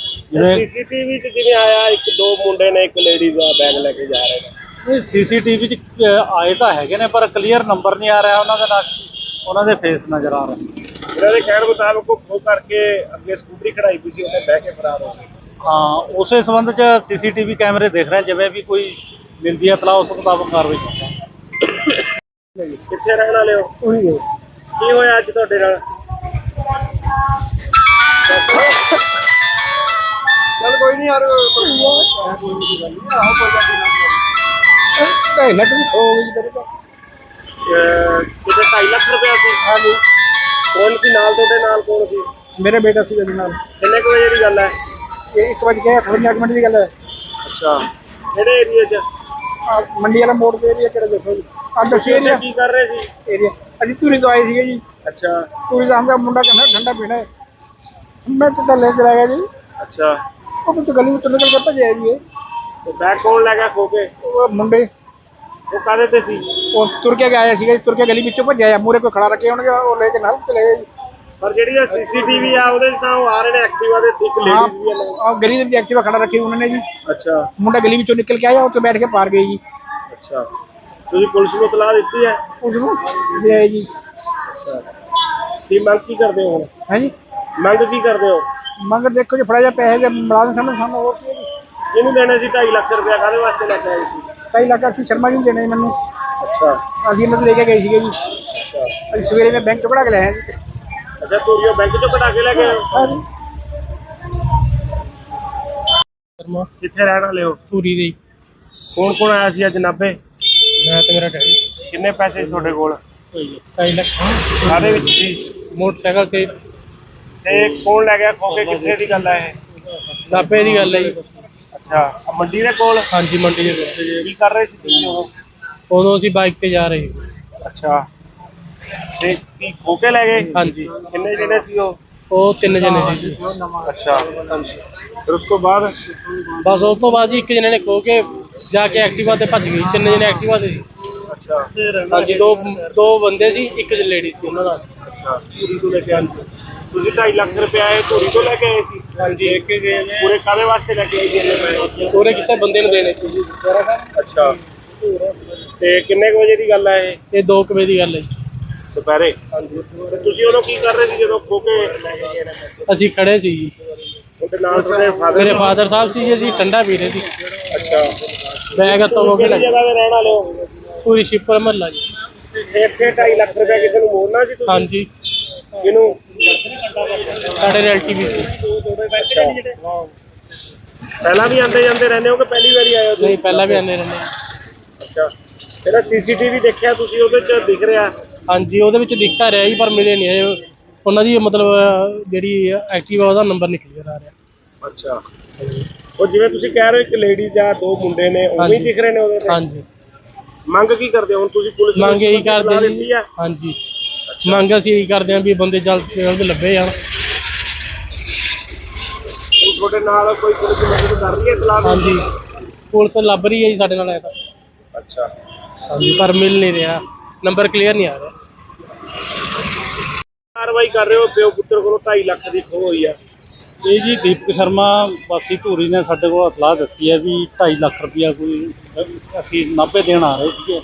ਜਿਵੇਂ ਸੀਸੀਟੀਵੀ 'ਚ ਜਿਵੇਂ ਆਇਆ ਇੱਕ ਦੋ ਮੁੰਡੇ ਨੇ ਇੱਕ ਲੇਡੀਜ਼ ਦਾ ਬੈਗ ਲੈ ਕੇ ਜਾ ਰਹੇ ਨੇ। ਸੀਸੀਟੀਵੀ 'ਚ ਆਏ ਤਾਂ ਹੈਗੇ ਨੇ, ਪਰ ਕਲੀਅਰ ਨੰਬਰ ਨਹੀਂ ਆ ਰਿਹਾ ਉਹਨਾਂ ਦਾ, ਨਾਲ ਉਹਨਾਂ ਦੇ ਫੇਸ ਨਜ਼ਰ ਆ ਰਹੇ। ਇਹਨਾਂ ਦੇ ਕਹਿਣ ਮੁਤਾਬਕ ਉਹ ਖੋ ਕਰਕੇ ਅੱਗੇ ਸਕੂਟਰੀ ਖੜਾਈ ਪਈ ਸੀ, ਉਹਨੇ ਬਹਿ ਕੇ ਫਰਾਰ ਹੋ ਗਏ। ਹਾਂ, ਉਸੇ ਸੰਬੰਧ 'ਚ ਸੀਸੀਟੀਵੀ ਕੈਮਰੇ ਦੇਖ ਰਹੇ, ਜਿਵੇਂ ਵੀ ਕੋਈ ਮਿਲਦੀ ਹੈ ਤਲਾਹ ਉਸ ਮੁਤਾਬਕ ਕਾਰਵਾਈ ਕਰਾਂਗੇ। ਕਿੱਥੇ ਰਹਿਣ ਵਾਲੇ ਹੋ? ਉਹੀ ਹੈ ਕੀ ਹੋਇਆ ਅੱਜ ਤੁਹਾਡੇ ਨਾਲ? ਚੱਲ ਕੋਈ ਨਹੀਂ ਯਾਰ, ਕੋਈ ਨਹੀਂ ਗੱਲ ਨਹੀਂ, ਆਹੋ ਕੋਈ ਗੱਲ ਨਹੀਂ। 2.5 ਲੱਖ ਦੀ ਖੋ ਗਈ ਮੇਰੇ ਤੋਂ। ਕਿਤੇ 2.5 ਲੱਖ ਰੁਪਇਆ ਸੀ? ਹਾਂਜੀ, ਕੌਣ ਸੀ ਨਾਲ ਤੁਹਾਡੇ? ਨਾਲ ਕੌਣ ਸੀ? ਮੇਰੇ ਬੇਟਾ ਸੀ ਉਹਦੇ ਨਾਲ। ਕਿੰਨੇ ਕੁ ਵਜੇ ਦੀ ਗੱਲ ਹੈ? ਇਹ 1:58 ਮਿੰਟ ਦੀ ਗੱਲ ਹੈ। ਅੱਛਾ, ਕਿਹੜੇ ਏਰੀਏ 'ਚ? ਆਹ ਮੰਡੀ ਵਾਲਾ ਮੋੜ ਦੇ ਏਰੀਆ ਕਿਹੜਾ ਦੇਖੋ ਜੀ, ਆਹ ਦੱਸਿਓ ਏਰੀਆ। ਕੀ ਕਰ ਰਹੇ ਸੀ? ਏਰੀਆ ਅਸੀਂ ਧੂਰੀ ਤੋਂ ਆਏ ਸੀਗੇ ਜੀ। ਅੱਛਾ, ਟੂਰਿਜ਼ਮ ਦਾ ਮੁੰਡਾ ਕਹਿੰਦਾ ਠੰਡਾ ਪੀਣਾ ਹੈ, मैं तो ले चला गया जी। ਅੱਛਾ वो तो गली में तो निकल के भजे जी। ਤੇ ਬੈਗ ਕੌਣ ਲੈ ਗਿਆ ਖੋ ਕੇ? वो मुंडे ਉਹ ਕਾਹਦੇ ਤੇ ਸੀ? वो तुर के आया सी, तुर के गली में भजे मूरे को खड़ा रखे होंगे वो लेके नाल चले गए जी। ਪਰ ਜਿਹੜੀ ਇਹ ਸੀਸੀਟੀਵੀ ਆ ਉਹਦੇ 'ਚ ਤਾਂ ਉਹ ਆ ਰਹੇ ਨੇ ਐਕਟਿਵਾ ਦੇ ਇੱਕ हाँ ਲੇਡੀਜ਼ ਵੀ ਆ। और गली में एक्टिवा खड़ा रखी उन्होंने जी। ਅੱਛਾ मुंडा गली में निकल के आया और तो बैठ के पार गई जी। ਅੱਛਾ ਤੁਸੀਂ ਪੁਲਿਸ ਨੂੰ ਇਤਲਾਹ ਦਿੱਤੀ ਹੈ? उसको ले आए जी। ਅੱਛਾ ਕੀ ਮੰਗ ਕੀ ਕਰਦੇ ਹੋ ਹੁਣ? है जी ਮੰਗ ਕੀ ਕਰਦੇ ਹੋ? मंग देखो जी फड़ा जा पैसे मुलाजम सानू सानू और की ਇਹਨੂੰ ਦੇਣੇ ਸੀ 2.5 ਲੱਖ ਰੁਪਇਆ ਕਾਹਦੇ ਵਾਸਤੇ ਲੈ ਕੇ ਆਏ ਸੀ? 2.5 ਲੱਖ ਅਸੀਂ ਸ਼ਰਮਾ ਜੀ ਨੂੰ ਦੇਣੇ ਮੈਨੂੰ। ਅੱਛਾ ਅਸੀਂ ਇਹਨਾਂ ਤੋਂ ਲੈ ਕੇ ਗਏ ਸੀਗੇ ਜੀ। ਅੱਛਾ ਅਸੀਂ ਸਵੇਰੇ ਮੈਂ ਬੈਂਕ ਤੋਂ ਕਢਾ ਕੇ ਲਿਆਇਆ ਜੀ। ਅੱਛਾ ਤੋਰੀਓ ਬੈਂਕ ਚੋਂ ਕਢਾ ਕੇ ਲੈ ਗਏ ਹੋ? ਹਾਂ ਜੀ। ਸ਼ਰਮਾ ਕਿੱਥੇ ਰਹਿਣ ਵਾਲੇ ਹੋ? ਧੂਰੀ ਦੇ ਕੌਣ ਕੌਣ ਆਇਆ ਸੀ ਅੱਜ ਨਾਭੇ? ਮੈਂ ਤੇ ਮੇਰਾ ਡੈਡੀ ਕਿੰਨੇ ਪੈਸੇ ਸੀ ਤੁਹਾਡੇ ਕੋਲ? 2.5 ਲੱਖ ਕਾਹਦੇ ਵਿੱਚ ਸੀ? ਮੋਟਰਸਾਈਕਲ ਤੇ ਤੇ ਕੌਣ ਲੈ ਗਿਆ ਖੋ ਕੇ? ਕਿੱਥੇ ਦੀ ਗੱਲ ਹੈ ਇਹ? ਨਾਭੇ ਦੀ ਗੱਲ ਹੈ ਜੀ। ਅੱਛਾ ਆਹ ਮੰਡੀ ਦੇ ਕੋਲ? ਹਾਂਜੀ ਮੰਡੀ ਦੇ ਕੋਲ। ਕੀ ਕਰ ਰਹੇ ਸੀ ਤੁਸੀਂ ਉਦੋਂ? ਉਦੋਂ ਅਸੀਂ ਬਾਈਕ ਤੇ ਜਾ ਰਹੇ ਸੀ। ਅੱਛਾ ਤੇ ਕੀ ਖੋ ਕੇ ਲੈ ਗਏ? ਹਾਂਜੀ ਕਿੰਨੇ ਜਣੇ ਸੀ ਉਹ? ਉਹ 3 ਜਣੇ ਸੀ ਜੀ। ਅੱਛਾ ਫਿਰ ਉਸ ਤੋਂ ਬਾਅਦ? ਬਸ ਉਸ ਤੋਂ ਬਾਅਦ ਜੀ ਇੱਕ ਜਣੇ ਨੇ ਖੋ ਕੇ ਜਾ ਕੇ ਐਕਟਿਵਾ ਤੇ ਭੱਜ ਗਈ। 3 ਜਣੇ ਐਕਟਿਵਾ ਤੇ ਸੀ। ਅੱਛਾ ਹਾਂਜੀ ਦੋ ਬੰਦੇ ਸੀ, ਇੱਕ ਲੇਡੀ ਸੀ ਉਹਨਾਂ ਨਾਲ। ਅੱਛਾ ਧੂਰੀ ਤੋਂ ਲੈ ਕੇ ਆਏ ਸੀ। ਤੁਸੀਂ 2.5 ਲੱਖ ਰੁਪਇਆ ਇਹ ਧੂਰੀ ਤੋਂ ਲੈ ਕੇ ਆਏ ਸੀ? ਹਾਂਜੀ ਇੱਕ ਗਏ ਨੇ ਪੂਰੇ ਕਾਹਦੇ ਵਾਸਤੇ ਲੈ ਕੇ ਆਏ ਸੀ ਇੰਨੇ ਪੈਸੇ? ਪੂਰੇ ਕਿਸੇ ਬੰਦੇ ਨੂੰ ਦੇਣੇ ਸੀ ਜੀ। ਅੱਛਾ ਤੇ ਕਿੰਨੇ ਕੁ ਵਜੇ ਦੀ ਗੱਲ ਹੈ ਇਹ? ਇਹ 2 ਵਜੇ ਦੀ ਗੱਲ ਹੈ ਜੀ। ਦੁਪਹਿਰੇ? ਹਾਂਜੀ ਤੇ ਤੁਸੀਂ ਉਦੋਂ ਕੀ ਕਰ ਰਹੇ ਸੀ ਜਦੋਂ ਖੋ ਕੇ ਲੈ ਕੇ ਗਏ ਨੇ ਪੈਸੇ? ਅਸੀਂ ਖੜੇ ਸੀ ਜੀ। ਉਹਦੇ ਨਾਲ ਤੁਹਾਡੇ ਫਾਦਰ? ਮੇਰੇ ਫਾਦਰ ਸਾਹਿਬ ਸੀ ਜੀ। ਅਸੀਂ ਠੰਡਾ ਪੀ ਰਹੇ ਸੀ। ਅੱਛਾ ਬੈਗ ਹੱਥੋਂ ਹੋ ਕੇ ਕਿਹੜੀ ਲੱਗ ਜਗ੍ਹਾ ਤੇ ਰਹਿਣ ਵਾਲੇ ਹੋ? ਪੂਰੀ ਸ਼ਿਪਰ ਮਹੱਲਾ ਜੀ। ਤੇ ਇੱਥੇ 2.5 ਲੱਖ ਰੁਪਇਆ ਕਿਸੇ ਨੂੰ ਮੋੜਨਾ ਸੀ ਤੁਸੀਂ? ਹਾਂਜੀ ਕਿਹਨੂੰ? ਸਾਡੇ ਰਿਲੇਟਿਵ ਸੀ। ਅੱਛਾ ਪਹਿਲਾਂ ਵੀ ਆਉਂਦੇ ਜਾਂਦੇ ਰਹਿੰਦੇ ਹੋ ਕਿ ਪਹਿਲੀ ਵਾਰੀ ਆਏ ਹੋ ਤੁਸੀਂ? ਨਹੀਂ ਪਹਿਲਾਂ ਵੀ ਆਉਂਦੇ ਰਹਿੰਦੇ ਹਾਂ। ਅੱਛਾ ਜਿਹੜਾ ਸੀਸੀਟੀਵੀ ਦੇਖਿਆ ਤੁਸੀਂ ਉਹਦੇ 'ਚ ਦਿਖ ਰਿਹਾ? ਹਾਂਜੀ ਉਹਦੇ ਵਿੱਚ ਦਿਖਤਾ ਰਿਹਾ ਜੀ ਪਰ ਮਿਲੇ ਨਹੀਂ ਹੈ। ਉਹਨਾਂ ਦੀ ਮਤਲਬ ਜਿਹੜੀ ਐਕਟਿਵਾ ਉਹਦਾ ਨੰਬਰ ਨਿਕਲ ਗਿਆ ਆ ਰਿਹਾ। ਅੱਛਾ ਉਹ ਜਿਵੇਂ ਤੁਸੀਂ ਕਹਿ ਰਹੇ ਹੋ ਇੱਕ ਲੇਡੀਜ਼ ਆ 2 ਮੁੰਡੇ ਨੇ ਉਵੇਂ ਹੀ ਹਾਂਜੀ। ਦਿਖ ਰਹੇ ਨੇ ਉਹਦੇ ਤੇ? ਹਾਂਜੀ ਮੰਗ ਕੀ ਕਰਦੇ ਹੋ ਹੁਣ ਤੁਸੀਂ? ਪੁਲਿਸ ਨੂੰ ਮੰਗ ਇਹੀ ਇਤਲਾਹ ਕਰਦੇ ਦਿੱਤੀ ਜੀ। ਆ? ਹਾਂਜੀ ਮੰਗ ਅਸੀਂ ਇਹੀ ਕਰਦੇ ਹਾਂ ਵੀ ਬੰਦੇ ਜਲਦ ਤੋਂ ਜਲਦ ਲੱਭੇ ਜਾਣ। ਹੁਣ ਤੁਹਾਡੇ ਨਾਲ ਕੋਈ ਪੁਲਿਸ ਮਦਦ ਕਰ ਰਹੀ ਹੈ ਇਤਲਾਹ ਦੀ? ਹਾਂਜੀ ਪੁਲਿਸ ਲੱਭ ਰਹੀ ਹੈ ਜੀ ਸਾਡੇ ਨਾਲ ਆਇਆ ਤਾਂ। ਅੱਛਾ ਹਾਂਜੀ ਪਰ ਮਿਲ ਨਹੀਂ ਰਿਹਾ, ਨੰਬਰ ਕਲੀਅਰ ਨਹੀਂ ਆ ਰਿਹਾ। ਕਾਰਵਾਈ ਕਰ ਰਹੇ ਹੋ? ਪਿਓ ਪੁੱਤਰ ਕੋਲੋਂ 2.5 ਲੱਖ ਦੀ ਖੋਹ ਹੋਈ ਆ। ਇਹ ਜੀ ਦੀਪਕ ਸ਼ਰਮਾ ਵਾਸੀ ਧੂਰੀ ਨੇ ਸਾਡੇ ਕੋਲ ਇਤਲਾਹ ਦਿੱਤੀ ਹੈ ਵੀ 2.5 ਲੱਖ ਰੁਪਇਆ ਕੋਈ ਅਸੀਂ ਨਾਭੇ ਦੇਣ ਆ ਰਹੇ ਸੀਗੇ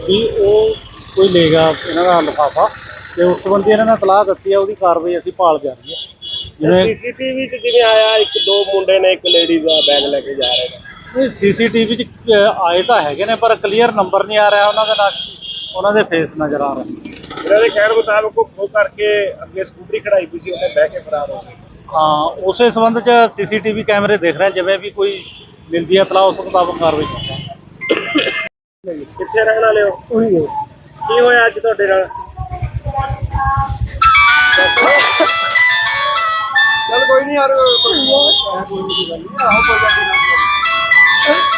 ਵੀ ਉਹ ਕੋਈ ਲੇਗਾ ਇਹਨਾਂ ਦਾ ਲਿਫਾਫਾ, ਤੇ ਉਸ ਸੰਬੰਧੀ ਇਹਨਾਂ ਨੇ ਇਤਲਾਹ ਦਿੱਤੀ ਹੈ। ਉਹਦੀ ਕਾਰਵਾਈ ਅਸੀਂ ਭਾਲ ਜਾਰੀ ਹੈ। ਜਿਵੇਂ ਸੀਸੀਟੀਵੀ 'ਚ ਜਿਵੇਂ ਆਇਆ 2 ਮੁੰਡੇ ਨੇ ਇੱਕ ਲੇਡੀਜ਼ ਦਾ ਬੈਗ ਲੈ ਕੇ ਜਾ ਰਹੇ ਨੇ। ਇਹ ਸੀਸੀਟੀਵੀ 'ਚ ਆਏ ਤਾਂ ਹੈਗੇ ਨੇ ਪਰ ਕਲੀਅਰ ਨੰਬਰ ਨਹੀਂ ਆ ਰਿਹਾ ਉਹਨਾਂ ਦਾ, ਨਾ ਉਹਨਾਂ ਦੇ ਫੇਸ ਨਜ਼ਰ ਆ ਰਹੇ। ਇਹਨਾਂ ਦੇ ਕਹਿਣ ਮੁਤਾਬਕ ਉਹ ਖੋਹ ਕਰਕੇ ਅੱਗੇ ਸਕੂਟਰੀ ਖੜਾਈ ਪਈ ਸੀ, ਉਹਨੇ ਬਹਿ ਕੇ ਫਰਾਰ ਹੋ ਗਏ। ਹਾਂ ਉਸੇ ਸੰਬੰਧ 'ਚ ਸੀਸੀਟੀਵੀ ਕੈਮਰੇ ਦੇਖ ਰਹੇ, ਜਿਵੇਂ ਵੀ ਕੋਈ ਮਿਲਦੀ ਹੈ ਇਤਲਾਹ ਉਸ ਮੁਤਾਬਕ ਕਾਰਵਾਈ ਕਰਾਂਗੇ। ਕਿੱਥੇ ਰਹਿਣ ਵਾਲੇ ਹੋ? ਉਹੀ ਹੈ। ਕੀ ਹੋਇਆ ਅੱਜ ਤੁਹਾਡੇ ਨਾਲ? चल कोई नहीं यार कोई नहीं आहो कोई बात नहीं।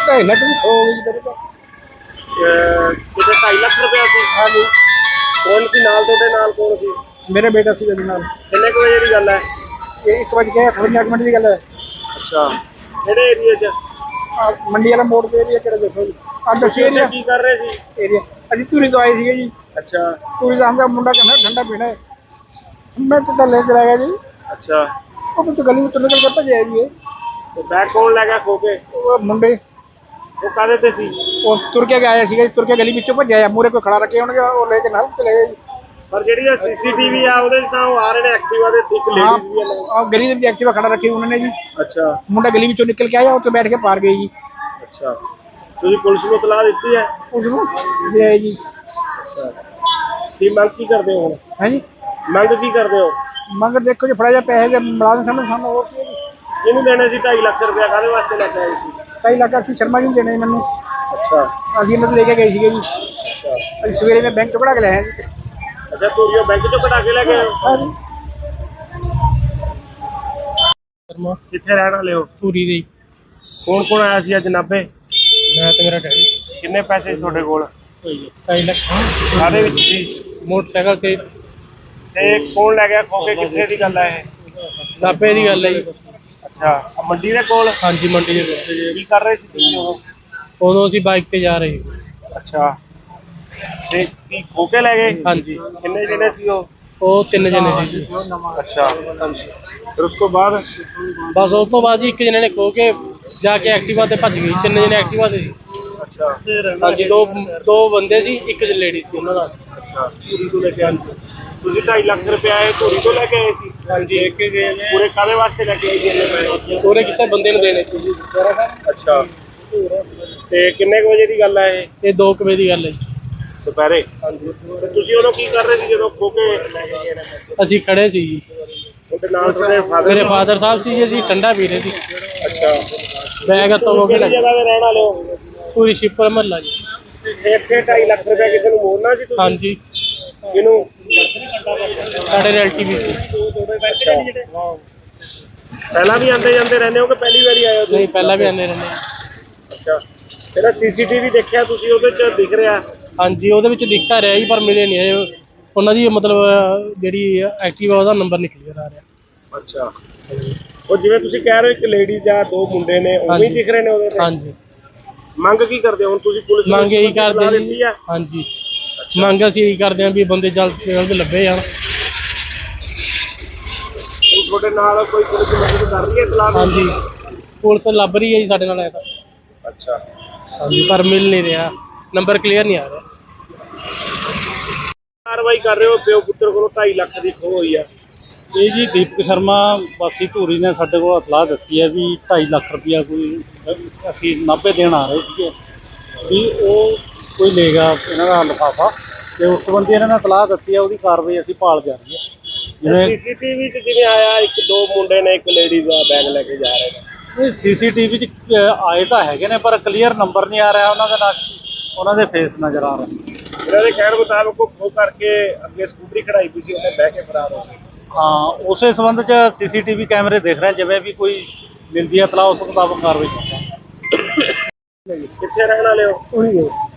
2.5 ਲੱਖ ਦੀ ਖੋ ਗਈ ਮੇਰੇ ਤੋਂ। ਕਿਤੇ 2.5 ਲੱਖ ਰੁਪਇਆ ਸੀ? ਹਾਂ ਜੀ ਕੌਣ ਸੀ ਨਾਲ ਤੁਹਾਡੇ? ਨਾਲ ਕੌਣ ਸੀ? ਮੇਰੇ ਬੇਟਾ ਸੀ ਉਹਦੇ ਨਾਲ। ਕਿੰਨੇ ਕੁ ਵਜੇ ਦੀ ਗੱਲ ਹੈ? ਇਹ 1:58 ਮਿੰਟ ਦੀ ਗੱਲ ਹੈ। ਅੱਛਾ ਕਿਹੜੇ ਏਰੀਏ 'ਚ? ਆਹ ਮੰਡੀ ਵਾਲਾ ਮੋੜ ਦੇ ਏਰੀਆ ਕਿਹੜਾ ਦੇਖੋ ਜੀ। ਆ ਦੱਸੀ ਏਰੀਆ ਕੀ ਕਰ ਰਹੇ ਸੀ? ਏਰੀਆ ਅਸੀਂ ਧੂਰੀ ਤੋਂ ਆਏ ਸੀਗੇ ਜੀ। ਅੱਛਾ ਧੂਰੀ ਦਾ ਹਮਦਾ ਮੁੰਡਾ ਕਹਿੰਦਾ ਠੰਡਾ ਪੀਣਾ ਹੈ। ਮੈਂ ਤਾਂ ਲੈ ਚਲਾ ਗਿਆ ਜੀ। ਅੱਛਾ ਉਹ तो गली में तो निकल के भजे जी। ਤੇ ਬੈਗ ਕੌਣ ਲੈ ਗਿਆ ਖੋ ਕੇ? वो मुंडे ਉਹ ਕਾਹਦੇ ਤੇ ਸੀ? वो तुर के आया सी, तुर के गली में भजे मूरे को खड़ा रखे होंगे वो लेके नाल चले गए जी। ਪਰ ਜਿਹੜੀ ਇਹ ਸੀਸੀਟੀਵੀ ਆ ਉਹਦੇ 'ਚ ਤਾਂ ਉਹ ਆ ਰਹੇ ਨੇ ਐਕਟਿਵਾ ਦੇ ਇੱਕ हाँ ਲੇਡੀਜ਼ ਵੀ ਆ ਨਾਲ। और गली में एक्टिवा खड़ा रखी उन्होंने जी। ਅੱਛਾ मुंडा गली में निकल के आया और तो बैठ के पार गई जी। ਅੱਛਾ ਤੁਸੀਂ ਪੁਲਿਸ ਨੂੰ ਇਤਲਾਹ ਦਿੱਤੀ ਹੈ? उसको ले आए जी। ਅੱਛਾ ਕੀ ਮੰਗ ਕੀ ਕਰਦੇ ਹੋ ਹੁਣ? है जी ਮੰਗ ਕੀ ਕਰਦੇ ਹੋ? मंग देखो जी फड़ा जा पैसे मुलाजम सानू सानू और की ਇਹਨੂੰ ਦੇਣੇ ਸੀ 2.5 ਲੱਖ ਰੁਪਇਆ ਕਾਹਦੇ ਵਾਸਤੇ ਲੈ ਕੇ ਆਏ ਸੀ? 2.5 ਲੱਖ ਅਸੀਂ ਸ਼ਰਮਾ ਜੀ ਨੂੰ ਦੇਣੇ ਮੈਨੂੰ। ਅੱਛਾ ਅਸੀਂ ਇਹਨਾਂ ਤੋਂ ਲੈ ਕੇ ਗਏ ਸੀਗੇ ਜੀ। ਅੱਛਾ ਅਸੀਂ ਸਵੇਰੇ ਮੈਂ ਬੈਂਕ ਤੋਂ ਕਢਾ ਕੇ ਲਿਆਇਆ ਜੀ। ਅੱਛਾ ਤੋਰੀਓ ਬੈਂਕ ਚੋਂ ਕਢਾ ਕੇ ਲੈ ਗਏ ਹੋ? ਹਾਂ ਜੀ ਸ਼ਰਮਾ ਕਿੱਥੇ ਰਹਿਣ ਵਾਲੇ ਹੋ? ਧੂਰੀ ਦੇ ਕੌਣ ਕੌਣ ਆਇਆ ਸੀ ਅੱਜ ਨਾਭੇ? ਮੈਂ ਤੇ ਮੇਰਾ ਡੈਡੀ ਕਿੰਨੇ ਪੈਸੇ ਸੀ ਤੁਹਾਡੇ ਕੋਲ? 2.5 ਲੱਖ ਕਾਹਦੇ ਵਿੱਚ ਸੀ? ਮੋਟਰਸਾਈਕਲ ਤੇ ਤੇ ਕੌਣ ਲੈ ਗਿਆ ਖੋ ਕੇ? ਕਿੱਥੇ ਦੀ ਗੱਲ ਹੈ ਇਹ? ਨਾਭੇ ਦੀ ਗੱਲ ਹੈ ਜੀ। ਅੱਛਾ ਆਹ ਮੰਡੀ ਦੇ ਕੋਲ ਹਾਂਜੀ ਮੰਡੀ ਦੇ ਕੋਲ। ਕੀ ਕਰ ਰਹੇ ਸੀ ਤੁਸੀਂ ਉਦੋਂ ਅਸੀਂ ਬਾਈਕ ਤੇ ਜਾ ਰਹੇ ਸੀ। ਅੱਛਾ ਤੇ ਕੀ ਖੋ ਕੇ ਲੈ ਗਏ? ਹਾਂਜੀ ਕਿੰਨੇ ਜਣੇ ਸੀ ਉਹ 3 ਜਣੇ ਸੀ ਜੀ। ਅੱਛਾ ਫਿਰ ਉਸ ਤੋਂ ਬਾਅਦ ਬਸ ਉਸ ਤੋਂ ਬਾਅਦ ਜੀ ਇੱਕ ਜਣੇ ਨੇ ਖੋ ਕੇ ਜਾ ਕੇ ਐਕਟਿਵਾ ਤੇ ਭੱਜ ਗਈ। 3 ਜਣੇ ਐਕਟਿਵਾ ਤੇ ਸੀ। ਅੱਛਾ ਹਾਂਜੀ ਦੋ ਬੰਦੇ ਸੀ, ਇੱਕ ਲੇਡੀ ਸੀ ਉਹਨਾਂ ਨਾਲ। ਅੱਛਾ ਧੂਰੀ ਤੋਂ ਲੈ ਕੇ ਆਏ ਤੁਸੀਂ 2.5 ਲੱਖ ਰੁਪਏ ਆਏ ਧੂਰੀ ਤੋਂ ਲੈ ਕੇ ਆਏ ਸੀ? ਹਾਂਜੀ ਲੈ ਕੇ ਗਏ ਨੇ ਪੂਰੇ ਕਾਹਦੇ ਵਾਸਤੇ ਲੈ ਕੇ ਆਏ ਜੀ ਇੰਨੇ ਪੈਸੇ? ਪੂਰੇ ਕਿਸੇ ਬੰਦੇ ਨੂੰ ਦੇਣੇ ਸੀ ਜੀ। ਅੱਛਾ ਤੇ ਕਿੰਨੇ ਕੁ ਵਜੇ ਦੀ ਗੱਲ ਹੈ ਇਹ 2 ਵਜੇ ਦੀ ਗੱਲ ਹੈ ਜੀ। ਦੁਪਹਿਰੇ? ਹਾਂਜੀ ਤੇ ਤੁਸੀਂ ਉਦੋਂ ਕੀ ਕਰ ਰਹੇ ਸੀ ਜਦੋਂ ਖੋ ਕੇ ਲੈ ਕੇ ਗਏ ਨੇ ਪੈਸੇ? ਅਸੀਂ ਖੜੇ ਸੀ ਜੀ। ਉਹਦੇ ਨਾਲ ਤੁਹਾਡੇ ਫਾਦਰ? ਮੇਰੇ ਫਾਦਰ ਸਾਹਿਬ ਸੀ ਜੀ, ਅਸੀਂ ਠੰਡਾ ਪੀ ਰਹੇ ਸੀ। ਅੱਛਾ ਬੈਗ ਹੱਥੋਂ ਹੋ ਕੇ ਕਿਹੜੀ ਜਗ੍ਹਾ ਦੇ ਰਹਿਣ ਵਾਲੇ ਹੋ? ਪੂਰੀ ਸ਼ਿਪਰ ਮਹੱਲਾ ਜੀ। ਤੇ ਇੱਥੇ 2.5 ਲੱਖ ਰੁਪਏ ਕਿਸੇ ਨੂੰ ਮੋੜਨਾ ਸੀ ਤੁਸੀਂ? ਹਾਂਜੀ ਕਿਹਨੂੰ? ਸਾਡੇ ਰਿਲੇਟਿਵ ਸੀ। ਅੱਛਾ ਪਹਿਲਾਂ ਵੀ ਆਉਂਦੇ ਜਾਂਦੇ ਰਹਿੰਦੇ ਹੋ ਕਿ ਪਹਿਲੀ ਵਾਰੀ ਆਏ ਹੋ ਤੁਸੀਂ? ਨਹੀਂ ਪਹਿਲਾਂ ਵੀ ਆਉਂਦੇ ਰਹਿੰਦੇ। ਅੱਛਾ ਜਿਹੜਾ ਸੀਸੀਟੀਵੀ ਦੇਖਿਆ ਤੁਸੀਂ ਉਹਦੇ ਚ ਦਿਖ ਰਿਹਾ? ਹਾਂਜੀ ਉਹਦੇ ਵਿੱਚ ਦਿਖਤਾ ਰਿਹਾ ਜੀ, ਪਰ ਮਿਲੇ ਨਹੀਂ ਹੈ ਉਹਨਾਂ ਦੀ ਮਤਲਬ ਜਿਹੜੀ ਐਕਟਿਵਾ ਉਹਦਾ ਨੰਬਰ ਨਿਕਲ ਆ ਰਿਹਾ। ਅੱਛਾ ਉਹ ਜਿਵੇਂ ਤੁਸੀਂ ਕਹਿ ਰਹੇ ਹੋ ਇੱਕ ਲੇਡੀਜ਼ ਆ 2 ਮੁੰਡੇ ਨੇ ਉਵੇਂ ਹੀ ਹਾਂਜੀ। ਦਿਖ ਰਹੇ ਨੇ ਉਹਦੇ ਤੇ? ਹਾਂਜੀ ਮੰਗ ਕੀ ਕਰਦੇ ਹੋ ਹੁਣ ਤੁਸੀਂ? ਪੁਲਿਸ ਨੂੰ ਮੰਗ ਇਹੀ ਸੂਚਨਾ ਕਰਦੇ ਦਿੱਤੀ ਜੀ। ਆ? ਹਾਂਜੀ ਮੰਗ ਅਸੀਂ ਇਹੀ ਕਰਦੇ ਹਾਂ ਵੀ ਬੰਦੇ ਜਲਦ ਤੋਂ ਜਲਦ ਲੱਭੇ ਜਾਣ। ਹੁਣ ਤੁਹਾਡੇ ਨਾਲ ਕੋਈ ਪੁਲਿਸ ਮਦਦ ਕਰ ਰਹੀ ਹੈ ਇਤਲਾਹ? ਹਾਂਜੀ ਪੁਲਿਸ ਲੱਭ ਰਹੀ ਹੈ ਜੀ ਸਾਡੇ ਨਾਲ ਆਇਆ ਤਾਂ। ਅੱਛਾ ਹਾਂਜੀ ਪਰ ਮਿਲ ਨਹੀਂ ਰਿਹਾ, ਨੰਬਰ ਕਲੀਅਰ ਨਹੀਂ ਆ ਰਿਹਾ। ਕਾਰਵਾਈ ਕਰ ਰਹੇ ਹੋ ਪਿਓ ਪੁੱਤਰ ਕੋਲੋਂ 2.5 ਲੱਖ ਦੀ ਖੋਹ ਹੋਈ ਆ? ਇਹ ਜੀ ਦੀਪਕ ਸ਼ਰਮਾ ਵਾਸੀ ਧੂਰੀ ਨੇ ਸਾਡੇ ਕੋਲ ਇਤਲਾਹ ਦਿੱਤੀ ਹੈ ਵੀ 2.5 ਲੱਖ ਰੁਪਇਆ ਕੋਈ ਅਸੀਂ ਨਾਭੇ ਦੇਣ ਆ ਰਹੇ ਸੀਗੇ ਵੀ ਉਹ ਕੋਈ ਲੇਗਾ ਇਹਨਾਂ ਦਾ ਲਿਫਾਫਾ, ਤੇ ਉਸ ਸੰਬੰਧੀ ਇਹਨਾਂ ਨੇ ਇਤਲਾਹ ਦਿੱਤੀ ਹੈ। ਉਹਦੀ ਕਾਰਵਾਈ ਅਸੀਂ ਭਾਲ ਜਾਰੀ ਹੈ। ਜਿਵੇਂ ਸੀਸੀਟੀਵੀ ਚ ਜਿਵੇਂ ਆਇਆ 1-2 ਮੁੰਡੇ ਨੇ ਇੱਕ ਲੇਡੀਜ਼ ਦਾ ਬੈਗ ਲੈ ਕੇ ਜਾ ਰਹੇ ਨੇ? ਇਹ ਸੀਸੀਟੀਵੀ 'ਚ ਆਏ ਤਾਂ ਹੈਗੇ ਨੇ, ਪਰ ਕਲੀਅਰ ਨੰਬਰ ਨਹੀਂ ਆ ਰਿਹਾ ਉਹਨਾਂ ਦਾ, ਨਾ ਉਹਨਾਂ ਦੇ ਫੇਸ ਨਜ਼ਰ ਆ ਰਹੇ। ਇਹਨਾਂ ਦੇ ਕਹਿਣ ਮੁਤਾਬਕ ਉਹ ਖੋਹ ਕਰਕੇ ਅੱਗੇ ਸਕੂਟਰੀ ਖੜਾਈ ਪਈ ਸੀ, ਉਹਨੇ ਬਹਿ ਕੇ ਫਰਾਰ ਹੋ ਗਏ। ਹਾਂ ਉਸੇ ਸੰਬੰਧ 'ਚ ਸੀਸੀਟੀਵੀ ਕੈਮਰੇ ਦੇਖ ਰਹੇ, ਜਿਵੇਂ ਵੀ ਕੋਈ ਮਿਲਦੀ ਹੈ ਇਤਲਾਹ ਉਸ ਮੁਤਾਬਕ ਕਾਰਵਾਈ ਕਰਾਂਗੇ। ਕਿੱਥੇ ਰਹਿਣ ਵਾਲੇ ਹੋ? ਉਹੀ ਹੈ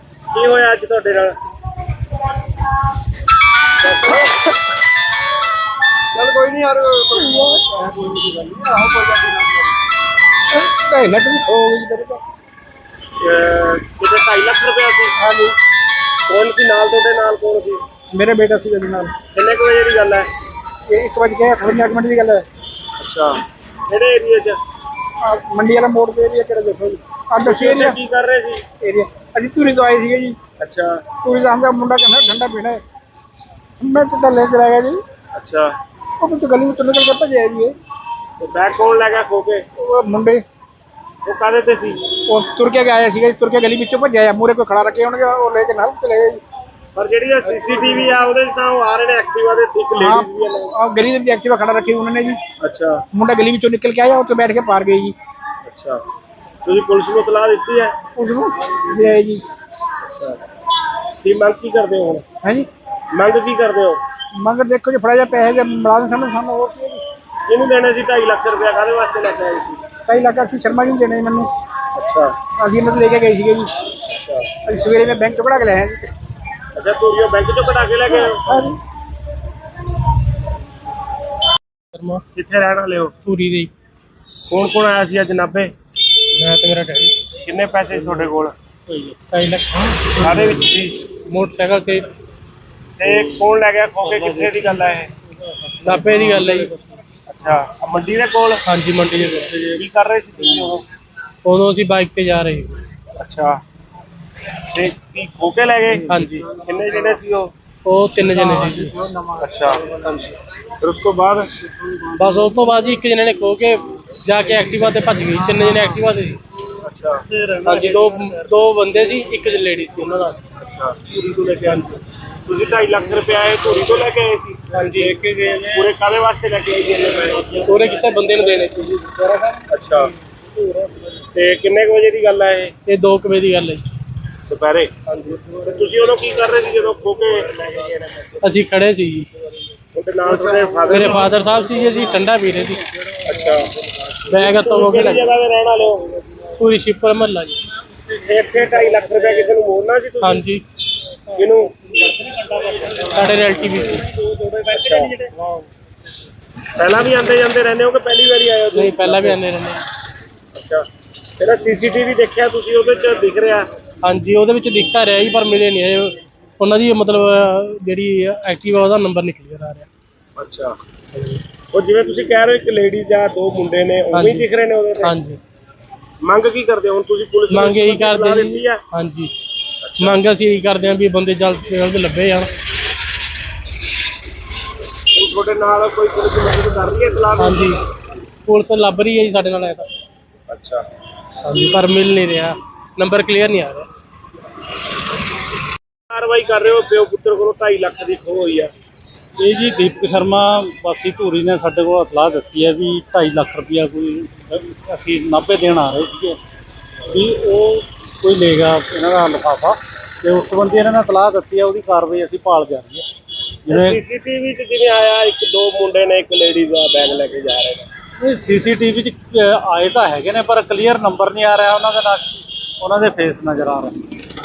ਕੀ ਹੋਇਆ ਅੱਜ ਤੁਹਾਡੇ ਨਾਲ? ਚੱਲ ਕੋਈ ਨਹੀਂ ਯਾਰ ਕੋਈ ਨਹੀਂ ਗੱਲ ਨਹੀਂ ਆਹੋ ਕੋਈ ਗੱਲ ਨਹੀਂ। 2.5 ਲੱਖ ਦੀ ਖੋ ਗਈ ਮੇਰੇ ਤੋਂ। ਕਿਤੇ 2.5 ਲੱਖ ਰੁਪਇਆ ਸੀ? ਹਾਂਜੀ ਕੌਣ ਸੀ ਨਾਲ ਤੁਹਾਡੇ? ਨਾਲ ਕੌਣ ਸੀ? ਮੇਰੇ ਬੇਟਾ ਸੀ ਉਹਦੇ ਨਾਲ। ਕਿੰਨੇ ਕੁ ਵਜੇ ਦੀ ਗੱਲ ਹੈ? ਇਹ 1:58 ਮਿੰਟ ਦੀ ਗੱਲ ਹੈ। ਅੱਛਾ ਕਿਹੜੇ ਏਰੀਏ 'ਚ? ਆਹ ਮੰਡੀ ਵਾਲਾ ਮੋੜ ਦੇ ਏਰੀਆ ਕਿਹੜਾ ਦੇਖੋ ਜੀ। ਆਹ ਦੱਸੀ ਤੁਸੀਂ ਏਰੀਆ ਕੀ ਕਰ ਰਹੇ ਸੀ? ਏਰੀਆ ਅਸੀਂ ਧੂਰੀ ਤੋਂ ਆਏ ਸੀਗੇ ਜੀ। ਅੱਛਾ ਧੂਰੀ ਦਾ ਹਮਦਾ ਮੁੰਡਾ ਕਹਿੰਦਾ ਠੰਡਾ ਪੀਣਾ ਹੈ। ਮੈਂ ਟੁੱਟਾ ਲੈ ਕੇ ਆ ਗਿਆ ਜੀ। ਅੱਛਾ ਉਹ ਵਿੱਚ ਗਲੀ ਵਿੱਚ ਨਿਕਲ ਕੇ ਭੱਜਿਆ ਜੀ ਇਹ। ਤੇ ਬੈਗ ਕੌਣ ਲੈ ਗਿਆ ਖੋ ਕੇ? ਉਹ ਮੁੰਡੇ ਉਹ ਕਾਹਦੇ ਤੇ ਸੀ? ਉਹ ਤੁਰ ਕੇ ਆਇਆ ਸੀਗਾ ਜੀ, ਤੁਰ ਕੇ ਗਲੀ ਵਿੱਚੋਂ ਭੱਜਿਆ। ਮੂਹਰੇ ਕੋਈ ਖੜਾ ਰੱਖੇ ਹੋਣਗੇ, ਉਹ ਲੈ ਕੇ ਨਾਲ ਚਲੇ ਗਏ ਜੀ। ਪਰ ਜਿਹੜੀ ਇਹ ਸੀਸੀਟੀਵੀ ਆ ਉਹਦੇ 'ਚ ਤਾਂ ਉਹ ਆ ਰਹੇ ਨੇ ਐਕਟਿਵਾ ਦੇ, ਇੱਕ ਲੇਡੀਜ਼ ਵੀ ਆ ਨਾਲ। ਆਹ ਗਲੀ ਦੇ ਵਿੱਚ ਐਕਟਿਵਾ ਖੜਾ ਰੱਖੀ ਉਹਨਾਂ ਨੇ ਜੀ। ਅੱਛਾ ਮੁੰਡਾ ਗਲੀ ਵਿੱਚੋਂ ਨਿਕਲ ਕੇ ਆਇਆ, ਉੱਥੇ ਬੈਠ ਕੇ ਪਾਰ ਗਏ ਜੀ। ਅੱਛਾ ਤੁਸੀਂ ਪੁਲਿਸ ਨੂੰ ਇਤਲਾਹ ਦਿੱਤੀ ਹੈ? ਉਸ ਨੂੰ ਲੈ ਆਏ ਜੀ। ਅੱਛਾ ਕੀ ਮੰਗ ਕੀ ਕਰਦੇ ਹੋ ਹੁਣ? ਹੈ ਜੀ ਮੰਗ ਕੀ ਕਰਦੇ ਹੋ? ਮੰਗ ਦੇਖੋ ਜੀ, ਫੜਾ ਜਾ ਪੈਸੇ ਦੇ ਮੁਲਾਜ਼ਮ ਸਾਨੂੰ ਹੋਰ ਕੀ ਹੈ ਜੀ। ਇਹਨੂੰ ਦੇਣੇ ਸੀ 2.5 ਲੱਖ ਰੁਪਇਆ, ਕਾਹਦੇ ਵਾਸਤੇ ਲੈ ਕੇ ਆਏ ਸੀ? 2.5 ਲੱਖ ਅਸੀਂ ਸ਼ਰਮਾ ਜੀ ਨੂੰ ਦੇਣੇ ਮੈਨੂੰ। ਅੱਛਾ ਅਸੀਂ ਇਹਨਾਂ ਤੋਂ ਲੈ ਕੇ ਗਏ ਸੀਗੇ ਜੀ। ਅੱਛਾ ਅਸੀਂ ਸਵੇਰੇ ਮੈਂ ਬੈਂਕ ਤੋਂ ਕਢਾ ਕੇ ਲੈ ਆਇਆ ਜੀ। ਅੱਛਾ ਧੂਰੀਓ ਬੈਂਕ 'ਚੋਂ ਕਢਾ ਕੇ ਲੈ ਗਏ ਹੋ? ਹਾਂ ਜੀ ਸ਼ਰਮਾ ਕਿੱਥੇ ਰਹਿਣ ਵਾਲੇ ਹੋ? ਪੂਰੀ ਦੇ ਕੌਣ ਕੌਣ ਆਇਆ ਸੀ ਅੱਜ ਨਾਭੇ? ਮੈਂ ਤੇ ਮੇਰਾ ਡੈਡੀ। ਕਿੰਨੇ ਪੈਸੇ ਸੀ ਤੁਹਾਡੇ ਕੋਲ? 2.5 ਲੱਖ ਕਾਹਦੇ ਵਿੱਚ ਸੀ? ਮੋਟਰਸਾਈਕਲ ਤੇ। ਤੇ ਕੌਣ ਲੈ ਗਿਆ ਖੋ ਕੇ? ਕਿੱਥੇ ਦੀ ਗੱਲ ਹੈ ਇਹ? ਨਾਭੇ ਦੀ ਗੱਲ ਹੈ ਜੀ। ਅੱਛਾ ਆਹ ਮੰਡੀ ਦੇ ਕੋਲ? ਹਾਂਜੀ ਮੰਡੀ ਦੇ ਕੋਲ। ਕੀ ਕਰ ਰਹੇ ਸੀ ਤੁਸੀਂ ਉਦੋਂ? ਉਦੋਂ ਅਸੀਂ ਬਾਈਕ ਤੇ ਜਾ ਰਹੇ ਸੀ। ਅੱਛਾ ਤੇ ਕੀ ਖੋ ਕੇ ਲੈ ਗਏ? ਹਾਂਜੀ ਕਿੰਨੇ ਜਿਹੜੇ ਸੀ ਉਹ? ਉਹ 3 ਜਣੇ ਸੀ ਜੀ। ਅੱਛਾ ਫਿਰ ਉਸ ਤੋਂ ਬਾਅਦ ਬਸ ਉਸ ਤੋਂ ਬਾਅਦ ਜੀ ਇੱਕ ਜਣੇ ਨੇ ਖੋ ਕੇ ਜਾ ਕੇ ਐਕਟਿਵਾ ਤੇ ਭੱਜ ਗਈ। 3 ਜਣੇ ਐਕਟਿਵਾ ਤੇ ਸੀ। ਅੱਛਾ ਹਾਂਜੀ ਦੋ ਬੰਦੇ ਸੀ, ਇੱਕ ਲੇਡੀ ਸੀ ਉਹਨਾਂ ਨਾਲ। ਅੱਛਾ ਧੂਰੀ ਤੋਂ ਲੈ ਕੇ ਆਏ ਤੁਸੀਂ 2.5 ਲੱਖ ਰੁਪਏ ਆਏ ਧੂਰੀ ਤੋਂ ਲੈ ਕੇ ਆਏ ਸੀ? ਹਾਂਜੀ ਲੈ ਕੇ ਗਏ ਨੇ ਪੂਰੇ ਕਾਹਦੇ ਵਾਸਤੇ ਲੈ ਕੇ ਆਏ ਜੀ ਇੰਨੇ ਪੈਸੇ? ਪੂਰੇ ਕਿਸੇ ਬੰਦੇ ਨੂੰ ਦੇਣੇ ਸੀ ਜੀ। ਅੱਛਾ ਤੇ ਕਿੰਨੇ ਕੁ ਵਜੇ ਦੀ ਗੱਲ ਹੈ ਇਹ 2 ਵਜੇ ਦੀ ਗੱਲ ਹੈ ਜੀ। ਦੁਪਹਿਰੇ? ਹਾਂਜੀ ਤੇ ਤੁਸੀਂ ਉਦੋਂ ਕੀ ਕਰ ਰਹੇ ਸੀ ਜਦੋਂ ਖੋ ਕੇ ਲੈ ਕੇ ਗਏ ਨੇ ਪੈਸੇ? ਅਸੀਂ ਖੜੇ ਸੀ ਜੀ। ਉਹਦੇ ਨਾਲ ਤੁਹਾਡੇ ਫਾਦਰ? ਮੇਰੇ ਫਾਦਰ ਸਾਹਿਬ ਸੀ ਜੀ, ਅਸੀਂ ਠੰਡਾ ਪੀ ਰਹੇ ਸੀ। ਅੱਛਾ ਬੈਗ ਹੱਥੋਂ ਹੋ ਕੇ ਕਿਹੜੀ ਜਗ੍ਹਾ ਦੇ ਰਹਿਣ ਵਾਲੇ ਹੋ? ਪੂਰੀ ਸ਼ਿਪਰ ਮਹੱਲਾ ਜੀ। ਇੱਥੇ 2.5 ਲੱਖ ਰੁਪਏ ਕਿਸੇ ਨੂੰ ਮੋੜਨਾ ਸੀ ਤੁਸੀਂ? ਹਾਂਜੀ ਕਿਹਨੂੰ? ਸਾਡੇ ਰਿਲੇਟਿਵ ਸੀ। ਅੱਛਾ ਪਹਿਲਾਂ ਵੀ ਆਉਂਦੇ ਜਾਂਦੇ ਰਹਿੰਦੇ ਹੋ ਕਿ ਪਹਿਲੀ ਵਾਰੀ ਆਏ ਹੋ ਤੁਸੀਂ? ਨਹੀਂ ਪਹਿਲਾਂ ਵੀ ਆਉਂਦੇ ਰਹਿੰਦੇ ਹਾਂ। ਅੱਛਾ, ਜਿਹੜਾ ਸੀਸੀਟੀਵੀ ਦੇਖਿਆ ਤੁਸੀਂ ਉਹਦੇ ਚ ਦਿਖ ਰਿਹਾ? ਹਾਂਜੀ ਉਹਦੇ ਵਿੱਚ ਦਿਖਤਾ ਰਿਹਾ ਜੀ ਪਰ ਮਿਲੇ ਨਹੀਂ ਇਹ ਉਹਨਾਂ ਦੀ ਮਤਲਬ ਜਿਹੜੀ ਐਕਟਿਵਾ ਉਹਦਾ ਨੰਬਰ ਨਿਕਲ ਗਿਆ ਆ ਰਿਹਾ। ਅੱਛਾ, ਉਹ ਜਿਵੇਂ ਤੁਸੀਂ ਕਹਿ ਰਹੇ ਹੋ ਇੱਕ ਲੇਡੀਜ਼ ਆ ਦੋ ਮੁੰਡੇ ਨੇ ਉਵੇਂ ਹੀ ਹਾਂਜੀ। ਦਿਖ ਰਹੇ ਨੇ ਉਹਦੇ ਤੇ? ਹਾਂਜੀ ਮੰਗ ਕੀ ਕਰਦੇ ਹੋ ਹੁਣ ਤੁਸੀਂ? ਪੁਲਿਸ ਨੂੰ ਮੰਗ ਇਹੀ ਸੂਚਨਾ ਕਰਦੇ ਦਿੱਤੀ ਜੀ। ਆ? ਹਾਂਜੀ ਮੰਗ ਅਸੀਂ ਇਹੀ ਕਰਦੇ ਹਾਂ ਵੀ ਬੰਦੇ ਜਲਦ ਤੋਂ ਜਲਦ ਲੱਭੇ ਜਾਣ। ਹੁਣ ਤੁਹਾਡੇ ਨਾਲ ਕੋਈ ਪੁਲਿਸ ਮਦਦ ਕਰ ਰਹੀ ਹੈ ਇਤਲਾਹ? ਹਾਂਜੀ ਪੁਲਿਸ ਲੱਭ ਰਹੀ ਹੈ ਜੀ ਸਾਡੇ ਨਾਲ ਆਇਆ ਤਾਂ। ਅੱਛਾ, ਹਾਂਜੀ ਪਰ ਮਿਲ ਨਹੀਂ ਰਿਹਾ, ਨੰਬਰ ਕਲੀਅਰ ਨਹੀਂ ਆ ਰਿਹਾ। ਕਾਰਵਾਈ ਕਰ ਰਹੇ ਹੋ? ਪਿਓ ਪੁੱਤਰ ਕੋਲੋਂ 2.5 ਲੱਖ ਦੀ ਖੋਹ ਹੋਈ ਆ। ਇਹ ਜੀ ਦੀਪਕ ਸ਼ਰਮਾ ਵਾਸੀ ਧੂਰੀ ਨੇ ਸਾਡੇ ਕੋਲ ਇਤਲਾਹ ਦਿੱਤੀ ਹੈ ਵੀ 2.5 ਲੱਖ ਰੁਪਇਆ ਕੋਈ ਅਸੀਂ ਨਾਭੇ ਦੇਣ ਆ ਰਹੇ ਸੀਗੇ ਵੀ ਉਹ ਕੋਈ ਲੇਗਾ ਇਹਨਾਂ ਦਾ ਲਿਫਾਫਾ, ਤੇ ਉਸ ਸੰਬੰਧੀ ਇਹਨਾਂ ਨੇ ਇਤਲਾਹ ਦਿੱਤੀ ਹੈ, ਉਹਦੀ ਕਾਰਵਾਈ ਅਸੀਂ ਭਾਲ ਜਾਰੀ ਹੈ। ਜਿਵੇਂ ਸੀਸੀਟੀਵੀ ਚ ਜਿਵੇਂ ਆਇਆ ਇੱਕ ਦੋ ਮੁੰਡੇ ਨੇ ਇੱਕ ਲੇਡੀਜ਼ ਦਾ ਬੈਗ ਲੈ ਕੇ ਜਾ ਰਹੇ ਨੇ। ਸੀਸੀਟੀਵੀ 'ਚ ਆਏ ਤਾਂ ਹੈਗੇ ਨੇ ਪਰ ਕਲੀਅਰ ਨੰਬਰ ਨਹੀਂ ਆ ਰਿਹਾ ਉਹਨਾਂ ਦੇ ਨਾਲ, ਉਹਨਾਂ ਦੇ ਫੇਸ ਨਜ਼ਰ ਆ ਰਹੇ।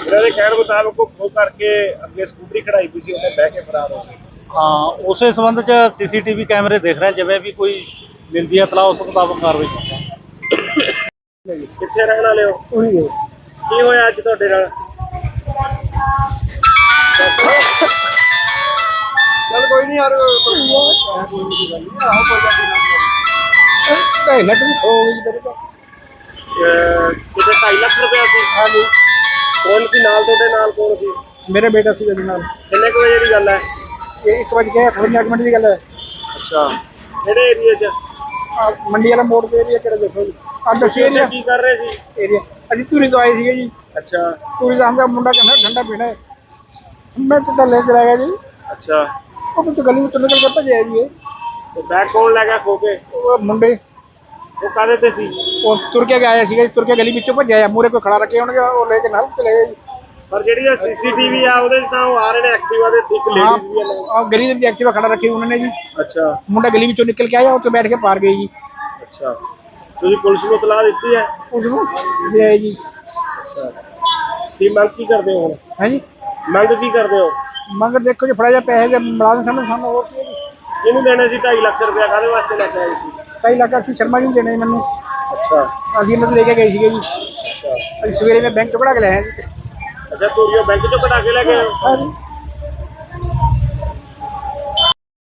ਇਹਨਾਂ ਦੇ ਕਹਿਣ ਮੁਤਾਬਕ ਉਹ ਖੋਹ ਕਰਕੇ ਅੱਗੇ ਸਕੂਟਰੀ ਖੜਾਈ ਪਈ ਸੀ, ਉਹਨੇ ਬਹਿ ਕੇ ਫਰਾਰ ਹੋ ਗਏ। ਹਾਂ ਉਸੇ ਸੰਬੰਧ 'ਚ ਸੀਸੀਟੀਵੀ ਕੈਮਰੇ ਦੇਖ ਰਹੇ, ਜਿਵੇਂ ਵੀ ਕੋਈ ਮਿਲਦੀ ਹੈ ਇਤਲਾਹ ਉਸ ਮੁਤਾਬਕ ਕਾਰਵਾਈ ਕਰਾਂਗੇ। ਕਿੱਥੇ ਰਹਿਣ ਵਾਲੇ ਹੋ? ਉਹੀ ਹੈ ਕੀ ਹੋਇਆ ਅੱਜ ਤੁਹਾਡੇ ਨਾਲ? ਚੱਲ ਕੋਈ ਨਹੀਂ ਯਾਰ ਕੋਈ ਨਹੀਂ ਗੱਲ ਨਹੀਂ ਆਹੋ ਕੋਈ ਗੱਲ ਨਹੀਂ ਮਿੰਟ ਨਹੀਂ ਹੋ ਗਈ ਤੇਰੇ ਤੋਂ ਕਿਤੇ 2.5 ਲੱਖ ਰੁਪਇਆ ਸੀ? ਹਾਂਜੀ ਕੌਣ ਸੀ ਨਾਲ ਤੁਹਾਡੇ? ਨਾਲ ਕੌਣ ਸੀ? ਮੇਰੇ ਬੇਟਾ ਸੀ ਇਹਦੇ ਨਾਲ ਕਿੰਨੇ ਕੁ ਵਜੇ ਦੀ ਗੱਲ ਹੈ? ਇਹ 1 ਵਜੇ 58 ਮਿੰਟ ਦੀ ਗੱਲ ਹੈ। ਅੱਛਾ, ਕਿਹੜੇ ਏਰੀਏ 'ਚ? ਆਹ ਮੰਡੀ ਵਾਲਾ ਮੋੜ ਦੇ ਏਰੀਆ ਕਿਹੜਾ ਦੇਖੋ ਜੀ, ਆ ਦੱਸੀ ਏਰੀਆ ਕੀ ਕਰ ਰਹੇ ਸੀ? ਏਰੀਆ ਅਸੀਂ ਧੂਰੀ ਤੋਂ ਆਏ ਸੀਗੇ ਜੀ। ਅੱਛਾ ਧੂਰੀ ਦਾ ਹਮਦਾ ਮੁੰਡਾ ਕਹਿੰਦਾ ਠੰਡਾ ਪੀਣਾ ਹੈ, ਮੈਂ ਕਿੱਦਾਂ ਲੈ ਕੇ ਆਇਆ ਜੀ। ਅੱਛਾ, ਉਹ ਕੁਝ ਗਲੀ ਵਿੱਚ ਨਿਕਲ ਕੇ ਭੱਜਿਆ ਜੀ। ਤੇ ਬੈਗ ਕੌਣ ਲੈ ਗਿਆ ਖੋ ਕੇ? ਉਹ ਮੁੰਡੇ ਉਹ ਕਾਹਦੇ ਤੇ ਸੀ? ਉਹ ਤੁਰ ਕੇ ਆਇਆ ਸੀਗਾ ਜੀ, ਤੁਰ ਕੇ ਗਲੀ ਵਿੱਚੋਂ ਭੱਜਿਆ, ਮੂਹਰੇ ਕੋਈ ਖੜਾ ਰੱਖੇ ਹੋਣਗੇ, ਉਹ ਲੈ ਕੇ ਨਾਲ ਚਲੇ ਗਏ ਜੀ। ਪਰ ਜਿਹੜੀ ਇਹ ਸੀਸੀਟੀਵੀ ਆ ਉਹਦੇ 'ਚ ਤਾਂ ਉਹ ਆ ਰਹੇ ਨੇ ਐਕਟਿਵਾ ਦੇ, ਇੱਕ ਲੇਡੀਜ਼ ਵੀ ਆ ਨਾਲ। ਹਾਂ ਗਲੀ ਦੇ ਵਿੱਚ ਐਕਟਿਵਾ ਖੜਾ ਰੱਖੀ ਉਹਨਾਂ ਨੇ ਜੀ। ਅੱਛਾ ਮੁੰਡਾ ਗਲੀ ਵਿੱਚੋਂ ਨਿਕਲ ਕੇ ਆਇਆ, ਉੱਥੇ ਬੈਠ ਕੇ ਪਾਰ ਗਏ ਜੀ। ਅੱਛਾ, ਤੁਸੀਂ ਪੁਲਿਸ ਨੂੰ ਇਤਲਾਹ ਦਿੱਤੀ ਹੈ? ਉਸ ਨੂੰ ਲੈ ਆਏ ਜੀ। ਅੱਛਾ, ਕੀ ਮੰਗ ਕੀ ਕਰਦੇ ਹੋ ਹੁਣ? ਹੈ ਜੀ ਮੰਗ ਕੀ ਕਰਦੇ ਹੋ? ਮੰਗ ਦੇਖੋ ਜੀ, ਫੜਾ ਜਾ ਪੈਸੇ ਦੇ ਮੁਲਾਜ਼ਮ ਸਾਨੂੰ ਹੋਰ ਕੀ ਹੈ ਜੀ। ਇਹਨੂੰ ਦੇਣੇ ਸੀ 2.5 ਲੱਖ ਰੁਪਇਆ, ਕਾਹਦੇ ਵਾਸਤੇ ਲੈ ਕੇ ਆਏ ਸੀ? 2.5 ਲੱਖ ਅਸੀਂ ਸ਼ਰਮਾ ਜੀ ਨੂੰ ਦੇਣੇ ਮੈਨੂੰ, ਅੱਛਾ ਅਸੀਂ ਇਹਨਾਂ ਤੋਂ ਲੈ ਕੇ ਗਏ ਸੀਗੇ ਜੀ। ਅੱਛਾ ਅਸੀਂ ਸਵੇਰੇ ਮੈਂ ਬੈਂਕ ਤੋਂ ਕਢਾ ਕੇ ਲੈ ਆਇਆ ਜੀ। ਅੱਛਾ, ਧੂਰੀਓ ਬੈਂਕ ਚੋਂ ਕਢਾ ਕੇ ਲੈ ਗਏ ਹੋ? ਹਾਂ ਜੀ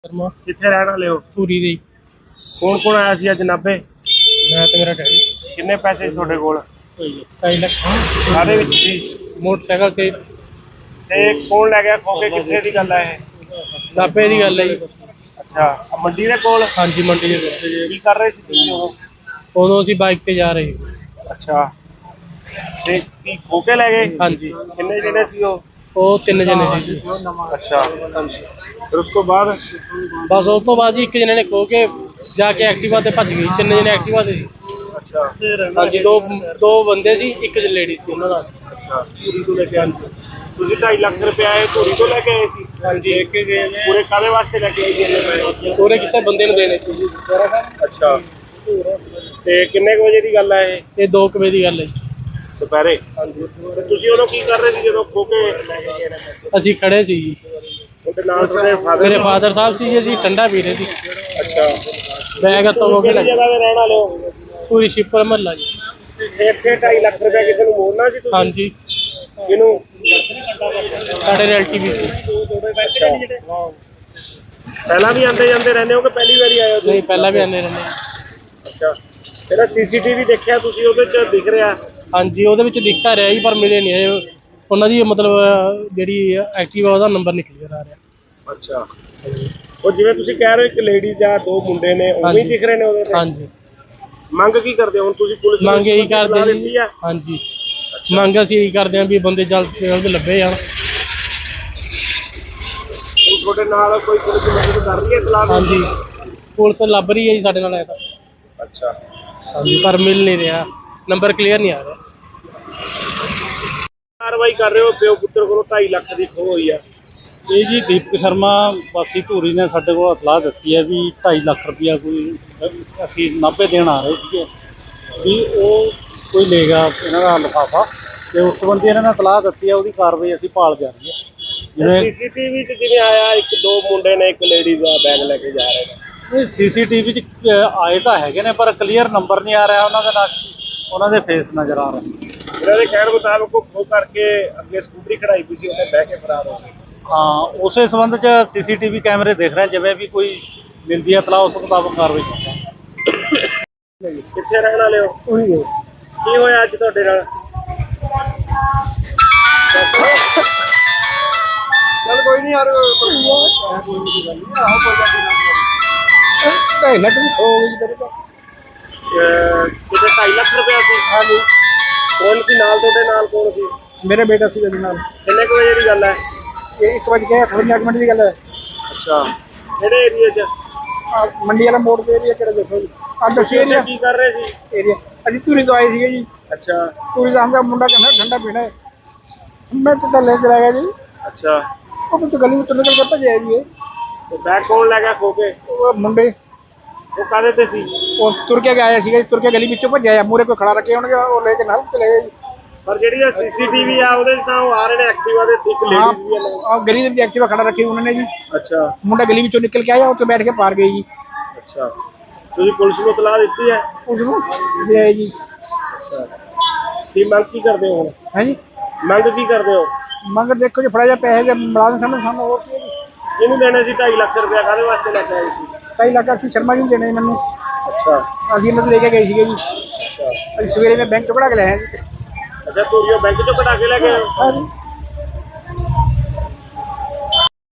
ਸ਼ਰਮਾ ਕਿੱਥੇ ਰਹਿਣ ਵਾਲੇ ਹੋ? ਧੂਰੀ ਦੇ ਕੌਣ ਕੌਣ ਆਇਆ ਸੀ ਅੱਜ ਨਾਭੇ? ਮੈਂ ਤੇ ਮੇਰਾ ਡੈਡੀ ਕਿੰਨੇ ਪੈਸੇ ਸੀ ਤੁਹਾਡੇ ਕੋਲ? 2.5 ਲੱਖ ਕਾਹਦੇ ਵਿੱਚ ਸੀ? ਮੋਟਰਸਾਈਕਲ ਤੇ ਤੇ ਕੌਣ ਲੈ ਗਿਆ ਖੋ ਕੇ? ਕਿੱਥੇ ਦੀ ਗੱਲ ਹੈ ਇਹ? ਨਾਭੇ ਦੀ ਗੱਲ ਹੈ ਜੀ। ਅੱਛਾ, ਆਹ ਮੰਡੀ ਦੇ ਕੋਲ? ਹਾਂਜੀ ਮੰਡੀ ਦੇ ਕੋਲ। ਕੀ ਕਰ ਰਹੇ ਸੀ ਤੁਸੀਂ ਉਦੋਂ? ਉਦੋਂ ਅਸੀਂ ਬਾਈਕ ਤੇ ਜਾ ਰਹੇ ਸੀ। ਅੱਛਾ, ਤੇ ਕੀ ਖੋ ਕੇ ਲੈ ਗਏ? ਹਾਂਜੀ ਕਿੰਨੇ ਜਿਹੜੇ ਸੀ ਉਹ? ਉਹ 3 ਜਣੇ ਸੀ ਜੀ। ਅੱਛਾ, ਫਿਰ ਉਸ ਤੋਂ ਬਾਅਦ? ਬਸ ਉਸ ਤੋਂ ਬਾਅਦ ਜੀ ਇੱਕ ਜਣੇ ਨੇ ਖੋ ਕੇ ਜਾ ਕੇ ਐਕਟਿਵਾ ਤੇ ਭੱਜ ਗਈ। 3 ਜਣੇ ਐਕਟਿਵਾ ਤੇ ਸੀ। ਅੱਛਾ ਹਾਂਜੀ ਦੋ ਬੰਦੇ ਸੀ, ਇੱਕ ਲੇਡੀ ਸੀ ਉਹਨਾਂ ਨਾਲ। ਅੱਛਾ, ਧੂਰੀ ਤੋਂ ਲੈ ਕੇ ਆਏ ਸੀ। ਤੁਸੀਂ 2.5 ਲੱਖ ਰੁਪਇਆ ਇਹ ਧੂਰੀ ਤੋਂ ਲੈ ਕੇ ਆਏ ਸੀ? ਹਾਂਜੀ ਲੈ ਕੇ ਗਏ ਨੇ। ਪੂਰੇ ਕਾਹਦੇ ਵਾਸਤੇ ਲੈ ਕੇ ਆਏ ਸੀ ਇੰਨੇ ਪੈਸੇ? ਪੂਰੇ ਕਿਸੇ ਬੰਦੇ ਨੂੰ ਦੇਣੇ ਸੀ ਜੀ। ਅੱਛਾ, ਤੇ ਕਿੰਨੇ ਕੁ ਵਜੇ ਦੀ ਗੱਲ ਹੈ ਇਹ? ਇਹ 2 ਵਜੇ ਦੀ ਗੱਲ ਹੈ ਜੀ। ਦੁਪਹਿਰੇ? ਹਾਂਜੀ। ਤੇ ਤੁਸੀਂ ਉਦੋਂ ਕੀ ਕਰ ਰਹੇ ਸੀ ਜਦੋਂ ਖੋ ਕੇ ਲੈ ਕੇ ਗਏ ਨੇ ਪੈਸੇ? ਅਸੀਂ ਖੜੇ ਸੀ ਜੀ। ਉਹਦੇ ਨਾਲ ਤੁਹਾਡੇ ਫਾਦਰ? ਮੇਰੇ ਫਾਦਰ ਸਾਹਿਬ ਸੀ ਜੀ, ਅਸੀਂ ਠੰਡਾ ਪੀ ਰਹੇ ਸੀ। ਅੱਛਾ, ਬੈਗ ਹੱਥੋਂ ਹੋ ਕੇ ਕਿਹੜੀ ਜਗ੍ਹਾ ਤੇ ਰਹਿਣ ਵਾਲੇ ਹੋ? ਪੂਰੀ ਸ਼ਿਪਰ ਮਹੱਲਾ ਜੀ। ਤੇ ਇੱਥੇ 2.5 ਲੱਖ ਰੁਪਇਆ ਕਿਸੇ ਨੂੰ ਮੋੜਨਾ ਸੀ ਤੁਸੀਂ? ਹਾਂਜੀ ਕਿਹਨੂੰ? ਸਾਡੇ ਰਿਲੇਟਿਵ ਸੀ। ਅੱਛਾ, ਪਹਿਲਾਂ ਵੀ ਆਉਂਦੇ ਜਾਂਦੇ ਰਹਿੰਦੇ ਹੋ ਕਿ ਪਹਿਲੀ ਵਾਰੀ ਆਏ ਹੋ ਤੁਸੀਂ? ਨਹੀਂ ਪਹਿਲਾਂ ਵੀ ਆਉਂਦੇ ਰਹਿੰਦੇ ਹਾਂ। ਅੱਛਾ, ਜਿਹੜਾ ਸੀਸੀਟੀਵੀ ਦੇਖਿਆ ਤੁਸੀਂ ਉਹਦੇ 'ਚ ਦਿਖ ਰਿਹਾ? ਹਾਂਜੀ ਉਹਦੇ ਵਿੱਚ ਦਿਖਤਾ ਰਿਹਾ ਜੀ ਪਰ ਮਿਲੇ ਨਹੀਂ ਇਹ ਉਹਨਾਂ ਦੀ ਮਤਲਬ ਜਿਹੜੀ ਐਕਟਿਵਾ ਉਹਦਾ ਨੰਬਰ ਨਿਕਲ ਗਿਆ ਆ ਰਿਹਾ। ਅੱਛਾ, ਉਹ ਜਿਵੇਂ ਤੁਸੀਂ ਕਹਿ ਰਹੇ ਹੋ ਇੱਕ ਲੇਡੀਜ਼ ਆ ਦੋ ਮੁੰਡੇ ਨੇ ਉਵੇਂ ਹੀ ਹਾਂਜੀ। ਦਿਖ ਰਹੇ ਨੇ ਉਹਦੇ ਤੇ? ਹਾਂਜੀ ਮੰਗ ਕੀ ਕਰਦੇ ਹੋ ਹੁਣ ਤੁਸੀਂ? ਪੁਲਿਸ ਨੂੰ ਮੰਗ ਇਹੀ ਸੂਚਨਾ ਕਰਦੇ ਦਿੱਤੀ ਜੀ। ਆ? ਹਾਂਜੀ ਮੰਗ ਅਸੀਂ ਇਹੀ ਕਰਦੇ ਹਾਂ ਵੀ ਬੰਦੇ ਜਲਦ ਤੋਂ ਜਲਦ ਲੱਭੇ ਜਾਣ। ਹੁਣ ਤੁਹਾਡੇ ਨਾਲ ਕੋਈ ਪੁਲਿਸ ਮਦਦ ਕਰ ਰਹੀ ਹੈ ਇਤਲਾਹ? ਹਾਂਜੀ ਪੁਲਿਸ ਲੱਭ ਰਹੀ ਹੈ ਜੀ ਸਾਡੇ ਨਾਲ ਆਇਆ ਤਾਂ। ਅੱਛਾ, ਹਾਂਜੀ ਪਰ ਮਿਲ ਨਹੀਂ ਰਿਹਾ, ਨੰਬਰ ਕਲੀਅਰ ਨਹੀਂ ਆ ਰਿਹਾ। ਕਾਰਵਾਈ ਕਰ ਰਹੇ ਹੋ? ਪਿਓ ਪੁੱਤਰ ਕੋਲੋਂ 2.5 ਲੱਖ ਦੀ ਖੋਹ ਹੋਈ ਆ। ਇਹ ਜੀ ਦੀਪਕ ਸ਼ਰਮਾ ਵਾਸੀ ਧੂਰੀ ਨੇ ਸਾਡੇ ਕੋਲ ਇਤਲਾਹ ਦਿੱਤੀ ਹੈ ਵੀ 2.5 ਲੱਖ ਰੁਪਇਆ ਕੋਈ ਅਸੀਂ ਨਾਭੇ ਦੇਣ ਆ ਰਹੇ ਸੀਗੇ ਵੀ ਉਹ ਕੋਈ ਲੇਗਾ ਇਹਨਾਂ ਦਾ ਲਿਫਾਫਾ, ਤੇ ਉਸ ਸੰਬੰਧੀ ਇਹਨਾਂ ਨੇ ਇਤਲਾਹ ਦਿੱਤੀ ਹੈ, ਉਹਦੀ ਕਾਰਵਾਈ ਅਸੀਂ ਭਾਲ ਜਾਰੀ ਹੈ। ਜਿਵੇਂ ਸੀਸੀਟੀਵੀ 'ਚ ਜਿਵੇਂ ਆਇਆ ਇੱਕ ਦੋ ਮੁੰਡੇ ਨੇ ਇੱਕ ਲੇਡੀਜ਼ ਦਾ ਬੈਗ ਲੈ ਕੇ ਜਾ ਰਹੇ ਨੇ। ਸੀਸੀਟੀਵੀ 'ਚ ਆਏ ਤਾਂ ਹੈਗੇ ਨੇ, ਪਰ ਕਲੀਅਰ ਨੰਬਰ ਨਹੀਂ ਆ ਰਿਹਾ ਉਹਨਾਂ ਦਾ, ਨਾ ਉਹਨਾਂ ਦੇ ਫੇਸ ਨਜ਼ਰ ਆ ਰਹੇ। ਇਹਨਾਂ ਦੇ ਕਹਿਣ ਮੁਤਾਬਕ ਉਹ ਖੋ ਕਰਕੇ ਅੱਗੇ ਸਕੂਟਰੀ ਖੜਾਈ ਪਈ ਸੀ, ਉਹਨੇ ਬਹਿ ਕੇ ਫਰਾਰ ਹੋ ਗਏ। ਹਾਂ, ਉਸੇ ਸੰਬੰਧ 'ਚ ਸੀਸੀਟੀਵੀ ਕੈਮਰੇ ਦੇਖ ਰਹੇ, ਜਿਵੇਂ ਵੀ ਕੋਈ ਮਿਲਦੀ ਹੈ ਇਤਲਾਹ ਉਸ ਮੁਤਾਬਕ ਕਾਰਵਾਈ ਕਰਾਂਗੇ। ਕਿੱਥੇ ਰਹਿਣ ਵਾਲੇ ਹੋ? ਉਹੀ ਹੈ। ਕੀ ਹੋਇਆ ਅੱਜ ਤੁਹਾਡੇ ਨਾਲ? ਚੱਲ ਕੋਈ ਨਹੀਂ ਯਾਰ, ਕੋਈ ਨਹੀਂ ਗੱਲ ਨਹੀਂ, ਆਹੋ ਕੋਈ ਗੱਲ ਨਹੀਂ। ਢਾਈ ਲੱਖ ਦੀ ਖੋ ਗਈ ਤੇਰੇ ਤੋਂ। ਕਿਤੇ 2.5 ਲੱਖ ਰੁਪਇਆ ਸੀ? ਹਾਂਜੀ। ਕੌਣ ਸੀ ਨਾਲ ਤੁਹਾਡੇ? ਨਾਲ ਕੌਣ ਸੀ? ਮੇਰਾ ਬੇਟਾ ਸੀ ਉਹਦੇ ਨਾਲ। ਕਿੰਨੇ ਕੁ ਵਜੇ ਦੀ ਗੱਲ ਹੈ? ਇਹ 1:58 ਮਿੰਟ ਦੀ ਗੱਲ ਹੈ। ਅੱਛਾ, ਕਿਹੜੇ ਏਰੀਏ 'ਚ? ਮੰਡੀ ਵਾਲਾ ਮੋੜ ਦੇ ਏਰੀਆ ਕਿਹੜਾ ਦੇਖੋ ਜੀ। ਅੱਜ ਦੱਸੀ ਏਰੀਆ ਕੀ ਕਰ ਰਹੇ ਸੀ? ਏਰੀਆ ਅਸੀਂ ਧੂਰੀ ਤੋਂ ਆਏ ਸੀਗੇ ਜੀ। ਅੱਛਾ ਧੂਰੀ ਦਾ ਹਮਦਾ ਮੁੰਡਾ ਕਹਿੰਦਾ ਠੰਡਾ ਪੀਣਾ ਹੈ, ਮੈਂ ਤਾਂ ਲੈ ਚਲਾ ਗਿਆ ਜੀ। ਅੱਛਾ, ਉਹ ਕੁਝ ਗਲੀ ਵਿੱਚ ਨਿਕਲ ਕੇ ਭੱਜਿਆ ਜੀ। ਤੇ ਬੈਗ ਕੌਣ ਲੈ ਗਿਆ ਖੋ ਕੇ? ਉਹ ਮੁੰਡੇ ਉਹ ਕਾਹਦੇ ਤੇ ਸੀ? ਉਹ ਤੁਰ ਕੇ ਆਇਆ ਸੀਗਾ ਜੀ, ਤੁਰ ਕੇ ਗਲੀ ਵਿੱਚੋਂ ਭੱਜਿਆ। ਮੂਹਰੇ ਕੋਈ ਖੜਾ ਰੱਖੇ ਹੋਣਗੇ, ਉਹ ਲੈ ਕੇ ਨਾਲ ਚਲੇ ਗਏ ਜੀ। ਪਰ ਜਿਹੜੀ ਇਹ ਸੀਸੀਟੀਵੀ ਆ ਉਹਦੇ 'ਚ ਤਾਂ ਉਹ ਆ ਰਹੇ ਨੇ ਐਕਟਿਵਾ ਦੇ, ਇੱਕ ਲੇਡੀਜ਼ ਵੀ ਆ ਨਾਲ। ਹਾਂ, ਗਲੀ ਦੇ ਵਿੱਚ ਐਕਟਿਵਾ ਖੜਾ ਰੱਖੀ ਉਹਨਾਂ ਨੇ ਜੀ। ਅੱਛਾ ਮੁੰਡਾ ਗਲੀ ਵਿੱਚੋਂ ਨਿਕਲ ਕੇ ਆਇਆ, ਉੱਥੇ ਬੈਠ ਕੇ ਪਾਰ ਗਏ ਜੀ। ਅੱਛਾ, ਤੁਸੀਂ ਪੁਲਿਸ ਨੂੰ ਇਤਲਾਹ ਦਿੱਤੀ ਹੈ? ਉਸ ਨੂੰ ਦੇ ਆਏ ਜੀ। ਅੱਛਾ, ਕੀ ਮੰਗ ਕੀ ਕਰਦੇ ਹੋ ਹੁਣ? ਹੈ ਜੀ, ਮੰਗ ਕੀ ਕਰਦੇ ਹੋ? ਮੰਗ ਦੇਖੋ ਜੀ, ਫੜਾ ਜਾ ਪੈਸੇ ਦੇ ਮੁਲਾਜ਼ਮ ਸਾਨੂੰ ਹੋਰ ਕੀ ਹੈ ਜੀ। ਇਹਨੂੰ ਦੇਣੇ ਸੀ 2.5 ਲੱਖ ਰੁਪਇਆ, ਕਾਹਦੇ ਵਾਸਤੇ ਲੈ ਕੇ ਆਏ ਸੀ? 2.5 ਲੱਖ ਅਸੀਂ ਸ਼ਰਮਾ ਜੀ ਨੂੰ ਦੇਣੇ ਮੈਨੂੰ। ਅੱਛਾ ਅਸੀਂ ਇਹਨਾਂ ਤੋਂ ਲੈ ਕੇ ਗਏ ਸੀਗੇ ਜੀ। ਅੱਛਾ ਅਸੀਂ ਸਵੇਰੇ ਮੈਂ ਬੈਂਕ ਤੋਂ ਕਢਾ ਕੇ ਲੈ ਆਇਆ ਜੀ। ਅੱਛਾ, ਧੂਰੀਓ ਬੈਂਕ ਚੋਂ ਕਢਾ ਕੇ ਲੈ ਗਏ ਹੋ? ਹਾਂ ਜੀ।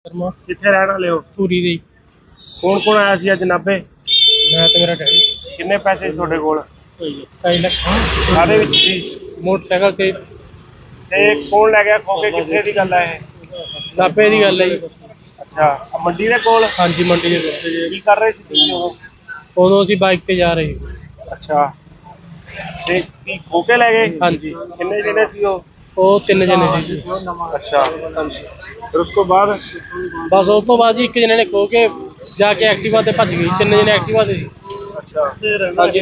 ਸ਼ਰਮਾ ਕਿੱਥੇ ਰਹਿਣ ਵਾਲੇ ਹੋ? ਧੂਰੀ ਦੇ। ਕੌਣ ਕੌਣ ਆਇਆ ਸੀ ਅੱਜ ਨਾਭੇ? ਮੈਂ ਤੇ ਮੇਰਾ ਡੈਡੀ। ਕਿੰਨੇ ਪੈਸੇ ਸੀ ਤੁਹਾਡੇ ਕੋਲ? 2.5 ਲੱਖ ਕਾਹਦੇ ਵਿੱਚ ਸੀ? ਮੋਟਰਸਾਈਕਲ ਤੇ। ਤੇ ਕੌਣ ਲੈ ਗਿਆ ਖੋ ਕੇ? ਕਿੱਥੇ ਦੀ ਗੱਲ ਹੈ ਇਹ? ਨਾਭੇ ਦੀ ਗੱਲ ਹੈ ਜੀ। ਅੱਛਾ, ਆਹ ਮੰਡੀ ਦੇ ਕੋਲ? ਹਾਂਜੀ, ਮੰਡੀ ਦੇ ਕੋਲ। ਕੀ ਕਰ ਰਹੇ ਸੀ ਤੁਸੀਂ ਉਦੋਂ? ਉਦੋਂ ਅਸੀਂ ਬਾਈਕ ਤੇ ਜਾ ਰਹੇ ਸੀ। ਅੱਛਾ, ਤੇ ਕੀ ਖੋ ਕੇ ਲੈ ਗਏ? ਹਾਂਜੀ, ਕਿੰਨੇ ਜਣੇ ਸੀ ਉਹ? ਉਹ 3 ਜਣੇ ਸੀ ਜੀ। ਅੱਛਾ, ਫਿਰ ਉਸ ਤੋਂ ਬਾਅਦ? ਬਸ ਉਸ ਤੋਂ ਬਾਅਦ ਜੀ ਇੱਕ ਜਣੇ ਨੇ ਖੋ ਕੇ ਜਾ ਕੇ ਐਕਟਿਵਾ ਤੇ ਭੱਜ ਗਈ। 3 ਜਣੇ ਐਕਟਿਵਾ ਤੇ ਸੀ। ਅੱਛਾ ਹਾਂਜੀ,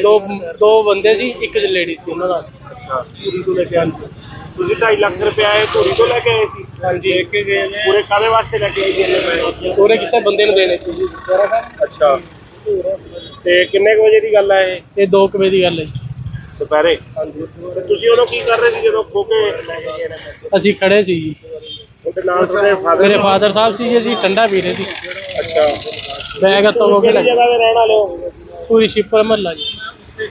ਦੋ ਬੰਦੇ ਸੀ, ਇੱਕ ਲੇਡੀ ਸੀ ਉਹਨਾਂ ਨਾਲ। ਅੱਛਾ, ਧੂਰੀ ਤੋਂ ਲੈ ਕੇ ਆਏ ਸੀ। ਤੁਸੀਂ 2.5 ਲੱਖ ਰੁਪਇਆ ਇਹ ਧੂਰੀ ਤੋਂ ਲੈ ਕੇ ਆਏ ਸੀ? ਹਾਂਜੀ, ਇੱਕ ਗਏ ਨੇ। ਪੂਰੇ ਕਾਹਦੇ ਵਾਸਤੇ ਲੈ ਕੇ ਆਏ ਸੀ ਇੰਨੇ ਪੈਸੇ? ਪੂਰੇ ਕਿਸੇ ਬੰਦੇ ਨੂੰ ਦੇਣੇ ਸੀ ਜੀ। ਅੱਛਾ, ਤੇ ਕਿੰਨੇ ਕੁ ਵਜੇ ਦੀ ਗੱਲ ਹੈ ਇਹ? ਇਹ 2 ਵਜੇ ਦੀ ਗੱਲ ਹੈ ਜੀ। ਦੁਪਹਿਰੇ? ਹਾਂਜੀ। ਤੇ ਤੁਸੀਂ ਉਦੋਂ ਕੀ ਕਰ ਰਹੇ ਸੀ ਜਦੋਂ ਖੋ ਕੇ ਲੈ ਕੇ ਗਏ ਨੇ ਪੈਸੇ? ਅਸੀਂ ਖੜੇ ਸੀ ਜੀ। ਉਹਦੇ ਨਾਲ ਤੁਹਾਡੇ ਫਾਦਰ? ਮੇਰੇ ਫਾਦਰ ਸਾਹਿਬ ਸੀ ਜੀ, ਅਸੀਂ ਠੰਡਾ ਪੀ ਰਹੇ ਸੀ। ਅੱਛਾ, ਬੈਗ ਹੱਥੋਂ ਹੋ ਕੇ ਕਿਹੜੀ ਜਗ੍ਹਾ ਤੇ ਰਹਿਣ ਵਾਲੇ ਹੋ? ਪੂਰੀ ਸ਼ਿਪਰ ਮਹੱਲਾ ਜੀ।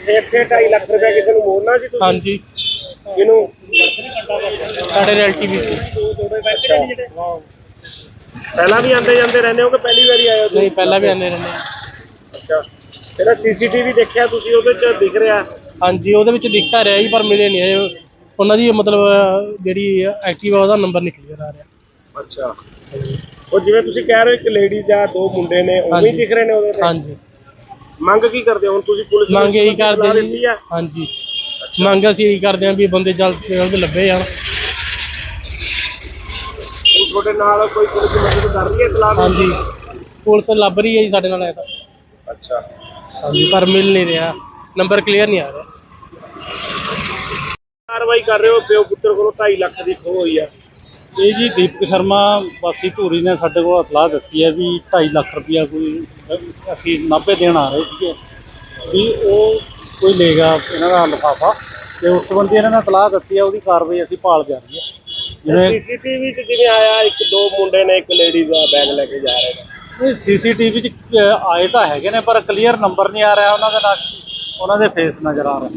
ਤੇ ਇੱਥੇ 2.5 ਲੱਖ ਰੁਪਇਆ ਕਿਸੇ ਨੂੰ ਮੋੜਨਾ ਸੀ ਤੁਸੀਂ? ਹਾਂਜੀ, ਕਿਹਨੂੰ? ਸਾਡੇ ਰਿਲੇਟਿਵ ਸੀ। ਅੱਛਾ, ਪਹਿਲਾਂ ਵੀ ਆਉਂਦੇ ਜਾਂਦੇ ਰਹਿੰਦੇ ਹੋ ਕਿ ਪਹਿਲੀ ਵਾਰੀ ਆਏ ਹੋ ਤੁਸੀਂ? ਨਹੀਂ, ਪਹਿਲਾਂ ਵੀ ਆਉਂਦੇ ਰਹਿੰਦੇ। ਅੱਛਾ, ਜਿਹੜਾ ਸੀਸੀਟੀਵੀ ਦੇਖਿਆ ਤੁਸੀਂ ਉਹਦੇ 'ਚ ਦਿਖ ਰਿਹਾ? ਹਾਂਜੀ, ਉਹਦੇ ਵਿੱਚ ਦਿਖਤਾ ਰਿਹਾ ਜੀ, ਪਰ ਮਿਲੇ ਨਹੀਂ ਆਏ ਉਹਨਾਂ ਦੀ, ਮਤਲਬ ਜਿਹੜੀ ਐਕਟਿਵਾ ਉਹਦਾ ਨੰਬਰ ਨਿਕਲ ਆ ਰਿਹਾ। ਅੱਛਾ, ਉਹ ਜਿਵੇਂ ਤੁਸੀਂ ਕਹਿ ਰਹੇ ਹੋ ਇੱਕ ਲੇਡੀਜ਼ ਆ, 2 ਮੁੰਡੇ ਨੇ, ਉਵੇਂ ਹੀ ਦਿਖ ਰਹੇ ਨੇ ਉਹਦੇ ਤੇ? ਹਾਂਜੀ। ਮੰਗ ਕੀ ਕਰਦੇ ਹੋ ਹੁਣ ਤੁਸੀਂ? ਪੁਲਿਸ ਨੂੰ ਮੰਗ ਇਹੀ ਇਤਲਾਹ ਕਰਦੇ ਦਿੱਤੀ ਜੀ। ਆ? ਹਾਂਜੀ, ਮੰਗ ਅਸੀਂ ਇਹੀ ਕਰਦੇ ਹਾਂ ਵੀ ਬੰਦੇ ਜਲਦ ਤੋਂ ਜਲਦ ਲੱਭੇ ਜਾਣ। ਹੁਣ ਤੁਹਾਡੇ ਨਾਲ ਕੋਈ ਪੁਲਿਸ ਮਦਦ ਕਰ ਰਹੀ ਹੈ ਇਤਲਾਹ? ਹਾਂਜੀ, ਪੁਲਿਸ ਲੱਭ ਰਹੀ ਹੈ ਜੀ ਸਾਡੇ ਨਾਲ। ਤਾਂ ਅੱਛਾ, ਹਾਂਜੀ, ਪਰ ਮਿਲ ਨਹੀਂ ਰਿਹਾ, ਨੰਬਰ ਕਲੀਅਰ ਨਹੀਂ ਆ ਰਿਹਾ। ਕਾਰਵਾਈ ਕਰ ਰਹੇ ਹੋ? ਪਿਓ ਪੁੱਤਰ ਕੋਲੋਂ 2.5 ਲੱਖ ਦੀ ਖੋਹ ਹੋਈ ਆ। ਇਹ ਜੀ ਦੀਪਕ ਸ਼ਰਮਾ ਵਾਸੀ ਧੂਰੀ ਨੇ ਸਾਡੇ ਕੋਲ ਇਤਲਾਹ ਦਿੱਤੀ ਹੈ ਵੀ 2.5 ਲੱਖ ਰੁਪਇਆ ਕੋਈ ਅਸੀਂ ਨਾਭੇ ਦੇਣ ਆ ਰਹੇ ਸੀਗੇ, ਵੀ ਉਹ ਕੋਈ ਲੈ ਗਿਆ ਇਹਨਾਂ ਦਾ ਲਿਫਾਫਾ, ਤੇ ਉਸ ਸੰਬੰਧੀ ਇਹਨਾਂ ਨੇ ਇਤਲਾਹ ਦਿੱਤੀ ਹੈ। ਉਹਦੀ ਕਾਰਵਾਈ ਅਸੀਂ ਭਾਲ ਜਾ ਰਹੀ ਹੈ। ਜਿਵੇਂ ਸੀਸੀਟੀਵੀ 'ਚ ਜਿਵੇਂ ਆਇਆ, 2 ਮੁੰਡੇ ਨੇ, ਇੱਕ ਲੇਡੀਜ਼ ਆ, ਬੈਗ ਲੈ ਕੇ ਜਾ ਰਹੇ ਨੇ। ਇਹ ਸੀਸੀਟੀਵੀ 'ਚ ਆਏ ਤਾਂ ਹੈਗੇ ਨੇ, ਪਰ ਕਲੀਅਰ ਨੰਬਰ ਨਹੀਂ ਆ ਰਿਹਾ ਉਹਨਾਂ ਦਾ, ਨਾ ਉਹਨਾਂ ਦੇ ਫੇਸ ਨਜ਼ਰ ਆ ਰਹੇ।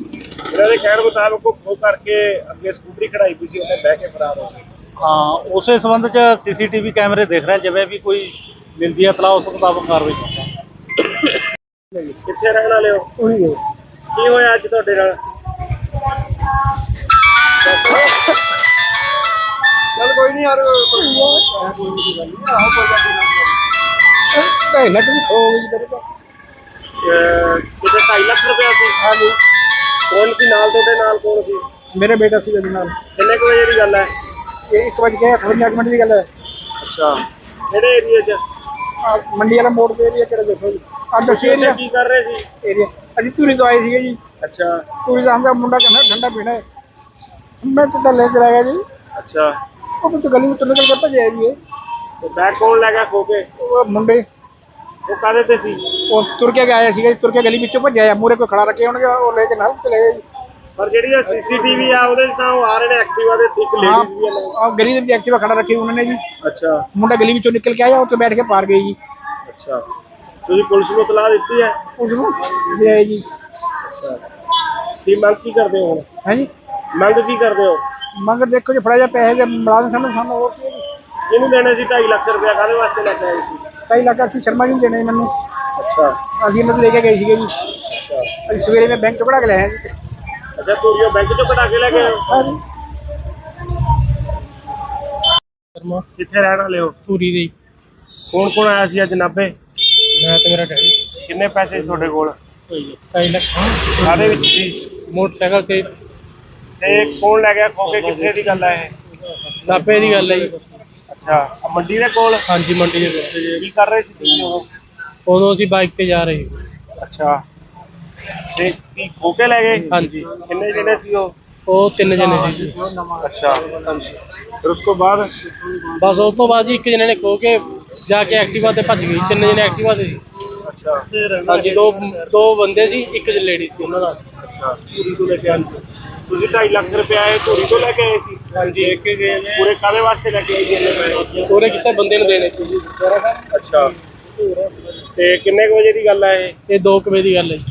ਇਹਨਾਂ ਦੇ ਕਹਿਣ ਮੁਤਾਬਕ ਉਹ ਖੋ ਕਰਕੇ ਅੱਗੇ ਸਕੂਟਰੀ ਖੜਾਈ ਪਈ ਸੀ, ਉਹਨੇ ਬਹਿ ਕੇ ਫਰਾਰ ਹੋ ਗਏ। ਹਾਂ, ਉਸੇ ਸੰਬੰਧ 'ਚ ਸੀਸੀਟੀਵੀ ਕੈਮਰੇ ਦੇਖ ਰਹੇ, ਜਿਵੇਂ ਵੀ ਕੋਈ ਮਿਲਦੀ ਹੈ ਇਤਲਾਹ ਉਸ ਮੁਤਾਬਕ ਕਾਰਵਾਈ ਕਰਾਂਗੇ। ਕਿੱਥੇ ਰਹਿਣ ਵਾਲੇ ਹੋ? ਉਹੀ ਹੈ। ਕੀ ਹੋਇਆ ਅੱਜ ਤੁਹਾਡੇ ਨਾਲ? ਚੱਲ ਕੋਈ ਨਹੀਂ ਯਾਰ, ਕੋਈ ਨਹੀਂ ਗੱਲ ਨਹੀਂ, ਆਹੋ ਕੋਈ ਗੱਲ ਨਹੀਂ। 2.5 ਲੱਖ ਦੀ ਖੋ ਗਈ ਤੇਰੇ ਤੋਂ। ਕਿਤੇ 2.5 ਲੱਖ ਰੁਪਇਆ ਸੀ? ਹਾਂਜੀ। ਕੌਣ ਸੀ ਨਾਲ ਤੁਹਾਡੇ? ਨਾਲ ਕੌਣ ਸੀ? ਮੇਰਾ ਬੇਟਾ ਸੀ ਉਹਦੇ ਨਾਲ। ਕਿੰਨੇ ਕੁ ਵਜੇ ਦੀ ਗੱਲ ਹੈ? ਇਹ 1:58 ਮਿੰਟ ਦੀ ਗੱਲ ਹੈ। ਅੱਛਾ, ਕਿਹੜੇ ਏਰੀਏ 'ਚ? ਮੰਡੀ ਵਾਲਾ ਮੋੜ ਦੇ ਏਰੀਆ ਕਿਹੜਾ ਦੇਖੋ ਜੀ। ਅੱਜ ਦੱਸੀ ਏਰੀਆ ਕੀ ਕਰ ਰਹੇ ਸੀ? ਏਰੀਆ ਅਸੀਂ ਧੂਰੀ ਤੋਂ ਆਏ ਸੀਗੇ ਜੀ। ਅੱਛਾ ਧੂਰੀ ਦਾ ਹਮਦਾ ਮੁੰਡਾ ਕਹਿੰਦਾ ਠੰਡਾ ਪੀਣਾ ਹੈ, ਮੈਂ ਤਾਂ ਲੈ ਚਲਾ ਗਿਆ ਜੀ। ਅੱਛਾ, ਉਹ ਕੁਝ ਗਲੀ ਵਿੱਚ ਨਿਕਲ ਕੇ ਭੱਜਿਆ ਜੀ। ਤੇ ਬੈਗ ਕੌਣ ਲੈ ਗਿਆ ਖੋ ਕੇ? ਉਹ ਮੁੰਡੇ ਉਹ ਕਾਹਦੇ ਤੇ ਸੀ? ਉਹ ਤੁਰ ਕੇ ਆਇਆ ਸੀਗਾ ਜੀ, ਤੁਰ ਕੇ ਗਲੀ ਵਿੱਚੋਂ ਭੱਜਿਆ, ਮੂਹਰੇ ਕੋਈ ਖੜਾ ਰੱਖੇ ਹੋਣਗੇ, ਉਹ ਲੈ ਕੇ ਨਾਲ ਚਲੇ ਗਏ ਜੀ। ਪਰ ਜਿਹੜੀ ਸੀਸੀਟੀਵੀ ਆ ਉਹਦੇ 'ਚ ਤਾਂ ਉਹ ਆ ਰਹੇ ਨੇ ਐਕਟਿਵਾ ਦੇ, ਇੱਕ ਲੇਡੀਜ਼ ਵੀ ਆ ਨਾਲ। ਆਹ ਗਲੀ ਦੇ ਵਿੱਚ ਐਕਟਿਵਾ ਖੜਾ ਰੱਖੀ ਉਹਨਾਂ ਨੇ ਜੀ। ਅੱਛਾ ਮੁੰਡਾ ਗਲੀ ਵਿੱਚੋਂ ਨਿਕਲ ਕੇ ਆਇਆ, ਉੱਥੇ ਬੈਠ ਕੇ ਪਾਰ ਗਏ ਜੀ। ਅੱਛਾ, ਤੁਸੀਂ ਪੁਲਿਸ ਨੂੰ ਇਤਲਾਹ ਦਿੱਤੀ ਹੈ? ਉਸ ਨੂੰ ਦੇ ਆਏ ਜੀ। ਅੱਛਾ, ਕੀ ਮੰਗ ਕੀ ਕਰਦੇ ਹੋ ਹੁਣ? ਹੈ ਜੀ, ਮੰਗ ਕੀ ਕਰਦੇ ਹੋ? ਮੰਗ ਦੇਖੋ ਜੀ, ਫੜਾ ਜਾ ਪੈਸੇ ਦੇ ਮੁਲਾਜ਼ਮ ਸਾਨੂੰ ਹੋਰ ਕੀ ਹੈ ਜੀ। ਇਹਨੂੰ ਦੇਣੇ ਸੀ 2.5 ਲੱਖ ਰੁਪਇਆ, ਕਾਹਦੇ ਵਾਸਤੇ ਲੈ ਕੇ ਆਏ ਸੀ? 2.5 ਲੱਖ ਅਸੀਂ ਸ਼ਰਮਾ ਜੀ ਨੂੰ ਦੇਣੇ ਮੈਨੂੰ, ਅੱਛਾ ਅਸੀਂ ਇਹਨਾਂ ਤੋਂ ਲੈ ਕੇ ਗਏ ਸੀਗੇ ਜੀ। ਅੱਛਾ ਅਸੀਂ ਸਵੇਰੇ ਮੈਂ ਬੈਂਕ ਤੋਂ ਕਢਾ ਕੇ ਲਿਆਇਆ ਜੀ। ਅੱਛਾ, ਧੂਰੀਓ ਬੈਂਕ ਚੋਂ ਕਢਾ ਕੇ ਲੈ ਗਏ ਹੋ? ਹਾਂ ਜੀ। ਸ਼ਰਮਾ ਕਿੱਥੇ ਰਹਿਣ ਵਾਲੇ ਹੋ? ਧੂਰੀ ਦੇ ਕੌਣ ਕੌਣ ਆਇਆ ਸੀ ਅੱਜ ਨਾਭੇ? ਮੈਂ ਤੇ ਮੇਰਾ ਡੈਡੀ ਕਿੰਨੇ ਪੈਸੇ ਸੀ ਤੁਹਾਡੇ ਕੋਲ? 2.5 ਲੱਖ ਕਾਹਦੇ ਵਿੱਚ ਸੀ? ਮੋਟਰਸਾਈਕਲ ਤੇ ਤੇ ਕੌਣ ਲੈ ਗਿਆ ਖੋ ਕੇ? ਕਿੱਥੇ ਦੀ ਗੱਲ ਹੈ ਇਹ? ਨਾਭੇ ਦੀ ਗੱਲ ਹੈ ਜੀ। ਅੱਛਾ, ਆਹ ਮੰਡੀ ਦੇ ਕੋਲ? ਹਾਂਜੀ ਮੰਡੀ ਦੇ ਕੋਲ। ਕੀ ਕਰ ਰਹੇ ਸੀ ਤੁਸੀਂ ਉਦੋਂ? ਉਦੋਂ ਅਸੀਂ ਬਾਈਕ ਤੇ ਜਾ ਰਹੇ ਸੀ। ਅੱਛਾ, ਤੇ ਕੀ ਖੋ ਕੇ ਲੈ ਗਏ? ਹਾਂਜੀ, ਕਿੰਨੇ ਜਿਹੜੇ ਸੀ ਉਹ? ਉਹ 3 ਜਣੇ ਸੀ ਜੀ। ਅੱਛਾ, ਫਿਰ ਉਸ ਤੋਂ ਬਾਅਦ? ਬਸ ਉਸ ਤੋਂ ਬਾਅਦ ਜੀ ਇੱਕ ਜਣੇ ਨੇ ਖੋ ਕੇ ਜਾ ਕੇ ਐਕਟਿਵਾ ਤੇ ਭੱਜ ਗਈ। 3 ਜਣੇ ਐਕਟਿਵਾ ਤੇ ਸੀ। ਅੱਛਾ ਹਾਂਜੀ, ਦੋ ਬੰਦੇ ਸੀ, ਇੱਕ ਲੇਡੀ ਸੀ ਉਹਨਾਂ ਨਾਲ। ਅੱਛਾ, ਧੂਰੀ ਤੋਂ ਲੈ ਕੇ ਆਏ ਸੀ। ਤੁਸੀਂ 2.5 ਲੱਖ ਰੁਪਇਆ ਇਹ ਧੂਰੀ ਤੋਂ ਲੈ ਕੇ ਆਏ ਸੀ? ਹਾਂਜੀ, ਇੱਕ ਗਏ ਨੇ ਪੂਰੇ ਕਾਹਦੇ ਵਾਸਤੇ ਲੈ ਕੇ ਆਏ ਸੀ ਇੰਨੇ ਪੈਸੇ? ਪੂਰੇ ਕਿਸੇ ਬੰਦੇ ਨੂੰ ਦੇਣੇ ਸੀ ਜੀ। ਅੱਛਾ, ਤੇ ਕਿੰਨੇ ਕੁ ਵਜੇ ਦੀ ਗੱਲ ਹੈ ਇਹ? ਇਹ 2 ਵਜੇ ਦੀ ਗੱਲ ਹੈ ਜੀ।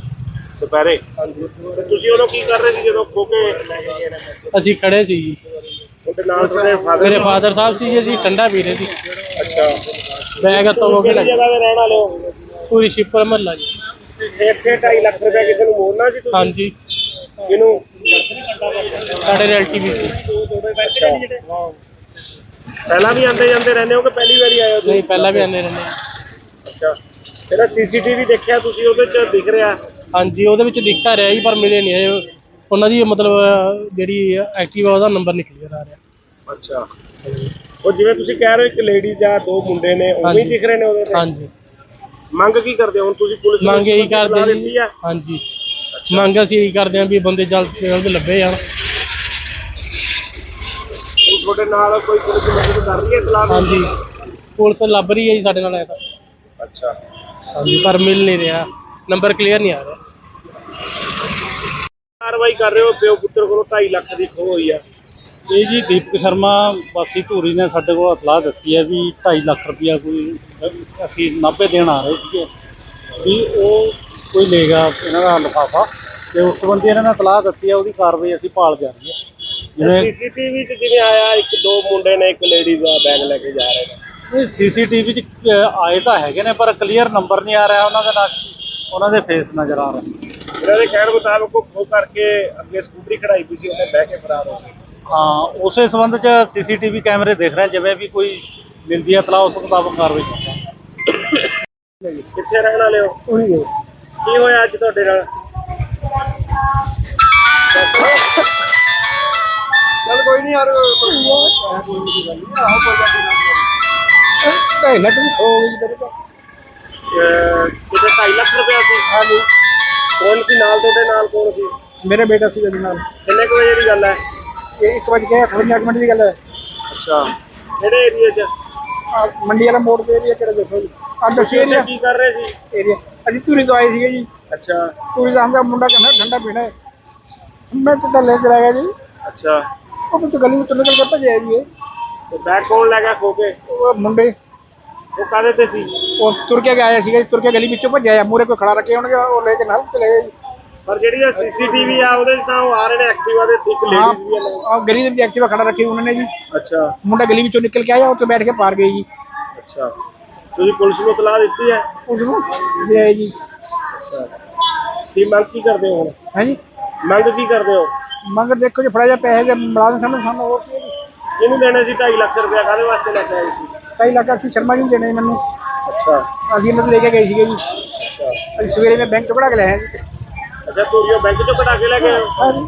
ਦੁਪਹਿਰੇ? ਹਾਂਜੀ। ਤੇ ਤੁਸੀਂ ਉਦੋਂ ਕੀ ਕਰ ਰਹੇ ਸੀ ਜਦੋਂ ਖੋ ਕੇ ਲੈ ਕੇ ਗਏ ਨੇ ਪੈਸੇ? ਅਸੀਂ ਖੜੇ ਸੀ ਜੀ। ਉਹਦੇ ਨਾਲ ਤੁਹਾਡੇ ਫਾਦਰ? ਮੇਰੇ ਫਾਦਰ ਸਾਹਿਬ ਸੀ ਜੀ, ਅਸੀਂ ਠੰਡਾ ਪੀ ਰਹੇ ਸੀ। ਅੱਛਾ, ਬੈਗ ਹੱਥੋਂ ਹੋ ਕੇ ਕਿਹੜੀ ਜਗ੍ਹਾ ਤੇ ਰਹਿਣ ਵਾਲੇ ਹੋ? ਪੂਰੀ ਸ਼ਿਪਰ ਮਹੱਲਾ ਜੀ। ਤੇ ਇੱਥੇ 2.5 ਲੱਖ ਰੁਪਇਆ ਕਿਸੇ ਨੂੰ ਮੋੜਨਾ ਸੀ ਤੁਸੀਂ? ਹਾਂਜੀ, ਕਿਹਨੂੰ? ਸਾਡੇ ਰਿਲੇਟਿਵ ਸੀ। ਅੱਛਾ, ਪਹਿਲਾਂ ਵੀ ਆਉਂਦੇ ਜਾਂਦੇ ਰਹਿੰਦੇ ਹੋ ਕਿ ਪਹਿਲੀ ਵਾਰੀ ਆਏ ਹੋ ਤੁਸੀਂ? ਨਹੀਂ, ਪਹਿਲਾਂ ਵੀ ਆਉਂਦੇ ਰਹਿੰਦੇ। ਅੱਛਾ, ਜਿਹੜਾ ਸੀਸੀਟੀਵੀ ਦੇਖਿਆ ਤੁਸੀਂ ਉਹਦੇ 'ਚ ਦਿਖ ਰਿਹਾ? ਹਾਂਜੀ, ਉਹਦੇ ਵਿੱਚ ਦਿਖਤਾ ਰਿਹਾ ਜੀ, ਪਰ ਮਿਲੇ ਨਹੀਂ ਆਏ ਉਹਨਾਂ ਦੀ, ਮਤਲਬ ਜਿਹੜੀ ਐਕਟਿਵਾ ਉਹਦਾ ਨੰਬਰ ਨਿਕਲ ਗਿਆ ਆ ਰਿਹਾ। ਅੱਛਾ, ਉਹ ਜਿਵੇਂ ਤੁਸੀਂ ਕਹਿ ਰਹੇ ਹੋ ਇੱਕ ਲੇਡੀਜ਼ ਆ, 2 ਮੁੰਡੇ ਨੇ, ਉਵੇਂ ਹੀ ਹਾਂਜੀ। ਦਿਖ ਰਹੇ ਨੇ ਉਹਦੇ ਤੇ? ਹਾਂਜੀ, ਮੰਗ ਕੀ ਕਰਦੇ ਹੋ ਹੁਣ ਤੁਸੀਂ? ਪੁਲਿਸ ਨੂੰ ਮੰਗ ਇਹੀ ਇਤਲਾਹ ਕਰਦੇ ਦਿੱਤੀ ਜੀ। ਆ? ਹਾਂਜੀ, ਮੰਗ ਅਸੀਂ ਇਹੀ ਕਰਦੇ ਹਾਂ ਵੀ ਬੰਦੇ ਜਲਦ ਤੋਂ ਜਲਦ ਲੱਭੇ ਜਾਣ। ਹੁਣ ਤੁਹਾਡੇ ਨਾਲ ਕੋਈ ਪੁਲਿਸ ਮਦਦ ਕਰ ਰਹੀ ਹੈ ਇਤਲਾਹ? ਹਾਂਜੀ, ਪੁਲਿਸ ਲੱਭ ਰਹੀ ਹੈ ਜੀ ਸਾਡੇ ਨਾਲ। ਤਾਂ ਅੱਛਾ, ਹਾਂਜੀ, ਪਰ ਮਿਲ ਨਹੀਂ ਰਿਹਾ, ਨੰਬਰ ਕਲੀਅਰ ਨਹੀਂ ਆ ਰਿਹਾ। ਕਾਰਵਾਈ ਕਰ ਰਹੇ ਹੋ? ਪਿਓ ਪੁੱਤਰ ਕੋਲੋਂ 2.5 ਲੱਖ ਦੀ ਖੋਹ ਹੋਈ ਆ। ਇਹ ਜੀ ਦੀਪਕ ਸ਼ਰਮਾ ਵਾਸੀ ਧੂਰੀ ਨੇ ਸਾਡੇ ਕੋਲ ਇਤਲਾਹ ਦਿੱਤੀ ਹੈ ਵੀ 2.5 ਲੱਖ ਰੁਪਇਆ ਕੋਈ ਅਸੀਂ ਨਾਭੇ ਦੇਣ ਆ ਰਹੇ ਸੀਗੇ, ਵੀ ਉਹ ਕੋਈ ਲੈ ਗਿਆ ਇਹਨਾਂ ਦਾ ਲਿਫਾਫਾ, ਤੇ ਉਸ ਸੰਬੰਧੀ ਇਹਨਾਂ ਨੇ ਇਤਲਾਹ ਦਿੱਤੀ ਹੈ। ਉਹਦੀ ਕਾਰਵਾਈ ਅਸੀਂ ਭਾਲ ਜਾ ਰਹੀ ਹੈ। ਜਿਵੇਂ ਸੀਸੀਟੀਵੀ 'ਚ ਜਿਵੇਂ ਆਇਆ, 2 ਮੁੰਡੇ ਨੇ, ਇੱਕ ਲੇਡੀਜ਼ ਆ, ਬੈਗ ਲੈ ਕੇ ਜਾ ਰਹੇ ਨੇ। ਇਹ ਸੀਸੀਟੀਵੀ 'ਚ ਆਏ ਤਾਂ ਹੈਗੇ ਨੇ, ਪਰ ਕਲੀਅਰ ਨੰਬਰ ਨਹੀਂ ਆ ਰਿਹਾ ਉਹਨਾਂ ਦੇ ਨਾਲ, ਉਹਨਾਂ ਦੇ ਫੇਸ ਨਜ਼ਰ ਆ ਰਹੇ। ਇਹਨਾਂ ਦੇ ਕਹਿਣ ਮੁਤਾਬਕ ਉਹ ਖੋਹ ਕਰਕੇ ਅੱਗੇ ਸਕੂਟਰੀ ਖੜਾਈ ਪਈ ਸੀ, ਉਹਨੇ ਬਹਿ ਕੇ ਫਰਾਰ ਹੋ ਗਏ। ਹਾਂ, ਉਸੇ ਸੰਬੰਧ 'ਚ ਸੀਸੀਟੀਵੀ ਕੈਮਰੇ ਦੇਖ ਰਹੇ, ਜਿਵੇਂ ਵੀ ਕੋਈ ਮਿਲਦੀ ਹੈ ਇਤਲਾਹ ਉਸ ਮੁਤਾਬਕ ਕਾਰਵਾਈ ਕਰਾਂਗੇ। ਕਿੱਥੇ ਰਹਿਣ ਵਾਲੇ ਹੋ? ਉਹੀ ਹੈ। ਕੀ ਹੋਇਆ ਅੱਜ ਤੁਹਾਡੇ ਨਾਲ? ਚੱਲ ਕੋਈ ਨਹੀਂ ਯਾਰ, ਕੋਈ ਨਹੀਂ ਗੱਲ ਨਹੀਂ, ਆਹੋ ਕੋਈ ਗੱਲ ਨਹੀਂ। 2.5 ਲੱਖ ਦੀ ਖੋ ਗਈ ਜੀ ਮੇਰੇ ਤੋਂ। ਕਿਤੇ 2.5 ਲੱਖ ਰੁਪਇਆ ਸੀ? ਹਾਂਜੀ, ਕੌਣ ਸੀ ਨਾਲ ਤੁਹਾਡੇ? ਨਾਲ ਕੌਣ ਸੀ? ਮੇਰੇ ਬੇਟਾ ਸੀ ਉਹਦੇ ਨਾਲ। ਕਿੰਨੇ ਕੁ ਵਜੇ ਦੀ ਗੱਲ ਹੈ? ਇਹ 1:58 ਮਿੰਟ ਦੀ ਗੱਲ ਹੈ। ਅੱਛਾ, ਕਿਹੜੇ ਏਰੀਏ 'ਚ? ਆਹ ਮੰਡੀ ਵਾਲਾ ਮੋੜ ਦੇ ਏਰੀਆ ਕਿਹੜਾ ਦੇਖੋ ਜੀ। ਆਹ ਦੱਸੀ ਉੱਥੇ ਏਰੀਆ ਕੀ ਕਰ ਰਹੇ ਸੀ? ਏਰੀਆ ਅਸੀਂ ਧੂਰੀ ਤੋਂ ਆਏ ਸੀਗੇ ਜੀ। ਅੱਛਾ ਧੂਰੀ ਦਾ ਆਂਦਾ ਮੁੰਡਾ ਕਹਿੰਦਾ ਠੰਡਾ ਪੀਣਾ ਹੈ। ਮੈਂ ਤਾਂ ਲੈ ਕੇ ਆਇਆ ਜੀ। ਅੱਛਾ, ਉਹ ਤੋਂ ਗਲੀ ਵਿੱਚੋਂ ਨਿਕਲ ਕੇ ਭੱਜਿਆ ਜੀ ਇਹ। ਤੇ ਬੈਗ ਕੌਣ ਲੈ ਗਿਆ ਖੋ ਕੇ? ਉਹ ਮੁੰਡੇ ਉਹ ਕਾਹਦੇ ਤੇ ਸੀ? ਉਹ ਤੁਰ ਕੇ ਆਇਆ ਸੀਗਾ ਜੀ, ਤੁਰ ਕੇ ਗਲੀ ਵਿੱਚੋਂ ਭੱਜਿਆ, ਮੂਹਰੇ ਕੋਈ ਖੜਾ ਰੱਖੇ ਹੋਣਗੇ, ਉਹ ਲੈ ਕੇ ਨਾਲ ਚਲੇ ਗਏ ਜੀ। ਪਰ ਜਿਹੜੀ ਸੀਸੀਟੀਵੀ ਆ ਉਹਦੇ 'ਚ ਤਾਂ ਉਹ ਆ ਰਹੇ ਨੇ ਐਕਟਿਵਾ ਦੇ, ਇੱਕ ਲੇਡੀਜ਼ ਵੀ ਆ ਨਾਲ। ਆਹ ਗਲੀ ਦੇ ਵਿੱਚ ਐਕਟਿਵਾ ਖੜਾ ਰੱਖੀ ਉਹਨਾਂ ਨੇ ਜੀ। ਅੱਛਾ ਮੁੰਡਾ ਗਲੀ ਵਿੱਚੋਂ ਨਿਕਲ ਕੇ ਆਇਆ, ਉੱਥੇ ਬੈਠ ਕੇ ਪਾਰ ਗਏ ਜੀ। ਅੱਛਾ, ਤੁਸੀਂ ਪੁਲਿਸ ਨੂੰ ਇਤਲਾਹ ਦਿੱਤੀ ਹੈ? ਉਸ ਨੂੰ ਦੇ ਆਏ ਜੀ। ਅੱਛਾ, ਕੀ ਮੰਗ ਕੀ ਕਰਦੇ ਹੋ ਹੁਣ? ਹੈ ਜੀ, ਮੰਗ ਕੀ ਕਰਦੇ ਹੋ? ਮੰਗ ਦੇਖੋ ਜੀ, ਫੜਾ ਜਾ ਪੈਸੇ ਦੇ ਮੁਲਾਜ਼ਮ ਸਾਨੂੰ ਹੋਰ ਕੀ ਹੈ ਜੀ। ਇਹਨੂੰ ਦੇਣੇ ਸੀ 2.5 ਲੱਖ ਰੁਪਇਆ, ਕਾਹਦੇ ਵਾਸਤੇ ਲੈ ਕੇ ਆਏ ਸੀ? 2.5 ਲੱਖ ਅਸੀਂ ਸ਼ਰਮਾ ਜੀ ਨੂੰ ਦੇਣੇ ਮੈਨੂੰ, ਅੱਛਾ ਅਸੀਂ ਇਹਨਾਂ ਤੋਂ ਲੈ ਕੇ ਗਏ ਸੀਗੇ ਜੀ। ਅੱਛਾ ਅਸੀਂ ਸਵੇਰੇ ਮੈਂ ਬੈਂਕ ਤੋਂ ਕਢਾ ਕੇ ਲਿਆਇਆ ਜੀ। ਅੱਛਾ, ਧੂਰੀਓ ਬੈਂਕ ਚੋਂ ਕਢਾ ਕੇ ਲੈ ਗਏ ਹੋ? ਹਾਂ ਜੀ।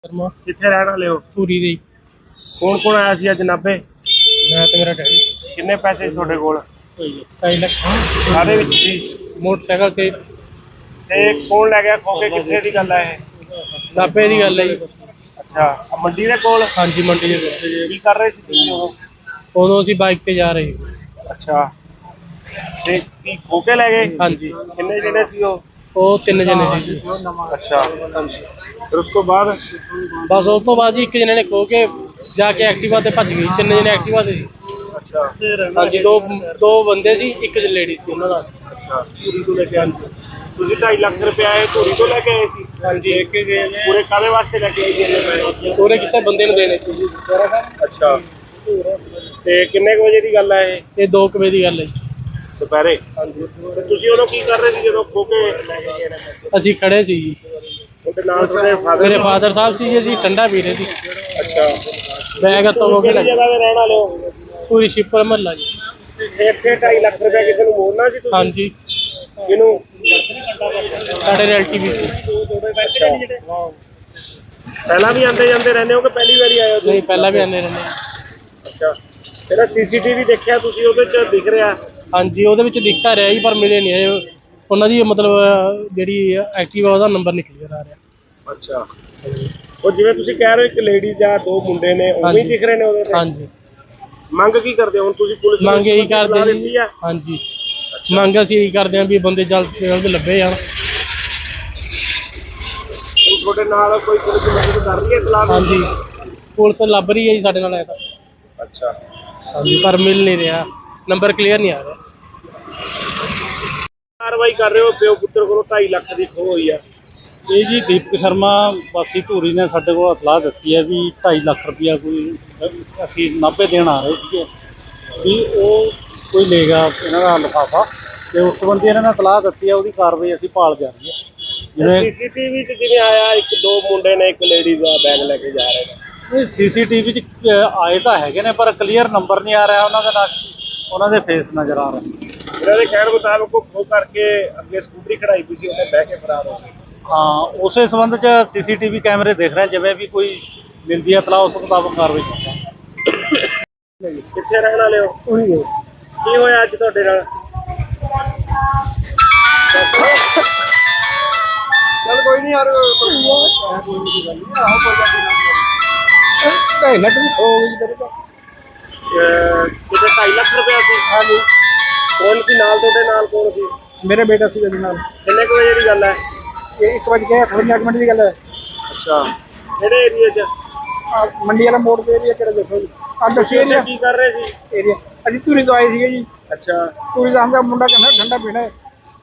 ਸ਼ਰਮਾ ਕਿੱਥੇ ਰਹਿਣ ਵਾਲੇ ਹੋ? ਧੂਰੀ ਦੇ ਕੌਣ ਕੌਣ ਆਇਆ ਸੀ ਅੱਜ ਨਾਭੇ? ਮੈਂ ਤੇ ਮੇਰਾ ਡੈਡੀ ਕਿੰਨੇ ਪੈਸੇ ਸੀ ਤੁਹਾਡੇ ਕੋਲ? 2.5 ਲੱਖ ਕਾਹਦੇ ਵਿੱਚ ਸੀ? ਮੋਟਰਸਾਈਕਲ ਤੇ ਤੇ ਕੌਣ ਲੈ ਗਿਆ ਖੋ ਕੇ? ਕਿੱਥੇ ਦੀ ਗੱਲ ਹੈ ਇਹ? ਨਾਭੇ ਦੀ ਗੱਲ ਹੈ ਜੀ। ਅੱਛਾ, ਆਹ ਮੰਡੀ ਦੇ ਕੋਲ? ਹਾਂਜੀ, ਮੰਡੀ ਦੇ ਕੋਲ। ਕੀ ਕਰ ਰਹੇ ਸੀ ਤੁਸੀਂ ਉਦੋਂ? ਉਦੋਂ ਅਸੀਂ ਬਾਈਕ ਤੇ ਜਾ ਰਹੇ ਸੀ। ਅੱਛਾ ਤੇ ਕੀ ਖੋ ਕੇ ਲੈ ਗਏ? ਹਾਂਜੀ ਕਿੰਨੇ ਜਿਹੜੇ ਸੀ ਉਹ 3 ਜਣੇ ਸੀ ਜੀ। ਅੱਛਾ ਫਿਰ ਉਸ ਤੋਂ ਬਾਅਦ ਬਸ ਉਸ ਤੋਂ ਬਾਅਦ ਜੀ ਇੱਕ ਜਣੇ ਨੇ ਖੋ ਕੇ ਜਾ ਕੇ ਐਕਟਿਵਾ ਤੇ ਭੱਜ ਗਈ। 3 ਜਣੇ ਐਕਟਿਵਾ ਤੇ ਸੀ। ਅੱਛਾ ਹਾਂਜੀ ਦੋ ਬੰਦੇ ਸੀ, ਇੱਕ ਲੇਡੀ ਸੀ ਉਹਨਾਂ ਨਾਲ। ਅੱਛਾ ਧੂਰੀ ਤੋਂ ਲੈ ਕੇ ਆਏ ਸੀ। ਤੁਸੀਂ 2.5 ਲੱਖ ਰੁਪਇਆ ਇਹ ਧੂਰੀ ਤੋਂ ਲੈ ਕੇ ਆਏ ਸੀ? ਹਾਂਜੀ ਲੈ ਕੇ ਗਏ ਨੇ। ਪੂਰੇ ਕਾਹਦੇ ਵਾਸਤੇ ਲੈ ਕੇ ਆਏ ਸੀ ਇੰਨੇ ਪੈਸੇ? ਪੂਰੇ ਕਿਸੇ ਬੰਦੇ ਨੂੰ ਦੇਣੇ ਸੀ ਜੀ। ਅੱਛਾ ਤੇ ਕਿੰਨੇ ਕੁ ਵਜੇ ਦੀ ਗੱਲ ਹੈ ਇਹ? ਇਹ 2 ਵਜੇ ਦੀ ਗੱਲ ਹੈ ਜੀ। ਦੁਪਹਿਰੇ? ਹਾਂਜੀ। ਤੇ ਤੁਸੀਂ ਉਦੋਂ ਕੀ ਕਰ ਰਹੇ ਸੀ ਜਦੋਂ ਖੋ ਕੇ ਲੈ ਕੇ ਗਏ ਨੇ ਪੈਸੇ? ਅਸੀਂ ਖੜੇ ਸੀ ਜੀ। ਉਹਦੇ ਨਾਲ ਤੁਹਾਡੇ ਫਾਦਰ? ਮੇਰੇ ਫਾਦਰ ਸਾਹਿਬ ਸੀ ਜੀ, ਅਸੀਂ ਠੰਡਾ ਪੀ ਰਹੇ ਸੀ। ਅੱਛਾ ਬੈਗ ਹੱਥੋਂ ਹੋ ਕੇ ਕਿਹੜੀ ਜਗ੍ਹਾ ਦੇ ਰਹਿਣ ਵਾਲੇ ਹੋ? ਪੂਰੀ ਸ਼ਿਪਰ ਮਹੱਲਾ ਜੀ। ਤੇ ਇੱਥੇ 2.5 ਲੱਖ ਰੁਪਇਆ ਕਿਸੇ ਨੂੰ ਮੋੜਨਾ ਸੀ ਤੁਸੀਂ? ਹਾਂਜੀ ਕਿਹਨੂੰ? ਸਾਡੇ ਰਿਲੇਟਿਵ ਸੀ। ਅੱਛਾ ਪਹਿਲਾਂ ਵੀ ਆਉਂਦੇ ਜਾਂਦੇ ਰਹਿੰਦੇ ਹੋ ਕਿ ਪਹਿਲੀ ਵਾਰੀ ਆਏ ਹੋ ਤੁਸੀਂ? ਨਹੀਂ ਪਹਿਲਾਂ ਵੀ ਆਉਂਦੇ ਰਹਿੰਦੇ। ਅੱਛਾ ਜਿਹੜਾ ਸੀਸੀਟੀਵੀ ਦੇਖਿਆ ਤੁਸੀਂ ਉਹਦੇ ਚ ਦਿਖ ਰਿਹਾ? ਹਾਂਜੀ ਉਹਦੇ ਵਿੱਚ ਦਿਖਤਾ ਰਿਹਾ ਜੀ, ਪਰ ਮਿਲੇ ਨਹੀਂ ਇਹ। ਉਹਨਾਂ ਦੀ ਮਤਲਬ ਜਿਹੜੀ ਐਕਟਿਵਾ ਉਹਦਾ ਨੰਬਰ ਨਿਕਲ ਗਿਆ ਆ ਰਿਹਾ। ਅੱਛਾ ਉਹ ਜਿਵੇਂ ਤੁਸੀਂ ਕਹਿ ਰਹੇ ਹੋ ਇੱਕ ਲੇਡੀਜ਼ ਆ, 2 ਮੁੰਡੇ ਨੇ, ਉਵੇਂ ਹੀ ਦਿਖ ਰਹੇ ਨੇ ਉਹਦੇ ਤੇ? ਹਾਂਜੀ ਮੰਗ ਕੀ ਕਰਦੇ ਹੋ ਹੁਣ ਤੁਸੀਂ? ਪੁਲਿਸ ਨੂੰ ਮੰਗ ਇਹੀ ਸਲਾਹ ਕਰਦੇ ਦਿੱਤੀ ਜੀ। ਆ? ਹਾਂਜੀ ਮੰਗ ਅਸੀਂ ਇਹੀ ਕਰਦੇ ਹਾਂ ਵੀ ਬੰਦੇ ਜਲਦ ਤੋਂ ਜਲਦ ਲੱਭੇ ਜਾਣ। ਹੁਣ ਤੁਹਾਡੇ ਨਾਲ ਕੋਈ ਪੁਲਿਸ ਮਦਦ ਕਰ ਰਹੀ ਹੈ ਸਲਾਹ? ਹਾਂਜੀ ਪੁਲਿਸ ਲੱਭ ਰਹੀ ਹੈ ਜੀ ਸਾਡੇ ਨਾਲ। ਤਾਂ ਅੱਛਾ ਹਾਂਜੀ ਪਰ ਮਿਲ ਨਹੀਂ ਰਿਹਾ, ਨੰਬਰ ਕਲੀਅਰ ਨਹੀਂ ਆ ਰਿਹਾ। ਕਾਰਵਾਈ ਕਰ ਰਹੇ ਹੋ? ਪਿਓ ਪੁੱਤਰ ਕੋਲੋਂ 2.5 ਲੱਖ ਦੀ ਖੋਹ ਹੋਈ ਆ। ਇਹ ਜੀ ਦੀਪਕ ਸ਼ਰਮਾ ਵਾਸੀ ਧੂਰੀ ਨੇ ਸਾਡੇ ਕੋਲ ਇਤਲਾਹ ਦਿੱਤੀ ਹੈ ਵੀ 2.5 ਲੱਖ ਰੁਪਇਆ ਕੋਈ ਅਸੀਂ ਨਾਭੇ ਦੇਣ ਆ ਰਹੇ ਸੀਗੇ, ਵੀ ਉਹ ਕੋਈ ਲੇਗਾ ਇਹਨਾਂ ਦਾ ਲਿਫਾਫਾ, ਤੇ ਉਸ ਸੰਬੰਧੀ ਇਹਨਾਂ ਨੇ ਇਤਲਾਹ ਦਿੱਤੀ ਹੈ। ਉਹਦੀ ਕਾਰਵਾਈ ਅਸੀਂ ਭਾਲ ਜਾ ਰਹੀ ਹੈ। ਜਿਵੇਂ ਸੀਸੀਟੀਵੀ ਚ ਜਿਵੇਂ ਆਇਆ 1-2 ਮੁੰਡੇ ਨੇ, ਇੱਕ ਲੇਡੀਜ਼ ਆ, ਬੈਗ ਲੈ ਕੇ ਜਾ ਰਹੇ ਨੇ। ਸੀਸੀਟੀਵੀ 'ਚ ਆਏ ਤਾਂ ਹੈਗੇ ਨੇ, ਪਰ ਕਲੀਅਰ ਨੰਬਰ ਨਹੀਂ ਆ ਰਿਹਾ ਉਹਨਾਂ ਦੇ ਨਾਲ, ਉਹਨਾਂ ਦੇ ਫੇਸ ਨਜ਼ਰ ਆ ਰਹੇ। ਇਹਨਾਂ ਦੇ ਕਹਿਣ ਮੁਤਾਬਕ ਉਹ ਖੋਹ ਕਰਕੇ ਅੱਗੇ ਸਕੂਟਰੀ ਖੜਾਈ ਪਈ ਸੀ, ਉਹਨੇ ਬਹਿ ਕੇ ਫਰਾਰ ਹੋ ਗਏ। ਹਾਂ ਉਸੇ ਸੰਬੰਧ 'ਚ ਸੀਸੀਟੀਵੀ ਕੈਮਰੇ ਦੇਖ ਰਹੇ, ਜਿਵੇਂ ਵੀ ਕੋਈ ਮਿਲਦੀ ਹੈ ਇਤਲਾਹ ਉਸ ਮੁਤਾਬਕ ਕਾਰਵਾਈ ਕਰਾਂਗੇ। ਕਿੱਥੇ ਰਹਿਣ ਵਾਲੇ ਹੋ? ਉਹੀ ਹੈ। ਕੀ ਹੋਇਆ ਅੱਜ ਤੁਹਾਡੇ ਨਾਲ? ਚੱਲ ਕੋਈ ਨਹੀਂ ਯਾਰ, ਕੋਈ ਨਹੀਂ ਗੱਲ ਨਹੀਂ। ਆਹੋ ਕੋਈ ਗੱਲ ਨਹੀਂ। 2.5 ਲੱਖ ਦੀ ਖੋ ਗਈ ਤੇਰੇ ਤੋਂ। ਕਿਤੇ 2.5 ਲੱਖ ਰੁਪਇਆ ਸੀ? ਹਾਂਜੀ ਕੌਣ ਸੀ ਨਾਲ ਤੁਹਾਡੇ? ਨਾਲ ਕੌਣ ਸੀ? ਮੇਰੇ ਬੇਟਾ ਸੀ ਉਹਦੇ ਨਾਲ। ਕਿੰਨੇ ਕੁ ਵਜੇ ਦੀ ਗੱਲ ਹੈ? ਇਹ 1:58 ਮਿੰਟ ਦੀ ਗੱਲ ਹੈ। ਅੱਛਾ ਕਿਹੜੇ ਏਰੀਏ 'ਚ? ਆਹ ਮੰਡੀ ਵਾਲਾ ਮੋੜ ਦੇ ਏਰੀਆ ਕਿਹੜਾ ਦੇਖੋ ਜੀ। ਆਹ ਦੱਸੀ ਉੱਥੇ ਏਰੀਆ ਕੀ ਕਰ ਰਹੇ ਸੀ? ਏਰੀਆ ਅਸੀਂ ਧੂਰੀ ਤੋਂ ਆਏ ਸੀਗੇ ਜੀ। ਅੱਛਾ ਧੂਰੀ ਦਾ ਆਂਦਾ ਮੁੰਡਾ ਕਹਿੰਦਾ ਠੰਡਾ ਪੀਣਾ ਹੈ।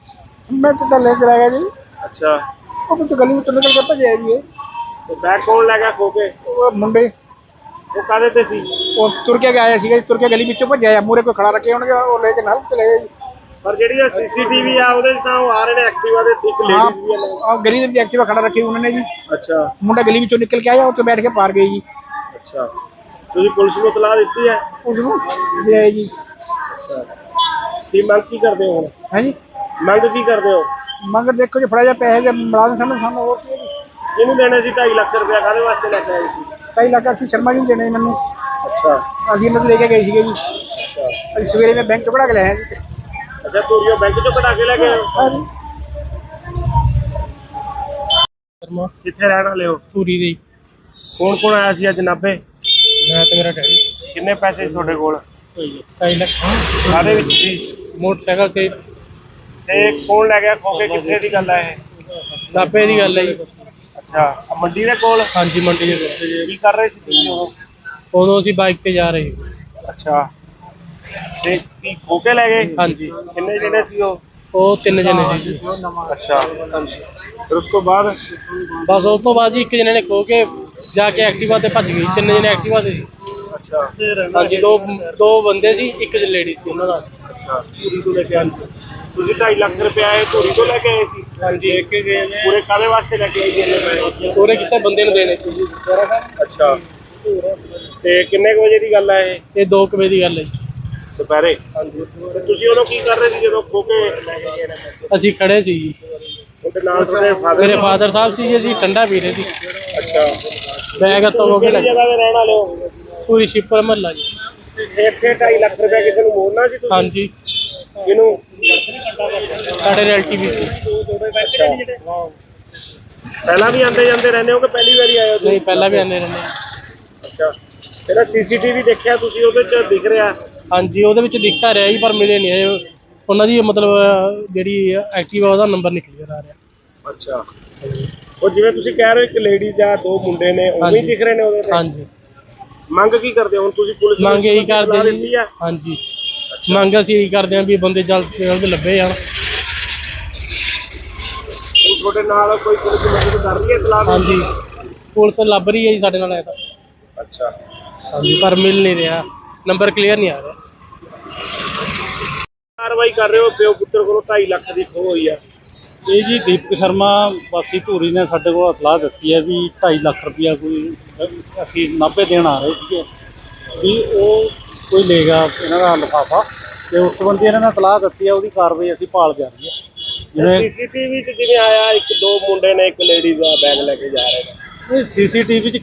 ਮੈਂ ਤਾਂ ਲੈ ਕੇ ਆਇਆ ਜੀ। ਅੱਛਾ ਉਹ ਤਾਂ ਗਲੀ ਵਿੱਚੋਂ ਨਿਕਲ ਕੇ ਭੱਜਿਆ ਜੀ ਇਹ। ਤੇ ਬੈਗ ਕੌਣ ਲੈ ਗਿਆ ਖੋ ਕੇ? ਉਹ ਮੁੰਡੇ ਉਹ ਕਾਹਦੇ ਤੇ ਸੀ? ਉਹ ਤੁਰ ਕੇ ਆਇਆ ਸੀਗਾ ਜੀ, ਤੁਰ ਕੇ ਗਲੀ ਵਿੱਚੋਂ ਭੱਜਿਆ। ਮੂਹਰੇ ਕੋਈ ਖੜਾ ਰੱਖੇ ਹੋਣਗੇ, ਉਹ ਲੈ ਕੇ ਨਾਲ ਚਲੇ ਗਏ ਜੀ। ਪਰ ਜਿਹੜੀ ਸੀਸੀਟੀਵੀ ਆ ਉਹਦੇ 'ਚ ਤਾਂ ਉਹ ਆ ਰਹੇ ਨੇ ਐਕਟਿਵਾ ਦੇ, ਇੱਕ ਲੇਡੀਜ਼ ਵੀ ਆ ਨਾਲ। ਆਹ ਗਲੀ ਦੇ ਵਿੱਚ ਐਕਟਿਵਾ ਖੜਾ ਰੱਖੀ ਉਹਨਾਂ ਨੇ ਜੀ। ਅੱਛਾ ਮੁੰਡਾ ਗਲੀ ਵਿੱਚੋਂ ਨਿਕਲ ਕੇ ਆਇਆ, ਉੱਥੇ ਬੈਠ ਕੇ ਪਾਰ ਗਏ ਜੀ। ਅੱਛਾ ਤੁਸੀਂ ਪੁਲਿਸ ਨੂੰ ਇਤਲਾਹ ਦਿੱਤੀ ਹੈ? ਉਸ ਨੂੰ ਦੇ ਆਏ ਜੀ। ਅੱਛਾ ਕੀ ਮੰਗ ਕੀ ਕਰਦੇ ਹੋ ਹੁਣ? ਹਾਂਜੀ ਮੰਗ ਕੀ ਕਰਦੇ ਹੋ? ਮੰਗ ਦੇਖੋ ਜੀ, ਫੜਾ ਜਾ ਪੈਸੇ ਦੇ ਮੁਲਾਜ਼ਮ ਸਾਨੂੰ ਹੋਰ ਕੀ ਹੈ ਜੀ। ਇਹਨੂੰ ਦੇਣੇ ਸੀ 2.5 ਲੱਖ ਰੁਪਇਆ, ਕਾਹਦੇ ਵਾਸਤੇ ਲੈ ਕੇ ਆਏ ਸੀ? 2.5 ਲੱਖ ਅਸੀਂ ਸ਼ਰਮਾ ਜੀ ਨੂੰ ਦੇਣੇ ਮੈਨੂੰ। ਅੱਛਾ ਅਸੀਂ ਇਹਨਾਂ ਤੋਂ ਲੈ ਕੇ ਗਏ ਸੀਗੇ ਜੀ। ਅੱਛਾ ਅਸੀਂ ਸਵੇਰੇ ਮੈਂ ਬੈਂਕ ਤੋਂ ਕਢਾ ਕੇ ਲਿਆਇਆ ਜੀ। ਅੱਛਾ ਧੂਰੀਓ ਬੈਂਕ 'ਚੋਂ ਕਢਾ ਕੇ ਲੈ ਗਏ ਹੋ? ਹਾਂਜੀ ਸ਼ਰਮਾ ਕਿੱਥੇ ਰਹਿਣ ਵਾਲੇ ਹੋ? ਪੂਰੀ ਦੇ। ਕੌਣ ਕੌਣ ਆਇਆ ਸੀ ਅੱਜ ਨਾਭੇ? ਮੈਂ ਤੇ ਮੇਰਾ ਡੈਡੀ। ਕਿੰਨੇ ਪੈਸੇ ਸੀ ਤੁਹਾਡੇ ਕੋਲ? 2.5 ਲੱਖ ਕਾਹਦੇ ਵਿੱਚ ਸੀ? ਮੋਟਰਸਾਈਕਲ ਤੇ। ਤੇ ਕੌਣ ਲੈ ਗਿਆ ਖੋ ਕੇ? ਕਿੱਥੇ ਦੀ ਗੱਲ ਹੈ ਇਹ? ਨਾਭੇ ਦੀ ਗੱਲ ਹੈ ਜੀ। ਅੱਛਾ ਆਹ ਮੰਡੀ ਦੇ ਕੋਲ? ਹਾਂਜੀ ਮੰਡੀ ਦੇ ਕੋਲ। ਕੀ ਕਰ ਰਹੇ ਸੀ ਤੁਸੀਂ ਉਦੋਂ? ਉਦੋਂ ਅਸੀਂ ਬਾਈਕ ਤੇ ਜਾ ਰਹੇ ਸੀ। ਅੱਛਾ ਤੇ ਕੀ ਖੋ ਕੇ ਲੈ ਗਏ? ਹਾਂਜੀ ਕਿੰਨੇ ਜਿਹੜੇ ਸੀ ਉਹ? ਉਹ 3 ਜਣੇ ਸੀ ਜੀ। ਅੱਛਾ ਫਿਰ ਉਸ ਤੋਂ ਬਾਅਦ ਬਸ ਉਸ ਤੋਂ ਬਾਅਦ ਜੀ ਇੱਕ ਜਣੇ ਨੇ ਖੋ ਕੇ ਜਾ ਕੇ ਐਕਟਿਵਾ ਤੇ ਭੱਜ ਗਈ। 3 ਜਣੇ ਐਕਟਿਵਾ ਤੇ ਸੀ। ਅੱਛਾ ਹਾਂਜੀ ਦੋ ਬੰਦੇ ਸੀ, ਇੱਕ ਲੇਡੀ ਸੀ ਉਹਨਾਂ ਨਾਲ। ਅੱਛਾ ਧੂਰੀ ਤੋਂ ਲੈ ਕੇ ਆਏ ਸੀ। ਤੁਸੀਂ 2.5 ਲੱਖ ਰੁਪਇਆ ਇਹ ਧੂਰੀ ਤੋਂ ਲੈ ਕੇ ਆਏ ਸੀ? ਹਾਂਜੀ ਲੈ ਕੇ ਗਏ ਨੇ। ਪੂਰੇ ਕਾਹਦੇ ਵਾਸਤੇ ਲੈ ਕੇ ਆਏ ਸੀ ਇੰਨੇ ਪੈਸੇ? ਪੂਰੇ ਕਿਸੇ ਬੰਦੇ ਨੂੰ ਦੇਣੇ ਸੀ ਜੀ। ਅੱਛਾ ਤੇ ਕਿੰਨੇ ਕੁ ਵਜੇ ਦੀ ਗੱਲ ਹੈ ਇਹ? ਇਹ 2 ਵਜੇ ਦੀ ਗੱਲ ਹੈ ਜੀ। ਦੁਪਹਿਰੇ? ਹਾਂਜੀ ਤੇ ਤੁਸੀਂ ਉਦੋਂ ਕੀ ਕਰ ਰਹੇ ਸੀ ਜਦੋਂ ਖੋ ਕੇ ਲੈ ਕੇ ਗਏ ਨੇ ਪੈਸੇ? ਅਸੀਂ ਖੜੇ ਸੀ ਜੀ। ਉਹਦੇ ਨਾਲ ਤੁਹਾਡੇ ਫਾਦਰ? ਮੇਰੇ ਫਾਦਰ ਸਾਹਿਬ ਸੀ ਜੀ, ਅਸੀਂ ਠੰਡਾ ਪੀ ਰਹੇ ਸੀ। ਅੱਛਾ ਬੈਗ ਹੱਥੋਂ ਹੋ ਕੇ ਕਿਹੜੀ ਜਗ੍ਹਾ ਦੇ ਰਹਿਣ ਵਾਲੇ ਹੋ? ਪੂਰੀ ਸ਼ਿਪਰ ਮਹੱਲਾ ਜੀ। ਇੱਥੇ 2.5 ਲੱਖ ਰੁਪਇਆ ਕਿਸੇ ਨੂੰ ਮੋੜਨਾ ਸੀ ਤੁਸੀਂ? ਹਾਂਜੀ ਕਿਹਨੂੰ? ਸਾਡੇ ਰਿਲੇਟਿਵ ਸੀ। ਅੱਛਾ ਪਹਿਲਾਂ ਵੀ ਆਉਂਦੇ ਜਾਂਦੇ ਰਹਿੰਦੇ ਹੋ ਕਿ ਪਹਿਲੀ ਵਾਰੀ ਆਏ ਹੋ ਤੁਸੀਂ? ਨਹੀਂ ਪਹਿਲਾਂ ਵੀ ਆਉਂਦੇ ਰਹਿੰਦੇ। ਅੱਛਾ ਜਿਹੜਾ ਸੀਸੀਟੀਵੀ ਦੇਖਿਆ ਤੁਸੀਂ ਉਹਦੇ 'ਚ ਦਿਖ ਰਿਹਾ? ਹਾਂਜੀ ਉਹਦੇ ਵਿੱਚ ਦਿਖ ਤਾਂ ਰਿਹਾ ਜੀ ਪਰ ਮਿਲੇ ਨਹੀਂ ਇਹ ਉਹਨਾਂ ਦੀ ਮਤਲਬ ਜਿਹੜੀ ਐਕਟਿਵਾ ਉਹਦਾ ਨੰਬਰ ਨਿਕਲ ਆ ਰਿਹਾ। ਅੱਛਾ, ਉਹ ਜਿਵੇਂ ਤੁਸੀਂ ਕਹਿ ਰਹੇ ਹੋ ਇੱਕ ਲੇਡੀਜ਼ ਆ ਦੋ ਮੁੰਡੇ ਨੇ ਉਵੇਂ ਹੀ ਦਿਖ ਰਹੇ ਨੇ ਉਹਦੇ ਤੇ। ਹਾਂਜੀ ਮੰਗ ਕੀ ਕਰਦੇ ਹੋ ਹੁਣ ਤੁਸੀਂ ਪੁਲਿਸ ਨੂੰ? ਮੰਗ ਇਹੀ ਸਲਾਹ ਕਰਦੇ ਦਿੱਤੀ ਜੀ। ਆ? ਹਾਂਜੀ ਮੰਗ ਅਸੀਂ ਇਹੀ ਕਰਦੇ ਹਾਂ ਵੀ ਬੰਦੇ ਜਲਦ ਤੋਂ ਜਲਦ ਲੱਭੇ ਜਾਣ। ਹੁਣ ਤੁਹਾਡੇ ਨਾਲ ਕੋਈ ਪੁਲਿਸ ਮਦਦ ਕਰ ਰਹੀ ਹੈ ਇਤਲਾਹ? ਹਾਂਜੀ ਪੁਲਿਸ ਲੱਭ ਰਹੀ ਹੈ ਜੀ ਸਾਡੇ ਨਾਲ। ਇਹ ਤਾਂ ਅੱਛਾ, ਹਾਂਜੀ ਪਰ ਮਿਲ ਨਹੀਂ ਰਿਹਾ, ਨੰਬਰ ਕਲੀਅਰ ਨਹੀਂ ਆ ਰਿਹਾ। ਕਾਰਵਾਈ ਕਰ ਰਹੇ ਹੋ? ਪਿਓ ਪੁੱਤਰ ਕੋਲੋਂ 2.5 ਲੱਖ ਦੀ ਖੋਹ ਹੋਈ ਆ। ਇਹ ਜੀ ਦੀਪਕ ਸ਼ਰਮਾ ਵਾਸੀ ਧੂਰੀ ਨੇ ਸਾਡੇ ਕੋਲ ਇਤਲਾਹ ਦਿੱਤੀ ਹੈ ਵੀ 2.5 ਲੱਖ ਰੁਪਇਆ ਕੋਈ ਅਸੀਂ ਨਾਭੇ ਦੇਣ ਆ ਰਹੇ ਸੀਗੇ ਵੀ ਉਹ ਕੋਈ ਲੇਗਾ ਇਹਨਾਂ ਦਾ ਲਿਫਾਫਾ, ਤੇ ਉਸ ਸੰਬੰਧੀ ਇਹਨਾਂ ਨੇ ਇਤਲਾਹ ਦਿੱਤੀ ਹੈ, ਉਹਦੀ ਕਾਰਵਾਈ ਅਸੀਂ ਭਾਲ ਜਾ ਰਹੀ ਹੈ। ਜਿਵੇਂ ਸੀਸੀਟੀਵੀ 'ਚ ਜਿਵੇਂ ਆਇਆ ਇੱਕ ਦੋ ਮੁੰਡੇ ਨੇ ਇੱਕ ਲੇਡੀਜ਼ ਦਾ ਬੈਗ ਲੈ ਕੇ ਜਾ ਰਹੇ ਨੇ। ਇਹ ਸੀਸੀਟੀਵੀ 'ਚ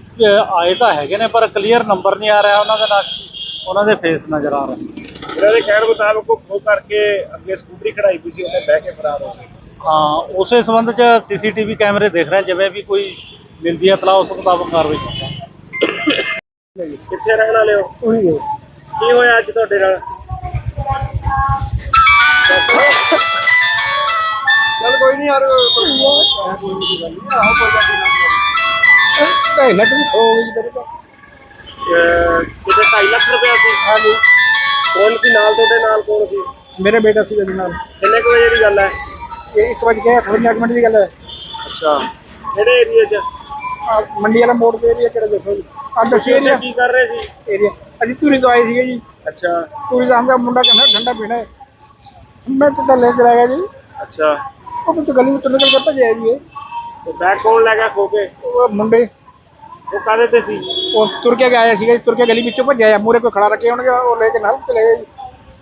ਆਏ ਤਾਂ ਹੈਗੇ ਨੇ ਪਰ ਕਲੀਅਰ ਨੰਬਰ ਨਹੀਂ ਆ ਰਿਹਾ ਉਹਨਾਂ ਦੇ ਨਾਲ, ਉਹਨਾਂ ਦੇ ਫੇਸ ਨਜ਼ਰ ਆ ਰਹੇ। ਇਹਨਾਂ ਦੇ ਕਹਿਣ ਮੁਤਾਬਕ ਉਹ ਖੋਹ ਕਰਕੇ ਅੱਗੇ ਸਕੂਟਰੀ ਖੜਾਈ ਪਈ ਸੀ, ਉਹਨੇ ਬਹਿ ਕੇ ਫਰਾਰ ਹੋ ਗਏ। ਹਾਂ ਉਸੇ ਸੰਬੰਧ 'ਚ ਸੀਸੀਟੀਵੀ ਕੈਮਰੇ ਦੇਖ ਰਹੇ, ਜਿਵੇਂ ਵੀ ਕੋਈ ਮਿਲਦੀ ਹੈ ਇਤਲਾਹ ਉਸ ਮੁਤਾਬਕ ਕਾਰਵਾਈ ਕਰਾਂਗੇ। ਕਿੱਥੇ ਰਹਿਣ ਵਾਲੇ ਹੋ? ਉਹੀ ਹੈ। ਕੀ ਹੋਇਆ ਅੱਜ ਤੁਹਾਡੇ ਨਾਲ? ਚੱਲ ਕੋਈ ਨਹੀਂ ਯਾਰ, ਕੋਈ ਨਹੀਂ ਗੱਲ ਨਹੀਂ, ਆਹੋ ਕੋਈ ਗੱਲ ਨਹੀਂ। ਢਾਈ ਲੱਖ ਦੀ ਖੋ ਗਈ ਮੇਰੇ ਤੋਂ। ਕਿਤੇ 2.5 ਲੱਖ ਰੁਪਇਆ ਸੀ? ਹਾਂਜੀ ਕੌਣ ਸੀ ਨਾਲ ਤੁਹਾਡੇ? ਨਾਲ ਕੌਣ ਸੀ? ਮੇਰੇ ਬੇਟਾ ਸੀ ਉਹਦੇ ਨਾਲ। ਕਿੰਨੇ ਕੁ ਵਜੇ ਦੀ ਗੱਲ ਹੈ? ਇਹ 1 ਵਜੇ 58 ਮਿੰਟ ਦੀ ਗੱਲ ਹੈ। ਅੱਛਾ, ਕਿਹੜੇ ਏਰੀਏ 'ਚ? ਆਹ ਮੰਡੀ ਵਾਲਾ ਮੋੜ ਦੇ ਏਰੀਆ ਕਿਹੜਾ ਦੇਖੋ ਜੀ, ਆਹ ਦੱਸੀ ਏਰੀਆ ਕੀ ਕਰ ਰਹੇ ਸੀ? ਏਰੀਆ ਅਸੀਂ ਧੂਰੀ ਤੋਂ ਆਏ ਸੀਗੇ ਜੀ। ਅੱਛਾ ਧੂਰੀ ਦਾ ਹਮਦਾ ਮੁੰਡਾ ਕਹਿੰਦਾ ਠੰਡਾ ਪੀਣਾ ਹੈ, ਮੈਂ ਤਾਂ ਲੈ ਕੇ ਆਇਆ ਜੀ। ਅੱਛਾ, ਉਹ ਤਾਂ ਗਲੀ ਵਿੱਚੋਂ ਨਿਕਲ ਕੇ ਭੱਜਿਆ ਜੀ ਇਹ। ਤੇ ਬੈਗ ਕੌਣ ਲੈ ਗਿਆ ਖੋ ਕੇ? ਉਹ ਮੁੰਡੇ ਉਹ ਕਾਹਦੇ ਤੇ ਸੀ? ਉਹ ਤੁਰ ਕੇ ਆਇਆ ਸੀਗਾ ਜੀ, ਤੁਰ ਕੇ ਗਲੀ ਵਿੱਚੋਂ ਭੱਜਿਆ, ਮੂਹਰੇ ਕੋਈ ਖੜਾ ਰੱਖੇ ਹੋਣਗੇ, ਉਹ ਲੈ ਕੇ ਨਾਲ ਚਲੇ ਗਏ ਜੀ।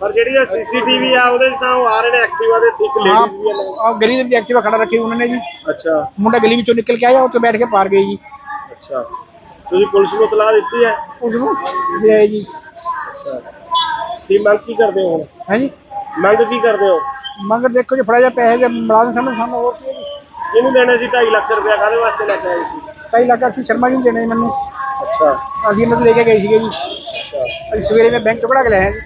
ਪਰ ਜਿਹੜੀ ਸੀਸੀਟੀਵੀ ਆ ਉਹਦੇ 'ਚ ਤਾਂ ਉਹ ਆ ਰਹੇ ਨੇ ਐਕਟਿਵਾ ਦੇ, ਇੱਕ ਲੇਡੀਜ਼ ਵੀ ਆ ਨਾਲ। ਆਹ ਗਲੀ ਦੇ ਵਿੱਚ ਐਕਟਿਵਾ ਖੜਾ ਰੱਖੀ ਉਹਨਾਂ ਨੇ ਜੀ। ਅੱਛਾ ਮੁੰਡਾ ਗਲੀ ਵਿੱਚੋਂ ਨਿਕਲ ਕੇ ਆਇਆ, ਉੱਥੇ ਬੈਠ ਕੇ ਪਾਰ ਗਏ ਜੀ। ਅੱਛਾ, ਤੁਸੀਂ ਪੁਲਿਸ ਨੂੰ ਇਤਲਾਹ ਦਿੱਤੀ ਹੈ? ਉਸ ਨੂੰ ਦੇ ਆਏ ਜੀ। ਅੱਛਾ, ਕੀ ਮੰਗ ਕੀ ਕਰਦੇ ਹੋ ਹੁਣ? ਹੈ ਜੀ ਮੰਗ ਕੀ ਕਰਦੇ ਹੋ? ਮੰਗ ਦੇਖੋ ਜੀ, ਫੜਾ ਜਾ ਪੈਸੇ ਦੇ ਮਿਲਾ ਦੇ ਸਾਨੂੰ ਹੋਰ ਕੀ ਹੈ ਜੀ। ਇਹਨੂੰ ਦੇਣੇ ਸੀ 2.5 ਲੱਖ ਰੁਪਇਆ, ਕਾਹਦੇ ਵਾਸਤੇ ਲੈ ਕੇ ਆਏ ਸੀ? 2.5 ਲੱਖ ਅਸੀਂ ਸ਼ਰਮਾ ਜੀ ਨੂੰ ਦੇਣੇ ਮੈਨੂੰ, ਅੱਛਾ ਅਸੀਂ ਇਹਨਾਂ ਤੋਂ ਲੈ ਕੇ ਗਏ ਸੀਗੇ ਜੀ। ਅੱਛਾ ਅਸੀਂ ਸਵੇਰੇ ਮੈਂ ਬੈਂਕ ਤੋਂ ਕਢਾ ਕੇ ਲਿਆਇਆ ਜੀ।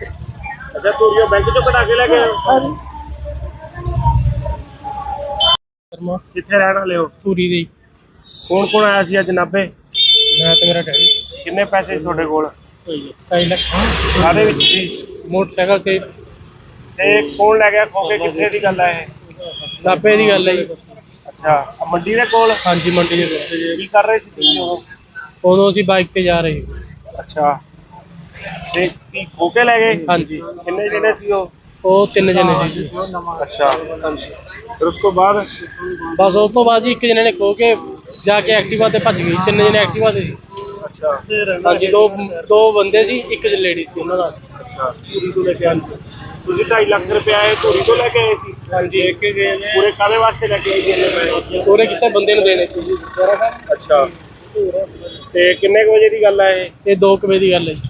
ਅੱਛਾ, ਧੂਰੀਓ ਬੈਂਕ 'ਚੋਂ ਕਢਾ ਕੇ ਲੈ ਗਏ ਹੋ? ਹਾਂ ਜੀ। ਸ਼ਰਮਾ ਕਿੱਥੇ ਰਹਿਣ ਵਾਲੇ ਹੋ? ਧੂਰੀ ਦੇ ਕੌਣ ਕੌਣ ਆਇਆ ਸੀ ਅੱਜ ਨਾਭੇ? ਮੈਂ ਤੇ ਮੇਰਾ ਡੈਡੀ। ਕਿੰਨੇ ਪੈਸੇ ਸੀ ਤੁਹਾਡੇ ਕੋਲ? 2.5 ਲੱਖ ਕਾਹਦੇ ਵਿੱਚ ਸੀ? ਮੋਟਰਸਾਈਕਲ ਤੇ। ਤੇ ਕੌਣ ਲੈ ਗਿਆ ਖੋ ਕੇ? ਕਿੱਥੇ ਦੀ ਗੱਲ ਹੈ ਇਹ? ਨਾਭੇ ਦੀ ਗੱਲ ਹੈ ਜੀ। ਅੱਛਾ, ਆਹ ਮੰਡੀ ਦੇ ਕੋਲ? ਹਾਂਜੀ ਮੰਡੀ ਦੇ ਕੋਲ। ਕੀ ਕਰ ਰਹੇ ਸੀ ਤੁਸੀਂ ਉਦੋਂ? ਉਦੋਂ ਅਸੀਂ ਬਾਈਕ ਤੇ ਜਾ ਰਹੇ ਸੀ। ਅੱਛਾ, ਤੇ ਕੀ ਖੋ ਕੇ ਲੈ ਗਏ? ਹਾਂਜੀ ਕਿੰਨੇ ਜਣੇ ਸੀ ਉਹ? ਉਹ 3 ਜਣੇ ਸੀ ਜੀ। ਅੱਛਾ, ਫਿਰ ਉਸ ਤੋਂ ਬਾਅਦ? ਬਸ ਉਸ ਤੋਂ ਬਾਅਦ ਜੀ ਇੱਕ ਜਣੇ ਨੇ ਖੋ ਕੇ ਜਾ ਕੇ ਐਕਟਿਵਾ ਤੇ ਭੱਜ ਗਈ। 3 ਜਣੇ ਐਕਟਿਵਾ ਤੇ ਸੀ। ਅੱਛਾ ਹਾਂਜੀ ਦੋ ਬੰਦੇ ਸੀ, ਇੱਕ ਲੇਡੀ ਸੀ ਉਹਨਾਂ ਦਾ। ਅੱਛਾ, ਧੂਰੀ ਤੋਂ ਲੈ ਕੇ ਆਏ ਸੀ ਤੁਸੀਂ? 2.5 ਲੱਖ ਰੁਪਇਆ ਇਹ ਧੂਰੀ ਤੋਂ ਲੈ ਕੇ ਆਏ ਸੀ? ਹਾਂਜੀ ਲੈ ਕੇ ਗਏ ਨੇ। ਪੂਰੇ ਕਾਹਦੇ ਵਾਸਤੇ ਲੈ ਕੇ ਆਏ ਸੀ ਇੰਨੇ ਪੈਸੇ? ਪੂਰੇ ਕਿਸੇ ਬੰਦੇ ਨੂੰ ਦੇਣੇ ਸੀ ਜੀ। ਅੱਛਾ, ਤੇ ਕਿੰਨੇ ਕੁ ਵਜੇ ਦੀ ਗੱਲ ਹੈ ਇਹ? ਇਹ 2 ਵਜੇ ਦੀ ਗੱਲ ਹੈ ਜੀ।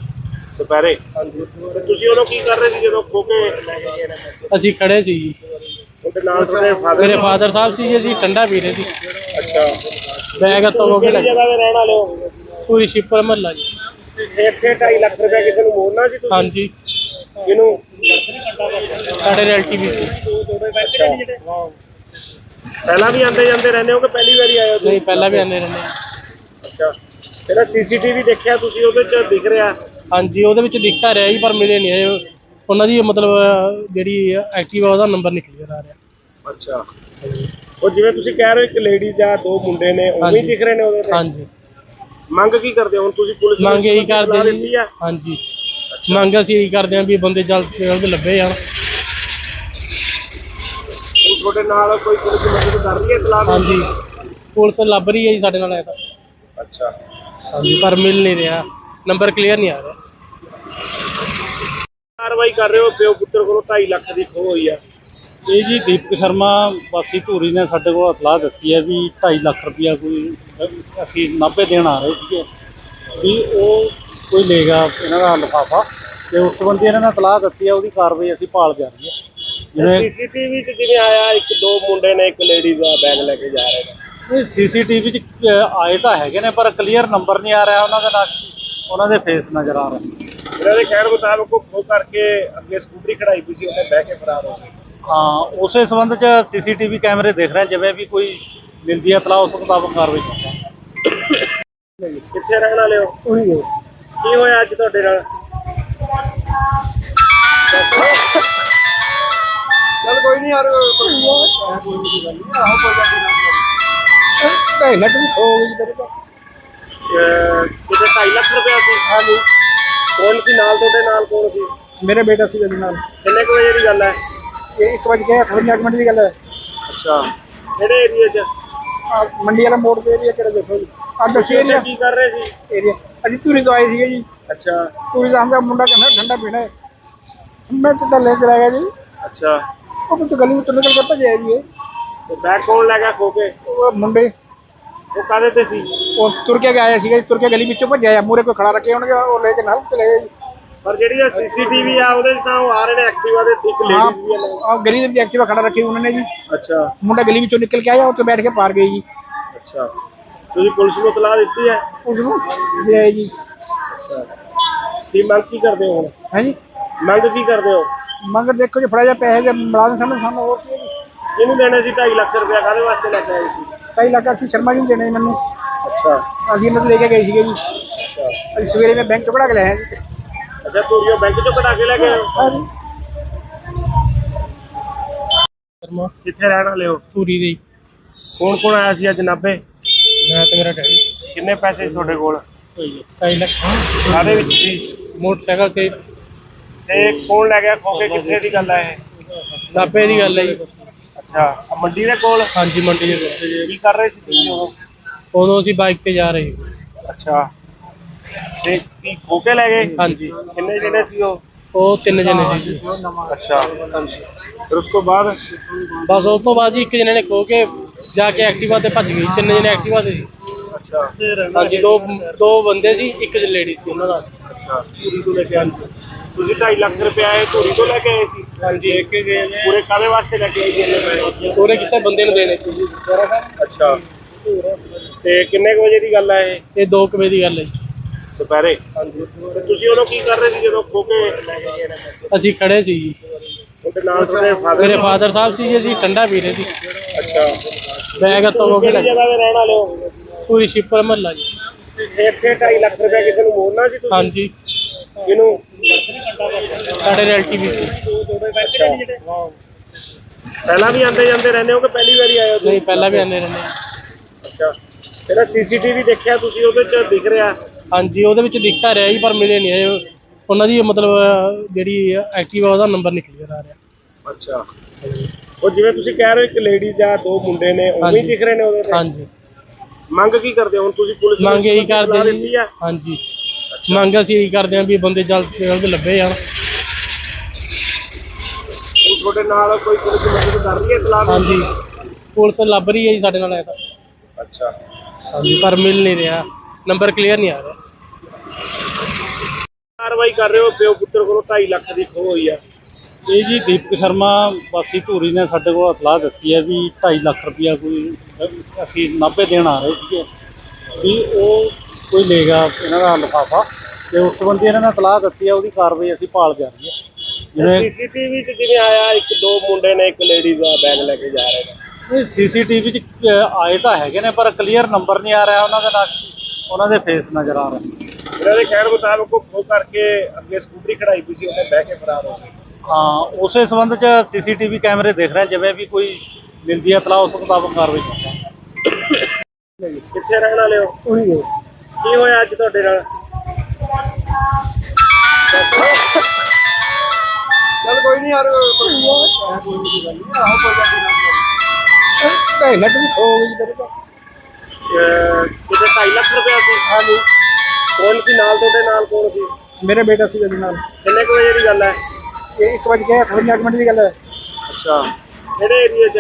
ਦੁਪਹਿਰੇ? ਹਾਂਜੀ। ਤੇ ਤੁਸੀਂ ਉਦੋਂ ਕੀ ਕਰ ਰਹੇ ਸੀ ਜਦੋਂ ਖੋ ਕੇ ਲੈ ਕੇ ਗਏ ਨੇ ਪੈਸੇ? ਅਸੀਂ ਖੜੇ ਸੀ ਜੀ। ਉਹਦੇ ਨਾਲ ਤੁਹਾਡੇ ਫਾਦਰ? ਮੇਰੇ ਫਾਦਰ ਸਾਹਿਬ ਸੀ ਜੀ, ਅਸੀਂ ਠੰਡਾ ਪੀ ਰਹੇ ਸੀ। ਅੱਛਾ, ਬੈਗ ਹੱਥੋਂ ਹੋ ਕੇ ਕਿਹੜੀ ਜਗ੍ਹਾ ਤੇ ਰਹਿਣ ਵਾਲੇ ਹੋ? ਪੂਰੀ ਸ਼ਿਪਰ ਮਹੱਲਾ ਜੀ। ਤੇ ਇੱਥੇ 2.5 ਲੱਖ ਰੁਪਇਆ ਕਿਸੇ ਨੂੰ ਮੋੜਨਾ ਸੀ ਤੁਸੀਂ? ਹਾਂਜੀ ਕਿਹਨੂੰ? ਸਾਡੇ ਰਿਲੇਟਿਵ ਸੀ। ਅੱਛਾ, ਪਹਿਲਾਂ ਵੀ ਆਉਂਦੇ ਜਾਂਦੇ ਰਹਿੰਦੇ ਹੋ ਕਿ ਪਹਿਲੀ ਵਾਰੀ ਆਏ ਹੋ ਤੁਸੀਂ? ਨਹੀਂ ਪਹਿਲਾਂ ਵੀ ਆਉਂਦੇ ਰਹਿੰਦੇ। ਅੱਛਾ, ਜਿਹੜਾ ਸੀਸੀਟੀਵੀ ਦੇਖਿਆ ਤੁਸੀਂ ਉਹਦੇ 'ਚ ਦਿਖ ਰਿਹਾ? ਹਾਂਜੀ ਉਹਦੇ ਵਿੱਚ ਦਿਖ ਤਾਂ ਰਿਹਾ ਜੀ ਪਰ ਮਿਲੇ ਨਹੀਂ ਇਹ ਉਹਨਾਂ ਦੀ ਮਤਲਬ ਜਿਹੜੀ ਐਕਟਿਵਾ ਉਹਦਾ ਨੰਬਰ ਨਿਕਲ ਆ ਰਿਹਾ। ਅੱਛਾ, ਉਹ ਜਿਵੇਂ ਤੁਸੀਂ ਕਹਿ ਰਹੇ ਹੋ ਇੱਕ ਲੇਡੀਜ਼ ਆ ਦੋ ਮੁੰਡੇ ਨੇ ਉਵੇਂ ਹੀ ਦਿਖ ਰਹੇ ਨੇ ਉਹਦੇ ਤੇ? ਹੁਣ ਹਾਂਜੀ ਮੰਗ ਕੀ ਕਰਦੇ ਹੋ ਹੁਣ ਤੁਸੀਂ ਪੁਲਿਸ ਨੂੰ? ਮੰਗ ਇਹੀ ਸਲਾਹ ਕਰਦੇ ਦਿੱਤੀ ਜੀ। ਆ? ਹਾਂਜੀ ਮੰਗ ਅਸੀਂ ਇਹੀ ਕਰਦੇ ਹਾਂ ਵੀ ਬੰਦੇ ਜਲਦ ਤੋਂ ਜਲਦ ਲੱਭੇ ਜਾਣ। ਹੁਣ ਤੁਹਾਡੇ ਨਾਲ ਕੋਈ ਪੁਲਿਸ ਮਦਦ ਕਰ ਰਹੀ ਹੈ ਇਤਲਾਹ? ਹਾਂਜੀ ਪੁਲਿਸ ਲੱਭ ਰਹੀ ਹੈ ਜੀ ਸਾਡੇ ਨਾਲ। ਇਹ ਤਾਂ ਅੱਛਾ, ਹਾਂਜੀ ਪਰ ਮਿਲ ਨਹੀਂ ਰਿਹਾ, ਨੰਬਰ ਕਲੀਅਰ ਨਹੀਂ ਆ ਰਿਹਾ। ਕਾਰਵਾਈ ਕਰ ਰਹੇ ਹੋ? ਪਿਓ ਪੁੱਤਰ ਕੋਲੋਂ 2.5 ਲੱਖ ਦੀ ਖੋਹ ਹੋਈ ਆ। ਇਹ ਜੀ ਦੀਪਕ ਸ਼ਰਮਾ ਵਾਸੀ ਧੂਰੀ ਨੇ ਸਾਡੇ ਕੋਲ ਇਤਲਾਹ ਦਿੱਤੀ ਹੈ ਵੀ 2.5 ਲੱਖ ਰੁਪਇਆ ਕੋਈ ਅਸੀਂ ਨਾਭੇ ਦੇਣ ਆ ਰਹੇ ਸੀਗੇ ਵੀ ਉਹ ਕੋਈ ਲੇਗਾ ਇਹਨਾਂ ਦਾ ਲਿਫਾਫਾ, ਤੇ ਉਸ ਸੰਬੰਧੀ ਇਹਨਾਂ ਨੇ ਇਤਲਾਹ ਦਿੱਤੀ ਹੈ, ਉਹਦੀ ਕਾਰਵਾਈ ਅਸੀਂ ਭਾਲ ਜਾ ਰਹੀ ਹੈ। ਜਿਵੇਂ ਸੀਸੀਟੀਵੀ 'ਚ ਜਿਵੇਂ ਆਇਆ ਇੱਕ ਦੋ ਮੁੰਡੇ ਨੇ ਇੱਕ ਲੇਡੀਜ਼ ਦਾ ਬੈਗ ਲੈ ਕੇ ਜਾ ਰਹੇ ਨੇ। ਇਹ ਸੀਸੀਟੀਵੀ 'ਚ ਆਏ ਤਾਂ ਹੈਗੇ ਨੇ ਪਰ ਕਲੀਅਰ ਨੰਬਰ ਨਹੀਂ ਆ ਰਿਹਾ ਉਹਨਾਂ ਦੇ ਨਾਲ, ਉਹਨਾਂ ਦੇ ਫੇਸ ਨਜ਼ਰ ਆ ਰਹੇ। ਇਹਨਾਂ ਦੇ ਕਹਿਣ ਮੁਤਾਬਕ ਉਹ ਖੋ ਕਰਕੇ ਅੱਗੇ ਸਕੂਟਰੀ ਖੜਾਈ ਪਈ ਸੀ, ਉਹਨੇ ਬਹਿ ਕੇ ਫਰਾਰ ਹੋ ਗਏ। ਹਾਂ, ਉਸੇ ਸੰਬੰਧ 'ਚ ਸੀਸੀਟੀਵੀ ਕੈਮਰੇ ਦੇਖ ਰਹੇ ਹਾਂ, ਜਿਵੇਂ ਵੀ ਕੋਈ ਮਿਲਦੀ ਹੈ ਇਤਲਾਹ ਉਸ ਮੁਤਾਬਕ ਕਾਰਵਾਈ ਕਰਾਂਗੇ। ਕਿੱਥੇ ਰਹਿਣ ਵਾਲੇ ਹੋ? ਉਹੀ ਹੈ ਕੀ ਹੋਇਆ ਅੱਜ ਤੁਹਾਡੇ ਨਾਲ? ਚੱਲ ਕੋਈ ਨਹੀਂ ਯਾਰ ਕੋਈ ਨਹੀਂ ਗੱਲ ਨਹੀਂ ਆਹੋ ਕੋਈ ਗੱਲ ਨਹੀਂ ਢਾਈ ਲੱਖ ਦੀ ਖੋ ਗਈ ਮੇਰੇ ਤੋਂ ਕਿਤੇ 2.5 ਲੱਖ ਰੁਪਇਆ ਸੀ? ਹਾਂਜੀ ਕੌਣ ਸੀ ਨਾਲ? ਤੁਹਾਡੇ ਨਾਲ ਕੌਣ ਸੀ? ਮੇਰੇ ਬੇਟਾ ਸੀ ਇਹਦੇ ਨਾਲ ਕਿੰਨੇ ਕੁ ਵਜੇ ਦੀ ਗੱਲ ਹੈ? ਇਹ 1 ਵਜੇ 58 ਮਿੰਟ ਦੀ ਗੱਲ ਹੈ ਅੱਛਾ, ਕਿਹੜੇ ਏਰੀਏ 'ਚ? ਆਹ ਮੰਡੀ ਵਾਲਾ ਮੋੜ ਦੇ ਏਰੀਆ ਕਿਹੜਾ ਦੇਖੋ ਜੀ ਆਹ ਦੱਸੀ ਉੱਥੇ ਏਰੀਆ ਕੀ ਕਰ ਰਹੇ ਸੀ? ਏਰੀਆ ਅਸੀਂ ਧੂਰੀ ਤੋਂ ਆਏ ਸੀਗੇ ਜੀ ਅੱਛਾ ਧੂਰੀ ਦਾ ਆਂਦਾ ਮੁੰਡਾ ਕਹਿੰਦਾ ਠੰਡਾ ਪੀਣਾ ਹੈ ਮੈਂ ਟੁੱਟਾ ਲੈ ਕੇ ਆ ਗਿਆ ਜੀ ਅੱਛਾ, ਉਹ ਕੁਝ ਗਲੀ ਵਿੱਚੋਂ ਨਿਕਲ ਕੇ ਭੱਜਿਆ ਜੀ ਇਹ। ਤੇ ਬੈਗ ਕੌਣ ਲੈ ਗਿਆ ਖੋ ਕੇ? ਉਹ ਮੁੰਡੇ ਉਹ ਕਾਹਦੇ ਤੇ ਸੀ? ਉਹ ਤੁਰ ਕੇ ਆਇਆ ਸੀਗਾ ਜੀ, ਤੁਰ ਕੇ ਗਲੀ ਵਿੱਚੋਂ ਭੱਜਿਆ ਮੂਹਰੇ ਕੋਈ ਖੜਾ ਰੱਖੇ ਹੋਣਗੇ ਉਹ ਲੈ ਕੇ ਨਾਲ ਚਲੇ ਗਏ ਜੀ। ਪਰ ਜਿਹੜੀ ਸੀਸੀਟੀਵੀ ਆ ਉਹਦੇ 'ਚ ਤਾਂ ਉਹ ਆ ਰਹੇ ਨੇ ਐਕਟਿਵਾ ਦੇ, ਇੱਕ ਲੇਡੀਜ਼ ਵੀ ਆ ਨਾਲ। ਆਹ ਗਲੀ ਦੇ ਵਿੱਚ ਐਕਟਿਵਾ ਖੜਾ ਰੱਖੀ ਉਹਨਾਂ ਨੇ ਜੀ ਅੱਛਾ ਮੁੰਡਾ ਗਲੀ ਵਿੱਚੋਂ ਨਿਕਲ ਕੇ ਆਇਆ ਉੱਥੇ ਬੈਠ ਕੇ ਪਾਰ ਗਏ ਜੀ ਅੱਛਾ, ਤੁਸੀਂ ਪੁਲਿਸ ਨੂੰ ਇਤਲਾਹ ਦਿੱਤੀ ਹੈ? ਉਸ ਨੂੰ ਲੈ ਆਏ ਜੀ। ਅੱਛਾ, ਕੀ ਮੰਗ ਕੀ ਕਰਦੇ ਹੋ ਹੁਣ? ਹੈ ਜੀ ਮੰਗ ਕੀ ਕਰਦੇ ਹੋ? ਮੰਗ ਦੇਖੋ ਜੀ ਫੜਾ ਜਾ ਪੈਸੇ ਦੇ ਮੁਲਾਜ਼ਮ ਸਾਨੂੰ ਹੋਰ ਕੀ ਹੈ ਜੀ। ਇਹਨੂੰ ਦੇਣੇ ਸੀ 2.5 ਲੱਖ ਰੁਪਇਆ, ਕਾਹਦੇ ਵਾਸਤੇ ਲੈ ਕੇ ਆਏ ਸੀ? 2.5 ਲੱਖ ਅਸੀਂ ਸ਼ਰਮਾ ਜੀ ਨੂੰ ਦੇਣੇ ਮੈਨੂੰ ਅੱਛਾ ਅਸੀਂ ਇਹਨਾਂ ਤੋਂ ਲੈ ਕੇ ਗਏ ਸੀਗੇ ਜੀ ਅੱਛਾ ਅਸੀਂ ਸਵੇਰੇ ਮੈਂ ਬੈਂਕ ਤੋਂ ਕਢਾ ਕੇ ਲੈ ਆਇਆ ਜੀ ਅੱਛਾ, ਧੂਰੀਓ ਬੈਂਕ 'ਚੋਂ ਕਢਾ ਕੇ ਲੈ ਗਏ ਹੋ? ਹਾਂ ਜੀ ਸ਼ਰਮਾ ਕਿੱਥੇ ਰਹਿਣ ਵਾਲੇ ਹੋ? ਧੂਰੀ ਦੇ ਕੌਣ ਕੌਣ ਆਇਆ ਸੀ ਅੱਜ ਨਾਭੇ? ਮੈਂ ਤੇ ਮੇਰਾ ਡੈਡੀ ਕਿੰਨੇ ਪੈਸੇ ਸੀ ਤੁਹਾਡੇ ਕੋਲ? 2.5 ਲੱਖ ਕਾਹਦੇ ਵਿੱਚ ਸੀ? ਮੋਟਰਸਾਈਕਲ ਤੇ ਤੇ ਕੌਣ ਲੈ ਗਿਆ ਖੋ ਕੇ? ਕਿੱਥੇ ਦੀ ਗੱਲ ਹੈ ਇਹ? ਨਾਭੇ ਦੀ ਗੱਲ ਹੈ ਜੀ। ਅੱਛਾ, ਆਹ ਮੰਡੀ ਦੇ ਕੋਲ? ਹਾਂਜੀ ਮੰਡੀ ਦੇ ਕੋਲ। ਕੀ ਕਰ ਰਹੇ ਸੀ ਤੁਸੀਂ ਉਦੋਂ? ਉਦੋਂ ਅਸੀਂ ਬਾਈਕ ਤੇ ਜਾ ਰਹੇ ਸੀ। ਅੱਛਾ, ਤੇ ਕੀ ਖੋ ਕੇ ਲੈ ਗਏ? ਹਾਂਜੀ ਕਿੰਨੇ ਜਿਹੜੇ ਸੀ ਉਹ? ਉਹ 3 ਜਣੇ ਸੀ ਜੀ। ਅੱਛਾ, ਫਿਰ ਉਸ ਤੋਂ ਬਾਅਦ? ਬਸ ਉਸ ਤੋਂ ਬਾਅਦ ਜੀ 1 ਜਣੇ ਨੇ ਖੋ ਕੇ ਜਾ ਕੇ ਐਕਟਿਵਾ ਤੇ ਭੱਜ ਗਈ। 3 ਜਣੇ ਐਕਟਿਵਾ ਤੇ ਸੀ। ਅੱਛਾ ਹਾਂਜੀ ਦੋ ਬੰਦੇ ਸੀ, 1 ਲੇਡੀ ਸੀ ਉਹਨਾਂ ਦਾ। ਅੱਛਾ, ਧੂਰੀ ਤੋਂ ਲੈ ਕੇ ਆਏ ਸੀ। ਤੁਸੀਂ 2.5 ਲੱਖ ਰੁਪਇਆ ਇਹ ਧੂਰੀ ਤੋਂ ਲੈ ਕੇ ਆਏ ਸੀ? ਹਾਂਜੀ ਲੈ ਕੇ ਗਏ ਨੇ। ਪੂਰੇ ਕਾਹਦੇ ਵਾਸਤੇ ਲੈ ਕੇ ਆਏ ਸੀ ਇੰਨੇ ਪੈਸੇ? ਪੂਰੇ ਕਿਸੇ ਬੰਦੇ ਨੂੰ ਦੇਣੇ ਸੀ ਜੀ। ਅੱਛਾ, ਤੇ ਕਿੰਨੇ ਕੁ ਵਜੇ ਦੀ ਗੱਲ ਹੈ ਇਹ? ਇਹ 2 ਵਜੇ ਦੀ ਗੱਲ ਹੈ ਜੀ। ਦੁਪਹਿਰੇ? ਹਾਂਜੀ। ਤੇ ਤੁਸੀਂ ਉਦੋਂ ਕੀ ਕਰ ਰਹੇ ਸੀ ਜਦੋਂ ਖੋ ਕੇ ਲੈ ਕੇ ਗਏ ਨੇ ਪੈਸੇ? ਅਸੀਂ ਖੜੇ ਸੀ ਜੀ। ਉਹਦੇ ਨਾਲ ਤੁਹਾਡੇ ਫਾਦਰ? ਮੇਰੇ ਫਾਦਰ ਸਾਹਿਬ ਸੀ ਜੀ, ਅਸੀਂ ਠੰਡਾ ਪੀ ਰਹੇ ਸੀ। ਅੱਛਾ, ਬੈਗ ਤੋਂ ਹੋ ਕੇ ਕਿਹੜੀ ਜਗ੍ਹਾ ਤੇ ਰਹਿਣ ਵਾਲੇ ਹੋ? ਪੂਰੀ ਸ਼ਿਪਰ ਮਹੱਲਾ ਜੀ। ਤੇ ਇੱਥੇ 2.5 ਲੱਖ ਰੁਪਇਆ ਕਿਸੇ ਨੂੰ ਮੋੜਨਾ ਸੀ ਤੁਸੀਂ? ਹਾਂਜੀ ਕਿਹਨੂੰ? ਸਾਡੇ ਰਿਲੇਟਿਵ ਸੀ। ਅੱਛਾ, ਪਹਿਲਾਂ ਵੀ ਆਉਂਦੇ ਜਾਂਦੇ ਰਹਿੰਦੇ ਹੋ ਕਿ ਪਹਿਲੀ ਵਾਰੀ ਆਏ ਹੋ ਤੁਸੀਂ? ਨਹੀਂ ਪਹਿਲਾਂ ਵੀ ਆਉਂਦੇ ਰਹਿੰਦੇ। ਅੱਛਾ, ਜਿਹੜਾ ਸੀਸੀਟੀਵੀ ਦੇਖਿਆ ਤੁਸੀਂ ਉਹਦੇ 'ਚ ਦਿਖ ਰਿਹਾ? ਹਾਂਜੀ ਉਹਦੇ ਵਿੱਚ ਦਿਖਦਾ ਰਿਹਾ ਜੀ, ਪਰ ਮਿਲੇ ਨਹੀਂ ਆਏ ਉਹਨਾਂ ਦੀ, ਮਤਲਬ ਜਿਹੜੀ ਐਕਟਿਵਾ ਉਹਦਾ ਨੰਬਰ ਨਿਕਲ ਗਿਆ ਆ ਰਿਹਾ। ਅੱਛਾ, ਉਹ ਜਿਵੇਂ ਤੁਸੀਂ ਕਹਿ ਰਹੇ ਹੋ ਇੱਕ ਲੇਡੀਜ਼ ਆ, 2 ਮੁੰਡੇ ਨੇ, ਉਵੇਂ ਹੀ ਦਿਖ ਰਹੇ ਨੇ ਉਹਦੇ ਤੇ? ਹਾਂਜੀ ਮੰਗ ਕੀ ਕਰਦੇ ਹੋ ਹੁਣ ਤੁਸੀਂ? ਪੁਲਿਸ ਨੂੰ ਮੰਗ ਇਹੀ ਇਤਲਾਹ ਕਰਦੇ ਦਿੱਤੀ ਜੀ। ਆ? ਹਾਂਜੀ ਮੰਗ ਅਸੀਂ ਇਹੀ ਕਰਦੇ ਹਾਂ ਵੀ ਬੰਦੇ ਜਲਦ ਤੋਂ ਜਲਦ ਲੱਭੇ ਜਾਣ। ਹੁਣ ਤੁਹਾਡੇ ਨਾਲ ਕੋਈ ਪੁਲਿਸ ਮਦਦ ਕਰ ਰਹੀ ਹੈ ਇਤਲਾਹ? ਹਾਂਜੀ ਪੁਲਿਸ ਲੱਭ ਰਹੀ ਹੈ ਜੀ ਸਾਡੇ ਨਾਲ। ਤਾਂ ਅੱਛਾ, ਹਾਂਜੀ ਪਰ ਮਿਲ ਨਹੀਂ ਰਿਹਾ, ਨੰਬਰ ਕਲੀਅਰ ਨਹੀਂ ਆ ਰਿਹਾ। ਕਾਰਵਾਈ ਕਰ ਰਹੇ ਹੋ? ਪਿਓ ਪੁੱਤਰ ਕੋਲੋਂ 2.5 ਲੱਖ ਦੀ ਖੋਹ ਹੋਈ ਆ। ਇਹ ਜੀ ਦੀਪਕ ਸ਼ਰਮਾ ਵਾਸੀ ਧੂਰੀ ਨੇ ਸਾਡੇ ਕੋਲ ਇਤਲਾਹ ਦਿੱਤੀ ਹੈ ਵੀ 2.5 ਲੱਖ ਰੁਪਇਆ ਕੋਈ ਅਸੀਂ ਨਾਭੇ ਦੇਣ ਆ ਰਹੇ ਸੀਗੇ, ਵੀ ਉਹ ਕੋਈ ਲੈ ਗਿਆ ਇਹਨਾਂ ਦਾ ਲਿਫਾਫਾ, ਤੇ ਉਸ ਸੰਬੰਧੀ ਇਹਨਾਂ ਨੇ ਇਤਲਾਹ ਦਿੱਤੀ ਹੈ, ਉਹਦੀ ਕਾਰਵਾਈ ਅਸੀਂ ਭਾਲ ਕਰ ਰਹੇ ਹਾਂ। ਜਿਵੇਂ ਸੀਸੀਟੀਵੀ 'ਚ ਜਿਵੇਂ ਆਇਆ 1-2 ਮੁੰਡੇ ਨੇ, ਇੱਕ ਲੇਡੀਜ਼ ਆ, ਬੈਗ ਲੈ ਕੇ ਜਾ ਰਹੇ ਨੇ। ਸੀਸੀਟੀਵੀ 'ਚ ਆਏ ਤਾਂ ਹੈਗੇ ਨੇ, ਪਰ ਕਲੀਅਰ ਨੰਬਰ ਨਹੀਂ ਆ ਰਿਹਾ ਉਹਨਾਂ ਦੇ ਨਾਲ, ਉਹਨਾਂ ਦੇ ਫੇਸ ਨਜ਼ਰ ਆ ਰਹੇ। ਇਹਨਾਂ ਦੇ ਕਹਿਣ ਮੁਤਾਬਕ ਉਹ ਖੋ ਕਰਕੇ ਅੱਗੇ ਸਕੂਟਰੀ ਖੜਾਈ ਪਈ ਸੀ, ਉਹਨੇ ਬਹਿ ਕੇ ਫਰਾਰ ਹੋ ਗਏ। ਹਾਂ, ਉਸੇ ਸੰਬੰਧ 'ਚ ਸੀਸੀਟੀਵੀ ਕੈਮਰੇ ਦੇਖ ਰਹੇ ਹਾਂ, ਜਿਵੇਂ ਵੀ ਕੋਈ ਮਿਲਦੀ ਹੈ ਇਤਲਾਹ ਉਸ ਮੁਤਾਬਕ ਕਾਰਵਾਈ ਕਰਾਂਗੇ। ਕਿੱਥੇ ਰਹਿਣ ਵਾਲੇ ਹੋ? ਉਹੀ ਹੈ ਕੀ ਹੋਇਆ ਅੱਜ ਤੁਹਾਡੇ ਨਾਲ? ਚੱਲ ਕੋਈ ਨਹੀਂ ਯਾਰ ਕੋਈ ਨਹੀਂ ਗੱਲ ਨਹੀਂ ਆਹੋ ਕੋਈ ਗੱਲ ਨਹੀਂ 2.5 ਲੱਖ ਦੀ ਖੋ ਗਈ ਮੇਰੇ ਤੋਂ ਕਿਤੇ 2.5 ਲੱਖ ਰੁਪਇਆ ਸੀ? ਹਾਂਜੀ ਕੌਣ ਸੀ ਨਾਲ? ਤੁਹਾਡੇ ਨਾਲ ਕੌਣ ਸੀ? ਮੇਰੇ ਬੇਟਾ ਸੀ ਇਹਦੇ ਨਾਲ ਕਿੰਨੇ ਕੁ ਵਜੇ ਦੀ ਗੱਲ ਹੈ? ਇਹ 1 ਵਜੇ 58 ਮਿੰਟ ਦੀ ਗੱਲ ਹੈ ਅੱਛਾ, ਕਿਹੜੇ ਏਰੀਏ 'ਚ?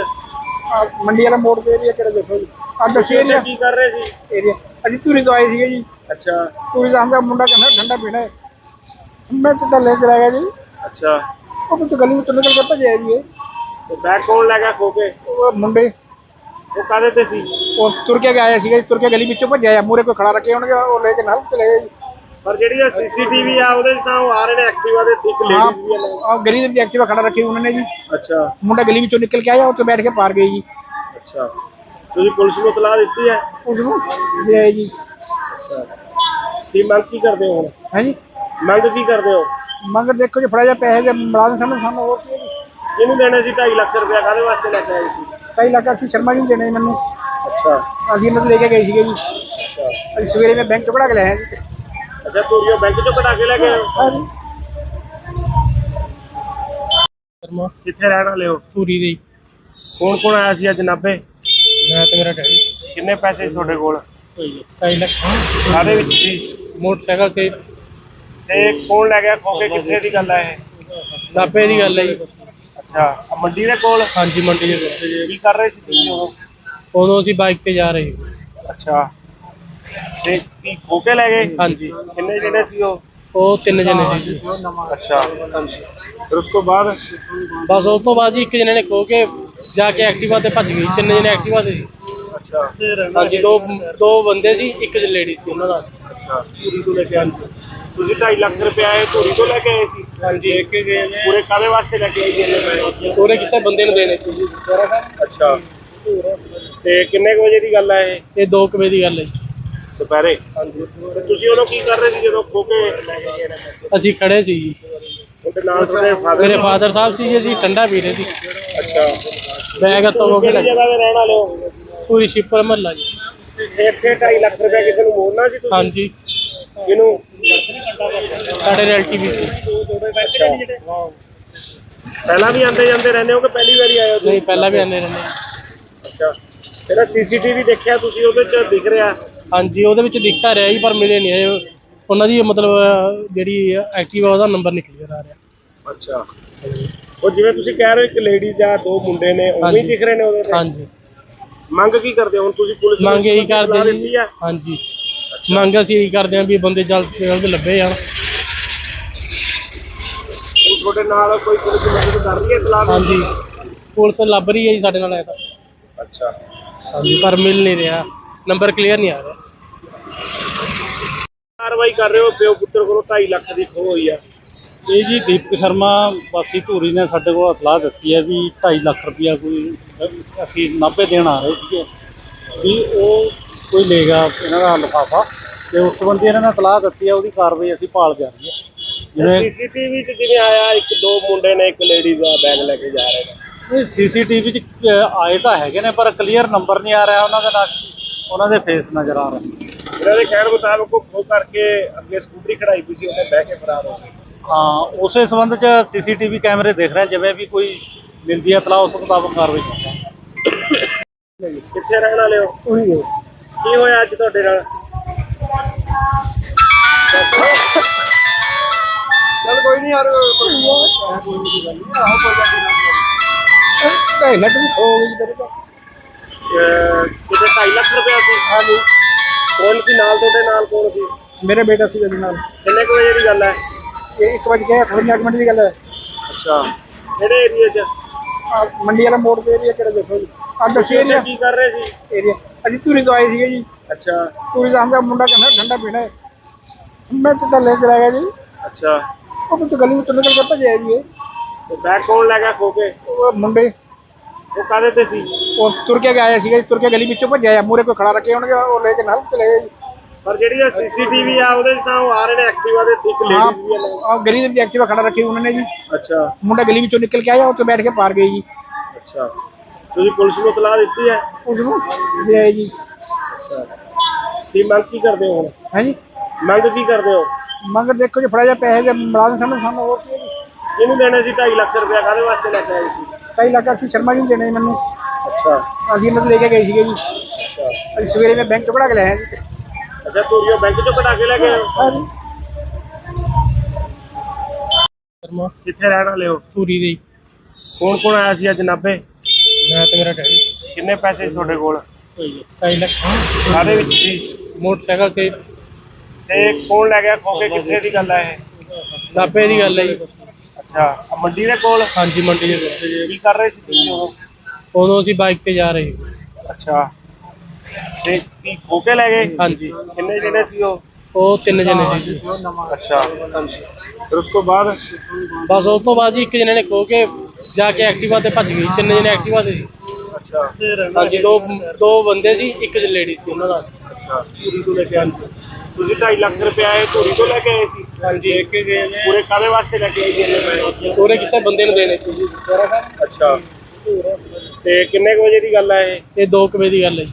ਆਹ ਮੰਡੀ ਵਾਲਾ ਮੋੜ ਦੇ ਏਰੀਆ ਕਿਹੜਾ ਦੇਖੋ ਜੀ ਆਹ ਦੱਸੀ ਉੱਥੇ ਏਰੀਆ ਕੀ ਕਰ ਰਹੇ ਸੀ? ਏਰੀਆ ਅਸੀਂ ਧੂਰੀ ਤੋਂ ਆਏ ਸੀਗੇ ਜੀ ਅੱਛਾ ਧੂਰੀ ਦਾ ਆਂਦਾ ਮੁੰਡਾ ਕਹਿੰਦਾ ਠੰਡਾ ਪੀਣਾ ਹੈ ਮੈਂ ਟੁੱਟਾ ਲੈ ਕੇ ਆ ਗਿਆ ਜੀ ਅੱਛਾ, ਉਹ ਕੁਝ ਗਲੀ ਵਿੱਚੋਂ ਨਿਕਲ ਕੇ ਭੱਜਿਆ ਜੀ ਇਹ। ਤੇ ਬੈਗ ਕੌਣ ਲੈ ਗਿਆ ਖੋ ਕੇ? ਉਹ ਮੁੰਡੇ ਉਹ ਕਾਹਦੇ ਤੇ ਸੀ? ਉਹ ਤੁਰ ਕੇ ਆਇਆ ਸੀਗਾ ਤੁਰ ਕੇ ਗਲੀ ਵਿੱਚੋਂ ਭੱਜਿਆ ਮੂਹਰੇ ਕੋਈ ਖੜਾ ਰੱਖੇ ਹੋਣਗੇ ਉਹ ਲੈ ਕੇ ਨਾਲ ਚਲੇ ਗਏ ਜੀ। ਪਰ ਜਿਹੜੀ ਸੀਸੀਟੀਵੀ ਆ ਉਹਦੇ 'ਚ ਤਾਂ ਉਹ ਆ ਰਹੇ ਨੇ ਐਕਟਿਵਾ ਦੇ ਇੱਕ ਲੇਡੀਜ਼ ਵੀ ਆ ਨਾਲ। और गली में भी एक्टिवा खड़ा रखी उन्होंने जी। ਅੱਛਾ मुंडा गली में निकल के आया और तो बैठ के पार गई जी। ਅੱਛਾ ਤੁਸੀਂ ਪੁਲਿਸ ਨੂੰ ਇਤਲਾਹ ਦਿੱਤੀ ਹੈ? उसको ले आए जी। ਅੱਛਾ ਕੀ ਮੰਗ ਕੀ ਕਰਦੇ ਹੋ ਹੁਣ? है जी। ਮੰਗ ਕੀ ਕਰਦੇ ਹੋ? मगर देखो जी फड़ा जा पैसे जब मुलाजिम सामने सामने हो के ਇਹਨੂੰ ਦੇਣੇ ਸੀ 2.5 ਲੱਖ ਰੁਪਇਆ ਕਾਹਦੇ ਵਾਸਤੇ ਲੈ ਕੇ ਆਏ ਸੀ? कई लाख सी शर्मा जी देने मैंने ਅੱਛਾ अभी इन्होंने लेके गए थे जी। ਅੱਛਾ अभी सवेरे में बैंक पढ़ा के लाए हैं जी। ਅੱਛਾ ਧੂਰੀਓ ਬੈਂਕ ਚੋਂ ਕਢਾ ਕੇ ਲੈ ਕੇ ਆਏ ਹੋ? हाँ जी। ਸ਼ਰਮਾ ਕਿੱਥੇ ਰਹਿਣ ਵਾਲੇ ਹੋ? ਧੂਰੀ ਦੇ ਕੌਣ ਕੌਣ ਆਇਆ ਸੀ ਅੱਜ ਨਾਭੇ? ਮੈਂ ਤੇ ਮੇਰਾ ਡੈਡੀ ਕਿੰਨੇ ਪੈਸੇ ਸੀ ਤੁਹਾਡੇ ਕੋਲ? 2.5 ਲੱਖ ਕਾਹਦੇ ਵਿੱਚ ਸੀ? ਮੋਟਰਸਾਈਕਲ ਤੇ ਤੇ ਕੌਣ ਲੈ ਗਿਆ ਖੋ ਕੇ? ਕਿੱਥੇ ਦੀ ਗੱਲ ਹੈ ਇਹ? ਨਾਭੇ ਦੀ ਗੱਲ ਹੈ ਜੀ। ਅੱਛਾ ਆਹ ਮੰਡੀ ਦੇ ਕੋਲ? ਹਾਂਜੀ ਮੰਡੀ ਦੇ ਕੋਲ। ਕੀ ਕਰ ਰਹੇ ਸੀ ਤੁਸੀਂ ਉਦੋਂ? ਉਦੋਂ ਅਸੀਂ ਬਾਈਕ ਤੇ ਜਾ ਰਹੇ ਸੀ। ਅੱਛਾ ਤੇ ਕੀ ਖੋ ਕੇ ਲੈ ਗਏ? ਹਾਂਜੀ ਕਿੰਨੇ ਜਿਹੜੇ ਸੀ ਉਹ? ਉਹ 3 ਜਣੇ ਸੀ ਜੀ। ਅੱਛਾ ਫਿਰ ਉਸ ਤੋਂ ਬਾਅਦ? ਬਸ ਉਸ ਤੋਂ ਬਾਅਦ ਜੀ ਇੱਕ ਜਣੇ ਨੇ ਖੋ ਕੇ ਜਾ ਕੇ ਐਕਟਿਵਾ ਤੇ ਭੱਜ ਗਈ। 3 ਜਣੇ ਐਕਟਿਵਾ ਤੇ ਸੀ। ਅੱਛਾ ਹਾਂਜੀ ਦੋ ਬੰਦੇ ਸੀ, ਇੱਕ ਲੇਡੀ ਸੀ ਉਹਨਾਂ ਦਾ। ਅੱਛਾ ਧੂਰੀ ਤੋਂ ਲੈ ਕੇ ਆਏ ਸੀ। ਤੁਸੀਂ 2.5 ਲੱਖ ਰੁਪਇਆ ਇਹ ਧੂਰੀ ਤੋਂ ਲੈ ਕੇ ਆਏ ਸੀ? ਹਾਂਜੀ ਇੱਕ ਗਏ ਨੇ ਪੂਰੇ ਕਾਹਦੇ ਵਾਸਤੇ ਲੈ ਕੇ ਆਏ ਸੀ ਇੰਨੇ ਪੈਸੇ? ਪੂਰੇ ਕਿਸੇ ਬੰਦੇ ਨੂੰ ਦੇਣੇ ਸੀ ਜੀ। ਅੱਛਾ ਤੇ ਕਿੰਨੇ ਕੁ ਵਜੇ ਦੀ ਗੱਲ ਹੈ ਇਹ? ਇਹ 2 ਵਜੇ ਦੀ ਗੱਲ ਹੈ ਜੀ। ਦੁਪਹਿਰੇ? ਹਾਂਜੀ ਤੇ ਤੁਸੀਂ ਉਦੋਂ ਕੀ ਕਰ ਰਹੇ ਸੀ ਜਦੋਂ ਖੋ ਕੇ ਲੈ ਕੇ ਗਏ ਨੇ ਪੈਸੇ? ਅਸੀਂ ਖੜੇ ਸੀ ਜੀ। ਉਹਦੇ ਨਾਲ ਤੁਹਾਡੇ ਫਾਦਰ? ਮੇਰੇ ਫਾਦਰ ਸਾਹਿਬ ਸੀ ਜੀ, ਅਸੀਂ ਠੰਡਾ ਪੀ ਰਹੇ ਸੀ। ਅੱਛਾ ਬੈਗ ਤੋਂ ਹੋ ਕਿਹੜੀ ਕੇ ਜਗ੍ਹਾ ਦੇ ਰਹਿਣ ਵਾਲੇ ਹੋ? ਪੂਰੀ ਸ਼ਿਪਰ ਮਹੱਲਾ ਜੀ। ਇੱਥੇ 2.5 ਲੱਖ ਰੁਪਇਆ ਕਿਸੇ ਨੂੰ ਮੋੜਨਾ ਸੀ ਤੁਸੀਂ? ਹਾਂਜੀ ਕਿਹਨੂੰ? ਸਾਡੇ ਰਿਲੇਟਿਵ ਸੀ। ਅੱਛਾ ਪਹਿਲਾਂ ਵੀ ਆਉਂਦੇ ਜਾਂਦੇ ਰਹਿੰਦੇ ਹੋ ਕਿ ਪਹਿਲੀ ਵਾਰੀ ਆਏ ਹੋ ਤੁਸੀਂ? ਨਹੀਂ ਪਹਿਲਾਂ ਵੀ ਆਉਂਦੇ ਰਹਿੰਦੇ। ਅੱਛਾ ਜਿਹੜਾ ਸੀਸੀਟੀਵੀ ਦੇਖਿਆ ਤੁਸੀਂ ਉਹਦੇ ਚ ਦਿਖ ਰਿਹਾ? ਹਾਂਜੀ ਉਹਦੇ ਵਿੱਚ ਦਿਖਤਾ ਰਿਹਾ ਜੀ ਪਰ ਮਿਲੇ ਨਹੀਂ ਇਹ ਉਹਨਾਂ ਦੀ ਮਤਲਬ ਜਿਹੜੀ ਐਕਟਿਵਾ ਉਹਦਾ ਨੰਬਰ ਨਿਕਲ ਗਿਆ ਆ ਰਿਹਾ। ਅੱਛਾ ਉਹ ਜਿਵੇਂ ਤੁਸੀਂ ਕਹਿ ਰਹੇ ਹੋ ਇੱਕ ਲੇਡੀਜ਼ ਆ ਦੋ ਮੁੰਡੇ ਨੇ ਉਵੇਂ ਹੀ ਹਾਂਜੀ। ਦਿਖ ਰਹੇ ਨੇ ਉਹਦੇ ਤੇ? ਹਾਂਜੀ ਮੰਗ ਕੀ ਕਰਦੇ ਹੋ ਹੁਣ ਤੁਸੀਂ? ਪੁਲਿਸ ਨੂੰ ਮੰਗ ਇਹੀ ਇਸ ਬਾਰੇ ਕਰਦੇ ਦਿੱਤੀ ਜੀ। ਆ? ਹਾਂਜੀ ਮੰਗ ਅਸੀਂ ਇਹੀ ਕਰਦੇ ਹਾਂ ਵੀ ਬੰਦੇ ਜਲਦ ਤੋਂ ਜਲਦ ਲੱਭੇ ਜਾਣ। ਹੁਣ ਤੁਹਾਡੇ ਨਾਲ ਕੋਈ ਪੁਲਿਸ ਮਦਦ ਕਰ ਰਹੀ ਹੈ ਇਤਲਾਹ? ਹਾਂਜੀ ਪੁਲਿਸ ਲੱਭ ਰਹੀ ਹੈ ਜੀ ਸਾਡੇ ਨਾਲ। ਤਾਂ ਅੱਛਾ ਹਾਂਜੀ ਪਰ ਮਿਲ ਨਹੀਂ ਰਿਹਾ, ਨੰਬਰ ਕਲੀਅਰ ਨਹੀਂ ਆ ਰਿਹਾ। ਕਾਰਵਾਈ ਕਰ ਰਹੇ ਹੋ? ਪਿਓ ਪੁੱਤਰ ਕੋਲੋਂ 2.5 ਲੱਖ ਦੀ ਖੋਹ ਹੋਈ ਆ। ਇਹ ਜੀ ਦੀਪਕ ਸ਼ਰਮਾ ਵਾਸੀ ਧੂਰੀ ਨੇ ਸਾਡੇ ਕੋਲ ਇਤਲਾਹ ਦਿੱਤੀ ਹੈ ਵੀ 2.5 ਲੱਖ ਰੁਪਇਆ ਕੋਈ ਅਸੀਂ ਨਾਭੇ ਦੇਣ ਆ ਰਹੇ ਸੀਗੇ ਵੀ ਉਹ ਕੋਈ ਲੇਗਾ ਇਹਨਾਂ ਦਾ ਲਿਫਾਫਾ, ਤੇ ਉਸ ਸੰਬੰਧੀ ਇਹਨਾਂ ਨੇ ਇਤਲਾਹ ਦਿੱਤੀ ਹੈ। ਉਹਦੀ ਕਾਰਵਾਈ ਅਸੀਂ ਭਾਲ ਜਾ ਰਹੀ ਹੈ। ਜਿਵੇਂ ਸੀਸੀਟੀਵੀ 'ਚ ਜਿਵੇਂ ਆਇਆ ਇੱਕ ਦੋ ਮੁੰਡੇ ਨੇ ਇੱਕ ਲੇਡੀਜ਼ ਆ ਬੈਗ ਲੈ ਕੇ ਜਾ ਰਹੇ ਨੇ। ਇਹ ਸੀਸੀਟੀਵੀ 'ਚ ਆਏ ਤਾਂ ਹੈਗੇ ਨੇ ਪਰ ਕਲੀਅਰ ਨੰਬਰ ਨਹੀਂ ਆ ਰਿਹਾ ਉਹਨਾਂ ਦੇ ਨਾਲ, ਉਹਨਾਂ ਦੇ ਫੇਸ ਨਜ਼ਰ ਆ ਰਹੇ। ਇਹਨਾਂ ਦੇ ਕਹਿਣ ਮੁਤਾਬਕ ਉਹ ਖੋਹ ਕਰਕੇ ਅੱਗੇ ਸਕੂਟਰੀ ਖੜਾਈ ਪਈ ਸੀ, ਉਹਨੇ ਬਹਿ ਕੇ ਫਰਾਰ ਹੋ ਗਏ। ਹਾਂ ਉਸੇ ਸੰਬੰਧ 'ਚ ਸੀਸੀਟੀਵੀ ਕੈਮਰੇ ਦੇਖ ਰਹੇ, ਜਿਵੇਂ ਵੀ ਕੋਈ ਮਿਲਦੀ ਹੈ ਇਤਲਾਹ ਉਸ ਮੁਤਾਬਕ ਕਾਰਵਾਈ ਕਰਾਂਗੇ। ਕਿੱਥੇ ਰਹਿਣ ਵਾਲੇ ਹੋ? ਉਹੀ ਹੈ। ਕੀ ਹੋਇਆ ਅੱਜ ਤੁਹਾਡੇ ਨਾਲ? चल कोई नहीं यार कोई नहीं गल नहीं आओ कोई ढाई लाख भी खो गई तेरे तो। ਕਿਤੇ 2.5 ਲੱਖ ਰੁਪਇਆ ਸੀ? हाँ जी ਕੌਣ ਸੀ ਨਾਲ ਤੁਹਾਡੇ? ਨਾਲ ਕੌਣ ਸੀ? मेरा बेटा सी गल नाल ਕਿੰਨੇ ਕੁ ਵਜੇ ਦੀ ਗੱਲ ਹੈ? ये 1 बज के 58 मिनट की गल है। ਅੱਛਾ ਕਿਹੜੇ ਏਰੀਏ 'ਚ? मंडी वाला मोड़ के एरिया केड़ा देखो जी आ दस ਉੱਥੇ एरिया ਕੀ ਕਰ ਰਹੇ ਸੀ? एरिया अजी धूरी तो आए थे जी। ਅੱਛਾ धूरी का हमदा मुंडा कहना ठंडा पीना है मैं तो लेकर आया जी। ਅੱਛਾ वो तो गली में तो निकल के भजे जी ਤੇ ਬੈਗ ਕੌਣ ਲੈ ਗਿਆ ਖੋ ਕੇ? वो मुंडे ਉਹ ਕਾਹਦੇ ਤੇ ਸੀ? वो तुर के आया सी तुर के गली में भजे आ मूरे कोई खड़ा रखे होंगे वो लेके नाल चले गए जी। ਪਰ ਜਿਹੜੀ ਸੀਸੀਟੀਵੀ ਆ ਉਹਦੇ 'ਚ ਤਾਂ ਉਹ ਆ ਰਹੇ ਨੇ ਐਕਟਿਵਾ ਦੇ ਇੱਕ ਲੇਡੀਜ਼ ਵੀ ਆ ਨਾਲ। हाँ गली में भी एक्टिवा खड़ा रखी उन्होंने जी। ਅੱਛਾ मुंडा गली में निकल के आया और तो बैठ के पार गई जी। ਅੱਛਾ ਤੁਸੀਂ ਪੁਲਿਸ ਨੂੰ ਇਤਲਾਹ ਦਿੱਤੀ ਹੈ? उसको ले आए जी। ਅੱਛਾ ਕੀ ਮੰਗ ਕੀ ਕਰਦੇ ਹੋ ਹੁਣ? है जी ਮੰਗ ਕੀ ਕਰਦੇ ਹੋ? मगर देखो जी फड़ा जा पैसे जब मुलाजिम सामने सामने हो के ਇਹਨੂੰ ਦੇਣੇ ਸੀ 2.5 ਲੱਖ ਰੁਪਇਆ ਕਾਹਦੇ ਵਾਸਤੇ ਲੈ ਕੇ ਆਏ ਸੀ? कई लाख सी शर्मा जी देने मैंने ਅੱਛਾ अभी इन्होंने लेके गए थे जी। ਅੱਛਾ अभी सवेरे में बैंक पढ़ा के लाए हैं जी। ਅੱਛਾ ਧੂਰੀਓ ਬੈਂਕ ਚੋਂ ਕਢਾ ਕੇ ਲੈ ਗਏ ਹੋ? हाँ जी ਸ਼ਰਮਾ ਕਿੱਥੇ ਰਹਿਣ ਵਾਲੇ ਹੋ? ਧੂਰੀ ਦੇ ਕੌਣ ਕੌਣ ਆਇਆ ਸੀ ਅੱਜ ਨਾਭੇ? ਮੈਂ ਤੇ ਮੇਰਾ ਡੈਡੀ ਕਿੰਨੇ ਪੈਸੇ ਸੀ ਤੁਹਾਡੇ ਕੋਲ? 2.5 ਲੱਖ ਕਾਹਦੇ ਵਿੱਚ ਸੀ? ਮੋਟਰਸਾਈਕਲ ਤੇ ਤੇ ਕੌਣ ਲੈ ਗਿਆ ਖੋ ਕੇ? ਕਿੱਥੇ ਦੀ ਗੱਲ ਹੈ ਇਹ? ਨਾਭੇ ਦੀ ਗੱਲ ਹੈ ਜੀ। ਅੱਛਾ ਆਹ ਮੰਡੀ ਦੇ ਕੋਲ? ਹਾਂਜੀ ਮੰਡੀ ਦੇ ਕੋਲ। ਕੀ ਕਰ ਰਹੇ ਸੀ ਤੁਸੀਂ ਉਦੋਂ? ਉਦੋਂ ਅਸੀਂ ਬਾਈਕ ਤੇ ਜਾ ਰਹੇ ਸੀ। ਅੱਛਾ ਤੇ ਕੀ ਖੋ ਕੇ ਲੈ ਗਏ? ਹਾਂਜੀ ਕਿੰਨੇ ਜਿਹੜੇ ਸੀ ਉਹ? ਉਹ ਤਿੰਨ ਜਣੇ ਸੀ ਜੀ। ਅੱਛਾ ਫਿਰ ਉਸ ਤੋਂ ਬਾਅਦ ਬਸ ਉਸ ਤੋਂ ਬਾਅਦ ਜੀ ਇੱਕ ਜਣੇ ਨੇ ਖੋ ਕੇ ਜਾ ਕੇ ਐਕਟਿਵਾ ਤੇ ਭੱਜ ਗਈ। ਤਿੰਨ ਜਣੇ ਐਕਟਿਵਾ ਤੇ ਸੀ। ਅੱਛਾ ਹਾਂਜੀ, ਦੋ ਬੰਦੇ ਸੀ, ਇੱਕ ਲੇਡੀ ਸੀ ਉਹਨਾਂ ਦਾ। ਅੱਛਾ ਧੂਰੀ ਤੋਂ ਲੈ ਕੇ ਆਏ ਤੁਸੀਂ 2.5 ਲੱਖ ਰੁਪਇਆ ਇਹ ਧੂਰੀ ਤੋਂ ਲੈ ਕੇ ਆਏ ਸੀ? ਹਾਂਜੀ, ਪੂਰੇ ਕਾਹਦੇ ਵਾਸਤੇ ਲੈ ਕੇ ਆਏ ਜੀ ਇੰਨੇ ਪੈਸੇ? ਪੂਰੇ ਕਿਸੇ ਬੰਦੇ ਨੂੰ ਦੇਣੇ ਸੀ ਜੀ। ਅੱਛਾ ਤੇ ਕਿੰਨੇ ਕੁ ਵਜੇ ਦੀ ਗੱਲ ਹੈ ਇਹ? ਇਹ 2 ਵਜੇ ਦੀ ਗੱਲ ਹੈ ਜੀ।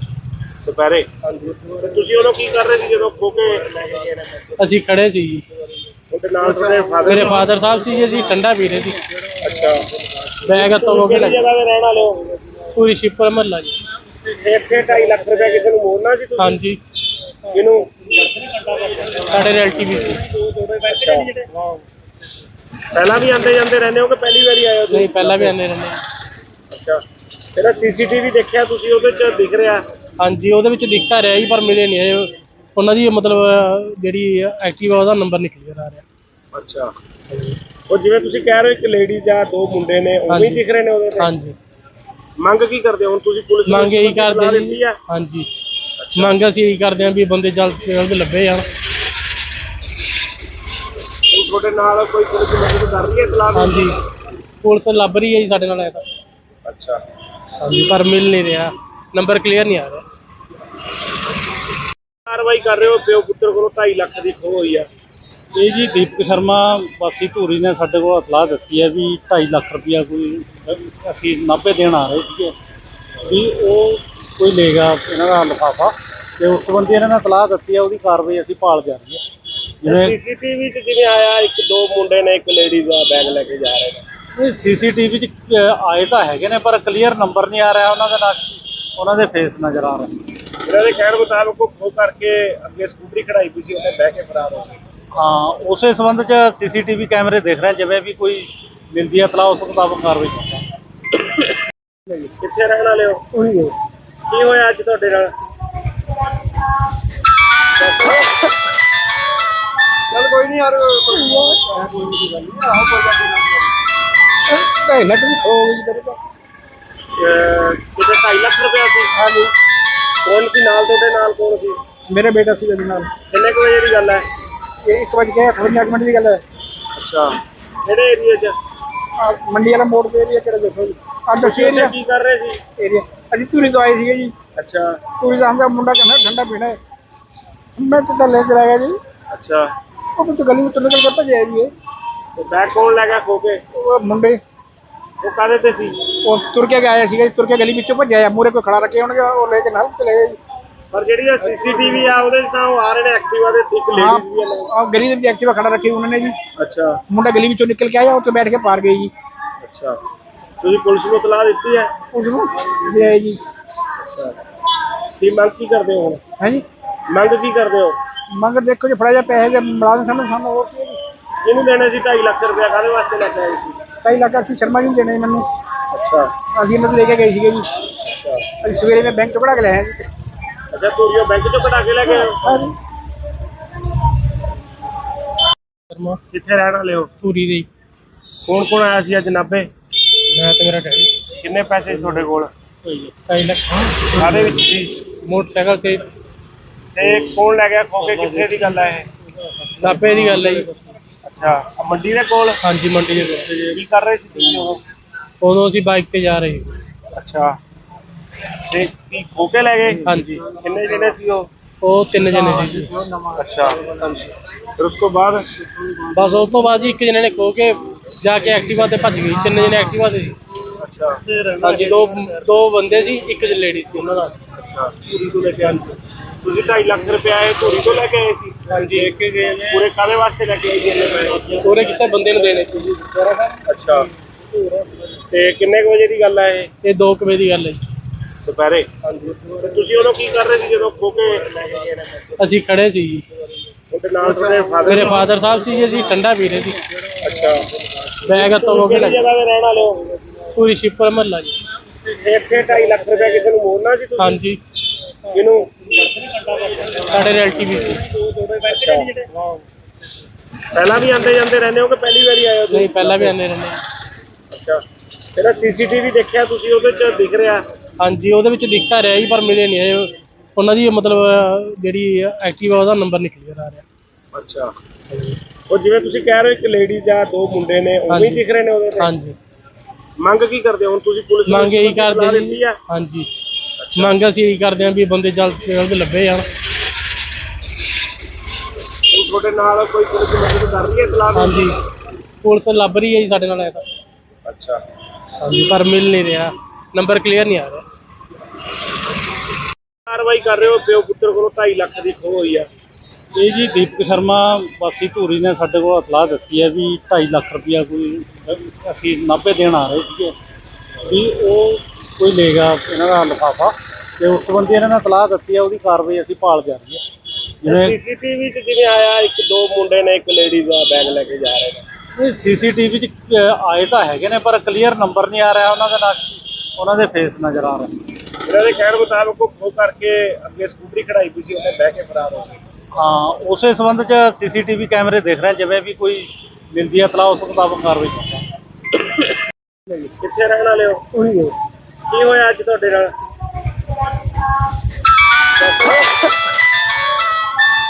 ਦੁਪਹਿਰੇ? ਹਾਂਜੀ। ਤੇ ਤੁਸੀਂ ਉਦੋਂ ਕੀ ਕਰ ਰਹੇ ਸੀ ਜਦੋਂ ਖੋ ਕੇ ਲੈ ਕੇ ਗਏ ਨੇ ਪੈਸੇ? ਅਸੀਂ ਖੜੇ ਸੀ ਜੀ। ਉਹਦੇ ਨਾਲ ਤੁਹਾਡੇ ਫਾਦਰ? ਮੇਰੇ ਫਾਦਰ ਸਾਹਿਬ ਸੀ ਜੀ, ਅਸੀਂ ਠੰਡਾ ਪੀ ਰਹੇ ਸੀ। ਅੱਛਾ ਬੈਗ ਹੱਥੋਂ ਹੋ ਕੇ ਕਿਹੜੀ ਜਗ੍ਹਾ ਦੇ ਰਹਿਣ ਵਾਲੇ ਹੋ? ਪੂਰੀ ਸ਼ਿਪਰ ਮਹੱਲਾ ਜੀ। ਤੇ ਇੱਥੇ 2.5 ਲੱਖ ਰੁਪਇਆ ਕਿਸੇ ਨੂੰ ਮੋੜਨਾ ਸੀ ਤੁਸੀਂ? ਹਾਂਜੀ, ਕਿਹਨੂੰ? ਸਾਡੇ ਰਿਲੇਟਿਵ ਸੀ। ਅੱਛਾ ਪਹਿਲਾਂ ਵੀ ਆਉਂਦੇ ਜਾਂਦੇ ਰਹਿੰਦੇ ਹੋ ਕਿ ਪਹਿਲੀ ਵਾਰੀ ਆਏ ਹੋ ਤੁਸੀਂ? ਨਹੀਂ, ਪਹਿਲਾਂ ਵੀ ਆਉਂਦੇ ਰਹਿੰਦੇ। ਅੱਛਾ ਜਿਹੜਾ ਸੀਸੀਟੀਵੀ ਦੇਖਿਆ ਤੁਸੀਂ ਉਹਦੇ ਚ ਦਿਖ ਰਿਹਾ? ਹਾਂਜੀ, ਉਹਦੇ ਵਿੱਚ ਦਿਖਤਾ ਰਿਹਾ ਜੀ, ਪਰ ਮਿਲੇ ਨਹੀਂ ਇਹ। ਉਹਨਾਂ ਦੀ ਮਤਲਬ ਜਿਹੜੀ ਐਕਟਿਵਾ ਉਹਦਾ ਨੰਬਰ ਨਿਕਲ ਗਿਆ ਆ ਰਿਹਾ। ਅੱਛਾ ਉਹ ਜਿਵੇਂ ਤੁਸੀਂ ਕਹਿ ਰਹੇ ਹੋ ਇੱਕ ਲੇਡੀਜ਼ ਆ, ਦੋ ਮੁੰਡੇ ਨੇ, ਉਵੇਂ ਹੀ ਦਿਖ ਰਹੇ ਨੇ ਉਹਦੇ ਤੇ? ਹਾਂਜੀ। ਮੰਗ ਕੀ ਕਰਦੇ ਹੋ ਹੁਣ ਤੁਸੀਂ? ਪੁਲਿਸ ਨੂੰ ਮੰਗ ਇਹੀ ਸਲਾਹ ਕਰਦੇ ਦਿੱਤੀ ਜੀ। ਆ? ਹਾਂਜੀ, ਮੰਗ ਅਸੀਂ ਇਹੀ ਕਰਦੇ ਹਾਂ ਵੀ ਬੰਦੇ ਜਲਦ ਤੋਂ ਜਲਦ ਲੱਭੇ ਜਾਣ। ਹੁਣ ਤੁਹਾਡੇ ਨਾਲ ਕੋਈ ਪੁਲਿਸ ਮਦਦ ਕਰ ਰਹੀ ਹੈ ਇਤਲਾਹ? ਹਾਂਜੀ, ਪੁਲਿਸ ਲੱਭ ਰਹੀ ਹੈ ਜੀ ਸਾਡੇ ਨਾਲ। ਤਾਂ ਅੱਛਾ ਹਾਂਜੀ, ਪਰ ਮਿਲ ਨਹੀਂ ਰਿਹਾ, ਨੰਬਰ ਕਲੀਅਰ ਨਹੀਂ ਆ ਰਿਹਾ। ਕਾਰਵਾਈ ਕਰ ਰਹੇ ਹੋ? ਪਿਓ ਪੁੱਤਰ ਕੋਲੋਂ 2.5 ਲੱਖ ਦੀ ਖੋਹ ਹੋਈ ਆ। ਇਹ ਜੀ ਦੀਪਕ ਸ਼ਰਮਾ ਵਾਸੀ ਧੂਰੀ ਨੇ ਸਾਡੇ ਕੋਲ ਇਤਲਾਹ ਦਿੱਤੀ ਹੈ ਵੀ 2.5 ਲੱਖ ਰੁਪਇਆ ਕੋਈ ਅਸੀਂ ਨਾਭੇ ਦੇਣ ਆ ਰਹੇ ਸੀਗੇ, ਵੀ ਉਹ ਕੋਈ ਲੈ ਗਿਆ ਇਹਨਾਂ ਦਾ ਲਿਫਾਫਾ, ਤੇ ਉਸ ਸੰਬੰਧੀ ਇਹਨਾਂ ਨੇ ਇਤਲਾਹ ਦਿੱਤੀ ਹੈ। ਉਹਦੀ ਕਾਰਵਾਈ ਅਸੀਂ ਭਾਲ ਜਾ ਰਹੀ ਹੈ। ਜਿਵੇਂ ਸੀਸੀਟੀਵੀ 'ਚ ਜਿਵੇਂ ਆਇਆ ਇੱਕ ਦੋ ਮੁੰਡੇ ਨੇ, ਇੱਕ ਲੇਡੀਜ਼ ਦਾ ਬੈਗ ਲੈ ਕੇ ਜਾ ਰਹੇ ਨੇ। ਇਹ ਸੀਸੀਟੀਵੀ 'ਚ ਆਏ ਤਾਂ ਹੈਗੇ ਨੇ, ਪਰ ਕਲੀਅਰ ਨੰਬਰ ਨਹੀਂ ਆ ਰਿਹਾ ਉਹਨਾਂ ਦੇ ਨਾਲ, ਉਹਨਾਂ ਦੇ ਫੇਸ ਨਜ਼ਰ ਆ ਰਹੇ। ਇਹਨਾਂ ਦੇ ਕਹਿਣ ਮੁਤਾਬਕ ਉਹ ਖੋਹ ਕਰਕੇ ਅੱਗੇ ਸਕੂਟਰੀ ਖੜਾਈ ਪਈ ਸੀ, ਉਹਨੇ ਬਹਿ ਕੇ ਫਰਾਰ ਹੋ ਗਏ। ਹਾਂ, ਉਸੇ ਸੰਬੰਧ 'ਚ ਸੀਸੀਟੀਵੀ ਕੈਮਰੇ ਦੇਖ ਰਹੇ, ਜਿਵੇਂ ਵੀ ਕੋਈ ਮਿਲਦੀ ਹੈ ਇਤਲਾਹ ਉਸ ਮੁਤਾਬਕ ਕਾਰਵਾਈ ਕਰਾਂਗੇ। ਕਿੱਥੇ ਰਹਿਣ ਵਾਲੇ ਹੋ? ਕੀ ਹੋਇਆ ਅੱਜ ਤੁਹਾਡੇ ਨਾਲ? ਚੱਲ ਕੋਈ ਨਹੀਂ ਯਾਰ, ਕੋਈ ਨਹੀਂ ਗੱਲ ਨਹੀਂ। ਆਹੋ ਕੋਈ ਗੱਲ ਨਹੀਂ। 2.5 ਲੱਖ ਦੀ ਖੋ ਗਈ ਤੇਰੇ ਤੋਂ। ਕਿਤੇ 2.5 ਲੱਖ ਰੁਪਇਆ ਸੀ? ਹਾਂਜੀ। ਕੌਣ ਸੀ ਨਾਲ ਤੁਹਾਡੇ? ਨਾਲ ਕੌਣ ਸੀ? ਮੇਰਾ ਬੇਟਾ ਸੀ ਇਹਦੇ ਨਾਲ। ਕਿੰਨੇ ਕੁ ਵਜੇ ਦੀ ਗੱਲ ਹੈ? ਇਹ 1:58 ਮਿੰਟ ਦੀ ਗੱਲ ਹੈ। ਅੱਛਾ ਕਿਹੜੇ ਏਰੀਏ 'ਚ? ਮੰਡੀ ਵਾਲਾ ਮੋੜ ਦੇ ਏਰੀਆ ਕਿਹੜਾ ਦੇਖੋ ਜੀ। ਆਹ ਦੱਸੀ ਏਰੀਆ ਕੀ ਕਰ ਰਹੇ ਸੀ? ਏਰੀਆ ਅਸੀਂ ਧੂਰੀ ਤੋਂ ਆਏ ਸੀਗੇ ਜੀ। ਅੱਛਾ ਧੂਰੀ ਦਾ ਹਮਦਾ ਮੁੰਡਾ ਕਹਿੰਦਾ ਠੰਡਾ ਪੀਣਾ ਹੈ। ਮੈਂ ਤਾਂ ਲੈ ਕੇ ਆਇਆ ਜੀ। ਅੱਛਾ ਉਹ ਤਾਂ ਗਲੀ ਵਿੱਚੋਂ ਨਿਕਲ ਕੇ ਭੱਜਿਆ ਜੀ ਇਹ। ਤੇ ਬੈਗ ਕੌਣ ਲੈ ਗਿਆ ਖੋ ਕੇ? ਉਹ ਮੁੰਡੇ ਉਹ ਕਾਹਦੇ ਤੇ ਸੀ? ਉਹ ਤੁਰ ਕੇ ਆਇਆ ਸੀਗਾ ਜੀ, ਤੁਰ ਕੇ ਗਲੀ ਵਿੱਚੋਂ ਭੱਜਿਆ ਆ। ਮੂਹਰੇ ਕੋਈ ਖੜਾ ਰੱਖੇ ਹੋਣਗੇ, ਉਹ ਲੈ ਕੇ ਨਾਲ ਚਲੇ ਗਏ ਜੀ। ਪਰ ਜਿਹੜੀ ਸੀਸੀਟੀਵੀ ਆ ਉਹਦੇ 'ਚ ਤਾਂ ਉਹ ਆ ਰਹੇ ਨੇ ਐਕਟਿਵਾ ਦੇ, ਇੱਕ ਲੇਡੀਜ਼ ਵੀ ਆ ਨਾਲ। ਆਹ ਗਲੀ ਦੇ ਵਿੱਚ ਐਕਟਿਵਾ ਖੜਾ ਰੱਖੀ ਉਹਨਾਂ ਨੇ ਜੀ। ਅੱਛਾ ਮੁੰਡਾ ਗਲੀ ਵਿੱਚੋਂ ਨਿਕਲ ਕੇ ਆਇਆ, ਉੱਥੇ ਬੈਠ ਕੇ ਪਾਰ ਗਏ ਜੀ। ਅੱਛਾ ਤੁਸੀਂ ਪੁਲਿਸ ਨੂੰ ਇਤਲਾਹ ਦਿੱਤੀ ਹੈ? ਉਸ ਨੂੰ ਦੇ ਆਏ ਜੀ। ਅੱਛਾ ਕੀ ਮੰਗ ਕੀ ਕਰਦੇ ਹੋ ਹੁਣ? ਹੈ ਜੀ, ਮੰਗ ਕੀ ਕਰਦੇ ਹੋ? ਮੰਗ ਦੇਖੋ ਜੀ, ਫੜਾ ਜਾ ਪੈਸੇ ਦੇ ਮਿਲਾ ਦੇ ਸਾਨੂੰ ਹੋਰ ਕੀ ਹੈ ਜੀ। ਇਹਨੂੰ ਦੇਣੇ ਸੀ 2.5 ਲੱਖ ਰੁਪਇਆ, ਕਾਹਦੇ ਵਾਸਤੇ ਲੈ ਕੇ ਆਏ ਸੀ? 2.5 ਲੱਖ ਅਸੀਂ ਸ਼ਰਮਾ ਜੀ ਨੂੰ ਦੇਣੇ ਮੈਨੂੰ। ਅੱਛਾ ਅਸੀਂ ਇਹਨਾਂ ਤੋਂ ਲੈ ਕੇ ਗਏ ਸੀਗੇ ਜੀ। ਅੱਛਾ ਅਸੀਂ ਸਵੇਰੇ ਮੈਂ ਬੈਂਕ ਤੋਂ ਕਢਾ ਕੇ ਲਿਆਇਆ ਜੀ। ਅੱਛਾ ਧੂਰੀਓ ਬੈਂਕ 'ਚੋਂ ਕਢਾ ਕੇ ਲੈ ਗਏ ਹੋ? ਹਾਂ ਜੀ। ਸ਼ਰਮਾ ਕਿੱਥੇ ਰਹਿਣ ਵਾਲੇ ਹੋ? ਧੂਰੀ ਦੇ। ਕੌਣ ਕੌਣ ਆਇਆ ਸੀ ਅੱਜ ਨਾਭੇ? ਮੈਂ ਤੇ ਮੇਰਾ ਡੈਡੀ। ਕਿੰਨੇ ਪੈਸੇ ਸੀ ਤੁਹਾਡੇ ਕੋਲ? 2.5 ਲੱਖ ਕਾਹਦੇ ਵਿੱਚ ਸੀ? ਮੋਟਰਸਾਈਕਲ ਤੇ। ਤੇ ਕੌਣ ਲੈ ਗਿਆ ਖੋ ਕੇ? ਕਿੱਥੇ ਦੀ ਗੱਲ ਹੈ ਇਹ? ਨਾਭੇ ਦੀ ਗੱਲ ਹੈ ਜੀ। ਅੱਛਾ ਆਹ ਮੰਡੀ ਦੇ ਕੋਲ? ਹਾਂਜੀ, ਮੰਡੀ ਦੇ ਕੋਲ। ਕੀ ਕਰ ਰਹੇ ਸੀ ਤੁਸੀਂ ਉਦੋਂ? ਉਦੋਂ ਅਸੀਂ ਬਾਈਕ ਤੇ ਜਾ ਰਹੇ। ਅੱਛਾ ਤੇ ਕੀ ਖੋ ਕੇ ਲੈ ਗਏ? ਹਾਂਜੀ, ਕਿੰਨੇ ਜਣੇ ਸੀ ਉਹ? ਉਹ ਤਿੰਨ ਜਣੇ ਸੀ ਜੀ। ਅੱਛਾ ਫਿਰ ਉਸ ਤੋਂ ਬਾਅਦ ਬਸ ਉਸ ਤੋਂ ਬਾਅਦ ਜੀ ਇੱਕ ਜਣੇ ਨੇ ਖੋ ਕੇ ਜਾ ਕੇ ਐਕਟਿਵਾ ਤੇ ਭੱਜ ਗਈ। ਤਿੰਨ ਜਣੇ ਐਕਟਿਵਾ ਤੇ ਸੀ। ਅੱਛਾ ਹਾਂਜੀ, ਦੋ ਬੰਦੇ ਸੀ, ਇੱਕ ਲੇਡੀ ਸੀ ਉਹਨਾਂ ਦਾ। ਅੱਛਾ ਧੂਰੀ ਤੋਂ ਲੈ ਕੇ ਆਏ ਤੁਸੀਂ 2.5 ਲੱਖ ਰੁਪਇਆ ਇਹ ਧੂਰੀ ਤੋਂ ਲੈ ਕੇ ਆਏ ਸੀ? ਹਾਂਜੀ, ਪੂਰੇ ਕਾਹਦੇ ਵਾਸਤੇ ਲੈ ਕੇ ਆਏ ਸੀ ਇੰਨੇ ਪੈਸੇ? ਪੂਰੇ ਕਿਸੇ ਬੰਦੇ ਨੂੰ ਦੇਣੇ ਸੀ ਜੀ। ਅੱਛਾ ਤੇ ਕਿੰਨੇ ਕੁ ਵਜੇ ਦੀ ਗੱਲ ਹੈ ਇਹ? ਇਹ 2 ਵਜੇ ਦੀ ਗੱਲ ਹੈ ਜੀ। ਦੁਪਹਿਰੇ? ਹਾਂਜੀ। ਤੇ ਤੁਸੀਂ ਉਦੋਂ ਕੀ ਕਰ ਰਹੇ ਸੀ ਜਦੋਂ ਖੋ ਕੇ ਲੈ ਕੇ ਗਏ ਨੇ ਪੈਸੇ? ਅਸੀਂ ਖੜੇ ਸੀ ਜੀ। ਉਹਦੇ ਨਾਲ ਤੁਹਾਡੇ ਫਾਦਰ? ਮੇਰੇ ਫਾਦਰ ਸਾਹਿਬ ਸੀ ਜੀ, ਅਸੀਂ ਠੰਡਾ ਪੀ ਰਹੇ ਸੀ। ਅੱਛਾ ਬੈਗ ਹੱਥੋਂ ਹੋ ਕੇ ਕਿਹੜੀ ਜਗ੍ਹਾ ਦੇ ਰਹਿਣ ਵਾਲੇ ਹੋ? ਪੂਰੀ ਸ਼ਿਪਰ ਮਹੱਲਾ ਜੀ। ਇੱਥੇ 2.5 ਲੱਖ ਰੁਪਇਆ ਕਿਸੇ ਨੂੰ ਮੋੜਨਾ ਸੀ ਤੁਸੀਂ? ਹਾਂਜੀ, ਕਿਹਨੂੰ? ਸਾਡੇ ਰਿਲੇਟਿਵ ਸੀ। ਅੱਛਾ ਪਹਿਲਾਂ ਵੀ ਆਉਂਦੇ ਜਾਂਦੇ ਰਹਿੰਦੇ ਹੋ ਕਿ ਪਹਿਲੀ ਵਾਰੀ ਆਏ ਹੋ ਤੁਸੀਂ? ਨਹੀਂ, ਪਹਿਲਾਂ ਵੀ ਆਉਂਦੇ ਰਹਿੰਦੇ। ਅੱਛਾ ਜਿਹੜਾ ਸੀਸੀਟੀਵੀ ਦੇਖਿਆ ਤੁਸੀਂ ਉਹਦੇ 'ਚ ਦਿਖ ਰਿਹਾ? ਹਾਂਜੀ, ਉਹਦੇ ਵਿੱਚ ਦਿਖਤਾ ਰਿਹਾ ਜੀ, ਪਰ ਮਿਲੇ ਨਹੀਂ ਇਹ। ਉਹਨਾਂ ਦੀ ਮਤਲਬ ਜਿਹੜੀ ਐਕਟਿਵਾ ਉਹਦਾ ਨੰਬਰ ਨਹੀਂ ਕਲੀਅਰ ਆ ਰਿਹਾ। ਅੱਛਾ, ਉਹ ਜਿਵੇਂ ਤੁਸੀਂ ਕਹਿ ਰਹੇ ਹੋ ਇੱਕ ਲੇਡੀਜ਼ ਆ ਦੋ ਮੁੰਡੇ ਨੇ ਉਵੇਂ ਹੀ ਹਾਂਜੀ। ਦਿਖ ਰਹੇ ਨੇ ਉਹਦੇ ਤੇ। ਹਾਂਜੀ, ਮੰਗ ਕੀ ਕਰਦੇ ਹੋ ਹੁਣ ਤੁਸੀਂ ਪੁਲਿਸ ਨੂੰ ਮੰਗ ਇਹੀ ਇਸ ਸੰਬੰਧੀ ਸਲਾਹ ਕਰਦੇ ਦਿੱਤੀ ਜੀ। ਆ? ਹਾਂਜੀ, ਅੱਛਾ। ਮੰਗ ਅਸੀਂ ਇਹੀ ਕਰਦੇ ਹਾਂ ਵੀ ਬੰਦੇ ਜਲਦ ਤੋਂ ਜਲਦ ਲੱਭੇ ਜਾਣ। ਹੁਣ ਤੁਹਾਡੇ ਨਾਲ ਕੋਈ ਪੁਲਿਸ ਮਦਦ ਕਰ ਰਹੀ ਹੈ ਇਤਲਾਹ ਨੂੰ? ਹਾਂਜੀ, ਪੁਲਿਸ ਲੱਭ ਰਹੀ ਹੈ ਜੀ ਸਾਡੇ ਨਾਲ ਐਸਾ। ਅੱਛਾ, ਹਾਂਜੀ, ਪਰ ਮਿਲ ਨਹੀਂ ਰਿਹਾ, ਨੰਬਰ ਕਲੀਅਰ ਨਹੀਂ ਆ ਰਿਹਾ। ਕਾਰਵਾਈ ਕਰ ਰਹੇ ਹੋ? ਪਿਓ ਪੁੱਤਰ ਕੋਲੋਂ 2.5 ਲੱਖ ਦੀ ਖੋਹ ਹੋਈ ਆ। ਇਹ ਜੀ ਦੀਪਕ ਸ਼ਰਮਾ ਵਾਸੀ ਧੂਰੀ ਨੇ ਸਾਡੇ ਕੋਲ ਇਤਲਾਹ ਦਿੱਤੀ ਹੈ ਵੀ 2.5 ਲੱਖ ਰੁਪਇਆ ਕੋਈ ਅਸੀਂ ਨਾਭੇ ਦੇਣ ਆ ਰਹੇ ਸੀਗੇ ਵੀ ਉਹ ਕੋਈ ਲੇਗਾ ਇਹਨਾਂ ਦਾ ਲਿਫਾਫਾ, ਤੇ ਉਸ ਸੰਬੰਧੀ ਇਹਨਾਂ ਨੇ ਇਤਲਾਹ ਦਿੱਤੀ ਹੈ, ਉਹਦੀ ਕਾਰਵਾਈ ਅਸੀਂ ਭਾਲ ਜਾ ਰਹੀ ਹੈ। ਜਿਵੇਂ ਸੀਸੀਟੀਵੀ 'ਚ ਜਿਵੇਂ ਆਇਆ ਇੱਕ ਦੋ ਮੁੰਡੇ ਨੇ ਇੱਕ ਲੇਡੀਜ਼ ਦਾ ਬੈਗ ਲੈ ਕੇ ਜਾ ਰਹੇ ਨੇ। ਇਹ ਸੀਸੀਟੀਵੀ 'ਚ ਆਏ ਤਾਂ ਹੈਗੇ ਨੇ, ਪਰ ਕਲੀਅਰ ਨੰਬਰ ਨਹੀਂ ਆ ਰਿਹਾ ਉਹਨਾਂ ਦੇ ਨਾਲ, ਉਹਨਾਂ ਦੇ ਫੇਸ ਨਜ਼ਰ ਆ ਰਹੇ। ਇਹਨਾਂ ਦੇ ਕਹਿਣ ਮੁਤਾਬਕ ਉਹ ਖੋਹ ਕਰਕੇ ਅੱਗੇ ਸਕੂਟਰੀ ਖੜਾਈ ਪਈ ਸੀ, ਉਹਨੇ ਬਹਿ ਕੇ ਫਰਾਰ ਹੋ ਗਏ। ਹਾਂ, ਉਸੇ ਸੰਬੰਧ 'ਚ ਸੀਸੀਟੀਵੀ ਕੈਮਰੇ ਦੇਖ ਰਹੇ ਹਾਂ, ਜਿਵੇਂ ਵੀ ਕੋਈ ਮਿਲਦੀ ਹੈ ਇਤਲਾਹ ਉਸ ਮੁਤਾਬਕ ਕਾਰਵਾਈ ਕਰਾਂਗੇ। ਕਿੱਥੇ ਰਹਿਣ ਵਾਲੇ ਹੋ? ਉਹੀ ਹੈ ਕੀ ਹੋਇਆ ਅੱਜ ਤੁਹਾਡੇ ਨਾਲ?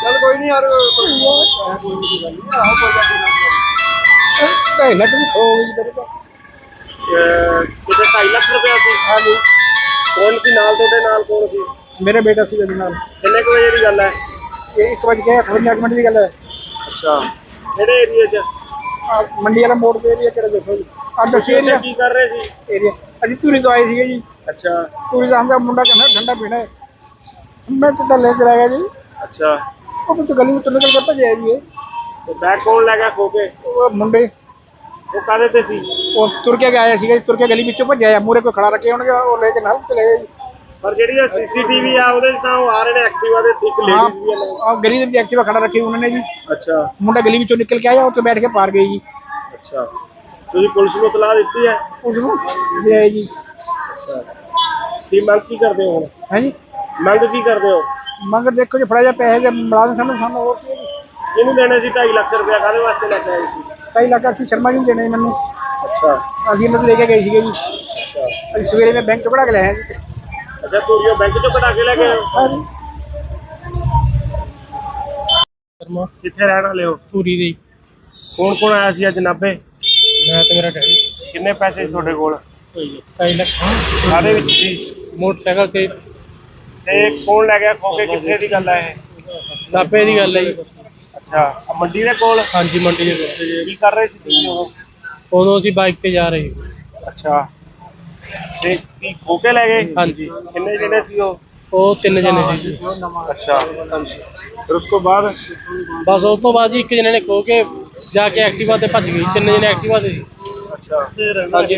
ਚੱਲ ਕੋਈ ਨਹੀਂ ਯਾਰ, ਕੋਈ ਨਹੀਂ ਗੱਲ ਨਹੀਂ, ਆਹੋ ਕੋਈ ਗੱਲ ਨਹੀਂ। ਢਾਈ ਲੱਖ ਦੀ ਖੋ ਗਈ ਤੇਰੇ ਤੋਂ। ਕਿਤੇ 2.5 ਲੱਖ ਰੁਪਇਆ ਸੀ? ਹਾਂਜੀ, ਕੌਣ ਸੀ ਨਾਲ? ਤੁਹਾਡੇ ਨਾਲ ਕੌਣ ਸੀ? ਮੇਰਾ ਬੇਟਾ ਸੀ ਇਹਦੇ ਨਾਲ। ਕਿੰਨੇ ਕੁ ਵਜੇ ਦੀ ਗੱਲ ਹੈ? ਇਹ 1:58 ਮਿੰਟ ਦੀ ਗੱਲ ਹੈ। ਅੱਛਾ, ਕਿਹੜੇ ਏਰੀਏ 'ਚ? ਆਹ ਮੰਡੀ ਵਾਲਾ ਮੋੜ ਦੇ ਏਰੀਆ ਕਿਹੜਾ ਦੇਖੋ ਜੀ, ਆਹ ਦੱਸੀ ਉੱਥੇ ਏਰੀਆ ਕੀ ਕਰ ਰਹੇ ਸੀ? ਏਰੀਆ ਅਸੀਂ ਧੂਰੀ ਤੋਂ ਆਏ ਸੀਗੇ ਜੀ। ਅੱਛਾ ਧੂਰੀ ਦਾ ਹਮਦਾ ਮੁੰਡਾ ਕਹਿੰਦਾ ਠੰਡਾ ਪੀਣਾ ਹੈ, ਮੈਂ ਟੁੱਟਾ ਲੈ ਕੇ ਆ ਗਿਆ ਜੀ। ਅੱਛਾ, ਉਹ ਤੋਂ ਗਲੀ ਵਿੱਚ ਨਿਕਲ ਕੇ ਭੱਜਿਆ ਜੀ ਇਹ। ਤੇ ਬੈਗ ਕੌਣ ਲੈ ਗਿਆ ਖੋ ਕੇ? ਉਹ ਮੁੰਡੇ ਉਹ ਕਾਹਦੇ ਤੇ ਸੀ? ਉਹ ਤੁਰ ਕੇ ਆਇਆ ਸੀਗਾ ਜੀ, ਤੁਰ ਕੇ ਗਲੀ ਵਿੱਚੋਂ ਭੱਜਿਆ ਆ, ਮੂਹਰੇ ਕੋਈ ਖੜਾ ਰੱਖੇ ਹੋਣਗੇ, ਉਹ ਲੈ ਕੇ ਨਾਲ ਚਲੇ ਗਏ ਜੀ। ਪਰ ਜਿਹੜੀ ਸੀਸੀਟੀਵੀ ਆ ਉਹਦੇ 'ਚ ਤਾਂ ਉਹ ਆ ਰਹੇ ਨੇ ਐਕਟਿਵਾ ਦੇ, ਇੱਕ ਲੇਡੀਜ਼ ਵੀ ਆ ਨਾਲ। ਆਹ ਗਲੀ ਦੇ ਵਿੱਚ ਐਕਟਿਵਾ ਖੜਾ ਰੱਖੀ ਉਹਨਾਂ ਨੇ ਜੀ। ਅੱਛਾ ਮੁੰਡਾ ਗਲੀ ਵਿੱਚੋਂ ਨਿਕਲ ਕੇ ਆਇਆ, ਉੱਥੇ ਬੈਠ ਕੇ ਪਾਰ ਗਏ ਜੀ। ਅੱਛਾ, ਤੁਸੀਂ ਪੁਲਿਸ ਨੂੰ ਇਤਲਾਹ ਦਿੱਤੀ ਹੈ? ਉਸ ਨੂੰ ਦੇ ਆਏ ਜੀ। ਅੱਛਾ, ਕੀ ਮੰਗ ਕੀ ਕਰਦੇ ਹੋ ਹੁਣ? ਹੈ ਜੀ, ਮੰਗ ਕੀ ਕਰਦੇ ਹੋ? ਮੰਗ ਦੇਖੋ ਜੀ, ਫੜਾ ਜਾ ਪੈਸੇ ਦੇ ਮੁਲਾਜ਼ਮ ਸਾਨੂੰ ਹੋਰ ਕੀ ਹੈ ਜੀ। ਇਹਨੂੰ ਦੇਣੇ ਸੀ 2.5 ਲੱਖ ਰੁਪਇਆ, ਕਾਹਦੇ ਵਾਸਤੇ ਲੈ ਕੇ ਆਏ ਸੀ? 2.5 ਲੱਖ ਅਸੀਂ ਸ਼ਰਮਾ ਜੀ ਨੂੰ ਦੇਣੇ ਮੈਨੂੰ, ਅੱਛਾ ਅਸੀਂ ਇਹਨਾਂ ਤੋਂ ਲੈ ਕੇ ਗਏ ਸੀਗੇ ਜੀ। ਅੱਛਾ ਅਸੀਂ ਸਵੇਰੇ ਮੈਂ ਬੈਂਕ ਤੋਂ ਕਢਾ ਕੇ ਲਿਆਇਆ ਜੀ। ਅੱਛਾ, ਧੂਰੀਓ ਬੈਂਕ 'ਚੋਂ ਕਢਾ ਕੇ ਲੈ ਗਏ ਹੋ? ਹਾਂ ਜੀ, ਸ਼ਰਮਾ ਕਿੱਥੇ ਰਹਿਣ ਵਾਲੇ ਹੋ? ਧੂਰੀ ਦੇ ਹੀ। ਕੌਣ ਕੌਣ ਆਇਆ ਸੀ ਅੱਜ ਨਾਭੇ? ਮੈਂ ਤੇ ਮੇਰਾ ਡੈਡੀ। ਕਿੰਨੇ ਪੈਸੇ ਸੀ ਤੁਹਾਡੇ ਕੋਲ? 2.5 ਲੱਖ ਕਾਹਦੇ ਵਿੱਚ ਸੀ? ਮੋਟਰਸਾਈਕਲ ਤੇ। ਤੇ ਕੌਣ ਲੈ ਗਿਆ ਖੋ ਕੇ? ਕਿੱਥੇ ਦੀ ਗੱਲ ਹੈ ਇਹ? ਨਾਭੇ ਦੀ ਗੱਲ ਹੈ ਜੀ। ਅੱਛਾ, ਆਹ ਮੰਡੀ ਦੇ ਕੋਲ? ਹਾਂਜੀ, ਮੰਡੀ ਦੇ ਕੋਲ। ਕੀ ਕਰ ਰਹੇ ਸੀ ਤੁਸੀਂ ਉਦੋਂ? ਉਦੋਂ ਅਸੀਂ ਬਾਈਕ ਤੇ ਜਾ ਰਹੇ ਸੀ। ਅੱਛਾ, ਤੇ ਕੀ ਖੋ ਕੇ ਲੈ ਗਏ? ਹਾਂਜੀ, ਕਿੰਨੇ ਜਿਹੜੇ ਸੀ ਉਹ? ਉਹ 3 ਜਣੇ ਸੀ ਜੀ। ਅੱਛਾ, ਫਿਰ ਉਸ ਤੋਂ ਬਾਅਦ? ਬਸ ਉਸ ਤੋਂ ਬਾਅਦ ਜੀ ਇੱਕ ਜਣੇ ਨੇ ਖੋ ਕੇ ਜਾ ਕੇ ਐਕਟਿਵਾ ਤੇ ਭੱਜ ਗਈ। 3 ਜਣੇ ਐਕਟਿਵਾ ਤੇ ਸੀ। ਅੱਛਾ ਹਾਂਜੀ,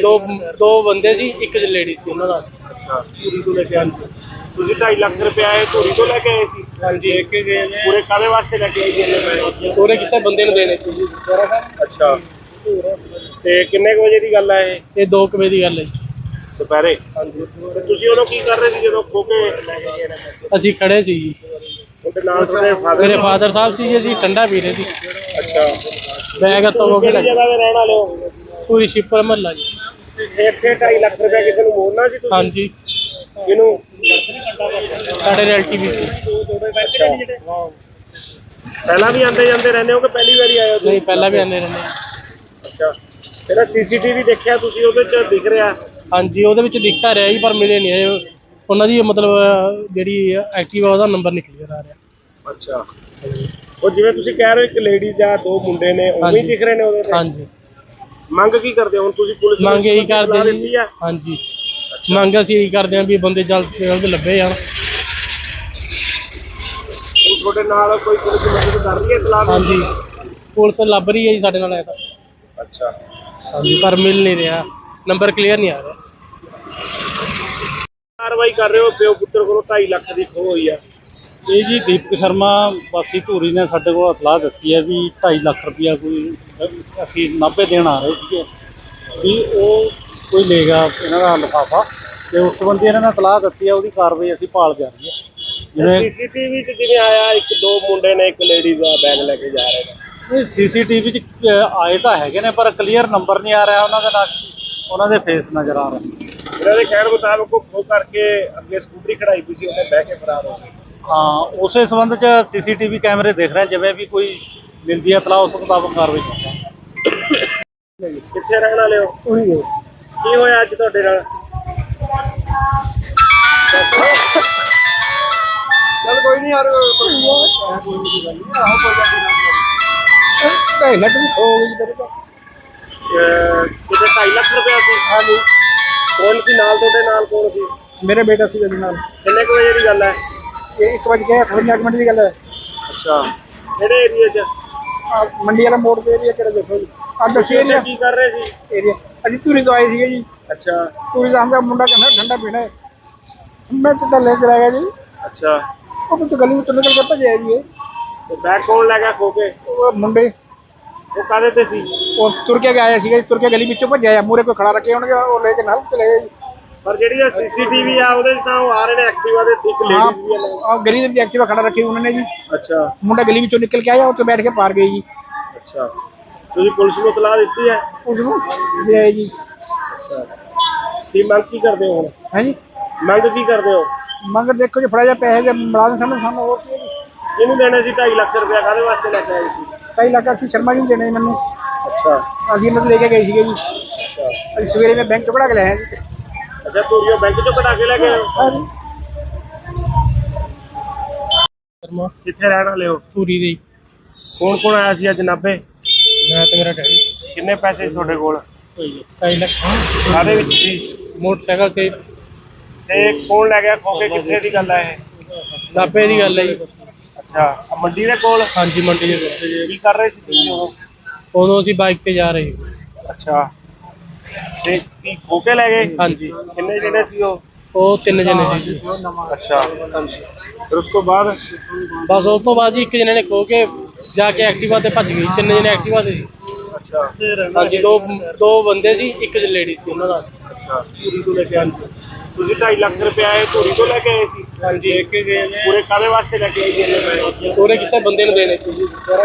ਦੋ ਬੰਦੇ ਸੀ, ਇੱਕ ਲੇਡੀ ਸੀ ਉਹਨਾਂ ਦਾ। ਅੱਛਾ, ਧੂਰੀ ਤੋਂ ਲੈ ਕੇ ਆਏ ਸੀ। ਤੁਸੀਂ 2.5 ਲੱਖ ਰੁਪਇਆ ਇਹ ਧੂਰੀ ਤੋਂ ਲੈ ਕੇ ਆਏ ਸੀ? ਹਾਂਜੀ, ਇੱਕ ਗਏ ਨੇ। ਪੂਰੇ ਕਾਹਦੇ ਵਾਸਤੇ ਲੈ ਕੇ ਆਏ ਸੀ ਇੰਨੇ ਪੈਸੇ? ਪੂਰੇ ਕਿਸੇ ਬੰਦੇ ਨੂੰ ਦੇਣੇ ਸੀ ਜੀ। ਅੱਛਾ, ਤੇ ਕਿੰਨੇ ਕੁ ਵਜੇ ਦੀ ਗੱਲ ਹੈ ਇਹ? ਇਹ 2 ਵਜੇ ਦੀ ਗੱਲ ਹੈ ਜੀ। ਦੁਪਹਿਰੇ? ਹਾਂਜੀ। ਤੇ ਤੁਸੀਂ ਉਦੋਂ ਕੀ ਕਰ ਰਹੇ ਸੀ ਜਦੋਂ ਖੋ ਕੇ ਲੈ ਕੇ ਗਏ ਨੇ ਪੈਸੇ? ਅਸੀਂ ਖੜੇ ਸੀ ਜੀ। ਉਹਦੇ ਨਾਲ ਤੁਹਾਡੇ ਫਾਦਰ? ਮੇਰੇ ਫਾਦਰ ਸਾਹਿਬ ਸੀ ਜੀ, ਅਸੀਂ ਠੰਡਾ ਪੀ ਰਹੇ ਸੀ। ਅੱਛਾ, ਬੈਗ ਹੱਥੋਂ ਹੋ ਕੇ ਕਿਹੜੀ ਜਗ੍ਹਾ ਤੇ ਰਹਿਣ ਵਾਲੇ ਹੋ? ਪੂਰੀ ਸ਼ਿਪਰ ਮਹੱਲਾ ਜੀ। ਇੱਥੇ 2.5 ਲੱਖ ਰੁਪਇਆ ਕਿਸੇ ਨੂੰ ਮੋੜਨਾ ਸੀ ਤੁਸੀਂ? ਹਾਂਜੀ, ਕਿਹਨੂੰ? ਸਾਡੇ ਰਿਲੇਟਿਵ ਸੀ। ਅੱਛਾ, ਪਹਿਲਾਂ ਵੀ ਆਉਂਦੇ ਜਾਂਦੇ ਰਹਿੰਦੇ ਹੋ ਕਿ ਪਹਿਲੀ ਵਾਰੀ ਆਏ ਹੋ ਤੁਸੀਂ? ਨਹੀਂ, ਪਹਿਲਾਂ ਵੀ ਆਉਂਦੇ ਰਹਿੰਦੇ। ਅੱਛਾ, ਜਿਹੜਾ ਸੀਸੀਟੀਵੀ ਦੇਖਿਆ ਤੁਸੀਂ ਉਹਦੇ 'ਚ ਦਿਖ ਰਿਹਾ? ਹਾਂਜੀ, ਉਹਦੇ ਵਿੱਚ ਦਿਖਤਾ ਰਿਹਾ ਜੀ, ਪਰ ਮਿਲੇ ਨਹੀਂ ਹੈ ਉਹਨਾਂ ਦੀ ਮਤਲਬ ਜਿਹੜੀ ਐਕਟਿਵਾ ਉਹਦਾ ਨੰਬਰ ਨਹੀਂ ਕਲੀਅਰ ਆ ਰਿਹਾ। ਅੱਛਾ, ਉਹ ਜਿਵੇਂ ਤੁਸੀਂ ਕਹਿ ਰਹੇ ਹੋ ਇੱਕ ਲੇਡੀਜ਼ ਆ ਦੋ ਮੁੰਡੇ ਨੇ ਉਵੇਂ ਹੀ ਹਾਂਜੀ। ਦਿਖ ਰਹੇ ਨੇ ਉਹਦੇ ਤੇ? ਹਾਂਜੀ, ਮੰਗ ਕੀ ਕਰਦੇ ਹੋ ਹੁਣ ਤੁਸੀਂ ਪੁਲਿਸ ਨੂੰ ਮੰਗ ਇਸ ਇਹੀ ਸੰਬੰਧੀ ਸਲਾਹ ਕਰਦੇ ਦਿੱਤੀ ਜੀ। ਆ? ਹਾਂਜੀ, ਮੰਗ ਅਸੀਂ ਇਹੀ ਕਰਦੇ ਹਾਂ ਵੀ ਬੰਦੇ ਜਲਦ ਤੋਂ ਜਲਦ ਲੱਭੇ ਜਾਣ। ਹੁਣ ਤੁਹਾਡੇ ਨਾਲ ਕੋਈ ਪੁਲਿਸ ਮਦਦ ਕਰ ਰਹੀ ਹੈ ਇਤਲਾਹ ਨੂੰ? ਹਾਂਜੀ, ਪੁਲਿਸ ਲੱਭ ਰਹੀ ਹੈ ਜੀ ਸਾਡੇ ਨਾਲ ਐਸਾ। ਅੱਛਾ, ਹਾਂਜੀ, ਪਰ ਮਿਲ ਨਹੀਂ ਰਿਹਾ, ਨੰਬਰ ਕਲੀਅਰ ਨਹੀਂ ਆ ਰਿਹਾ। ਕਾਰਵਾਈ ਕਰ ਰਹੇ ਹੋ? ਪਿਓ ਪੁੱਤਰ ਕੋਲੋਂ 2.5 ਲੱਖ ਦੀ ਖੋਹ ਹੋਈ ਆ। ਇਹ ਜੀ ਦੀਪਕ ਸ਼ਰਮਾ ਵਾਸੀ ਧੂਰੀ ਨੇ ਸਾਡੇ ਕੋਲ ਇਤਲਾਹ ਦਿੱਤੀ ਹੈ ਵੀ 2.5 ਲੱਖ ਰੁਪਇਆ ਕੋਈ ਅਸੀਂ ਨਾਭੇ ਦੇਣ ਆ ਰਹੇ ਸੀਗੇ ਵੀ ਉਹ ਕੋਈ ਲੇਗਾ ਇਹਨਾਂ ਦਾ ਲਿਫਾਫਾ, ਤੇ ਉਸ ਸੰਬੰਧੀ ਇਹਨਾਂ ਨੇ ਇਤਲਾਹ ਦਿੱਤੀ ਹੈ, ਉਹਦੀ ਕਾਰਵਾਈ ਅਸੀਂ ਭਾਲ ਜਾ ਰਹੀ ਹੈ। ਜਿਵੇਂ ਸੀਸੀਟੀਵੀ 'ਚ ਜਿਵੇਂ ਆਇਆ ਇੱਕ ਦੋ ਮੁੰਡੇ ਨੇ ਇੱਕ ਲੇਡੀਜ਼ ਦਾ ਬੈਗ ਲੈ ਕੇ ਜਾ ਰਹੇ ਨੇ। ਇਹ ਸੀਸੀਟੀਵੀ 'ਚ ਆਏ ਤਾਂ ਹੈਗੇ ਨੇ, ਪਰ ਕਲੀਅਰ ਨੰਬਰ ਨਹੀਂ ਆ ਰਿਹਾ ਉਹਨਾਂ ਦੇ ਨਾਲ, ਉਹਨਾਂ ਦੇ ਫੇਸ ਨਜ਼ਰ ਆ ਰਹੇ। ਇਹਨਾਂ ਦੇ ਕਹਿਣ ਮੁਤਾਬਕ ਉਹ ਖੋ ਕਰਕੇ ਅੱਗੇ ਸਕੂਟਰੀ ਖੜਾਈ ਪਈ ਸੀ ਉਹਨੇ ਬਹਿ ਕੇ ਫਰਾਰ ਹੋ ਗਏ। ਹਾਂ, ਉਸੇ ਸੰਬੰਧ 'ਚ ਸੀਸੀਟੀਵੀ ਕੈਮਰੇ ਦੇਖ ਰਹੇ ਹਾਂ, ਜਿਵੇਂ ਵੀ ਕੋਈ ਮਿਲਦੀ ਹੈ ਇਤਲਾਹ ਉਸ ਮੁਤਾਬਕ ਕਾਰਵਾਈ ਕਰਾਂਗੇ। ਕਿੱਥੇ ਰਹਿਣ ਵਾਲੇ ਹੋ? ਉਹੀ ਗਏ ਕੀ ਹੋਇਆ ਅੱਜ ਤੁਹਾਡੇ ਨਾਲ? ਚੱਲ ਕੋਈ ਨਹੀਂ ਯਾਰ ਕੋਈ ਨਹੀਂ ਗੱਲ ਨਹੀਂ ਆਹੋ ਕੋਈ ਗੱਲ ਨਹੀਂ ਢਾਈ ਲੱਖ ਦੀ ਖੋ ਗਈ ਤੇਰੇ ਤੋਂ ਕਿਤੇ 2.5 ਲੱਖ ਰੁਪਇਆ ਸੀ? ਹਾਂਜੀ ਕੌਣ ਸੀ ਨਾਲ ਤੁਹਾਡੇ? ਨਾਲ ਕੌਣ ਸੀ? ਮੇਰੇ ਬੇਟਾ ਸੀ ਉਹਦੇ ਨਾਲ ਕਿੰਨੇ ਕੁ ਵਜੇ ਦੀ ਗੱਲ ਹੈ? ਇਹ 1:58 ਮਿੰਟ ਦੀ ਗੱਲ ਹੈ। ਅੱਛਾ, ਕਿਹੜੇ ਏਰੀਏ 'ਚ? ਆਹ ਮੰਡੀ ਵਾਲਾ ਮੋੜ ਦੇ ਏਰੀਆ ਕਿਹੜਾ ਦੇਖੋ ਜੀ ਆਹ ਦੱਸੀ ਉੱਥੇ ਏਰੀਆ ਕੀ ਕਰ ਰਹੇ ਸੀ? ਏਰੀਆ ਅਸੀਂ ਧੂਰੀ ਤੋਂ ਆਏ ਸੀਗੇ ਜੀ। ਅੱਛਾ ਧੂਰੀ ਦਾ ਹਮਦਾ ਮੁੰਡਾ ਕਹਿੰਦਾ ਠੰਡਾ ਪੀਣਾ ਹੈ। ਮੈਂ ਟੁੱਟਾ ਲੈ ਕੇ ਆ ਗਿਆ ਜੀ। ਅੱਛਾ, ਉਹ ਮੈਨੂੰ ਗਲੀ ਵਿੱਚ ਨਿਕਲ ਕੇ ਭੱਜਿਆ ਜੀ ਇਹ। ਤੇ ਬੈਗ ਕੌਣ ਲੈ ਗਿਆ ਖੋ ਕੇ? ਉਹ ਮੁੰਡੇ ਉਹ ਕਾਹਦੇ ਤੇ ਸੀ? ਉਹ ਤੁਰ ਕੇ ਆਇਆ ਸੀਗਾ ਜੀ, ਤੁਰ ਕੇ ਗਲੀ ਵਿੱਚੋਂ ਭੱਜਿਆ ਆ ਮੂਹਰੇ ਕੋਈ ਖੜਾ ਰੱਖੇ ਹੋਣਗੇ ਉਹ ਲੈ ਕੇ ਨਾਲ ਚਲੇ ਗਏ ਜੀ। ਪਰ ਜਿਹੜੀ ਸੀਸੀਟੀਵੀ ਆ ਉਹਦੇ 'ਚ ਤਾਂ ਉਹ ਆ ਰਹੇ ਨੇ ਐਕਟਿਵਾ ਦੇ, ਇੱਕ ਲੇਡੀਜ਼ ਵੀ ਆ ਨਾਲ। ਆਹ ਗਲੀ ਦੇ ਵਿੱਚ ਐਕਟਿਵਾ ਖੜਾ ਰੱਖੀ ਉਹਨਾਂ ਨੇ ਜੀ। ਅੱਛਾ ਮੁੰਡਾ ਗਲੀ ਵਿੱਚੋਂ ਨਿਕਲ ਕੇ ਆਇਆ ਉੱਥੇ ਬੈਠ ਕੇ ਪਾਰ ਗਏ ਜੀ। ਅੱਛਾ, ਤੁਸੀਂ ਪੁਲਿਸ ਨੂੰ ਇਤਲਾਹ ਦਿੱਤੀ ਹੈ? ਉਸ ਨੂੰ ਦੇ ਆਏ ਜੀ। ਅੱਛਾ, ਕੀ ਮੰਗ ਕੀ ਕਰਦੇ ਹੋ ਹੁਣ? ਹੈ ਜੀ ਮੰਗ ਕੀ ਕਰਦੇ ਹੋ? ਮਗਰ ਦੇਖੋ ਜੀ ਫੜਾ ਜਾ ਪੈਸੇ ਦੇ ਮੁਲਾਜ਼ਮ ਸਾਨੂੰ ਹੋਰ ਕੀ ਹੈ ਜੀ। ਇਹਨੂੰ ਦੇਣੇ ਸੀ 2.5 ਲੱਖ ਰੁਪਇਆ, ਕਾਹਦੇ ਵਾਸਤੇ ਲੈ ਕੇ ਆਏ ਸੀ? 2.5 ਲੱਖ ਅਸੀਂ ਸ਼ਰਮਾ ਜੀ ਨੂੰ ਦੇਣੇ ਮੈਨੂੰ। ਅੱਛਾ ਅਸੀਂ ਇਹਨਾਂ ਤੋਂ ਲੈ ਕੇ ਗਏ ਸੀਗੇ ਜੀ। ਅੱਛਾ ਅਸੀਂ ਸਵੇਰੇ ਮੈਂ ਬੈਂਕ ਤੋਂ ਕਢਾ ਕੇ ਲਿਆਇਆ ਜੀ। ਅੱਛਾ, ਤੋਰੀਓ ਬੈਂਕ 'ਚੋਂ ਕਢਾ ਕੇ ਲੈ ਗਏ ਹੋ? ਹਾਂਜੀ ਸ਼ਰਮਾ ਕਿੱਥੇ ਰਹਿਣ ਵਾਲੇ ਹੋ? ਧੂਰੀ ਦੇ ਕੌਣ ਕੌਣ ਆਇਆ ਸੀ ਅੱਜ ਨਾਭੇ? ਮੈਂ ਤੇ ਮੇਰਾ ਡੈਡੀ ਕਿੰਨੇ ਪੈਸੇ ਸੀ ਤੁਹਾਡੇ ਕੋਲ? 2.5 ਲੱਖ ਕਾਹਦੇ ਵਿੱਚ ਸੀ? ਮੋਟਰਸਾਈਕਲ ਤੇ ਤੇ ਕੌਣ ਲੈ ਗਿਆ ਖੋ ਕੇ? ਕਿੱਥੇ ਦੀ ਗੱਲ ਹੈ ਇਹ? ਨਾਭੇ ਦੀ ਗੱਲ ਹੈ ਜੀ। ਅੱਛਾ, ਆਹ ਮੰਡੀ ਦੇ ਕੋਲ? ਹਾਂਜੀ ਮੰਡੀ ਦੇ ਕੋਲ। ਕੀ ਕਰ ਰਹੇ ਸੀ ਤੁਸੀਂ ਉਦੋਂ? ਉਦੋਂ ਅਸੀਂ ਬਾਈਕ ਤੇ ਜਾ ਰਹੇ ਸੀ। ਅੱਛਾ, ਤੇ ਕੀ ਖੋ ਕੇ ਲੈ ਗਏ? ਹਾਂਜੀ, ਕਿੰਨੇ ਜਿਹੜੇ ਸੀ ਉਹ? ਉਹ 3 ਜਣੇ ਸੀ ਜੀ। ਅੱਛਾ, ਫਿਰ ਉਸ ਤੋਂ ਬਾਅਦ? ਬਸ ਉਸ ਤੋਂ ਬਾਅਦ ਜੀ ਇੱਕ ਜਣੇ ਨੇ ਖੋ ਕੇ ਜਾ ਕੇ ਐਕਟਿਵਾ ਤੇ ਭੱਜ ਗਈ। 3 ਜਣੇ ਐਕਟਿਵਾ ਤੇ ਸੀ। ਅੱਛਾ ਹਾਂਜੀ, ਦੋ ਬੰਦੇ ਸੀ, ਇੱਕ ਲੇਡੀ ਸੀ ਉਹਨਾਂ ਦਾ। ਅੱਛਾ, ਧੂਰੀ ਤੋਂ ਲੈ ਕੇ ਆਏ? ਤੁਸੀਂ 2.5 ਲੱਖ ਰੁਪਇਆ ਇਹ ਧੂਰੀ ਤੋਂ ਲੈ ਕੇ ਆਏ ਸੀ? ਹਾਂਜੀ, ਇੱਕ ਗਏ ਪੂਰੇ ਕਾਹਦੇ ਵਾਸਤੇ ਲੈ ਕੇ ਆਏ ਸੀ ਇੰਨੇ ਪੈਸੇ? ਪੂਰੇ ਕਿਸੇ ਬੰਦੇ ਨੂੰ ਦੇਣੇ ਸੀ ਜੀ।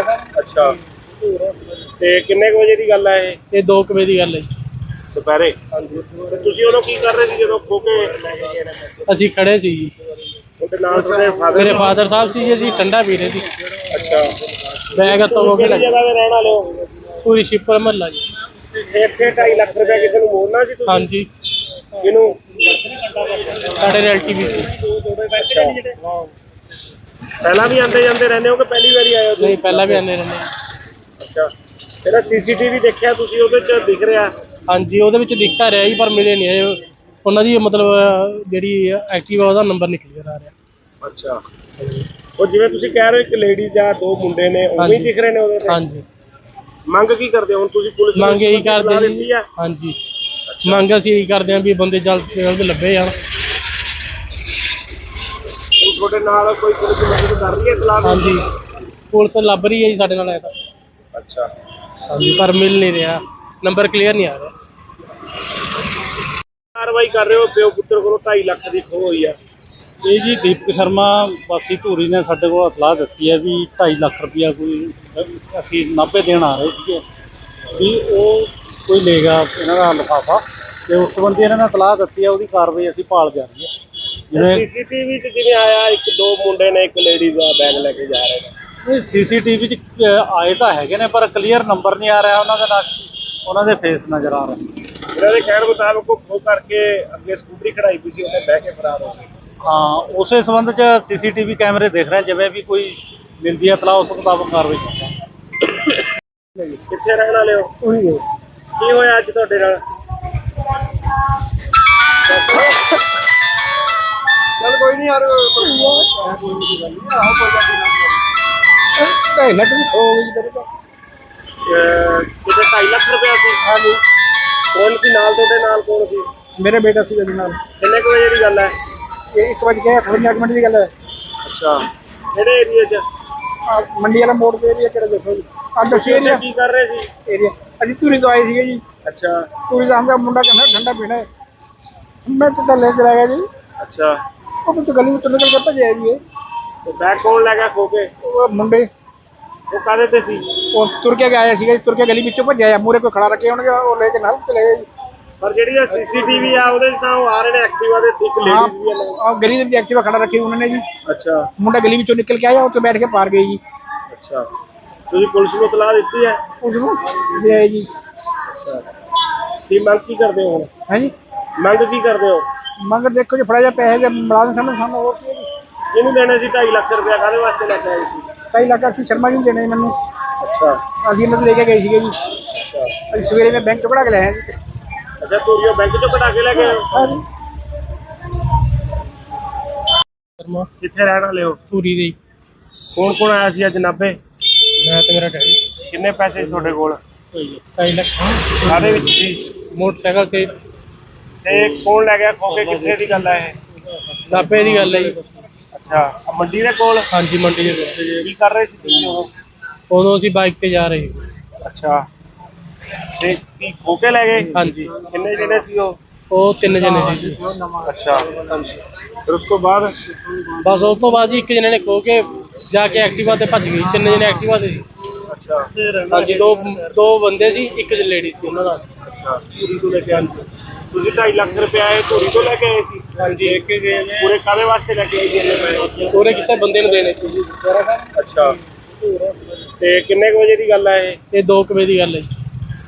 ਅੱਛਾ, ਤੇ ਕਿੰਨੇ ਕੁ ਵਜੇ ਦੀ ਗੱਲ ਹੈ ਇਹ? ਇਹ 2 ਵਜੇ ਦੀ ਗੱਲ ਹੈ ਜੀ। ਦੁਪਹਿਰੇ? ਹਾਂਜੀ। ਤੇ ਤੁਸੀਂ ਉਦੋਂ ਕੀ ਕਰ ਰਹੇ ਸੀ ਜਦੋਂ ਖੋ ਕੇ ਲੈ ਕੇ ਗਏ ਨੇ ਪੈਸੇ? ਅਸੀਂ ਖੜੇ ਸੀ ਜੀ। ਉਹਦੇ ਨਾਲ ਤੁਹਾਡੇ ਫਾਦਰ? ਮੇਰੇ ਫਾਦਰ ਸਾਹਿਬ ਸੀ ਜੀ, ਅਸੀਂ ਠੰਡਾ ਪੀ ਰਹੇ ਸੀ। ਅੱਛਾ, ਬੈਗ ਹੱਥੋਂ ਹੋ ਕੇ ਕਿਹੜੀ ਜਗ੍ਹਾ ਤੇ ਰਹਿਣ ਵਾਲੇ ਹੋ? ਪੂਰੀ ਸ਼ਿਪਰ ਮਹੱਲਾ ਜੀ। ਇੱਥੇ 2.5 ਲੱਖ ਰੁਪਇਆ ਕਿਸੇ ਨੂੰ ਮੋੜਨਾ ਸੀ ਤੁਸੀਂ? ਹਾਂਜੀ, ਕਿਹਨੂੰ? ਸਾਡੇ ਰਿਲੇਟਿਵ ਵੀ ਸੀ। ਅੱਛਾ, ਪਹਿਲਾਂ ਵੀ ਆਉਂਦੇ ਜਾਂਦੇ ਰਹਿੰਦੇ ਹੋ ਕਿ ਪਹਿਲੀ ਵਾਰੀ ਆਏ ਹੋ ਤੁਸੀਂ? ਨਹੀਂ, ਪਹਿਲਾਂ ਵੀ ਆਉਂਦੇ ਰਹਿੰਦੇ। ਅੱਛਾ, ਜਿਹੜਾ ਸੀਸੀਟੀਵੀ ਦੇਖਿਆ ਤੁਸੀਂ ਉਹਦੇ 'ਚ ਦਿਖ ਰਿਹਾ? ਹਾਂਜੀ, ਉਹਦੇ ਵਿੱਚ ਦਿਖਤਾ ਰਿਹਾ ਜੀ, ਪਰ ਮਿਲੇ ਨਹੀਂ ਹੈ ਉਹਨਾਂ ਦੀ, ਮਤਲਬ ਜਿਹੜੀ ਐਕਟਿਵਾ ਉਹਦਾ ਨੰਬਰ ਨਹੀਂ ਕਲੀਅਰ ਆ ਰਿਹਾ। ਅੱਛਾ, ਉਹ ਜਿਵੇਂ ਤੁਸੀਂ ਕਹਿ ਰਹੇ ਹੋ ਇੱਕ ਲੇਡੀਜ਼ ਆ, 2 ਮੁੰਡੇ ਨੇ, ਉਵੇਂ ਹੀ ਹਾਂਜੀ। ਦਿਖ ਰਹੇ ਨੇ ਉਹਦੇ ਤੇ? ਹਾਂਜੀ, ਮੰਗ ਕੀ ਕਰਦੇ ਹੋ ਹੁਣ ਤੁਸੀਂ? ਪੁਲਿਸ ਨੂੰ ਮੰਗ ਇਹੀ ਇਤਲਾਹ ਕਰਦੇ ਦਿੱਤੀ ਜੀ। ਆ? ਹਾਂਜੀ, ਮੰਗ ਅਸੀਂ ਇਹੀ ਕਰਦੇ ਹਾਂ ਵੀ ਬੰਦੇ ਜਲਦ ਤੋਂ ਜਲਦ ਲੱਭੇ ਜਾਣ। ਹੁਣ ਤੁਹਾਡੇ ਨਾਲ ਕੋਈ ਪੁਲਿਸ ਮਦਦ ਕਰ ਰਹੀ ਹੈ ਇਤਲਾਹ ਦੀ? ਹਾਂਜੀ, ਪੁਲਿਸ ਲੱਭ ਰਹੀ ਹੈ ਜੀ ਸਾਡੇ ਨਾਲ। ਤਾਂ ਅੱਛਾ, ਹਾਂਜੀ, ਪਰ ਮਿਲ ਨਹੀਂ ਰਿਹਾ, ਨੰਬਰ ਕਲੀਅਰ ਨਹੀਂ ਆ ਰਿਹਾ। ਕਾਰਵਾਈ ਕਰ ਰਹੇ ਹੋ? ਪਿਓ ਪੁੱਤਰ ਕੋਲੋਂ 2.5 ਲੱਖ ਦੀ ਖੋਹ ਹੋਈ ਆ। ਇਹ ਜੀ ਦੀਪਕ ਸ਼ਰਮਾ ਵਾਸੀ ਧੂਰੀ ਨੇ ਸਾਡੇ ਕੋਲ ਇਤਲਾਹ ਦਿੱਤੀ ਹੈ ਵੀ 2.5 ਲੱਖ ਰੁਪਇਆ ਕੋਈ ਅਸੀਂ ਨਾਭੇ ਦੇਣ ਆ ਰਹੇ ਸੀਗੇ, ਵੀ ਉਹ ਕੋਈ ਲੈ ਗਿਆ ਇਹਨਾਂ ਦਾ ਲਿਫਾਫਾ, ਤੇ ਉਸ ਸੰਬੰਧੀ ਇਹਨਾਂ ਨੇ ਇਤਲਾਹ ਦਿੱਤੀ ਹੈ, ਉਹਦੀ ਕਾਰਵਾਈ ਅਸੀਂ ਭਾਲ ਜਾ ਰਹੀ ਹੈ। ਜਿਵੇਂ ਸੀਸੀਟੀਵੀ 'ਚ ਜਿਵੇਂ ਆਇਆ 1-2 ਮੁੰਡੇ ਨੇ, ਇੱਕ ਲੇਡੀਜ਼ ਆ, ਬੈਗ ਲੈ ਕੇ ਜਾ ਰਹੇ ਨੇ। ਸੀਸੀਟੀਵੀ 'ਚ ਆਏ ਤਾਂ ਹੈਗੇ ਨੇ, ਪਰ ਕਲੀਅਰ ਨੰਬਰ ਨਹੀਂ ਆ ਰਿਹਾ ਉਹਨਾਂ ਦੇ ਨਾਲ, ਉਹਨਾਂ ਦੇ ਫੇਸ ਨਜ਼ਰ ਆ ਰਹੇ। ਇਹਨਾਂ ਦੇ ਕਹਿਣ ਮੁਤਾਬਕ ਉਹ ਖੋ ਕਰਕੇ ਅੱਗੇ ਸਕੂਟਰੀ ਖੜਾਈ ਪਈ ਸੀ ਉਹਨੇ ਬਹਿ ਕੇ ਫਰਾਰ ਹੋ ਗਏ। ਹਾਂ, ਉਸੇ ਸੰਬੰਧ 'ਚ ਸੀਸੀਟੀਵੀ ਕੈਮਰੇ ਦੇਖ ਰਹੇ ਹਾਂ, ਜਿਵੇਂ ਵੀ ਕੋਈ ਮਿਲਦੀ ਹੈ ਇਤਲਾਹ ਉਸ ਮੁਤਾਬਕ ਕਾਰਵਾਈ ਕਰਾਂਗੇ। ਕਿੱਥੇ ਰਹਿਣ ਵਾਲੇ ਹੋ? ਉਹੀ ਗਏ ਕੀ ਹੋਇਆ ਅੱਜ ਤੁਹਾਡੇ ਨਾਲ? ਚੱਲ ਕੋਈ ਨਹੀਂ ਯਾਰ ਕੋਈ ਨਹੀਂ ਗੱਲ ਨਹੀਂ ਆਹੋ ਕੋਈ ਗੱਲ ਨਹੀਂ 2.5 ਲੱਖ ਦੀ ਖੋ ਗਈ ਤੇਰੇ ਤੋਂ ਕਿਤੇ 2.5 ਲੱਖ ਰੁਪਇਆ ਸੀ? ਹਾਂਜੀ ਕੌਣ ਸੀ ਨਾਲ ਤੁਹਾਡੇ? ਨਾਲ ਕੌਣ ਸੀ? ਮੇਰੇ ਬੇਟਾ ਸੀ ਉਹਦੇ ਨਾਲ ਕਿੰਨੇ ਕੁ ਵਜੇ ਦੀ ਗੱਲ ਹੈ? ਇਹ 1:58 ਮਿੰਟ ਦੀ ਗੱਲ ਹੈ। ਅੱਛਾ, ਕਿਹੜੇ ਏਰੀਏ 'ਚ? ਆਹ ਮੰਡੀ ਵਾਲਾ ਮੋੜ ਦੇ ਏਰੀਆ ਕਿਹੜਾ ਦੇਖੋ ਜੀ ਆਹ ਦੱਸੀ ਉੱਥੇ ਏਰੀਆ ਕੀ ਕਰ ਰਹੇ ਸੀ? ਏਰੀਆ ਅਸੀਂ ਧੂਰੀ ਤੋਂ ਆਏ ਸੀਗੇ ਜੀ। ਅੱਛਾ ਧੂਰੀ ਦਾ ਹਮਦਾ ਮੁੰਡਾ ਕਹਿੰਦਾ ਠੰਡਾ ਪੀਣਾ ਹੈ। ਮੈਂ ਟੁੱਟਾ ਲੈ ਕੇ ਆ ਗਿਆ ਜੀ। ਅੱਛਾ, ਉਹ ਮੈਨੂੰ ਗਲੀ ਵਿੱਚੋਂ ਨਿਕਲ ਕੇ ਭੱਜਿਆ ਜੀ ਇਹ। ਤੇ ਬੈਗ ਕੌਣ ਲੈ ਗਿਆ ਖੋ ਕੇ? ਉਹ ਮੁੰਡੇ ਉਹ ਕਾਹਦੇ ਤੇ ਸੀ? ਉਹ ਤੁਰ ਕੇ ਆਇਆ ਸੀਗਾ ਜੀ, ਤੁਰ ਕੇ ਗਲੀ ਵਿੱਚੋਂ ਭੱਜਿਆ ਆ ਮੂਹਰੇ ਕੋਈ ਖੜਾ ਰੱਖੇ ਹੋਣਗੇ ਉਹ ਲੈ ਕੇ ਨਾਲ ਚਲੇ ਗਏ ਜੀ। ਪਰ ਜਿਹੜੀ ਸੀਸੀਟੀਵੀ ਆ ਉਹਦੇ 'ਚ ਤਾਂ ਉਹ ਆ ਰਹੇ ਨੇ ਐਕਟਿਵਾ ਦੇ ਇੱਕ ਲੇਡੀਜ਼ ਵੀ ਆ ਨਾਲ। और गली में एक्टिवा खड़ा रखी उन्होंने जी ਅੱਛਾ मुंडा गली में निकल के आया और तो बैठ के पार गई जी ਅੱਛਾ ਤੁਸੀਂ ਪੁਲਿਸ ਨੂੰ ਇਤਲਾਹ ਦਿੱਤੀ ਹੈ? उसको दे आई जी ਅੱਛਾ ਕੀ ਮੰਗ ਕੀ ਕਰਦੇ ਹੋ ਹੁਣ? है जी ਮੰਗ ਕੀ ਕਰਦੇ ਹੋ? मगर देखो जी फड़ा जा पैसे जब मुलाजिम सानू सानू और की ਇਹਨੂੰ ਦੇਣੇ ਸੀ 2.5 ਲੱਖ ਰੁਪਇਆ ਕਾਹਦੇ ਵਾਸਤੇ ਲੈ ਕੇ ਆਏ ਸੀ? कई लाख सी शर्मा जी देने मैनू ਅੱਛਾ ਅਸੀਂ ਇਹਨਾਂ ਤੋਂ ਲੈ ਕੇ ਗਏ ਸੀਗੇ ਜੀ ਅੱਛਾ ਅਸੀਂ ਸਵੇਰੇ ਮੈਂ ਬੈਂਕ ਤੋਂ ਕਢਾ ਕੇ ਲਿਆਇਆ ਜੀ ਅੱਛਾ ਤੋਰੀਓ ਬੈਂਕ ਚੋਂ ਕਢਾ ਕੇ ਲੈ ਗਏ ਹੋ? ਹਾਂਜੀ ਸ਼ਰਮਾ ਕਿੱਥੇ ਰਹਿਣ ਵਾਲੇ ਹੋ? ਧੂਰੀ ਦੇ ਕੌਣ ਕੌਣ ਆਇਆ ਸੀ ਅੱਜ ਨਾਭੇ? ਮੈਂ ਤੇ ਮੇਰਾ ਡੈਡੀ ਕਿੰਨੇ ਪੈਸੇ ਸੀ ਤੁਹਾਡੇ ਕੋਲ? 2.5 ਲੱਖ ਕਾਹਦੇ ਵਿੱਚ ਸੀ? ਮੋਟਰਸਾਈਕਲ ਤੇ ਤੇ ਕੌਣ ਲੈ ਗਿਆ ਖੋ ਕੇ? ਕਿੱਥੇ ਦੀ ਗੱਲ ਹੈ ਇਹ? ਨਾਭੇ ਦੀ ਗੱਲ ਹੈ ਜੀ। ਅੱਛਾ ਆਹ ਮੰਡੀ ਦੇ ਕੋਲ? ਹਾਂਜੀ ਮੰਡੀ ਦੇ ਕੋਲ। ਕੀ ਕਰ ਰਹੇ ਸੀ ਤੁਸੀਂ ਉਦੋਂ? ਉਦੋਂ ਅਸੀਂ ਬਾਈਕ ਤੇ ਜਾ ਰਹੇ ਸੀ। ਅੱਛਾ ਤੇ ਕੀ ਖੋ ਕੇ ਲੈ ਗਏ? ਹਾਂਜੀ ਕਿੰਨੇ ਜਣੇ ਸੀ ਉਹ? ਉਹ 3 ਜਣੇ ਸੀ ਜੀ। ਅੱਛਾ ਫਿਰ ਉਸ ਤੋਂ ਬਾਅਦ? ਬਸ ਉਸ ਤੋਂ ਬਾਅਦ ਜੀ ਇੱਕ ਜਣੇ ਨੇ ਖੋ ਕੇ ਜਾ ਕੇ ਐਕਟਿਵਾ ਤੇ ਭੱਜ ਗਈ। 3 ਜਣੇ ਐਕਟਿਵਾ ਤੇ ਸੀ। ਅੱਛਾ ਹਾਂਜੀ ਦੋ ਬੰਦੇ ਸੀ, ਇੱਕ ਲੇਡੀ ਸੀ ਉਹਨਾਂ ਦਾ। ਅੱਛਾ ਧੂਰੀ ਤੋਂ ਲੈ ਕੇ ਆਏ? ਤੁਸੀਂ 2.5 ਲੱਖ ਰੁਪਇਆ ਇਹ ਧੂਰੀ ਤੋਂ ਲੈ ਕੇ ਆਏ ਸੀ? ਹਾਂਜੀ ਪੂਰੇ ਕਾਹਦੇ ਵਾਸਤੇ ਲੈ ਕੇ ਆਏ ਜੀ ਇੰਨੇ ਪੈਸੇ? ਪੂਰੇ ਕਿਸੇ ਬੰਦੇ ਨੂੰ ਦੇਣੇ ਸੀ ਜੀ। ਅੱਛਾ ਤੇ ਕਿੰਨੇ ਕੁ ਵਜੇ ਦੀ ਗੱਲ ਹੈ ਇਹ? ਇਹ 2 ਵਜੇ ਦੀ ਗੱਲ ਹੈ ਜੀ।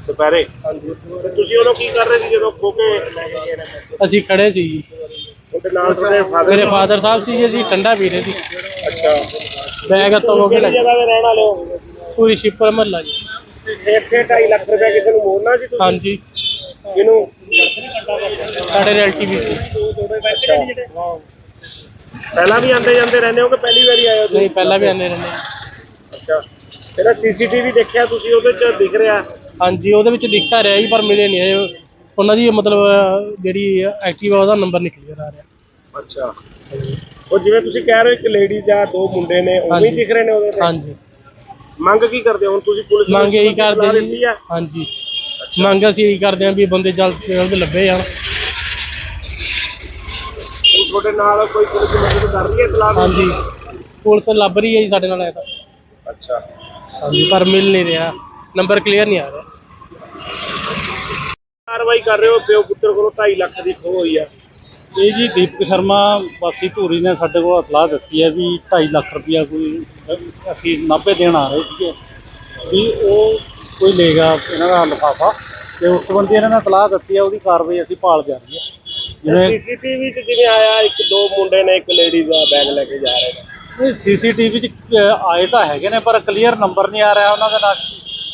ਦੁਪਹਿਰੇ? ਹਾਂਜੀ ਤੇ ਤੁਸੀਂ ਉਦੋਂ ਕੀ ਕਰ ਰਹੇ ਸੀ ਜਦੋਂ ਖੋ ਕੇ ਲੈ ਕੇ ਗਏ ਨੇ ਪੈਸੇ? ਅਸੀਂ ਖੜੇ ਸੀ ਜੀ। ਉਹਦੇ ਨਾਲ ਤੁਹਾਡੇ ਫਾਦਰ? ਮੇਰੇ ਫਾਦਰ ਸਾਹਿਬ ਸੀ ਜੀ, ਅਸੀਂ ਠੰਡਾ ਪੀ ਰਹੇ ਸੀ। ਅੱਛਾ ਬੈਗ ਹੱਥੋਂ ਹੋ ਕੇ ਕਿਹੜੀ ਜਗ੍ਹਾ ਦੇ ਰਹਿਣ ਵਾਲੇ ਹੋ? ਪੂਰੀ ਸ਼ਿਪਰ ਮਹੱਲਾ ਜੀ। ਇੱਥੇ 2.5 ਲੱਖ ਰੁਪਇਆ ਕਿਸੇ ਨੂੰ ਮੋੜਨਾ ਸੀ ਤੁਸੀਂ? ਹਾਂਜੀ ਕਿਹਨੂੰ? ਸਾਡੇ ਰਿਲੇਟਿਵ ਵੀ ਸੀ। ਅੱਛਾ ਪਹਿਲਾਂ ਵੀ ਆਉਂਦੇ ਜਾਂਦੇ ਰਹਿੰਦੇ ਹੋ ਕਿ ਪਹਿਲੀ ਵਾਰੀ ਆਏ ਹੋ ਤੁਸੀਂ? ਨਹੀਂ ਪਹਿਲਾਂ ਵੀ ਆਉਂਦੇ ਰਹਿੰਦੇ। ਅੱਛਾ ਜਿਹੜਾ ਸੀਸੀਟੀਵੀ ਦੇਖਿਆ ਤੁਸੀਂ ਉਹਦੇ ਚ ਦਿਖ ਰਿਹਾ? ਹਾਂਜੀ ਉਹਦੇ ਵਿੱਚ ਦਿਖਤਾ ਰਿਹਾ ਜੀ, ਪਰ ਮਿਲੇ ਨਹੀਂ ਇਹ ਉਹਨਾਂ ਦੀ ਮਤਲਬ ਜਿਹੜੀ ਐਕਟਿਵਾ ਉਹਦਾ ਨੰਬਰ ਨਹੀਂ ਕਲੀਅਰ ਆ ਰਿਹਾ। ਅੱਛਾ ਉਹ ਜਿਵੇਂ ਤੁਸੀਂ ਕਹਿ ਰਹੇ ਹੋ ਇੱਕ ਲੇਡੀਜ਼ ਆ ਦੋ ਮੁੰਡੇ ਨੇ ਉਵੇਂ ਹੀ ਹਾਂਜੀ। ਦਿਖ ਰਹੇ ਨੇ ਉਹਦੇ ਤੇ? ਹਾਂਜੀ ਮੰਗ ਕੀ ਕਰਦੇ ਹੋ ਹੁਣ ਤੁਸੀਂ? ਪੁਲਿਸ ਨੂੰ ਮੰਗ ਇਹੀ ਇਤਲਾਹ ਕਰਦੇ ਦਿੱਤੀ ਜੀ। ਆ? ਹਾਂਜੀ ਮੰਗ ਅਸੀਂ ਇਹੀ ਕਰਦੇ ਹਾਂ ਵੀ ਬੰਦੇ ਜਲਦ ਤੋਂ ਜਲਦ ਲੱਭੇ ਜਾਣ। ਹੁਣ ਤੁਹਾਡੇ ਨਾਲ ਕੋਈ ਪੁਲਿਸ ਮਦਦ ਕਰ ਰਹੀ ਹੈ ਇਤਲਾਹ ਦੀ? ਹਾਂਜੀ ਪੁਲਿਸ ਲੱਭ ਰਹੀ ਹੈ ਜੀ ਸਾਡੇ ਨਾਲ। ਤਾਂ ਅੱਛਾ ਹਾਂਜੀ ਪਰ ਮਿਲ ਨਹੀਂ ਰਿਹਾ, ਨੰਬਰ ਕਲੀਅਰ ਨਹੀਂ ਆ ਰਿਹਾ। ਕਾਰਵਾਈ ਕਰ ਰਹੇ ਹੋ? ਪਿਓ ਪੁੱਤਰ ਕੋਲੋਂ 2.5 ਲੱਖ ਦੀ ਖੋਹ ਹੋਈ ਆ। ਇਹ ਜੀ ਦੀਪਕ ਸ਼ਰਮਾ ਵਾਸੀ ਧੂਰੀ ਨੇ ਸਾਡੇ ਕੋਲ ਇਤਲਾਹ ਦਿੱਤੀ ਹੈ ਵੀ 2.5 ਲੱਖ ਰੁਪਇਆ ਕੋਈ ਅਸੀਂ ਨਾਭੇ ਦੇਣ ਆ ਰਹੇ ਸੀਗੇ ਵੀ ਉਹ ਕੋਈ ਲੈ ਗਿਆ ਇਹਨਾਂ ਦਾ ਲਿਫਾਫਾ, ਤੇ ਉਸ ਸੰਬੰਧੀ ਇਹਨਾਂ ਨੇ ਇਤਲਾਹ ਦਿੱਤੀ ਹੈ। ਉਹਦੀ ਕਾਰਵਾਈ ਅਸੀਂ ਭਾਲ ਜਾ ਰਹੀ ਹੈ। ਜਿਵੇਂ ਸੀਸੀਟੀਵੀ 'ਚ ਜਿਵੇਂ ਆਇਆ ਇੱਕ ਦੋ ਮੁੰਡੇ ਨੇ ਇੱਕ ਲੇਡੀਜ਼ ਦਾ ਬੈਗ ਲੈ ਕੇ ਜਾ ਰਹੇ ਨੇ। ਇਹ ਸੀਸੀਟੀਵੀ 'ਚ ਆਏ ਤਾਂ ਹੈਗੇ ਨੇ, ਪਰ ਕਲੀਅਰ ਨੰਬਰ ਨਹੀਂ ਆ ਰਿਹਾ ਉਹਨਾਂ ਦੇ ਨਾਲ,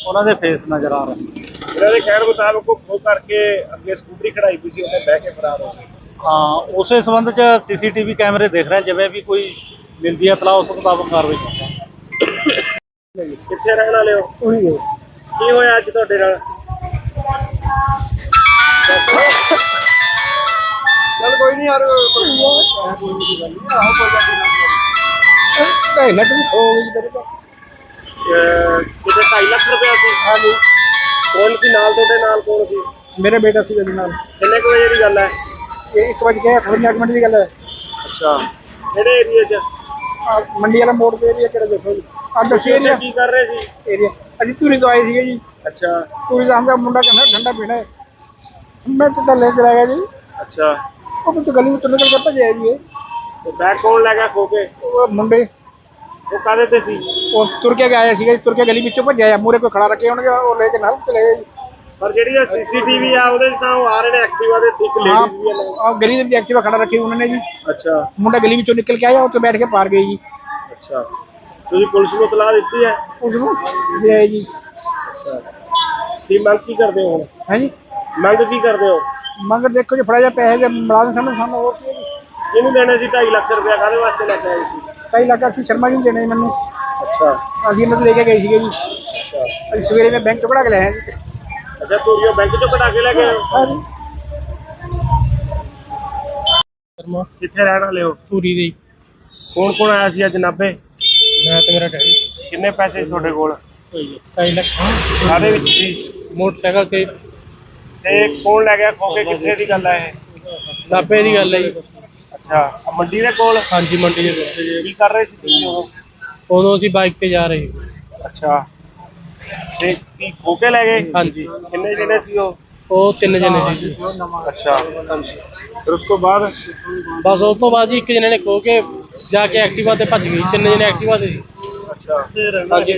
ਉਹਨਾਂ ਦੇ ਫੇਸ ਨਜ਼ਰ ਆ ਰਹੇ। ਇਹਨਾਂ ਦੇ ਕਹਿਣ ਮੁਤਾਬਕ ਉਹ ਖੋਹ ਕਰਕੇ ਅੱਗੇ ਸਕੂਟਰੀ ਖੜਾਈ ਪਈ ਸੀ, ਉਹਨੇ ਬਹਿ ਕੇ ਫਰਾਰ ਹੋ ਗਏ। ਹਾਂ ਉਸੇ ਸੰਬੰਧ 'ਚ ਸੀਸੀਟੀਵੀ ਕੈਮਰੇ ਦੇਖ ਰਹੇ, ਜਿਵੇਂ ਵੀ ਕੋਈ ਮਿਲਦੀ ਹੈ ਇਤਲਾਹ ਉਸ ਮੁਤਾਬਕ ਕਾਰਵਾਈ ਕਰਾਂਗੇ। ਕਿੱਥੇ ਰਹਿਣ ਵਾਲੇ ਹੋ? ਉਹੀ ਹੈ ਕੀ ਹੋਇਆ ਅੱਜ ਤੁਹਾਡੇ ਨਾਲ? चल कोई नहीं यार कोई नहीं गल नहीं आहो कोई ढाई लाख भी खो गई मेरे तो ਕਿਤੇ 2.5 ਲੱਖ ਰੁਪਇਆ ਸੀ? हाँ जी ਕੌਣ ਸੀ ਨਾਲ ਤੁਹਾਡੇ? ਨਾਲ ਕੌਣ ਸੀ? मेरा बेटा सी गल नाल ਕਿੰਨੇ ਕੁ ਵਜੇ ਦੀ ਗੱਲ ਹੈ? ये 1 बज के 58 मिनट की गल है ਅੱਛਾ ਕਿਹੜੇ ਏਰੀਏ 'ਚ? मंडी वाला मोड़ दे एरिया केड़ा देखो जी आ दस ਤੁਸੀਂ एरिया ਕੀ कर ਰਹੇ ਸੀ? एरिया अजी धूरी तो आए थे जी ਅੱਛਾ धूरी तो हमका मुंडा कहना ठंडा पीना है मैं तो ले चला गया जी ਅੱਛਾ वो तो गली में तो निकल के भजे जी ਤੇ ਬੈਗ ਕੌਣ ਲੈ ਗਿਆ ਖੋ ਕੇ? वो मुंडे ਉਹ ਕਾਹਦੇ ਤੇ ਸੀ? वो तुर के आया सीगा तुर के गली में भजे मूरे कोई खड़ा रखे होंगे वो लेके नाल चले गए जी ਪਰ ਜਿਹੜੀ ਸੀਸੀਟੀਵੀ ਆ ਉਹਦੇ 'ਚ ਤਾਂ ਉਹ ਆ ਰਹੇ ਨੇ ਐਕਟਿਵਾ ਦੇ ਇੱਕ ਲੇਡੀਜ਼ ਵੀ ਆ ਨਾਲ। और गली में एक्टिवा खड़ा रखी उन्होंने जी ਅੱਛਾ मुंडा गली में निकल के आया और तो बैठ के पार गई जी ਅੱਛਾ ਤੁਸੀਂ ਪੁਲਿਸ ਨੂੰ ਇਤਲਾਹ ਦਿੱਤੀ ਹੈ? उसको दे आई जी ਅੱਛਾ ਕੀ ਮੰਗ ਕੀ ਕਰਦੇ ਹੋ ਹੁਣ? है जी ਮੰਗ ਕੀ ਕਰਦੇ ਹੋ? मगर देखो जी फड़ा जा पैसे जब मुलाजिम सानू सानू और की ਇਹਨੂੰ ਦੇਣੇ ਸੀ 2.5 ਲੱਖ ਰੁਪਇਆ ਕਾਹਦੇ ਵਾਸਤੇ ਲੈ ਕੇ ਆਏ ਸੀ? कई लाख सी शर्मा जी देने मैनू ਅੱਛਾ ਅਸੀਂ ਇਹਨਾਂ ਤੋਂ ਲੈ ਕੇ ਗਏ ਸੀਗੇ ਜੀ ਅੱਛਾ ਅਸੀਂ ਸਵੇਰੇ ਮੈਂ ਬੈਂਕ ਤੋਂ ਕਢਾ ਕੇ ਲਿਆਇਆ ਜੀ ਅੱਛਾ ਤੋਰੀਓ ਬੈਂਕ ਚੋਂ ਕਢਾ ਕੇ ਲੈ ਗਏ ਹੋ? ਹਾਂਜੀ ਸ਼ਰਮਾ ਕਿੱਥੇ ਰਹਿਣ ਵਾਲੇ ਹੋ? ਧੂਰੀ ਦੇ ਕੌਣ ਕੌਣ ਆਇਆ ਸੀ ਅੱਜ ਨਾਭੇ? ਮੈਂ ਤੇ ਮੇਰਾ ਡੈਡੀ ਕਿੰਨੇ ਪੈਸੇ ਸੀ ਤੁਹਾਡੇ ਕੋਲ? 2.5 ਲੱਖ ਕਾਹਦੇ ਵਿੱਚ ਸੀ? ਮੋਟਰਸਾਈਕਲ ਤੇ ਤੇ ਕੌਣ ਲੈ ਗਿਆ ਖੋ ਕੇ? ਕਿੱਥੇ ਦੀ ਗੱਲ ਹੈ ਇਹ? ਨਾਭੇ ਦੀ ਗੱਲ ਹੈ ਜੀ। ਅੱਛਾ ਆਹ ਮੰਡੀ ਦੇ ਕੋਲ? ਹਾਂਜੀ ਮੰਡੀ ਦੇ ਕੋਲ। ਕੀ ਕਰ ਰਹੇ ਸੀ ਤੁਸੀਂ ਉਦੋਂ? ਉਦੋਂ ਅਸੀਂ ਬਾਈਕ ਤੇ ਜਾ ਰਹੇ ਸੀ। ਅੱਛਾ ਤੇ ਕੀ ਖੋ ਕੇ ਲੈ ਗਏ? ਹਾਂਜੀ ਕਿੰਨੇ ਜਣੇ ਸੀ ਉਹ? ਉਹ ਤਿੰਨ ਜਣੇ ਸੀ ਜੀ। ਅੱਛਾ ਫਿਰ ਉਸ ਤੋਂ ਬਾਅਦ ਬਸ ਉਸ ਤੋਂ ਬਾਅਦ ਜੀ ਇੱਕ ਜਣੇ ਨੇ ਖੋ ਕੇ ਜਾ ਕੇ ਐਕਟਿਵਾ ਤੇ ਭੱਜ ਗਈ। ਤਿੰਨ ਜਣੇ ਐਕਟਿਵਾ ਤੇ ਸੀ। ਅੱਛਾ ਹਾਂਜੀ,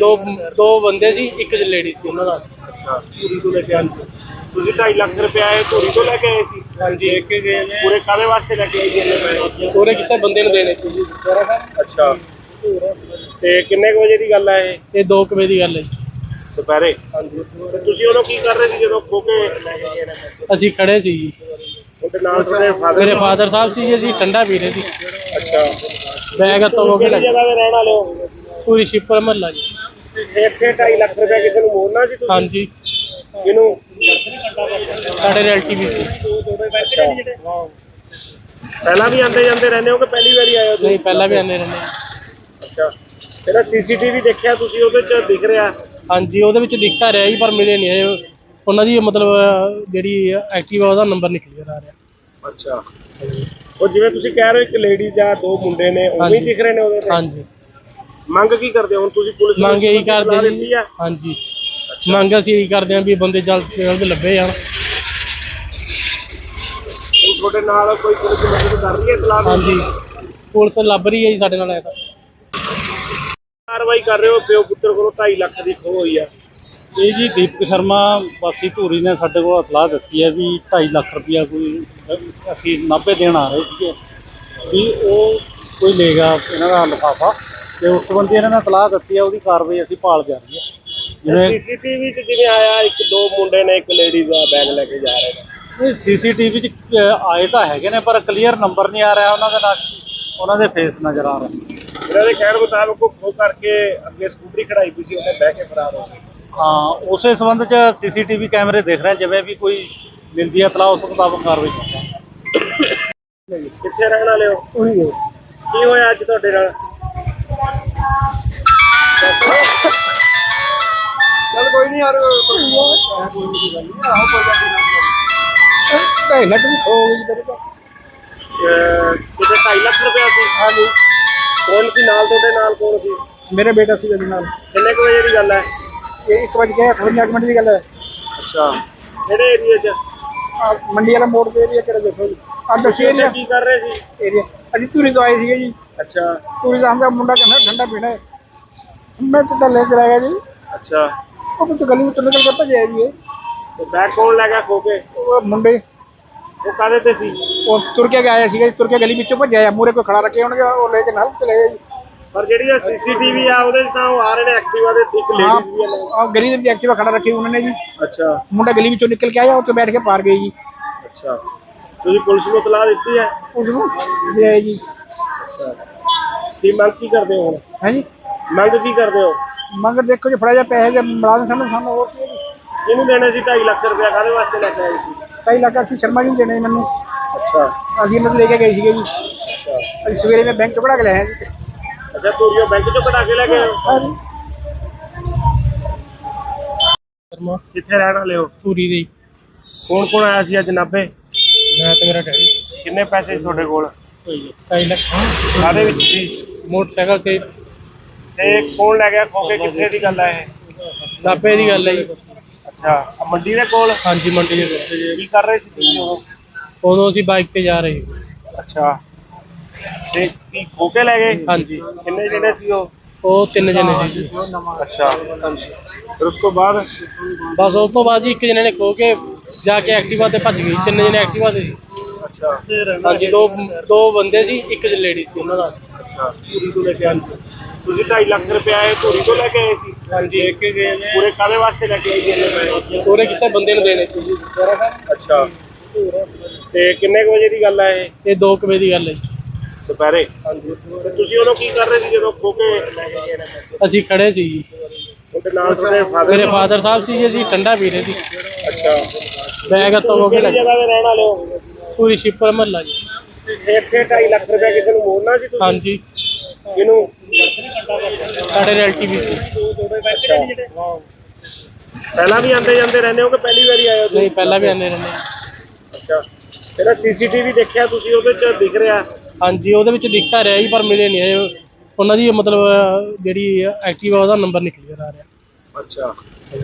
ਦੋ ਬੰਦੇ ਸੀ, ਇੱਕ ਲੇਡੀ ਸੀ ਉਹਨਾਂ ਦਾ। ਅੱਛਾ ਧੂਰੀ ਤੋਂ ਲੈ ਕੇ ਆਏ ਤੁਸੀਂ 2.5 ਲੱਖ ਰੁਪਇਆ ਇਹ ਧੂਰੀ ਤੋਂ ਲੈ ਕੇ ਆਏ ਸੀ? ਹਾਂਜੀ, ਪੂਰੇ ਕਾਹਦੇ ਵਾਸਤੇ ਲੈ ਕੇ ਆਏ ਜੀ ਇੰਨੇ ਪੈਸੇ? ਉਹਨੇ ਕਿਸੇ ਬੰਦੇ ਨੂੰ ਦੇਣੇ ਸੀ ਜੀ। ਅੱਛਾ ਤੇ ਕਿੰਨੇ ਕੁ ਵਜੇ ਦੀ ਗੱਲ ਹੈ ਇਹ? ਇਹ 2 ਵਜੇ ਦੀ ਗੱਲ ਹੈ ਜੀ। ਦੁਪਹਿਰੇ? ਹਾਂਜੀ। ਤੇ ਤੁਸੀਂ ਉਦੋਂ ਕੀ ਕਰ ਰਹੇ ਸੀ ਜਦੋਂ ਖੋ ਕੇ ਲੈ ਕੇ ਗਏ ਨੇ ਪੈਸੇ? ਅਸੀਂ ਖੜੇ ਸੀ ਜੀ। ਉਹਦੇ ਨਾਲ ਤੁਹਾਡੇ ਫਾਦਰ? ਮੇਰੇ ਫਾਦਰ ਸਾਹਿਬ ਸੀ ਜੀ, ਅਸੀਂ ਠੰਡਾ ਪੀ ਰਹੇ ਸੀ। ਅੱਛਾ ਬੈਗ ਹੱਥੋਂ ਹੋ ਕੇ ਕਿਹੜੀ ਜਗ੍ਹਾ ਤੇ ਰਹਿਣ ਵਾਲੇ ਹੋ? ਪੂਰੀ ਸ਼ਿਪਰ ਮਹੱਲਾ ਜੀ। ਇੱਥੇ 2.5 ਲੱਖ ਰੁਪਇਆ ਕਿਸੇ ਨੂੰ ਮੋੜਨਾ ਸੀ ਤੁਸੀਂ? ਹਾਂਜੀ, ਕਿਹਨੂੰ? ਸਾਡੇ ਰਿਲੇਟਿਵ ਸੀ। ਅੱਛਾ ਪਹਿਲਾਂ ਵੀ ਆਉਂਦੇ ਜਾਂਦੇ ਰਹਿੰਦੇ ਹੋ ਕਿ ਪਹਿਲੀ ਵਾਰੀ ਆਏ ਹੋ ਤੁਸੀਂ? ਨਹੀਂ, ਪਹਿਲਾਂ ਵੀ ਆਉਂਦੇ ਰਹਿੰਦੇ। ਅੱਛਾ ਜਿਹੜਾ ਸੀਸੀਟੀਵੀ ਦੇਖਿਆ ਤੁਸੀਂ ਉਹਦੇ ਚ ਦਿਖ ਰਿਹਾ? ਹਾਂਜੀ, ਉਹਦੇ ਵਿੱਚ ਦਿਖਤਾ ਰਿਹਾ ਜੀ, ਪਰ ਮਿਲੇ ਨਹੀਂ ਇਹ। ਉਹਨਾਂ ਦੀ ਮਤਲਬ ਜਿਹੜੀ ਐਕਟਿਵਾ ਉਹਦਾ ਨੰਬਰ ਨਹੀਂ ਕਲੀਅਰ ਆ ਰਿਹਾ। ਅੱਛਾ ਉਹ ਜਿਵੇਂ ਤੁਸੀਂ ਕਹਿ ਰਹੇ ਹੋ ਇੱਕ ਲੇਡੀਜ਼ ਆ, ਦੋ ਮੁੰਡੇ ਨੇ, ਉਵੇਂ ਹੀ ਦਿਖ ਰਹੇ ਨੇ ਉਹਦੇ ਤੇ? ਹਾਂਜੀ। ਮੰਗ ਕੀ ਕਰਦੇ ਹੋ ਹੁਣ ਤੁਸੀਂ? ਪੁਲਿਸ ਨੂੰ ਮੰਗ ਇਹੀ ਇਤਲਾਹ ਕਰਦੇ ਦਿੱਤੀ ਜੀ। ਆ? ਹਾਂਜੀ, ਮੰਗ ਅਸੀਂ ਇਹੀ ਕਰਦੇ ਹਾਂ ਵੀ ਬੰਦੇ ਜਲਦ ਤੋਂ ਜਲਦ ਲੱਭੇ ਜਾਣ। ਹੁਣ ਤੁਹਾਡੇ ਨਾਲ ਕੋਈ ਪੁਲਿਸ ਮਦਦ ਕਰ ਰਹੀ ਹੈ ਇਤਲਾਹ ਨੂੰ? ਹਾਂਜੀ, ਪੁਲਿਸ ਲੱਭ ਰਹੀ ਹੈ ਜੀ ਸਾਡੇ ਨਾਲ। ਐਸਾ ਕਾਰਵਾਈ ਕਰ ਰਹੇ ਹੋ? ਪਿਓ ਪੁੱਤਰ ਕੋਲੋਂ 2.5 ਲੱਖ ਦੀ ਖੋਹ ਹੋਈ ਆ। ਇਹ ਜੀ ਦੀਪਕ ਸ਼ਰਮਾ ਵਾਸੀ ਧੂਰੀ ਨੇ ਸਾਡੇ ਕੋਲ ਇਤਲਾਹ ਦਿੱਤੀ ਹੈ ਵੀ 2.5 ਲੱਖ ਰੁਪਇਆ ਕੋਈ ਅਸੀਂ ਨਾਭੇ ਦੇਣ ਆ ਰਹੇ ਸੀਗੇ, ਵੀ ਉਹ ਕੋਈ ਲੈ ਗਿਆ ਇਹਨਾਂ ਦਾ ਲਿਫਾਫਾ, ਤੇ ਉਸ ਸੰਬੰਧੀ ਇਹਨਾਂ ਨੇ ਇਤਲਾਹ ਦਿੱਤੀ ਹੈ। ਉਹਦੀ ਕਾਰਵਾਈ ਅਸੀਂ ਭਾਲ ਜਾਰੀ ਹੈ। ਜਿਵੇਂ ਸੀਸੀਟੀਵੀ 'ਚ ਜਿਵੇਂ ਆਇਆ ਇੱਕ ਦੋ ਮੁੰਡੇ ਨੇ, ਇੱਕ ਲੇਡੀਜ਼ ਆ, ਬੈਗ ਲੈ ਕੇ ਜਾ ਰਹੇ ਨੇ। ਇਹ ਸੀਸੀਟੀਵੀ 'ਚ ਆਏ ਤਾਂ ਹੈਗੇ ਨੇ, ਪਰ ਕਲੀਅਰ ਨੰਬਰ ਨਹੀਂ ਆ ਰਿਹਾ ਉਹਨਾਂ ਦੇ ਨਾਲ, ਉਹਨਾਂ ਦੇ ਫੇਸ ਨਜ਼ਰ ਆ ਰਹੇ। ਇਹਨਾਂ ਦੇ ਕਹਿਣ ਮੁਤਾਬਕ ਉਹ ਖੋਹ ਕਰਕੇ ਅੱਗੇ ਸਕੂਟਰੀ ਖੜਾਈ ਪਈ ਸੀ, ਉਹਨੇ ਬਹਿ ਕੇ ਫਰਾਰ ਹੋ ਗਏ। ਹਾਂ, ਉਸੇ ਸੰਬੰਧ 'ਚ ਸੀਸੀਟੀਵੀ ਕੈਮਰੇ ਦੇਖ ਰਹੇ, ਜਿਵੇਂ ਵੀ ਕੋਈ ਮਿਲਦੀ ਹੈ ਇਤਲਾਹ ਉਸ ਮੁਤਾਬਕ ਕਾਰਵਾਈ ਕਰਾਂਗੇ। ਕਿੱਥੇ ਰਹਿਣ ਵਾਲੇ ਹੋ? ਉਹੀ ਹੈ। ਕੀ ਹੋਇਆ ਅੱਜ ਤੁਹਾਡੇ ਨਾਲ? ਚੱਲ ਕੋਈ ਨਹੀਂ ਯਾਰ, ਕੋਈ ਨਹੀਂ ਗੱਲ ਨਹੀਂ। ਆਹੋ ਕੋਈ ਗੱਲ ਨਹੀਂ। 2.5 ਲੱਖ ਦੀ ਖੋ ਗਈ ਤੇਰੇ ਤੋਂ। ਕਿਤੇ 2.5 ਲੱਖ ਰੁਪਇਆ ਸੀ? ਹਾਂਜੀ, ਕੌਣ ਸੀ ਨਾਲ ਤੁਹਾਡੇ? ਨਾਲ ਕੌਣ ਸੀ? ਮੇਰੇ ਬੇਟਾ ਸੀ ਇਹਦੇ ਨਾਲ। ਕਿੰਨੇ ਕੁ ਵਜੇ ਦੀ ਗੱਲ ਹੈ? ਇਹ 1:58 ਮਿੰਟ ਦੀ ਗੱਲ ਹੈ। ਅੱਛਾ ਕਿਹੜੇ ਏਰੀਏ 'ਚ? ਆਹ ਮੰਡੀ ਵਾਲਾ ਮੋੜ ਤੇ ਏਰੀਆ ਕਿਹੜਾ ਦੇਖੋ ਜੀ। ਆਹ ਦੱਸੀ ਏਰੀਆ ਕੀ ਕਰ ਰਹੇ ਸੀ? ਏਰੀਆ ਅਸੀਂ ਧੂਰੀ ਤੋਂ ਆਏ ਸੀਗੇ ਜੀ। ਅੱਛਾ ਧੂਰੀ ਦਾ ਹਮਦਾ ਮੁੰਡਾ ਕਹਿੰਦਾ ਠੰਡਾ ਪੀਣਾ ਹੈ। ਮੈਂ ਟੁੱਟਾ ਲੈ ਕੇ ਆਇਆ ਜੀ। ਅੱਛਾ ਉਹ ਤੋਂ ਗਲੀ ਵਿੱਚੋਂ ਨਿਕਲ ਕੇ ਭੱਜਿਆ ਜੀ ਇਹ। ਤੇ ਬੈਗ ਕੌਣ ਲੈ ਗਿਆ ਖੋ ਕੇ? ਉਹ ਮੁੰਡੇ ਉਹ ਕਾਹਦੇ ਤੇ ਸੀ? ਉਹ ਤੁਰ ਕੇ ਆਇਆ ਸੀਗਾ ਜੀ, ਤੁਰ ਕੇ ਗਲੀ ਵਿੱਚੋਂ ਭੱਜਿਆ ਆ। ਮੂਹਰੇ ਕੋਈ ਖੜਾ ਰੱਖੇ ਹੋਣਗੇ, ਉਹ ਲੈ ਕੇ ਨਾਲ ਚਲੇ ਗਏ ਜੀ। ਪਰ ਜਿਹੜੀ ਇਹ ਸੀਸੀਟੀਵੀ ਆ ਉਹਦੇ 'ਚ ਤਾਂ ਉਹ ਆ ਰਹੇ ਨੇ ਐਕਟਿਵਾ ਦੇ, ਇੱਕ ਲੇਡੀਜ਼ ਵੀ ਆ ਨਾਲ। ਆਹ ਗਲੀ ਦੇ ਵਿੱਚ ਐਕਟਿਵਾ ਖੜਾ ਰੱਖੀ ਉਹਨਾਂ ਨੇ ਜੀ। ਅੱਛਾ ਮੁੰਡਾ ਗਲੀ ਵਿੱਚੋਂ ਨਿਕਲ ਕੇ ਆਇਆ, ਉੱਥੇ ਬੈਠ ਕੇ ਪਾਰ ਗਏ ਜੀ। ਅੱਛਾ ਤੁਸੀਂ ਪੁਲਿਸ ਨੂੰ ਇਤਲਾਹ ਦਿੱਤੀ ਹੈ? ਉਸ ਨੂੰ ਦੇ ਆਏ ਜੀ। ਅੱਛਾ ਕੀ ਮੰਗ ਕੀ ਕਰਦੇ ਹੋ ਹੁਣ? ਹੈ ਜੀ, ਮੰਗ ਕੀ ਕਰਦੇ ਹੋ? ਮੰਗ ਦੇਖੋ ਜੀ, ਫੜਾ ਜਾ ਪੈਸੇ ਦੇ ਮੁਲਾਜ਼ਮ ਸਾਨੂੰ ਹੋਰ ਕੀ ਹੈ ਜੀ। ਇਹਨੂੰ ਦੇਣੇ ਸੀ 2.5 ਲੱਖ ਰੁਪਇਆ, ਕਾਹਦੇ ਵਾਸਤੇ ਲੈ ਕੇ ਆਏ ਸੀ? 2.5 ਲੱਖ ਅਸੀਂ ਸ਼ਰਮਾ ਜੀ ਨੂੰ ਦੇਣੇ ਮੈਨੂੰ। ਅੱਛਾ ਅਸੀਂ ਇਹਨਾਂ ਤੋਂ ਲੈ ਕੇ ਗਏ ਸੀਗੇ ਜੀ। ਅੱਛਾ ਅਸੀਂ ਸਵੇਰੇ ਮੈਂ ਬੈਂਕ ਤੋਂ ਕਢਾ ਕੇ ਲਿਆਇਆ ਜੀ। ਅੱਛਾ ਧੂਰੀਓ ਬੈਂਕ 'ਚੋਂ ਕਢਾ ਕੇ ਲੈ ਗਏ ਹੋ? ਹਾਂ ਜੀ। ਸ਼ਰਮਾ ਕਿੱਥੇ ਰਹਿਣ ਵਾਲੇ ਹੋ? ਪੂਰੀ ਦੇ। ਕੌਣ ਕੌਣ ਆਇਆ ਸੀ ਅੱਜ ਨਾਭੇ? ਮੈਂ ਤੇ ਮੇਰਾ ਡੈਡੀ। ਕਿੰਨੇ ਪੈਸੇ ਸੀ ਤੁਹਾਡੇ ਕੋਲ? 2.5 ਲੱਖ ਕਾਹਦੇ ਵਿੱਚ ਸੀ? ਮੋਟਰਸਾਈਕਲ ਤੇ। ਤੇ ਕੌਣ ਲੈ ਗਿਆ ਖੋ ਕੇ? ਕਿੱਥੇ ਦੀ ਗੱਲ ਹੈ ਇਹ? ਨਾਭੇ ਦੀ ਗੱਲ ਹੈ ਜੀ। ਅੱਛਾ ਆਹ ਮੰਡੀ ਦੇ ਕੋਲ? ਹਾਂਜੀ, ਮੰਡੀ ਦੇ ਕੋਲ। ਕੀ ਕਰ ਰਹੇ ਸੀ ਤੁਸੀਂ ਉਦੋਂ? ਉਦੋਂ ਅਸੀਂ ਬਾਈਕ ਤੇ ਜਾ ਰਹੇ ਸੀ। ਅੱਛਾ ਤੇ ਕੀ ਖੋ ਕੇ ਲੈ ਗਏ? ਹਾਂਜੀ, ਕਿੰਨੇ ਜਿਹੜੇ ਸੀ ਉਹ? ਉਹ ਤਿੰਨ ਜਣੇ ਸੀ ਜੀ। ਅੱਛਾ ਫਿਰ ਉਸ ਤੋਂ ਬਾਅਦ ਬਸ ਉਸ ਤੋਂ ਬਾਅਦ ਜੀ ਇੱਕ ਜਣੇ ਨੇ ਖੋ ਕੇ ਜਾ ਕੇ ਐਕਟਿਵਾ ਤੇ ਭੱਜ ਗਈ। ਤਿੰਨ ਜਣੇ ਐਕਟਿਵਾ ਤੇ ਸੀ। ਅੱਛਾ ਹਾਂਜੀ, ਦੋ ਬੰਦੇ ਸੀ, ਇੱਕ ਲੇਡੀ ਸੀ ਉਹਨਾਂ ਦਾ। ਅੱਛਾ ਧੂਰੀ ਤੋਂ ਲੈ ਕੇ ਆਏ ਤੁਸੀਂ 2.5 ਲੱਖ ਰੁਪਇਆ ਇਹ ਧੂਰੀ ਤੋਂ ਲੈ ਕੇ ਆਏ ਸੀ? ਹਾਂਜੀ, ਪੂਰੇ ਕਾਹਦੇ ਵਾਸਤੇ ਲੈ ਕੇ ਆਏ ਜੀ ਇੰਨੇ ਪੈਸੇ? ਉਹਨੇ ਕਿਸੇ ਬੰਦੇ ਨੂੰ ਦੇਣੇ ਸੀ ਜੀ। ਅੱਛਾ ਤੇ ਕਿੰਨੇ ਕੁ ਵਜੇ ਦੀ ਗੱਲ ਹੈ ਇਹ? ਇਹ 2 ਵਜੇ ਦੀ ਗੱਲ ਹੈ ਜੀ। ਦੁਪਹਿਰੇ? ਹਾਂਜੀ ਤੇ ਤੁਸੀਂ ਉਦੋਂ ਕੀ ਕਰ ਰਹੇ ਸੀ ਜਦੋਂ ਖੋ ਕੇ ਲੈ ਕੇ ਗਏ ਨੇ ਪੈਸੇ? ਅਸੀਂ ਖੜੇ ਸੀ ਜੀ। ਉਹਦੇ ਨਾਲ ਤੁਹਾਡੇ ਫਾਦਰ? ਮੇਰੇ ਫਾਦਰ ਸਾਹਿਬ ਸੀ ਜੀ, ਅਸੀਂ ਠੰਡਾ ਪੀ ਰਹੇ ਸੀ। ਅੱਛਾ ਬੈਗ ਹੱਥੋਂ ਹੋ ਕੇ ਕਿਹੜੀ ਜਗ੍ਹਾ ਤੇ ਰਹਿਣ ਵਾਲੇ ਹੋ? ਪੂਰੀ ਸ਼ਿਪਰ ਮਹੱਲਾ ਜੀ। ਇੱਥੇ 2.5 ਲੱਖ ਰੁਪਇਆ ਕਿਸੇ ਨੂੰ ਮੋੜਨਾ ਸੀ ਤੁਸੀਂ? ਹਾਂਜੀ, ਕਿਹਨੂੰ? ਸਾਡੇ ਰਿਲੇਟਿਵ ਸੀ। ਅੱਛਾ ਪਹਿਲਾਂ ਵੀ ਆਉਂਦੇ ਜਾਂਦੇ ਰਹਿੰਦੇ ਹੋ ਕਿ ਪਹਿਲੀ ਵਾਰੀ ਆਏ ਹੋ ਤੁਸੀਂ? ਨਹੀਂ, ਪਹਿਲਾਂ ਵੀ ਆਉਂਦੇ ਰਹਿੰਦੇ। ਅੱਛਾ ਜਿਹੜਾ ਸੀਸੀਟੀਵੀ ਦੇਖਿਆ ਤੁਸੀਂ ਉਹਦੇ 'ਚ ਦਿਖ ਰਿਹਾ? ਹਾਂਜੀ, ਉਹਦੇ ਵਿੱਚ ਦਿਖਤਾ ਰਿਹਾ ਜੀ, ਪਰ ਮਿਲੇ ਨਹੀਂ ਇਹ। ਉਹਨਾਂ ਦੀ ਮਤਲਬ ਜਿਹੜੀ ਐਕਟਿਵਾ ਉਹਦਾ ਨੰਬਰ ਨਹੀਂ ਕਲੀਅਰ ਆ ਰਿਹਾ। ਅੱਛਾ,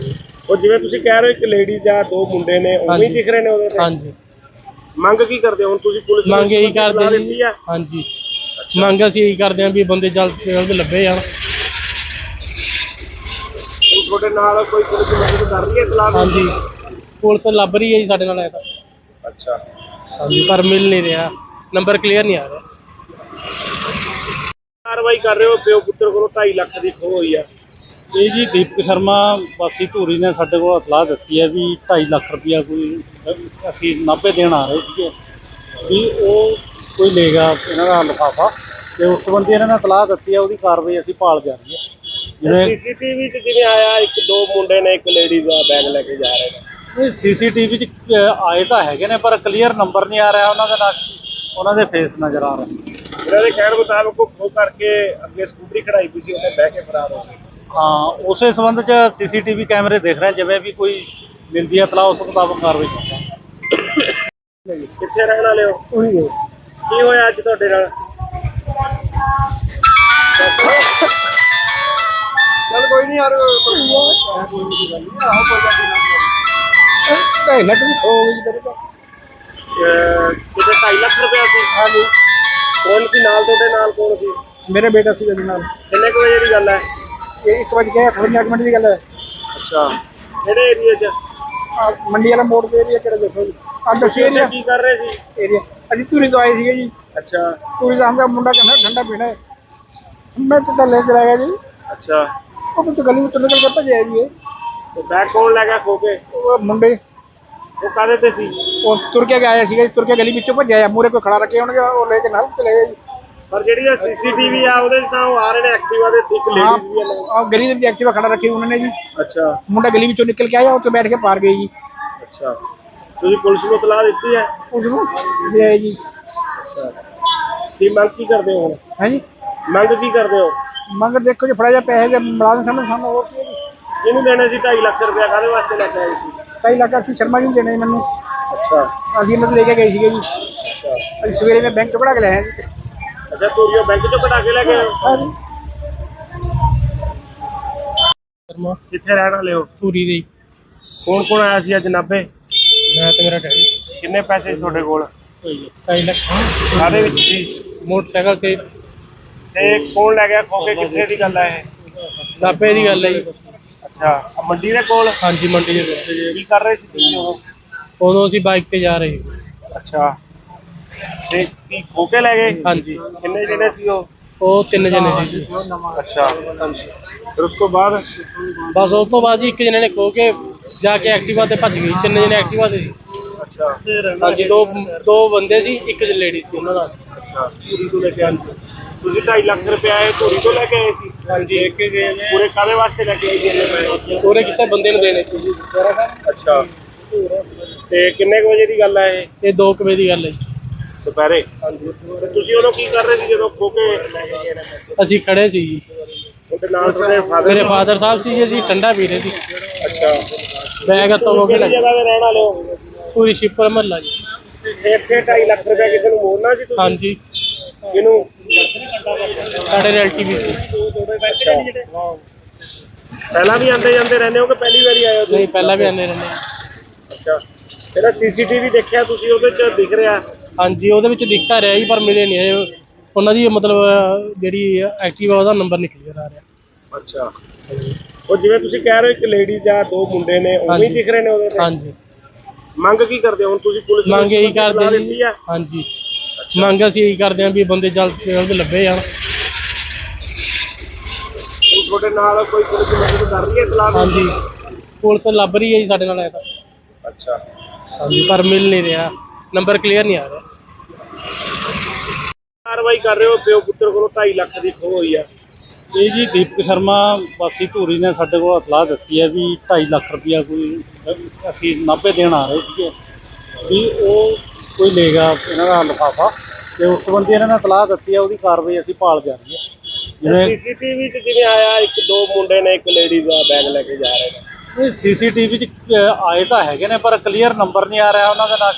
ਉਹ ਜਿਵੇਂ ਤੁਸੀਂ ਕਹਿ ਰਹੇ ਹੋ ਇੱਕ ਲੇਡੀਜ਼ ਆ ਦੋ ਮੁੰਡੇ ਨੇ ਉਵੇਂ ਹੀ ਦਿਖ ਰਹੇ ਨੇ ਉਹਦੇ ਤੇ। ਹਾਂਜੀ ਮੰਗ ਕੀ ਕਰਦੇ ਹੋ ਹੁਣ ਤੁਸੀਂ ਪੁਲਿਸ ਨੂੰ ਮੰਗ ਇਹੀ ਸਲਾਹ ਕਰਦੇ ਦਿੱਤੀ ਜੀ। ਆ? ਹਾਂਜੀ ਮੰਗ ਅਸੀਂ ਇਹੀ ਕਰਦੇ ਹਾਂ ਵੀ ਬੰਦੇ ਜਲਦ ਤੋਂ ਜਲਦ ਲੱਭੇ ਜਾਣ। ਹੁਣ ਤੁਹਾਡੇ ਨਾਲ ਕੋਈ ਪੁਲਿਸ ਮਦਦ ਕਰ ਰਹੀ ਹੈ ਸਲਾਹ ਦੇਣ ਦੀ? ਹਾਂਜੀ ਪੁਲਿਸ ਲੱਭ ਰਹੀ ਹੈ ਜੀ ਸਾਡੇ ਨਾਲ ਐ ਤਾਂ। ਅੱਛਾ, ਹਾਂਜੀ ਪਰ ਮਿਲ ਨਹੀਂ ਰਿਹਾ, ਨੰਬਰ ਕਲੀਅਰ ਨਹੀਂ ਆ ਰਿਹਾ। ਕਾਰਵਾਈ ਕਰ ਰਹੇ ਹੋ ਪਿਓ ਪੁੱਤਰ ਕੋਲੋਂ 2.5 ਲੱਖ ਦੀ ਖੋਹ ਹੋਈ ਆ? ਇਹ ਜੀ ਦੀਪਕ ਸ਼ਰਮਾ ਵਾਸੀ ਧੂਰੀ ਨੇ ਸਾਡੇ ਕੋਲ ਇਤਲਾਹ ਦਿੱਤੀ ਹੈ ਵੀ 2.5 ਲੱਖ ਰੁਪਇਆ ਕੋਈ ਅਸੀਂ ਨਾਭੇ ਦੇਣ ਆ ਰਹੇ ਸੀਗੇ ਵੀ ਉਹ ਕੋਈ ਲੈ ਗਿਆ ਇਹਨਾਂ ਦਾ ਲਿਫਾਫਾ, ਤੇ ਉਸ ਸੰਬੰਧੀ ਇਹਨਾਂ ਨੇ ਇਤਲਾਹ ਦਿੱਤੀ ਹੈ, ਉਹਦੀ ਕਾਰਵਾਈ ਅਸੀਂ ਭਾਲ ਜਾਰੀ ਹੈ। ਜਿਵੇਂ ਸੀਸੀਟੀਵੀ 'ਚ ਜਿਵੇਂ ਆਇਆ ਇੱਕ ਦੋ ਮੁੰਡੇ ਨੇ ਇੱਕ ਲੇਡੀਜ਼ ਦਾ ਬੈਗ ਲੈ ਕੇ ਜਾ ਰਹੇ ਨੇ। ਇਹ ਸੀਸੀਟੀਵੀ 'ਚ ਆਏ ਤਾਂ ਹੈਗੇ ਨੇ ਪਰ ਕਲੀਅਰ ਨੰਬਰ ਨਹੀਂ ਆ ਰਿਹਾ ਉਹਨਾਂ ਦਾ, ਨਾਲ ਉਹਨਾਂ ਦੇ ਫੇਸ ਨਜ਼ਰ ਆ ਰਹੇ। ਇਹਨਾਂ ਦੇ ਕਹਿਣ ਮੁਤਾਬਕ ਉਹ ਖੋਹ ਕਰਕੇ ਅੱਗੇ ਸਕੂਟਰੀ ਖੜਾਈ ਪਈ ਸੀ, ਉਹਨੇ ਬਹਿ ਕੇ ਫਰਾਰ ਹੋ ਗਏ। ਹਾਂ ਉਸੇ ਸੰਬੰਧ 'ਚ ਸੀਸੀਟੀਵੀ ਕੈਮਰੇ ਦੇਖ ਰਹੇ, ਜਿਵੇਂ ਵੀ ਕੋਈ ਮਿਲਦੀ ਹੈ ਇਤਲਾਹ ਉਸ ਮੁਤਾਬਕ ਕਾਰਵਾਈ ਕਰਾਂਗੇ। ਕਿੱਥੇ ਰਹਿਣ ਵਾਲੇ ਹੋ? ਉਹੀ ਹੈ ਕੀ ਹੋਇਆ ਅੱਜ ਤੁਹਾਡੇ ਨਾਲ? ਚੱਲ ਕੋਈ ਨਹੀਂ ਯਾਰ ਕੋਈ ਨਹੀਂ ਗੱਲ ਨਹੀਂ ਆਹੋ ਕੋਈ ਗੱਲ ਨਹੀਂ ਢਾਈ ਲੱਖ ਦੀ ਖੋ ਗਈ ਤੇਰੇ ਤੋਂ। ਕਿਤੇ 2.5 ਲੱਖ ਰੁਪਇਆ ਸੀ? ਹਾਂਜੀ ਕੌਣ ਸੀ ਨਾਲ ਤੁਹਾਡੇ ਨਾਲ? ਕੌਣ ਸੀ? ਮੇਰੇ ਬੇਟਾ ਸੀ ਇਹਦੇ ਨਾਲ। ਕਿੰਨੇ ਕੁ ਵਜੇ ਦੀ ਗੱਲ ਹੈ? ਇਹ 1:58 ਮਿੰਟ ਦੀ ਗੱਲ ਹੈ। ਅੱਛਾ, ਕਿਹੜੇ ਏਰੀਆ 'ਚ? ਆਹ ਮੰਡੀ ਵਾਲਾ ਮੋੜ ਦੇ ਏਰੀਆ ਕਿਹੜਾ ਦੇਖੋ ਜੀ, ਆਹ ਦੱਸੀ ਤੁਸੀਂ ਏਰੀਆ ਉੱਥੇ ਕੀ ਕਰ ਰਹੇ ਸੀ? ਏਰੀਆ ਅਸੀਂ ਧੂਰੀ ਤੋਂ ਆਏ ਸੀਗੇ ਜੀ। ਅੱਛਾ ਧੂਰੀ ਦਾ ਹਮਦਾ ਮੁੰਡਾ ਕਹਿੰਦਾ ਠੰਡਾ ਪੀਣਾ ਹੈ, ਮੈਂ ਤਾਂ ਲੈ ਕੇ ਆ ਗਿਆ ਜੀ। ਅੱਛਾ, ਉਹ ਕੁਝ ਗਲੀ ਵਿੱਚੋਂ ਨਿਕਲ ਕੇ ਭੱਜਿਆ ਜੀ ਇਹ। ਤੇ ਬੈਗ ਕੌਣ ਲੈ ਗਿਆ ਖੋ ਕੇ? ਉਹ ਮੁੰਡੇ ਉਹ ਕਾਹਦੇ ਤੇ ਸੀ? ਉਹ ਤੁਰ ਕੇ ਆਇਆ ਸੀਗਾ ਜੀ, ਤੁਰ ਕੇ ਗਲੀ ਵਿੱਚੋਂ ਭੱਜਿਆ ਆ, ਮੂਹਰੇ ਕੋਈ ਖੜਾ ਰੱਖੇ ਹੋਣਗੇ, ਉਹ ਲੈ ਕੇ ਨਾਲ ਚਲੇ ਗਏ ਜੀ। ਪਰ ਜਿਹੜੀ ਆ ਸੀਸੀਟੀਵੀ ਆ ਉਹਦੇ 'ਚ ਤਾਂ ਉਹ ਆ ਰਹੇ ਨੇ ਐਕਟਿਵਾ ਦੇ, ਇੱਕ ਲੇਡੀਜ਼ ਵੀ ਆ ਨਾਲ। ਆਹ ਗਲੀ ਦੇ ਵਿੱਚ ਐਕਟਿਵਾ ਖੜਾ ਰੱਖੀ ਉਹਨਾਂ ਨੇ ਜੀ। ਅੱਛਾ ਮੁੰਡਾ ਗਲੀ ਵਿੱਚੋਂ ਨਿਕਲ ਕੇ ਆਇਆ, ਉੱਥੇ ਬੈਠ ਕੇ ਪਾਰ ਗਏ ਜੀ। ਅੱਛਾ, ਤੁਸੀਂ ਪੁਲਿਸ ਨੂੰ ਇਤਲਾਹ ਦਿੱਤੀ ਹੈ? ਉਸ ਨੂੰ ਦੇ ਆਏ ਜੀ। ਅੱਛਾ, ਕੀ ਮੰਗ ਕੀ ਕਰਦੇ ਹੋ ਹੁਣ? ਹਾਂਜੀ ਮੰਗ ਕੀ ਕਰਦੇ ਹੋ? ਮੰਗ ਦੇਖੋ ਜੀ, ਫੜਾ ਜਾ ਪੈਸੇ ਦੇ ਮਿਲਾ ਦੇਣ ਸਾਨੂੰ ਹੋਰ ਕੀ ਹੈ ਜੀ। ਇਹਨੂੰ ਦੇਣੇ ਸੀ 2.5 ਲੱਖ ਰੁਪਇਆ, ਕਾਹਦੇ ਵਾਸਤੇ ਲੈ ਕੇ ਆਏ ਸੀ? 2.5 ਲੱਖ ਅਸੀਂ ਸ਼ਰਮਾ ਜੀ ਨੂੰ ਦੇਣੇ ਮੈਨੂੰ, ਅੱਛਾ ਅਸੀਂ ਇਹਨਾਂ ਤੋਂ ਲੈ ਕੇ ਗਏ ਸੀਗੇ ਜੀ। ਅੱਛਾ ਅਸੀਂ ਸਵੇਰੇ ਮੈਂ ਬੈਂਕ ਤੋਂ ਕਢਾ ਕੇ ਲਿਆਇਆ ਜੀ। ਅੱਛਾ, ਧੂਰੀਓ ਬੈਂਕ 'ਚੋਂ ਕਢਾ ਕੇ ਲੈ ਗਏ ਹੋ? ਹਾਂਜੀ ਸ਼ਰਮਾ ਕਿੱਥੇ ਰਹਿਣ ਵਾਲੇ ਹੋ? ਪੂਰੀ ਦੇ ਕੌਣ ਕੌਣ ਆਇਆ ਸੀ ਅੱਜ ਨਾਭੇ? ਮੈਂ ਤੇ ਮੇਰਾ ਡੈਡੀ। ਕਿੰਨੇ ਪੈਸੇ ਸੀ ਤੁਹਾਡੇ ਕੋਲ? 2.5 ਲੱਖ ਕਾਹਦੇ ਵਿੱਚ ਸੀ? ਮੋਟਰਸਾਈਕਲ ਤੇ। ਤੇ ਕੌਣ ਲੈ ਗਿਆ ਖੋ ਕੇ? ਕਿੱਥੇ ਦੀ ਗੱਲ ਹੈ ਇਹ? ਨਾਭੇ ਦੀ ਗੱਲ ਹੈ ਜੀ। ਅੱਛਾ, ਆਹ ਮੰਡੀ ਦੇ ਕੋਲ? ਹਾਂਜੀ ਮੰਡੀ ਦੇ ਕੋਲ। ਕੀ ਕਰ ਰਹੇ ਸੀ ਤੁਸੀਂ ਉਦੋਂ? ਉਦੋਂ ਅਸੀਂ ਬਾਈਕ ਤੇ ਜਾ ਰਹੇ ਸੀ। ਅੱਛਾ, ਤੇ ਕੀ ਖੋ ਕੇ ਲੈ ਗਏ? ਹਾਂਜੀ ਕਿੰਨੇ ਜਣੇ ਸੀ ਉਹ? ਉਹ 3 ਜਣੇ ਸੀ ਜੀ। ਅੱਛਾ, ਫਿਰ ਉਸ ਤੋਂ ਬਾਅਦ? ਬਸ ਉਸ ਤੋਂ ਬਾਅਦ ਜੀ ਇੱਕ ਜਣੇ ਨੇ ਖੋ ਕੇ ਜਾ ਕੇ ਐਕਟਿਵਾ ਤੇ ਭੱਜ ਗਈ। 3 ਜਣੇ ਐਕਟਿਵਾ ਤੇ ਸੀ। ਅੱਛਾ ਹਾਂਜੀ ਦੋ ਬੰਦੇ ਸੀ, ਇੱਕ ਲੇਡੀ ਸੀ ਉਹਨਾਂ ਦਾ। ਅੱਛਾ, ਧੂਰੀ ਤੋਂ ਲੈ ਕੇ ਆਏ? ਤੁਸੀਂ 2.5 ਲੱਖ ਰੁਪਇਆ ਇਹ ਧੂਰੀ ਤੋਂ ਲੈ ਕੇ ਆਏ ਸੀ? ਹਾਂਜੀ ਇੱਕ ਗਏ ਨੇ ਪੂਰੇ ਕਾਹਦੇ ਵਾਸਤੇ ਲੈ ਕੇ ਆਏ ਸੀ ਇੰਨੇ ਪੈਸੇ? ਪੂਰੇ ਕਿਸੇ ਬੰਦੇ ਨੂੰ ਦੇਣੇ ਸੀ ਜੀ। ਅੱਛਾ, ਤੇ ਕਿੰਨੇ ਕੁ ਵਜੇ ਦੀ ਗੱਲ ਹੈ ਇਹ? ਇਹ 2 ਵਜੇ ਦੀ ਗੱਲ ਹੈ ਜੀ। ਦੁਪਹਿਰੇ? ਹਾਂਜੀ। ਤੇ ਤੁਸੀਂ ਉਦੋਂ ਕੀ ਕਰ ਰਹੇ ਸੀ ਜਦੋਂ ਖੋ ਕੇ ਲੈ ਕੇ ਗਏ ਨੇ ਪੈਸੇ? ਅਸੀਂ ਖੜੇ ਸੀ ਜੀ। ਉਹਦੇ ਨਾਲ ਤੁਹਾਡੇ ਫਾਦਰ? ਮੇਰੇ ਫਾਦਰ ਸਾਹਿਬ ਸੀ ਜੀ, ਅਸੀਂ ਠੰਡਾ ਪੀ ਰਹੇ ਸੀ। ਅੱਛਾ, ਬੈਗ ਹੱਥੋਂ ਹੋ ਕੇ ਕਿਹੜੀ ਜਗ੍ਹਾ ਤੇ ਰਹਿਣ ਵਾਲੇ ਹੋ? ਪੂਰੀ ਸ਼ਿਪਰ ਮਹੱਲਾ ਜੀ। ਇੱਥੇ 2.5 ਲੱਖ ਰੁਪਇਆ ਕਿਸੇ ਨੂੰ ਮੋੜਨਾ ਸੀ ਤੁਸੀਂ? ਹਾਂਜੀ ਇਹਨੂੰ? ਸਾਡੇ ਰਿਲੇਟਿਵ ਵੀ ਸੀ। ਅੱਛਾ, ਪਹਿਲਾਂ ਵੀ ਆਉਂਦੇ ਜਾਂਦੇ ਰਹਿੰਦੇ ਹੋ ਕਿ ਪਹਿਲੀ ਵਾਰੀ ਆਏ ਹੋ ਤੁਸੀਂ? ਨਹੀਂ ਪਹਿਲਾਂ ਵੀ ਆਉਂਦੇ ਰਹਿੰਦੇ। ਅੱਛਾ, ਇਹਦਾ ਸੀਸੀਟੀਵੀ ਦੇਖਿਆ ਤੁਸੀਂ? ਉਹਦੇ 'ਚ ਦਿਖ ਰਿਹਾ? ਹਾਂਜੀ ਉਹਦੇ ਵਿੱਚ ਦਿਖਤਾ ਰਿਹਾ ਜੀ ਪਰ ਮਿਲੇ ਨਹੀਂ ਇਹ। ਉਹਨਾਂ ਦੀ ਮਤਲਬ ਜਿਹੜੀ ਐਕਟਿਵਾ ਉਹਦਾ ਨੰਬਰ ਨਹੀਂ ਕਲੀਅਰ ਆ ਰਿਹਾ। ਅੱਛਾ, ਉਹ ਜਿਵੇਂ ਤੁਸੀਂ ਕਹਿ ਰਹੇ ਹੋ ਇੱਕ ਲੇਡੀਜ਼ ਆ ਦੋ ਮੁੰਡੇ ਨੇ ਉਵੇਂ ਹੀ ਦਿਖ ਰਹੇ ਨੇ ਉਹਦੇ ਤੇ? ਹਾਂਜੀ ਮੰਗ ਕੀ ਕਰਦੇ ਹੋ ਹੁਣ ਤੁਸੀਂ ਪੁਲਿਸ ਨੂੰ? ਮੰਗ ਇਹੀ ਸਲਾਹ ਕਰਦੇ ਦਿੱਤੀ ਜੀ। ਆ? ਹਾਂਜੀ ਮੰਗ ਅਸੀਂ ਇਹੀ ਕਰਦੇ ਹਾਂ ਵੀ ਬੰਦੇ ਜਲਦ ਤੋਂ ਜਲਦ ਲੱਭੇ ਜਾਣ। ਹੁਣ ਤੁਹਾਡੇ ਨਾਲ ਕੋਈ ਪੁਲਿਸ ਮਦਦ ਕਰ ਰਹੀ ਹੈ ਇਤਲਾਹ ਦੇਣ ਦੀ? ਹਾਂਜੀ ਪੁਲਿਸ ਲੱਭ ਰਹੀ ਹੈ ਜੀ ਸਾਡੇ ਨਾਲ ਐ ਤਾਂ। ਅੱਛਾ, ਹਾਂਜੀ ਪਰ ਮਿਲ ਨਹੀਂ ਰਿਹਾ, ਨੰਬਰ ਕਲੀਅਰ ਨਹੀਂ ਆ ਰਿਹਾ। ਕਾਰਵਾਈ ਕਰ ਰਹੇ ਹੋ ਪਿਓ ਪੁੱਤਰ ਕੋਲੋਂ 2.5 ਲੱਖ ਦੀ ਖੋਹ ਹੋਈ ਆ? ਇਹ ਜੀ ਦੀਪਕ ਸ਼ਰਮਾ ਵਾਸੀ ਧੂਰੀ ਨੇ ਸਾਡੇ ਕੋਲ ਇਤਲਾਹ ਦਿੱਤੀ ਹੈ ਵੀ 2.5 ਲੱਖ ਰੁਪਇਆ ਕੋਈ ਅਸੀਂ ਨਾਭੇ ਦੇਣ ਆ ਰਹੇ ਸੀਗੇ ਵੀ ਉਹ ਕੋਈ ਲੈ ਗਿਆ ਇਹਨਾਂ ਦਾ ਲਿਫਾਫਾ, ਤੇ ਉਸ ਸੰਬੰਧੀ ਇਹਨਾਂ ਨੇ ਇਤਲਾਹ ਦਿੱਤੀ ਹੈ, ਉਹਦੀ ਕਾਰਵਾਈ ਅਸੀਂ ਭਾਲ ਜਾਰੀ ਹੈ। ਜਿਵੇਂ ਸੀਸੀਟੀਵੀ 'ਚ ਜਿਵੇਂ ਆਇਆ ਇੱਕ ਦੋ ਮੁੰਡੇ ਨੇ ਇੱਕ ਲੇਡੀਜ਼ ਦਾ ਬੈਗ ਲੈ ਕੇ ਜਾ ਰਹੇ ਨੇ। ਇਹ ਸੀਸੀਟੀਵੀ 'ਚ ਆਏ ਤਾਂ ਹੈਗੇ ਨੇ ਪਰ ਕਲੀਅਰ ਨੰਬਰ ਨਹੀਂ ਆ ਰਿਹਾ ਉਹਨਾਂ ਦਾ, ਨਾਲ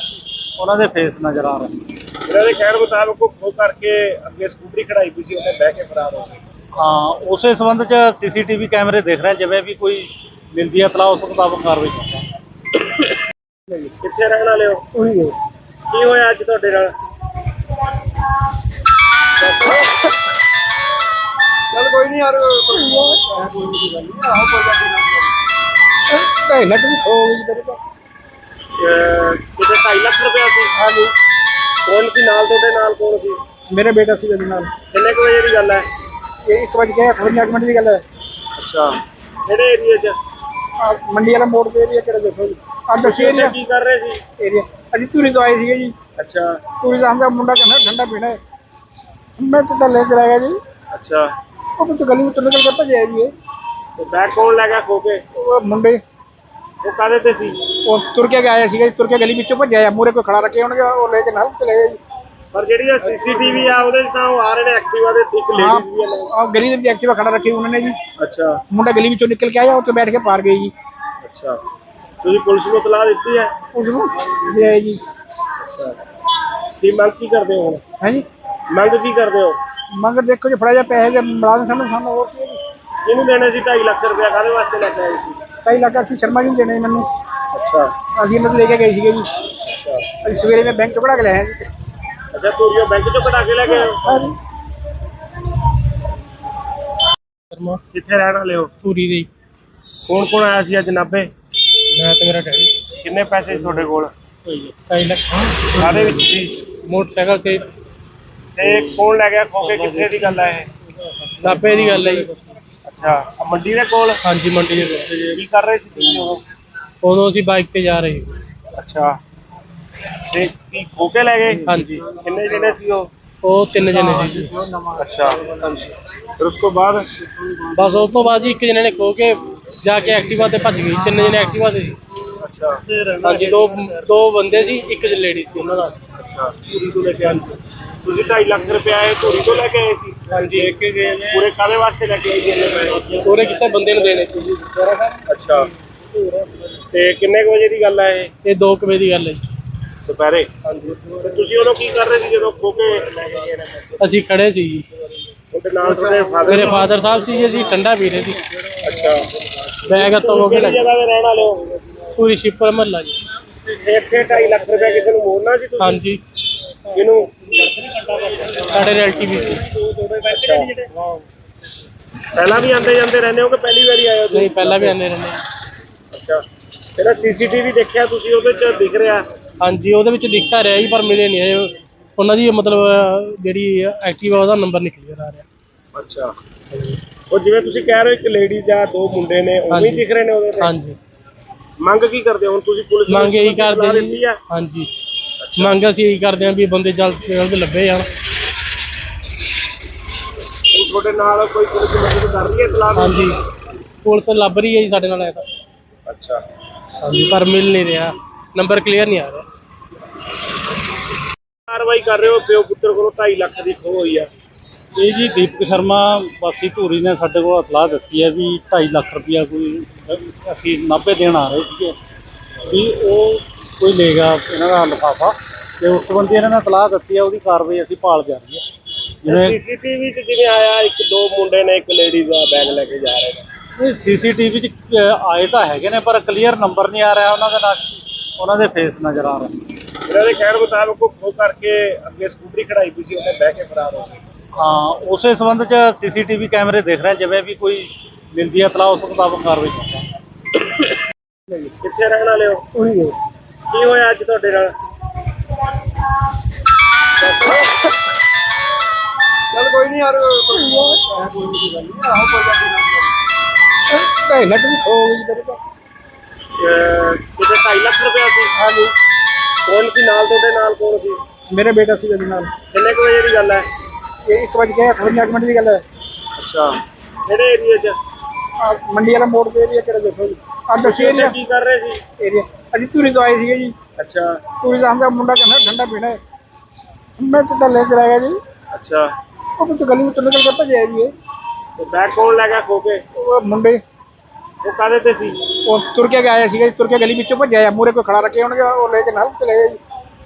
ਉਹਨਾਂ ਦੇ ਫੇਸ ਨਜ਼ਰ ਆ ਰਹੇ। ਇਹਨਾਂ ਦੇ ਕਹਿਣ ਮੁਤਾਬਕ ਉਹ ਖੋ ਕਰਕੇ ਅੱਗੇ ਸਕੂਟਰੀ ਖੜਾਈ ਪਈ ਸੀ, ਉਹਨੇ ਬਹਿ ਕੇ ਫਰਾਰ ਹੋ ਗਏ। ਹਾਂ ਉਸੇ ਸੰਬੰਧ 'ਚ ਸੀਸੀਟੀਵੀ ਕੈਮਰੇ ਦੇਖ ਰਹੇ, ਜਿਵੇਂ ਵੀ ਕੋਈ ਮਿਲਦੀ ਹੈ ਤਲਾਹ ਉਸ ਮੁਤਾਬਕ ਕਾਰਵਾਈ ਕਰਾਂਗੇ। ਕਿੱਥੇ ਰਹਿਣ ਵਾਲੇ ਹੋ? ਉਹੀ ਹੈ ਕੀ ਹੋਇਆ ਅੱਜ ਤੁਹਾਡੇ ਨਾਲ? ਚੱਲ ਕੋਈ ਨਹੀਂ ਯਾਰ ਕੋਈ ਨਹੀਂ ਗੱਲ ਨਹੀਂ ਆਹੋ ਕੋਈ ਗੱਲ ਨਹੀਂ ਢਾਈ ਲੱਖ ਦੀ ਖੋ ਗਈ ਮੇਰੇ ਤਾਂ ਕਿਤੇ 2.5 ਲੱਖ ਰੁਪਇਆ ਸੀ? ਹਾਂਜੀ ਕੌਣ ਸੀ ਨਾਲ ਤੁਹਾਡੇ? ਨਾਲ ਕੌਣ ਸੀ? ਮੇਰੇ ਬੇਟਾ ਸੀ ਇਹਦੇ ਨਾਲ ਕਿੰਨੇ ਕੁ ਵਜੇ ਦੀ ਗੱਲ ਹੈ? ਇਹ 1:58 ਮਿੰਟ ਦੀ ਗੱਲ ਹੈ ਅੱਛਾ, ਕਿਹੜੇ ਏਰੀਆ 'ਚ? ਆਹ ਮੰਡੀ ਵਾਲਾ ਮੋੜ ਦੇ ਏਰੀਆ ਕਿਹੜਾ ਦੇਖੋ ਜੀ ਆਹ ਦੱਸੀ ਤੁਸੀਂ ਏਰੀਆ ਕੀ ਕਰ ਰਹੇ ਸੀ? ਏਰੀਆ ਅਸੀਂ ਧੂਰੀ ਤੋਂ ਆਏ ਸੀਗੇ ਜੀ ਅੱਛਾ ਧੂਰੀ ਦਾ ਹਮਦਾ ਮੁੰਡਾ ਕਹਿੰਦਾ ਠੰਡਾ ਪੀਣਾ ਹੈ ਮੈਂ ਤਾਂ ਲੈ ਕੇ ਆ ਗਿਆ ਜੀ ਅੱਛਾ, ਉਹ ਕੁਝ ਗਲੀ ਵਿੱਚੋਂ ਨਿਕਲ ਕੇ ਭੱਜਿਆ ਜੀ ਇਹ ਤੇ ਬੈਗ ਕੌਣ ਲੈ ਗਿਆ ਖੋ ਕੇ? ਉਹ ਮੁੰਡੇ ਉਹ ਕਾਹਦੇ ਤੇ ਸੀ? ਉਹ ਤੁਰ ਕੇ ਆਇਆ ਸੀਗਾ ਜੀ ਤੁਰ ਕੇ ਗਲੀ ਵਿੱਚੋਂ ਭੱਜਿਆ ਆ ਮੂਹਰੇ ਕੋਈ ਖੜਾ ਰੱਖੇ ਹੋਣਗੇ ਉਹ ਲੈ ਕੇ ਨਾਲ ਚਲੇ ਗਏ ਜੀ ਪਰ ਜਿਹੜੀ ਆ ਸੀਸੀਟੀਵੀ ਆ ਉਹਦੇ 'ਚ ਤਾਂ ਉਹ ਆ ਰਹੇ ਨੇ ਐਕਟਿਵਾ ਦੇ, ਇੱਕ ਲੇਡੀਜ਼ ਵੀ ਆ ਨਾਲ। ਆਹ ਗਲੀ ਦੇ ਵਿੱਚ ਐਕਟਿਵਾ ਖੜਾ ਰੱਖੀ ਉਹਨਾਂ ਨੇ ਜੀ ਅੱਛਾ ਮੁੰਡਾ ਗਲੀ ਵਿੱਚੋਂ ਨਿਕਲ ਕੇ ਆਇਆ ਉੱਥੇ ਬੈਠ ਕੇ ਪਾਰ ਗਏ ਜੀ ਅੱਛਾ, ਤੁਸੀਂ ਪੁਲਿਸ ਨੂੰ ਇਤਲਾਹ ਦਿੱਤੀ ਹੈ? ਉਸ ਨੂੰ ਦੇ ਆਏ ਜੀ ਅੱਛਾ, ਕੀ ਮੰਗ ਕੀ ਕਰਦੇ ਹੋ ਹੁਣ? ਹੈ ਜੀ ਮੰਗ ਕੀ ਕਰਦੇ ਹੋ? ਮੰਗ ਦੇਖੋ ਜੀ ਫੜਾ ਜਾ ਪੈਸੇ ਦੇ ਮਿਲਾ ਦੇ ਸਾਨੂੰ ਹੋਰ ਕੀ ਹੈ ਜੀ ਇਹਨੂੰ ਦੇਣੇ ਸੀ 2.5 ਲੱਖ ਰੁਪਇਆ, ਕਾਹਦੇ ਵਾਸਤੇ ਲੈ ਕੇ ਆਏ ਸੀ? ਕਈ ਲੱਗਾ ਸੀ ਸ਼ਰਮਾ ਜੀ ਨੂੰ ਦੇਣੇ ਮੈਨੂੰ ਅੱਛਾ ਅਸੀਂ ਇਹਨਾਂ ਤੋਂ ਲੈ ਕੇ ਗਏ ਸੀਗੇ ਜੀ ਅੱਛਾ ਅਸੀਂ ਸਵੇਰੇ ਮੈਂ ਬੈਂਕ ਤੋਂ ਕਢਾ ਕੇ ਲਿਆਇਆ ਜੀ ਅੱਛਾ, ਤੁਸੀਂ ਉਹ ਬੈਂਕ 'ਚੋਂ ਕਢਾ ਕੇ ਲੈ ਗਏ ਹੋ? ਹਾਂ ਜੀ ਸ਼ਰਮਾ ਕਿੱਥੇ ਰਹਿਣ ਵਾਲੇ ਹੋ? ਪੂਰੀ ਦੇ ਕੌਣ ਕੌਣ ਆਇਆ ਸੀ ਅੱਜ ਨਾਭੇ? ਮੈਂ ਤੇ ਮੇਰਾ ਡੈਡੀ ਕਿੰਨੇ ਪੈਸੇ ਸੀ ਤੁਹਾਡੇ ਕੋਲ? 2.5 ਲੱਖ ਕਾਹਦੇ ਵਿੱਚ ਸੀ? ਮੋਟਰਸਾਈਕਲ ਤੇ ਤੇ ਕੌਣ ਲੈ ਗਿਆ ਖੋ ਕੇ? ਕਿੱਥੇ ਦੀ ਗੱਲ ਹੈ ਇਹ? ਨਾਭੇ ਦੀ ਗੱਲ ਹੈ ਜੀ। ਅੱਛਾ, ਆਹ ਮੰਡੀ ਦੇ ਕੋਲ? ਹਾਂਜੀ ਮੰਡੀ ਦੇ ਕੋਲ। ਕੀ ਕਰ ਰਹੇ ਸੀ ਤੁਸੀਂ ਉਦੋਂ? ਉਦੋਂ ਅਸੀਂ ਬਾਈਕ ਤੇ ਜਾ ਰਹੇ ਸੀ। ਅੱਛਾ, ਤੇ ਕੀ ਖੋ ਕੇ ਲੈ ਗਏ? ਹਾਂਜੀ ਕਿੰਨੇ ਜਣੇ ਸੀ ਉਹ? ਉਹ 3 ਜਣੇ ਸੀ ਜੀ। ਅੱਛਾ, ਫਿਰ ਉਸ ਤੋਂ ਬਾਅਦ? ਬਸ ਉਸ ਤੋਂ ਬਾਅਦ ਜੀ ਇੱਕ ਜਣੇ ਨੇ ਖੋ ਕੇ ਜਾ ਕੇ ਐਕਟਿਵਾ ਤੇ ਭੱਜ ਗਈ। 3 ਜਣੇ ਐਕਟਿਵਾ ਤੇ ਸੀ। ਅੱਛਾ ਹਾਂਜੀ ਦੋ ਬੰਦੇ ਸੀ, ਇੱਕ ਲੇਡੀ ਸੀ ਉਹਨਾਂ ਦਾ। ਅੱਛਾ, ਧੂਰੀ ਤੋਂ ਲੈ ਕੇ ਆਏ? ਤੁਸੀਂ 2.5 ਲੱਖ ਰੁਪਇਆ ਇਹ ਧੂਰੀ ਤੋਂ ਲੈ ਕੇ ਆਏ ਸੀ? ਹਾਂਜੀ ਇੱਕ ਗਏ ਨੇ ਪੂਰੇ ਕਾਹਦੇ ਵਾਸਤੇ ਲੈ ਕੇ ਆਏ ਸੀ ਇੰਨੇ ਪੈਸੇ? ਉਹਨੇ ਕਿਸੇ ਬੰਦੇ ਨੂੰ ਦੇਣੇ ਸੀ ਜੀ। ਅੱਛਾ, ਤੇ ਕਿੰਨੇ ਕੁ ਵਜੇ ਦੀ ਗੱਲ ਹੈ ਇਹ? ਇਹ 2 ਵਜੇ ਦੀ ਗੱਲ ਹੈ ਜੀ। ਦੁਪਹਿਰੇ? ਹਾਂਜੀ। ਤੇ ਤੁਸੀਂ ਉਦੋਂ ਕੀ ਕਰ ਰਹੇ ਸੀ ਜਦੋਂ ਖੋ ਕੇ ਲੈ ਕੇ ਗਏ ਨੇ ਪੈਸੇ? ਅਸੀਂ ਖੜੇ ਸੀ ਜੀ। ਉਹਦੇ ਨਾਲ ਤੁਹਾਡੇ ਫਾਦਰ? ਮੇਰੇ ਫਾਦਰ ਸਾਹਿਬ ਸੀ ਜੀ, ਅਸੀਂ ਠੰਡਾ ਪੀ ਰਹੇ ਸੀ। ਅੱਛਾ, ਬੈਗ ਹੱਥੋਂ ਹੋ ਕੇ ਕਿਹੜੀ ਜਗ੍ਹਾ ਤੇ ਰਹਿਣ ਵਾਲੇ ਹੋ? ਪੂਰੀ ਸ਼ਿਪਰ ਮਹੱਲਾ ਜੀ। ਇੱਥੇ 2.5 ਲੱਖ ਰੁਪਇਆ ਕਿਸੇ ਨੂੰ ਮੋੜਨਾ ਸੀ ਤੁਸੀਂ? ਹਾਂਜੀ ਇਹਨੂੰ? ਸਾਡੇ ਰਿਲੇਟਿਵ ਵੀ ਸੀ। ਅੱਛਾ, ਪਹਿਲਾਂ ਵੀ ਆਉਂਦੇ ਜਾਂਦੇ ਰਹਿੰਦੇ ਹੋ ਕਿ ਪਹਿਲੀ ਵਾਰੀ ਆਏ ਹੋ ਤੁਸੀਂ? ਨਹੀਂ ਪਹਿਲਾਂ ਵੀ ਆਉਂਦੇ ਰਹਿੰਦੇ। ਅੱਛਾ, ਇਹਦਾ ਸੀਸੀਟੀਵੀ ਦੇਖਿਆ ਤੁਸੀਂ? ਉਹਦੇ 'ਚ ਦਿਖ ਰਿਹਾ? ਹਾਂਜੀ ਉਹਦੇ ਵਿੱਚ ਦਿਖਤਾ ਰਿਹਾ ਜੀ ਪਰ ਮਿਲੇ ਨਹੀਂ ਇਹ ਉਹਨਾਂ ਦੀ ਮਤਲਬ ਜਿਹੜੀ ਐਕਟਿਵਾ ਉਹਦਾ ਨੰਬਰ ਨਹੀਂ ਕਲੀਅਰ ਆ ਰਿਹਾ। ਅੱਛਾ, ਉਹ ਜਿਵੇਂ ਤੁਸੀਂ ਕਹਿ ਰਹੇ ਹੋ ਇੱਕ ਲੇਡੀਜ਼ ਆ, 2 ਮੁੰਡੇ ਨੇ, ਉਵੇਂ ਹੀ ਦਿਖ ਰਹੇ ਨੇ ਉਹਦੇ ਤੇ? ਹਾਂਜੀ ਮੰਗ ਕੀ ਕਰਦੇ ਹੋ ਹੁਣ ਤੁਸੀਂ? ਪੁਲਿਸ ਨੂੰ ਮੰਗ ਇਹੀ ਇਤਲਾਹ ਕਰਦੇ ਦਿੱਤੀ ਜੀ। ਆ? ਹਾਂਜੀ ਮੰਗ ਅਸੀਂ ਇਹੀ ਕਰਦੇ ਹਾਂ ਵੀ ਬੰਦੇ ਜਲਦ ਤੋਂ ਜਲਦ ਲੱਭੇ ਜਾਣ। ਹੁਣ ਤੁਹਾਡੇ ਨਾਲ ਕੋਈ ਪੁਲਿਸ ਮਦਦ ਕਰ ਰਹੀ ਹੈ ਇਤਲਾਹ ਦੀ? ਹਾਂਜੀ ਪੁਲਿਸ ਲੱਭ ਰਹੀ ਹੈ ਜੀ ਸਾਡੇ ਨਾਲ ਇਹ ਤਾਂ। ਅੱਛਾ, ਹਾਂਜੀ ਪਰ ਮਿਲ ਨਹੀਂ ਰਿਹਾ, ਨੰਬਰ ਕਲੀਅਰ ਨਹੀਂ ਆ ਰਿਹਾ। ਕਾਰਵਾਈ ਕਰ ਰਹੇ ਹੋ? ਪਿਓ ਪੁੱਤਰ ਕੋਲੋਂ 2.5 ਲੱਖ ਦੀ ਖੋਹ ਹੋਈ ਆ। ਇਹ ਜੀ ਦੀਪਕ ਸ਼ਰਮਾ ਵਾਸੀ ਧੂਰੀ ਨੇ ਸਾਡੇ ਕੋਲ ਇਤਲਾਹ ਦਿੱਤੀ ਹੈ ਵੀ 2.5 ਲੱਖ ਰੁਪਇਆ ਕੋਈ ਅਸੀਂ ਨਾਭੇ ਦੇਣ ਆ ਰਹੇ ਸੀਗੇ ਵੀ ਉਹ ਕੋਈ ਲੈ ਗਿਆ ਇਹਨਾਂ ਦਾ ਲਿਫਾਫਾ, ਤੇ ਉਸ ਸੰਬੰਧੀ ਇਹਨਾਂ ਨੇ ਇਤਲਾਹ ਦਿੱਤੀ ਹੈ, ਉਹਦੀ ਕਾਰਵਾਈ ਅਸੀਂ ਭਾਲ ਜਾਰੀ ਹੈ। ਜਿਵੇਂ ਸੀਸੀਟੀਵੀ 'ਚ ਜਿਵੇਂ ਆਇਆ 1-2 ਮੁੰਡੇ ਨੇ, ਇੱਕ ਲੇਡੀਜ਼ ਦਾ ਬੈਗ ਲੈ ਕੇ ਜਾ ਰਹੇ ਨੇ। ਇਹ ਸੀਸੀਟੀਵੀ 'ਚ ਆਏ ਤਾਂ ਹੈਗੇ ਨੇ ਪਰ ਕਲੀਅਰ ਨੰਬਰ ਨਹੀਂ ਆ ਰਿਹਾ ਉਹਨਾਂ ਦਾ, ਨਾਲ ਉਹਨਾਂ ਦੇ ਫੇਸ ਨਜ਼ਰ ਆ ਰਹੇ। ਇਹਨਾਂ ਦੇ ਕਹਿਣ ਮੁਤਾਬਕ ਉਹ ਖੋਹ ਕਰਕੇ ਅੱਗੇ ਸਕੂਟਰੀ ਖੜਾਈ ਪਈ ਸੀ, ਉਹਨੇ ਬਹਿ ਕੇ ਫਰਾਰ ਹੋ ਗਏ। ਹਾਂ ਉਸੇ ਸੰਬੰਧ 'ਚ ਸੀਸੀਟੀਵੀ ਕੈਮਰੇ ਦੇਖ ਰਹੇ, ਜਿਵੇਂ ਵੀ ਕੋਈ ਮਿਲਦੀ ਹੈ ਇਤਲਾਹ ਉਸ ਮੁਤਾਬਕ ਕਾਰਵਾਈ ਕਰਾਂਗੇ। ਕਿੱਥੇ ਰਹਿਣ ਵਾਲੇ ਹੋ? ਉਹੀ ਹੈ ਕੀ ਹੋਇਆ ਅੱਜ ਤੁਹਾਡੇ ਨਾਲ? ਚੱਲ ਕੋਈ ਨਹੀਂ ਯਾਰ ਕੋਈ ਨਹੀਂ ਗੱਲ ਨਹੀਂ ਆਹੋ ਕੋਈ ਗੱਲ ਨਹੀਂ 2.5 ਲੱਖ ਦੀ ਖੋ ਗਈ ਮੇਰੇ ਤਾਂ ਕਿਤੇ 2.5 ਲੱਖ ਰੁਪਇਆ ਸੀ? ਹਾਂਜੀ ਕੌਣ ਸੀ ਨਾਲ ਤੁਹਾਡੇ? ਨਾਲ ਕੌਣ ਸੀ? ਮੇਰੇ ਬੇਟਾ ਸੀ ਇਹਦੇ ਨਾਲ ਕਿੰਨੇ ਕੁ ਵਜੇ ਦੀ ਗੱਲ ਹੈ? ਇਹ 1:58 ਮਿੰਟ ਦੀ ਗੱਲ ਹੈ ਅੱਛਾ, ਕਿਹੜੇ ਏਰੀਆ 'ਚ? ਆਹ ਮੰਡੀ ਵਾਲਾ ਮੋੜ ਦੇ ਏਰੀਆ ਕਿਹੜਾ ਦੇਖੋ ਜੀ ਆਹ ਦੱਸੀ ਤੁਸੀਂ ਏਰੀਆ ਕੀ ਕਰ ਰਹੇ ਸੀ? ਏਰੀਆ ਅਸੀਂ ਧੂਰੀ ਤੋਂ ਆਏ ਸੀਗੇ ਜੀ ਅੱਛਾ ਧੂਰੀ ਦਾ ਹਮਦਾ ਮੁੰਡਾ ਕਹਿੰਦਾ ਠੰਡਾ ਪੀਣਾ ਹੈ ਮੈਂ ਤਾਂ ਲੈ ਕੇ ਆ ਗਿਆ ਜੀ ਅੱਛਾ, ਉਹ ਕੁਝ ਗਲੀ ਵਿੱਚੋਂ ਨਿਕਲ ਕੇ ਭੱਜਿਆ ਜੀ ਇਹ ਤੇ ਬੈਗ ਕੌਣ ਲੈ ਗਿਆ ਖੋ ਕੇ? ਉਹ ਮੁੰਡੇ ਉਹ ਕਾਹਦੇ ਤੇ ਸੀ? ਉਹ ਤੁਰ ਕੇ ਆਇਆ ਸੀਗਾ ਤੁਰ ਕੇ ਗਲੀ ਵਿੱਚੋਂ ਭੱਜਿਆ ਆ ਮੂਹਰੇ ਕੋਈ ਖੜਾ ਰੱਖੇ ਹੋਣਗੇ ਉਹ ਲੈ ਕੇ ਨਾਲ ਚਲੇ ਗਏ ਜੀ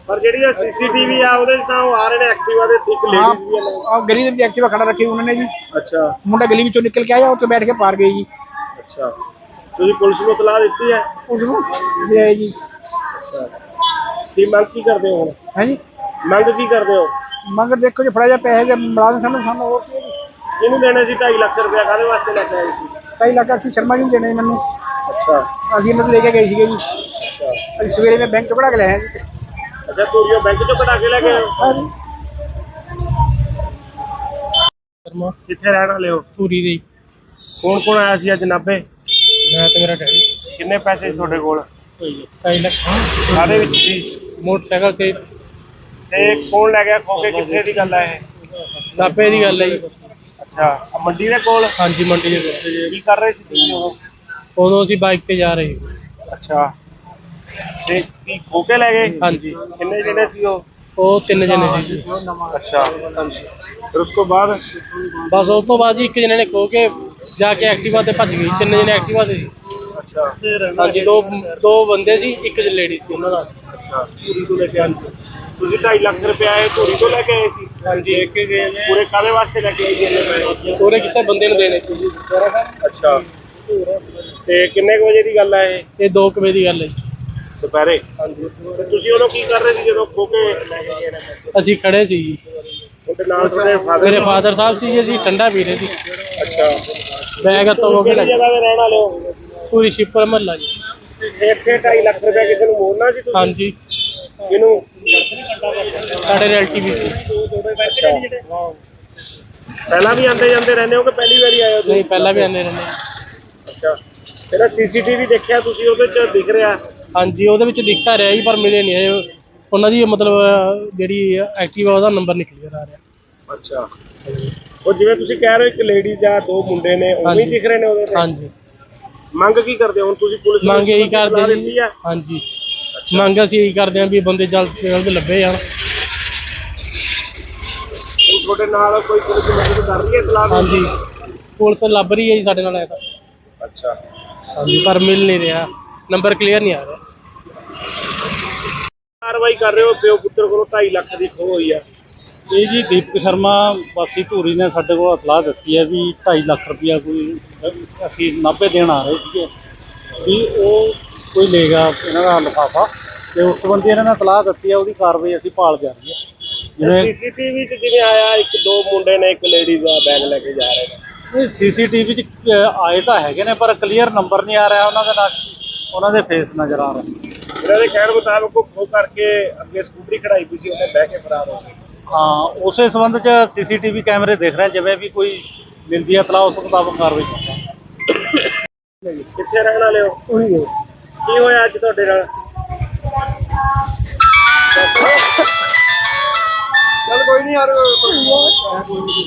ਪਰ ਜਿਹੜੀ ਆ ਸੀਸੀਟੀਵੀ ਆ ਉਹਦੇ 'ਚ ਤਾਂ ਉਹ ਆ ਰਹੇ ਨੇ ਐਕਟਿਵਾ ਦੇ, ਇੱਕ ਲੇਡੀਜ਼ ਵੀ ਆ ਨਾਲ। ਆਹ ਗਲੀ ਦੇ ਵਿੱਚ ਐਕਟਿਵਾ ਖੜਾ ਰੱਖੀ ਉਹਨਾਂ ਨੇ ਜੀ ਅੱਛਾ ਮੁੰਡਾ ਗਲੀ ਵਿੱਚੋਂ ਨਿਕਲ ਕੇ ਆਇਆ ਉੱਥੇ ਬੈਠ ਕੇ ਪਾਰ ਗਏ ਜੀ ਅੱਛਾ, ਤੁਸੀਂ ਪੁਲਿਸ ਨੂੰ ਇਤਲਾਹ ਦਿੱਤੀ ਹੈ? ਉਸ ਨੂੰ ਦੇ ਆਏ ਜੀ। ਅੱਛਾ, ਕੀ ਮੰਗ ਕੀ ਕਰਦੇ ਹੋ ਹੁਣ? ਹੈ ਜੀ, ਮੰਗ ਕੀ ਕਰਦੇ ਹੋ? ਮੰਗ ਦੇਖੋ ਜੀ, ਫੜਾ ਜਾ ਪੈਸੇ ਦੇ ਮੁਲਾਜ਼ਮ ਸਾਨੂੰ ਹੋਰ ਕੀ ਹੈ ਜੀ। ਇਹਨੂੰ ਦੇਣੇ ਸੀ 2.5 ਲੱਖ ਰੁਪਇਆ, ਕਾਹਦੇ ਵਾਸਤੇ ਲੈ ਕੇ ਆਏ ਸੀ? 2.5 ਲੱਖ ਅਸੀਂ ਸ਼ਰਮਾ ਜੀ ਨੂੰ ਦੇਣੇ ਮੈਨੂੰ। ਅੱਛਾ ਅਸੀਂ ਇਹਨਾਂ ਤੋਂ ਲੈ ਕੇ ਗਏ ਸੀਗੇ ਜੀ। ਅੱਛਾ ਅਸੀਂ ਸਵੇਰੇ ਮੈਂ ਬੈਂਕ ਤੋਂ ਕਢਾ ਕੇ ਲੈ ਆਇਆ ਜੀ। ਅੱਛਾ, ਧੂਰੀਓ ਬੈਂਕ ਚੋਂ ਕਢਾ ਕੇ ਲੈ ਗਏ ਹੋ? ਹਾਂ ਜੀ। ਸ਼ਰਮਾ ਕਿੱਥੇ ਰਹਿਣ ਵਾਲੇ ਹੋ? ਪੂਰੀ ਦੇ ਕੌਣ ਕੌਣ ਆਇਆ ਸੀ ਅੱਜ ਨਾਭੇ? ਮੈਂ ਤੇ ਮੇਰਾ ਡੈਡੀ ਕਿੰਨੇ ਪੈਸੇ ਸੀ ਤੁਹਾਡੇ ਕੋਲ? 2.5 ਲੱਖ ਕਾਹਦੇ ਵਿੱਚ ਸੀ? ਮੋਟਰਸਾਈਕਲ ਤੇ ਤੇ ਕੌਣ ਲੈ ਗਿਆ ਖੋ ਕੇ? ਕਿੱਥੇ ਦੀ ਗੱਲ ਹੈ ਇਹ? ਨਾਭੇ ਦੀ ਗੱਲ ਹੈ ਜੀ। ਅੱਛਾ, ਆਹ ਮੰਡੀ ਦੇ ਕੋਲ? ਹਾਂਜੀ ਮੰਡੀ ਦੇ ਕੋਲ। ਕੀ ਕਰ ਰਹੇ ਸੀ ਤੁਸੀਂ ਉਦੋਂ? ਉਦੋਂ ਅਸੀਂ ਬਾਈਕ ਤੇ ਜਾ ਰਹੇ ਸੀ। ਅੱਛਾ, ਤੇ ਕੀ ਖੋ ਕੇ ਲੈ ਗਏ? ਹਾਂਜੀ ਕਿੰਨੇ ਜਿਹੜੇ ਸੀ ਉਹ? ਉਹ 3 ਜਣੇ ਸੀ ਜੀ। ਅੱਛਾ, ਫਿਰ ਉਸ ਤੋਂ ਬਾਅਦ? ਬਸ ਉਸ ਤੋਂ ਬਾਅਦ ਜੀ ਇੱਕ ਜਣੇ ਨੇ ਖੋ ਕੇ ਜਾ ਕੇ ਐਕਟਿਵਾ ਤੇ ਭੱਜ ਗਈ। 3 ਜਣੇ ਐਕਟਿਵਾ ਤੇ ਸੀ। ਅੱਛਾ ਹਾਂਜੀ, ਦੋ ਬੰਦੇ ਸੀ, ਇੱਕ ਲੇਡੀ ਸੀ ਉਹਨਾਂ ਦਾ। ਅੱਛਾ, ਧੂਰੀ ਤੋਂ ਲੈ ਕੇ ਆਏ? ਤੁਸੀਂ 2.5 ਲੱਖ ਰੁਪਇਆ ਇਹ ਧੂਰੀ ਤੋਂ ਲੈ ਕੇ ਆਏ ਸੀ? ਹਾਂਜੀ, ਇੱਕ ਗਏ ਨੇ ਪੂਰੇ ਕਾਹਦੇ ਵਾਸਤੇ ਲੈ ਕੇ ਆਏ ਸੀ ਇੰਨੇ ਪੈਸੇ? ਪੂਰੇ ਕਿਸੇ ਬੰਦੇ ਨੂੰ ਦੇਣੇ ਸੀ ਜੀ। ਅੱਛਾ, ਤੇ ਕਿੰਨੇ ਕੁ ਵਜੇ ਦੀ ਗੱਲ ਹੈ ਇਹ? ਇਹ 2 ਵਜੇ ਦੀ ਗੱਲ ਹੈ ਜੀ। ਦੁਪਹਿਰੇ? ਹਾਂਜੀ। ਤੇ ਤੁਸੀਂ ਉਦੋਂ ਕੀ ਕਰ ਰਹੇ ਸੀ ਜਦੋਂ ਖੋ ਕੇ ਲੈ ਕੇ ਗਏ ਨੇ ਪੈਸੇ? ਅਸੀਂ ਖੜੇ ਸੀ ਜੀ। ਤੁਹਾਡੇ ਨਾਲ ਤੁਹਾਡੇ ਫਾਦਰ? ਮੇਰੇ ਫਾਦਰ ਸਾਹਿਬ ਸੀ ਜੀ, ਅਸੀਂ ਠੰਡਾ ਪੀ ਰਹੇ ਸੀ। ਅੱਛਾ, ਬੈਗ ਹੱਥੋਂ ਹੋ ਕੇ ਕਿਹੜੀ ਜਗ੍ਹਾ ਤੇ ਰਹਿਣ ਵਾਲੇ ਹੋ? ਪੂਰੀ ਸ਼ਿਪਰ ਮਹੱਲਾ ਜੀ। ਇੱਥੇ 2.5 ਲੱਖ ਰੁਪਇਆ ਕਿਸੇ ਨੂੰ ਮੋੜਨਾ ਸੀ ਤੁਸੀਂ? ਹਾਂਜੀ, ਕਿਹਨੂੰ? ਸਾਡੇ ਰਿਲੇਟਿਵ ਵੀ ਸੀ। ਅੱਛਾ, ਪਹਿਲਾਂ ਵੀ ਆਉਂਦੇ ਜਾਂਦੇ ਰਹਿੰਦੇ ਹੋ ਕਿ ਪਹਿਲੀ ਵਾਰੀ ਆਏ ਹੋ ਤੁਸੀਂ? ਨਹੀਂ, ਪਹਿਲਾਂ ਵੀ ਆਉਂਦੇ ਰਹਿੰਦੇ। ਅੱਛਾ, ਇਹਦਾ ਸੀਸੀਟੀਵੀ ਦੇਖਿਆ ਤੁਸੀਂ? ਉਹਦੇ ਚ ਦਿਖ ਰਿਹਾ? ਹਾਂਜੀ, ਉਹਦੇ ਵਿੱਚ ਦਿਖਤਾ ਰਿਹਾ ਜੀ, ਪਰ ਮਿਲੇ ਨਹੀਂ ਇਹ। ਉਹਨਾਂ ਦੀ ਮਤਲਬ ਜਿਹੜੀ ਐਕਟਿਵਾ ਉਹਦਾ ਨੰਬਰ ਨਹੀਂ ਕਲੀਅਰ ਆ ਰਿਹਾ। ਅੱਛਾ, ਉਹ ਜਿਵੇਂ ਤੁਸੀਂ ਕਹਿ ਰਹੇ ਹੋ ਇੱਕ ਲੇਡੀਜ਼ ਆ, 2 ਮੁੰਡੇ ਨੇ, ਉਵੇਂ ਹੀ ਹਾਂਜੀ। ਦਿਖ ਰਹੇ ਨੇ ਉਹਦੇ ਤੇ? ਹਾਂਜੀ, ਮੰਗ ਕੀ ਕਰਦੇ ਹੋ ਹੁਣ ਤੁਸੀਂ? ਪੁਲਿਸ ਨੂੰ ਮੰਗ ਇਹੀ ਇਤਲਾਹ ਕਰਦੇ ਦਿੱਤੀ ਜੀ। ਆ? ਹਾਂਜੀ, ਅੱਛਾ। ਮੰਗ ਅਸੀਂ ਇਹੀ ਕਰਦੇ ਹਾਂ ਵੀ ਬੰਦੇ ਜਲਦ ਤੋਂ ਜਲਦ ਲੱਭੇ ਜਾਣ। ਹੁਣ ਤੁਹਾਡੇ ਨਾਲ ਕੋਈ ਪੁਲਿਸ ਮਦਦ ਕਰ ਰਹੀ ਹੈ ਇਤਲਾਹ ਦੀ? ਹਾਂਜੀ, ਪੁਲਿਸ ਲੱਭ ਰਹੀ ਹੈ ਜੀ ਸਾਡੇ ਨਾਲ ਐ ਤਾਂ। ਅੱਛਾ, ਹਾਂਜੀ, ਪਰ ਮਿਲ ਨਹੀਂ ਰਿਹਾ, ਨੰਬਰ ਕਲੀਅਰ ਨਹੀਂ ਆ ਰਿਹਾ। ਕਾਰਵਾਈ ਕਰ ਰਹੇ ਹੋ? ਪਿਓ ਪੁੱਤਰ ਕੋਲੋਂ 2.5 ਲੱਖ ਦੀ ਖੋਹ ਹੋਈ ਆ। ਇਹ ਜੀ ਦੀਪਕ ਸ਼ਰਮਾ ਵਾਸੀ ਧੂਰੀ ਨੇ ਸਾਡੇ ਕੋਲ ਇਤਲਾਹ ਦਿੱਤੀ ਹੈ ਵੀ 2.5 ਲੱਖ ਰੁਪਇਆ ਕੋਈ ਅਸੀਂ ਨਾਭੇ ਦੇਣ ਆ ਰਹੇ ਸੀਗੇ, ਵੀ ਉਹ ਕੋਈ ਲੈ ਗਿਆ ਇਹਨਾਂ ਦਾ ਲਿਫਾਫਾ, ਤੇ ਉਸ ਸੰਬੰਧੀ ਇਹਨਾਂ ਨੇ ਇਤਲਾਹ ਦਿੱਤੀ ਹੈ। ਉਹਦੀ ਕਾਰਵਾਈ ਅਸੀਂ ਭਾਲ ਜਾਰੀ ਹੈ। ਜਿਵੇਂ ਸੀਸੀਟੀਵੀ 'ਚ ਜਿਵੇਂ ਆਇਆ, 1-2 ਮੁੰਡੇ ਨੇ, ਇੱਕ ਲੇਡੀਜ਼ ਆ, ਬੈਗ ਲੈ ਕੇ ਜਾ ਰਹੇ ਨੇ। ਇਹ ਸੀਸੀਟੀਵੀ 'ਚ ਆਏ ਤਾਂ ਹੈਗੇ ਨੇ, ਪਰ ਕਲੀਅਰ ਨੰਬਰ ਨਹੀਂ ਆ ਰਿਹਾ ਉਹਨਾਂ ਦੇ ਨਾਲ, ਉਹਨਾਂ ਦੇ ਫੇਸ ਨਜ਼ਰ ਆ ਰਹੇ। ਇਹਨਾਂ ਦੇ ਕਹਿਣ ਮੁਤਾਬਕ ਉਹ ਖੋਹ ਕਰਕੇ ਅੱਗੇ ਸਕੂਟਰੀ ਖੜਾਈ ਪਈ ਸੀ, ਉਹਨੇ ਬਹਿ ਕੇ ਫਰਾਰ ਹੋ ਗਏ। ਹਾਂ, ਉਸੇ ਸੰਬੰਧ 'ਚ ਸੀਸੀਟੀਵੀ ਕੈਮਰੇ ਦੇਖ ਰਹੇ, ਜਿਵੇਂ ਵੀ ਕੋਈ ਮਿਲਦੀ ਹੈ ਇਤਲਾਹ ਉਸ ਮੁਤਾਬਕ ਕਾਰਵਾਈ ਕਰਾਂਗੇ। ਕਿੱਥੇ ਰਹਿਣ ਵਾਲੇ ਹੋ? ਉਹੀ ਹੈ। ਕੀ ਹੋਇਆ ਅੱਜ ਤੁਹਾਡੇ ਨਾਲ? ਚੱਲ ਕੋਈ ਨਹੀਂ ਯਾਰ, ਕੋਈ ਨਹੀਂ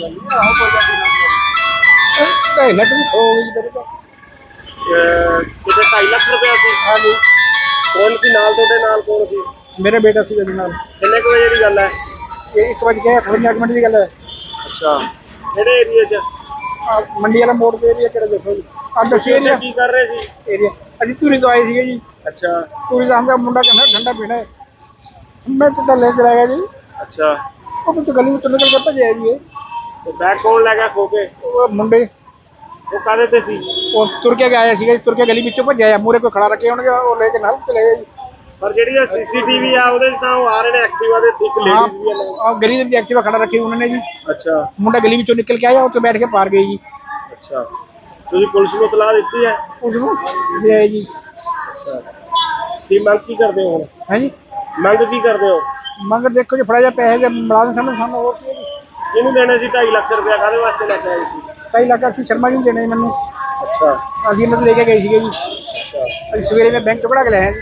ਗੱਲ ਨਹੀਂ। ਆਹੋ ਕੋਈ ਗੱਲ ਨਹੀਂ। 2.5 ਲੱਖ ਦੀ ਖੋ ਗਈ ਮੇਰੇ ਤੋਂ। ਕਿਤੇ 2.5 ਲੱਖ ਰੁਪਇਆ ਸੀ? ਹਾਂਜੀ, ਕੌਣ ਸੀ ਨਾਲ ਤੁਹਾਡੇ? ਨਾਲ ਕੌਣ ਸੀ? ਮੇਰਾ ਬੇਟਾ ਸੀ ਇਹਦੇ ਨਾਲ। ਕਿੰਨੇ ਕੁ ਵਜੇ ਦੀ ਗੱਲ ਹੈ? ਇਹ 1:58 ਮਿੰਟ ਦੀ ਗੱਲ ਹੈ। ਅੱਛਾ, ਕਿਹੜੇ ਏਰੀਏ 'ਚ? ਆਹ ਮੰਡੀ ਵਾਲਾ ਮੋੜ ਦੇ ਏਰੀਆ ਕਿਹੜਾ ਦੇਖੋ ਜੀ। ਆਹ ਦੱਸੀ ਏਰੀਆ ਕੀ ਕਰ ਰਹੇ ਸੀ? ਏਰੀਆ ਅਸੀਂ ਧੂਰੀ ਤੋਂ ਆਏ ਸੀਗੇ ਜੀ। ਅੱਛਾ ਧੂਰੀ ਦਾ ਹਮਦਾ ਮੁੰਡਾ ਕਹਿੰਦਾ ਠੰਡਾ ਪੀਣਾ ਹੈ। ਮੈਂ ਟੁੱਟਾ ਲੈ ਕੇ ਆਇਆ ਜੀ। ਅੱਛਾ, ਉਹ ਵਿੱਚ ਗਲੀ ਵਿੱਚੋਂ ਨਿਕਲ ਕੇ ਭੱਜਿਆ ਜੀ ਇਹ। ਤੇ ਬੈਗ ਕੌਣ ਲੈ ਗਿਆ ਖੋ ਕੇ? ਉਹ ਮੁੰਡੇ ਉਹ ਕਾਹਦੇ ਤੇ ਸੀ? ਉਹ ਤੁਰ ਕੇ ਆਇਆ ਸੀਗਾ ਜੀ, ਤੁਰ ਕੇ ਗਲੀ ਵਿੱਚੋਂ ਭੱਜਿਆ ਆ। ਮੂਹਰੇ ਕੋਈ ਖੜਾ ਰੱਖੇ ਹੋਣਗੇ, ਉਹ ਲੈ ਕੇ ਨਾਲ ਚਲੇ ਗਏ ਜੀ। ਪਰ ਜਿਹੜੀ ਆ ਸੀਸੀਟੀਵੀ ਆ, ਉਹਦੇ 'ਚ ਤਾਂ ਉਹ ਆ ਰਹੇ ਨੇ ਐਕਟਿਵਾ ਦੇ, ਇੱਕ ਲੇਡੀਜ਼ ਵੀ ਆ ਨਾਲ। ਆਹ ਗਲੀ ਦੇ ਵਿੱਚ ਐਕਟਿਵਾ ਖੜਾ ਰੱਖੀ ਉਹਨਾਂ ਨੇ ਜੀ। ਅੱਛਾ ਮੁੰਡਾ ਗਲੀ ਵਿੱਚੋਂ ਨਿਕਲ ਕੇ ਆਇਆ, ਉੱਥੇ ਬੈਠ ਕੇ ਪਾਰ ਗਏ ਜੀ। ਅੱਛਾ, ਤੁਸੀਂ ਪੁਲਿਸ ਨੂੰ ਇਤਲਾਹ ਦਿੱਤੀ ਹੈ? ਉਸ ਨੂੰ ਦੇ ਆਏ ਜੀ। ਅੱਛਾ, ਕੀ ਮੰਗ ਕੀ ਕਰਦੇ ਹੋ ਹੁਣ? ਹੈ ਜੀ, ਮੰਗ ਕੀ ਕਰਦੇ ਹੋ? ਮੰਗ ਦੇਖੋ ਜੀ, ਫੜਾ ਜਾ ਪੈਸੇ ਦੇ ਮੁਲਾਜ਼ਮ ਸਾਨੂੰ ਹੋਰ ਕੀ ਹੈ ਜੀ। ਇਹਨੂੰ ਦੇਣੇ ਸੀ 2.5 ਲੱਖ ਰੁਪਇਆ, ਕਾਹਦੇ ਵਾਸਤੇ ਲੈ ਕੇ ਆਏ ਸੀ? 2.5 ਲੱਖ ਅਸੀਂ ਸ਼ਰਮਾ ਜੀ ਨੂੰ ਦੇਣੇ ਮੈਨੂੰ। ਅੱਛਾ ਅਸੀਂ ਇਹਨਾਂ ਤੋਂ ਲੈ ਕੇ ਗਏ ਸੀਗੇ ਜੀ। ਅੱਛਾ ਅਸੀਂ ਸਵੇਰੇ ਮੈਂ ਬੈਂਕ ਤੋਂ ਕਢਾ ਕੇ ਲੈ ਆਇਆ ਜੀ।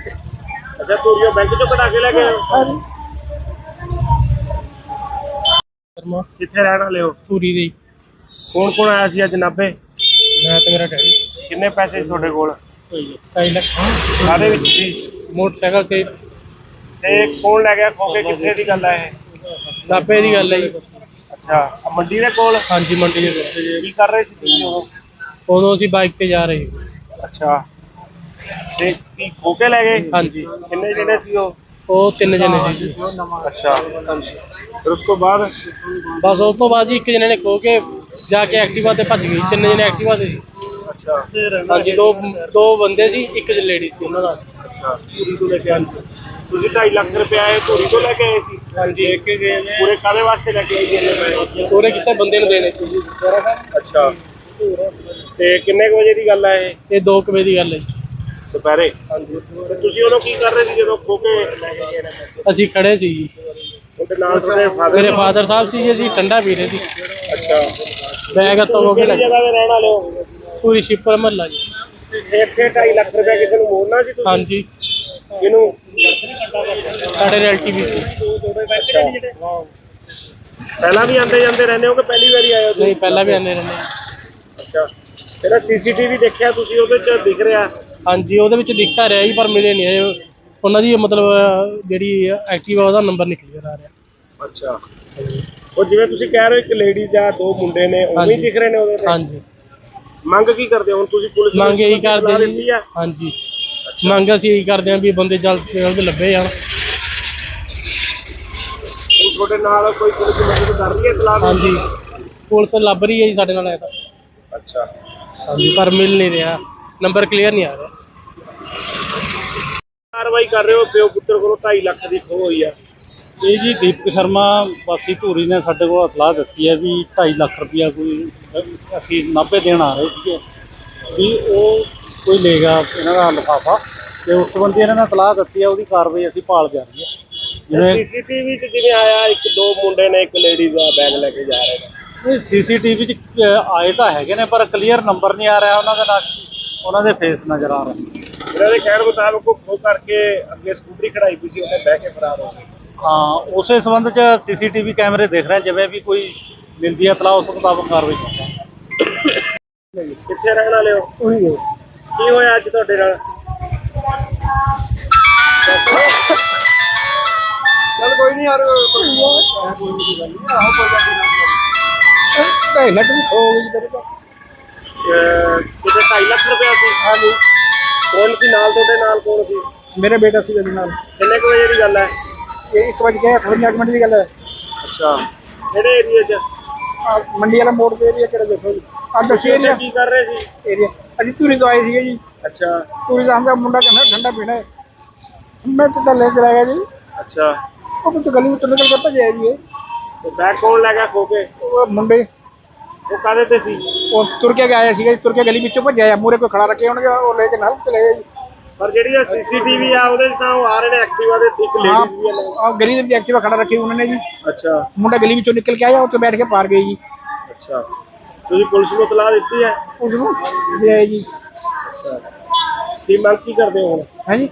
ਅੱਛਾ, ਧੂਰੀਓ ਬੈਂਕ ਚੋਂ ਕਢਾ ਕੇ ਲੈ ਗਏ ਹੋ? ਹਾਂ ਜੀ। ਸ਼ਰਮਾ ਕਿੱਥੇ ਰਹਿਣ ਵਾਲੇ ਹੋ? ਪੂਰੀ ਦੇ ਕੌਣ ਕੌਣ ਆਇਆ ਸੀ ਅੱਜ ਨਾਭੇ? ਮੈਂ ਤੇ ਮੇਰਾ ਡੈਡੀ ਕਿੰਨੇ ਪੈਸੇ ਸੀ ਤੁਹਾਡੇ ਕੋਲ? 2.5 ਲੱਖ ਕਾਹਦੇ ਵਿੱਚ ਸੀ? ਮੋਟਰਸਾਈਕਲ ਤੇ। ਤੇ ਕੌਣ ਲੈ ਗਿਆ ਖੋ ਕੇ? ਕਿੱਥੇ ਦੀ ਗੱਲ ਹੈ ਇਹ? ਨਾਭੇ ਦੀ ਗੱਲ ਹੈ ਜੀ। ਅੱਛਾ, ਆਹ ਮੰਡੀ ਦੇ ਕੋਲ? ਹਾਂਜੀ ਮੰਡੀ ਦੇ ਕੋਲ। ਕੀ ਕਰ ਰਹੇ ਸੀ ਤੁਸੀਂ ਉਦੋਂ? ਉਦੋਂ ਅਸੀਂ ਬਾਈਕ ਤੇ ਜਾ ਰਹੇ ਸੀ। ਅੱਛਾ, ਤੇ ਕੀ ਖੋ ਕੇ ਲੈ ਗਏ? ਹਾਂਜੀ, ਕਿੰਨੇ ਜਿਹੜੇ ਸੀ ਉਹ? ਉਹ 3 ਜਣੇ ਸੀ ਜੀ। ਅੱਛਾ, ਹਾਂਜੀ, ਫਿਰ ਉਸ ਤੋਂ ਬਾਅਦ? ਬਸ ਉਸ ਤੋਂ ਬਾਅਦ ਜੀ ਇੱਕ ਜਣੇ ਨੇ ਖੋ ਕੇ ਜਾ ਕੇ ਐਕਟਿਵਾ ਤੇ ਭੱਜ ਗਈ। 3 ਜਣੇ ਐਕਟਿਵਾ ਤੇ ਸੀ। ਅੱਛਾ ਹਾਂਜੀ ਦੋ ਬੰਦੇ ਸੀ, ਇੱਕ ਲੇਡੀ ਸੀ ਉਹਨਾਂ ਦਾ। ਅੱਛਾ ਧੂਰੀ ਤੋਂ ਲੈ ਕੇ ਆਏ ਤੁਸੀਂ 2.5 ਲੱਖ ਰੁਪਇਆ ਇਹ ਧੂਰੀ ਤੋਂ ਲੈ ਕੇ ਆਏ ਸੀ? ਹਾਂਜੀ ਲੈ ਕੇ ਗਏ ਨੇ। ਪੂਰੇ ਕਾਹਦੇ ਵਾਸਤੇ ਲੈ ਕੇ ਆਏ ਜੀ ਇੰਨੇ ਪੈਸੇ? ਪੂਰੇ ਕਿਸੇ ਬੰਦੇ ਨੂੰ ਦੇਣੇ ਸੀ ਜੀ। ਅੱਛਾ ਤੇ ਕਿੰਨੇ ਕੁ ਵਜੇ ਦੀ ਗੱਲ ਹੈ ਇਹ? ਇਹ 2 ਵਜੇ ਦੀ ਗੱਲ ਹੈ ਜੀ। ਦੁਪਹਿਰੇ? ਹਾਂਜੀ। ਤੇ ਤੁਸੀਂ ਉਦੋਂ ਕੀ ਕਰ ਰਹੇ ਸੀ ਜਦੋਂ ਖੋ ਕੇ ਲੈ ਕੇ ਗਏ ਨੇ ਪੈਸੇ? ਅਸੀਂ ਖੜੇ ਸੀ ਜੀ, ਉਹਦੇ ਨਾਲ ਤੁਹਾਡੇ ਫਾਦਰ? ਮੇਰੇ ਫਾਦਰ ਸਾਹਿਬ ਸੀ ਜੀ, ਅਸੀਂ ਠੰਡਾ ਪੀ ਰਹੇ ਸੀ। ਅੱਛਾ ਬੈਗ ਹੱਥੋਂ ਹੋ ਕੇ ਕਿਹੜੀ ਜਗ੍ਹਾ ਤੇ ਰਹਿਣ ਵਾਲੇ ਹੋ? ਪੂਰੀ ਸ਼ਿਪਰ ਮਹੱਲਾ ਜੀ। ਇੱਥੇ 2.5 ਲੱਖ ਰੁਪਇਆ ਕਿਸੇ ਨੂੰ ਮੋੜਨਾ ਸੀ ਤੁਸੀਂ? ਹਾਂਜੀ ਕਿਹਨੂੰ? ਸਾਡੇ ਰਿਲੇਟਿਵ ਸੀ। ਅੱਛਾ ਪਹਿਲਾਂ ਵੀ ਆਉਂਦੇ ਜਾਂਦੇ ਰਹਿੰਦੇ ਹੋ ਕਿ ਪਹਿਲੀ ਵਾਰੀ ਆਏ ਹੋ ਤੁਸੀਂ? ਨਹੀਂ ਪਹਿਲਾਂ ਵੀ ਆਉਂਦੇ ਰਹਿੰਦੇ। ਅੱਛਾ ਇਹਦਾ ਸੀਸੀਟੀਵੀ ਦੇਖਿਆ ਤੁਸੀਂ, ਉਹਦੇ ਚ ਦਿਖ ਰਿਹਾ? ਹਾਂਜੀ ਉਹਦੇ ਵਿੱਚ ਦਿਖਤਾ ਰਿਹਾ ਜੀ, ਪਰ ਮਿਲੇ ਨਹੀਂ ਹਜੇ। ਉਹਨਾਂ ਦੀ ਮਤਲਬ ਜਿਹੜੀ ਐਕਟਿਵਾ ਉਹਦਾ ਨੰਬਰ ਨਹੀਂ ਕਲੀਅਰ ਆ ਰਿਹਾ। ਅੱਛਾ ਉਹ ਜਿਵੇਂ ਤੁਸੀਂ ਕਹਿ ਰਹੇ ਹੋ ਇੱਕ ਲੇਡੀਜ਼ ਆ, 2 ਮੁੰਡੇ ਨੇ, ਉਵੇਂ ਹੀ ਦਿਖ ਰਹੇ ਨੇ ਉਹਦੇ ਤੇ? ਹਾਂਜੀ ਮੰਗ ਕੀ ਕਰਦੇ ਹੋ ਹੁਣ ਤੁਸੀਂ? ਪੁਲਿਸ ਨੂੰ ਮੰਗ ਇਹੀ ਸਲਾਹ ਕਰਦੇ ਦਿੱਤੀ ਜੀ। ਆ? ਹਾਂਜੀ ਮੰਗ ਅਸੀਂ ਇਹੀ ਕਰਦੇ ਹਾਂ ਵੀ ਬੰਦੇ ਜਲਦ ਤੋਂ ਜਲਦ ਲੱਭੇ ਜਾਣ। ਹੁਣ ਤੁਹਾਡੇ ਨਾਲ ਕੋਈ ਪੁਲਿਸ ਮਦਦ ਕਰ ਰਹੀ ਹੈ ਸਲਾਹ? ਹਾਂਜੀ ਪੁਲਿਸ ਲੱਭ ਰਹੀ ਹੈ ਜੀ ਸਾਡੇ ਨਾਲ ਐ ਤਾਂ। ਅੱਛਾ ਹਾਂਜੀ ਪਰ ਮਿਲ ਨਹੀਂ ਰਿਹਾ, ਨੰਬਰ ਕਲੀਅਰ ਨਹੀਂ ਆ ਰਿਹਾ। ਕਾਰਵਾਈ ਕਰ ਰਹੇ ਹੋ? ਪਿਓ ਪੁੱਤਰ ਕੋਲੋਂ 2.5 ਲੱਖ ਦੀ ਖੋਹ ਹੋਈ ਆ। ਇਹ ਜੀ ਦੀਪਕ ਸ਼ਰਮਾ ਵਾਸੀ ਧੂਰੀ ਨੇ ਸਾਡੇ ਕੋਲ ਇਤਲਾਹ ਦਿੱਤੀ ਹੈ ਵੀ 2.5 ਲੱਖ ਰੁਪਇਆ ਕੋਈ ਅਸੀਂ ਨਾਭੇ ਦੇਣ ਆ ਰਹੇ ਸੀਗੇ, ਵੀ ਉਹ ਕੋਈ ਲੈ ਗਿਆ ਇਹਨਾਂ ਦਾ ਲਿਫਾਫਾ, ਤੇ ਉਸ ਸੰਬੰਧੀ ਇਹਨਾਂ ਨੇ ਇਤਲਾਹ ਦਿੱਤੀ ਹੈ, ਉਹਦੀ ਕਾਰਵਾਈ ਅਸੀਂ ਭਾਲ ਜਾਰੀ ਹੈ। ਜਿਵੇਂ ਸੀਸੀਟੀਵੀ 'ਚ ਜਿਵੇਂ ਆਇਆ 1-2 ਮੁੰਡੇ ਨੇ, ਇੱਕ ਲੇਡੀਜ਼ ਦਾ ਬੈਗ ਲੈ ਕੇ ਜਾ ਰਹੇ ਨੇ। ਇਹ ਸੀਸੀਟੀਵੀ 'ਚ ਆਏ ਤਾਂ ਹੈਗੇ ਨੇ, ਪਰ ਕਲੀਅਰ ਨੰਬਰ ਨਹੀਂ ਆ ਰਿਹਾ ਉਹਨਾਂ ਦੇ ਨਾਲ, ਉਹਨਾਂ ਦੇ ਫੇਸ ਨਜ਼ਰ ਆ ਰਹੇ। ਇਹਨਾਂ ਦੇ ਕਹਿਣ ਮੁਤਾਬਕ ਉਹ ਖੋਹ ਕਰਕੇ ਅੱਗੇ ਸਕੂਟਰੀ ਖੜਾਈ ਪਈ ਸੀ, ਉਹਨੇ ਬਹਿ ਕੇ ਫਰਾਰ ਹੋ ਗਏ। ਹਾਂ ਉਸੇ ਸੰਬੰਧ 'ਚ ਸੀਸੀਟੀਵੀ ਕੈਮਰੇ ਦੇਖ ਰਹੇ, ਜਿਵੇਂ ਵੀ ਕੋਈ ਮਿਲਦੀ ਹੈ ਇਤਲਾਹ ਉਸ ਮੁਤਾਬਕ ਕਾਰਵਾਈ ਕਰਾਂਗੇ। ਕਿੱਥੇ ਰਹਿਣ ਵਾਲੇ ਹੋ? ਉਹੀ ਹੈ। ਕੀ ਹੋਇਆ ਅੱਜ ਤੁਹਾਡੇ ਨਾਲ? ਚੱਲ ਕੋਈ ਨਹੀਂ ਯਾਰ, ਕੋਈ ਨਹੀਂ ਗੱਲ ਨਹੀਂ, ਆਹੋ ਕੋਈ ਗੱਲ ਨਹੀਂ। 2.5 ਲੱਖ ਦੀ ਖੋ ਗਈ ਤੇਰੇ ਤੋਂ। ਕਿਤੇ 2.5 ਲੱਖ ਰੁਪਇਆ ਸੀ? ਹਾਂਜੀ ਕੌਣ ਸੀ ਨਾਲ ਤੁਹਾਡੇ? ਨਾਲ ਕੌਣ ਸੀ? ਮੇਰੇ ਬੇਟਾ ਸੀ ਇਹਦੇ ਨਾਲ। ਕਿੰਨੇ ਕੁ ਵਜੇ ਦੀ ਗੱਲ ਹੈ? ਇਹ 1:58 ਮਿੰਟ ਦੀ ਗੱਲ ਹੈ। ਅੱਛਾ ਕਿਹੜੇ ਏਰੀਏ 'ਚ? ਆਹ ਮੰਡੀ ਵਾਲਾ ਮੋੜ ਦੇ ਏਰੀਆ ਕਿਹੜਾ ਦੇਖੋ ਜੀ, ਆਹ ਦੱਸੀ ਤੁਸੀਂ ਏਰੀਆ ਉੱਥੇ ਕੀ ਕਰ ਰਹੇ ਸੀ? ਏਰੀਆ ਅਸੀਂ ਧੂਰੀ ਤੋਂ ਆਏ ਸੀਗੇ ਜੀ। ਅੱਛਾ ਧੂਰੀ ਦਾ ਹਮਦਾ ਮੁੰਡਾ ਕਹਿੰਦਾ ਠੰਡਾ ਪੀਣਾ ਹੈ, ਮੈਂ ਤਾਂ ਲੈ ਕੇ ਆਇਆ ਜੀ। ਅੱਛਾ ਉਹ ਕੁਝ ਗਲੀ ਵਿੱਚੋਂ ਨਿਕਲ ਕੇ ਭੱਜਿਆ ਜੀ ਇਹ। ਤੇ ਬੈਗ ਕੌਣ ਲੈ ਗਿਆ ਖੋ ਕੇ? ਉਹ ਮੁੰਡੇ ਉਹ ਕਾਹਦੇ ਤੇ ਸੀ? ਉਹ ਤੁਰ ਕੇ ਆਇਆ ਸੀਗਾ ਜੀ, ਤੁਰ ਕੇ ਗਲੀ ਵਿੱਚੋਂ ਭੱਜਿਆ, ਮੂਹਰੇ ਕੋਈ ਖੜਾ ਰੱਖੇ ਹੋਣਗੇ, ਉਹ ਲੈ ਕੇ ਨਾਲ ਚਲੇ ਗਏ ਜੀ। ਪਰ ਜਿਹੜੀ ਸੀਸੀਟੀਵੀ ਆ ਉਹਦੇ 'ਚ ਤਾਂ ਉਹ ਆ ਰਹੇ ਨੇ ਐਕਟਿਵਾ ਦੇ, ਇੱਕ ਲੇਡੀਜ਼ ਵੀ ਆ ਨਾਲ। ਆਹ ਗਲੀ ਦੇ ਵਿੱਚ ਐਕਟਿਵਾ ਖੜਾ ਰੱਖੀ ਉਹਨਾਂ ਨੇ ਜੀ। ਅੱਛਾ ਮੁੰਡਾ ਗਲੀ ਵਿੱਚੋਂ ਨਿਕਲ ਕੇ ਆਇਆ, ਉੱਥੇ ਬੈਠ ਕੇ ਪਾਰ ਗਏ ਜੀ। ਅੱਛਾ ਤੁਸੀਂ ਪੁਲਿਸ ਨੂੰ ਇਤਲਾਹ ਦਿੱਤੀ ਹੈ? ਉਸ ਨੂੰ ਦੇ ਆਏ ਜੀ। ਅੱਛਾ ਕੀ ਮੰਗ ਕੀ ਕਰਦੇ ਹੋ ਹੁਣ? ਹਾਂਜੀ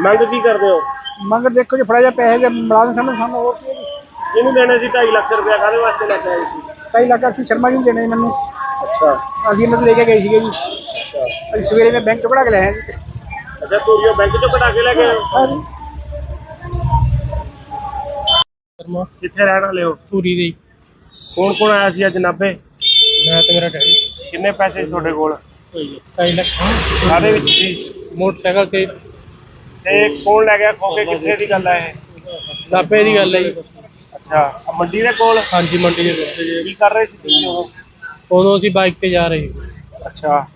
ਮੰਗ ਕੀ ਕਰਦੇ ਹੋ? ਮੰਗ ਦੇਖੋ ਜੀ, ਫੜਾ ਜਾ ਪੈਸੇ ਦੇ ਮਿਲਾ ਦੇਣ ਸਾਨੂੰ ਹੋਰ ਕੀ ਹੈ ਜੀ। ਇਹਨੂੰ ਦੇਣੇ ਸੀ 2.5 ਲੱਖ ਰੁਪਇਆ, ਕਾਹਦੇ ਵਾਸਤੇ ਲੈ ਕੇ ਆਏ ਸੀ? 2.5 ਲੱਖ ਅਸੀਂ ਸ਼ਰਮਾ ਜੀ ਨੂੰ ਦੇਣੇ ਮੈਨੂੰ, ਅੱਛਾ ਅਸੀਂ ਇਹਨਾਂ ਤੋਂ ਲੈ ਕੇ ਗਏ ਸੀਗੇ ਜੀ। ਅੱਛਾ ਅਸੀਂ ਸਵੇਰੇ ਮੈਂ ਬੈਂਕ ਤੋਂ ਕਢਾ ਕੇ ਲਿਆਇਆ ਜੀ। ਅੱਛਾ ਧੂਰੀਓ ਬੈਂਕ 'ਚੋਂ ਕਢਾ ਕੇ ਲੈ ਗਏ ਹੋ? ਹਾਂਜੀ ਸ਼ਰਮਾ ਕਿੱਥੇ ਰਹਿਣ ਵਾਲੇ ਹੋ? ਪੂਰੀ ਦੇ। ਕੌਣ ਕੌਣ ਆਇਆ ਸੀ ਅੱਜ ਨਾਭੇ? ਮੈਂ ਤੇ ਮੇਰਾ ਡੈਡੀ। ਕਿੰਨੇ ਪੈਸੇ ਸੀ ਤੁਹਾਡੇ ਕੋਲ? 2.5 ਲੱਖ ਕਾਹਦੇ ਵਿੱਚ ਸੀ? ਮੋਟਰਸਾਈਕਲ ਤੇ। ਤੇ ਕੌਣ ਲੈ ਗਿਆ ਖੋ ਕੇ? ਕਿੱਥੇ ਦੀ ਗੱਲ ਹੈ ਇਹ? ਨਾਭੇ ਦੀ ਗੱਲ ਹੈ ਜੀ। ਅੱਛਾ ਆਹ ਮੰਡੀ ਦੇ ਕੋਲ? ਹਾਂਜੀ ਮੰਡੀ ਦੇ ਕੋਲ। ਕੀ ਕਰ ਰਹੇ ਸੀ ਤੁਸੀਂ ਉਦੋਂ? ਉਦੋਂ ਅਸੀਂ ਬਾਈਕ ਤੇ ਜਾ ਰਹੇ ਸੀ। ਅੱਛਾ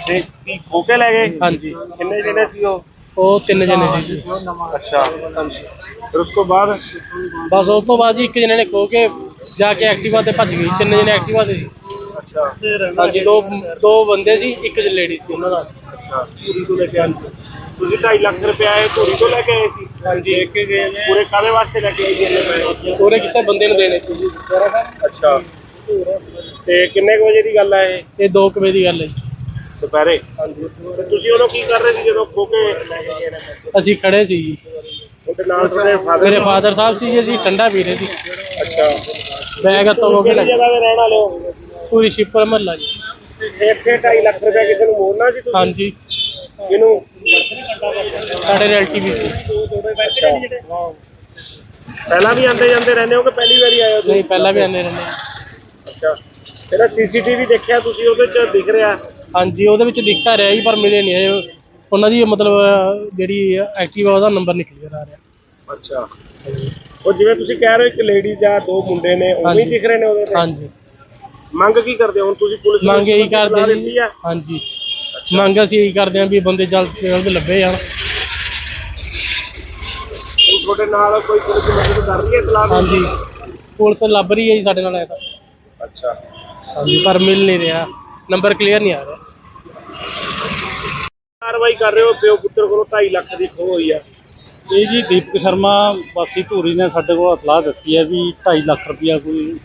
ਤੇ ਕੀ ਖੋ ਕੇ ਲੈ ਗਏ? ਹਾਂਜੀ ਕਿੰਨੇ ਜਣੇ ਸੀ ਉਹ? ਉਹ 3 ਜਣੇ ਸੀ ਜੀ। ਅੱਛਾ ਫਿਰ ਉਸ ਤੋਂ ਬਾਅਦ? ਬਸ ਉਸ ਤੋਂ ਬਾਅਦ ਜੀ ਇੱਕ ਜਣੇ ਨੇ ਖੋ ਕੇ ਜਾ ਕੇ ਐਕਟਿਵਾ ਤੇ ਭੱਜ ਗਈ। 3 ਜਣੇ ਐਕਟਿਵਾ ਤੇ ਸੀ। ਅੱਛਾ ਹਾਂਜੀ ਦੋ ਬੰਦੇ ਸੀ, ਇੱਕ ਲੇਡੀ ਸੀ ਉਹਨਾਂ ਦਾ। ਅੱਛਾ ਧੂਰੀ ਤੋਂ ਲੈ ਕੇ ਆਏ ਤੁਸੀਂ 2.5 ਲੱਖ ਰੁਪਇਆ ਇਹ ਧੂਰੀ ਤੋਂ ਲੈ ਕੇ ਆਏ ਸੀ? ਹਾਂਜੀ ਲੈ ਕੇ ਗਏ ਨੇ। ਪੂਰੇ ਕਾਹਦੇ ਵਾਸਤੇ ਲੈ ਕੇ ਆਏ ਜੀ ਇੰਨੇ ਪੈਸੇ? ਪੂਰੇ ਕਿਸੇ ਬੰਦੇ ਨੂੰ ਦੇਣੇ ਸੀ ਜੀ। ਅੱਛਾ ਤੇ ਕਿੰਨੇ ਕੁ ਵਜੇ ਦੀ ਗੱਲ ਹੈ ਇਹ? ਇਹ 2 ਵਜੇ ਦੀ ਗੱਲ ਹੈ ਜੀ। ਦੁਪਹਿਰੇ? ਹਾਂਜੀ ਤੇ ਤੁਸੀਂ ਉਦੋਂ ਕੀ ਕਰ ਰਹੇ ਸੀ ਜਦੋਂ ਖੋ ਕੇ ਲੈ ਕੇ ਗਏ ਨੇ ਪੈਸੇ? ਅਸੀਂ ਖੜੇ ਸੀ ਜੀ, ਉਹਦੇ ਨਾਲ ਤੁਹਾਡੇ ਫਾਦਰ? ਮੇਰੇ ਫਾਦਰ ਸਾਹਿਬ ਸੀ ਜੀ, ਅਸੀਂ ਠੰਡਾ ਪੀ ਰਹੇ ਸੀ। ਅੱਛਾ ਬੈਗ ਹੱਥੋਂ ਹੋ ਕੇ ਕਿਹੜੀ ਜਗ੍ਹਾ ਤੇ ਰਹਿਣ ਵਾਲੇ ਹੋ? ਪੂਰੀ ਸ਼ਿਪਰ ਮਹੱਲਾ ਜੀ। ਇੱਥੇ 2.5 ਲੱਖ ਰੁਪਇਆ ਕਿਸੇ ਨੂੰ ਮੋੜਨਾ ਸੀ ਤੁਸੀਂ? ਹਾਂਜੀ ਕਿਹਨੂੰ? ਸਾਡੇ ਰਿਲੇਟਿਵ ਸੀ। ਅੱਛਾ ਪਹਿਲਾਂ ਵੀ ਆਉਂਦੇ ਜਾਂਦੇ ਰਹਿੰਦੇ ਹੋ ਕਿ ਪਹਿਲੀ ਵਾਰੀ ਆਏ ਹੋ ਤੁਸੀਂ? ਨਹੀਂ ਪਹਿਲਾਂ ਵੀ ਆਉਂਦੇ ਰਹਿੰਦੇ। ਅੱਛਾ ਇਹਦਾ ਸੀਸੀਟੀਵੀ ਦੇਖਿਆ ਤੁਸੀਂ, ਉਹਦੇ 'ਚ ਦਿਖ ਰਿਹਾ? ਹਾਂਜੀ ਉਹਦੇ ਵਿੱਚ ਦਿਖਤਾ ਰਿਹਾ ਜੀ, ਪਰ ਮਿਲੇ ਨਹੀਂ ਹਜੇ। ਉਹਨਾਂ ਦੀ ਮਤਲਬ ਜਿਹੜੀ ਐਕਟਿਵਾ ਉਹਦਾ ਨੰਬਰ ਨਹੀਂ ਕਲੀਅਰ ਆ ਰਿਹਾ। ਅੱਛਾ ਉਹ ਜਿਵੇਂ ਤੁਸੀਂ ਕਹਿ ਰਹੇ ਹੋ ਇੱਕ ਲੇਡੀਜ਼ ਆ, 2 ਮੁੰਡੇ ਨੇ, ਉਵੇਂ ਹੀ ਦਿਖ ਰਹੇ ਨੇ ਉਹਦੇ ਤੇ? ਹਾਂਜੀ ਮੰਗ ਕੀ ਕਰਦੇ ਹੋ ਹੁਣ ਤੁਸੀਂ ਪੁਲਿਸ ਨੂੰ ਮੰਗ ਇਹੀ ਸਲਾਹ ਕਰਦੇ ਦਿੱਤੀ ਜੀ ਆ? ਹਾਂਜੀ ਮੰਗ ਅਸੀਂ ਇਹੀ ਕਰਦੇ ਹਾਂ ਵੀ ਬੰਦੇ ਜਲਦ ਤੋਂ ਜਲਦ ਲੱਭੇ ਜਾਣ। ਹੁਣ ਤੁਹਾਡੇ ਨਾਲ ਕੋਈ ਪੁਲਿਸ ਮਦਦ ਕਰ ਰਹੀ ਹੈ ਇਤਲਾਹ ਦੀ? ਹਾਂਜੀ ਪੁਲਿਸ ਲੱਭ ਰਹੀ ਹੈ ਜੀ ਸਾਡੇ ਨਾਲ ਐ ਤਾਂ। ਅੱਛਾ, ਹਾਂਜੀ ਪਰ ਮਿਲ ਨਹੀਂ ਰਿਹਾ, ਨੰਬਰ ਕਲੀਅਰ ਨਹੀਂ ਆ ਰਿਹਾ। ਕਾਰਵਾਈ ਕਰ ਰਹੇ ਹੋ? ਪਿਓ ਪੁੱਤਰ ਕੋਲੋਂ 2.5 ਲੱਖ ਦੀ ਖੋਹ ਹੋਈ ਆ। ਇਹ ਜੀ ਦੀਪਕ ਸ਼ਰਮਾ ਵਾਸੀ ਧੂਰੀ ਨੇ ਸਾਡੇ ਕੋਲ ਇਤਲਾਹ ਦਿੱਤੀ ਹੈ ਵੀ 2.5 ਲੱਖ ਰੁਪਇਆ ਕੋਈ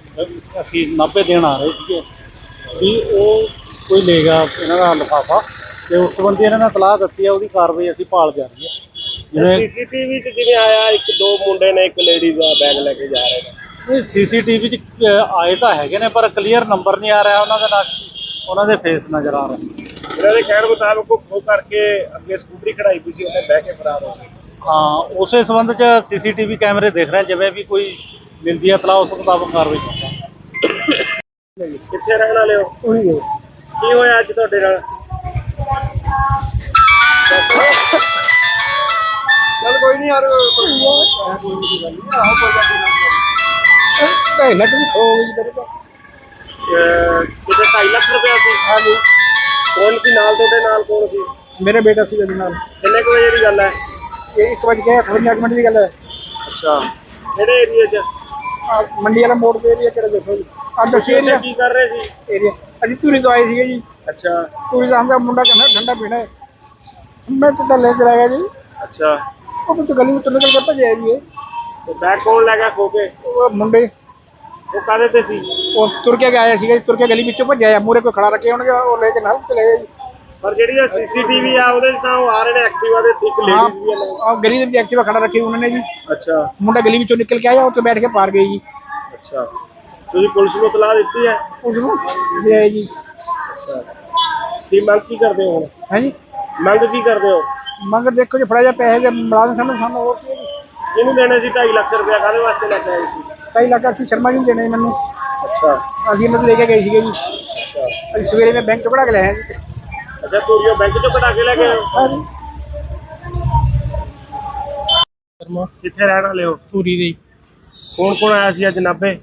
ਅਸੀਂ ਨਾਭੇ ਦੇਣ ਆ ਰਹੇ ਸੀਗੇ ਵੀ ਉਹ ਕੋਈ ਲੈ ਗਿਆ ਇਹਨਾਂ ਦਾ ਲਿਫਾਫਾ, ਤੇ ਉਸ ਸੰਬੰਧੀ ਇਹਨਾਂ ਨੇ ਇਤਲਾਹ ਦਿੱਤੀ ਹੈ, ਉਹਦੀ ਕਾਰਵਾਈ ਅਸੀਂ ਭਾਲ ਜਾਰੀ ਹੈ। ਜਿਵੇਂ ਸੀਸੀਟੀਵੀ 'ਚ ਜਿਵੇਂ ਆਇਆ ਇੱਕ ਦੋ ਮੁੰਡੇ ਨੇ ਇੱਕ ਲੇਡੀ ਦਾ ਬੈਗ ਲੈ ਕੇ ਜਾ ਰਹੇ ਨੇ। ਇਹ ਸੀਸੀਟੀਵੀ 'ਚ ਆਏ ਤਾਂ ਹੈਗੇ ਨੇ ਪਰ ਕਲੀਅਰ ਨੰਬਰ ਨਹੀਂ ਆ ਰਿਹਾ ਉਹਨਾਂ ਦੇ ਨਾਲ, ਉਹਨਾਂ ਦੇ ਫੇਸ ਨਜ਼ਰ ਆ ਰਹੇ। ਇਹਨਾਂ ਦੇ ਕਹਿਣ ਮੁਤਾਬਕ ਉਹ ਖੋਹ ਕਰਕੇ ਅੱਗੇ ਸਕੂਟਰੀ ਖੜਾਈ ਪਈ ਸੀ, ਉਹਨੇ ਬਹਿ ਕੇ ਫਰਾਰ ਹੋ ਗਏ। ਹਾਂ ਉਸੇ ਸੰਬੰਧ 'ਚ ਸੀਸੀਟੀਵੀ ਕੈਮਰੇ ਦੇਖ ਰਹੇ, ਜਿਵੇਂ ਵੀ ਕੋਈ ਮਿਲਦੀ ਹੈ ਇਤਲਾਹ ਉਸ ਮੁਤਾਬਕ ਕਾਰਵਾਈ ਕਰਾਂਗੇ। ਕਿੱਥੇ ਰਹਿਣ ਵਾਲੇ ਹੋ? ਉਹੀ ਹੈ ਕੀ ਹੋਇਆ ਅੱਜ ਤੁਹਾਡੇ ਨਾਲ? ਚੱਲ ਕੋਈ ਨਹੀਂ ਯਾਰ ਕੋਈ ਨਹੀਂ ਗੱਲ ਨਹੀਂ ਆਹੋ ਕੋਈ ਗੱਲ ਨਹੀਂ ਢਾਈ ਲੱਖ ਦੀ ਖੋ ਗਈ ਮੇਰੇ ਤੋਂ। ਕਿਤੇ 2.5 ਲੱਖ ਰੁਪਇਆ ਸੀ? ਹਾਂਜੀ ਕੌਣ ਸੀ ਨਾਲ ਤੁਹਾਡੇ ਨਾਲ? ਕੌਣ ਸੀ? ਮੇਰੇ ਬੇਟਾ ਸੀ ਇਹਦੇ ਨਾਲ। ਕਿੰਨੇ ਕੁ ਵਜੇ ਦੀ ਗੱਲ ਹੈ? ਇਹ 1 ਵਜੇ 58 ਮਿੰਟ ਦੀ ਗੱਲ ਹੈ। ਅੱਛਾ, ਕਿਹੜੇ ਏਰੀਏ 'ਚ? ਆਹ ਮੰਡੀ ਵਾਲਾ ਮੋੜ ਦੇ ਏਰੀਆ ਕਿਹੜਾ ਦੇਖੋ ਜੀ, ਆਹ ਦੱਸੀ ਤੁਸੀਂ ਏਰੀਆ ਉੱਥੇ ਕੀ ਕਰ ਰਹੇ ਸੀ? ਏਰੀਆ ਅਸੀਂ ਧੂਰੀ ਤੋਂ ਆਏ ਸੀਗੇ ਜੀ। ਅੱਛਾ ਧੂਰੀ ਦਾ ਆਂਦਾ ਮੁੰਡਾ ਕਹਿੰਦਾ ਠੰਡਾ ਪੀਣਾ ਹੈ, ਮੈਂ ਟੁੱਟਾ ਲੈ ਕੇ ਆ ਗਿਆ ਜੀ। ਅੱਛਾ, ਉਹ ਤੋਂ ਗਲੀ ਵਿੱਚੋਂ ਨਿਕਲ ਕੇ ਭੱਜਿਆ ਜੀ ਇਹ। ਤੇ ਬੈਗ ਕੌਣ ਲੈ ਗਿਆ ਖੋ ਕੇ? ਉਹ ਮੁੰਡੇ ਉਹ ਕਾਹਦੇ ਤੇ ਸੀ? ਉਹ ਤੁਰ ਕੇ ਆਇਆ ਸੀਗਾ ਜੀ, ਤੁਰ ਕੇ ਗਲੀ ਵਿੱਚੋਂ ਭੱਜਿਆ, ਮੂਹਰੇ ਕੋਈ ਖੜਾ ਰੱਖੇ ਹੋਣਗੇ, ਉਹ ਲੈ ਕੇ ਨਾਲ ਚਲੇ ਗਏ ਜੀ। ਪਰ ਜਿਹੜੀ ਆ ਸੀਸੀਟੀਵੀ ਆ ਉਹਦੇ 'ਚ ਤਾਂ ਉਹ ਆ ਰਹੇ ਨੇ ਐਕਟਿਵਾ ਦੇ, ਇੱਕ ਲੇਡੀਜ਼ ਵੀ ਆ ਨਾਲ। ਆਹ ਗਲੀ ਦੇ ਵਿੱਚ ਐਕਟਿਵਾ ਖੜਾ ਰੱਖੀ ਉਹਨਾਂ ਨੇ ਜੀ। ਅੱਛਾ ਮੁੰਡਾ ਗਲੀ ਵਿੱਚੋਂ ਨਿਕਲ ਕੇ ਆਇਆ, ਉੱਥੇ ਬੈਠ ਕੇ ਪਾਰ ਗਈ ਜੀ। ਅੱਛਾ, ਤੁਸੀਂ ਪੁਲਿਸ ਨੂੰ ਇਤਲਾਹ ਦਿੱਤੀ ਹੈ? ਉਸ ਨੂੰ ਦੇ ਆਏ ਜੀ। ਅੱਛਾ, ਕੀ ਮੰਗ ਕੀ ਕਰਦੇ ਹੋ ਹੁਣ? ਹੈ ਜੀ ਮੰਗ ਕੀ ਕਰਦੇ ਹੋ? ਮੰਗ ਦੇਖੋ ਜੀ, ਫੜਾ ਜਾ ਪੈਸੇ ਦੇ ਮੁਲਾਜ਼ਮ ਸਾਨੂੰ ਹੋਰ ਕੀ ਹੈ ਜੀ। ਇਹਨੂੰ ਦੇਣੇ ਸੀ 2.5 ਲੱਖ ਰੁਪਇਆ, ਕਾਹਦੇ ਵਾਸਤੇ ਲੈ ਕੇ ਆਏ ਸੀ? 2.5 ਲੱਖ ਅਸੀਂ ਸ਼ਰਮਾ ਜੀ ਨੂੰ ਦੇਣੇ ਮੈਨੂੰ, ਅੱਛਾ ਅਸੀਂ ਇਹਨਾਂ ਤੋਂ ਲੈ ਕੇ ਗਏ ਸੀਗੇ ਜੀ। ਅੱਛਾ ਅਸੀਂ ਸਵੇਰੇ ਮੈਂ ਬੈਂਕ ਤੋਂ ਕਢਾ ਕੇ ਲਿਆਇਆ ਜੀ। ਅੱਛਾ, ਤੁਸੀਂ ਬੈਂਕ ਚੋਂ ਕਢਾ ਕੇ ਲੈ ਗਏ ਹੋ? ਹਾਂ ਜੀ ਸ਼ਰਮਾ ਕਿੱਥੇ ਰਹਿਣ ਵਾਲੇ ਹੋ? ਪੂਰੀ ਦੇ ਕੌਣ ਕੌਣ ਆਇਆ ਸੀ ਅੱਜ ਨਾਭੇ?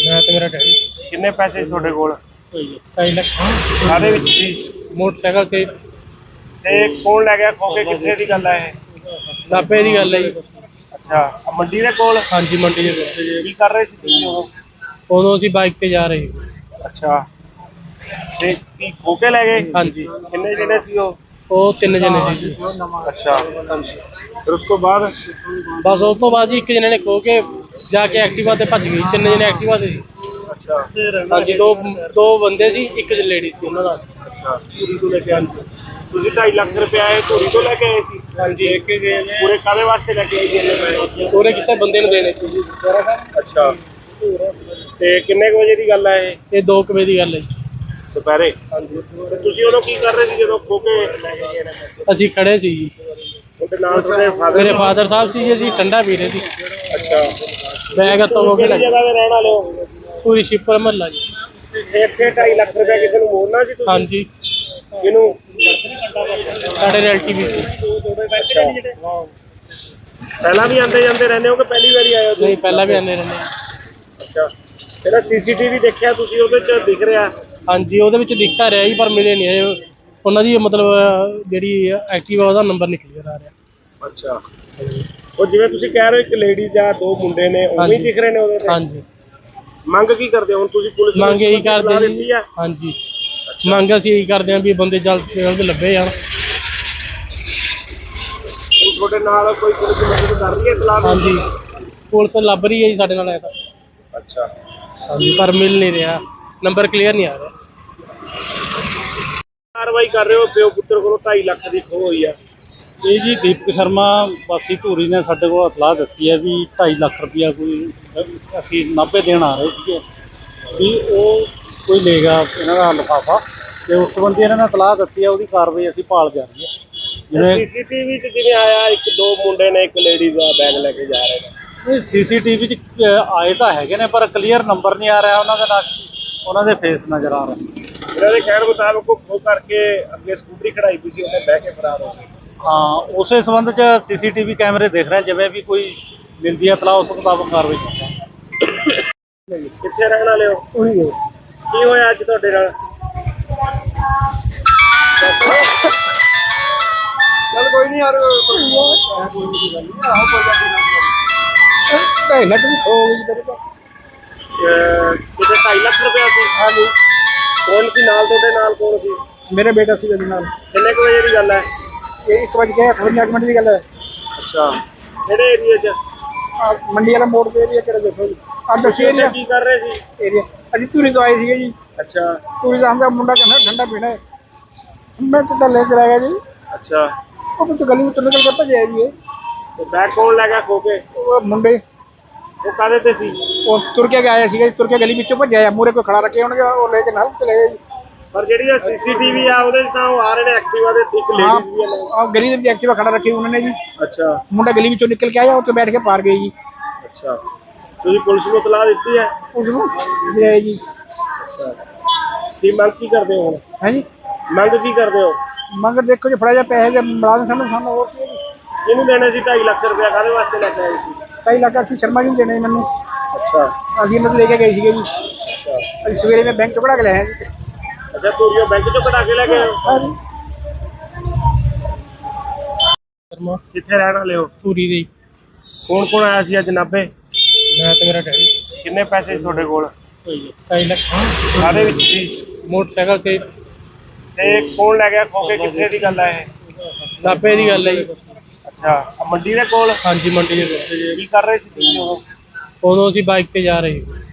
ਮੈਂ ਤੇ ਮੇਰਾ ਡੈਡੀ ਕਿੰਨੇ ਪੈਸੇ ਸੀ ਤੁਹਾਡੇ ਕੋਲ? 2.5 ਲੱਖ ਕਾਹਦੇ ਵਿੱਚ ਸੀ? ਮੋਟਰਸਾਈਕਲ ਤੇ। ਤੇ ਕੌਣ ਲੈ ਗਿਆ ਖੋ ਕੇ? ਕਿੱਥੇ ਦੀ ਗੱਲ ਹੈ ਇਹ? ਨਾਭੇ ਦੀ ਗੱਲ ਹੈ ਜੀ। ਅੱਛਾ, ਆਹ ਮੰਡੀ ਦੇ ਕੋਲ? ਹਾਂਜੀ ਮੰਡੀ ਦੇ ਕੋਲ। ਕੀ ਕਰ ਰਹੇ ਸੀ ਤੁਸੀਂ ਉਦੋਂ? ਉਦੋਂ ਅਸੀਂ ਬਾਈਕ ਤੇ ਜਾ ਰਹੇ ਸੀ। ਅੱਛਾ, ਤੇ ਕੀ ਖੋ ਕੇ ਲੈ ਗਏ? ਹਾਂਜੀ ਕਿੰਨੇ ਜਿਹੜੇ ਸੀ ਉਹ? ਉਹ 3 ਜਣੇ ਸੀ ਜੀ। ਅੱਛਾ, ਫਿਰ ਉਸ ਤੋਂ ਬਾਅਦ? ਬਸ ਉਸ ਤੋਂ ਬਾਅਦ ਜੀ ਇੱਕ ਜਣੇ ਨੇ ਖੋ ਕੇ ਜਾ ਕੇ ਐਕਟਿਵਾ ਤੇ ਭੱਜ ਗਈ। 3 ਜਣੇ ਐਕਟਿਵਾ ਤੇ ਸੀ। ਅੱਛਾ ਹਾਂਜੀ ਦੋ ਬੰਦੇ ਸੀ, ਇੱਕ ਲੇਡੀ ਸੀ ਉਹਨਾਂ ਦਾ। ਅੱਛਾ, ਧੂਰੀ ਤੋਂ ਲੈ ਕੇ ਆਏ? ਤੁਸੀਂ 2.5 ਲੱਖ ਰੁਪਇਆ ਇਹ ਧੂਰੀ ਤੋਂ ਲੈ ਕੇ ਆਏ ਸੀ? ਹਾਂਜੀ ਲੈ ਕੇ ਗਏ ਨੇ। ਪੂਰੇ ਕਾਹਦੇ ਵਾਸਤੇ ਲੈ ਕੇ ਆਏ ਸੀ ਇੰਨੇ ਪੈਸੇ? ਪੂਰੇ ਕਿਸੇ ਬੰਦੇ ਨੂੰ ਦੇਣੇ ਸੀ ਜੀ। ਅੱਛਾ, ਤੇ ਕਿੰਨੇ ਕੁ ਵਜੇ ਦੀ ਗੱਲ ਹੈ ਇਹ? ਇਹ 2 ਵਜੇ ਦੀ ਗੱਲ ਹੈ ਜੀ। ਦੁਪਹਿਰੇ? ਹਾਂਜੀ। ਤੇ ਤੁਸੀਂ ਉਦੋਂ ਕੀ ਕਰ ਰਹੇ ਸੀ ਜਦੋਂ ਖੋ ਕੇ ਲੈ ਕੇ ਗਏ ਨੇ ਪੈਸੇ? ਅਸੀਂ ਖੜੇ ਸੀ ਜੀ। ਤੁਹਾਡੇ ਨਾਲ ਤੁਹਾਡੇ ਫਾਦਰ? ਮੇਰੇ ਫਾਦਰ ਸਾਹਿਬ ਸੀ ਜੀ, ਅਸੀਂ ਠੰਡਾ ਪੀ ਰਹੇ ਸੀ। ਅੱਛਾ, ਬੈਗ ਤੋਂ ਹੋ ਕੇ ਕਿਹੜੀ ਜਗ੍ਹਾ ਤੇ ਰਹਿਣ ਵਾਲੇ ਹੋ? ਪੂਰੀ ਸ਼ਿਪਰ ਮਹੱਲਾ ਜੀ। ਇੱਥੇ 2.5 ਲੱਖ ਰੁਪਇਆ ਕਿਸੇ ਨੂੰ ਮੋੜਨਾ ਸੀ ਤੁਸੀਂ? ਹਾਂਜੀ ਕਿਹਨੂੰ? ਸਾਡੇ ਰਿਲੇਟਿਵ ਸੀ। ਅੱਛਾ, ਪਹਿਲਾਂ ਵੀ ਆਉਂਦੇ ਜਾਂਦੇ ਰਹਿੰਦੇ ਹੋ ਕਿ ਪਹਿਲੀ ਵਾਰੀ ਆਏ ਹੋ ਤੁਸੀਂ? ਨਹੀਂ ਪਹਿਲਾਂ ਵੀ ਆਉਂਦੇ ਰਹਿੰਦੇ। ਅੱਛਾ, ਇਹਦਾ ਸੀਸੀਟੀਵੀ ਦੇਖਿਆ ਤੁਸੀਂ? ਉਹਦੇ 'ਚ ਦਿਖ ਰਿਹਾ? ਹਾਂਜੀ ਉਹਦੇ ਵਿੱਚ ਦਿਖਤਾ ਰਿਹਾ ਜੀ ਪਰ ਮਿਲੇ ਨਹੀਂ ਹੈ ਉਹਨਾਂ ਦੀ, ਮਤਲਬ ਜਿਹੜੀ ਐਕਟਿਵਾ ਉਹਦਾ ਨੰਬਰ ਨਹੀਂ ਕਲੀਅਰ ਆ ਰਿਹਾ। ਅੱਛਾ, ਉਹ ਜਿਵੇਂ ਤੁਸੀਂ ਕਹਿ ਰਹੇ ਹੋ ਇੱਕ ਲੇਡੀਜ਼ ਆ ਦੋ ਮੁੰਡੇ ਨੇ, ਉਵੇਂ ਹੀ ਦਿਖ ਰਹੇ ਨੇ ਉਹਦੇ ਤੇ? ਹਾਂਜੀ ਮੰਗ ਕੀ ਕਰਦੇ ਹੋ ਹੁਣ ਤੁਸੀਂ ਪੁਲਿਸ ਨੂੰ ਮੰਗ ਇਹੀ ਸਲਾਹ ਕਰਦੇ ਦਿੱਤੀ ਜੀ। ਆ? ਹਾਂਜੀ ਮੰਗ ਅਸੀਂ ਇਹੀ ਕਰਦੇ ਹਾਂ ਵੀ ਬੰਦੇ ਜਲਦ ਤੋਂ ਜਲਦ ਲੱਭੇ ਜਾਣ। ਹੁਣ ਤੁਹਾਡੇ ਨਾਲ ਕੋਈ ਪੁਲਿਸ ਮਦਦ ਕਰ ਰਹੀ ਹੈ ਇਤਲਾਹ ਦੀ? ਹਾਂਜੀ ਪੁਲਿਸ ਲੱਭ ਰਹੀ ਹੈ ਜੀ ਸਾਡੇ ਨਾਲ ਐ ਤਾਂ। ਅੱਛਾ, ਹਾਂਜੀ ਪਰ ਮਿਲ ਨਹੀਂ ਰਿਹਾ, ਨੰਬਰ ਕਲੀਅਰ ਨਹੀਂ ਆ ਰਿਹਾ। ਕਾਰਵਾਈ ਕਰ ਰਹੇ ਹੋ? ਪਿਓ ਪੁੱਤਰ ਕੋਲੋਂ 2.5 ਲੱਖ ਦੀ ਖੋਹ ਹੋਈ ਆ। ਇਹ ਜੀ ਦੀਪਕ ਸ਼ਰਮਾ ਵਾਸੀ ਧੂਰੀ ਨੇ ਸਾਡੇ ਕੋਲ ਇਤਲਾਹ ਦਿੱਤੀ ਹੈ ਵੀ 2.5 ਲੱਖ ਰੁਪਇਆ ਕੋਈ ਅਸੀਂ ਨਾਭੇ ਦੇਣ ਆ ਰਹੇ ਸੀਗੇ ਵੀ ਉਹ ਕੋਈ ਲੈ ਗਿਆ ਇਹਨਾਂ ਦਾ ਲਿਫਾਫਾ, ਤੇ ਉਸ ਸੰਬੰਧੀ ਇਹਨਾਂ ਨੇ ਇਤਲਾਹ ਦਿੱਤੀ ਹੈ, ਉਹਦੀ ਕਾਰਵਾਈ ਅਸੀਂ ਭਾਲ ਜਾਰੀ ਹੈ। ਜਿਵੇਂ ਸੀਸੀਟੀਵੀ 'ਚ ਜਿਵੇਂ ਆਇਆ ਇੱਕ ਦੋ ਮੁੰਡੇ ਨੇ ਇੱਕ ਲੇਡੀਜ਼ ਦਾ ਬੈਗ ਲੈ ਕੇ ਜਾ ਰਹੇ ਨੇ। ਇਹ ਸੀਸੀਟੀਵੀ 'ਚ ਆਏ ਤਾਂ ਹੈਗੇ ਨੇ ਪਰ ਕਲੀਅਰ ਨੰਬਰ ਨਹੀਂ ਆ ਰਿਹਾ ਉਹਨਾਂ ਦੇ ਨਾਲ, ਉਹਨਾਂ ਦੇ ਫੇਸ ਨਜ਼ਰ ਆ ਰਹੇ। ਇਹਨਾਂ ਦੇ ਕਹਿਣ ਮੁਤਾਬਕ ਉਹ ਖੋ ਕਰਕੇ ਅੱਗੇ ਸਕੂਟਰੀ ਖੜਾਈ ਪਈ ਸੀ, ਉਹਨੇ ਬਹਿ ਕੇ ਫਰਾਰ ਹੋ ਗਏ। ਹਾਂ ਉਸੇ ਸੰਬੰਧ 'ਚ ਸੀਸੀਟੀਵੀ ਕੈਮਰੇ ਦੇਖ ਰਹੇ, ਜਿਵੇਂ ਵੀ ਕੋਈ ਮਿਲਦੀ ਹੈ ਇਤਲਾਹ ਉਸ ਮੁਤਾਬਕ ਕਾਰਵਾਈ ਕਰਾਂਗੇ। ਕਿੱਥੇ ਰਹਿਣ ਵਾਲੇ ਹੋ? ਉਹੀ ਹੈ ਕੀ ਹੋਇਆ ਅੱਜ ਤੁਹਾਡੇ ਨਾਲ? ਚੱਲ ਕੋਈ ਨਹੀਂ ਯਾਰ ਕੋਈ ਨਹੀਂ ਗੱਲ ਨਹੀਂ ਆਹੋ ਕੋਈ ਗੱਲ ਨਹੀਂ ਤੁਸੀਂ ਹੋ ਗਈ ਤੇਰੇ ਤੋਂ ਕਿਤੇ 2.5 ਲੱਖ ਰੁਪਇਆ ਸੀ? ਹਾਂਜੀ ਕੌਣ ਸੀ ਨਾਲ ਤੁਹਾਡੇ? ਨਾਲ ਕੌਣ ਸੀ? ਮੇਰੇ ਬੇਟਾ ਸੀ ਉਹਦੇ ਨਾਲ ਕਿੰਨੇ ਕੁ ਵਜੇ ਦੀ ਗੱਲ ਹੈ? ਇਹ 1:58 ਮਿੰਟ ਦੀ ਗੱਲ ਹੈ। ਅੱਛਾ, ਕਿਹੜੇ ਏਰੀਏ 'ਚ? ਆਹ ਮੰਡੀ ਵਾਲਾ ਮੋੜ ਦੇ ਏਰੀਆ ਕਿਹੜਾ ਦੇਖੋ ਜੀ ਆਹ ਦੱਸੀ ਤੁਸੀਂ ਏਰੀਆ ਉੱਥੇ ਕੀ ਕਰ ਰਹੇ ਸੀ? ਏਰੀਆ ਅਸੀਂ ਧੂਰੀ ਤੋਂ ਆਏ ਸੀਗੇ ਜੀ। ਅੱਛਾ ਧੂਰੀ ਦਾ ਆਂਦਾ ਮੁੰਡਾ ਕਹਿੰਦਾ ਠੰਡਾ ਪੀਣਾ ਹੈ। ਮੈਂ ਟੁੱਟਾ ਲੈ ਕੇ ਗਿਆ ਜੀ। ਅੱਛਾ, ਉਹ ਕੁਝ ਗਲੀ ਵਿੱਚੋਂ ਨਿਕਲ ਕੇ ਭੱਜਿਆ ਜੀ ਇਹ। ਤੇ ਬੈਗ ਕੌਣ ਲੈ ਗਿਆ ਖੋ ਕੇ? ਉਹ ਮੁੰਡੇ ਉਹ ਕਾਹਦੇ ਤੇ ਸੀ? ਉਹ ਤੁਰ ਕੇ ਆਇਆ ਸੀਗਾ ਜੀ, ਤੁਰ ਕੇ ਗਲੀ ਵਿੱਚੋਂ ਭੱਜਿਆ ਮੂਹਰੇ ਕੋਈ ਖੜਾ ਰੱਖੇ ਹੋਣਗੇ ਉਹ ਲੈ ਕੇ ਨਾਲ ਚਲੇ ਗਏ ਜੀ। ਪਰ ਜਿਹੜੀ ਇਹ ਸੀਸੀਟੀਵੀ ਆ ਉਹਦੇ 'ਚ ਤਾਂ ਉਹ ਆ ਰਹੇ ਨੇ ਐਕਟਿਵਾ ਦੇ, ਇੱਕ ਲੇਡੀਜ਼ ਵੀ ਆ ਨਾਲ। ਆਹ ਗਲੀ ਦੇ ਵਿੱਚ ਐਕਟਿਵਾ ਖੜਾ ਰੱਖੀ ਉਹਨਾਂ ਨੇ ਜੀ। ਅੱਛਾ ਮੁੰਡਾ ਗਲੀ ਵਿੱਚੋਂ ਨਿਕਲ ਕੇ ਆਇਆ ਉੱਥੇ ਬੈਠ ਕੇ ਪਾਰ ਗਏ ਜੀ। ਅੱਛਾ, ਤੁਸੀਂ ਪੁਲਿਸ ਨੂੰ ਇਤਲਾਹ ਦਿੱਤੀ ਹੈ? ਉਸ ਨੂੰ ਲਿਆਏ ਜੀ। ਅੱਛਾ, ਕੀ ਮੰਗ ਕੀ ਕਰਦੇ ਹੋ ਹੁਣ? ਹੈ ਜੀ ਮੰਗ ਕੀ ਕਰਦੇ ਹੋ? ਮੰਗ ਦੇਖੋ ਜੀ ਫੜਾ ਜਾ ਪੈਸੇ ਦੇ ਮੁਲਾਜ਼ਮ ਸਾਨੂੰ ਹੋਰ ਕੀ ਹੈ ਜੀ। ਇਹਨੂੰ ਦੇਣੇ ਸੀ 2.5 ਲੱਖ ਰੁਪਇਆ, ਕਾਹਦੇ ਵਾਸਤੇ ਲੈ ਕੇ ਆਏ ਸੀ? 2.5 ਲੱਖ ਅਸੀਂ ਸ਼ਰਮਾ ਜੀ ਨੂੰ ਦੇਣੇ ਮੈਨੂੰ। ਅੱਛਾ ਅਸੀਂ ਇਹਨਾਂ ਤੋਂ ਲੈ ਕੇ ਗਏ ਸੀਗੇ ਜੀ। ਅੱਛਾ ਅਸੀਂ ਸਵੇਰੇ ਮੈਂ ਬੈਂਕ ਤੋਂ ਕਢਾ ਕੇ ਲਿਆਇਆ ਜੀ। ਅੱਛਾ, ਪੂਰੀਓ ਬੈਂਕ ਚੋਂ ਕਢਾ ਕੇ ਲੈ ਗਏ ਹੋ? ਹਾਂ ਜੀ ਸ਼ਰਮਾ ਕਿੱਥੇ ਰਹਿਣ ਵਾਲੇ ਹੋ? ਧੂਰੀ ਦੇ ਕੌਣ ਕੌਣ ਆਇਆ ਸੀ ਅੱਜ ਨਾਭੇ? ਮੈਂ ਤੇ ਮੇਰਾ ਡੈਡੀ ਕਿੰਨੇ ਪੈਸੇ ਸੀ ਤੁਹਾਡੇ ਕੋਲ? 2.5 ਲੱਖ ਕਾਹਦੇ ਵਿੱਚ ਸੀ? ਮੋਟਰਸਾਈਕਲ ਤੇ ਤੇ ਕੌਣ ਲੈ ਗਿਆ ਖੋ ਕੇ? ਕਿੱਥੇ ਦੀ ਗੱਲ ਹੈ ਇਹ? ਨਾਭੇ ਦੀ ਗੱਲ ਹੈ ਜੀ। ਅੱਛਾ, ਆਹ ਮੰਡੀ ਦੇ ਕੋਲ? ਹਾਂਜੀ ਮੰਡੀ ਦੇ ਕੋਲ। ਕੀ ਕਰ ਰਹੇ ਸੀ ਤੁਸੀਂ ਉਦੋਂ? ਉਦੋਂ ਅਸੀਂ ਬਾਈਕ ਤੇ ਜਾ ਰਹੇ ਸੀ।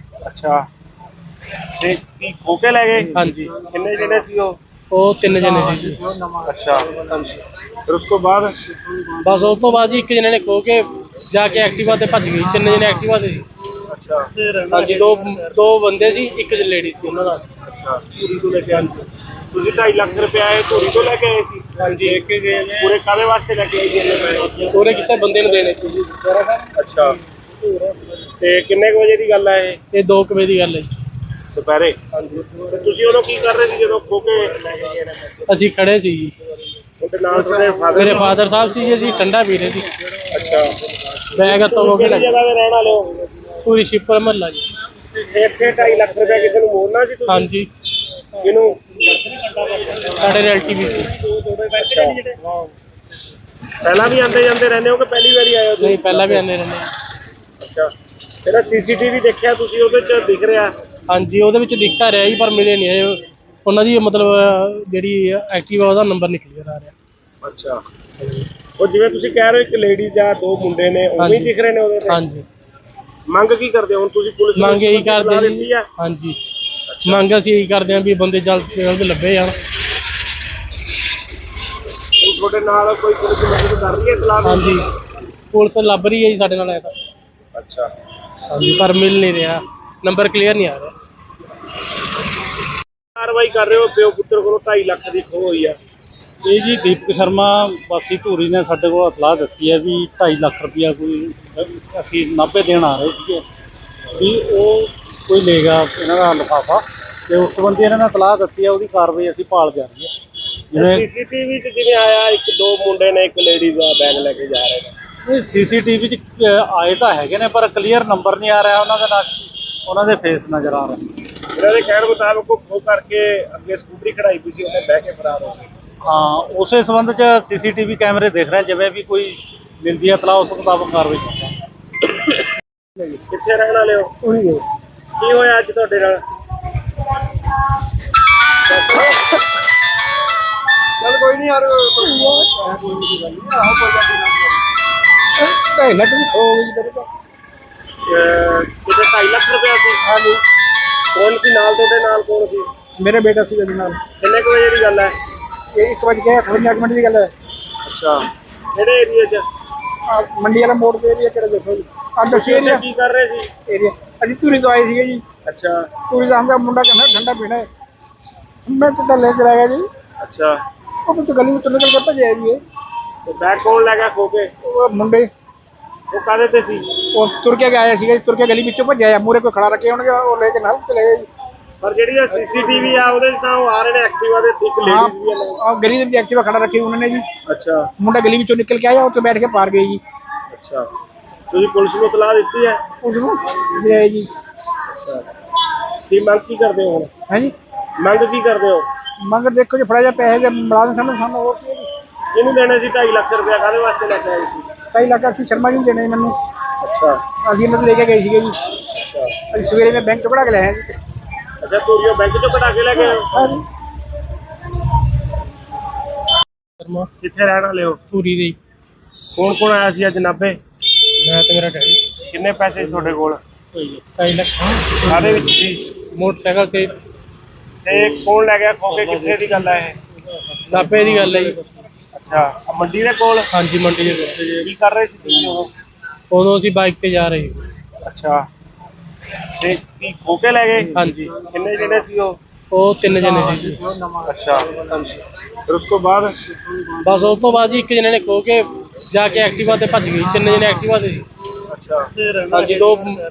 ਅੱਛਾ, ਤੇ ਕੀ ਖੋ ਕੇ ਲੈ ਗਏ? ਹਾਂਜੀ ਕਿੰਨੇ ਜਿਹੜੇ ਸੀ ਉਹ? ਉਹ 3 ਜਣੇ ਸੀ ਜੀ। ਅੱਛਾ, ਫਿਰ ਉਸ ਤੋਂ ਬਾਅਦ? ਬਸ ਉਸ ਤੋਂ ਬਾਅਦ ਜੀ ਇੱਕ ਜਣੇ ਨੇ ਖੋ ਕੇ ਜਾ ਕੇ ਐਕਟਿਵਾ ਤੇ ਭੱਜ ਗਈ। 3 ਜਣੇ ਐਕਟਿਵਾ ਤੇ ਸੀ। ਅੱਛਾ ਹਾਂਜੀ, ਦੋ ਬੰਦੇ ਸੀ, ਇੱਕ ਲੇਡੀ ਸੀ ਉਹਨਾਂ ਨਾਲ। ਅੱਛਾ, ਧੂਰੀ ਤੋਂ ਲੈ ਕੇ ਆਏ ਸੀ। ਤੁਸੀਂ 2.5 ਲੱਖ ਰੁਪਇਆ ਇਹ ਧੂਰੀ ਤੋਂ ਲੈ ਕੇ ਆਏ ਸੀ? ਹਾਂਜੀ ਇੱਕ ਗਏ ਨੇ ਪੂਰੇ ਕਾਹਦੇ ਵਾਸਤੇ ਲੈ ਕੇ ਆਏ ਸੀ ਇੰਨੇ ਪੈਸੇ? ਪੂਰੇ ਕਿਸੇ ਬੰਦੇ ਨੂੰ ਦੇਣੇ ਸੀ ਜੀ। ਅੱਛਾ, ਤੇ ਕਿੰਨੇ ਕੁ ਵਜੇ ਦੀ ਗੱਲ ਹੈ ਇਹ? ਇਹ 2 ਵਜੇ ਦੀ ਗੱਲ ਹੈ ਜੀ। ਦੁਪਹਿਰੇ? ਹਾਂਜੀ। ਤੇ ਤੁਸੀਂ ਉਦੋਂ ਕੀ ਕਰ ਰਹੇ ਸੀ ਜਦੋਂ ਖੋ ਕੇ ਲੈ ਕੇ ਗਏ ਨੇ ਪੈਸੇ? ਅਸੀਂ ਖੜੇ ਸੀ ਜੀ। ਉਹਦੇ ਨਾਲ ਤੁਹਾਡੇ ਫਾਦਰ? ਮੇਰੇ ਫਾਦਰ ਸਾਹਿਬ ਸੀ ਜੀ, ਅਸੀਂ ਠੰਡਾ ਪੀ ਰਹੇ ਸੀ। ਅੱਛਾ, ਬੈਗ ਹੱਥੋਂ ਹੋ ਕੇ ਕਿਹੜੀ ਜਗ੍ਹਾ ਤੇ ਰਹਿਣ ਵਾਲੇ ਹੋ? ਪੂਰੀ ਸ਼ਿਪਰ ਮਹੱਲਾ ਜੀ। ਤੇ ਇੱਥੇ 2.5 ਲੱਖ ਰੁਪਇਆ ਕਿਸੇ ਨੂੰ ਮੋੜਨਾ ਸੀ ਤੁਸੀਂ? ਹਾਂਜੀ, ਕਿਹਨੂੰ? ਸਾਡੇ ਰਿਲੇਟਿਵ ਸੀ। ਅੱਛਾ, ਪਹਿਲਾਂ ਵੀ ਆਉਂਦੇ ਜਾਂਦੇ ਰਹਿੰਦੇ ਹੋ ਕਿ ਪਹਿਲੀ ਵਾਰੀ ਆਏ ਹੋ ਤੁਸੀਂ? ਨਹੀਂ, ਪਹਿਲਾਂ ਵੀ ਆਉਂਦੇ ਰਹਿੰਦੇ ਹਾਂ। ਅੱਛਾ, ਜਿਹੜਾ ਸੀਸੀਟੀਵੀ ਦੇਖਿਆ ਤੁਸੀਂ ਉਹਦੇ 'ਚ ਦਿਖ ਰਿਹਾ? ਹਾਂਜੀ, ਉਹਦੇ ਵਿੱਚ ਦਿਖਦਾ ਰਿਹਾ ਜੀ ਪਰ ਮਿਲੇ ਨਹੀਂ ਇਹ। ਉਹਨਾਂ ਦੀ ਮਤਲਬ ਜਿਹੜੀ ਐਕਟਿਵਾ ਉਹਦਾ ਨੰਬਰ ਨਿਕਲ ਆ ਰਿਹਾ। ਅੱਛਾ, ਉਹ ਜਿਵੇਂ ਤੁਸੀਂ ਕਹਿ ਰਹੇ ਹੋ ਇੱਕ ਲੇਡੀਜ਼ ਆ, 2 ਮੁੰਡੇ ਨੇ, ਉਵੇਂ ਹੀ ਹਾਂਜੀ। ਦਿਖ ਰਹੇ ਨੇ ਉਹਦੇ ਤੇ? ਹਾਂਜੀ, ਮੰਗ ਕੀ ਕਰਦੇ ਹੋ ਹੁਣ ਤੁਸੀਂ? ਪੁਲਿਸ ਨੂੰ ਮੰਗ ਇਹੀ ਇਤਲਾਹ ਕਰਦੇ ਦਿੱਤੀ ਜੀ। ਆ? ਹਾਂਜੀ, ਮੰਗ ਅਸੀਂ ਇਹੀ ਕਰਦੇ ਹਾਂ ਵੀ ਬੰਦੇ ਜਲਦ ਤੋਂ ਜਲਦ ਲੱਭੇ ਜਾਣ। ਹੁਣ ਤੁਹਾਡੇ ਨਾਲ ਕੋਈ ਪੁਲਿਸ ਮਦਦ ਕਰ ਰਹੀ ਹੈ ਇਤਲਾਹ? ਹਾਂਜੀ, ਪੁਲਿਸ ਲੱਭ ਰਹੀ ਹੈ ਜੀ ਸਾਡੇ ਨਾਲ ਆਇਆ ਤਾਂ। ਅੱਛਾ, ਹਾਂਜੀ, ਪਰ ਮਿਲ ਨਹੀਂ ਰਿਹਾ, ਨੰਬਰ ਕਲੀਅਰ ਨਹੀਂ ਆ ਰਿਹਾ। ਕਾਰਵਾਈ ਕਰ ਰਹੇ ਹੋ? ਪਿਓ ਪੁੱਤਰ ਕੋਲੋਂ 2.5 ਲੱਖ ਦੀ ਖੋਹ ਹੋਈ ਆ। ਇਹ ਜੀ ਦੀਪਕ ਸ਼ਰਮਾ ਵਾਸੀ ਧੂਰੀ ਨੇ ਸਾਡੇ ਕੋਲ ਇਤਲਾਹ ਦਿੱਤੀ ਹੈ ਵੀ 2.5 ਲੱਖ ਰੁਪਇਆ ਕੋਈ ਅਸੀਂ ਨਾਭੇ ਦੇਣ ਆ ਰਹੇ ਸੀਗੇ ਵੀ ਉਹ ਕੋਈ ਲੈ ਗਿਆ ਇਹਨਾਂ ਦਾ ਲਿਫਾਫਾ, ਤੇ ਉਸ ਸੰਬੰਧੀ ਇਹਨਾਂ ਨੇ ਇਤਲਾਹ ਦਿੱਤੀ ਹੈ। ਉਹਦੀ ਕਾਰਵਾਈ ਅਸੀਂ ਭਾਲ ਜਾਰੀ ਹੈ। ਜਿਵੇਂ ਸੀਸੀਟੀਵੀ 'ਚ ਜਿਵੇਂ ਆਇਆ 2 ਮੁੰਡੇ ਨੇ, ਇੱਕ ਲੇਡੀਜ਼ ਆ, ਬੈਗ ਲੈ ਕੇ ਜਾ ਰਹੇ ਨੇ। ਇਹ ਸੀਸੀਟੀਵੀ 'ਚ ਆਏ ਤਾਂ ਹੈਗੇ ਨੇ ਪਰ ਕਲੀਅਰ ਨੰਬਰ ਨਹੀਂ ਆ ਰਿਹਾ ਉਹਨਾਂ ਦਾ, ਨਾਲ ਉਹਨਾਂ ਦੇ ਫੇਸ ਨਜ਼ਰ ਆ ਰਹੇ। ਇਹਨਾਂ ਦੇ ਕਹਿਣ ਮੁਤਾਬਕ ਉਹ ਖੋਹ ਕਰਕੇ ਅੱਗੇ ਸਕੂਟਰੀ ਖੜਾਈ ਪਈ ਸੀ, ਉਹਨੇ ਬਹਿ ਕੇ ਫਰਾਰ ਹੋ ਗਏ। ਹਾਂ, ਉਸੇ ਸੰਬੰਧ 'ਚ ਸੀਸੀਟੀਵੀ ਕੈਮਰੇ ਦੇਖ ਰਹੇ, ਜਿਵੇਂ ਵੀ ਕੋਈ ਮਿਲਦੀ ਹੈ ਇਤਲਾਹ ਉਸ ਮੁਤਾਬਕ ਕਾਰਵਾਈ ਕਰਾਂਗੇ। ਕਿੱਥੇ ਰਹਿਣ ਵਾਲੇ ਹੋ? ਉਹੀ ਹੈ ਕੀ ਹੋਇਆ ਅੱਜ ਤੁਹਾਡੇ ਨਾਲ? ਚੱਲ ਕੋਈ ਨਹੀਂ ਯਾਰ ਕੋਈ ਨਹੀਂ ਗੱਲ ਨਹੀਂ ਆਹੋ ਕੋਈ ਗੱਲ ਨਹੀਂ 2.5 ਲੱਖ ਦੀ ਹੋ ਗਈ ਤੇਰੇ ਤੋਂ ਕਿਤੇ 2.5 ਲੱਖ ਰੁਪਇਆ ਸੀ? ਹਾਂਜੀ ਕੌਣ ਸੀ ਨਾਲ ਤੁਹਾਡੇ? ਨਾਲ ਕੌਣ ਸੀ? ਮੇਰੇ ਬੇਟਾ ਸੀ ਉਹਦੇ ਨਾਲ। ਕਿੰਨੇ ਕੁ ਵਜੇ ਦੀ ਗੱਲ ਹੈ? ਇਹ 1:58 ਮਿੰਟ ਦੀ ਗੱਲ ਹੈ। ਅੱਛਾ, ਕਿਹੜੇ ਏਰੀਏ 'ਚ? ਆਹ ਮੰਡੀ ਵਾਲਾ ਮੋੜ ਦੇ ਏਰੀਆ ਕਿਹੜਾ ਦੇਖੋ ਜੀ ਆਹ ਦੱਸੀ ਤੁਸੀਂ ਏਰੀਆ ਉੱਥੇ ਕੀ ਕਰ ਰਹੇ ਸੀ? ਏਰੀਆ ਅਸੀਂ ਧੂਰੀ ਤੋਂ ਆਏ ਸੀਗੇ ਜੀ। ਅੱਛਾ ਧੂਰੀ ਦਾ ਆਂਦਾ ਮੁੰਡਾ ਕਹਿੰਦਾ ਠੰਡਾ ਪੀਣਾ ਹੈ। ਮੈਂ ਟੁੱਟਾ ਲੈ ਕੇ ਗਿਆ ਜੀ। ਅੱਛਾ, ਉਹ ਕੁਝ ਗਲੀ ਵਿੱਚੋਂ ਨਿਕਲ ਕੇ ਭੱਜਿਆ ਜੀ ਇਹ। ਤੇ ਬੈਗ ਕੌਣ ਲੈ ਗਿਆ ਖੋ ਕੇ? ਉਹ ਮੁੰਡੇ ਉਹ ਕਾਹਦੇ ਤੇ ਸੀ? ਉਹ ਤੁਰ ਕੇ ਆਇਆ ਸੀਗਾ ਜੀ, ਤੁਰ ਕੇ ਗਲੀ ਵਿੱਚੋਂ ਭੱਜਿਆ ਮੂਹਰੇ ਕੋਈ ਖੜਾ ਰੱਖੇ ਹੋਣਗੇ ਉਹ ਲੈ ਕੇ ਨਾਲ ਚਲੇ ਗਏ ਜੀ। ਪਰ ਜਿਹੜੀ ਇਹ ਸੀਸੀਟੀਵੀ ਆ ਉਹਦੇ 'ਚ ਤਾਂ ਉਹ ਆ ਰਹੇ ਨੇ ਐਕਟਿਵਾ ਦੇ, ਇੱਕ ਲੇਡੀਜ਼ ਵੀ ਆ ਨਾਲ। ਆਹ ਗਲੀ ਦੇ ਵਿੱਚ ਐਕਟਿਵਾ ਖੜਾ ਰੱਖੀ ਉਹਨਾਂ ਨੇ ਜੀ। ਅੱਛਾ ਮੁੰਡਾ ਗਲੀ ਵਿੱਚੋਂ ਨਿਕਲ ਕੇ ਆਇਆ ਉੱਥੇ ਬੈਠ ਕੇ ਪਾਰ ਗਏ ਜੀ। ਅੱਛਾ, ਤੁਸੀਂ ਪੁਲਿਸ ਨੂੰ ਇਤਲਾਹ ਦਿੱਤੀ ਹੈ? ਉਸ ਨੂੰ ਲਿਆਏ ਜੀ। ਅੱਛਾ, ਕੀ ਮੰਗ ਕੀ ਕਰਦੇ ਹੋ ਹੁਣ? ਹੈ ਜੀ ਮੰਗ ਕੀ ਕਰਦੇ ਹੋ? ਮੰਗ ਦੇਖੋ ਜੀ ਫੜਾ ਜਾ ਪੈਸੇ ਦੇ ਮੁਲਾਜ਼ਮ ਸਾਨੂੰ ਹੋਰ ਕੀ ਹੈ ਜੀ। ਇਹਨੂੰ ਦੇਣੇ ਸੀ 2.5 ਲੱਖ ਰੁਪਇਆ, ਕਾਹਦੇ ਵਾਸਤੇ ਲੈ ਕੇ ਆਏ ਸੀ? 2.5 ਲੱਖ ਅਸੀਂ ਸ਼ਰਮਾ ਜੀ ਨੂੰ ਦੇਣੇ ਮੈਨੂੰ, ਅੱਛਾ ਅਸੀਂ ਇਹਨਾਂ ਤੋਂ ਲੈ ਕੇ ਗਏ ਸੀਗੇ ਜੀ। ਅੱਛਾ ਅਸੀਂ ਸਵੇਰੇ ਮੈਂ ਬੈਂਕ ਤੋਂ ਕਢਾ ਕੇ ਲਿਆਇਆ ਜੀ। ਅੱਛਾ, ਧੂਰੀਓ ਬੈਂਕ ਚੋਂ ਕਢਾ ਕੇ ਲੈ ਗਏ ਹੋ? ਹਾਂ ਜੀ ਸ਼ਰਮਾ ਕਿੱਥੇ ਰਹਿਣ ਵਾਲੇ ਹੋ? ਧੂਰੀ ਦੇ ਕੌਣ ਕੌਣ ਆਇਆ ਸੀ ਅੱਜ ਨਾਭੇ? ਮੈਂ ਤੇ ਮੇਰਾ ਡੈਡੀ ਕਿੰਨੇ ਪੈਸੇ ਸੀ ਤੁਹਾਡੇ ਕੋਲ? 2.5 ਲੱਖ ਕਾਹਦੇ ਵਿੱਚ ਸੀ? ਮੋਟਰਸਾਈਕਲ ਤੇ ਤੇ ਕੌਣ ਲੈ ਗਿਆ ਖੋ ਕੇ? ਕਿੱਥੇ ਦੀ ਗੱਲ ਹੈ ਇਹ? ਨਾਭੇ ਦੀ ਗੱਲ ਹੈ ਜੀ। ਅੱਛਾ, ਆਹ ਮੰਡੀ ਦੇ ਕੋਲ? ਹਾਂਜੀ ਮੰਡੀ ਦੇ ਕੋਲ। ਕੀ ਕਰ ਰਹੇ ਸੀ ਤੁਸੀਂ ਉਦੋਂ? ਉਦੋਂ ਅਸੀਂ ਬਾਈਕ ਤੇ ਜਾ ਰਹੇ ਸੀ। ਅੱਛਾ, ਤੇ ਕੀ ਖੋ ਕੇ ਲੈ ਗਏ? ਹਾਂਜੀ ਕਿੰਨੇ ਜਿਹੜੇ ਸੀ ਉਹ? ਉਹ 3 ਜਣੇ ਸੀ ਜੀ। ਅੱਛਾ, ਫਿਰ ਉਸ ਤੋਂ ਬਾਅਦ? ਬਸ ਉਸ ਤੋਂ ਬਾਅਦ ਜੀ ਇੱਕ ਜਣੇ ਨੇ ਖੋ ਕੇ ਜਾ ਕੇ ਐਕਟਿਵਾ ਤੇ ਭੱਜ ਗਈ। 3 ਜਣੇ ਐਕਟਿਵਾ ਤੇ ਸੀ। ਅੱਛਾ ਹਾਂਜੀ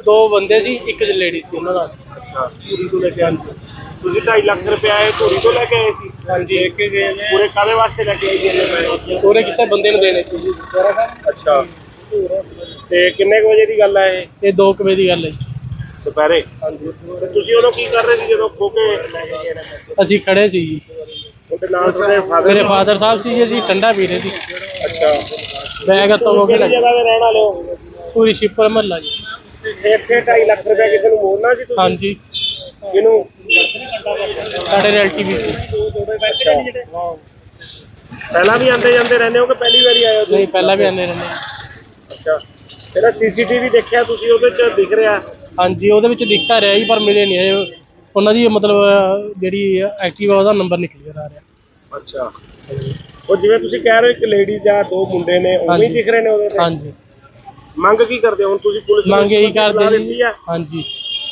ਦੋ ਬੰਦੇ ਸੀ, ਇੱਕ ਲੇਡੀ ਸੀ ਉਹਨਾਂ ਨਾਲ। ਅੱਛਾ, ਧੂਰੀ ਤੋਂ ਲੈ ਕੇ ਆਏ ਸੀ। ਤੁਸੀਂ 2.5 ਲੱਖ ਰੁਪਇਆ ਇਹ ਧੂਰੀ ਤੋਂ ਲੈ ਕੇ ਆਏ ਸੀ? ਹਾਂਜੀ ਇੱਕ ਗਏ ਨੇ ਪੂਰੇ ਕਾਹਦੇ ਵਾਸਤੇ ਲੈ ਕੇ ਆਏ ਸੀ ਇੰਨੇ ਪੈਸੇ? ਪੂਰੇ ਕਿਸੇ ਬੰਦੇ ਨੂੰ ਦੇਣੇ ਸੀ ਜੀ। ਅੱਛਾ, ਤੇ ਕਿੰਨੇ ਕੁ ਵਜੇ ਦੀ ਗੱਲ ਹੈ ਇਹ? ਇਹ 2 ਵਜੇ ਦੀ ਗੱਲ ਹੈ ਜੀ। ਦੁਪਹਿਰੇ? ਹਾਂਜੀ। ਤੇ ਤੁਸੀਂ ਉਦੋਂ ਕੀ ਕਰ ਰਹੇ ਸੀ ਜਦੋਂ ਖੋ ਕੇ ਲੈ ਕੇ ਗਏ ਨੇ ਪੈਸੇ? ਅਸੀਂ ਖੜੇ ਸੀ ਜੀ। ਉਹਦੇ ਨਾਲ ਤੁਹਾਡੇ ਫਾਦਰ? ਮੇਰੇ ਫਾਦਰ ਸਾਹਿਬ ਸੀ ਜੀ, ਅਸੀਂ ਠੰਡਾ ਪੀ ਰਹੇ ਸੀ। ਅੱਛਾ, ਬੈਗ ਹੱਥੋਂ ਹੋ ਕੇ ਕਿਹੜੀ ਜਗ੍ਹਾ ਤੇ ਰਹਿਣ ਵਾਲੇ ਹੋ? ਪੂਰੀ ਸ਼ਿਪਰ ਮਹੱਲਾ ਜੀ। ਤੇ ਇੱਥੇ 2.5 ਲੱਖ ਰੁਪਇਆ ਕਿਸੇ ਨੂੰ ਮੋੜਨਾ ਸੀ ਤੁਸੀਂ? ਹਾਂਜੀ ਕਿਹਨੂੰ? ਸਾਡੇ ਰਿਲੇਟਿਵ ਸੀ। ਅੱਛਾ, ਪਹਿਲਾਂ ਵੀ ਆਉਂਦੇ ਜਾਂਦੇ ਰਹਿੰਦੇ ਹੋ ਕਿ ਪਹਿਲੀ ਵਾਰੀ ਆਏ ਹੋ ਤੁਸੀਂ? ਨਹੀਂ ਪਹਿਲਾਂ ਵੀ ਆਉਂਦੇ ਰਹਿੰਦੇ। ਅੱਛਾ, ਜਿਹੜਾ ਸੀਸੀਟੀਵੀ ਦੇਖਿਆ ਤੁਸੀਂ ਉਹਦੇ ਚ ਦਿਖ ਰਿਹਾ? ਹਾਂਜੀ ਉਹਦੇ ਵਿੱਚ ਦਿਖਤਾ ਰਿਹਾ ਜੀ, ਪਰ ਮਿਲੇ ਨਹੀਂ ਇਹ। ਉਹਨਾਂ ਦੀ ਮਤਲਬ ਜਿਹੜੀ ਐਕਟਿਵਾ ਉਹਦਾ ਨੰਬਰ ਨਿਕਲ ਕੇ ਆ ਰਿਹਾ। ਅੱਛਾ, ਉਹ ਜਿਵੇਂ ਤੁਸੀਂ ਕਹਿ ਰਹੇ ਹੋ ਇੱਕ ਲੇਡੀਜ਼ ਆ, 2 ਮੁੰਡੇ ਨੇ, ਉਵੇਂ ਹੀ ਹਾਂਜੀ। ਦਿਖ ਰਹੇ ਨੇ ਉਹਦੇ ਤੇ? ਹਾਂਜੀ ਮੰਗ ਕੀ ਕਰਦੇ ਹੋ ਹੁਣ ਤੁਸੀਂ? ਪੁਲਿਸ ਨੂੰ ਮੰਗ ਇਹੀ ਸੂਚਨਾ ਕਰਦੇ ਦਿੱਤੀ ਜੀ। ਆ? ਹਾਂਜੀ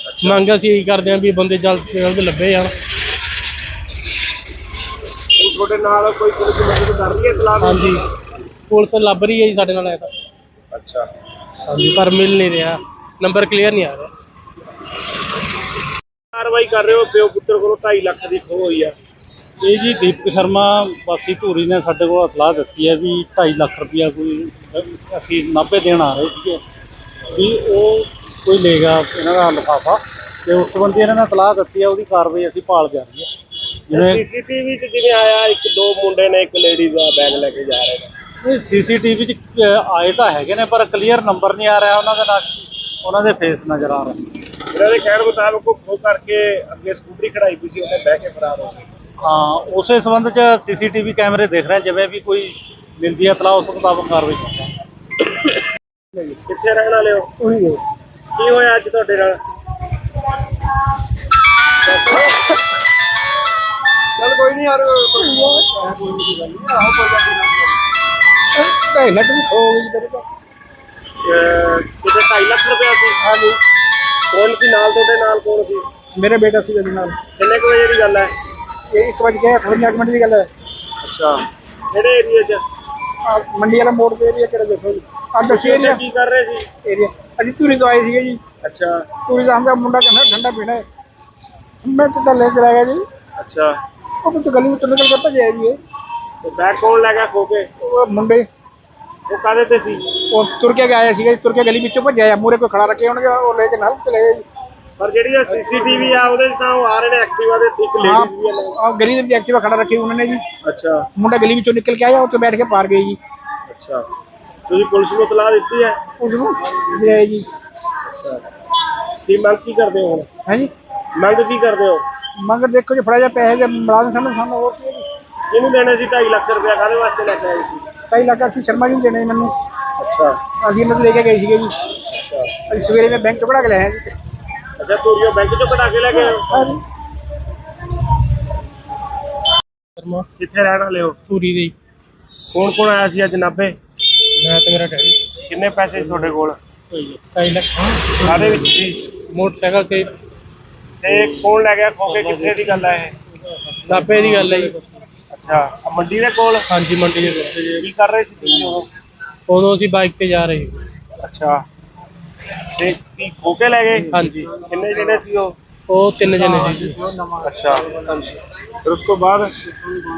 ਅੱਛਾ, ਮੰਗ ਅਸੀਂ ਇਹੀ ਕਰਦੇ ਹਾਂ ਵੀ ਬੰਦੇ ਜਲਦ ਤੋਂ ਜਲਦ ਲੱਭੇ ਜਾਣ। ਹੁਣ ਤੁਹਾਡੇ ਨਾਲ ਕੋਈ ਪੁਲਿਸ ਮਦਦ ਕਰ ਰਹੀ ਹੈ ਇਤਲਾਹ? ਹਾਂਜੀ ਪੁਲਿਸ ਲੱਭ ਰਹੀ ਹੈ ਜੀ ਸਾਡੇ ਨਾਲ ਆਇਆ ਤਾਂ। ਅੱਛਾ, ਹਾਂਜੀ ਪਰ ਮਿਲ ਨਹੀਂ ਰਿਹਾ, ਨੰਬਰ ਕਲੀਅਰ ਨਹੀਂ ਆ ਰਿਹਾ। ਕਾਰਵਾਈ ਕਰ ਰਹੇ ਹੋ? ਪਿਓ ਪੁੱਤਰ ਕੋਲੋਂ 2.5 ਲੱਖ ਦੀ ਖੋਹ ਹੋਈ ਆ। ਇਹ ਜੀ ਦੀਪਕ ਸ਼ਰਮਾ ਵਾਸੀ ਧੂਰੀ ਨੇ ਸਾਡੇ ਕੋਲ ਇਤਲਾਹ ਦਿੱਤੀ ਹੈ ਵੀ 2.5 ਲੱਖ ਰੁਪਇਆ ਕੋਈ ਅਸੀਂ ਨਾਭੇ ਦੇਣ ਆ ਰਹੇ ਸੀਗੇ, ਵੀ ਉਹ ਕੋਈ ਲੈ ਗਿਆ ਇਹਨਾਂ ਦਾ ਲਿਫਾਫਾ, ਤੇ ਉਸ ਸੰਬੰਧੀ ਇਹਨਾਂ ਨੇ ਇਤਲਾਹ ਦਿੱਤੀ ਹੈ। ਉਹਦੀ ਕਾਰਵਾਈ ਅਸੀਂ ਭਾਲ ਜਾਰੀ ਹੈ। ਜਿਵੇਂ ਸੀਸੀਟੀਵੀ ਚ ਜਿਵੇਂ ਆਇਆ 1-2 ਮੁੰਡੇ ਨੇ, ਇੱਕ ਲੇਡੀਜ਼ ਆ, ਬੈਗ ਲੈ ਕੇ ਜਾ ਰਹੇ ਨੇ। ਇਹ ਸੀਸੀਟੀਵੀ 'ਚ ਆਏ ਤਾਂ ਹੈਗੇ ਨੇ, ਪਰ ਕਲੀਅਰ ਨੰਬਰ ਨਹੀਂ ਆ ਰਿਹਾ ਉਹਨਾਂ ਦਾ, ਨਾ ਉਹਨਾਂ ਦੇ ਫੇਸ ਨਜ਼ਰ ਆ ਰਹੇ। ਇਹਨਾਂ ਦੇ ਕਹਿਣ ਮੁਤਾਬਕ ਉਹ ਖੋਹ ਕਰਕੇ ਅੱਗੇ ਸਕੂਟਰੀ ਖੜਾਈ ਪਈ ਸੀ, ਉਹਨੇ ਬਹਿ ਕੇ ਫਰਾਰ ਹੋ ਗਏ। ਹਾਂ, ਉਸੇ ਸੰਬੰਧ 'ਚ ਸੀਸੀਟੀਵੀ ਕੈਮਰੇ ਦੇਖ ਰਹੇ, ਜਿਵੇਂ ਵੀ ਕੋਈ ਮਿਲਦੀ ਹੈ ਇਤਲਾਹ ਉਸ ਮੁਤਾਬਕ ਕਾਰਵਾਈ ਕਰਾਂਗੇ। ਕਿੱਥੇ ਰਹਿਣ ਵਾਲੇ ਹੋ? ਉਹੀ ਹੈ ਕੀ ਹੋਇਆ ਅੱਜ ਤੁਹਾਡੇ ਨਾਲ? ਚੱਲ ਕੋਈ ਨਹੀਂ ਯਾਰ, ਕੋਈ ਨਹੀਂ ਗੱਲ ਨਹੀਂ। ਆਹੋ ਕੋਈ ਗੱਲ ਨਹੀਂ। 2.5 ਲੱਖ ਦੀ ਖੋ ਗਈ ਜੀ ਮੇਰੇ ਤੋਂ। ਕਿਤੇ 2.5 ਲੱਖ ਰੁਪਇਆ ਸੀ? ਹਾਂਜੀ ਕੌਣ ਸੀ ਨਾਲ ਤੁਹਾਡੇ? ਨਾਲ ਕੌਣ ਸੀ? ਮੇਰੇ ਬੇਟਾ ਸੀ ਉਹਦੇ ਨਾਲ। ਕਿੰਨੇ ਕੁ ਵਜੇ ਦੀ ਗੱਲ ਹੈ? ਇਹ 1:58 ਮਿੰਟ ਦੀ ਗੱਲ ਹੈ। ਅੱਛਾ, ਕਿਹੜੇ ਏਰੀਏ 'ਚ? ਆਹ ਮੰਡੀ ਵਾਲਾ ਮੋੜ ਦੇ ਏਰੀਆ ਕਿਹੜਾ ਦੇਖੋ ਜੀ। ਆਹ ਦੱਸੀ ਉੱਥੇ ਏਰੀਆ ਕੀ ਕਰ ਰਹੇ ਸੀ? ਏਰੀਆ ਅਸੀਂ ਧੂਰੀ ਤੋਂ ਆਏ ਸੀਗੇ ਜੀ। ਅੱਛਾ ਧੂਰੀ ਦਾ ਹਮਦਾ ਮੁੰਡਾ ਕਹਿੰਦਾ ਠੰਡਾ ਪੀਣਾ ਹੈ। ਮੈਂ ਕਿੱਦਾਂ ਲੈ ਕੇ ਗਿਆ ਜੀ। ਅੱਛਾ, ਉਹ ਵਿੱਚ ਗਲੀ ਵਿੱਚ ਨਿਕਲ ਕੇ ਭੱਜਿਆ ਜੀ ਇਹ। ਤੇ ਬੈਗ ਕੌਣ ਲੈ ਗਿਆ ਖੋ ਕੇ? ਉਹ ਮੁੰਡੇ ਉਹ ਕਾਹਦੇ ਤੇ ਸੀ? ਉਹ ਤੁਰ ਕੇ ਆਇਆ ਸੀਗਾ ਜੀ, ਤੁਰ ਕੇ ਗਲੀ ਵਿੱਚੋਂ ਭੱਜਿਆ। ਮੂਹਰੇ ਕੋਈ ਖੜਾ ਰੱਖੇ ਹੋਣਗੇ, ਉਹ ਲੈ ਕੇ ਨਾਲ ਚਲੇ ਗਏ ਜੀ। ਪਰ ਜਿਹੜੀ ਇਹ ਸੀਸੀਟੀਵੀ ਆ ਉਹਦੇ 'ਚ ਤਾਂ ਉਹ ਆ ਰਹੇ ਨੇ ਐਕਟਿਵਾ ਦੇ, ਇੱਕ ਲੇਡੀਜ਼ ਵੀ ਆ ਨਾਲ। ਆਹ ਗਲੀ ਦੇ ਵਿੱਚ ਐਕਟਿਵਾ ਖੜਾ ਰੱਖੀ ਉਹਨਾਂ ਨੇ ਜੀ। ਅੱਛਾ ਮੁੰਡਾ ਗਲੀ ਵਿੱਚੋਂ ਨਿਕਲ ਕੇ ਆਇਆ, ਉੱਥੇ ਬੈਠ ਕੇ ਪਾਰ ਗਏ ਜੀ। ਅੱਛਾ, ਤੁਸੀਂ ਪੁਲਿਸ ਨੂੰ ਇਤਲਾਹ ਦਿੱਤੀ ਹੈ? ਉਸ ਨੂੰ ਲੈ ਆਏ ਜੀ। ਅੱਛਾ, ਕੀ ਮੰਗ ਕੀ ਕਰਦੇ ਹੋ ਹੁਣ? ਹੈ ਜੀ ਮੰਗ ਕੀ ਕਰਦੇ ਹੋ? ਮੰਗ ਦੇਖੋ ਜੀ ਫੜਾ ਜਾ ਪੈਸੇ ਦੇ ਮੁਲਾਜ਼ਮ ਸਾਨੂੰ ਹੋਰ ਕੀ ਹੈ ਜੀ। ਇਹਨੂੰ ਦੇਣੇ ਸੀ 2.5 ਲੱਖ ਰੁਪਇਆ, ਕਾਹਦੇ ਵਾਸਤੇ ਲੈ ਕੇ ਆਏ ਸੀ? 2.5 ਲੱਖ ਅਸੀਂ ਸ਼ਰਮਾ ਜੀ ਨੂੰ ਦੇਣੇ ਮੈਨੂੰ, ਅੱਛਾ ਅਸੀਂ ਇਹਨਾਂ ਤੋਂ ਲੈ ਕੇ ਗਏ ਸੀਗੇ ਜੀ। ਅੱਛਾ ਅਸੀਂ ਸਵੇਰੇ ਮੈਂ ਬੈਂਕ ਤੋਂ ਕਢਾ ਕੇ ਲਿਆਇਆ ਜੀ। ਅੱਛਾ, ਧੂਰੀਓ ਬੈਂਕ ਚੋਂ ਕਢਾ ਕੇ ਲੈ ਗਏ ਹੋ? ਹਾਂ ਜੀ ਸ਼ਰਮਾ ਕਿੱਥੇ ਰਹਿਣ ਵਾਲੇ ਹੋ? ਧੂਰੀ ਦੇ ਕੌਣ ਕੌਣ ਆਇਆ ਸੀ ਅੱਜ ਨਾਭੇ? ਮੈਂ ਤੇ ਮੇਰਾ ਡੈਡੀ ਕਿੰਨੇ ਪੈਸੇ ਸੀ ਤੁਹਾਡੇ ਕੋਲ? 2.5 ਲੱਖ ਕਾਹਦੇ ਵਿੱਚ ਸੀ? ਮੋਟਰਸਾਈਕਲ ਤੇ ਤੇ ਕੌਣ ਲੈ ਗਿਆ ਖੋ ਕੇ? ਕਿੱਥੇ ਦੀ ਗੱਲ ਹੈ ਇਹ? ਨਾਭੇ ਦੀ ਗੱਲ ਹੈ ਜੀ। ਅੱਛਾ, ਆਹ ਮੰਡੀ ਦੇ ਕੋਲ? ਹਾਂਜੀ ਮੰਡੀ ਦੇ ਕੋਲ। ਕੀ ਕਰ ਰਹੇ ਸੀ ਤੁਸੀਂ ਉਦੋਂ? ਉਦੋਂ ਅਸੀਂ ਬਾਈਕ ਤੇ ਜਾ ਰਹੇ ਸੀ। ਅੱਛਾ, ਤੇ ਕੀ ਖੋ ਕੇ ਲੈ ਗਏ? ਹਾਂਜੀ ਕਿੰਨੇ ਜਿਹੜੇ ਸੀ ਉਹ? ਉਹ 3 ਜਣੇ ਸੀ ਜੀ। ਅੱਛਾ, ਫਿਰ ਉਸ ਤੋਂ ਬਾਅਦ?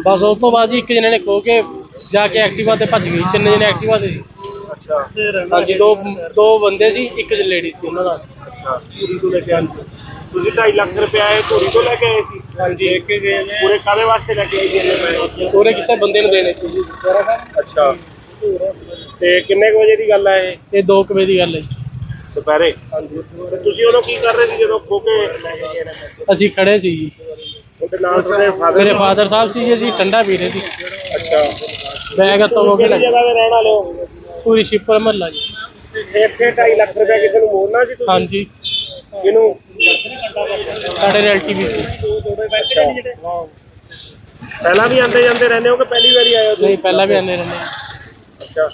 ਬਸ ਉਸ ਤੋਂ ਬਾਅਦ ਜੀ ਇੱਕ ਜਣੇ ਨੇ ਖੋ ਕੇ ਜਾ ਕੇ ਐਕਟਿਵਾ ਤੇ ਭੱਜ ਗਈ। 3 ਜਣੇ ਐਕਟਿਵਾ ਤੇ ਸੀ। ਅੱਛਾ ਹਾਂਜੀ ਦੋ ਬੰਦੇ ਸੀ, ਇੱਕ ਲੇਡੀ ਸੀ ਉਹਨਾਂ ਨਾਲ। ਅੱਛਾ, ਧੂਰੀ ਤੋਂ ਲੈ ਕੇ ਆਏ ਸੀ। ਤੁਸੀਂ 2.5 ਲੱਖ ਰੁਪਇਆ ਇਹ ਧੂਰੀ ਤੋਂ ਲੈ ਕੇ ਆਏ ਸੀ? ਹਾਂਜੀ ਲੈ ਕੇ ਗਏ ਨੇ। ਪੂਰੇ ਕਾਹਦੇ ਵਾਸਤੇ ਲੈ ਕੇ ਆਏ ਸੀ ਇੰਨੇ ਪੈਸੇ? ਪੂਰੇ ਕਿਸੇ ਬੰਦੇ ਨੂੰ ਦੇਣੇ ਸੀ ਜੀ। ਅੱਛਾ, ਤੇ ਕਿੰਨੇ ਕੁ ਵਜੇ ਦੀ ਗੱਲ ਹੈ ਇਹ? ਇਹ 2 ਵਜੇ ਦੀ ਗੱਲ ਹੈ ਜੀ। ਦੁਪਹਿਰੇ? ਤੇ ਤੁਸੀਂ ਉਦੋਂ ਕੀ ਕਰ ਰਹੇ ਸੀ ਜਦੋਂ ਖੋ ਕੇ ਲੈ ਕੇ ਗਏ ਨੇ ਪੈਸੇ? ਅਸੀਂ ਖੜੇ ਸੀ ਜੀ। ਉਹਦੇ ਨਾਲ ਤੁਹਾਡੇ ਫਾਦਰ? ਮੇਰੇ ਫਾਦਰ ਸਾਹਿਬ ਸੀ ਜੀ, ਅਸੀਂ ਠੰਡਾ ਪੀ ਰਹੇ ਸੀ। ਅੱਛਾ, ਬੈਗ ਹੱਥੋਂ ਹੋ ਕੇ ਕਿਹੜੀ ਜਗ੍ਹਾ ਤੇ ਰਹਿਣ ਵਾਲੇ ਹੋ? ਪੂਰੀ ਸ਼ਿਪਰ ਮਹੱਲਾ ਜੀ। ਤੇ ਇੱਥੇ 2.5 ਲੱਖ ਰੁਪਇਆ ਕਿਸੇ ਨੂੰ ਮੋੜਨਾ ਸੀ ਤੁਸੀਂ? ਹਾਂਜੀ, ਕਿਹਨੂੰ? ਸਾਡੇ ਰਿਲੇਟਿਵ ਸੀ। ਅੱਛਾ, ਪਹਿਲਾਂ ਵੀ ਆਉਂਦੇ ਜਾਂਦੇ ਰਹਿੰਦੇ ਹੋ ਕਿ ਪਹਿਲੀ ਵਾਰੀ ਆਏ ਹੋ ਤੁਸੀਂ? ਨਹੀਂ, ਪਹਿਲਾਂ ਵੀ ਆਉਂਦੇ ਰਹਿੰਦੇ ਹਾਂ। ਅੱਛਾ,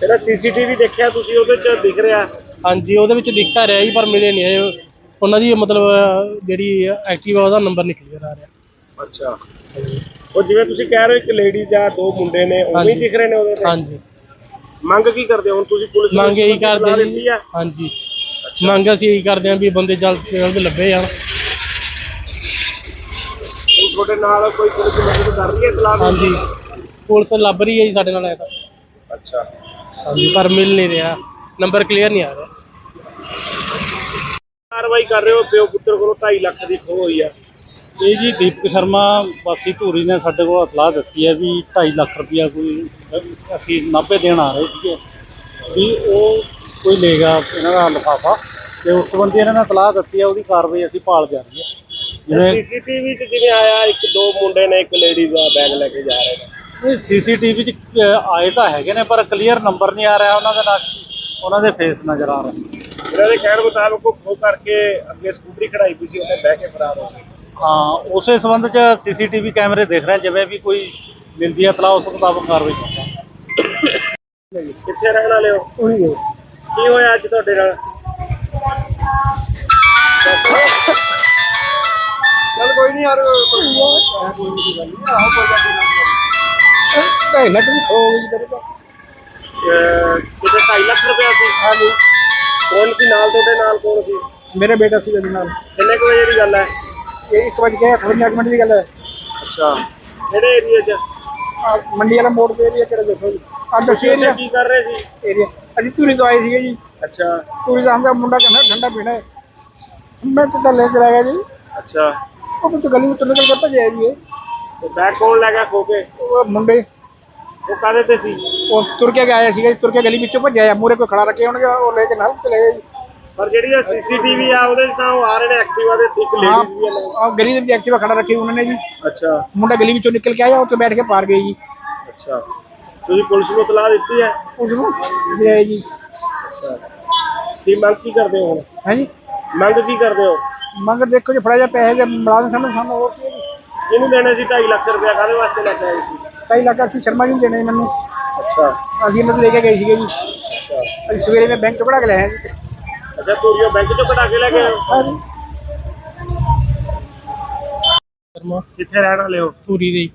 ਜਿਹੜਾ ਸੀਸੀਟੀਵੀ ਦੇਖਿਆ ਤੁਸੀਂ ਉਹਦੇ ਚ ਦਿਖ ਰਿਹਾ? ਹਾਂਜੀ, ਉਹਦੇ ਵਿੱਚ ਦਿਖਤਾ ਰਿਹਾ ਜੀ, ਪਰ ਮਿਲੇ ਨਹੀਂ ਹੈ। ਉਹਨਾਂ ਦੀ ਮਤਲਬ ਜਿਹੜੀ ਐਕਟਿਵਾ ਉਹਦਾ ਨੰਬਰ ਨਿਕਲ ਕੇ ਆ ਰਿਹਾ। ਅੱਛਾ, ਉਹ ਜਿਵੇਂ ਤੁਸੀਂ ਕਹਿ ਰਹੇ ਹੋ ਇੱਕ ਲੇਡੀਜ਼ ਆ, ਦੋ ਮੁੰਡੇ ਨੇ, ਉਵੇਂ ਹੀ ਹਾਂਜੀ। ਦਿਖ ਰਹੇ ਨੇ ਉਹਦੇ ਤੇ? ਹਾਂਜੀ, ਮੰਗ ਕੀ ਕਰਦੇ ਹੋ ਹੁਣ ਤੁਸੀਂ? ਪੁਲਿਸ ਨੂੰ ਮੰਗ ਇਹੀ ਸਲਾਹ ਕਰਦੇ ਦਿੱਤੀ ਜੀ। ਆ? ਹਾਂਜੀ, ਮੰਗ ਅਸੀਂ ਇਹੀ ਕਰਦੇ ਹਾਂ ਵੀ ਬੰਦੇ ਜਲਦ ਤੋਂ ਜਲਦ ਲੱਭੇ ਜਾਣ। ਹੁਣ ਤੁਹਾਡੇ ਨਾਲ ਕੋਈ ਪੁਲਿਸ ਮਦਦ ਕਰ ਰਹੀ ਹੈ ਇਤਲਾਹ? ਹਾਂਜੀ, ਪੁਲਿਸ ਲੱਭ ਰਹੀ ਹੈ ਜੀ ਸਾਡੇ ਨਾਲ। ਤਾਂ ਅੱਛਾ, ਹਾਂਜੀ, ਪਰ ਮਿਲ ਨਹੀਂ ਰਿਹਾ, ਨੰਬਰ ਕਲੀਅਰ ਨਹੀਂ ਆ ਰਿਹਾ। ਕਾਰਵਾਈ ਕਰ ਰਹੇ ਹੋ? ਪਿਓ ਪੁੱਤਰ ਕੋਲੋਂ 2.5 ਲੱਖ ਦੀ ਖੋਹ ਹੋਈ ਆ। ਇਹ ਜੀ ਦੀਪਕ ਸ਼ਰਮਾ ਵਾਸੀ ਧੂਰੀ ਨੇ ਸਾਡੇ ਕੋਲ ਇਤਲਾਹ ਦਿੱਤੀ ਹੈ ਵੀ 2.5 ਲੱਖ ਰੁਪਇਆ ਕੋਈ ਅਸੀਂ ਨਾਭੇ ਦੇਣ ਆ ਰਹੇ ਸੀਗੇ, ਵੀ ਉਹ ਕੋਈ ਲੇਗਾ ਇਹਨਾਂ ਦਾ ਲਿਫਾਫਾ, ਤੇ ਉਸ ਸੰਬੰਧੀ ਇਹਨਾਂ ਨੇ ਇਤਲਾਹ ਦਿੱਤੀ ਹੈ। ਉਹਦੀ ਕਾਰਵਾਈ ਅਸੀਂ ਭਾਲ ਜਾ ਰਹੀ ਹੈ। ਜਿਵੇਂ ਸੀਸੀਟੀਵੀ ਚ ਜਿਵੇਂ ਆਇਆ ਇੱਕ ਦੋ ਮੁੰਡੇ ਨੇ, ਇੱਕ ਲੇਡੀਜ਼ ਆ, ਬੈਗ ਲੈ ਕੇ ਜਾ ਰਹੇ ਨੇ। ਇਹ ਸੀਸੀਟੀਵੀ 'ਚ ਆਏ ਤਾਂ ਹੈਗੇ ਨੇ, ਪਰ ਕਲੀਅਰ ਨੰਬਰ ਨਹੀਂ ਆ ਰਿਹਾ ਉਹਨਾਂ ਦਾ, ਨਾਲ ਉਹਨਾਂ ਦੇ ਫੇਸ ਨਜ਼ਰ ਆ ਰਹੇ। ਇਹਨਾਂ ਦੇ ਕਹਿਣ ਮੁਤਾਬਕ ਉਹ ਖੋਹ ਕਰਕੇ ਅੱਗੇ ਸਕੂਟਰੀ ਖੜਾਈ ਪਈ ਸੀ, ਉਹਨੇ ਬਹਿ ਕੇ ਫਰਾਰ ਹੋ ਗਏ। ਹਾਂ, ਉਸੇ ਸੰਬੰਧ 'ਚ ਸੀਸੀਟੀਵੀ ਕੈਮਰੇ ਦੇਖ ਰਹੇ, ਜਿਵੇਂ ਵੀ ਕੋਈ ਮਿਲਦੀ ਹੈ ਇਤਲਾਹ ਉਸ ਮੁਤਾਬਕ ਕਾਰਵਾਈ ਕਰਾਂਗੇ। ਕਿੱਥੇ ਰਹਿਣ ਵਾਲੇ ਹੋ? ਕੀ ਹੋਇਆ ਅੱਜ ਤੁਹਾਡੇ ਨਾਲ? ਚੱਲ ਕੋਈ ਨਹੀਂ ਯਾਰ, ਕੋਈ ਨਹੀਂ ਗੱਲ ਨਹੀਂ। ਆਹੋ ਕੋਈ ਗੱਲ ਨਹੀਂ। 2.5 ਲੱਖ ਦੀ ਖੋ ਗਈ ਤੇਰੇ ਤੋਂ। ਕਿਤੇ 2.5 ਲੱਖ ਰੁਪਇਆ ਸੀ? ਹਾਂਜੀ, ਕੌਣ ਸੀ ਨਾਲ ਤੁਹਾਡੇ? ਨਾਲ ਕੌਣ ਸੀ? ਮੇਰੇ ਬੇਟਾ ਸੀ ਇਹਦੇ ਨਾਲ। ਕਿੰਨੇ ਕੁ ਵਜੇ ਦੀ ਗੱਲ ਹੈ? ਇਹ 1:58 ਮਿੰਟ ਦੀ ਗੱਲ ਹੈ। ਅੱਛਾ, ਕਿਹੜੇ ਏਰੀਆ 'ਚ? ਆਹ ਮੰਡੀ ਵਾਲਾ ਮੋੜ ਦੇ ਏਰੀਆ ਕਿਹੜਾ ਦੇਖੋ ਜੀ। ਆਹ ਦੱਸੀ ਉੱਥੇ ਏਰੀਆ ਕੀ ਕਰ ਰਹੇ ਸੀ? ਏਰੀਆ ਅਸੀਂ ਧੂਰੀ ਤੋਂ ਆਏ ਸੀਗੇ ਜੀ। ਅੱਛਾ, ਧੂਰੀ ਦਾ ਹਮਦਾ ਮੁੰਡਾ ਕਹਿੰਦਾ ਠੰਡਾ ਪੀਣਾ ਹੈ। ਮੈਂ ਤਾਂ ਲੈ ਕੇ ਗਿਆ ਜੀ। ਅੱਛਾ, ਉਹ ਤਾਂ ਗਲੀ ਵਿੱਚੋਂ ਨਿਕਲ ਕੇ ਭੱਜਿਆ ਜੀ। ਤੇ ਬੈਗ ਕੌਣ ਲੈ ਗਿਆ ਖੋ ਕੇ? ਉਹ ਮੁੰਡੇ ਉਹ ਕਾਹਦੇ ਤੇ ਸੀ? ਉਹ ਤੁਰ ਕੇ ਆਇਆ ਸੀਗਾ ਜੀ, ਤੁਰ ਕੇ ਗਲੀ ਵਿੱਚੋਂ ਭੱਜਿਆ। ਮੂਹਰੇ ਕੋਈ ਖੜਾ ਰੱਖੇ ਹੋਣਗੇ, ਉਹ ਲੈ ਕੇ ਨਾਲ ਚਲੇ ਗਏ ਜੀ। ਪਰ ਜਿਹੜੀ ਇਹ ਸੀਸੀਟੀਵੀ ਆ ਉਹਦੇ 'ਚ ਤਾਂ ਉਹ ਆ ਰਹੇ ਨੇ ਐਕਟਿਵਾ ਦੇ, ਇੱਕ ਲੇਡੀਜ਼ ਵੀ ਆ ਨਾਲ। ਆਹ ਗਲੀ ਦੇ ਵਿੱਚ ਐਕਟਿਵਾ ਖੜਾ ਰੱਖੀ ਉਹਨਾਂ ਨੇ ਜੀ। ਅੱਛਾ, ਮੁੰਡਾ ਗਲੀ ਵਿੱਚੋਂ ਨਿਕਲ ਕੇ ਆਇਆ, ਉੱਥੇ ਬੈਠ ਕੇ ਪਾਰ ਗਏ ਜੀ। ਅੱਛਾ, ਤੁਸੀਂ ਪੁਲਿਸ ਨੂੰ ਇਤਲਾਹ ਦਿੱਤੀ ਹੈ? ਉਸ ਨੂੰ ਲਿਆਏ ਜੀ। ਅੱਛਾ, ਕੀ ਮੰਗ ਕੀ ਕਰਦੇ ਹੋ ਹੁਣ? ਹਾਂਜੀ, ਮੰਗ ਕੀ ਕਰਦੇ ਹੋ? ਮੰਗ ਦੇਖੋ ਜੀ, ਫੜਾ ਜਾ ਪੈਸੇ ਦੇ ਮੁਲਾਜ਼ਮ ਸਾਨੂੰ ਹੋਰ ਕੀ ਹੈ ਜੀ। ਇਹਨੂੰ ਦੇਣੇ ਸੀ 2.5 ਲੱਖ ਰੁਪਇਆ, ਕਾਹਦੇ ਵਾਸਤੇ ਲੈ ਕੇ ਆਏ ਸੀ? 2.5 ਲੱਖ ਅਸੀਂ ਸ਼ਰਮਾ ਜੀ ਨੂੰ ਦੇਣੇ ਮੈਨੂੰ। ਅੱਛਾ, ਅਸੀਂ ਇਹਨਾਂ ਤੋਂ ਲੈ ਕੇ ਗਏ ਸੀਗੇ ਜੀ। ਅੱਛਾ, ਅਸੀਂ ਸਵੇਰੇ ਮੈਂ ਬੈਂਕ ਤੋਂ ਕਢਾ ਕੇ ਲਿਆਇਆ ਜੀ। ਅੱਛਾ, ਧੂਰੀਓ ਬੈਂਕ 'ਚੋਂ ਕਢਾ ਕੇ ਲੈ ਗਏ ਹੋ? ਹਾਂਜੀ, ਸ਼ਰਮਾ ਕਿੱਥੇ ਰਹਿਣ ਵਾਲੇ ਹੋ? ਪੂਰੀ ਦੇ।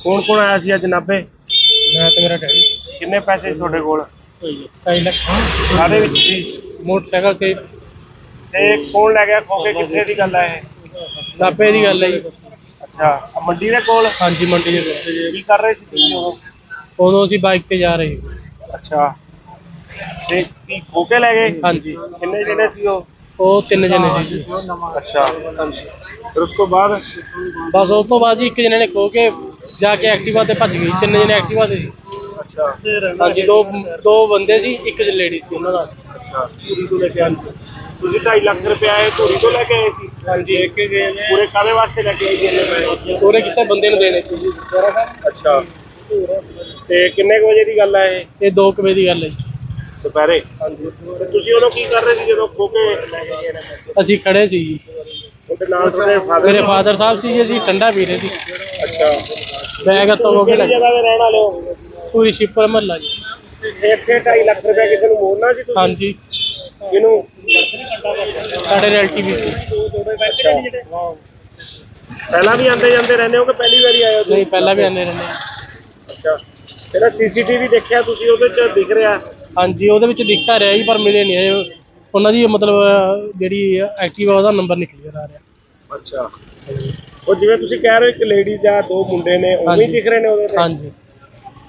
ਕੌਣ ਕੌਣ ਆਇਆ ਸੀ ਅੱਜ ਨਾਭੇ? ਮੈਂ ਤੇ ਮੇਰਾ ਡੈਡੀ। ਕਿੰਨੇ ਪੈਸੇ ਸੀ ਤੁਹਾਡੇ ਕੋਲ? 2.5 ਲੱਖ ਕਾਹਦੇ ਵਿੱਚ ਸੀ? ਮੋਟਰਸਾਈਕਲ ਤੇ। ਤੇ ਕੌਣ ਲੈ ਗਿਆ ਖੋ ਕੇ? ਕਿੱਥੇ ਦੀ ਗੱਲ ਹੈ ਇਹ? ਨਾਭੇ ਦੀ ਗੱਲ ਹੈ ਜੀ। ਅੱਛਾ, ਆਹ ਮੰਡੀ ਦੇ ਕੋਲ? ਹਾਂਜੀ, ਮੰਡੀ ਦੇ ਕੋਲ। ਕੀ ਕਰ ਰਹੇ ਸੀ ਤੁਸੀਂ ਉਦੋਂ? ਉਦੋਂ ਅਸੀਂ ਬਾਈਕ ਤੇ ਜਾ ਰਹੇ ਸੀ। ਅੱਛਾ, ਤੇ ਕੀ ਖੋ ਕੇ ਲੈ ਗਏ? ਹਾਂਜੀ, ਕਿੰਨੇ ਜਣੇ ਸੀ ਉਹ? ਉਹ 3 ਜਣੇ ਸੀ ਜੀ। ਅੱਛਾ, ਫਿਰ ਉਸ ਤੋਂ ਬਾਅਦ? ਬਸ ਉਸ ਤੋਂ ਬਾਅਦ ਜੀ ਇੱਕ ਜਣੇ ਨੇ ਖੋ ਕੇ ਜਾ ਕੇ ਐਕਟਿਵਾ ਤੇ ਭੱਜ ਗਈ। 3 ਜਣੇ ਐਕਟਿਵਾ ਤੇ ਸੀ। ਅੱਛਾ, ਹਾਂਜੀ, ਦੋ ਬੰਦੇ ਸੀ, ਇੱਕ ਲੇਡੀ ਸੀ ਉਹਨਾਂ ਨਾਲ। ਅੱਛਾ, ਧੂਰੀ ਤੋਂ ਲੈ ਕੇ ਆਏ ਸੀ। ਤੁਸੀਂ 2.5 ਲੱਖ ਰੁਪਇਆ ਇਹ ਧੂਰੀ ਤੋਂ ਲੈ ਕੇ ਆਏ ਸੀ? ਹਾਂਜੀ, ਲੈ ਕੇ ਗਏ ਨੇ। ਪੂਰੇ ਕਾਹਦੇ ਵਾਸਤੇ ਲੈ ਕੇ ਆਏ ਸੀ ਇੰਨੇ ਪੈਸੇ? ਪੂਰੇ ਕਿਸੇ ਬੰਦੇ ਨੂੰ ਦੇਣੇ ਸੀ ਜੀ। ਅੱਛਾ, ਤੇ ਕਿੰਨੇ ਕੁ ਵਜੇ ਦੀ ਗੱਲ ਹੈ ਇਹ? ਇਹ 2 ਵਜੇ ਦੀ ਗੱਲ ਹੈ ਜੀ। ਦੁਪਹਿਰੇ? ਹਾਂਜੀ। ਤੇ ਤੁਸੀਂ ਉਦੋਂ ਕੀ ਕਰ ਰਹੇ ਸੀ ਜਦੋਂ ਖੋ ਕੇ ਲੈ ਕੇ ਗਏ ਨੇ ਪੈਸੇ? ਅਸੀਂ ਖੜੇ ਸੀ ਜੀ। ਉਹਦੇ ਨਾਲ ਤੁਹਾਡੇ ਫਾਦਰ? ਮੇਰੇ ਫਾਦਰ ਸਾਹਿਬ ਸੀ ਜੀ, ਅਸੀਂ ਠੰਡਾ ਪੀ ਰਹੇ ਸੀ। ਅੱਛਾ, ਬੈਗ ਹੱਥੋਂ ਹੋ ਕੇ ਕਿਹੜੀ ਜਗ੍ਹਾ ਤੇ ਰਹਿਣ ਵਾਲੇ ਹੋ? ਪੂਰੀ ਸ਼ਿਪਰ ਮਹੱਲਾ ਜੀ। ਇੱਥੇ 2.5 ਲੱਖ ਰੁਪਇਆ ਕਿਸੇ ਨੂੰ ਮੋੜਨਾ ਸੀ ਤੁਸੀਂ? ਹਾਂਜੀ, ਕਿਹਨੂੰ? ਸਾਡੇ ਰਿਲੇਟਿਵ ਸੀ। ਅੱਛਾ, ਪਹਿਲਾਂ ਵੀ ਆਉਂਦੇ ਜਾਂਦੇ ਰਹਿੰਦੇ ਹੋ ਕਿ ਪਹਿਲੀ ਵਾਰੀ ਆਏ ਹੋ ਤੁਸੀਂ? ਨਹੀਂ, ਪਹਿਲਾਂ ਵੀ ਆਉਂਦੇ ਰਹਿੰਦੇ ਹਾਂ। ਅੱਛਾ, ਜਿਹੜਾ ਸੀਸੀਟੀਵੀ ਦੇਖਿਆ ਤੁਸੀਂ ਉਹਦੇ 'ਚ ਦਿਖ ਰਿਹਾ? ਹਾਂਜੀ, ਉਹਦੇ ਵਿੱਚ ਦਿਖਤਾ ਰਿਹਾ ਜੀ, ਪਰ ਮਿਲੇ ਨਹੀਂ ਹੈ। ਉਹਨਾਂ ਦੀ ਮਤਲਬ ਜਿਹੜੀ ਐਕਟਿਵਾ ਉਹਦਾ ਨੰਬਰ ਨਿਕਲ ਕੇ ਆ ਰਿਹਾ। ਅੱਛਾ, ਉਹ ਜਿਵੇਂ ਤੁਸੀਂ ਕਹਿ ਰਹੇ ਹੋ ਇੱਕ ਲੇਡੀਜ਼ ਆ, ਦੋ ਮੁੰਡੇ ਨੇ, ਉਵੇਂ ਹੀ ਹਾਂਜੀ। ਦਿਖ ਰਹੇ ਨੇ ਉਹਦੇ ਤੇ? ਹਾਂਜੀ,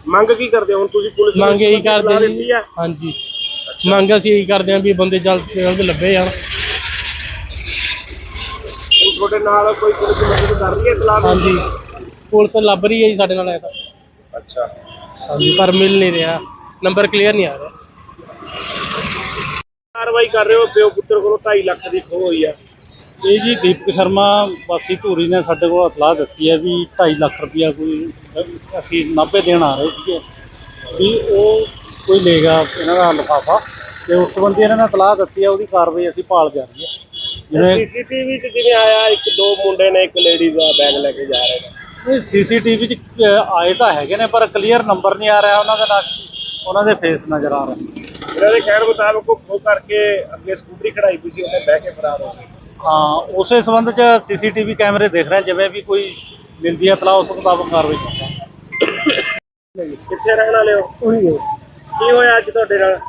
ਮੰਗ ਕੀ ਕਰਦੇ ਹੋ ਹੁਣ ਤੁਸੀਂ? ਪੁਲਿਸ ਨੂੰ ਮੰਗ ਇਹੀ ਸਲਾਹ ਕਰਦੇ ਦਿੱਤੀ ਜੀ। ਆ? ਹਾਂਜੀ, ਮੰਗ ਅਸੀਂ ਇਹੀ ਕਰਦੇ ਹਾਂ ਵੀ ਬੰਦੇ ਜਲਦ ਤੋਂ ਜਲਦ ਲੱਭੇ ਜਾਣ। ਤੁਹਾਡੇ ਨਾਲ ਕੋਈ ਪੁਲਿਸ ਮਦਦ ਕਰ ਰਹੀ ਹੈ ਇਤਲਾਹ ਮਿਲੀ? ਹਾਂਜੀ ਪੁਲਿਸ ਲੱਭ ਰਹੀ ਹੈ ਜੀ ਸਾਡੇ ਨਾਲ ਆਇਆ ਤਾਂ ਅੱਛਾ, ਹਾਂਜੀ ਪਰ ਮਿਲ ਨਹੀਂ ਰਿਹਾ, ਨੰਬਰ ਕਲੀਅਰ ਨਹੀਂ ਆ ਰਿਹਾ। ਕਾਰਵਾਈ ਕਰ ਰਹੇ ਹੋ? ਪਿਓ ਪੁੱਤਰ ਕੋਲੋਂ 2.5 ਲੱਖ ਦੀ ਖੋਹ ਹੋਈ ਆ। ਇਹ ਜੀ ਦੀਪਕ ਸ਼ਰਮਾ ਵਾਸੀ ਧੂਰੀ ਨੇ ਸਾਡੇ ਕੋਲ ਇਤਲਾਹ ਦਿੱਤੀ ਹੈ ਵੀ 2.5 ਲੱਖ ਰੁਪਇਆ ਕੋਈ ਅਸੀਂ ਨਾਭੇ ਦੇਣ ਆ ਰਹੇ ਸੀਗੇ ਵੀ ਉਹ ਕੋਈ ਲੇਗਾ ਇਹਨਾਂ ਦਾ ਲਿਫਾਫਾ, ਤੇ ਉਸ ਸੰਬੰਧੀ ਇਹਨਾਂ ਨੇ ਇਤਲਾਹ ਦਿੱਤੀ ਹੈ, ਉਹਦੀ ਕਾਰਵਾਈ ਅਸੀਂ ਭਾਲ ਜਾਰੀ ਹੈ। ਜਿਵੇਂ ਸੀਸੀਟੀਵੀ 'ਚ ਜਿਵੇਂ ਆਇਆ ਇੱਕ ਦੋ ਮੁੰਡੇ ਨੇ ਇੱਕ ਲੇਡੀ ਦਾ ਬੈਗ ਲੈ ਕੇ ਜਾ ਰਹੇ ਨੇ। ਇਹ ਸੀਸੀਟੀਵੀ 'ਚ ਆਏ ਤਾਂ ਹੈਗੇ ਨੇ ਪਰ ਕਲੀਅਰ ਨੰਬਰ ਨਹੀਂ ਆ ਰਿਹਾ ਉਹਨਾਂ ਦਾ, ਨਾ ਉਹਨਾਂ ਦੇ ਫੇਸ ਨਜ਼ਰ ਆ ਰਹੇ। ਇਹਨਾਂ ਦੇ ਕਹਿਣ ਮੁਤਾਬਕ ਉਹ ਖੋਹ ਕਰਕੇ ਅੱਗੇ ਸਕੂਟਰੀ ਖੜਾਈ ਪਈ ਸੀ, ਉਹਨੇ ਬਹਿ ਕੇ ਫਰਾਰ ਹੋ ਗਏ। ਹਾਂ ਉਸੇ ਸੰਬੰਧ 'ਚ ਸੀਸੀਟੀਵੀ ਕੈਮਰੇ ਦੇਖ ਰਹੇ, ਜਿਵੇਂ ਵੀ ਕੋਈ ਮਿਲਦੀ ਹੈ ਇਤਲਾਹ ਉਸ ਮੁਤਾਬਕ ਕਾਰਵਾਈ ਕਰਾਂਗੇ। ਕਿੱਥੇ ਰਹਿਣ ਵਾਲੇ ਹੋ? ਉਹੀ ਹੈ ਕੀ ਹੋਇਆ ਅੱਜ ਤੁਹਾਡੇ ਨਾਲ?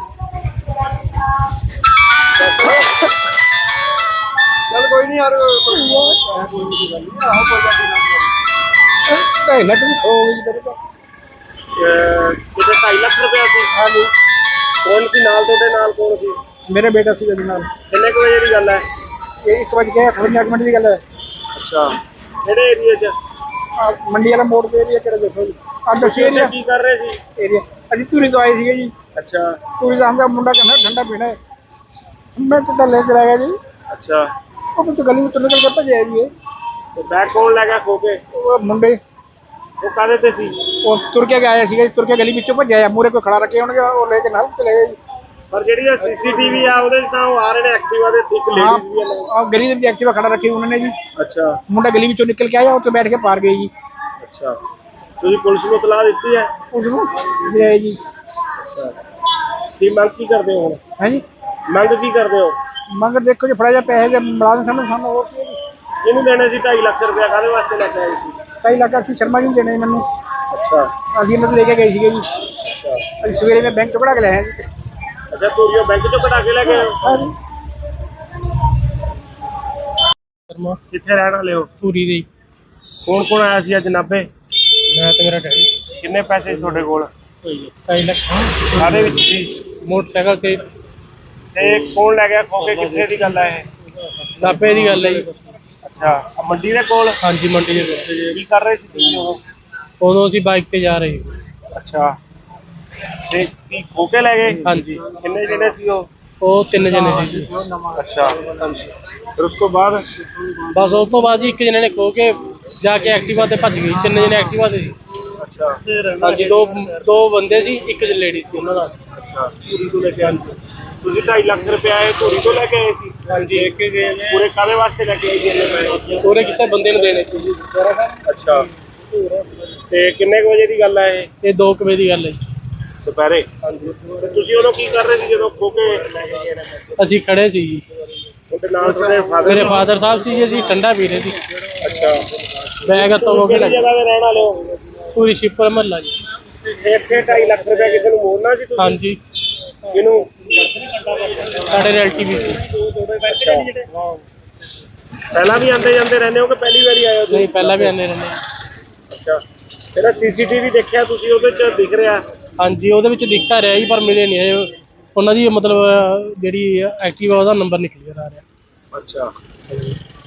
ਚੱਲ ਕੋਈ ਨਹੀਂ ਯਾਰ, ਕੋਈ ਨਹੀਂ ਗੱਲ ਨਹੀਂ, ਆਹੋ ਕੋਈ ਗੱਲ ਨਹੀਂ। 2.5 ਲੱਖ ਦੀ ਖੋ ਗਈ ਮੇਰੇ ਤੋਂ। ਕਿਤੇ 2.5 ਲੱਖ ਰੁਪਇਆ ਸੀ? ਹਾਂਜੀ ਕੌਣ ਸੀ ਨਾਲ ਤੁਹਾਡੇ? ਨਾਲ ਕੌਣ ਸੀ? ਮੇਰੇ ਬੇਟਾ ਸੀ ਉਹਦੇ ਨਾਲ। ਕਿੰਨੇ ਕੁ ਵਜੇ ਦੀ ਗੱਲ ਹੈ? ਇਹ 1:58 ਮਿੰਟ ਦੀ ਗੱਲ ਹੈ। ਅੱਛਾ, ਕਿਹੜੇ ਏਰੀਏ 'ਚ? ਆਹ ਮੰਡੀ ਵਾਲਾ ਮੋੜ ਦੇ ਏਰੀਆ ਕਿਹੜਾ ਦੇਖੋ ਜੀ, ਆਹ ਦੱਸੀ ਉੱਥੇ ਏਰੀਆ ਕੀ ਕਰ ਰਹੇ ਸੀ? ਏਰੀਆ ਅਸੀਂ ਧੂਰੀ ਤੋਂ ਆਏ ਸੀਗੇ ਜੀ। ਅੱਛਾ ਧੂਰੀ ਦਾ ਆਂਦਾ ਮੁੰਡਾ ਕਹਿੰਦਾ ਠੰਡਾ ਪੀਣਾ ਹੈ, ਮੈਂ ਟੁੱਟਾ ਲੈ ਕੇ ਆਇਆ ਜੀ। ਅੱਛਾ, ਉਹ ਕੁਝ ਗਲੀ ਵਿੱਚ ਨਿਕਲ ਕੇ ਭੱਜਿਆ ਜੀ। ਤੇ ਬੈਗ ਕੌਣ ਲੈ ਗਿਆ ਖੋ ਕੇ? ਉਹ ਮੁੰਡੇ ਉਹ ਕਾਹਦੇ ਤੇ ਸੀ? ਉਹ ਤੁਰ ਕੇ ਆਇਆ ਸੀਗਾ ਜੀ, ਤੁਰ ਕੇ ਗਲੀ ਵਿੱਚੋਂ ਭੱਜਿਆ, ਮੂਹਰੇ ਕੋਈ ਖੜਾ ਰੱਖੇ ਹੋਣਗੇ, ਉਹ ਲੈ ਕੇ ਨਾਲ ਚਲੇ ਗਏ ਜੀ। ਪਰ ਜਿਹੜੀ ਸੀਸੀਟੀਵੀ ਆ ਉਹਦੇ 'ਚ ਤਾਂ ਉਹ ਆ ਰਹੇ ਨੇ ਐਕਟਿਵਾ ਦੇ, ਇੱਕ ਲੇਡੀਜ਼ ਵੀ ਆ ਨਾਲ। ਆਹ ਗਲੀ ਦੇ ਵਿੱਚ ਐਕਟਿਵਾ ਖੜਾ ਰੱਖੀ ਉਹਨਾਂ ਨੇ ਜੀ। ਅੱਛਾ ਮੁੰਡਾ ਗਲੀ ਵਿੱਚੋਂ ਨਿਕਲ ਕੇ ਆਇਆ, ਉੱਥੇ ਬੈਠ ਕੇ ਪਾਰ ਗਏ ਜੀ। ਅੱਛਾ, ਤੁਸੀਂ ਪੁਲਿਸ ਨੂੰ ਇਤਲਾਹ ਦਿੱਤੀ ਹੈ? ਉਸ ਨੂੰ ਲਿਆਏ ਜੀ। ਅੱਛਾ, ਕੀ ਮੰਗ ਕੀ ਕਰਦੇ ਹੋ ਹੁਣ? ਹਾਂਜੀ ਮੰਗ ਕੀ ਕਰਦੇ ਹੋ? ਮੰਗ ਦੇਖੋ ਜੀ, ਫੜਾ ਜਾ ਪੈਸੇ ਦੇ ਮੁਲਾਜ਼ਮ ਸਾਨੂੰ ਹੋਰ ਕੀ ਹੈ ਜੀ। ਇਹਨੂੰ ਦੇਣੇ ਸੀ 2.5 ਲੱਖ ਰੁਪਇਆ, ਕਾਹਦੇ ਵਾਸਤੇ ਲੈ ਕੇ ਆਏ ਸੀ? 2.5 ਲੱਖ ਅਸੀਂ ਸ਼ਰਮਾ ਜੀ ਨੂੰ ਦੇਣੇ ਮੈਨੂੰ, ਅੱਛਾ ਅਸੀਂ ਇਹਨਾਂ ਤੋਂ ਲੈ ਕੇ ਗਏ ਸੀਗੇ ਜੀ। ਅੱਛਾ ਅਸੀਂ ਸਵੇਰੇ ਮੈਂ ਬੈਂਕ ਤੋਂ ਕਢਾ ਕੇ ਲਿਆਇਆ ਜੀ। ਅੱਛਾ, ਧੂਰੀਓ ਬੈਂਕ ਚੋਂ ਕਢਾ ਕੇ ਲੈ ਗਏ ਹੋ? ਹਾਂਜੀ ਸ਼ਰਮਾ ਕਿੱਥੇ ਰਹਿਣ ਵਾਲੇ ਹੋ? ਧੂਰੀ ਦੇ ਕੌਣ ਕੌਣ ਆਇਆ ਸੀ ਅੱਜ ਨਾਭੇ? ਮੈਂ ਤੇ ਮੇਰਾ ਡੈਡੀ ਕਿੰਨੇ ਪੈਸੇ ਸੀ ਤੁਹਾਡੇ ਕੋਲ? 2.5 ਲੱਖ ਕਾਹਦੇ ਵਿੱਚ ਸੀ? ਮੋਟਰਸਾਈਕਲ ਤੇ ਤੇ ਕੌਣ ਲੈ ਗਿਆ ਖੋ ਕੇ? ਕਿੱਥੇ ਦੀ ਗੱਲ ਹੈ ਇਹ? ਨਾਭੇ ਦੀ ਗੱਲ ਹੈ ਜੀ। ਅੱਛਾ, ਆਹ ਮੰਡੀ ਦੇ ਕੋਲ? ਹਾਂਜੀ ਮੰਡੀ ਦੇ ਕੋਲ। ਕੀ ਕਰ ਰਹੇ ਸੀ ਤੁਸੀਂ ਉਦੋਂ? ਉਦੋਂ ਅਸੀਂ ਬਾਈਕ ਤੇ ਜਾ ਰਹੇ ਸੀ। ਅੱਛਾ, ਤੇ ਕੀ ਖੋ ਕੇ ਲੈ ਗਏ? ਹਾਂਜੀ ਕਿੰਨੇ ਜਿਹੜੇ ਸੀ ਉਹ? ਉਹ 3 ਜਣੇ ਸੀ ਜੀ। ਅੱਛਾ, ਫਿਰ ਉਸ ਤੋਂ ਬਾਅਦ? ਬਸ ਉਸ ਤੋਂ ਬਾਅਦ ਜੀ ਇੱਕ ਜਣੇ ਨੇ ਖੋ ਕੇ ਜਾ ਕੇ ਐਕਟਿਵਾ ਤੇ ਭੱਜ ਗਈ। 3 ਜਣੇ ਐਕਟਿਵਾ ਤੇ ਸੀ। ਅੱਛਾ ਹਾਂਜੀ ਦੋ ਬੰਦੇ ਸੀ, ਇੱਕ ਲੇਡੀ ਸੀ ਉਹਨਾਂ ਨਾਲ। ਅੱਛਾ, ਧੂਰੀ ਤੋਂ ਲੈ ਕੇ ਆਏ ਸੀ? ਤੁਸੀਂ 2.5 ਲੱਖ ਰੁਪਇਆ ਇਹ ਧੂਰੀ ਤੋਂ ਲੈ ਕੇ ਆਏ ਸੀ? ਹਾਂਜੀ ਲੈ ਕੇ ਗਏ ਨੇ। ਪੂਰੇ ਕਾਹਦੇ ਵਾਸਤੇ ਲੈ ਕੇ ਆਏ ਸੀ ਇੰਨੇ ਪੈਸੇ? ਪੂਰੇ ਕਿਸੇ ਬੰਦੇ ਨੂੰ ਦੇਣੇ ਸੀ ਜੀ। ਅੱਛਾ, ਤੇ ਕਿੰਨੇ ਕੁ ਵਜੇ ਦੀ ਗੱਲ ਹੈ ਇਹ? ਇਹ 2 ਵਜੇ ਦੀ ਗੱਲ ਹੈ ਜੀ। ਦੁਪਹਿਰੇ? ਹਾਂਜੀ। ਤੇ ਤੁਸੀਂ ਉਦੋਂ ਕੀ ਕਰ ਰਹੇ ਸੀ ਜਦੋਂ ਖੋ ਕੇ ਲੈ ਕੇ ਗਏ ਨੇ ਪੈਸੇ? ਅਸੀਂ ਖੜੇ ਸੀ ਜੀ। ਉਹਦੇ ਨਾਲ ਤੁਹਾਡੇ ਫਾਦਰ? ਮੇਰੇ ਫਾਦਰ ਸਾਹਿਬ ਸੀ ਜੀ, ਅਸੀਂ ਠੰਡਾ ਪੀ ਰਹੇ ਸੀ। ਅੱਛਾ, ਬੈਗ ਹੱਥੋਂ ਹੋ ਕੇ ਕਿਹੜੀ ਜਗ੍ਹਾ ਤੇ ਰਹਿਣ ਵਾਲੇ ਹੋ? ਪੂਰੀ ਸ਼ਿਪਰ ਮਹੱਲਾ ਜੀ। ਇੱਥੇ 2.5 ਲੱਖ ਰੁਪਇਆ ਕਿਸੇ ਨੂੰ ਮੋੜਨਾ ਸੀ ਤੁਸੀਂ? ਹਾਂਜੀ ਕਿਹਨੂੰ? ਸਾਡੇ ਰਿਲੇਟਿਵ ਸੀ। ਅੱਛਾ, ਪਹਿਲਾਂ ਵੀ ਆਉਂਦੇ ਜਾਂਦੇ ਰਹਿੰਦੇ ਹੋ ਕਿ ਪਹਿਲੀ ਵਾਰੀ ਆਏ ਹੋ ਤੁਸੀਂ? ਨਹੀਂ ਪਹਿਲਾਂ ਵੀ ਆਉਂਦੇ ਰਹਿੰਦੇ। ਅੱਛਾ, ਜਿਹੜਾ ਸੀਸੀਟੀਵੀ ਦੇਖਿਆ ਤੁਸੀਂ ਉਹਦੇ 'ਚ ਦਿਖ ਰਿਹਾ? ਹਾਂਜੀ ਉਹਦੇ ਵਿੱਚ ਦਿਖਤਾ ਰਿਹਾ ਜੀ ਪਰ ਮਿਲੇ ਨਹੀਂ ਆਏ ਉਹਨਾਂ ਦੀ, ਮਤਲਬ ਜਿਹੜੀ ਐਕਟਿਵਾ ਉਹਦਾ ਨੰਬਰ ਨਿਕਲ ਆ ਰਿਹਾ। ਅੱਛਾ,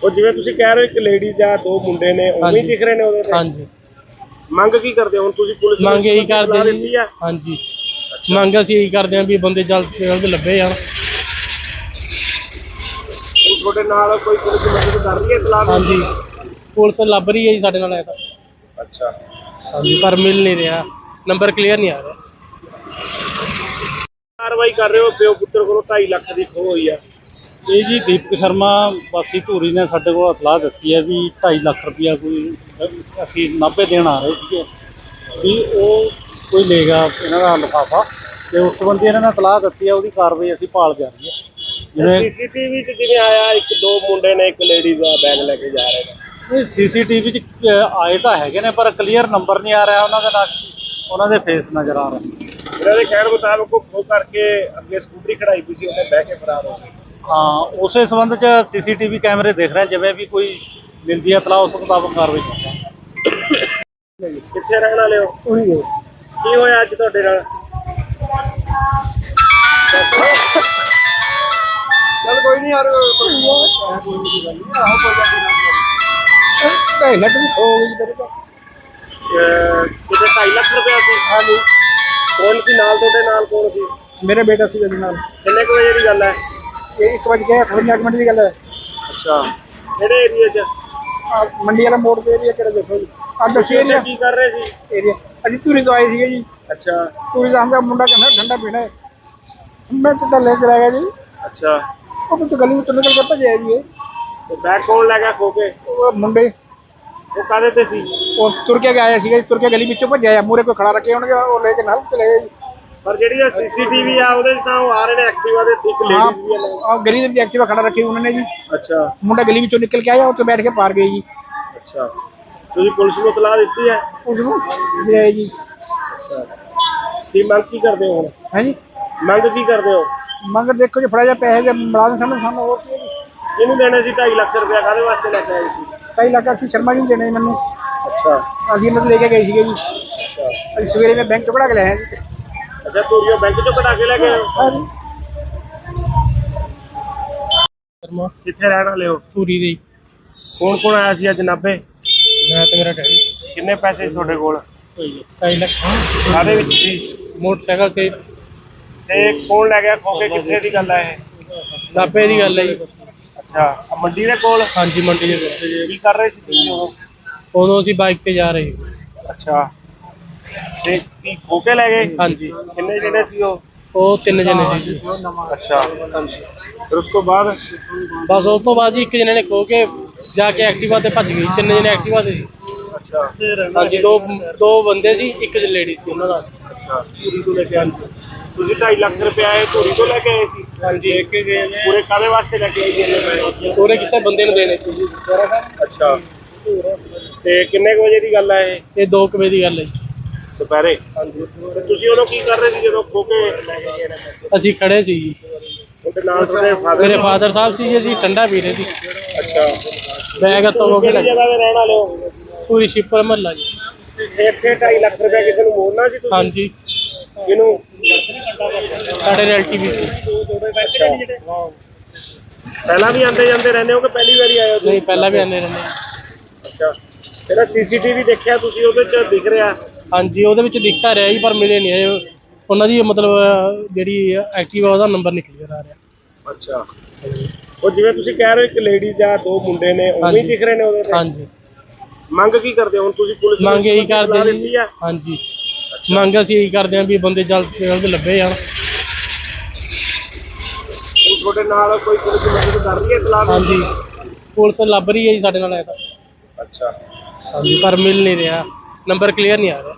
ਉਹ ਜਿਵੇਂ ਤੁਸੀਂ ਕਹਿ ਰਹੇ ਹੋ ਇੱਕ ਲੇਡੀਜ਼ ਆ ਦੋ ਮੁੰਡੇ ਨੇ, ਉਵੇਂ ਹੀ ਦਿਖ ਰਹੇ ਨੇ ਉਹਦੇ ਤੇ? ਹਾਂਜੀ ਮੰਗ ਕੀ ਕਰਦੇ ਹੋ ਹੁਣ ਤੁਸੀਂ? ਪੁਲਿਸ ਨੂੰ ਮੰਗ ਇਹੀ ਇਤਲਾਹ ਕਰਦੇ ਦਿੱਤੀ ਜੀ। ਆ? ਹਾਂਜੀ ਮੰਗ ਅਸੀਂ ਇਹੀ ਕਰਦੇ ਹਾਂ ਵੀ ਬੰਦੇ ਜਲਦ ਤੋਂ ਜਲਦ ਲੱਭੇ ਜਾਣ। ਹੁਣ ਤੁਹਾਡੇ ਨਾਲ ਕੋਈ ਪੁਲਿਸ ਮਦਦ ਕਰ ਰਹੀ ਹੈ ਇਤਲਾਹ ਮਿਲੀ? ਹਾਂਜੀ ਪੁਲਿਸ ਲੱਭ ਰਹੀ ਹੈ ਜੀ ਸਾਡੇ ਨਾਲ ਆਇਆ ਤਾਂ ਅੱਛਾ, ਹਾਂਜੀ ਪਰ ਮਿਲ ਨਹੀਂ ਰਿਹਾ, ਨੰਬਰ ਕਲੀਅਰ ਨਹੀਂ ਆ ਰਿਹਾ। ਕਾਰਵਾਈ ਕਰ ਰਹੇ ਹੋ? ਪਿਓ ਪੁੱਤਰ ਕੋਲੋਂ 2.5 ਲੱਖ ਦੀ ਖੋਹ ਹੋਈ ਆ। ਇਹ ਜੀ ਦੀਪਕ ਸ਼ਰਮਾ ਵਾਸੀ ਧੂਰੀ ਨੇ ਸਾਡੇ ਕੋਲ ਇਤਲਾਹ ਦਿੱਤੀ ਹੈ ਵੀ 2.5 ਲੱਖ ਰੁਪਇਆ ਕੋਈ ਅਸੀਂ ਨਾਭੇ ਦੇਣ ਆ ਰਹੇ ਸੀਗੇ ਵੀ ਉਹ ਕੋਈ ਲੇਗਾ ਇਹਨਾਂ ਦਾ ਲਿਫਾਫਾ, ਤੇ ਉਸ ਸੰਬੰਧੀ ਇਹਨਾਂ ਨੇ ਇਤਲਾਹ ਦਿੱਤੀ ਹੈ, ਉਹਦੀ ਕਾਰਵਾਈ ਅਸੀਂ ਭਾਲ ਜਾਰੀ ਹੈ। ਜਿਵੇਂ ਸੀਸੀਟੀਵੀ 'ਚ ਜਿਵੇਂ ਆਇਆ ਇੱਕ ਦੋ ਮੁੰਡੇ ਨੇ ਇੱਕ ਲੇਡੀ ਦਾ ਬੈਗ ਲੈ ਕੇ ਜਾ ਰਹੇ ਨੇ। ਇਹ ਸੀਸੀਟੀਵੀ 'ਚ ਆਏ ਤਾਂ ਹੈਗੇ ਨੇ ਪਰ ਕਲੀਅਰ ਨੰਬਰ ਨਹੀਂ ਆ ਰਿਹਾ ਉਹਨਾਂ ਦਾ, ਨਾ ਉਹਨਾਂ ਦੇ ਫੇਸ ਨਜ਼ਰ ਆ ਰਹੇ। ਇਹਨਾਂ ਦੇ ਕਹਿਣ ਮੁਤਾਬਕ ਉਹ ਖੋਹ ਕਰਕੇ ਅੱਗੇ ਸਕੂਟਰੀ ਖੜਾਈ ਪਈ ਸੀ, ਉਹਨੇ ਬਹਿ ਕੇ ਫਰਾਰ ਹੋ ਗਏ। ਹਾਂ ਉਸੇ ਸੰਬੰਧ 'ਚ ਸੀਸੀਟੀਵੀ ਕੈਮਰੇ ਦੇਖ ਰਹੇ, ਜਿਵੇਂ ਵੀ ਕੋਈ ਮਿਲਦੀ ਹੈ ਇਤਲਾਹ ਉਸ ਮੁਤਾਬਕ ਕਾਰਵਾਈ ਕਰਾਂਗੇ। ਕਿੱਥੇ ਰਹਿਣ ਵਾਲੇ ਹੋ? ਉਹੀ ਹੈ ਕੀ ਹੋਇਆ ਅੱਜ ਤੁਹਾਡੇ ਨਾਲ? ਚੱਲ ਕੋਈ ਨਹੀਂ ਯਾਰ, ਕੋਈ ਨਹੀਂ ਗੱਲ ਨਹੀਂ, ਆਹੋ ਕੋਈ ਗੱਲ ਨਹੀਂ। 2.5 ਲੱਖ ਦੀ ਖੋ ਗਈ ਜੀ ਮੇਰੇ ਤੋਂ। ਕਿਤੇ 2.5 ਲੱਖ ਰੁਪਇਆ ਸੀ। ਹਾਂਜੀ, ਕੌਣ ਸੀ ਨਾਲ, ਤੁਹਾਡੇ ਨਾਲ ਕੌਣ ਸੀ? ਮੇਰਾ ਬੇਟਾ ਸੀ ਉਹਦੇ ਨਾਲ। ਕਿੰਨੇ ਕੁ ਵਜੇ ਦੀ ਗੱਲ ਹੈ? ਇਹ 1:58 ਮਿੰਟ ਦੀ ਗੱਲ ਹੈ। ਅੱਛਾ, ਕਿਹੜੇ ਏਰੀਏ 'ਚ? ਆਹ ਮੰਡੀ ਵਾਲਾ ਮੋੜ ਦੇ ਏਰੀਆ ਕਿਹੜਾ ਦੇਖੋ ਜੀ, ਆਹ ਦੱਸੀ ਉੱਥੇ ਏਰੀਆ ਕੀ ਕਰ ਰਹੇ ਸੀ? ਏਰੀਆ ਅਸੀਂ ਧੂਰੀ ਤੋਂ ਆਏ ਸੀਗੇ ਜੀ। ਅੱਛਾ ਧੂਰੀ ਦਾ ਆਂਦਾ ਮੁੰਡਾ ਕਹਿੰਦਾ ਠੰਡਾ ਪੀਣਾ ਹੈ, ਮੈਂ ਟੁੱਟਾ ਲੈ ਕੇ ਆਇਆ ਜੀ। ਅੱਛਾ, ਉਹ ਵਿੱਚ ਗਲੀ ਵਿੱਚੋਂ ਨਿਕਲ ਕੇ ਭੱਜਿਆ ਜੀ ਇਹ। ਤੇ ਬੈਗ ਕੌਣ ਲੈ ਗਿਆ ਖੋ ਕੇ? ਉਹ ਮੁੰਡੇ ਉਹ ਕਾਹਦੇ ਤੇ ਸੀ? ਉਹ ਤੁਰ ਕੇ ਆਇਆ ਸੀਗਾ ਜੀ, ਤੁਰ ਕੇ ਗਲੀ ਵਿੱਚੋਂ ਭੱਜਿਆ, ਮੂਹਰੇ ਕੋਈ ਖੜਾ ਰੱਖੇ ਹੋਣਗੇ, ਉਹ ਲੈ ਕੇ ਨਾਲ ਚਲੇ ਗਏ ਜੀ। ਪਰ ਜਿਹੜੀ ਸੀਸੀਟੀਵੀ ਆ ਉਹਦੇ 'ਚ ਤਾਂ ਉਹ ਆ ਰਹੇ ਨੇ ਐਕਟਿਵਾ ਦੇ, ਇੱਕ ਲੇਡੀਜ਼ ਵੀ ਆ ਨਾਲ। ਆਹ ਗਲੀ ਦੇ ਵਿੱਚ ਐਕਟਿਵਾ ਖੜਾ ਰੱਖੀ ਉਹਨਾਂ ਨੇ ਜੀ। ਅੱਛਾ ਮੁੰਡਾ ਗਲੀ ਵਿੱਚੋਂ ਨਿਕਲ ਕੇ ਆਇਆ, ਉੱਥੇ ਬੈਠ ਕੇ ਪਾਰ ਗਏ ਜੀ। ਅੱਛਾ, ਤੁਸੀਂ ਪੁਲਿਸ ਨੂੰ ਇਤਲਾਹ ਦਿੱਤੀ ਹੈ? ਉਸ ਨੂੰ ਲੈ ਆਏ ਜੀ। ਅੱਛਾ, ਕੀ ਮੰਗ ਕੀ ਕਰਦੇ ਹੋ ਹੁਣ? ਹਾਂਜੀ, ਮੰਗ ਕੀ ਕਰਦੇ ਹੋ? ਮੰਗ ਦੇਖੋ ਜੀ, ਫੜਾ ਜਾ ਪੈਸੇ ਦੇ ਮੁਲਾਜ਼ਮ ਸਾਨੂੰ ਹੋਰ ਕੀ ਹੈ ਜੀ। ਇਹਨੂੰ ਦੇਣੇ ਸੀ 2.5 ਲੱਖ ਰੁਪਇਆ, ਕਾਹਦੇ ਵਾਸਤੇ ਲੈ ਕੇ ਆਏ ਸੀ? 2.5 ਲੱਖ ਅਸੀਂ ਸ਼ਰਮਾ ਜੀ ਨੂੰ ਦੇਣੇ ਜੀ ਮੈਨੂੰ। ਅੱਛਾ ਅਸੀਂ ਇਹਨਾਂ ਤੋਂ ਲੈ ਕੇ ਗਏ ਸੀਗੇ ਜੀ। ਅੱਛਾ ਅਸੀਂ ਸਵੇਰੇ ਮੈਂ ਬੈਂਕ ਤੋਂ ਕਢਾ ਕੇ ਲੈ ਆਇਆ ਜੀ। ਅੱਛਾ, ਧੂਰੀਓ ਬੈਂਕ ਚੋਂ ਕਢਾ ਕੇ ਲੈ ਗਏ ਹੋ? ਹਾਂਜੀ, ਸ਼ਰਮਾ ਕਿੱਥੇ ਰਹਿਣ ਵਾਲੇ ਹੋ? ਧੂਰੀ ਦੇ ਕੌਣ ਕੌਣ ਆਇਆ ਸੀ ਅੱਜ ਨਾਭੇ? ਮੈਂ ਤੇ ਮੇਰਾ ਡੈਡੀ। ਕਿੰਨੇ ਪੈਸੇ ਸੀ ਤੁਹਾਡੇ ਕੋਲ? 2.5 ਲੱਖ ਕਾਹਦੇ ਵਿੱਚ ਸੀ? ਮੋਟਰਸਾਈਕਲ ਤੇ। ਤੇ ਕੌਣ ਲੈ ਗਿਆ ਖੋ ਕੇ? ਕਿੱਥੇ ਦੀ ਗੱਲ ਹੈ ਇਹ? ਨਾਭੇ ਦੀ ਗੱਲ ਹੈ ਜੀ। ਅੱਛਾ, ਆਹ ਮੰਡੀ ਦੇ ਕੋਲ? ਹਾਂਜੀ, ਮੰਡੀ ਦੇ ਕੋਲ। ਕੀ ਕਰ ਰਹੇ ਸੀ ਤੁਸੀਂ ਉਦੋਂ? ਉਦੋਂ ਅਸੀਂ ਬਾਈਕ ਤੇ ਜਾ ਰਹੇ ਸੀ। ਅੱਛਾ, ਤੇ ਕੀ ਖੋ ਕੇ ਲੈ ਗਏ? ਹਾਂਜੀ, ਕਿੰਨੇ ਜਿਹੜੇ ਸੀ ਉਹ? ਉਹ 3 ਜਣੇ ਸੀ ਜੀ। ਅੱਛਾ, ਫਿਰ ਉਸ ਤੋਂ ਬਾਅਦ? ਬਸ ਉਸ ਤੋਂ ਬਾਅਦ ਜੀ ਇੱਕ ਜਣੇ ਨੇ ਖੋ ਕੇ ਜਾ ਕੇ ਐਕਟਿਵਾ ਤੇ ਭੱਜ ਗਈ। 3 ਜਣੇ ਐਕਟਿਵਾ ਤੇ ਸੀ। ਅੱਛਾ ਹਾਂਜੀ, ਦੋ ਬੰਦੇ ਸੀ, ਇੱਕ ਲੇਡੀ ਸੀ ਉਹਨਾਂ ਨਾਲ। ਅੱਛਾ, ਧੂਰੀ ਤੋਂ ਲੈ ਕੇ ਆਏ ਸੀ। ਤੁਸੀਂ 2.5 ਲੱਖ ਰੁਪਇਆ ਇਹ ਧੂਰੀ ਤੋਂ ਲੈ ਕੇ ਆਏ ਸੀ? ਹਾਂਜੀ, ਲੈ ਕੇ ਗਏ ਨੇ। ਪੂਰੇ ਕਾਹਦੇ ਵਾਸਤੇ ਲੈ ਕੇ ਆਏ ਸੀ ਇੰਨੇ ਪੈਸੇ? ਪੂਰੇ ਕਿਸੇ ਬੰਦੇ ਨੂੰ ਦੇਣੇ ਸੀ ਜੀ। ਅੱਛਾ, ਤੇ ਕਿੰਨੇ ਕੁ ਵਜੇ ਦੀ ਗੱਲ ਹੈ ਇਹ? ਇਹ 2 ਵਜੇ ਦੀ ਗੱਲ ਹੈ ਜੀ। ਦੁਪਹਿਰੇ? ਹਾਂਜੀ। ਤੇ ਤੁਸੀਂ ਉਦੋਂ ਕੀ ਕਰ ਰਹੇ ਸੀ ਜਦੋਂ ਖੋ ਕੇ ਲੈ ਕੇ ਗਏ ਨੇ ਪੈਸੇ? ਅਸੀਂ ਖੜੇ ਸੀ ਜੀ। ਉਹਦੇ ਨਾਲ ਤੁਹਾਡੇ ਫਾਦਰ? ਮੇਰੇ ਫਾਦਰ ਸਾਹਿਬ ਸੀ ਜੀ, ਅਸੀਂ ਠੰਡਾ ਪੀ ਰਹੇ ਸੀ। ਅੱਛਾ, ਬੈਗ ਹੱਥੋਂ ਹੋ ਕੇ ਕਿਹੜੀ ਜਗ੍ਹਾ ਤੇ ਰਹਿਣ ਵਾਲੇ ਹੋ? ਪੂਰੀ ਸ਼ਿਪਰ ਮਹੱਲਾ ਜੀ। ਤੇ ਇੱਥੇ 2.5 ਲੱਖ ਰੁਪਇਆ ਕਿਸੇ ਨੂੰ ਮੋੜਨਾ ਸੀ ਤੁਸੀਂ? ਹਾਂਜੀ, ਕਿਹਨੂੰ? ਸਾਡੇ ਰਿਲੇਟਿਵ ਸੀ। ਅੱਛਾ, ਪਹਿਲਾਂ ਵੀ ਆਉਂਦੇ ਜਾਂਦੇ ਰਹਿੰਦੇ ਹੋ ਕਿ ਪਹਿਲੀ ਵਾਰੀ ਆਏ ਹੋ ਤੁਸੀਂ? ਨਹੀਂ, ਪਹਿਲਾਂ ਵੀ ਆਉਂਦੇ ਰਹਿੰਦੇ ਹਾਂ। ਅੱਛਾ, ਜਿਹੜਾ ਸੀਸੀਟੀਵੀ ਦੇਖਿਆ ਤੁਸੀਂ ਉਹਦੇ 'ਚ ਦਿਖ ਰਿਹਾ? ਹਾਂਜੀ, ਉਹਦੇ ਵਿੱਚ ਦਿਖਤਾ ਰਿਹਾ ਜੀ, ਪਰ ਮਿਲੇ ਨਹੀਂ ਇਹ। ਉਹਨਾਂ ਦੀ ਮਤਲਬ ਜਿਹੜੀ ਐਕਟਿਵਾ ਉਹਦਾ ਨੰਬਰ ਨਿਕਲ ਗਿਆ ਆ ਰਿਹਾ। ਅੱਛਾ, ਉਹ ਜਿਵੇਂ ਤੁਸੀਂ ਕਹਿ ਰਹੇ ਹੋ ਇੱਕ ਲੇਡੀਜ਼ ਆ, 2 ਮੁੰਡੇ ਨੇ, ਉਵੇਂ ਹੀ ਦਿਖ ਰਹੇ ਨੇ ਉਹਦੇ ਤੇ? ਹਾਂਜੀ, ਮੰਗ ਕੀ ਕਰਦੇ ਹੋ ਹੁਣ ਤੁਸੀਂ? ਪੁਲਿਸ ਨੂੰ ਮੰਗ ਇਹੀ ਇਤਲਾਹ ਕਰਦੇ ਦਿੱਤੀ ਜੀ। ਆ? ਹਾਂਜੀ, ਮੰਗ ਅਸੀਂ ਇਹੀ ਕਰਦੇ ਹਾਂ ਵੀ ਬੰਦੇ ਜਲਦ ਤੋਂ ਜਲਦ ਲੱਭੇ ਜਾਣ। ਹੁਣ ਤੁਹਾਡੇ ਨਾਲ ਕੋਈ ਪੁਲਿਸ ਮਦਦ ਕਰ ਰਹੀ ਹੈ ਇਤਲਾਹ? ਹਾਂਜੀ, ਪੁਲਿਸ ਲੱਭ ਰਹੀ ਹੈ ਜੀ ਸਾਡੇ ਨਾਲ। ਤਾਂ ਅੱਛਾ, ਹਾਂਜੀ, ਪਰ ਮਿਲ ਨਹੀਂ ਰਿਹਾ, ਨੰਬਰ ਕਲੀਅਰ ਨਹੀਂ ਆ ਰਿਹਾ।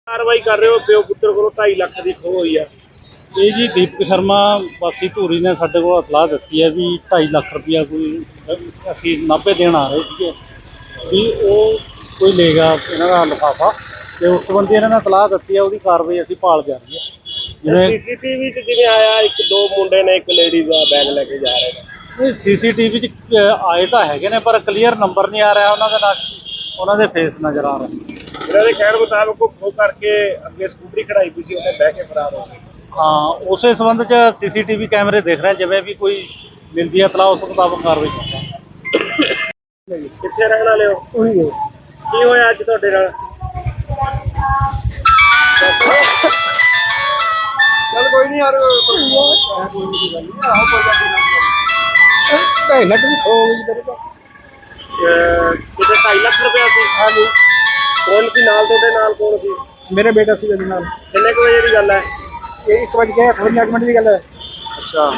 ਕਾਰਵਾਈ ਕਰ ਰਹੇ ਹੋ? ਪਿਓ ਪੁੱਤਰ ਕੋਲੋਂ 2.5 ਲੱਖ ਦੀ ਖੋਹ ਹੋਈ ਆ। ਇਹ ਜੀ ਦੀਪਕ ਸ਼ਰਮਾ ਵਾਸੀ ਧੂਰੀ ਨੇ ਸਾਡੇ ਕੋਲ ਇਤਲਾਹ ਦਿੱਤੀ ਹੈ ਵੀ 2.5 ਲੱਖ ਰੁਪਇਆ ਕੋਈ ਅਸੀਂ ਨਾਭੇ ਦੇਣ ਆ ਰਹੇ ਸੀਗੇ, ਵੀ ਉਹ ਕੋਈ ਲੈ ਗਿਆ ਇਹਨਾਂ ਦਾ ਲਿਫਾਫਾ, ਤੇ ਉਸ ਸੰਬੰਧੀ ਇਹਨਾਂ ਨੇ ਇਤਲਾਹ ਦਿੱਤੀ ਹੈ। ਉਹਦੀ ਕਾਰਵਾਈ ਅਸੀਂ ਭਾਲ ਜਾ ਰਹੀ ਹੈ। ਜਿਵੇਂ ਸੀਸੀਟੀਵੀ 'ਚ ਜਿਵੇਂ ਆਇਆ, 1-2 ਮੁੰਡੇ ਨੇ, ਇੱਕ ਲੇਡੀਜ਼ ਆ, ਬੈਗ ਲੈ ਕੇ ਜਾ ਰਹੇ ਨੇ। ਸੀਸੀਟੀਵੀ 'ਚ ਆਏ ਤਾਂ ਹੈਗੇ ਨੇ, ਪਰ ਕਲੀਅਰ ਨੰਬਰ ਨਹੀਂ ਆ ਰਿਹਾ ਉਹਨਾਂ ਦੇ ਨਾਲ, ਉਹਨਾਂ ਦੇ ਫੇਸ ਨਜ਼ਰ ਆ ਰਹੇ। ਇਹਨਾਂ ਦੇ ਕਹਿਣ ਮੁਤਾਬਕ ਉਹ ਖੋਹ ਕਰਕੇ ਅੱਗੇ ਸਕੂਟਰੀ ਖੜਾਈ ਪਈ ਸੀ, ਉਹਨੇ ਬਹਿ ਕੇ ਫਰਾਰ ਹੋ ਗਏ। ਹਾਂ, ਉਸੇ ਸੰਬੰਧ 'ਚ ਸੀਸੀਟੀਵੀ ਕੈਮਰੇ ਦੇਖ ਰਹੇ, ਜਿਵੇਂ ਵੀ ਕੋਈ ਮਿਲਦੀ ਹੈ ਇਤਲਾਹ ਉਸ ਮੁਤਾਬਕ ਕਾਰਵਾਈ ਕਰਾਂਗੇ। ਕਿੱਥੇ ਰਹਿਣ ਵਾਲੇ ਹੋ? ਉਹੀ ਹੈ। ਕੀ ਹੋਇਆ ਅੱਜ ਤੁਹਾਡੇ ਨਾਲ? ਚੱਲ ਕੋਈ ਨਹੀਂ ਯਾਰ, ਕੋਈ ਨਹੀਂ ਗੱਲ ਨਹੀਂ, ਆਹੋ ਕੋਈ ਗੱਲ ਨਹੀਂ। 2.5 ਲੱਖ ਦੀ ਖੋ ਗਈ ਜੀ ਮੇਰੇ ਤੋਂ। ਕਿਤੇ 2.5 ਲੱਖ ਰੁਪਇਆ ਸੀ? ਹਾਂਜੀ, ਕੌਣ ਸੀ ਨਾਲ, ਤੁਹਾਡੇ ਨਾਲ ਕੌਣ ਸੀ? ਮੇਰਾ ਬੇਟਾ ਸੀ ਉਹਦੇ ਨਾਲ। ਕਿੰਨੇ ਕੁ ਵਜੇ ਦੀ ਗੱਲ ਹੈ? ਇਹ 1:58 ਮਿੰਟ ਦੀ ਗੱਲ ਹੈ। ਅੱਛਾ,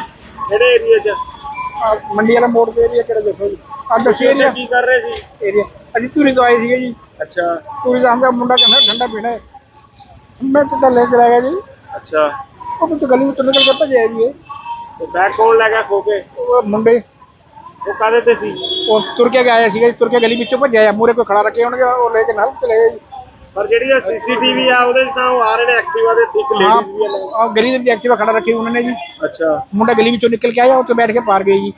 ਕਿਹੜੇ ਏਰੀਏ 'ਚ? ਆਹ ਮੰਡੀ ਵਾਲਾ ਮੋੜ ਦੇ ਏਰੀਆ ਕਿਹੜਾ ਦੇਖੋ ਜੀ, ਆਹ ਦੱਸੀ ਉੱਥੇ ਏਰੀਆ ਕੀ ਕਰ ਰਹੇ ਸੀ? ਏਰੀਆ ਅਸੀਂ ਧੂਰੀ ਤੋਂ ਆਏ ਸੀਗੇ ਜੀ। ਅੱਛਾ ਧੂਰੀ ਦਾ ਆਂਦਾ ਮੁੰਡਾ ਕਹਿੰਦਾ ਠੰਡਾ ਪੀਣਾ ਹੈ, ਮੈਂ ਟੁੱਟਾ ਲੈ ਕੇ ਆਇਆ ਜੀ। ਅੱਛਾ, ਉਹ ਵਿੱਚ ਗਲੀ ਵਿੱਚੋਂ ਨਿਕਲ ਕੇ ਭੱਜਿਆ ਜੀ ਇਹ। ਤੇ ਬੈਗ ਕੌਣ ਲੈ ਗਿਆ ਖੋ ਕੇ? ਉਹ ਮੁੰਡੇ ਉਹ ਕਾਹਦੇ ਤੇ ਸੀ? ਉਹ ਤੁਰ ਕੇ ਆਇਆ ਸੀਗਾ ਜੀ, ਤੁਰ ਕੇ ਗਲੀ ਵਿੱਚੋਂ ਭੱਜਿਆ, ਮੂਹਰੇ ਕੋਈ ਖੜਾ ਰੱਖੇ ਹੋਣਗੇ, ਉਹ ਲੈ ਕੇ ਨਾਲ ਚਲੇ ਗਏ ਜੀ। ਪਰ ਜਿਹੜੀ ਸੀਸੀਟੀਵੀ ਆ ਉਹਦੇ 'ਚ ਤਾਂ ਉਹ ਆ ਰਹੇ ਨੇ ਐਕਟਿਵਾ ਦੇ, ਇੱਕ ਲੇਡੀਜ਼ ਵੀ ਆ ਨਾਲ। ਆਹ ਗਲੀ ਦੇ ਵਿੱਚ ਐਕਟਿਵਾ ਖੜਾ ਰੱਖੀ ਉਹਨਾਂ ਨੇ ਜੀ। ਅੱਛਾ ਮੁੰਡਾ ਗਲੀ ਵਿੱਚੋਂ ਨਿਕਲ ਕੇ ਆਇਆ, ਉੱਥੇ ਬੈਠ ਕੇ ਪਾਰ ਗਏ ਜੀ।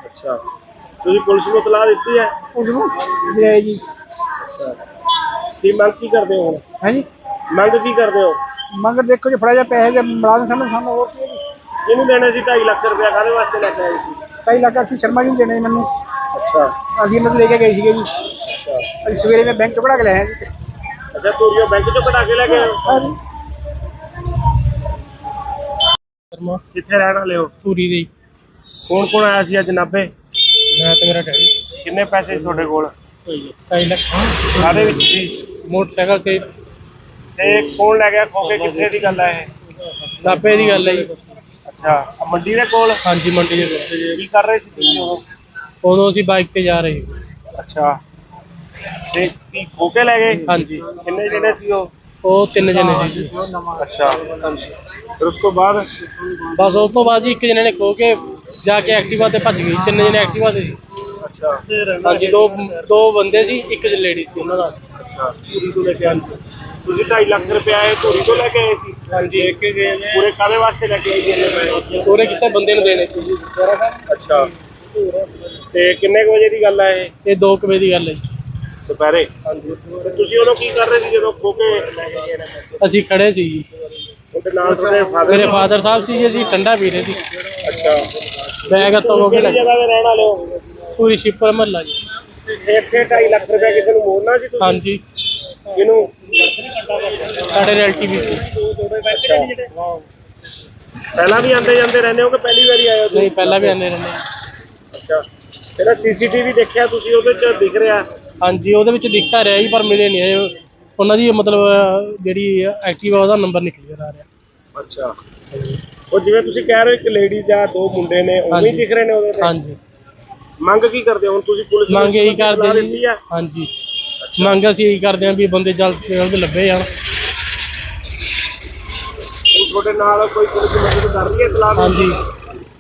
ਅੱਛਾ, ਤੁਸੀਂ ਪੁਲਿਸ ਨੂੰ ਇਤਲਾਹ ਦਿੱਤੀ ਹੈ? ਉਸ ਨੂੰ ਲੈ ਆਏ ਜੀ। ਅੱਛਾ, ਕੀ ਮੰਗ ਕੀ ਕਰਦੇ ਹੋ ਹੁਣ? ਹਾਂਜੀ, ਮੰਗ ਕੀ ਕਰਦੇ ਹੋ? ਮੰਗ ਦੇਖੋ ਜੀ, ਫੜਾ ਜਾ ਪੈਸੇ ਦੇ ਮੁਲਾਜ਼ਮ ਸਾਨੂੰ ਹੋਰ ਕੀ ਹੈ ਜੀ। ਇਹਨੂੰ ਦੇਣੇ ਸੀ 2.5 ਲੱਖ ਰੁਪਇਆ, ਕਾਹਦੇ ਵਾਸਤੇ ਲੈ ਕੇ ਆਏ ਸੀ? 2.5 ਲੱਖ ਅਸੀਂ ਸ਼ਰਮਾ ਜੀ ਨੂੰ ਦੇਣੇ ਜੀ ਮੈਨੂੰ। ਅੱਛਾ। ਅੱਛਾ ਅਸੀਂ ਇਹਨਾਂ ਤੋਂ ਲੈ ਕੇ ਗਏ ਸੀਗੇ ਜੀ। ਅੱਛਾ ਅਸੀਂ ਸਵੇਰੇ ਮੈਂ ਬੈਂਕ ਤੋਂ ਕਢਾ ਕੇ ਲਿਆਇਆ ਜੀ। ਅੱਛਾ ਧੂਰੀਓ ਬੈਂਕ ਚੋਂ ਕਢਾ ਕੇ ਲੈ ਗਏ ਹੋ? ਹਾਂਜੀ। ਸ਼ਰਮਾ ਕਿੱਥੇ ਰਹਿਣ ਵਾਲੇ ਹੋ? ਧੂਰੀ ਦੇ ਕੌਣ ਕੌਣ ਆਇਆ ਸੀ ਅੱਜ ਨਾਭੇ? ਮੈਂ ਤੇ ਮੇਰਾ ਡੈਡੀ ਕਿੰਨੇ ਪੈਸੇ ਸੀ ਤੁਹਾਡੇ ਕੋਲ? 2.5 ਲੱਖ ਕਾਹਦੇ ਵਿੱਚ ਸੀ? ਮੋਟਰਸਾਈਕਲ ਤੇ ਤੇ ਕੌਣ ਲੈ ਗਿਆ ਖੋ ਕੇ? ਕਿੱਥੇ ਦੀ ਗੱਲ ਹੈ ਇਹ? ਨਾਭੇ ਦੀ ਗੱਲ ਹੈ ਜੀ। ਅੱਛਾ ਆਹ ਮੰਡੀ ਦੇ ਕੋਲ? ਹਾਂਜੀ ਮੰਡੀ ਦੇ ਕੋਲ। ਕੀ ਕਰ ਰਹੇ ਸੀ ਤੁਸੀਂ ਉਦੋਂ? ਉਦੋਂ ਅਸੀਂ ਬਾਈਕ ਤੇ ਜਾ ਰਹੇ ਸੀ। ਅੱਛਾ ਤੇ ਕੀ ਖੋ ਕੇ ਲੈ ਗਏ? ਹਾਂਜੀ ਕਿੰਨੇ ਜਣੇ ਸੀ ਉਹ? ਉਹ 3 ਜਣੇ ਸੀ ਜੀ। ਅੱਛਾ ਫਿਰ ਉਸ ਤੋਂ ਬਾਅਦ? ਬਸ ਉਸ ਤੋਂ ਬਾਅਦ ਜੀ ਇੱਕ ਜਣੇ ਨੇ ਖੋ ਕੇ ਜਾ ਕੇ ਐਕਟਿਵਾ ਤੇ ਭੱਜ ਗਈ। 3 ਜਣੇ ਐਕਟਿਵਾ ਤੇ ਸੀ। ਅੱਛਾ ਹਾਂਜੀ ਦੋ ਬੰਦੇ ਸੀ, ਇੱਕ ਲੇਡੀ ਸੀ ਉਹਨਾਂ ਦਾ। ਅੱਛਾ ਧੂਰੀ ਤੋਂ ਲੈ ਕੇ ਆਏ ਸੀ? ਤੁਸੀਂ 2.5 ਲੱਖ ਰੁਪਇਆ ਇਹ ਧੂਰੀ ਤੋਂ ਲੈ ਕੇ ਆਏ ਸੀ? ਹਾਂਜੀ ਪੂਰੇ ਕਾਹਦੇ ਵਾਸਤੇ ਲੈ ਕੇ ਆਏ ਸੀ ਇੰਨੇ ਪੈਸੇ? ਪੂਰੇ ਕਿਸੇ ਬੰਦੇ ਨੂੰ ਦੇਣੇ ਸੀ ਜੀ। ਅੱਛਾ ਤੇ ਕਿੰਨੇ ਕੁ ਵਜੇ ਦੀ ਗੱਲ ਹੈ ਇਹ? ਇਹ 2 ਵਜੇ ਦੀ ਗੱਲ ਹੈ ਜੀ। ਦੁਪਹਿਰੇ? ਹਾਂਜੀ ਤੇ ਤੁਸੀਂ ਉਦੋਂ ਕੀ ਕਰ ਰਹੇ ਸੀ ਜਦੋਂ ਖੋ ਕੇ ਲੈ ਕੇ ਗਏ ਨੇ ਪੈਸੇ? ਅਸੀਂ ਖੜੇ ਸੀ ਜੀ। ਉਹਦੇ ਨਾਲ ਤੁਹਾਡੇ ਫਾਦਰ? ਮੇਰੇ ਫਾਦਰ ਸਾਹਿਬ ਸੀ ਜੀ, ਅਸੀਂ ਠੰਡਾ ਪੀ ਰਹੇ ਸੀ। ਅੱਛਾ ਬੈਗ ਹੱਥੋਂ ਹੋ ਕੇ ਕਿਹੜੀ ਜਗ੍ਹਾ ਤੇ ਰਹਿਣ ਵਾਲੇ ਹੋ? ਪੂਰੀ ਸ਼ਿਪਰ ਮਹੱਲਾ ਜੀ। ਤੇ ਇੱਥੇ 2.5 ਲੱਖ ਰੁਪਇਆ ਕਿਸੇ ਨੂੰ ਮੋੜਨਾ ਸੀ ਤੁਸੀਂ? ਹਾਂਜੀ ਕਿਹਨੂੰ? ਸਾਡੇ ਰਿਲੇਟਿਵ ਸੀ। ਅੱਛਾ ਪਹਿਲਾਂ ਵੀ ਆਉਂਦੇ ਜਾਂਦੇ ਰਹਿੰਦੇ ਹੋ ਕਿ ਪਹਿਲੀ ਵਾਰੀ ਆਏ ਹੋ ਤੁਸੀਂ? ਨਹੀਂ ਪਹਿਲਾਂ ਵੀ ਆਉਂਦੇ ਰਹਿੰਦੇ। ਅੱਛਾ ਜਿਹੜਾ ਸੀਸੀਟੀਵੀ ਦੇਖਿਆ ਤੁਸੀਂ ਉਹਦੇ ਚ ਦਿਖ ਰਿਹਾ? ਹਾਂਜੀ ਉਹਦੇ ਵਿੱਚ ਦਿਖਤਾ ਰਿਹਾ ਜੀ, ਪਰ ਮਿਲੇ ਨਹੀਂ ਇਹ। ਉਹਨਾਂ ਦੀ ਮਤਲਬ ਜਿਹੜੀ ਐਕਟਿਵਾ ਉਹਦਾ ਨੰਬਰ ਨਿਕਲ ਕਰ ਆ ਰਿਹਾ। ਅੱਛਾ ਉਹ ਜਿਵੇਂ ਤੁਸੀਂ ਕਹਿ ਰਹੇ ਹੋ ਇੱਕ ਲੇਡੀਜ਼ ਆ, 2 ਮੁੰਡੇ ਨੇ, ਉਵੇਂ ਹੀ ਦਿਖ ਰਹੇ ਨੇ ਉਹਦੇ ਤੇ? ਹਾਂਜੀ ਮੰਗ ਕੀ ਕਰਦੇ ਹੋ ਹੁਣ ਤੁਸੀਂ? ਪੁਲਿਸ ਨੂੰ ਮੰਗ ਇਹੀ ਸਲਾਹ ਕਰਦੇ ਦਿੱਤੀ ਜੀ। ਆ? ਹਾਂਜੀ ਮੰਗ ਅਸੀਂ ਇਹੀ ਕਰਦੇ ਹਾਂ ਵੀ ਬੰਦੇ ਜਲਦ ਤੋਂ ਜਲਦ ਲੱਭੇ ਜਾਣ। ਹੁਣ ਤੁਹਾਡੇ ਨਾਲ ਕੋਈ ਪੁਲਿਸ ਮਦਦ ਕਰ ਰਹੀ ਹੈ ਇਤਲਾਹ? ਹਾਂਜੀ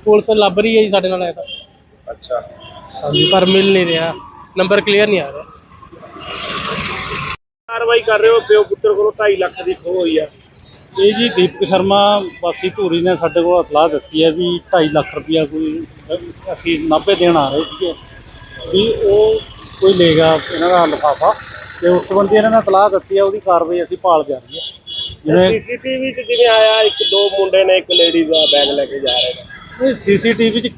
ਪੁਲਿਸ ਲੱਭ ਰਹੀ ਹੈ ਜੀ ਸਾਡੇ ਨਾਲ। ਤਾਂ ਅੱਛਾ ਹਾਂਜੀ ਪਰ ਮਿਲ ਨਹੀਂ ਰਿਹਾ, ਨੰਬਰ ਕਲੀਅਰ ਨਹੀਂ ਆ ਰਿਹਾ। ਕਾਰਵਾਈ ਕਰ ਰਹੇ ਹੋ? ਪਿਓ ਪੁੱਤਰ ਕੋਲੋਂ 2.5 ਲੱਖ ਦੀ ਖੋਹ ਹੋਈ ਆ। ਇਹ ਜੀ ਦੀਪਕ ਸ਼ਰਮਾ ਵਾਸੀ ਧੂਰੀ ਨੇ ਸਾਡੇ ਕੋਲ ਇਤਲਾਹ ਦਿੱਤੀ ਹੈ ਵੀ 2.5 ਲੱਖ ਰੁਪਇਆ ਕੋਈ ਅਸੀਂ ਨਾਭੇ ਦੇਣ ਆ ਰਹੇ ਸੀਗੇ, ਵੀ ਉਹ ਕੋਈ ਲੈ ਗਿਆ ਇਹਨਾਂ ਦਾ ਲਿਫਾਫਾ, ਤੇ ਉਸ ਸੰਬੰਧੀ ਇਹਨਾਂ ਨੇ ਇਤਲਾਹ ਦਿੱਤੀ ਹੈ। ਉਹਦੀ ਕਾਰਵਾਈ ਅਸੀਂ ਭਾਲ ਜਾ ਰਹੀ ਹੈ। ਜਿਵੇਂ ਸੀਸੀਟੀਵੀ ਚ ਜਿਵੇਂ ਆਇਆ 1-2 ਮੁੰਡੇ ਨੇ, ਇੱਕ ਲੇਡੀਜ਼ ਦਾ ਬੈਗ ਲੈ ਕੇ ਜਾ ਰਹੇ ਨੇ। ਸੀਸੀਟੀਵੀ 'ਚ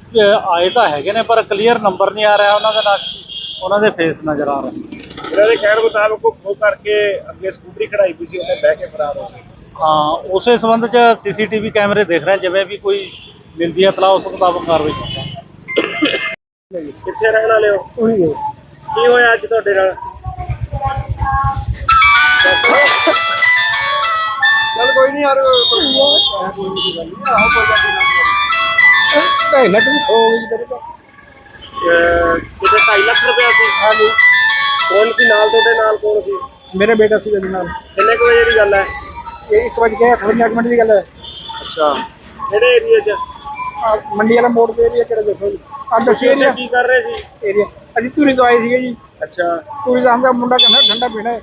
ਆਏ ਤਾਂ ਹੈਗੇ ਨੇ, ਪਰ ਕਲੀਅਰ ਨੰਬਰ ਨਹੀਂ ਆ ਰਿਹਾ ਉਹਨਾਂ ਦੇ ਨਾਲ, ਉਹਨਾਂ ਦੇ ਫੇਸ ਨਜ਼ਰ ਆ ਰਹੇ। ਇਹਨਾਂ ਦੇ ਕਹਿਣ ਮੁਤਾਬਕ ਉਹ ਖੋਹ ਕਰਕੇ ਅੱਗੇ ਸਕੂਟਰੀ ਖੜਾਈ ਪਈ ਸੀ, ਉਹਨੇ ਬਹਿ ਕੇ ਫਰਾਰ ਹੋ ਗਏ। ਹਾਂ ਉਸੇ ਸੰਬੰਧ 'ਚ ਸੀਸੀਟੀਵੀ ਕੈਮਰੇ ਦੇਖ ਰਹੇ, ਜਿਵੇਂ ਵੀ ਕੋਈ ਮਿਲਦੀ ਹੈ ਇਤਲਾਹ ਉਸ ਮੁਤਾਬਕ ਕਾਰਵਾਈ ਕਰਾਂਗੇ। ਕਿੱਥੇ ਰਹਿਣ ਵਾਲੇ ਹੋ? ਉਹੀ ਹੈ। ਕੀ ਹੋਇਆ ਅੱਜ ਤੁਹਾਡੇ ਨਾਲ? ਚੱਲ ਕੋਈ ਨਹੀਂ ਯਾਰ, ਕੋਈ ਨਹੀਂ ਗੱਲ ਨਹੀਂ। ਆਹੋ ਕੋਈ ਗੱਲ ਨਹੀਂ। 2.5 ਲੱਖ ਦੀ ਖੋ ਗਈ ਜੀ ਮੇਰੇ ਤੋਂ। ਕਿਤੇ 2.5 ਲੱਖ ਰੁਪਇਆ ਸੀ? ਹਾਂਜੀ ਕੌਣ ਸੀ ਨਾਲ ਤੁਹਾਡੇ? ਨਾਲ ਕੌਣ ਸੀ? ਮੇਰਾ ਬੇਟਾ ਸੀ ਇਹਦੇ ਨਾਲ। ਕਿੰਨੇ ਕੁ ਵਜੇ ਦੀ ਗੱਲ ਹੈ? ਇਹ 1:58 ਮਿੰਟ ਦੀ ਗੱਲ ਹੈ। ਅੱਛਾ ਕਿਹੜੇ ਏਰੀਏ 'ਚ? ਆਹ ਮੰਡੀ ਵਾਲਾ ਮੋੜ ਦੇ ਏਰੀਆ ਕਿਹੜਾ ਦੇਖੋ ਜੀ। ਆਹ ਦੱਸੀ ਉੱਥੇ ਏਰੀਆ ਕੀ ਕਰ ਰਹੇ ਸੀ? ਏਰੀਆ ਅਸੀਂ ਧੂਰੀ ਤੋਂ ਆਏ ਸੀਗੇ ਜੀ। ਅੱਛਾ ਧੂਰੀ ਦਾ ਆਂਦਾ ਮੁੰਡਾ ਕਹਿੰਦਾ ਠੰਡਾ ਪੀਣਾ ਹੈ।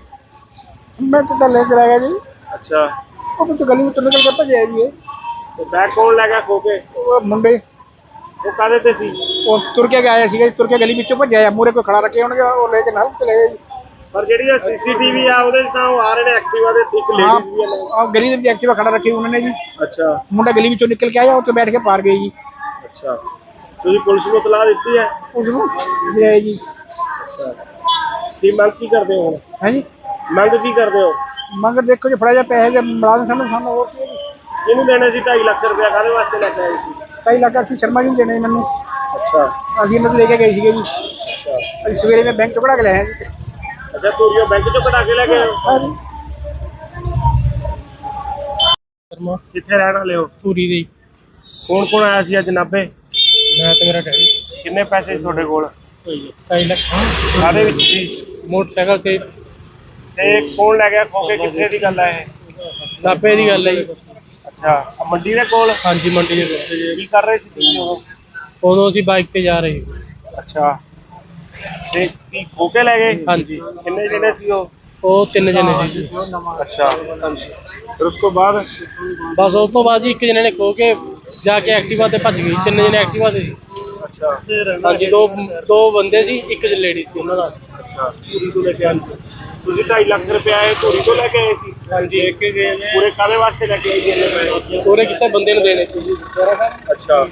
ਮੈਂ ਤਾਂ ਲੈ ਕੇ ਆਇਆ ਜੀ। ਅੱਛਾ ਉਹ ਤਾਂ ਗਲੀ ਵਿੱਚੋਂ ਨਿਕਲ ਕੇ ਭੱਜਿਆ ਜੀ ਇਹ। ਤੇ ਬੈਗ ਕੌਣ ਲੈ ਗਿਆ ਖੋ ਕੇ? ਉਹ ਮੁੰਡੇ ਉਹ ਕਾਹਦੇ ਤੇ ਸੀ? ਉਹ ਤੁਰ ਕੇ ਆਇਆ ਸੀਗਾ ਜੀ, ਤੁਰ ਕੇ ਗਲੀ ਵਿੱਚੋਂ ਭੱਜਿਆ। ਮੂਹਰੇ ਕੋਈ ਖੜਾ ਰੱਖੇ ਹੋਣਗੇ, ਉਹ ਲੈ ਕੇ ਨਾਲ ਚਲੇ ਗਏ ਜੀ। ਪਰ ਜਿਹੜੀ ਸੀਸੀਟੀਵੀ ਆ ਉਹਦੇ 'ਚ ਤਾਂ ਉਹ ਆ ਰਹੇ ਨੇ ਐਕਟਿਵਾ ਦੇ, ਇੱਕ ਲੇਡੀਜ਼ ਵੀ ਆ ਨਾਲ। ਆਹ ਗਲੀ ਦੇ ਵਿੱਚ ਐਕਟਿਵਾ ਖੜਾ ਰੱਖੀ ਉਹਨਾਂ ਨੇ ਜੀ। ਅੱਛਾ ਮੁੰਡਾ ਗਲੀ ਵਿੱਚੋਂ ਨਿਕਲ ਕੇ ਆਇਆ, ਉੱਥੇ ਬੈਠ ਕੇ ਪਾਰ ਗਏ ਜੀ। ਅੱਛਾ ਤੁਸੀਂ ਪੁਲਿਸ ਨੂੰ ਇਤਲਾਹ ਦਿੱਤੀ ਹੈ? ਉਸ ਨੂੰ ਲਿਆਏ ਜੀ। ਅੱਛਾ ਕੀ ਮੰਗ ਕੀ ਕਰਦੇ ਹੋ ਹੁਣ? ਹਾਂਜੀ ਮੰਗ ਕੀ ਕਰਦੇ ਹੋ? ਮੰਗ ਦੇਖੋ ਜੀ, ਫੜਾ ਜਾ ਪੈਸੇ ਦੇ ਮੁਲਾਜ਼ਮ ਸਾਨੂੰ ਹੋਰ ਕੀ ਹੈ ਜੀ। ਇਹਨੂੰ ਦੇਣੇ ਸੀ 2.5 ਲੱਖ ਰੁਪਇਆ, ਕਾਹਦੇ ਵਾਸਤੇ ਲੈ ਕੇ ਆਏ ਸੀ? 2.5 ਲੱਖ ਅਸੀਂ ਸ਼ਰਮਾ ਜੀ ਨੂੰ ਦੇਣੇ ਮੈਨੂੰ। ਅੱਛਾ ਅਸੀਂ ਇਹਨਾਂ ਤੋਂ ਲੈ ਕੇ ਗਏ ਸੀਗੇ ਜੀ। ਅੱਛਾ ਅਸੀਂ ਸਵੇਰੇ ਮੈਂ ਬੈਂਕ ਤੋਂ ਕਢਾ ਕੇ ਲਿਆਇਆ ਜੀ। ਅੱਛਾ ਧੂਰੀਓ ਬੈਂਕ ਚੋਂ ਕਢਾ ਕੇ ਲੈ ਗਏ ਹੋ? ਹਾਂਜੀ ਸ਼ਰਮਾ ਕਿੱਥੇ ਰਹਿਣ ਵਾਲੇ ਹੋ? ਧੂਰੀ ਦੇ ਕੌਣ ਕੌਣ ਆਇਆ ਸੀ ਅੱਜ ਨਾਭੇ? ਮੈਂ ਤੇ ਮੇਰਾ ਡੈਡੀ ਕਿੰਨੇ ਪੈਸੇ ਸੀ ਤੁਹਾਡੇ ਕੋਲ? 2.5 ਲੱਖ ਕਾਹਦੇ ਵਿੱਚ ਸੀ? ਮੋਟਰਸਾਈਕਲ ਤੇ ਤੇ ਕੌਣ ਲੈ ਗਿਆ ਖੋ ਕੇ? ਕਿੱਥੇ ਦੀ ਗੱਲ ਹੈ ਇਹ? ਨਾਭੇ ਦੀ ਗੱਲ ਹੈ ਜੀ। ਅੱਛਾ ਆਹ ਮੰਡੀ ਦੇ ਕੋਲ? ਹਾਂਜੀ ਮੰਡੀ ਦੇ ਕੋਲ। ਕੀ ਕਰ ਰਹੇ ਸੀ ਤੁਸੀਂ ਉਦੋਂ? ਉਦੋਂ ਅਸੀਂ ਬਾਈਕ ਤੇ ਜਾ ਰਹੇ ਸੀ। ਅੱਛਾ ਤੇ ਕੀ ਖੋ ਕੇ ਲੈ ਗਏ? ਹਾਂਜੀ ਕਿੰਨੇ ਜਣੇ ਸੀ ਉਹ? ਉਹ 3 ਜਣੇ ਸੀ ਜੀ। ਅੱਛਾ ਫਿਰ ਉਸ ਤੋਂ ਬਾਅਦ? ਬਸ ਉਸ ਤੋਂ ਬਾਅਦ ਜੀ ਇੱਕ ਜਣੇ ਨੇ ਖੋ ਕੇ ਜਾ ਕੇ ਐਕਟਿਵਾ ਤੇ ਭੱਜ ਗਈ। 3 ਜਣੇ ਐਕਟਿਵਾ ਤੇ ਸੀ। ਅੱਛਾ ਹਾਂਜੀ ਦੋ ਬੰਦੇ ਸੀ, ਇੱਕ ਲੇਡੀ ਸੀ ਉਹਨਾਂ ਦਾ। ਅੱਛਾ ਧੂਰੀ ਤੋਂ ਲੈ ਕੇ ਆਏ ਸੀ? ਤੁਸੀਂ 2.5 ਲੱਖ ਰੁਪਇਆ ਇਹ ਧੂਰੀ ਤੋਂ ਲੈ ਕੇ ਆਏ ਸੀ? ਹਾਂਜੀ ਪੂਰੇ ਕਾਹਦੇ ਵਾਸਤੇ ਲੈ ਕੇ ਆਏ ਸੀ ਇੰਨੇ ਪੈਸੇ? ਪੂਰੇ ਕਿਸੇ ਬੰਦੇ ਨੂੰ ਦੇਣੇ ਸੀ ਜੀ। ਅੱਛਾ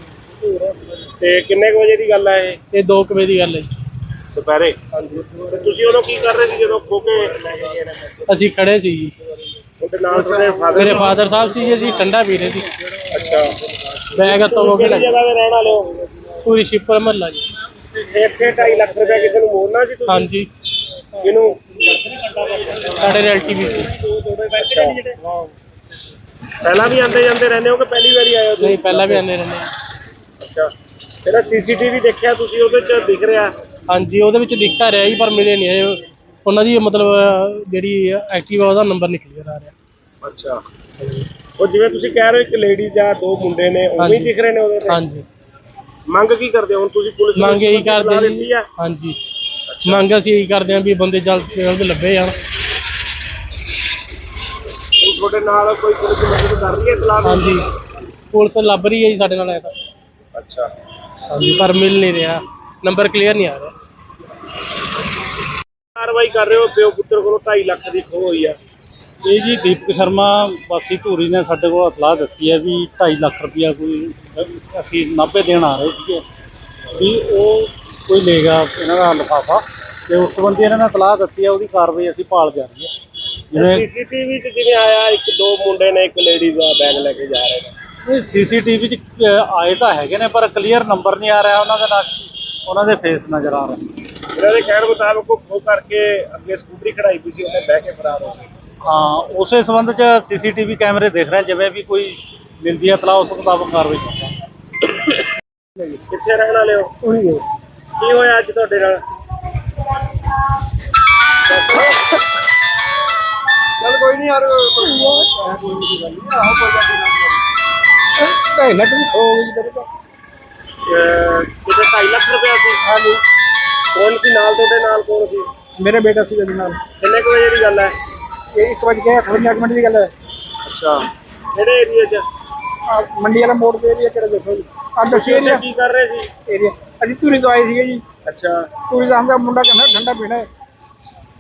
ਤੇ ਕਿੰਨੇ ਕੁ ਵਜੇ ਦੀ ਗੱਲ ਹੈ ਇਹ? ਇਹ 2 ਵਜੇ ਦੀ ਗੱਲ ਹੈ ਜੀ। ਦੁਪਹਿਰੇ ਹਾਂਜੀ ਤੇ ਤੁਸੀਂ ਉਦੋਂ ਕੀ ਕਰ ਰਹੇ ਸੀ ਜਦੋਂ ਖੋ ਕੇ ਲੈ ਕੇ ਗਏ ਨੇ ਪੈਸੇ? ਅਸੀਂ ਖੜੇ ਸੀ ਜੀ। ਉਹਦੇ ਨਾਲ ਤੁਹਾਡੇ ਫਾਦਰ ਮੇਰੇ ਫਾਦਰ ਸਾਹਿਬ ਸੀ ਜੀ, ਅਸੀਂ ਠੰਡਾ ਪੀ ਰਹੇ ਸੀ। ਅੱਛਾ ਬੈਗ ਤੋਂ ਹੋ ਕੇ ਕਿਹੜੀ ਜਗ੍ਹਾ ਤੇ ਰਹਿਣ ਵਾਲੇ ਹੋ? ਪੂਰੀ ਸ਼ਿਪਰ ਮਹੱਲਾ ਜੀ। ਤੇ ਇੱਥੇ 2.5 ਲੱਖ ਰੁਪਏ ਕਿਸੇ ਨੂੰ ਮੋੜਨਾ ਸੀ ਤੁਸੀਂ? ਹਾਂਜੀ ਕਿਹਨੂੰ? ਸਾਡੇ ਰਿਲੇਟਿਵ ਸੀ। ਅੱਛਾ। ਪਹਿਲਾਂ ਵੀ ਆਉਂਦੇ ਜਾਂਦੇ ਰਹਿੰਦੇ ਹੋ ਕਿ ਪਹਿਲੀ ਵਾਰੀ ਆਏ ਹੋ ਤੁਸੀਂ? ਨਹੀਂ ਪਹਿਲਾਂ ਵੀ ਆਉਂਦੇ ਰਹਿੰਦੇ। ਅੱਛਾ। ਜਿਹੜਾ ਸੀਸੀਟੀਵੀ ਦੇਖਿਆ ਤੁਸੀਂ ਉਹਦੇ ਚ ਦਿਖ ਰਿਹਾ? ਹਾਂਜੀ ਉਹਦੇ ਵਿੱਚ ਦਿਖਤਾ ਰਿਹਾ ਜੀ, ਪਰ ਮਿਲੇ ਨਹੀਂ ਇਹ ਉਹਨਾਂ ਦੀ ਮਤਲਬ ਜਿਹੜੀ ਐਕਟਿਵਾ ਉਹਦਾ ਨੰਬਰ ਨਿਕਲ ਗਿਆ ਆ ਰਿਹਾ। ਅੱਛਾ। ਉਹ ਜਿਵੇਂ ਤੁਸੀਂ ਕਹਿ ਰਹੇ ਹੋ ਇੱਕ ਲੇਡੀਜ਼ ਆ ਦੋ ਮੁੰਡੇ ਨੇ ਉਵੇਂ ਹੀ ਹਾਂਜੀ। ਦਿਖ ਰਹੇ ਨੇ ਉਹਦੇ ਤੇ? ਹਾਂਜੀ ਮੰਗ ਕੀ ਕਰਦੇ ਹੋ ਹੁਣ ਤੁਸੀਂ? ਪੁਲਿਸ ਨੂੰ ਮੰਗ ਇਹੀ ਇਸ ਸੰਬੰਧੀ ਕਰਦੇ ਦਿੱਤੀ ਜੀ। ਆ? ਹਾਂਜੀ ਮੰਗ ਅਸੀਂ ਇਹੀ ਕਰਦੇ ਹਾਂ ਵੀ ਬੰਦੇ ਜਲਦ ਤੋਂ ਜਲਦ ਲੱਭੇ ਜਾਣ। ਹੁਣ ਤੁਹਾਡੇ ਨਾਲ ਕੋਈ ਪੁਲਿਸ ਮਦਦ ਕਰ ਰਹੀ ਹੈ ਇਤਲਾਹ? ਹਾਂਜੀ ਪੁਲਿਸ ਲੱਭ ਰਹੀ ਹੈ ਜੀ ਸਾਡੇ ਨਾਲ ਤਾਂ। ਅੱਛਾ। ਹਾਂਜੀ ਪਰ ਮਿਲ ਨਹੀਂ ਰਿਹਾ, ਨੰਬਰ ਕਲੀਅਰ ਨਹੀਂ ਆ ਰਿਹਾ। ਕਾਰਵਾਈ ਕਰ ਰਹੇ ਹੋ? ਪਿਓ ਪੁੱਤਰ ਕੋਲੋਂ 2.5 ਲੱਖ ਦੀ ਖੋਹ ਹੋਈ ਆ। ਇਹ ਜੀ ਦੀਪਕ ਸ਼ਰਮਾ ਵਾਸੀ ਧੂਰੀ ਨੇ ਸਾਡੇ ਕੋਲ ਇਤਲਾਹ ਦਿੱਤੀ ਹੈ ਵੀ 2.5 ਲੱਖ ਰੁਪਇਆ ਕੋਈ ਅਸੀਂ ਨਾਭੇ ਦੇਣ ਆ ਰਹੇ ਸੀਗੇ ਵੀ ਉਹ ਕੋਈ ਲੇਗਾ ਇਹਨਾਂ ਦਾ ਲਿਫਾਫਾ, ਤੇ ਉਸ ਸੰਬੰਧੀ ਇਹਨਾਂ ਨੇ ਇਤਲਾਹ ਦਿੱਤੀ ਹੈ, ਉਹਦੀ ਕਾਰਵਾਈ ਅਸੀਂ ਭਾਲ ਜਾ ਰਹੀ ਹੈ। ਜਿਵੇਂ ਸੀਸੀਟੀਵੀ ਚ ਜਿਵੇਂ ਆਇਆ ਇੱਕ ਦੋ ਮੁੰਡੇ ਨੇ ਇੱਕ ਲੇਡੀਜ਼ ਦਾ ਬੈਗ ਲੈ ਕੇ ਜਾ ਰਹੇ ਨੇ। ਇਹ ਸੀਸੀਟੀਵੀ 'ਚ ਆਏ ਤਾਂ ਹੈਗੇ ਨੇ, ਪਰ ਕਲੀਅਰ ਨੰਬਰ ਨਹੀਂ ਆ ਰਿਹਾ ਉਹਨਾਂ ਦੇ ਨਾਲ, ਉਹਨਾਂ ਦੇ ਫੇਸ ਨਜ਼ਰ ਆ ਰਹੇ। ਇਹਨਾਂ ਦੇ ਕਹਿਣ ਮੁਤਾਬਕ ਉਹ ਖੋਹ ਕਰਕੇ ਅੱਗੇ ਸਕੂਟਰੀ ਖੜਾਈ ਪਈ ਸੀ, ਉਹਨੇ ਬਹਿ ਕੇ ਫਰਾਰ ਹੋ ਗਏ। ਹਾਂ ਉਸੇ ਸੰਬੰਧ 'ਚ ਸੀਸੀਟੀਵੀ ਕੈਮਰੇ ਦੇਖ ਰਹੇ, ਜਿਵੇਂ ਵੀ ਕੋਈ ਮਿਲਦੀ ਹੈ ਇਤਲਾਹ ਉਸ ਮੁਤਾਬਕ ਕਾਰਵਾਈ ਕਰਾਂਗੇ। ਕਿੱਥੇ ਰਹਿਣ ਵਾਲੇ ਹੋ? ਉਹੀ ਹੈ ਕੀ ਹੋਇਆ ਅੱਜ ਤੁਹਾਡੇ ਨਾਲ? ਚੱਲ ਕੋਈ ਨਹੀਂ ਯਾਰ ਕੋਈ ਨਹੀਂ ਗੱਲ ਨਹੀਂ ਆਹੋ ਕੋਈ ਗੱਲ ਨਹੀਂ 2.5 ਲੱਖ ਦੀ ਖੋ ਗਈ ਮੇਰੇ ਤੋਂ। ਕਿਤੇ 2.5 ਲੱਖ ਰੁਪਇਆ ਸੀ? ਹਾਂਜੀ ਕੌਣ ਸੀ ਨਾਲ ਤੁਹਾਡੇ? ਨਾਲ ਕੌਣ ਸੀ? ਮੇਰਾ ਬੇਟਾ ਸੀ ਉਹਦੇ ਨਾਲ। ਕਿੰਨੇ ਕੁ ਵਜੇ ਦੀ ਗੱਲ ਹੈ? ਇਹ 1:58 ਮਿੰਟ ਦੀ ਗੱਲ ਹੈ। ਅੱਛਾ। ਕਿਹੜੇ ਏਰੀਏ 'ਚ? ਆਹ ਮੰਡੀ ਵਾਲਾ ਮੋੜ ਦੇ ਏਰੀਆ ਕਿਹੜਾ ਦੇਖੋ ਜੀ, ਆਹ ਦੱਸੀ ਉੱਥੇ ਏਰੀਆ ਕੀ ਕਰ ਰਹੇ ਸੀ? ਏਰੀਆ ਅਸੀਂ ਧੂਰੀ ਤੋਂ ਆਏ ਸੀਗੇ ਜੀ। ਅੱਛਾ। ਧੂਰੀ ਦਾ ਆਂਦਾ ਮੁੰਡਾ ਕਹਿੰਦਾ ਠੰਡਾ ਪੀਣਾ ਹੈ,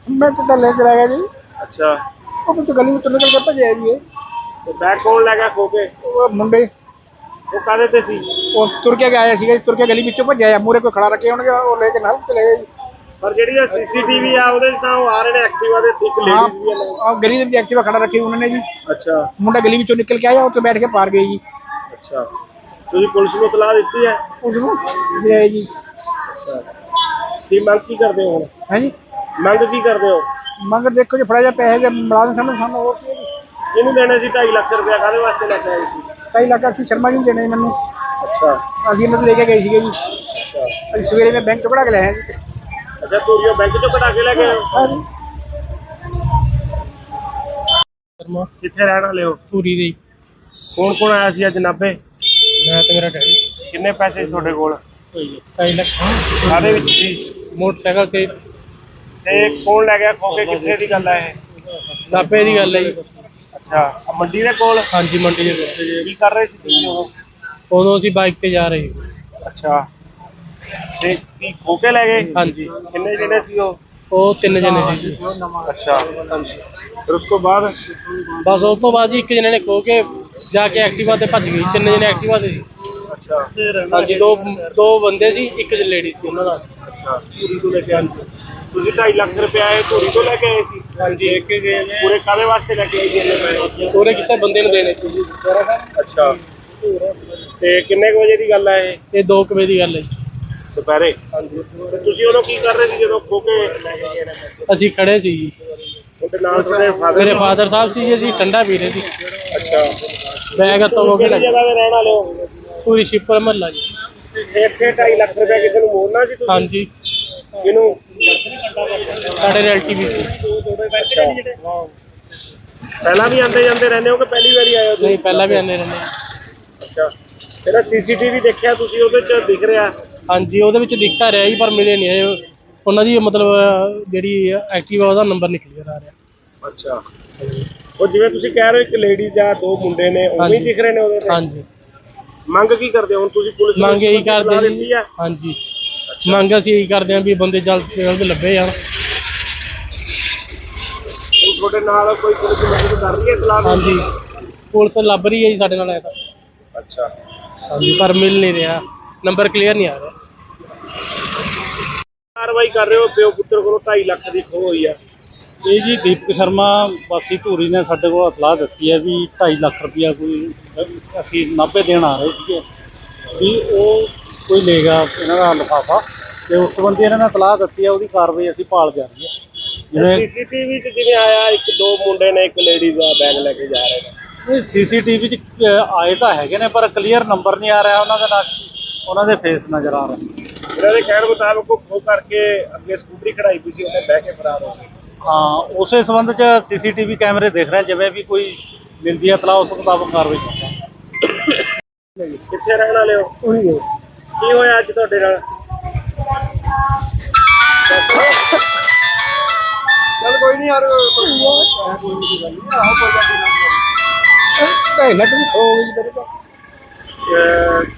ਮੈਂ ਟੁੱਟਾ ਲੈ ਕੇ ਆ ਗਿਆ ਜੀ। ਅੱਛਾ। ਉਹ ਤੋਂ ਗਲੀ ਵਿੱਚੋਂ ਨਿਕਲ ਕੇ ਭੱਜਿਆ ਜੀ ਇਹ। ਤੇ ਬੈਗ ਕੌਣ ਲੈ ਗਿਆ ਖੋ ਕੇ? ਉਹ ਮੁੰਡੇ ਉਹ ਕਾਹਦੇ ਤੇ ਸੀ? ਉਹ ਤੁਰ ਕੇ ਆਇਆ ਸੀਗਾ ਜੀ, ਤੁਰ ਕੇ ਗਲੀ ਵਿੱਚੋਂ ਭੱਜਿਆ ਆ, ਮੂਹਰੇ ਕੋਈ ਖੜਾ ਰੱਖੇ ਹੋਣਗੇ, ਉਹ ਲੈ ਕੇ ਨਾਲ ਚਲੇ ਗਏ ਜੀ। ਪਰ ਜਿਹੜੀ ਸੀਸੀਟੀਵੀ ਆ ਉਹਦੇ 'ਚ ਤਾਂ ਉਹ ਆ ਰਹੇ ਨੇ ਐਕਟਿਵਾ ਦੇ, ਇੱਕ ਲੇਡੀਜ਼ ਵੀ ਆ ਨਾਲ। ਆਹ ਗਲੀ ਦੇ ਵਿੱਚ ਐਕਟਿਵਾ ਖੜਾ ਰੱਖੀ ਉਹਨਾਂ ਨੇ ਜੀ। ਅੱਛਾ। ਮੁੰਡਾ ਗਲੀ ਵਿੱਚੋਂ ਨਿਕਲ ਕੇ ਆਇਆ, ਉੱਥੇ ਬੈਠ ਕੇ ਪਾਰ ਗਏ ਜੀ। ਅੱਛਾ। ਤੁਸੀਂ ਪੁਲਿਸ ਨੂੰ ਇਤਲਾਹ ਦਿੱਤੀ ਹੈ? ਉਸ ਨੂੰ ਲਿਆਏ ਜੀ। ਅੱਛਾ। ਕੀ ਮੰਗ ਕੀ ਕਰਦੇ ਹੋ ਹੁਣ? ਹੈ ਜੀ ਮੰਗ ਕੀ ਕਰਦੇ ਹੋ? ਮੰਗ ਦੇਖੋ ਜੀ, ਫੜਾ ਜਾ ਪੈਸੇ ਦੇ ਮਿਲਾ ਦੇ ਸਾਨੂੰ ਹੋਰ ਕੀ ਹੈ ਜੀ। ਇਹਨੂੰ ਦੇਣੇ ਸੀ 2.5 ਲੱਖ ਰੁਪਇਆ, ਕਾਹਦੇ ਵਾਸਤੇ ਲੈ ਕੇ ਆਏ ਸੀ? 2.5 ਲੱਖ ਅਸੀਂ ਸ਼ਰਮਾ ਜੀ ਨੂੰ ਦੇਣੇ ਮੈਨੂੰ, ਅੱਛਾ। ਅਸੀਂ ਇਹਨਾਂ ਤੋਂ ਲੈ ਕੇ ਗਏ ਸੀਗੇ ਜੀ। ਅੱਛਾ। ਅਸੀਂ ਸਵੇਰੇ ਮੈਂ ਬੈਂਕ ਤੋਂ ਕਢਾ ਕੇ ਲਿਆਇਆ ਜੀ। ਅੱਛਾ। ਧੂਰੀਓ ਬੈਂਕ 'ਚੋਂ ਕਢਾ ਕੇ ਲੈ ਗਏ ਹੋ? ਹਾਂ ਜੀ। ਸ਼ਰਮਾ ਕਿੱਥੇ ਰਹਿਣ ਵਾਲੇ ਹੋ? ਪੂਰੀ ਦੇ ਕੌਣ ਕੌਣ ਆਇਆ ਸੀ ਅੱਜ ਨਾਭੇ? ਮੈਂ ਤੇ ਮੇਰਾ ਡੈਡੀ। ਕਿੰਨੇ ਪੈਸੇ ਸੀ ਤੁਹਾਡੇ ਕੋਲ? 2.5 ਲੱਖ ਕਾਹਦੇ ਵਿੱਚ ਸੀ? ਮੋਟਰਸਾਈਕਲ ਤੇ। ਤੇ ਕੌਣ ਲੈ ਗਿਆ ਖੋ ਕੇ? ਕਿੱਥੇ ਦੀ ਗੱਲ ਹੈ ਇਹ? ਨਾਭੇ ਦੀ ਗੱਲ ਹੈ ਜੀ। ਅੱਛਾ। ਆਹ ਮੰਡੀ ਦੇ ਕੋਲ? ਹਾਂਜੀ ਮੰਡੀ ਦੇ ਕੋਲ। ਕੀ ਕਰ ਰਹੇ ਸੀ ਤੁਸੀਂ ਉਦੋਂ? ਉਦੋਂ ਅਸੀਂ ਬਾਈਕ ਤੇ ਜਾ ਰਹੇ ਸੀ। ਅੱਛਾ। ਤੇ ਕੀ ਖੋ ਕੇ ਲੈ ਗਏ? ਹਾਂਜੀ ਕਿੰਨੇ ਜਿਹੜੇ ਸੀ ਉਹ? ਉਹ 3 ਜਣੇ ਸੀ ਜੀ। ਅੱਛਾ। ਫਿਰ ਉਸ ਤੋਂ ਬਾਅਦ? ਬਸ ਉਸ ਤੋਂ ਬਾਅਦ ਜੀ ਇੱਕ ਜਣੇ ਨੇ ਖੋ ਕੇ ਜਾ ਕੇ ਐਕਟਿਵਾ ਤੇ ਭੱਜ ਗਈ। 3 ਜਣੇ ਐਕਟਿਵਾ ਤੇ ਸੀ। ਅੱਛਾ। ਹਾਂਜੀ ਦੋ ਬੰਦੇ ਸੀ, ਇੱਕ ਲੇਡੀ ਸੀ ਉਹਨਾਂ ਦਾ। ਅੱਛਾ। ਧੂਰੀ ਤੋਂ ਲੈ ਕੇ ਆਏ ਸੀ? ਤੁਸੀਂ 2.5 ਲੱਖ ਰੁਪਇਆ ਇਹ ਧੂਰੀ ਤੋਂ ਲੈ ਕੇ ਆਏ ਸੀ? ਹਾਂਜੀ ਲੈ ਕੇ ਗਏ ਨੇ। ਪੂਰੇ ਕਾਹਦੇ ਵਾਸਤੇ ਲੈ ਕੇ ਆਏ ਸੀ ਇੰਨੇ ਪੈਸੇ? ਪੂਰੇ ਕਿਸੇ ਬੰਦੇ ਨੂੰ ਦੇਣੇ ਸੀ ਜੀ। ਅੱਛਾ। ਤੇ ਕਿੰਨੇ ਕੁ ਵਜੇ ਦੀ ਗੱਲ ਹੈ ਇਹ? ਇਹ 2 ਵਜੇ ਦੀ ਗੱਲ ਹੈ ਜੀ। ਦੁਪਹਿਰੇ? ਹਾਂਜੀ ਤੇ ਤੁਸੀਂ ਉਦੋਂ ਕੀ ਕਰ ਰਹੇ ਸੀ ਜਦੋਂ ਖੋ ਕੇ ਲੈ ਕੇ ਗਏ ਨੇ ਪੈਸੇ? ਅਸੀਂ ਖੜੇ ਸੀ ਜੀ। ਉਹਦੇ ਨਾਲ ਤੁਹਾਡੇ ਫਾਦਰ? ਮੇਰੇ ਫਾਦਰ ਸਾਹਿਬ ਸੀ ਜੀ, ਅਸੀਂ ਠੰਡਾ ਪੀ ਰਹੇ ਸੀ। ਅੱਛਾ। ਬੈਗ ਤੋਂ ਹੋ ਕੇ ਕਿਹੜੀ ਜਗ੍ਹਾ ਤੇ ਰਹਿਣ ਵਾਲੇ ਹੋ? ਪੂਰੀ ਸ਼ਿਪਰ ਮਹੱਲਾ ਜੀ। ਇੱਥੇ 2.5 ਲੱਖ ਰੁਪਇਆ ਕਿਸੇ ਨੂੰ ਮੋੜਨਾ ਸੀ ਤੁਸੀਂ? ਹਾਂਜੀ ਕਿਹਨੂੰ? ਸਾਡੇ ਰਿਲੇਟਿਵ ਸੀ। ਅੱਛਾ। ਪਹਿਲਾਂ ਵੀ ਆਉਂਦੇ ਜਾਂਦੇ ਰਹਿੰਦੇ ਹੋ ਕਿ ਪਹਿਲੀ ਵਾਰੀ ਆਏ ਹੋ ਤੁਸੀਂ? ਨਹੀਂ ਪਹਿਲਾਂ ਵੀ ਆਉਂਦੇ ਰਹਿੰਦੇ। ਅੱਛਾ। ਜਿਹੜਾ ਸੀਸੀਟੀਵੀ ਦੇਖਿਆ ਤੁਸੀਂ ਉਹਦੇ 'ਚ ਦਿਖ ਰਿਹਾ? ਹਾਂਜੀ ਉਹਦੇ ਵਿੱਚ ਦਿਖਤਾ ਰਿਹਾ ਜੀ, ਪਰ ਮਿਲੇ ਨਹੀਂ ਇਹ ਉਹਨਾਂ ਦੀ ਮਤਲਬ ਜਿਹੜੀ ਐਕਟਿਵਾ ਉਹਦਾ ਨੰਬਰ ਨਿਕਲ ਗਿਆ ਆ ਰਿਹਾ। ਅੱਛਾ। ਉਹ ਜਿਵੇਂ ਤੁਸੀਂ ਕਹਿ ਰਹੇ ਹੋ ਇੱਕ ਲੇਡੀਜ਼ ਆ ਦੋ ਮੁੰਡੇ ਨੇ ਉਵੇਂ ਹੀ ਹਾਂਜੀ। ਦਿਖ ਰਹੇ ਨੇ ਉਹਦੇ ਤੇ? ਹਾਂਜੀ ਮੰਗ ਕੀ ਕਰਦੇ ਹੋ ਹੁਣ ਤੁਸੀਂ? ਪੁਲਿਸ ਨੂੰ ਮੰਗ ਇਹੀ ਇਸ ਸੰਬੰਧੀ ਕਰਦੇ ਦਿੱਤੀ ਜੀ। ਆ? ਹਾਂਜੀ ਮੰਗ ਅਸੀਂ ਇਹੀ ਕਰਦੇ ਹਾਂ ਵੀ ਬੰਦੇ ਜਲਦ ਤੋਂ ਜਲਦ ਲੱਭੇ ਜਾਣ। ਹੁਣ ਤੁਹਾਡੇ ਨਾਲ ਕੋਈ ਪੁਲਿਸ ਮਦਦ ਕਰ ਰਹੀ ਹੈ ਇਤਲਾਹ? ਹਾਂਜੀ ਪੁਲਿਸ ਲੱਭ ਰਹੀ ਹੈ ਜੀ ਸਾਡੇ ਨਾਲ ਤਾਂ। ਅੱਛਾ। ਹਾਂਜੀ ਪਰ ਮਿਲ ਨਹੀਂ ਰਿਹਾ, ਨੰਬਰ ਕਲੀਅਰ ਨਹੀਂ ਆ ਰਿਹਾ। ਕਾਰਵਾਈ ਕਰ ਰਹੇ ਹੋ ਪਿਓ ਪੁੱਤਰ ਕੋਲੋਂ 2.5 ਲੱਖ ਦੀ ਖੋਹ ਹੋਈ ਆ। ਇਹ ਜੀ ਦੀਪਕ ਸ਼ਰਮਾ ਵਾਸੀ ਧੂਰੀ ਨੇ ਸਾਡੇ ਕੋਲ ਇਤਲਾਹ ਦਿੱਤੀ ਹੈ ਵੀ 2.5 ਲੱਖ ਰੁਪਇਆ ਕੋਈ ਅਸੀਂ ਨਾਭੇ ਦੇਣ ਆ ਰਹੇ ਸੀਗੇ ਵੀ ਉਹ ਕੋਈ ਲੇਗਾ ਇਹਨਾਂ ਦਾ ਲਿਫਾਫਾ ਤੇ ਉਸ ਸੰਬੰਧੀ ਇਹਨਾਂ ਨੇ ਇਤਲਾਹ ਦਿੱਤੀ ਹੈ, ਉਹਦੀ ਕਾਰਵਾਈ ਅਸੀਂ ਭਾਲ ਜਾ ਰਹੀ ਹੈ। ਜਿਵੇਂ ਸੀਸੀਟੀਵੀ 'ਚ ਜਿਵੇਂ ਆਇਆ ਇੱਕ ਦੋ ਮੁੰਡੇ ਨੇ ਇੱਕ ਲੇਡੀ ਦਾ ਬੈਗ ਲੈ ਕੇ ਜਾ ਰਹੇ ਨੇ। ਇਹ ਸੀਸੀਟੀਵੀ 'ਚ ਆਏ ਤਾਂ ਹੈਗੇ ਨੇ ਪਰ ਕਲੀਅਰ ਨੰਬਰ ਨਹੀਂ ਆ ਰਿਹਾ ਉਹਨਾਂ ਦੇ ਨਾਲ, ਉਹਨਾਂ ਦੇ ਫੇਸ ਨਜ਼ਰ ਆ ਰਹੇ। ਇਹਨਾਂ ਦੇ ਕਹਿਣ ਮੁਤਾਬਕ ਉਹ ਖੋਹ ਕਰਕੇ ਅੱਗੇ ਸਕੂਟਰੀ ਖੜਾਈ ਪਈ ਸੀ, ਉਹਨੇ ਬਹਿ ਕੇ ਫਰਾਰ ਹੋ ਗਏ। ਹਾਂ, ਉਸੇ ਸੰਬੰਧ 'ਚ ਸੀਸੀਟੀਵੀ ਕੈਮਰੇ ਦੇਖ ਰਹੇ, ਜਿਵੇਂ ਵੀ ਕੋਈ ਮਿਲਦੀ ਹੈ ਇਤਲਾਹ ਉਸ ਮੁਤਾਬਕ ਕਾਰਵਾਈ ਕਰਾਂਗੇ। ਕਿੱਥੇ ਰਹਿਣ ਵਾਲੇ ਹੋ? ਉਹੀ ਹੈ ਕੀ ਹੋਇਆ ਅੱਜ ਤੁਹਾਡੇ ਨਾਲ? ਚੱਲ ਕੋਈ ਨਹੀਂ ਯਾਰ ਕੋਈ ਨਹੀਂ ਗੱਲ ਨਹੀਂ ਆਹੋ ਕੋਈ ਗੱਲ ਨਹੀਂ ਢਾਈ ਲੱਖ ਦੀ ਖੋ ਗਈ ਮੇਰੇ ਤੋਂ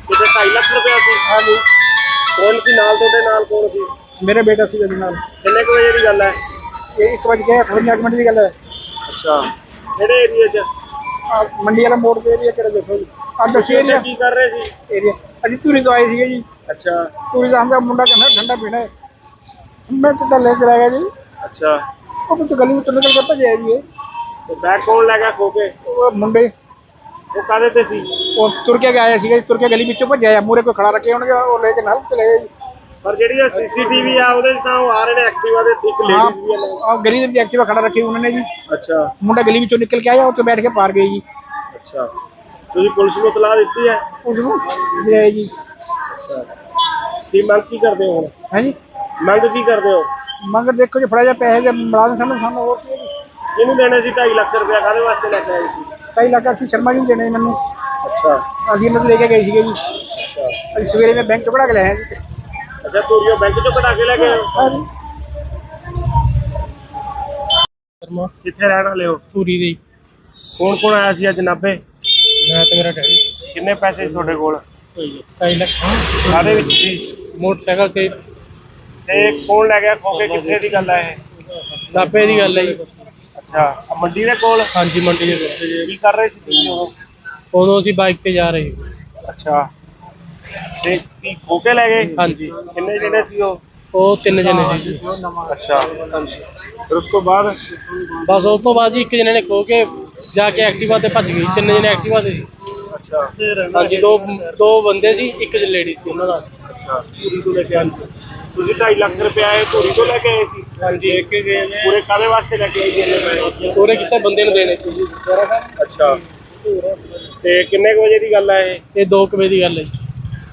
ਕਿਤੇ 2.5 ਲੱਖ ਰੁਪਇਆ ਸੀ। ਹਾਂਜੀ ਕੌਣ ਸੀ ਨਾਲ ਤੁਹਾਡੇ? ਨਾਲ ਕੌਣ ਸੀ? ਮੇਰਾ ਬੇਟਾ ਸੀ ਉਹਦੇ ਨਾਲ ਕਿੰਨੇ ਕੁ ਵਜੇ ਦੀ ਗੱਲ ਹੈ? ਇਹ 1 ਵਜੇ 58 ਮਿੰਟ ਦੀ ਗੱਲ ਹੈ। ਅੱਛਾ, ਕਿਹੜੇ ਏਰੀਏ 'ਚ? ਆਹ ਮੰਡੀ ਵਾਲਾ ਮੋੜ ਦੇ ਏਰੀਆ ਕਿਹੜਾ ਦੇਖੋ ਜੀ ਆਹ ਦੱਸੀ ਉੱਥੇ ਏਰੀਆ ਕੀ ਕਰ ਰਹੇ ਸੀ? ਏਰੀਆ ਅਸੀਂ ਧੂਰੀ ਤੋਂ ਆਏ ਸੀਗੇ ਜੀ। ਅੱਛਾ ਧੂਰੀ ਦਾ ਹਮਦਾ ਮੁੰਡਾ ਕਹਿੰਦਾ ਠੰਡਾ ਪੀਣਾ ਹੈ, ਮੈਂ ਕਿੱਦਾਂ ਲੈ ਕੇ ਆਇਆ ਜੀ। ਅੱਛਾ, ਉਹ ਤਾਂ ਗਲੀ ਵਿੱਚੋਂ ਨਿਕਲ ਕੇ ਭੱਜਿਆ ਜੀ ਇਹ। ਤੇ ਬੈਗ ਕੌਣ ਲੈ ਗਿਆ ਖੋ ਕੇ? ਉਹ ਮੁੰਡੇ ਉਹ ਕਾਹਦੇ ਤੇ ਸੀ? ਉਹ ਤੁਰ ਕੇ ਆਇਆ ਸੀਗਾ ਜੀ, ਤੁਰ ਕੇ ਗਲੀ ਵਿੱਚੋਂ ਭੱਜਿਆ ਆ, ਮੂਹਰੇ ਕੋਈ ਖੜਾ ਰੱਖੇ ਹੋਣਗੇ ਉਹ ਲੈ ਕੇ ਨਾਲ ਚਲੇ ਗਏ ਜੀ। ਪਰ ਜਿਹੜੀ ਸੀਸੀਟੀਵੀ ਆ ਉਹਦੇ 'ਚ ਤਾਂ ਉਹ ਆ ਰਹੇ ਨੇ ਐਕਟਿਵਾ ਦੇ, ਇੱਕ ਲੇਡੀਜ਼ ਵੀ ਆ ਨਾਲ। ਆਹ ਗਲੀ ਦੇ ਵਿੱਚ ਐਕਟਿਵਾ ਖੜਾ ਰੱਖੀ ਉਹਨਾਂ ਨੇ ਜੀ। ਅੱਛਾ ਮੁੰਡਾ ਗਲੀ ਵਿੱਚੋਂ ਨਿਕਲ ਕੇ ਆਇਆ, ਉੱਥੇ ਬੈਠ ਕੇ ਪਾਰ ਗਏ ਜੀ। ਅੱਛਾ, ਤੁਸੀਂ ਪੁਲਿਸ ਨੂੰ ਇਤਲਾਹ ਦਿੱਤੀ ਹੈ? ਉਸ ਨੂੰ ਲੈ ਆਏ ਜੀ। ਅੱਛਾ, ਕੀ ਮੰਗ ਕੀ ਕਰਦੇ ਹੋ ਹੁਣ? ਹਾਂਜੀ ਮੰਗ ਕੀ ਕਰਦੇ ਹੋ? ਮਗਰ ਦੇਖੋ ਜੀ ਫੜਾ ਜਾ ਪੈਸੇ ਦੇ ਮੁਲਾਜ਼ਮ ਸਾਨੂੰ ਹੋਰ ਕੀ ਹੈ ਜੀ। ਇਹਨੂੰ ਦੇਣੇ ਸੀ 2.5 ਲੱਖ ਰੁਪਇਆ, ਕਾਹਦੇ ਵਾਸਤੇ ਲੈ ਕੇ ਆਏ ਸੀ? 2.5 ਲੱਖ ਅਸੀਂ ਸ਼ਰਮਾ ਜੀ ਨੂੰ ਦੇਣੇ ਮੈਨੂੰ, ਅੱਛਾ ਅਸੀਂ ਇਹਨਾਂ ਤੋਂ ਲੈ ਕੇ ਗਏ ਸੀਗੇ ਜੀ। ਅੱਛਾ ਅਸੀਂ ਸਵੇਰੇ ਮੈਂ ਬੈਂਕ ਤੋਂ ਕਢਾ ਕੇ ਲੈ ਆਇਆ ਜੀ। ਅੱਛਾ, ਤੋਰੀਓ ਬੈਂਕ 'ਚੋਂ ਕਢਾ ਕੇ ਲੈ ਗਏ ਹੋ? ਹਾਂਜੀ ਸ਼ਰਮਾ ਕਿੱਥੇ ਰਹਿਣ ਵਾਲੇ ਹੋ? ਧੂਰੀ ਦੇ ਕੌਣ ਕੌਣ ਆਇਆ ਸੀ ਅੱਜ ਨਾਭੇ? ਮੈਂ ਤੇ ਮੇਰਾ ਡੈਡੀ ਕਿੰਨੇ ਪੈਸੇ ਸੀ ਤੁਹਾਡੇ ਕੋਲ? 2.5 ਲੱਖ ਕਾਹਦੇ ਵਿੱਚ ਸੀ? ਮੋਟਰਸਾਈਕਲ ਤੇ ਤੇ ਕੌਣ ਲੈ ਗਿਆ ਖੋ ਕੇ? ਕਿੱਥੇ ਦੀ ਗੱਲ ਹੈ ਇਹ? ਨਾਭੇ ਦੀ ਗੱਲ ਹੈ ਜੀ। ਅੱਛਾ, ਆਹ ਮੰਡੀ ਦੇ ਕੋਲ? ਹਾਂਜੀ ਮੰਡੀ ਦੇ ਕੋਲ। ਕੀ ਕਰ ਰਹੇ ਸੀ ਤੁਸੀਂ ਉਦੋਂ? ਉਦੋਂ ਅਸੀਂ ਬਾਈਕ ਤੇ ਜਾ ਰਹੇ ਸੀ। ਅੱਛਾ, ਤੇ ਕੀ ਖੋ ਕੇ ਲੈ ਗਏ? ਹਾਂਜੀ, ਕਿੰਨੇ ਜਿਹੜੇ ਸੀ ਉਹ? ਉਹ 3 ਜਣੇ ਸੀ ਜੀ। ਅੱਛਾ, ਫਿਰ ਉਸ ਤੋਂ ਬਾਅਦ? ਬਸ ਉਸ ਤੋਂ ਬਾਅਦ ਜੀ ਇੱਕ ਜਣੇ ਨੇ ਖੋ ਕੇ ਜਾ ਕੇ ਐਕਟਿਵਾ ਤੇ ਭੱਜ ਗਈ। 3 ਜਣੇ ਐਕਟਿਵਾ ਤੇ ਸੀ। ਅੱਛਾ ਹਾਂਜੀ, ਦੋ ਬੰਦੇ ਸੀ, ਇੱਕ ਲੇਡੀ ਸੀ ਉਹਨਾਂ ਦਾ। ਅੱਛਾ, ਧੂਰੀ ਤੋਂ ਲੈ ਕੇ ਆਏ ਤੁਸੀਂ 2.5 ਲੱਖ ਰੁਪਇਆ ਇਹ ਧੂਰੀ ਤੋਂ ਲੈ ਕੇ ਆਏ ਸੀ? ਹਾਂਜੀ, ਇੱਕ ਗਏ ਨੇ ਪੂਰੇ ਕਾਹਦੇ ਵਾਸਤੇ ਲੈ ਕੇ ਆਏ ਸੀ ਇੰਨੇ ਪੈਸੇ? ਪੂਰੇ ਕਿਸੇ ਬੰਦੇ ਨੂੰ ਦੇਣੇ ਸੀ ਜੀ। ਅੱਛਾ, ਤੇ ਕਿੰਨੇ ਕੁ ਵਜੇ ਦੀ ਗੱਲ ਹੈ ਇਹ? ਇਹ 2 ਵਜੇ ਦੀ ਗੱਲ ਹੈ ਜੀ।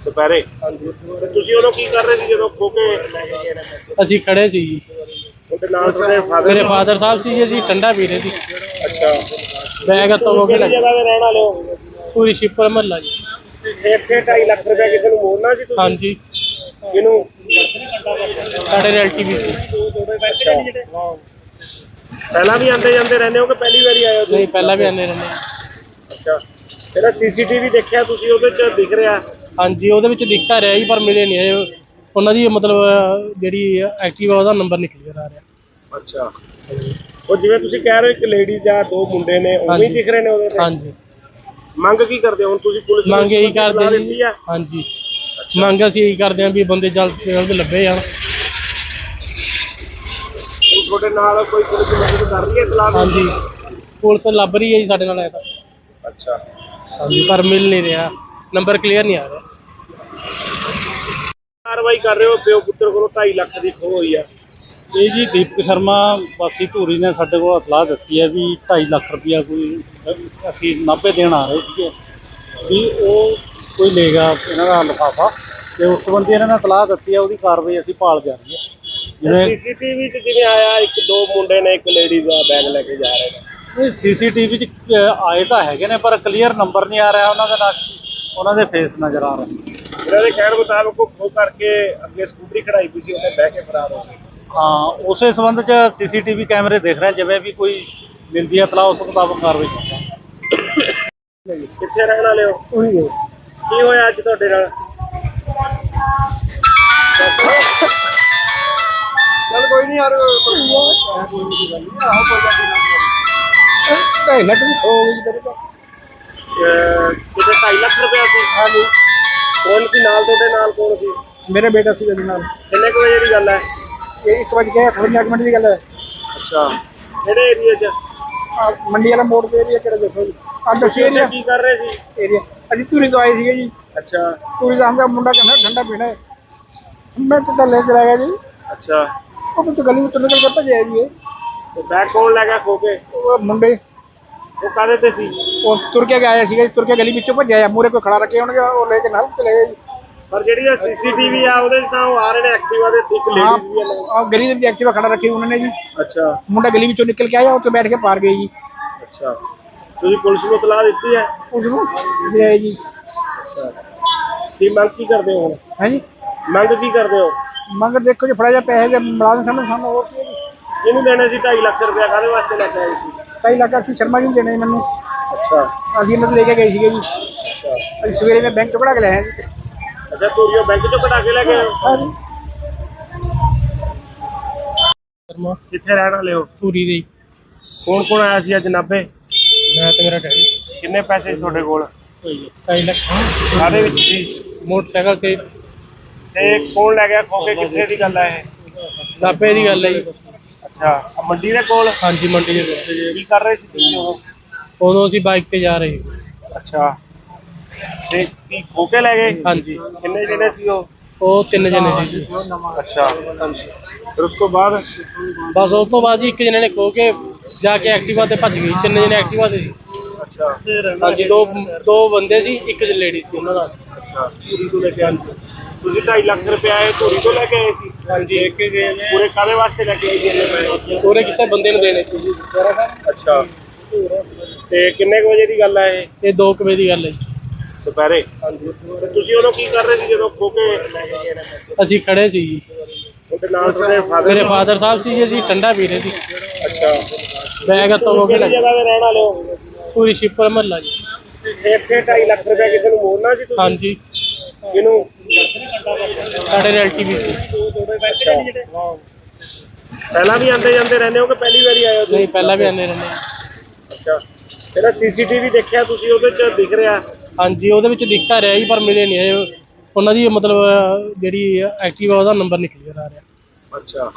ਦੁਪਹਿਰੇ? ਹਾਂਜੀ। ਤੇ ਤੁਸੀਂ ਉਦੋਂ ਕੀ ਕਰ ਰਹੇ ਸੀ ਜਦੋਂ ਖੋ ਕੇ ਲੈ ਕੇ ਗਏ ਨੇ ਪੈਸੇ? ਅਸੀਂ ਖੜੇ ਸੀ ਜੀ। ਉਹਦੇ ਨਾਲ ਤੁਹਾਡੇ ਫਾਦਰ? ਮੇਰੇ ਫਾਦਰ ਸਾਹਿਬ ਸੀ ਜੀ, ਅਸੀਂ ਠੰਡਾ ਪੀ ਰਹੇ ਸੀ। ਅੱਛਾ, ਬੈਗ ਹੱਥੋਂ ਹੋ ਕੇ ਕਿਹੜੀ ਜਗ੍ਹਾ ਤੇ ਰਹਿਣ ਵਾਲੇ ਹੋ? ਪੂਰੀ ਸ਼ਿਪਰ ਮਹੱਲਾ ਜੀ। ਇੱਥੇ 2.5 ਲੱਖ ਰੁਪਇਆ ਕਿਸੇ ਨੂੰ ਮੋੜਨਾ ਸੀ ਤੁਸੀਂ? ਹਾਂਜੀ, ਕਿਹਨੂੰ? ਸਾਡੇ ਰਿਲੇਟਿਵ ਸੀ। ਅੱਛਾ, ਪਹਿਲਾਂ ਵੀ ਆਉਂਦੇ ਜਾਂਦੇ ਰਹਿੰਦੇ ਹੋ ਕਿ ਪਹਿਲੀ ਵਾਰੀ ਆਏ ਹੋ ਤੁਸੀਂ? ਨਹੀਂ, ਪਹਿਲਾਂ ਵੀ ਆਉਂਦੇ ਰਹਿੰਦੇ। ਅੱਛਾ, ਜਿਹੜਾ ਸੀਸੀਟੀਵੀ ਦੇਖਿਆ ਤੁਸੀਂ ਉਹਦੇ 'ਚ ਦਿਖ ਰਿਹਾ? ਹਾਂਜੀ, ਉਹਦੇ ਵਿੱਚ ਦਿਖਤਾ ਰਿਹਾ ਜੀ ਪਰ ਮਿਲੇ ਨਹੀਂ ਇਹ ਉਹਨਾਂ ਦੀ ਮਤਲਬ ਜਿਹੜੀ ਐਕਟਿਵਾ ਉਹਦਾ ਨੰਬਰ ਨਿਕਲ ਕੇ ਆ ਰਿਹਾ। ਅੱਛਾ, ਉਹ ਜਿਵੇਂ ਤੁਸੀਂ ਕਹਿ ਰਹੇ ਹੋ ਇੱਕ ਲੇਡੀਜ਼ ਆ ਦੋ ਮੁੰਡੇ ਨੇ, ਉਵੇਂ ਹੀ ਦਿਖ ਰਹੇ ਨੇ ਉਹਦੇ ਤੇ? ਹਾਂਜੀ, ਮੰਗ ਕੀ ਕਰਦੇ ਹੋ ਹੁਣ ਤੁਸੀਂ? ਪੁਲਿਸ ਨੂੰ ਮੰਗ ਇਹੀ ਇਤਲਾਹ ਕਰਦੇ ਦਿੱਤੀ ਜੀ। ਆ? ਹਾਂਜੀ, ਮੰਗ ਅਸੀਂ ਇਹੀ ਕਰਦੇ ਹਾਂ ਵੀ ਬੰਦੇ ਜਲਦ ਤੋਂ ਜਲਦ ਲੱਭੇ ਜਾਣ। ਹੁਣ ਤੁਹਾਡੇ ਨਾਲ ਕੋਈ ਪੁਲਿਸ ਮਦਦ ਕਰ ਰਹੀ ਹੈ ਇਤਲਾਹ? ਹਾਂਜੀ, ਪੁਲਿਸ ਲੱਭ ਰਹੀ ਹੈ ਜੀ ਸਾਡੇ ਨਾਲ। ਤਾਂ ਅੱਛਾ, ਹਾਂਜੀ, ਪਰ ਮਿਲ ਨਹੀਂ ਰਿਹਾ, ਨੰਬਰ ਕਲੀਅਰ ਨਹੀਂ ਆ ਰਿਹਾ। ਕਾਰਵਾਈ ਕਰ ਰਹੇ ਹੋ ਪਿਓ ਪੁੱਤਰ ਕੋਲੋਂ 2.5 ਲੱਖ ਦੀ ਖੋਹ ਹੋਈ ਆ। ਇਹ ਜੀ ਦੀਪਕ ਸ਼ਰਮਾ ਵਾਸੀ ਧੂਰੀ ਨੇ ਸਾਡੇ ਕੋਲ ਇਤਲਾਹ ਦਿੱਤੀ ਹੈ ਵੀ 2.5 ਲੱਖ ਰੁਪਇਆ ਕੋਈ ਅਸੀਂ ਨਾਭੇ ਦੇਣ ਆ ਰਹੇ ਸੀਗੇ ਵੀ ਉਹ ਕੋਈ ਲੇਗਾ ਇਹਨਾਂ ਦਾ ਲਿਫਾਫਾ ਤੇ ਉਸ ਸੰਬੰਧੀ ਇਹਨਾਂ ਨੇ ਇਤਲਾਹ ਦਿੱਤੀ ਹੈ, ਉਹਦੀ ਕਾਰਵਾਈ ਅਸੀਂ ਭਾਲ ਜਾ ਰਹੀ ਹੈ। ਜਿਵੇਂ ਸੀਸੀਟੀਵੀ 'ਚ ਜਿਵੇਂ ਆਇਆ ਇੱਕ ਦੋ ਮੁੰਡੇ ਨੇ ਇੱਕ ਲੇਡੀ ਦਾ ਬੈਗ ਲੈ ਕੇ ਜਾ ਰਹੇ ਨੇ। ਇਹ ਸੀਸੀਟੀਵੀ 'ਚ ਆਏ ਤਾਂ ਹੈਗੇ ਨੇ ਪਰ ਕਲੀਅਰ ਨੰਬਰ ਨਹੀਂ ਆ ਰਿਹਾ ਉਹਨਾਂ ਦੇ ਨਾਲ, ਉਹਨਾਂ ਦੇ ਫੇਸ ਨਜ਼ਰ ਆ ਰਹੇ। ਇਹਨਾਂ ਦੇ ਕਹਿਣ ਮੁਤਾਬਕ ਉਹ ਖੋਹ ਕਰਕੇ ਅੱਗੇ ਸਕੂਟਰੀ ਖੜਾਈ ਪਈ ਸੀ, ਉਹਨੇ ਬਹਿ ਕੇ ਫਰਾਰ ਹੋ ਗਏ। ਹਾਂ, ਉਸੇ ਸੰਬੰਧ 'ਚ ਸੀਸੀਟੀਵੀ ਕੈਮਰੇ ਦੇਖ ਰਹੇ, ਜਿਵੇਂ ਵੀ ਕੋਈ ਮਿਲਦੀ ਹੈ ਇਤਲਾਹ ਉਸ ਮੁਤਾਬਕ ਕਾਰਵਾਈ ਕਰਾਂਗੇ। ਕਿੱਥੇ ਰਹਿਣ ਵਾਲੇ ਹੋ? ਉਹੀ ਹੈ ਕੀ ਹੋਇਆ ਅੱਜ ਤੁਹਾਡੇ ਨਾਲ? ਚੱਲ ਕੋਈ ਨਹੀਂ ਯਾਰ ਕੋਈ ਨਹੀਂ ਗੱਲ ਨਹੀਂ ਆਹੋ ਕੋਈ ਗੱਲ ਨਹੀਂ 2.5 ਲੱਖ ਦੀ ਖੋ ਗਈ ਮੇਰੇ ਤੋਂ ਕਿਤੇ 2.5 ਲੱਖ ਰੁਪਇਆ ਸੀ? ਹਾਂਜੀ ਕੌਣ ਸੀ ਨਾਲ ਤੁਹਾਡੇ? ਨਾਲ ਕੌਣ ਸੀ? ਮੇਰਾ ਬੇਟਾ ਸੀ ਇਹਦੇ ਨਾਲ। ਕਿੰਨੇ ਕੁ ਵਜੇ ਦੀ ਗੱਲ ਹੈ? ਇਹ 1:58 ਮਿੰਟ ਦੀ ਗੱਲ ਹੈ। ਅੱਛਾ, ਕਿਹੜੇ ਏਰੀਆ 'ਚ? ਆਹ ਮੰਡੀ ਵਾਲਾ ਮੋੜ ਦੇ ਏਰੀਆ ਕਿਹੜਾ ਦੇਖੋ ਜੀ, ਆਹ ਦੱਸੀ ਤੁਸੀਂ ਏਰੀਆ ਉੱਥੇ ਕੀ ਕਰ ਰਹੇ ਸੀ? ਏਰੀਆ ਅਸੀਂ ਧੂਰੀ ਤੋਂ ਆਏ ਸੀਗੇ ਜੀ। ਅੱਛਾ ਧੂਰੀ ਦਾ ਆਂਦਾ ਮੁੰਡਾ ਕਹਿੰਦਾ ਠੰਡਾ ਪੀਣਾ ਹੈ, ਮੈਂ ਤਾਂ ਲੈ ਕੇ ਆਇਆ ਜੀ। ਅੱਛਾ, ਉਹ ਤਾਂ ਗਲੀ ਵਿੱਚੋਂ ਨਿਕਲ ਕੇ ਭੱਜਿਆ ਜੀ ਇਹ। ਤੇ ਬੈਗ ਕੌਣ ਲੈ ਗਿਆ ਖੋ ਕੇ? ਉਹ ਮੁੰਡੇ ਉਹ ਕਾਹਦੇ ਤੇ ਸੀ? ਉਹ ਤੁਰ ਕੇ ਆਇਆ ਸੀਗਾ ਜੀ, ਤੁਰ ਕੇ ਗਲੀ ਵਿੱਚੋਂ ਭੱਜਿਆ ਆ, ਮੂਹਰੇ ਕੋਈ ਖੜਾ ਰੱਖਿਆ ਹੋਣਗੇ, ਉਹ ਲੈ ਕੇ ਨਾਲ ਚਲੇ ਗਏ ਜੀ। ਪਰ ਜਿਹੜੀ ਸੀਸੀਟੀਵੀ ਆ ਉਹਦੇ 'ਚ ਤਾਂ ਉਹ ਆ ਰਹੇ ਨੇ ਐਕਟਿਵਾ ਦੇ, ਇੱਕ ਲੇਡੀਜ਼ ਵੀ ਆ ਨਾਲ। ਆਹ ਗਲੀ ਦੇ ਵਿੱਚ ਐਕਟਿਵਾ ਖੜਾ ਰੱਖੀ ਉਹਨਾਂ ਨੇ ਜੀ। ਅੱਛਾ ਮੁੰਡਾ ਗਲੀ ਵਿੱਚੋਂ ਨਿਕਲ ਕੇ ਆਇਆ, ਉੱਥੇ ਬੈਠ ਕੇ ਪਾਰ ਗਏ ਜੀ। ਅੱਛਾ, ਤੁਸੀਂ ਪੁਲਿਸ ਨੂੰ ਇਤਲਾਹ ਦਿੱਤੀ ਹੈ? ਉਸ ਨੂੰ ਦੇ ਆਏ ਜੀ। ਅੱਛਾ, ਕੀ ਮੰਗ ਕੀ ਕਰਦੇ ਹੋ ਹੁਣ? ਹੈ ਜੀ, ਮੰਗ ਕੀ ਕਰਦੇ ਹੋ? ਮੰਗ ਦੇਖੋ ਜੀ, ਫੜਾ ਜਾ ਪੈਸੇ ਦੇ ਮਿਲਾ ਦੇਣ ਸਾਨੂੰ ਹੋਰ ਕੀ ਹੈ ਜੀ। ਇਹਨੂੰ ਦੇਣੇ ਸੀ 2.5 ਲੱਖ ਰੁਪਇਆ, ਕਾਹਦੇ ਵਾਸਤੇ ਲੈ ਕੇ ਆਏ ਸੀ? 2.5 ਲੱਖ ਅਸੀਂ ਸ਼ਰਮਾ ਜੀ ਨੂੰ ਦੇਣੇ ਮੈਨੂੰ, ਅੱਛਾ ਅਸੀਂ ਇਹਨਾਂ ਤੋਂ ਲੈ ਕੇ ਗਏ ਸੀਗੇ ਜੀ। ਅੱਛਾ ਅਸੀਂ ਸਵੇਰੇ ਮੈਂ ਬੈਂਕ ਤੋਂ ਕਢਾ ਕੇ ਲਿਆਇਆ ਜੀ। ਅੱਛਾ, ਤੋਰੀਓ ਬੈਂਕ 'ਚੋਂ ਕਢਾ ਕੇ ਲੈ ਗਏ ਹੋ? ਹਾਂ ਜੀ। ਸ਼ਰਮਾ ਕਿੱਥੇ ਰਹਿਣ ਵਾਲੇ ਹੋ? ਧੂਰੀ ਦੇ। ਕੌਣ ਕੌਣ ਆਇਆ ਸੀ ਅੱਜ ਨਾਭੇ? ਮੈਂ ਤੇ ਮੇਰਾ ਡੈਡੀ। ਕਿੰਨੇ ਪੈਸੇ ਸੀ ਤੁਹਾਡੇ ਕੋਲ? 2.5 ਲੱਖ ਕਾਹਦੇ ਵਿੱਚ ਸੀ? ਮੋਟਰਸਾਈਕਲ ਤੇ। ਤੇ ਕੌਣ ਲੈ ਗਿਆ ਖੋ ਕੇ? ਕਿੱਥੇ ਦੀ ਗੱਲ ਹੈ ਇਹ? ਨਾਭੇ ਦੀ ਗੱਲ ਹੈ ਜੀ। ਅੱਛਾ, ਆਹ ਮੰਡੀ ਦੇ ਕੋਲ? ਹਾਂਜੀ, ਮੰਡੀ ਦੇ ਕੋਲ। ਕੀ ਕਰ ਰਹੇ ਸੀ ਤੁਸੀਂ ਉਦੋਂ? ਉਦੋਂ ਅਸੀਂ ਬਾਈਕ ਤੇ ਜਾ ਰਹੇ ਸੀ। ਅੱਛਾ, ਤੇ ਕੀ ਖੋ ਕੇ ਲੈ ਗਏ? ਹਾਂਜੀ, ਕਿੰਨੇ ਜਣੇ ਸੀ ਉਹ? ਉਹ 3 ਜਣੇ ਸੀ ਜੀ। ਅੱਛਾ, ਫਿਰ ਉਸ ਤੋਂ ਬਾਅਦ? ਬਸ ਉਸ ਤੋਂ ਬਾਅਦ ਜੀ ਇੱਕ ਜਣੇ ਨੇ ਖੋ ਕੇ ਜਾ ਕੇ ਐਕਟਿਵਾ ਤੇ ਭੱਜ ਗਈ। 3 ਜਣੇ ਐਕਟਿਵਾ ਤੇ ਸੀ। ਅੱਛਾ ਹਾਂਜੀ, ਦੋ ਬੰਦੇ ਸੀ, ਇੱਕ ਲੇਡੀ ਸੀ ਉਹਨਾਂ ਦਾ। ਅੱਛਾ, ਧੂਰੀ ਤੋਂ ਲੈ ਕੇ ਆਏ ਸੀ। ਤੁਸੀਂ 2.5 ਲੱਖ ਰੁਪਇਆ ਇਹ ਧੂਰੀ ਤੋਂ ਲੈ ਕੇ ਆਏ ਸੀ? ਹਾਂਜੀ, ਇੱਕ ਗਏ ਨੇ। ਪੂਰੇ ਕਾਹਦੇ ਵਾਸਤੇ ਲੈ ਕੇ ਆਏ ਸੀ ਇੰਨੇ ਪੈਸੇ? ਪੂਰੇ ਕਿਸੇ ਬੰਦੇ ਨੂੰ ਦੇਣੇ ਸੀ ਜੀ। ਅੱਛਾ, ਤੇ ਕਿੰਨੇ ਕੁ ਵਜੇ ਦੀ ਗੱਲ ਹੈ ਇਹ? ਇਹ 2 ਵਜੇ ਦੀ ਗੱਲ ਹੈ ਜੀ। ਦੁਪਹਿਰੇ? ਹਾਂਜੀ। ਤੇ ਤੁਸੀਂ ਉਦੋਂ ਕੀ ਕਰ ਰਹੇ ਸੀ ਜਦੋਂ ਖੋ ਕੇ ਲੈ ਕੇ ਗਏ ਨੇ ਪੈਸੇ? ਅਸੀਂ ਖੜੇ ਸੀ ਜੀ। ਉਹਦੇ ਨਾਲ ਤੁਹਾਡੇ ਫਾਦਰ? ਮੇਰੇ ਫਾਦਰ ਸਾਹਿਬ ਸੀ ਜੀ, ਅਸੀਂ ਠੰਡਾ ਪੀ ਰਹੇ ਸੀ। ਅੱਛਾ, ਬੈਗ ਹੱਥੋਂ ਹੋ ਕੇ ਕਿਹੜੀ ਜਗ੍ਹਾ ਤੇ ਰਹਿਣ ਵਾਲੇ ਹੋ? ਪੂਰੀ ਸ਼ਿਪਰ ਮਹੱਲਾ ਜੀ। ਤੇ ਇੱਥੇ 2.5 ਲੱਖ ਰੁਪਇਆ ਕਿਸੇ ਨੂੰ ਮੋੜਨਾ ਸੀ ਤੁਸੀਂ? ਹਾਂਜੀ, ਕਿਹਨੂੰ? ਸਾਡੇ ਰਿਲੇਟਿਵ ਸੀ। ਅੱਛਾ, ਪਹਿਲਾਂ ਵੀ ਆਉਂਦੇ ਜਾਂਦੇ ਰਹਿੰਦੇ ਹੋ ਕਿ ਪਹਿਲੀ ਵਾਰੀ ਆਏ ਹੋ ਤੁਸੀਂ? ਨਹੀਂ, ਪਹਿਲਾਂ ਵੀ ਆਉਂਦੇ ਰਹਿੰਦੇ। ਅੱਛਾ, ਜਿਹੜਾ ਸੀਸੀਟੀਵੀ ਦੇਖਿਆ ਤੁਸੀਂ ਉਹਦੇ 'ਚ ਦਿਖ ਰਿਹਾ? ਹਾਂਜੀ, ਉਹਦੇ ਵਿੱਚ ਦਿਖਤਾ ਰਿਹਾ ਜੀ, ਪਰ ਮਿਲੇ ਨਹੀਂ ਇਹ। ਉਹਨਾਂ ਦੀ ਮਤਲਬ ਜਿਹੜੀ ਐਕਟਿਵਾ ਉਹਦਾ ਨੰਬਰ ਨਹੀਂ ਕਲੀਅਰ ਆ ਰਿਹਾ। ਅੱਛਾ,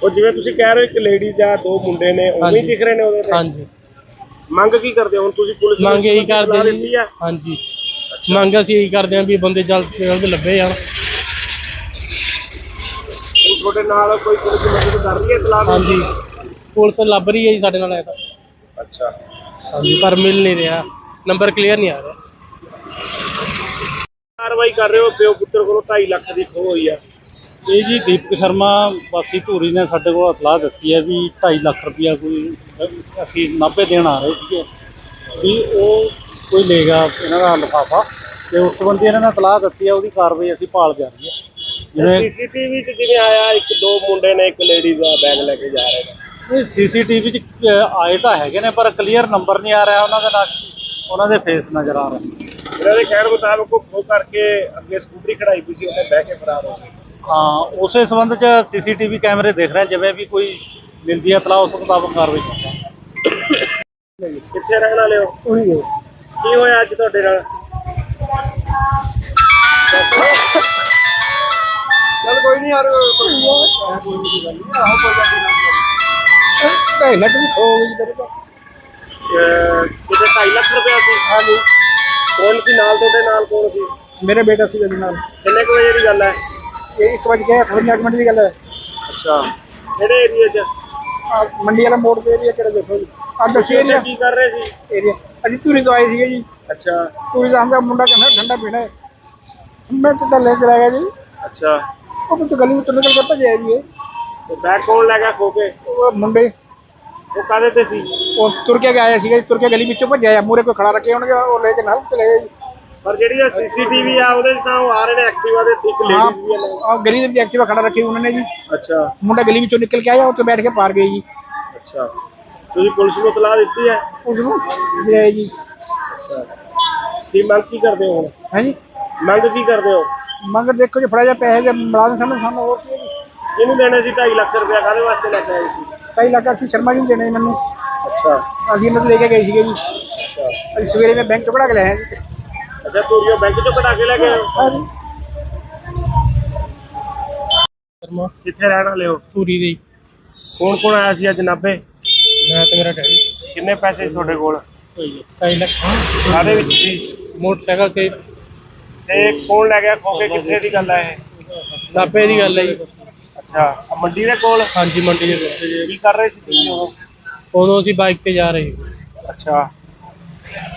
ਉਹ ਜਿਵੇਂ ਤੁਸੀਂ ਕਹਿ ਰਹੇ ਹੋ ਇੱਕ ਲੇਡੀਜ਼ ਆ, 2 ਮੁੰਡੇ ਨੇ, ਉਵੇਂ ਹੀ ਹਾਂਜੀ। ਦਿਖ ਰਹੇ ਨੇ ਉਹਦੇ ਤੇ? ਹਾਂਜੀ, ਮੰਗ ਕੀ ਕਰਦੇ ਹੋ ਹੁਣ ਤੁਸੀਂ? ਪੁਲਿਸ ਨੂੰ ਮੰਗ ਇਹੀ ਇਸ ਸੰਬੰਧੀ ਕਰਦੇ ਇਤਲਾਹ ਜੀ। ਦਿੱਤੀ ਆ? ਹਾਂਜੀ, ਮੰਗ ਅਸੀਂ ਇਹੀ ਕਰਦੇ ਹਾਂ ਵੀ ਬੰਦੇ ਜਲਦ ਤੋਂ ਜਲਦ ਲੱਭੇ ਜਾਣ। ਹੁਣ ਤੁਹਾਡੇ ਨਾਲ ਕੋਈ ਪੁਲਿਸ ਮਦਦ ਕਰ ਰਹੀ ਹੈ ਇਤਲਾਹ ਨੂੰ? ਹਾਂਜੀ, ਪੁਲਿਸ ਲੱਭ ਰਹੀ ਹੈ ਜੀ ਸਾਡੇ ਨਾਲ। ਤਾਂ ਅੱਛਾ, ਹਾਂਜੀ, ਪਰ ਮਿਲ ਨਹੀਂ ਰਿਹਾ, ਨੰਬਰ ਕਲੀਅਰ ਨਹੀਂ ਆ ਰਿਹਾ। ਕਾਰਵਾਈ ਕਰ ਰਹੇ ਹੋ? ਪਿਓ ਪੁੱਤਰ ਕੋਲੋਂ 2.5 ਲੱਖ ਦੀ ਖੋਹ ਹੋਈ ਆ। ਇਹ ਜੀ ਦੀਪਕ ਸ਼ਰਮਾ ਵਾਸੀ ਧੂਰੀ ਨੇ ਸਾਡੇ ਕੋਲ ਇਤਲਾਹ ਦਿੱਤੀ ਹੈ ਵੀ 2.5 ਲੱਖ ਰੁਪਇਆ ਕੋਈ ਅਸੀਂ ਨਾਭੇ ਦੇਣ ਆ ਰਹੇ ਸੀਗੇ, ਵੀ ਉਹ ਕੋਈ ਲੈ ਗਿਆ ਇਹਨਾਂ ਦਾ ਲਿਫਾਫਾ, ਤੇ ਉਸ ਸੰਬੰਧੀ ਇਹਨਾਂ ਨੇ ਇਤਲਾਹ ਦਿੱਤੀ ਹੈ। ਉਹਦੀ ਕਾਰਵਾਈ ਅਸੀਂ ਭਾਲ ਜਾ ਰਹੀ ਹੈ। ਜਿਵੇਂ ਸੀਸੀਟੀਵੀ 'ਚ ਜਿਵੇਂ ਆਇਆ, 1-2 ਮੁੰਡੇ ਨੇ, ਇੱਕ ਲੇਡੀਜ਼ ਆ, ਬੈਗ ਲੈ ਕੇ ਜਾ ਰਹੇ ਨੇ। ਇਹ ਸੀਸੀਟੀਵੀ 'ਚ ਆਏ ਤਾਂ ਹੈਗੇ ਨੇ, ਪਰ ਕਲੀਅਰ ਨੰਬਰ ਨਹੀਂ ਆ ਰਿਹਾ ਉਹਨਾਂ ਦਾ, ਨਾ ਉਹਨਾਂ ਦੇ ਫੇਸ ਨਜ਼ਰ ਆ ਰਹੇ। ਇਹਨਾਂ ਦੇ ਕਹਿਣ ਮੁਤਾਬਕ ਉਹ ਖੋਹ ਕਰਕੇ ਅੱਗੇ ਸਕੂਟਰੀ ਖੜਾਈ ਪਈ ਸੀ, ਉਹਨੇ ਬਹਿ ਕੇ ਫਰਾਰ ਹੋ ਗਏ। ਹਾਂ, ਉਸੇ ਸੰਬੰਧ 'ਚ ਸੀਸੀਟੀਵੀ ਕੈਮਰੇ ਦੇਖ ਰਹੇ, ਜਿਵੇਂ ਵੀ ਕੋਈ ਮਿਲਦੀ ਹੈ ਇਤਲਾਹ ਉਸ ਮੁਤਾਬਕ ਕਾਰਵਾਈ ਕਰਾਂਗੇ। ਕਿੱਥੇ ਰਹਿਣ ਵਾਲੇ ਹੋ? ਉਹੀ ਹੈ। ਕੀ ਹੋਇਆ ਅੱਜ ਤੁਹਾਡੇ ਨਾਲ? ਚੱਲ ਕੋਈ ਨਹੀਂ ਯਾਰ, ਕੋਈ ਨਹੀਂ ਗੱਲ ਨਹੀਂ, ਆਹੋ ਕੋਈ ਗੱਲ ਨਹੀਂ। 2.5 ਲੱਖ ਦੀ ਖੋ ਗਈ ਮੇਰੇ ਤੋਂ। ਕਿਤੇ 2.5 ਲੱਖ ਰੁਪਇਆ ਸੀ? ਹਾਂਜੀ, ਕੌਣ ਸੀ ਨਾਲ ਤੁਹਾਡੇ? ਨਾਲ ਕੌਣ ਸੀ? ਮੇਰਾ ਬੇਟਾ ਸੀ ਇਹਦੇ ਨਾਲ। ਕਿੰਨੇ ਕੁ ਵਜੇ ਦੀ ਗੱਲ ਹੈ? ਇਹ 1:58 ਮਿੰਟ ਦੀ ਗੱਲ ਹੈ। ਅੱਛਾ, ਕਿਹੜੇ ਏਰੀਆ 'ਚ? ਆਹ ਮੰਡੀ ਵਾਲਾ ਮੋੜ ਦੇ ਏਰੀਆ ਕਿਹੜਾ ਦੇਖੋ ਜੀ, ਆਹ ਦੱਸੀ ਤੁਸੀਂ ਉੱਥੇ ਏਰੀਆ ਕੀ ਕਰ ਰਹੇ ਸੀ? ਏਰੀਆ ਅਸੀਂ ਧੂਰੀ ਤੋਂ ਆਏ ਸੀਗੇ ਜੀ। ਅੱਛਾ ਧੂਰੀ ਦਾ ਆਂਦਾ ਮੁੰਡਾ ਕਹਿੰਦਾ ਠੰਡਾ ਪੀਣਾ ਹੈ, ਮੈਂ ਤਾਂ ਲੈ ਕੇ ਆਇਆ ਜੀ। ਅੱਛਾ, ਉਹ ਤਾਂ ਗਲੀ ਵਿੱਚੋਂ ਨਿਕਲ ਕੇ ਭੱਜਿਆ ਜੀ ਇਹ। ਤੇ ਬੈਗ ਕੌਣ ਲੈ ਗਿਆ ਖੋ ਕੇ? ਉਹ ਮੁੰਡੇ ਉਹ ਕਾਹਦੇ ਤੇ ਸੀ? ਉਹ ਤੁਰ ਕੇ ਆਇਆ ਸੀਗਾ ਜੀ, ਤੁਰ ਕੇ ਗਲੀ ਵਿੱਚੋਂ ਭੱਜਿਆ ਆ, ਮੂਹਰੇ ਕੋਈ ਖੜਾ ਰੱਖਿਆ ਹੋਣਗੇ, ਉਹ ਲੈ ਕੇ ਨਾਲ ਚਲੇ ਗਏ ਜੀ। ਪਰ ਜਿਹੜੀ ਸੀਸੀਟੀਵੀ ਆ ਉਹਦੇ 'ਚ ਤਾਂ ਉਹ ਆ ਰਹੇ ਨੇ ਐਕਟਿਵਾ ਦੇ, ਇੱਕ ਲੇਡੀਜ਼ ਵੀ ਆ ਨਾਲ। ਆਹ ਗਲੀ ਦੇ ਵਿੱਚ ਐਕਟਿਵਾ ਖੜਾ ਰੱਖੀ ਉਹਨਾਂ ਨੇ ਜੀ। ਅੱਛਾ ਮੁੰਡਾ ਗਲੀ ਵਿੱਚੋਂ ਨਿਕਲ ਕੇ ਆਇਆ, ਉੱਥੇ ਬੈਠ ਕੇ ਪਾਰ ਗਏ ਜੀ। ਅੱਛਾ, ਤੁਸੀਂ ਪੁਲਿਸ ਨੂੰ ਇਤਲਾਹ ਦਿੱਤੀ ਹੈ? ਉਸ ਨੂੰ ਦੇ ਆਏ ਜੀ। ਅੱਛਾ, ਕੀ ਮੰਗ ਕੀ ਕਰਦੇ ਹੋ ਹੁਣ? ਹੈ ਜੀ, ਮੰਗ ਕੀ ਕਰਦੇ ਹੋ? ਮੰਗ ਦੇਖੋ ਜੀ, ਫੜਾ ਜਾ ਪੈਸੇ ਦੇ ਮਿਲਾ ਦੇਣ ਸਾਨੂੰ ਹੋਰ ਕੀ ਹੈ ਜੀ। ਇਹਨੂੰ ਦੇਣੇ ਸੀ 2.5 ਲੱਖ ਰੁਪਇਆ, ਕਾਹਦੇ ਵਾਸਤੇ ਲੈ ਕੇ ਆਏ ਸੀ? 2.5 ਲੱਖ ਅਸੀਂ ਸ਼ਰਮਾ ਜੀ ਨੂੰ ਦੇਣੇ ਮੈਨੂੰ, ਅੱਛਾ ਅਸੀਂ ਇਹਨਾਂ ਤੋਂ ਲੈ ਕੇ ਗਏ ਸੀਗੇ ਜੀ। ਅੱਛਾ ਅਸੀਂ ਸਵੇਰੇ ਮੈਂ ਬੈਂਕ ਤੋਂ ਕਢਾ ਕੇ ਲਿਆਇਆ ਜੀ। ਅੱਛਾ, ਤੋਰੀਓ ਬੈਂਕ 'ਚੋਂ ਕਢਾ ਕੇ ਲੈ ਗਏ ਹੋ? ਹਾਂ ਜੀ। ਸ਼ਰਮਾ ਕਿੱਥੇ ਰਹਿਣ ਵਾਲੇ ਹੋ? ਧੂਰੀ ਦੇ ਕੌਣ ਕੌਣ ਆਇਆ ਸੀ ਅੱਜ ਨਾਭੇ? ਮੈਂ ਤੇ ਮੇਰਾ ਡੈਡੀ ਕਿੰਨੇ ਪੈਸੇ ਸੀ ਤੁਹਾਡੇ ਕੋਲ? 2.5 ਲੱਖ ਕਾਹਦੇ ਵਿੱਚ ਸੀ? ਮੋਟਰਸਾਈਕਲ ਤੇ ਤੇ ਕੌਣ ਲੈ ਗਿਆ ਖੋ ਕੇ? ਕਿੱਥੇ ਦੀ ਗੱਲ ਹੈ ਇਹ? ਨਾਭੇ ਦੀ ਗੱਲ ਹੈ ਜੀ। ਅੱਛਾ, ਆਹ ਮੰਡੀ ਦੇ ਕੋਲ? ਹਾਂਜੀ ਮੰਡੀ ਦੇ ਕੋਲ। ਕੀ ਕਰ ਰਹੇ ਸੀ ਤੁਸੀਂ ਉਦੋਂ? ਉਦੋਂ ਅਸੀਂ ਬਾਈਕ ਤੇ ਜਾ ਰਹੇ ਸੀ। ਅੱਛਾ,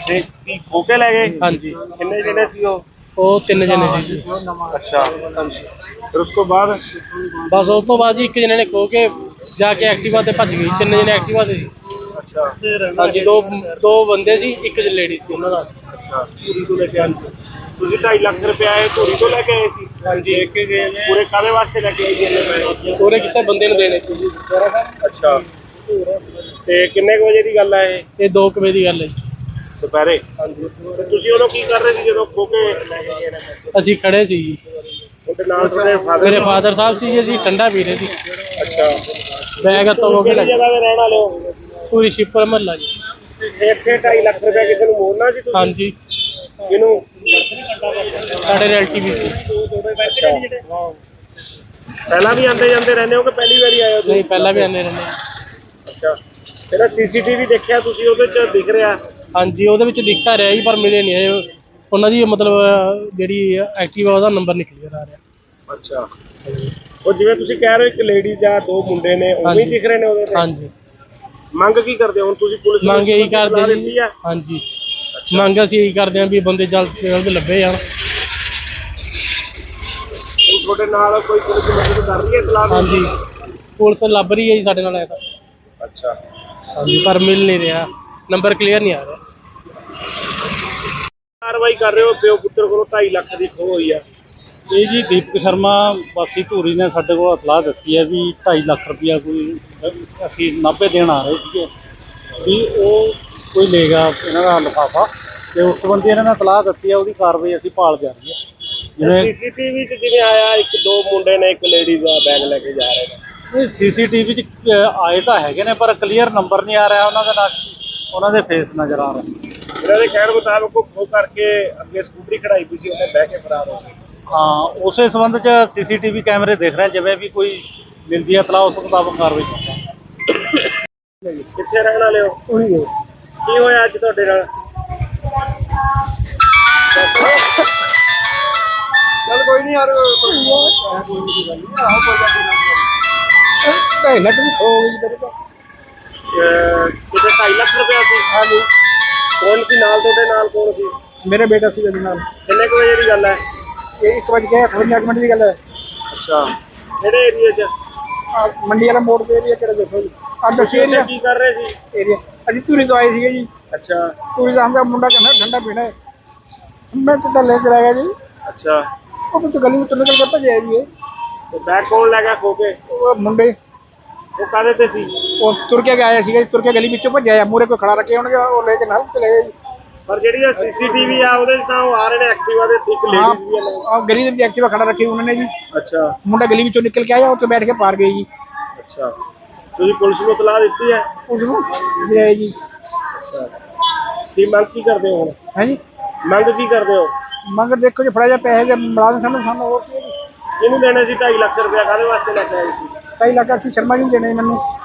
ਤੇ ਕੀ ਖੋ ਕੇ ਲੈ ਗਏ? ਹਾਂਜੀ ਕਿੰਨੇ ਜਿਹੜੇ ਸੀ ਉਹ? ਉਹ 3 ਜਣੇ ਸੀ ਜੀ। ਅੱਛਾ, ਫਿਰ ਉਸ ਤੋਂ ਬਾਅਦ? ਬਸ ਉਸ ਤੋਂ ਬਾਅਦ ਜੀ ਇੱਕ ਜਣੇ ਨੇ ਖੋ ਕੇ ਜਾ ਕੇ ਐਕਟਿਵਾ ਤੇ ਭੱਜ ਗਈ। 3 ਜਣੇ ਐਕਟਿਵਾ ਤੇ ਸੀ। ਅੱਛਾ ਹਾਂਜੀ ਦੋ ਬੰਦੇ ਸੀ, ਇੱਕ ਲੇਡੀ ਸੀ ਉਹਨਾਂ ਦਾ। ਅੱਛਾ, ਧੂਰੀ ਤੋਂ ਲੈ ਕੇ ਆਏ ਸੀ। ਤੁਸੀਂ 2.5 ਲੱਖ ਰੁਪਏ ਇਹ ਧੂਰੀ ਤੋਂ ਲੈ ਕੇ ਆਏ ਸੀ? ਹਾਂਜੀ ਇੱਕ ਗਏ ਨੇ ਪੂਰੇ ਕਾਹਦੇ ਵਾਸਤੇ ਲੈ ਕੇ ਆਏ ਸੀ ਇੰਨੇ ਪੈਸੇ? ਪੂਰੇ ਕਿਸੇ ਬੰਦੇ ਨੂੰ ਦੇਣੇ ਸੀ ਜੀ। ਅੱਛਾ, ਤੇ ਕਿੰਨੇ ਕੁ ਵਜੇ ਦੀ ਗੱਲ ਹੈ ਇਹ? ਇਹ 2 ਵਜੇ ਦੀ ਗੱਲ ਹੈ ਜੀ। ਦੁਪਹਿਰੇ? ਹਾਂਜੀ। ਤੇ ਤੁਸੀਂ ਉਦੋਂ ਕੀ ਕਰ ਰਹੇ ਸੀ ਜਦੋਂ ਖੋ ਕੇ ਲੈ ਕੇ ਗਏ ਨੇ ਪੈਸੇ? ਅਸੀਂ ਖੜੇ ਸੀ ਜੀ। ਉਹਦੇ ਨਾਲ ਤੁਹਾਡੇ ਫਾਦਰ? ਮੇਰੇ ਫਾਦਰ ਸਾਹਿਬ ਸੀ ਜੀ, ਅਸੀਂ ਠੰਡਾ ਪੀ ਰਹੇ ਸੀ। ਅੱਛਾ, ਬੈਗ ਹੱਥੋਂ ਹੋ ਕੇ ਕਿਹੜੀ ਜਗ੍ਹਾ ਤੇ ਰਹਿਣ ਵਾਲੇ ਹੋ? ਪੂਰੀ ਸ਼ਿਪਰ ਮਹੱਲਾ ਜੀ। ਇੱਥੇ 2.5 ਲੱਖ ਰੁਪਏ ਕਿਸੇ ਨੂੰ ਮੋੜਨਾ ਸੀ ਤੁਸੀਂ? ਹਾਂਜੀ ਕਿਹਨੂੰ? ਸਾਡੇ ਰਿਲੇਟਿਵ ਸੀ। ਅੱਛਾ, ਪਹਿਲਾਂ ਵੀ ਆਉਂਦੇ ਜਾਂਦੇ ਰਹਿੰਦੇ ਹੋ ਕਿ ਪਹਿਲੀ ਵਾਰੀ ਆਏ ਹੋ ਤੁਸੀਂ? ਨਹੀਂ ਪਹਿਲਾਂ ਵੀ ਆਉਂਦੇ ਰਹਿੰਦੇ। ਅੱਛਾ, ਜਿਹੜਾ ਸੀਸੀਟੀਵੀ ਦੇਖਿਆ ਤੁਸੀਂ ਉਹਦੇ ਚ ਦਿਖ ਰਿਹਾ? ਹਾਂਜੀ ਉਹਦੇ ਵਿੱਚ ਦਿਖਤਾ ਰਿਹਾ ਜੀ, ਪਰ ਮਿਲੇ ਨਹੀਂ ਇਹ ਉਹਨਾਂ ਦੀ ਮਤਲਬ ਜਿਹੜੀ ਐਕਟਿਵਾ ਉਹਦਾ ਨੰਬਰ ਨਹੀਂ ਕਲੀਅਰ ਆ ਰਿਹਾ। ਅੱਛਾ, ਉਹ ਜਿਵੇਂ ਤੁਸੀਂ ਕਹਿ ਰਹੇ ਹੋ ਇੱਕ ਲੇਡੀਜ਼ ਆ, 2 ਮੁੰਡੇ ਨੇ, ਉਵੇਂ ਹੀ ਦਿਖ ਰਹੇ ਨੇ ਉਹਦੇ ਤੇ? ਹਾਂਜੀ ਮੰਗ ਕੀ ਕਰਦੇ ਹੋ ਹੁਣ ਤੁਸੀਂ? ਪੁਲਿਸ ਨੂੰ ਮੰਗ ਇਹੀ ਸਲਾਹ ਕਰਦੇ ਦਿੱਤੀ ਜੀ। ਆ? ਹਾਂਜੀ ਮੰਗ ਅਸੀਂ ਇਹੀ ਕਰਦੇ ਹਾਂ ਵੀ ਬੰਦੇ ਜਲਦ ਤੋਂ ਜਲਦ ਲੱਭੇ ਜਾਣ। ਹੁਣ ਤੁਹਾਡੇ ਨਾਲ ਕੋਈ ਪੁਲਿਸ ਮਦਦ ਕਰ ਰਹੀ ਹੈ ਇਤਲਾਹ ਨੂੰ? ਹਾਂਜੀ ਪੁਲਿਸ ਲੱਭ ਰਹੀ ਹੈ ਜੀ ਸਾਡੇ ਨਾਲ। ਤਾਂ ਅੱਛਾ, ਹਾਂਜੀ ਪਰ ਮਿਲ ਨਹੀਂ ਰਿਹਾ, ਨੰਬਰ ਕਲੀਅਰ ਨਹੀਂ ਆ ਰਿਹਾ। ਕਾਰਵਾਈ ਕਰ ਰਹੇ ਹੋ? ਪਿਓ ਪੁੱਤਰ ਕੋਲੋਂ 2.5 ਲੱਖ ਦੀ ਖੋਹ ਹੋਈ ਆ। ਇਹ ਜੀ ਦੀਪਕ ਸ਼ਰਮਾ ਵਾਸੀ ਧੂਰੀ ਨੇ ਸਾਡੇ ਕੋਲ ਇਤਲਾਹ ਦਿੱਤੀ ਹੈ ਵੀ 2.5 ਲੱਖ ਰੁਪਇਆ ਕੋਈ ਅਸੀਂ ਨਾਭੇ ਦੇਣ ਆ ਰਹੇ ਸੀਗੇ, ਵੀ ਉਹ ਕੋਈ ਲੈ ਗਿਆ ਇਹਨਾਂ ਦਾ ਲਿਫਾਫਾ, ਤੇ ਉਸ ਸੰਬੰਧੀ ਇਹਨਾਂ ਨੇ ਇਤਲਾਹ ਦਿੱਤੀ ਹੈ। ਉਹਦੀ ਕਾਰਵਾਈ ਅਸੀਂ ਭਾਲ ਜਾ ਰਹੀ ਹੈ। ਜਿਵੇਂ ਸੀਸੀਟੀਵੀ 'ਚ ਜਿਵੇਂ ਆਇਆ 1-2 ਮੁੰਡੇ ਨੇ, ਇੱਕ ਲੇਡੀਜ਼ ਆ, ਬੈਗ ਲੈ ਕੇ ਜਾ ਰਹੇ ਨੇ। ਇਹ ਸੀਸੀਟੀਵੀ 'ਚ ਆਏ ਤਾਂ ਹੈਗੇ ਨੇ, ਪਰ ਕਲੀਅਰ ਨੰਬਰ ਨਹੀਂ ਆ ਰਿਹਾ ਉਹਨਾਂ ਦਾ, ਨਾ ਉਹਨਾਂ ਦੇ ਫੇਸ ਨਜ਼ਰ ਆ ਰਹੇ। ਇਹਨਾਂ ਦੇ ਕਹਿਣ ਮੁਤਾਬਕ ਉਹ ਖੋਹ ਕਰਕੇ ਅੱਗੇ ਸਕੂਟਰੀ ਖੜਾਈ ਪਈ ਸੀ, ਉਹਨੇ ਬਹਿ ਕੇ ਫਰਾਰ ਹੋ ਗਏ। ਹਾਂ, ਉਸੇ ਸੰਬੰਧ 'ਚ ਸੀਸੀਟੀਵੀ ਕੈਮਰੇ ਦੇਖ ਰਹੇ, ਜਿਵੇਂ ਵੀ ਕੋਈ ਮਿਲਦੀ ਹੈ ਇਤਲਾਹ ਉਸ ਮੁਤਾਬਕ ਕਾਰਵਾਈ ਕਰਾਂਗੇ। ਕਿੱਥੇ ਰਹਿਣ ਵਾਲੇ ਹੋ? ਕੀ ਹੋਇਆ ਅੱਜ ਤੁਹਾਡੇ ਨਾਲ? ਚੱਲ ਕੋਈ ਨਹੀਂ ਯਾਰ, ਕੋਈ ਨਹੀਂ ਗੱਲ ਨਹੀਂ। ਆਹੋ ਕੋਈ ਗੱਲ ਨਹੀਂ। 2.5 ਲੱਖ ਦੀ ਖੋ ਗਈ ਤੇਰੇ ਤੋਂ। ਕਿਤੇ 2.5 ਲੱਖ ਰੁਪਇਆ ਸੀ? ਹਾਂਜੀ, ਕੌਣ ਸੀ ਨਾਲ ਤੁਹਾਡੇ? ਨਾਲ ਕੌਣ ਸੀ? ਮੇਰੇ ਬੇਟਾ ਸੀ ਇਹਦੇ ਨਾਲ। ਕਿੰਨੇ ਕੁ ਵਜੇ ਦੀ ਗੱਲ ਹੈ? ਇਹ 1:58 ਮਿੰਟ ਦੀ ਗੱਲ ਹੈ। ਅੱਛਾ, ਕਿਹੜੇ ਏਰੀਏ 'ਚ? ਆਹ ਮੰਡੀ ਵਾਲਾ ਮੋੜ ਦੇ ਏਰੀਆ ਕਿਹੜਾ ਦੇਖੋ ਜੀ। ਆਹ ਦੱਸੀ ਉੱਥੇ ਏਰੀਆ ਕੀ ਕਰ ਰਹੇ ਸੀ? ਏਰੀਆ ਅਸੀਂ ਧੂਰੀ ਤੋਂ ਆਏ ਸੀਗੇ ਜੀ। ਅੱਛਾ ਧੂਰੀ ਦਾ ਹਮਦਾ ਮੁੰਡਾ ਕਹਿੰਦਾ ਠੰਡਾ ਪੀਣਾ ਹੈ। ਮੈਂ ਟੁੱਟਾ ਲੈ ਕੇ ਆ ਗਿਆ ਜੀ। ਅੱਛਾ, ਉਹ ਤੋਂ ਗਲੀ ਵਿੱਚ ਨਿਕਲ ਕੇ ਭੱਜਿਆ ਜੀ ਇਹ। ਤੇ ਬੈਗ ਕੌਣ ਲੈ ਗਿਆ ਖੋ ਕੇ? ਉਹ ਮੁੰਡੇ ਉਹ ਕਾਹਦੇ ਤੇ ਸੀ? ਉਹ ਤੁਰ ਕੇ ਆਇਆ ਸੀਗਾ ਜੀ, ਤੁਰ ਕੇ ਗਲੀ ਵਿੱਚੋਂ ਭੱਜਿਆ ਆ। ਮੂਹਰੇ ਕੋਈ ਖੜਾ ਰੱਖਿਆ ਹੋਣਗੇ, ਉਹ ਲੈ ਕੇ ਨਾਲ ਚਲੇ ਗਏ ਜੀ। ਪਰ ਜਿਹੜੀ ਸੀਸੀਟੀਵੀ ਆ ਉਹਦੇ 'ਚ ਤਾਂ ਉਹ ਆ ਰਹੇ ਨੇ ਐਕਟਿਵਾ ਦੇ, ਇੱਕ ਲੇਡੀਜ਼ ਵੀ ਆ ਨਾਲ। ਆਹ ਗਲੀ ਦੇ ਵਿੱਚ ਐਕਟਿਵਾ ਖੜਾ ਰੱਖੀ ਉਹਨਾਂ ਨੇ ਜੀ। ਅੱਛਾ ਮੁੰਡਾ ਗਲੀ ਵਿੱਚੋਂ ਨਿਕਲ ਕੇ ਆਇਆ, ਉੱਥੇ ਬੈਠ ਕੇ ਪਾਰ ਗਏ ਜੀ। ਅੱਛਾ, ਤੁਸੀਂ ਪੁਲਿਸ ਨੂੰ ਇਤਲਾਹ ਦਿੱਤੀ ਹੈ? ਉਸ ਨੂੰ ਲਿਆਏ ਜੀ। ਅੱਛਾ, ਕੀ ਮੰਗ ਕੀ ਕਰਦੇ ਹੋ ਹੁਣ? ਹੈ ਜੀ, ਮੰਗ ਕੀ ਕਰਦੇ ਹੋ? ਮੰਗ ਦੇਖੋ ਜੀ, ਫੜਾ ਜਾ ਪੈਸੇ ਦੇ ਮਿਲਾ ਦੇਣ ਸਾਨੂੰ ਹੋਰ ਕੀ ਹੈ ਜੀ। ਇਹਨੂੰ ਦੇਣੇ ਸੀ 2.5 ਲੱਖ ਰੁਪਇਆ, ਕਾਹਦੇ ਵਾਸਤੇ ਲੈ ਕੇ ਆਏ ਸੀ? 2.5 ਲੱਖ ਅਸੀਂ ਸ਼ਰਮਾ ਜੀ ਦੇਣੇ ਮੈਨੂੰ।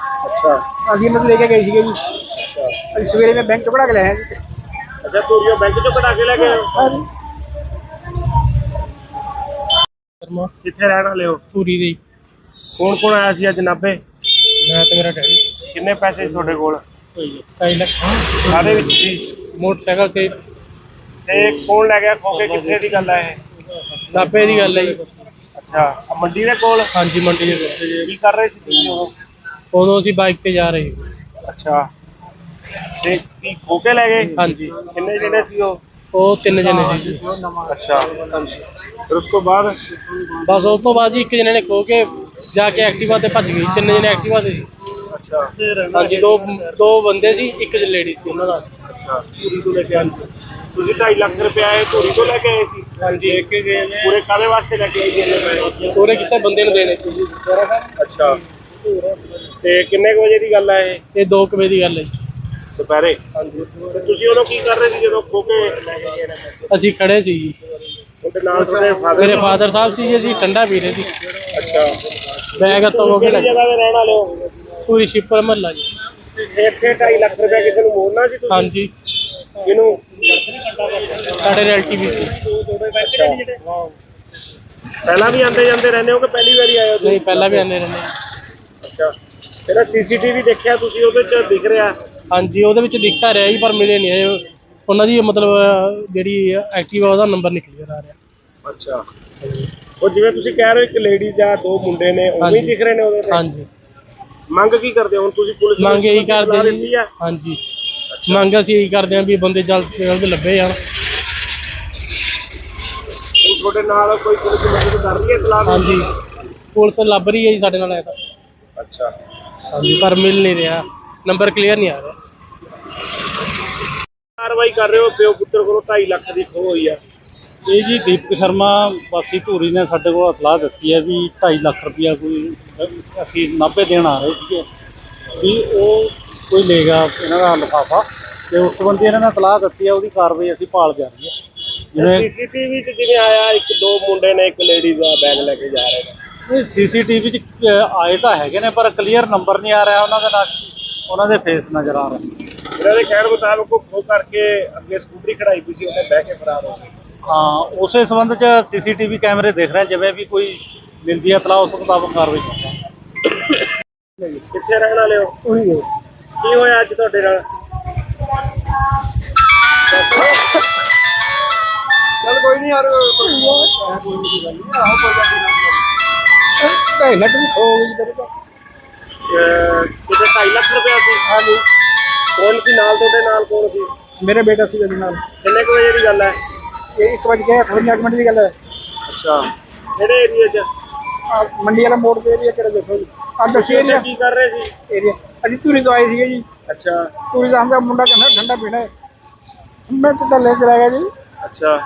ਅੱਛਾ ਅਸੀਂ ਇਹਨਾਂ ਤੋਂ ਲੈ ਕੇ ਗਏ ਸੀਗੇ ਜੀ। ਅੱਛਾ ਅਸੀਂ ਸਵੇਰੇ ਮੈਂ ਬੈਂਕ ਤੋਂ ਕਢਾ ਕੇ ਲਿਆਇਆ ਜੀ। ਅੱਛਾ, ਧੂਰੀਓ ਬੈਂਕ 'ਚੋਂ ਕਢਾ ਕੇ ਲੈ ਗਏ ਹੋ? ਹਾਂ ਜੀ। ਸ਼ਰਮਾ ਕਿੱਥੇ ਰਹਿਣ ਵਾਲੇ ਹੋ? ਧੂਰੀ ਦੇ ਕੌਣ ਕੌਣ ਆਇਆ ਸੀ ਅੱਜ ਨਾਭੇ? ਮੈਂ ਤੇ ਮੇਰਾ ਡੈਡੀ ਕਿੰਨੇ ਪੈਸੇ ਸੀ ਤੁਹਾਡੇ ਕੋਲ? 2.5 ਲੱਖ ਕਾਹਦੇ ਵਿੱਚ ਸੀ? ਮੋਟਰਸਾਈਕਲ ਤੇ ਤੇ ਕੌਣ ਲੈ ਗਿਆ ਖੋ ਕੇ? ਕਿੱਥੇ ਦੀ ਗੱਲ ਹੈ ਇਹ? ਨਾਭੇ ਦੀ ਗੱਲ ਹੈ ਜੀ। ਅੱਛਾ, ਆਹ ਮੰਡੀ ਦੇ ਕੋਲ? ਹਾਂਜੀ ਮੰਡੀ ਦੇ ਕੋਲ। ਕੀ ਕਰ ਰਹੇ ਸੀ ਤੁਸੀਂ ਉਦੋਂ? ਉਦੋਂ ਅਸੀਂ ਬਾਈਕ ਤੇ ਜਾ ਰਹੇ ਸੀ। ਅੱਛਾ, ਤੇ ਕੀ ਖੋ ਕੇ ਲੈ ਗਏ? ਹਾਂਜੀ ਕਿੰਨੇ ਜਿਹੜੇ ਸੀ ਉਹ? ਉਹ 3 ਜਣੇ ਸੀ ਜੀ। ਅੱਛਾ, ਫਿਰ ਉਸ ਤੋਂ ਬਾਅਦ? ਬਸ ਉਸ ਤੋਂ ਬਾਅਦ ਜੀ ਇੱਕ ਜਣੇ ਨੇ ਖੋ ਕੇ ਜਾ ਕੇ ਐਕਟਿਵਾ ਤੇ ਭੱਜ ਗਈ। 3 ਜਣੇ ਐਕਟਿਵਾ ਤੇ ਸੀ। ਅੱਛਾ ਹਾਂਜੀ ਦੋ ਬੰਦੇ ਸੀ, ਇੱਕ ਲੇਡੀ ਸੀ ਉਹਨਾਂ ਦਾ। ਅੱਛਾ, ਧੂਰੀ ਤੋਂ ਲੈ ਕੇ ਆਏ ਸੀ। ਤੁਸੀਂ 2.5 ਲੱਖ ਰੁਪਇਆ ਇਹ ਧੂਰੀ ਤੋਂ ਲੈ ਕੇ ਆਏ ਸੀ? ਹਾਂਜੀ ਇੱਕ ਗਏ ਨੇ ਪੂਰੇ ਕਾਹਦੇ ਵਾਸਤੇ ਲੈ ਕੇ ਆਏ ਸੀ ਇੰਨੇ ਪੈਸੇ? ਪੂਰੇ ਕਿਸੇ ਬੰਦੇ ਨੂੰ ਦੇਣੇ ਸੀ ਜੀ। ਅੱਛਾ, ਤੇ ਕਿੰਨੇ ਕੁ ਵਜੇ ਦੀ ਗੱਲ ਹੈ ਇਹ? ਇਹ 2 ਵਜੇ ਦੀ ਗੱਲ ਹੈ ਜੀ। ਦੁਪਹਿਰੇ? ਹਾਂਜੀ। ਤੇ ਤੁਸੀਂ ਉਦੋਂ ਕੀ ਕਰ ਰਹੇ ਸੀ ਜਦੋਂ ਖੋ ਕੇ ਲੈ ਕੇ ਗਏ ਨੇ ਪੈਸੇ? ਅਸੀਂ ਖੜੇ ਸੀ ਜੀ। ਉਹਦੇ ਨਾਲ ਤੁਹਾਡੇ ਫਾਦਰ? ਮੇਰੇ ਫਾਦਰ ਸਾਹਿਬ ਸੀ ਜੀ, ਅਸੀਂ ਠੰਡਾ ਪੀ ਰਹੇ ਸੀ। ਅੱਛਾ, ਬੈਗ ਹੱਥੋਂ ਹੋ ਕਿਹੜੀ ਗਿਆ ਜਗ੍ਹਾ ਤੇ ਰਹਿਣ ਵਾਲੇ ਹੋ? ਪੂਰੀ ਸ਼ਿਪਰ ਮਹੱਲਾ ਜੀ। ਇੱਥੇ 2.5 ਲੱਖ ਰੁਪਏ ਕਿਸੇ ਨੂੰ ਮੋੜਨਾ ਸੀ ਤੁਸੀਂ? ਹਾਂਜੀ ਕਿਹਨੂੰ? ਸਾਡੇ ਰਿਲੇਟਿਵ ਸੀ। ਅੱਛਾ। ਪਹਿਲਾਂ ਵੀ ਆਉਂਦੇ ਜਾਂਦੇ ਰਹਿੰਦੇ ਹੋ ਕਿ ਪਹਿਲੀ ਵਾਰੀ ਆਏ ਹੋ ਤੁਸੀਂ? ਨਹੀਂ ਪਹਿਲਾਂ ਵੀ ਆਉਂਦੇ ਰਹਿੰਦੇ। ਅੱਛਾ। ਜਿਹੜਾ ਸੀਸੀਟੀਵੀ ਦੇਖਿਆ ਤੁਸੀਂ ਉਹਦੇ ਚ ਦਿਖ ਰਿਹਾ? ਹਾਂਜੀ ਉਹਦੇ ਵਿੱਚ ਦਿਖਤਾ ਰਿਹਾ ਜੀ ਪਰ ਮਿਲੇ ਨਹੀਂ ਇਹ ਉਹਨਾਂ ਦੀ ਮਤਲਬ ਜਿਹੜੀ ਐਕਟਿਵਾ ਉਹਦਾ ਨੰਬਰ ਨਿਕਲ ਗਿਆ ਆ ਰਿਹਾ। ਅੱਛਾ। ਉਹ ਜਿਵੇਂ ਤੁਸੀਂ ਕਹਿ ਰਹੇ ਹੋ ਇੱਕ ਲੇਡੀਜ਼ ਆ ਦੋ ਮੁੰਡੇ ਨੇ ਉਵੇਂ ਹੀ ਹਾਂਜੀ। ਦਿਖ ਰਹੇ ਨੇ ਉਹਦੇ ਤੇ? ਹਾਂਜੀ ਮੰਗ ਕੀ ਕਰਦੇ ਹੋ ਹੁਣ ਤੁਸੀਂ? ਪੁਲਿਸ ਨੂੰ ਮੰਗ ਇਹੀ ਇਸ ਸੰਬੰਧੀ ਕਰਦੇ ਸਲਾਹ ਜੀ। ਦਿੱਤੀ ਆ? ਹਾਂਜੀ ਮੰਗ ਅਸੀਂ ਇਹੀ ਕਰਦੇ ਹਾਂ ਵੀ ਬੰਦੇ ਜਲਦ ਤੋਂ ਜਲਦ ਲੱਭੇ ਜਾਣ। ਹੁਣ ਤੁਹਾਡੇ ਨਾਲ ਕੋਈ ਪੁਲਿਸ ਮਦਦ ਕਰ ਰਹੀ ਹੈ ਸਲਾਹ ਦੀ? ਹਾਂਜੀ ਪੁਲਿਸ ਲੱਭ ਰਹੀ ਹੈ ਜੀ ਸਾਡੇ ਨਾਲ। ਤਾਂ ਅੱਛਾ। ਹਾਂਜੀ ਪਰ ਮਿਲ ਨਹੀਂ ਰਿਹਾ, ਨੰਬਰ ਕਲੀਅਰ ਨਹੀਂ ਆ ਰਿਹਾ। ਕਾਰਵਾਈ ਕਰ ਰਹੇ ਹੋ? ਪਿਓ ਪੁੱਤਰ ਕੋਲੋਂ 2.5 ਲੱਖ ਦੀ ਖੋਹ ਹੋਈ ਆ। ਇਹ ਜੀ ਦੀਪਕ ਸ਼ਰਮਾ ਵਾਸੀ ਧੂਰੀ ਨੇ ਸਾਡੇ ਕੋਲ ਇਤਲਾਹ ਦਿੱਤੀ ਹੈ ਵੀ 2.5 ਲੱਖ ਰੁਪਇਆ ਕੋਈ ਅਸੀਂ ਨਾਭੇ ਦੇਣ ਆ ਰਹੇ ਸੀਗੇ ਵੀ ਉਹ ਕੋਈ ਲੈ ਗਿਆ ਇਹਨਾਂ ਦਾ ਲਿਫਾਫਾ, ਤੇ ਉਸ ਸੰਬੰਧੀ ਇਹਨਾਂ ਨੇ ਇਤਲਾਹ ਦਿੱਤੀ ਹੈ। ਉਹਦੀ ਕਾਰਵਾਈ ਅਸੀਂ ਭਾਲ ਜਾ ਰਹੀ ਹੈ। ਜਿਵੇਂ ਸੀਸੀਟੀਵੀ ਚ ਜਿਵੇਂ ਆਇਆ ਇੱਕ ਦੋ ਮੁੰਡੇ ਨੇ ਇੱਕ ਲੇਡੀਜ਼ ਦਾ ਬੈਗ ਲੈ ਕੇ ਜਾ ਰਹੇ ਨੇ। ਇਹ ਸੀਸੀਟੀਵੀ 'ਚ ਆਏ ਤਾਂ ਹੈਗੇ ਨੇ ਪਰ ਕਲੀਅਰ ਨੰਬਰ ਨਹੀਂ ਆ ਰਿਹਾ ਉਹਨਾਂ ਦੇ ਨਾਲ, ਉਹਨਾਂ ਦੇ ਫੇਸ ਨਜ਼ਰ ਆ ਰਹੇ। ਇਹਨਾਂ ਦੇ ਕਹਿਣ ਮੁਤਾਬਕ ਉਹ ਖੋਹ ਕਰਕੇ ਅੱਗੇ ਸਕੂਟਰੀ ਖੜਾਈ ਪਈ ਸੀ, ਉਹਨੇ ਬਹਿ ਕੇ ਫਰਾਰ ਹੋ ਗਏ। ਹਾਂ ਉਸੇ ਸੰਬੰਧ 'ਚ ਸੀਸੀਟੀਵੀ ਕੈਮਰੇ ਦੇਖ ਰਹੇ, ਜਿਵੇਂ ਵੀ ਕੋਈ ਮਿਲਦੀ ਹੈ ਇਤਲਾਹ ਉਸ ਮੁਤਾਬਕ ਕਾਰਵਾਈ ਕਰਾਂਗੇ। ਕਿੱਥੇ ਰਹਿਣ ਵਾਲੇ ਹੋ? ਉਹੀ ਹੈ। ਕੀ ਹੋਇਆ ਅੱਜ ਤੁਹਾਡੇ ਨਾਲ? ਚੱਲ ਕੋਈ ਨਹੀਂ ਯਾਰ, ਕੋਈ ਨਹੀਂ ਗੱਲ ਨਹੀਂ। ਆਹੋ ਕੋਈ ਗੱਲ ਨਹੀਂ। ਢਾਈ ਲੱਖ ਦੀ ਖੋ ਗਈ ਤੇਰੇ ਤੋਂ। ਕਿਤੇ 2.5 ਲੱਖ ਰੁਪਇਆ ਸੀ? ਹਾਂਜੀ ਕੌਣ ਸੀ ਨਾਲ? ਤੁਹਾਡੇ ਨਾਲ ਕੌਣ ਸੀ? ਮੇਰਾ ਬੇਟਾ ਸੀ ਇਹਦੇ ਨਾਲ। ਕਿੰਨੇ ਕੁ ਵਜੇ ਦੀ ਗੱਲ ਹੈ? ਇਹ 1:58 ਮਿੰਟ ਦੀ ਗੱਲ ਹੈ। ਅੱਛਾ। ਕਿਹੜੇ ਏਰੀਏ 'ਚ? ਆਹ ਮੰਡੀ ਵਾਲਾ ਮੋੜ ਦੇ ਏਰੀਆ ਕਿਹੜਾ ਦੇਖੋ ਜੀ। ਆਹ ਦੱਸੀ ਉੱਥੇ ਏਰੀਆ ਕੀ ਕਰ ਰਹੇ ਸੀ? ਏਰੀਆ ਅਸੀਂ ਧੂਰੀ ਤੋਂ ਆਏ ਸੀਗੇ ਜੀ। ਅੱਛਾ। ਧੂਰੀ ਦਾ ਹਮਦਾ ਮੁੰਡਾ ਕਹਿੰਦਾ ਠੰਡਾ ਪੀਣਾ ਹੈ। ਮੈਂ ਟੁੱਟਾ ਲੈ ਕੇ ਆ ਗਿਆ ਜੀ। ਅੱਛਾ।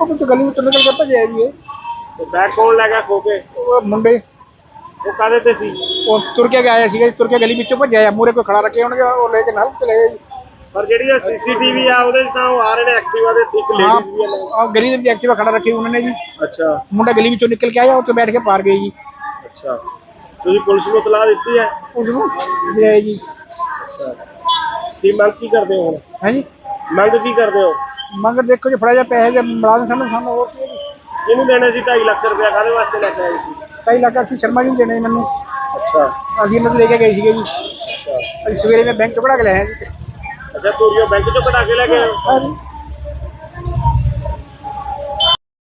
ਉਹ ਮੈਨੂੰ ਗਲੀ ਵਿੱਚ ਨਿਕਲ ਕੇ ਭੱਜਿਆ ਜੀ ਇਹ। ਤੇ ਬੈਗ ਕੌਣ ਲੈ ਗਿਆ ਖੋ ਕੇ? ਉਹ ਮੁੰਡੇ ਉਹ ਕਾਹਦੇ ਤੇ ਸੀ? ਉਹ ਤੁਰ ਕੇ ਆਇਆ ਸੀਗਾ ਜੀ, ਤੁਰ ਕੇ ਗਲੀ ਵਿੱਚੋਂ ਭੱਜਿਆ ਆ। ਮੂਹਰੇ ਕੋਈ ਖੜਾ ਰੱਖੇ ਹੋਣਗੇ, ਉਹ ਲੈ ਕੇ ਨਾਲ ਚਲੇ ਗਏ ਜੀ। ਪਰ ਜਿਹੜੀ ਸੀਸੀਟੀਵੀ ਆ ਉਹਦੇ 'ਚ ਤਾਂ ਉਹ ਆ ਰਹੇ ਨੇ ਐਕਟਿਵਾ ਦੇ, ਇੱਕ ਲੇਡੀਜ਼ ਵੀ ਆ ਨਾਲ। ਆਹ ਗਲੀ ਦੇ ਵਿੱਚ ਐਕਟਿਵਾ ਖੜਾ ਰੱਖੀ ਉਹਨਾਂ ਨੇ ਜੀ। ਅੱਛਾ। ਮੁੰਡਾ ਗਲੀ ਵਿੱਚੋਂ ਨਿਕਲ ਕੇ ਆਇਆ, ਉੱਥੇ ਬੈਠ ਕੇ ਪਾਰ ਗਏ ਜੀ। ਅੱਛਾ। ਤੁਸੀਂ ਪੁਲਿਸ ਨੂੰ ਇਤਲਾਹ ਦਿੱਤੀ ਹੈ? ਉਸ ਨੂੰ ਦੇ ਆਏ ਜੀ। ਅੱਛਾ। ਕੀ ਮੰਗ ਕੀ ਕਰਦੇ ਹੋ ਹੁਣ? ਹਾਂਜੀ ਮੰਗ ਕੀ ਕਰਦੇ ਹੋ? ਮੰਗ ਦੇਖੋ ਜੀ, ਫੜਾ ਜਾ ਪੈਸੇ ਦੇ ਮੁਲਾਜ਼ਮ ਸਾਨੂੰ ਹੋਰ ਕੀ ਹੈ ਜੀ। ਇਹਨੂੰ ਦੇਣੇ ਸੀ 2.5 ਲੱਖ ਰੁਪਇਆ, ਕਾਹਦੇ ਵਾਸਤੇ ਲੈ ਕੇ ਆਏ ਸੀ? 2.5 ਲੱਖ ਅਸੀਂ ਸ਼ਰਮਾ ਜੀ ਨੂੰ ਦੇਣੇ ਮੈਨੂੰ। ਅੱਛਾ। ਅਸੀਂ ਇਹਨਾਂ ਤੋਂ ਲੈ ਕੇ ਗਏ ਸੀਗੇ ਜੀ। ਅੱਛਾ। ਅਸੀਂ ਸਵੇਰੇ ਮੈਂ ਬੈਂਕ ਤੋਂ ਕਢਾ ਕੇ ਲਿਆਇਆ ਜੀ। ਅੱਛਾ। ਧੂਰੀਓ ਬੈਂਕ 'ਚੋਂ ਕਢਾ ਕੇ ਲੈ ਗਏ ਹੋ? ਹਾਂਜੀ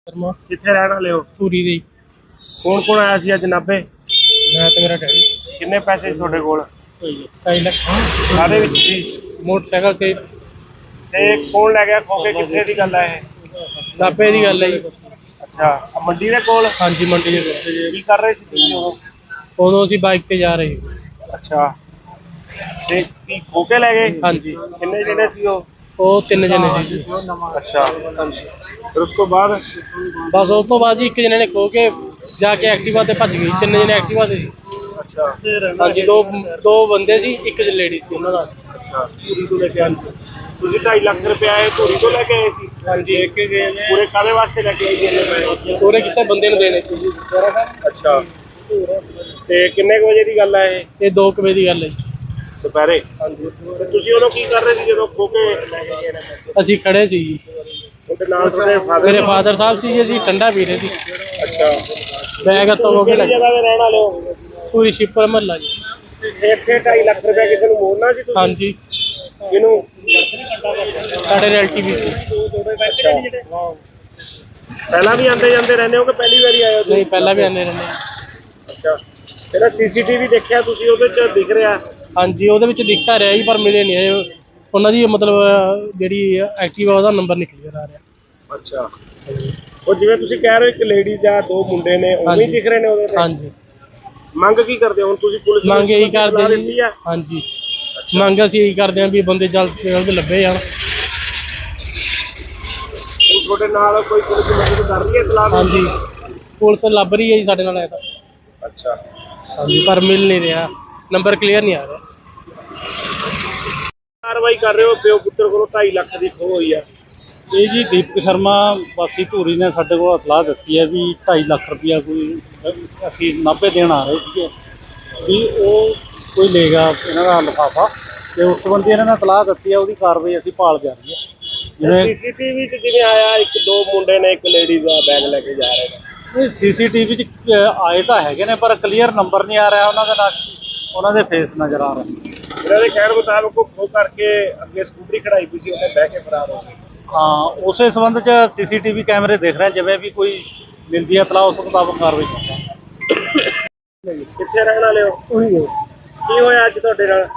ਸ਼ਰਮਾ ਕਿੱਥੇ ਰਹਿਣ ਵਾਲੇ ਹੋ? ਪੂਰੀ ਦੇ ਕੌਣ ਕੌਣ ਆਇਆ ਸੀ ਅੱਜ ਨਾਭੇ? ਮੈਂ ਤੇ ਮੇਰਾ ਡੈਡੀ। ਕਿੰਨੇ ਪੈਸੇ ਸੀ ਤੁਹਾਡੇ ਕੋਲ? 2.5 ਲੱਖ ਕਾਹਦੇ ਵਿੱਚ ਸੀ? ਮੋਟਰਸਾਈਕਲ ਤੇ। ਤੇ ਕੌਣ ਲੈ ਗਿਆ ਖੋ ਕੇ? ਕਿੱਥੇ ਦੀ ਗੱਲ ਹੈ ਇਹ? ਨਾਭੇ ਦੀ ਗੱਲ ਹੈ ਜੀ। ਅੱਛਾ। ਆਹ ਮੰਡੀ ਦੇ ਕੋਲ? ਹਾਂਜੀ ਮੰਡੀ ਦੇ ਕੋਲ। ਕੀ ਕਰ ਰਹੇ ਸੀ ਤੁਸੀਂ ਉਦੋਂ? ਉਦੋਂ ਅਸੀਂ ਬਾਈਕ ਤੇ ਜਾ ਰਹੇ ਸੀ। ਅੱਛਾ। ਤੇ ਕੀ ਖੋ ਕੇ ਲੈ ਗਏ? ਹਾਂਜੀ ਕਿੰਨੇ ਜਿਹੜੇ ਸੀ ਉਹ? ਉਹ 3 ਜਣੇ ਸੀ ਜੀ। ਅੱਛਾ। ਫਿਰ ਉਸ ਤੋਂ ਬਾਅਦ? ਬਸ ਉਸ ਤੋਂ ਬਾਅਦ ਜੀ ਇੱਕ ਜਣੇ ਨੇ ਖੋ ਕੇ ਜਾ ਕੇ ਐਕਟਿਵਾ ਤੇ ਭੱਜ ਗਈ। 3 ਜਣੇ ਐਕਟਿਵਾ ਤੇ ਸੀ। ਅੱਛਾ। ਹਾਂਜੀ ਦੋ ਬੰਦੇ ਸੀ, ਇੱਕ ਲੇਡੀ ਸੀ ਉਹਨਾਂ ਦਾ। ਅੱਛਾ। ਧੂਰੀ ਤੋਂ ਲੈ ਕੇ ਆਏ? ਤੁਸੀਂ 2.5 ਲੱਖ ਰੁਪਇਆ ਇਹ ਧੂਰੀ ਤੋਂ ਲੈ ਕੇ ਆਏ ਸੀ? ਹਾਂਜੀ ਇੱਕ ਗਏ ਨੇ ਪੂਰੇ ਕਾਹਦੇ ਵਾਸਤੇ ਲੈ ਕੇ ਆਏ ਜੀ ਇੰਨੇ ਪੈਸੇ? ਪੂਰੇ ਕਿਸੇ ਬੰਦੇ ਨੂੰ ਦੇਣੇ ਸੀ ਜੀ। ਅੱਛਾ। ਤੇ ਕਿੰਨੇ ਕੁ ਵਜੇ ਦੀ ਗੱਲ ਹੈ ਇਹ? ਇਹ 2 ਵਜੇ ਦੀ ਗੱਲ ਹੈ ਜੀ। ਦੁਪਹਿਰੇ? ਹਾਂਜੀ। ਤੇ ਤੁਸੀਂ ਉਦੋਂ ਕੀ ਕਰ ਰਹੇ ਸੀ ਜਦੋਂ ਖੋ ਕੇ ਲੈ ਕੇ ਗਏ ਨੇ ਪੈਸੇ? ਅਸੀਂ ਖੜੇ ਸੀ ਜੀ। ਉਹਦੇ ਨਾਲ ਤੁਹਾਡੇ ਫਾਦਰ? ਮੇਰੇ ਫਾਦਰ ਸਾਹਿਬ ਸੀ ਜੀ, ਅਸੀਂ ਠੰਡਾ ਪੀ ਰਹੇ ਸੀ। ਅੱਛਾ। ਬੈਗ ਹੱਥੋਂ ਹੋ ਕਿਹੜੀ ਗਿਆ। ਜਗ੍ਹਾ ਤੇ ਰਹਿਣ ਵਾਲੇ ਹੋ? ਪੂਰੀ ਸ਼ਿਪਰ ਮਹੱਲਾ ਜੀ। ਇੱਥੇ 2.5 ਲੱਖ ਰੁਪਇਆ ਕਿਸੇ ਨੂੰ ਮੋੜਨਾ ਸੀ ਤੁਸੀਂ? ਹਾਂਜੀ ਕਿਹਨੂੰ? ਸਾਡੇ ਰਿਲੇਟਿਵ ਸੀ। ਅੱਛਾ। ਪਹਿਲਾਂ ਵੀ ਆਉਂਦੇ ਜਾਂਦੇ ਰਹਿੰਦੇ ਹੋ ਕਿ ਪਹਿਲੀ ਵਾਰੀ ਆਏ ਹੋ ਤੁਸੀਂ? ਨਹੀਂ ਪਹਿਲਾਂ ਵੀ ਆਉਂਦੇ ਰਹਿੰਦੇ। ਅੱਛਾ। ਜਿਹੜਾ ਸੀਸੀਟੀਵੀ ਦੇਖਿਆ ਤੁਸੀਂ ਉਹਦੇ 'ਚ ਦਿਖ ਰਿਹਾ? ਹਾਂਜੀ ਉਹਦੇ ਵਿੱਚ ਦਿਖਤਾ ਰਿਹਾ ਜੀ ਪਰ ਮਿਲੇ ਨਹੀਂ ਇਹ ਉਹਨਾਂ ਦੀ ਮਤਲਬ ਜਿਹੜੀ ਐਕਟਿਵਾ ਉਹਦਾ ਨੰਬਰ ਨਿਕਲ ਗਿਆ ਆ ਰਿਹਾ। ਅੱਛਾ। ਉਹ ਜਿਵੇਂ ਤੁਸੀਂ ਕਹਿ ਰਹੇ ਹੋ ਇੱਕ ਲੇਡੀਜ਼ ਆ ਦੋ ਮੁੰਡੇ ਨੇ ਉਵੇਂ ਹੀ ਹਾਂਜੀ। ਦਿਖ ਰਹੇ ਨੇ ਉਹਦੇ ਤੇ? ਹਾਂਜੀ ਮੰਗ ਕੀ ਕਰਦੇ ਹੋ ਹੁਣ ਤੁਸੀਂ? ਪੁਲਿਸ ਨੂੰ ਮੰਗ ਇਹੀ ਇਸ ਸੰਬੰਧੀ ਸਲਾਹ ਕਰਦੇ ਦਿੱਤੀ ਜੀ। ਆ? ਹਾਂਜੀ ਮੰਗ ਅਸੀਂ ਇਹੀ ਕਰਦੇ ਹਾਂ ਵੀ ਬੰਦੇ ਜਲਦ ਤੋਂ ਜਲਦ ਲੱਭੇ ਜਾਣ। ਹੁਣ ਤੁਹਾਡੇ ਨਾਲ ਕੋਈ ਪੁਲਿਸ ਮਦਦ ਕਰ ਰਹੀ ਹੈ ਸਲਾਹ ਦੀ? ਹਾਂਜੀ ਪੁਲਿਸ ਲੱਭ ਰਹੀ ਹੈ ਜੀ ਸਾਡੇ ਨਾਲ। ਤਾਂ ਅੱਛਾ। ਹਾਂਜੀ ਪਰ ਮਿਲ ਨਹੀਂ ਰਿਹਾ, ਨੰਬਰ ਕਲੀਅਰ ਨਹੀਂ ਆ ਰਿਹਾ। ਕਾਰਵਾਈ ਕਰ ਰਹੇ ਹੋ? ਪਿਓ ਪੁੱਤਰ ਕੋਲੋਂ 2.5 ਲੱਖ ਦੀ ਖੋਹ ਹੋਈ ਆ। ਇਹ ਜੀ ਦੀਪਕ ਸ਼ਰਮਾ ਵਾਸੀ ਧੂਰੀ ਨੇ ਸਾਡੇ ਕੋਲ ਇਤਲਾਹ ਦਿੱਤੀ ਹੈ ਵੀ 2.5 ਲੱਖ ਰੁਪਇਆ ਕੋਈ ਅਸੀਂ ਨਾਭੇ ਦੇਣ ਆ ਰਹੇ ਸੀਗੇ ਵੀ ਉਹ ਕੋਈ ਲੇਗਾ ਇਹਨਾਂ ਦਾ ਲਿਫਾਫਾ ਤੇ ਉਸ ਸੰਬੰਧੀ ਇਹਨਾਂ ਨੇ ਇਤਲਾਹ ਦਿੱਤੀ ਹੈ, ਉਹਦੀ ਕਾਰਵਾਈ ਅਸੀਂ ਭਾਲ ਜਾਰੀ ਹੈ। ਜਿਵੇਂ ਸੀਸੀਟੀਵੀ 'ਚ ਜਿਵੇਂ ਆਇਆ ਇੱਕ ਦੋ ਮੁੰਡੇ ਨੇ ਇੱਕ ਲੇਡੀ ਦਾ ਬੈਗ ਲੈ ਕੇ ਜਾ ਰਹੇ ਨੇ। ਇਹ ਸੀਸੀਟੀਵੀ 'ਚ ਆਏ ਤਾਂ ਹੈਗੇ ਨੇ ਪਰ ਕਲੀਅਰ ਨੰਬਰ ਨਹੀਂ ਆ ਰਿਹਾ ਉਹਨਾਂ ਦਾ, ਨਾ ਉਹਨਾਂ ਦੇ ਫੇਸ ਨਜ਼ਰ ਆ ਰਹੇ। ਇਹਨਾਂ ਦੇ ਕਹਿਣ ਮੁਤਾਬਕ ਉਹ ਖੋ ਕਰਕੇ ਅੱਗੇ ਸਕੂਟਰੀ ਖੜਾਈ ਪਈ ਸੀ, ਉਹਨੇ ਬਹਿ ਕੇ ਫਰਾਰ ਹੋ ਗਏ। ਹਾਂ, ਉਸੇ ਸੰਬੰਧ 'ਚ ਸੀਸੀਟੀਵੀ ਕੈਮਰੇ ਦੇਖ ਰਹੇ, ਜਿਵੇਂ ਵੀ ਕੋਈ ਮਿਲਦੀ ਹੈ ਇਤਲਾਹ ਉਸ ਮੁਤਾਬਕ ਕਾਰਵਾਈ ਕਰਾਂਗੇ। ਕਿੱਥੇ ਰਹਿਣ ਵਾਲੇ ਹੋ? ਉਹੀ ਹੈ ਕੀ ਹੋਇਆ ਅੱਜ ਤੁਹਾਡੇ ਨਾਲ?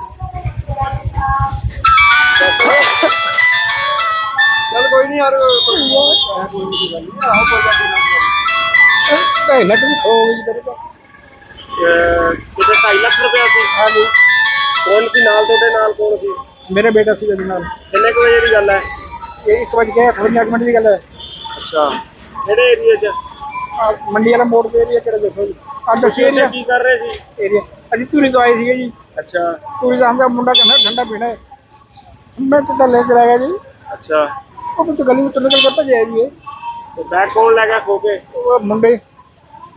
ਚੱਲ ਕੋਈ ਨਹੀਂ ਯਾਰ ਕੋਈ ਨਹੀਂ ਗੱਲ ਨਹੀਂ ਆਹੋ ਕੋਈ ਗੱਲ ਨਹੀਂ ਢਾਈ ਲੱਖ ਦੀ ਖੋ ਗਈ ਤੇਰੇ ਤੋਂ ਕਿਤੇ 2.5 ਲੱਖ ਰੁਪਇਆ ਸੀ। ਹਾਂਜੀ ਕੌਣ ਸੀ ਨਾਲ ਤੁਹਾਡੇ? ਨਾਲ ਕੌਣ ਸੀ? ਮੇਰੇ ਬੇਟਾ ਸੀ ਇਹਦੇ ਨਾਲ ਕਿੰਨੇ ਕੁ ਵਜੇ ਦੀ ਗੱਲ ਹੈ? ਇਹ 1 ਵਜੇ 58 ਮਿੰਟ ਦੀ ਗੱਲ ਹੈ। ਅੱਛਾ, ਕਿਹੜੇ ਏਰੀਏ 'ਚ? ਆਹ ਮੰਡੀ ਵਾਲਾ ਮੋੜ ਦੇ ਏਰੀਆ ਕਿਹੜਾ ਦੇਖੋ ਜੀ, ਆਹ ਦੱਸੀ ਉੱਥੇ ਏਰੀਆ ਕੀ ਕਰ ਰਹੇ ਸੀ? ਏਰੀਆ ਅਸੀਂ ਧੂਰੀ ਤੋਂ ਆਏ ਸੀਗੇ ਜੀ। ਅੱਛਾ ਧੂਰੀ ਦਾ ਹਮਦਾ ਮੁੰਡਾ ਕਹਿੰਦਾ ਠੰਡਾ ਪੀਣਾ ਹੈ, ਮੈਂ ਟੁੱਟਾ ਲੈ ਕੇ ਆ ਗਿਆ ਜੀ। ਅੱਛਾ, ਉਹ ਮੈਨੂੰ ਗਲੀ ਵਿੱਚ ਨਿਕਲ ਕੇ ਭੱਜਿਆ ਜੀ ਇਹ। ਤੇ ਬੈਗ ਕੌਣ ਲੈ ਗਿਆ ਖੋ ਕੇ? ਉਹ ਮੁੰਡੇ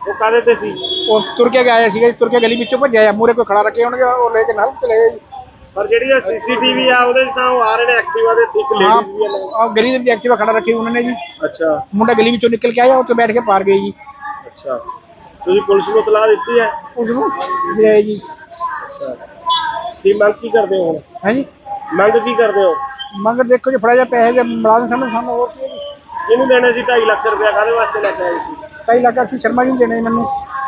ਉਹ ਕਾਹਦੇ ਤੇ ਸੀ? ਉਹ ਤੁਰ ਕੇ ਆਇਆ ਸੀਗਾ ਜੀ, ਤੁਰ ਕੇ ਗਲੀ ਵਿੱਚੋਂ ਭੱਜਿਆ ਆ, ਮੂਹਰੇ ਕੋਈ ਖੜਾ ਰੱਖੇ ਹੋਣਗੇ, ਉਹ ਲੈ ਕੇ ਨਾਲ ਚਲੇ ਗਏ ਜੀ। ਪਰ ਜਿਹੜੀ ਸੀਸੀਟੀਵੀ ਆ ਉਹਦੇ 'ਚ ਤਾਂ ਉਹ ਆ ਰਹੇ ਨੇ ਐਕਟਿਵਾ ਦੇ, ਇੱਕ ਲੇਡੀਜ਼ ਵੀ ਆ ਨਾਲ। ਆਹ ਗਲੀ ਦੇ ਵਿੱਚ ਐਕਟਿਵਾ ਖੜਾ ਰੱਖੀ ਉਹਨਾਂ ਨੇ ਜੀ। ਅੱਛਾ ਮੁੰਡਾ ਗਲੀ ਵਿੱਚੋਂ ਨਿਕਲ ਕੇ ਆਇਆ, ਉੱਥੇ ਬੈਠ ਕੇ ਪਾਰ ਗਏ ਜੀ। ਅੱਛਾ, ਤੁਸੀਂ ਪੁਲਿਸ ਨੂੰ ਇਤਲਾਹ ਦਿੱਤੀ ਹੈ? ਉਸ ਨੂੰ ਦੇ ਜੀ। ਅੱਛਾ, ਕੀ ਮੰਗ ਕੀ ਕਰਦੇ ਹੋ ਹੁਣ? ਹਾਂਜੀ ਮੰਗ ਕੀ ਕਰਦੇ ਹੋ? ਮੰਗ ਦੇਖੋ ਜੀ, ਫੜਾ ਜਾ ਪੈਸੇ ਦੇ ਮੁਲਾਜ਼ਮ ਸਾਨੂੰ ਹੋਰ ਕੀ ਹੈ ਜੀ। ਇਹਨੂੰ ਦੇਣੇ ਸੀ 2.5 ਲੱਖ ਰੁਪਇਆ, ਕਾਹਦੇ ਵਾਸਤੇ ਲੈ ਕੇ ਆਏ ਸੀ? 2.5 ਲੱਖ ਅਸੀਂ ਸ਼ਰਮਾ ਜੀ ਨੂੰ ਦੇਣੇ ਮੈਨੂੰ,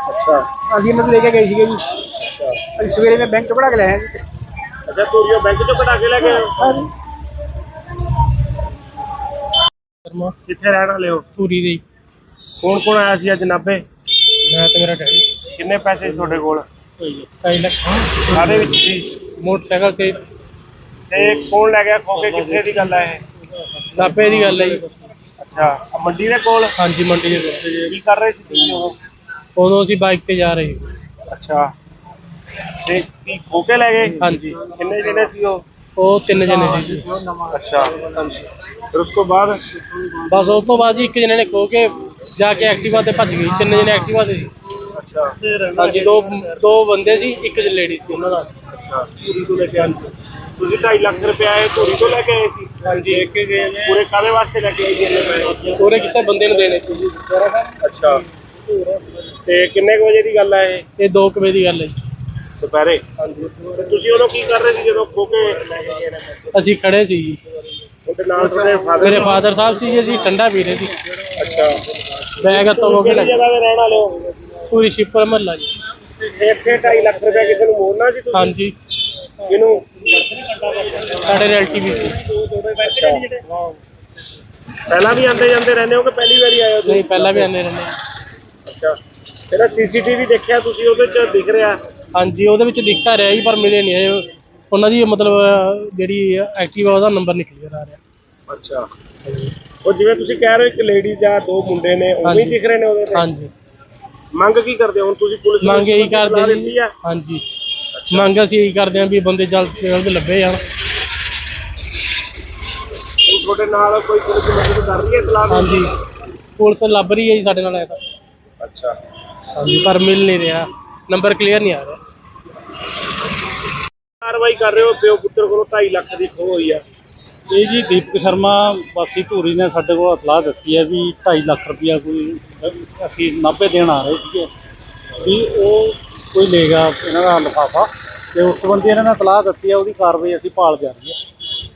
ਅੱਛਾ ਅਸੀਂ ਇਹਨਾਂ ਤੋਂ ਲੈ ਕੇ ਗਏ ਸੀਗੇ ਜੀ। ਅੱਛਾ ਅਸੀਂ ਸਵੇਰੇ ਮੈਂ ਬੈਂਕ ਤੋਂ ਕਢਾ ਕੇ ਲਿਆਇਆ ਜੀ। ਅੱਛਾ, ਤੋਰੀਓ ਬੈਂਕ 'ਚੋਂ ਕਢਾ ਕੇ ਲੈ ਕੇ ਆਏ ਹੋ? ਹਾਂਜੀ ਸ਼ਰਮਾ ਕਿੱਥੇ ਰਹਿਣ ਵਾਲੇ ਹੋ? ਧੂਰੀ ਦੇ ਕੌਣ ਕੌਣ ਆਇਆ ਸੀ ਅੱਜ ਨਾਭੇ? ਮੈਂ ਤੇ ਮੇਰਾ ਡੈਡੀ ਕਿੰਨੇ ਪੈਸੇ ਸੀ ਤੁਹਾਡੇ ਕੋਲ? 2.5 ਲੱਖ ਕਾਹਦੇ ਵਿੱਚ ਸੀ? ਮੋਟਰਸਾਈਕਲ ਤੇ ਤੇ ਕੌਣ ਲੈ ਗਿਆ ਖੋ ਕੇ? ਕਿੱਥੇ ਦੀ ਗੱਲ ਹੈ ਇਹ? ਨਾਭੇ ਦੀ ਗੱਲ ਹੈ ਜੀ। ਅੱਛਾ, ਆਹ ਮੰਡੀ ਦੇ ਕੋਲ? ਹਾਂਜੀ ਮੰਡੀ ਦੇ ਕੋਲ। ਕੀ ਕਰ ਰਹੇ ਸੀ ਤੁਸੀਂ ਉਦੋਂ? ਉਦੋਂ ਅਸੀਂ ਬਾਈਕ ਤੇ ਜਾ ਰਹੇ ਸੀ। ਅੱਛਾ, ਤੇ ਕੀ ਖੋ ਕੇ ਲੈ ਗਏ? ਹਾਂਜੀ, ਕਿੰਨੇ ਜਣੇ ਸੀ ਉਹ? ਉਹ 3 ਜਣੇ ਸੀ ਜੀ। ਅੱਛਾ, ਫਿਰ ਉਸ ਤੋਂ ਬਾਅਦ? ਬਸ ਉਸ ਤੋਂ ਬਾਅਦ ਜੀ ਇੱਕ ਜਣੇ ਨੇ ਖੋ ਕੇ ਜਾ ਕੇ ਐਕਟਿਵਾ ਤੇ ਭੱਜ ਗਈ। 3 ਜਣੇ ਐਕਟਿਵਾ ਤੇ ਸੀ। ਅੱਛਾ ਹਾਂਜੀ, ਦੋ ਬੰਦੇ ਸੀ, ਇੱਕ ਲੇਡੀ ਸੀ ਉਹਨਾਂ ਦਾ। ਅੱਛਾ, ਧੂਰੀ ਤੋਂ ਲੈ ਕੇ ਆਏ ਤੁਸੀਂ 2.5 ਲੱਖ ਰੁਪਇਆ ਇਹ ਧੂਰੀ ਤੋਂ ਲੈ ਕੇ ਆਏ ਸੀ? ਹਾਂਜੀ, ਇੱਕ ਗਏ ਨੇ ਪੂਰੇ ਕਾਹਦੇ ਵਾਸਤੇ ਲੈ ਕੇ ਆਏ ਜੀ ਇੰਨੇ ਪੈਸੇ? ਪੂਰੇ ਕਿਸੇ ਬੰਦੇ ਨੂੰ ਦੇਣੇ ਸੀ ਜੀ। ਅੱਛਾ, ਤੇ ਕਿੰਨੇ ਕੁ ਵਜੇ ਦੀ ਗੱਲ ਹੈ ਇਹ? ਇਹ 2 ਵਜੇ ਦੀ ਗੱਲ ਹੈ ਜੀ। ਦੁਪਹਿਰੇ? ਹਾਂਜੀ। ਤੇ ਤੁਸੀਂ ਉਦੋਂ ਕੀ ਕਰ ਰਹੇ ਸੀ ਜਦੋਂ ਖੋ ਕੇ ਲੈ ਕੇ ਗਏ ਨੇ ਪੈਸੇ? ਅਸੀਂ ਖੜੇ ਸੀ ਜੀ। ਉਹਦੇ ਨਾਲ ਤੁਹਾਡੇ ਫਾਦਰ? ਮੇਰੇ ਫਾਦਰ ਸਾਹਿਬ ਸੀ ਜੀ, ਅਸੀਂ ਠੰਡਾ ਪੀ ਰਹੇ ਸੀ। ਅੱਛਾ, ਬੈਗ ਹੱਥੋਂ ਹੋ ਕੇ ਕਿਹੜੀ ਜਗ੍ਹਾ ਤੇ ਰਹਿਣ ਵਾਲੇ ਹੋ? ਪੂਰੀ ਸ਼ਿਪਰ ਮਹੱਲਾ ਜੀ। ਇੱਥੇ 2.5 ਲੱਖ ਰੁਪਇਆ ਕਿਸੇ ਨੂੰ ਮੋੜਨਾ ਸੀ ਤੁਸੀਂ? ਹਾਂਜੀ, ਇਹਨੂੰ? ਸਾਡੇ ਰਿਲੇਟਿਵ ਵੀ ਸੀ। ਅੱਛਾ, ਪਹਿਲਾਂ ਵੀ ਆਉਂਦੇ ਜਾਂਦੇ ਰਹਿੰਦੇ ਹੋ ਕਿ ਪਹਿਲੀ ਵਾਰੀ ਆਏ ਹੋ ਤੁਸੀਂ? ਨਹੀਂ, ਪਹਿਲਾਂ ਵੀ ਆਉਂਦੇ ਰਹਿੰਦੇ। ਅੱਛਾ, ਜਿਹੜਾ ਸੀਸੀਟੀਵੀ ਦੇਖਿਆ ਤੁਸੀਂ ਉਹਦੇ 'ਚ ਦਿਖ ਰਿਹਾ? ਹਾਂਜੀ, ਉਹਦੇ ਵਿੱਚ ਦਿਖਤਾ ਰਿਹਾ ਜੀ, ਪਰ ਮਿਲੇ ਨਹੀਂ ਹੈ ਉਹਨਾਂ ਦੀ, ਮਤਲਬ ਜਿਹੜੀ ਐਕਟਿਵਾ ਉਹਦਾ ਨੰਬਰ ਨਹੀਂ ਕਲੀਅਰ ਆ ਰਿਹਾ। ਅੱਛਾ, ਉਹ ਜਿਵੇਂ ਤੁਸੀਂ ਕਹਿ ਰਹੇ ਹੋ ਇੱਕ ਲੇਡੀਜ਼ ਆ ਦੋ ਮੁੰਡੇ ਨੇ, ਉਵੇਂ ਹੀ ਹਾਂਜੀ। ਦਿਖ ਰਹੇ ਨੇ ਉਹਦੇ ਤੇ? ਹਾਂਜੀ, ਮੰਗ ਕੀ ਕਰਦੇ ਹੋ ਹੁਣ ਤੁਸੀਂ? ਪੁਲਿਸ ਨੂੰ ਮੰਗ ਇਹੀ ਇਤਲਾਹ ਕਰਦੇ ਦਿੱਤੀ ਜੀ। ਆ? ਹਾਂਜੀ, ਮੰਗ ਅਸੀਂ ਇਹੀ ਕਰਦੇ ਹਾਂ ਵੀ ਬੰਦੇ ਜਲਦ ਤੋਂ ਜਲਦ ਲੱਭੇ ਜਾਣ। ਹੁਣ ਤੁਹਾਡੇ ਨਾਲ ਕੋਈ ਪੁਲਿਸ ਮਦਦ ਕਰ ਰਹੀ ਹੈ ਇਤਲਾਹ ਦੀ? ਹਾਂਜੀ, ਪੁਲਿਸ ਲੱਭ ਰਹੀ ਹੈ ਜੀ ਸਾਡੇ ਨਾਲ। ਤਾਂ ਅੱਛਾ, ਹਾਂਜੀ, ਪਰ ਮਿਲ ਨਹੀਂ ਰਿਹਾ, ਨੰਬਰ ਕਲੀਅਰ ਨਹੀਂ ਆ ਰਿਹਾ। ਕਾਰਵਾਈ ਕਰ ਰਹੇ ਹੋ? ਪਿਓ ਪੁੱਤਰ ਕੋਲੋਂ 2.5 ਲੱਖ ਦੀ ਖੋਹ ਹੋਈ ਆ। ਇਹ ਜੀ ਦੀਪਕ ਸ਼ਰਮਾ ਵਾਸੀ ਧੂਰੀ ਨੇ ਸਾਡੇ ਕੋਲ ਇਤਲਾਹ ਦਿੱਤੀ ਹੈ ਵੀ 2.5 ਲੱਖ ਰੁਪਇਆ ਕੋਈ ਅਸੀਂ ਨਾਭੇ ਦੇਣ ਆ ਰਹੇ ਸੀਗੇ ਵੀ ਉਹ ਕੋਈ ਲੇਗਾ ਇਹਨਾਂ ਦਾ ਲਿਫਾਫਾ ਤੇ ਉਸ ਸੰਬੰਧੀ ਇਹਨਾਂ ਨੇ ਇਤਲਾਹ ਦਿੱਤੀ ਹੈ, ਉਹਦੀ ਕਾਰਵਾਈ ਅਸੀਂ ਭਾਲ ਜਾਰੀ ਹੈ।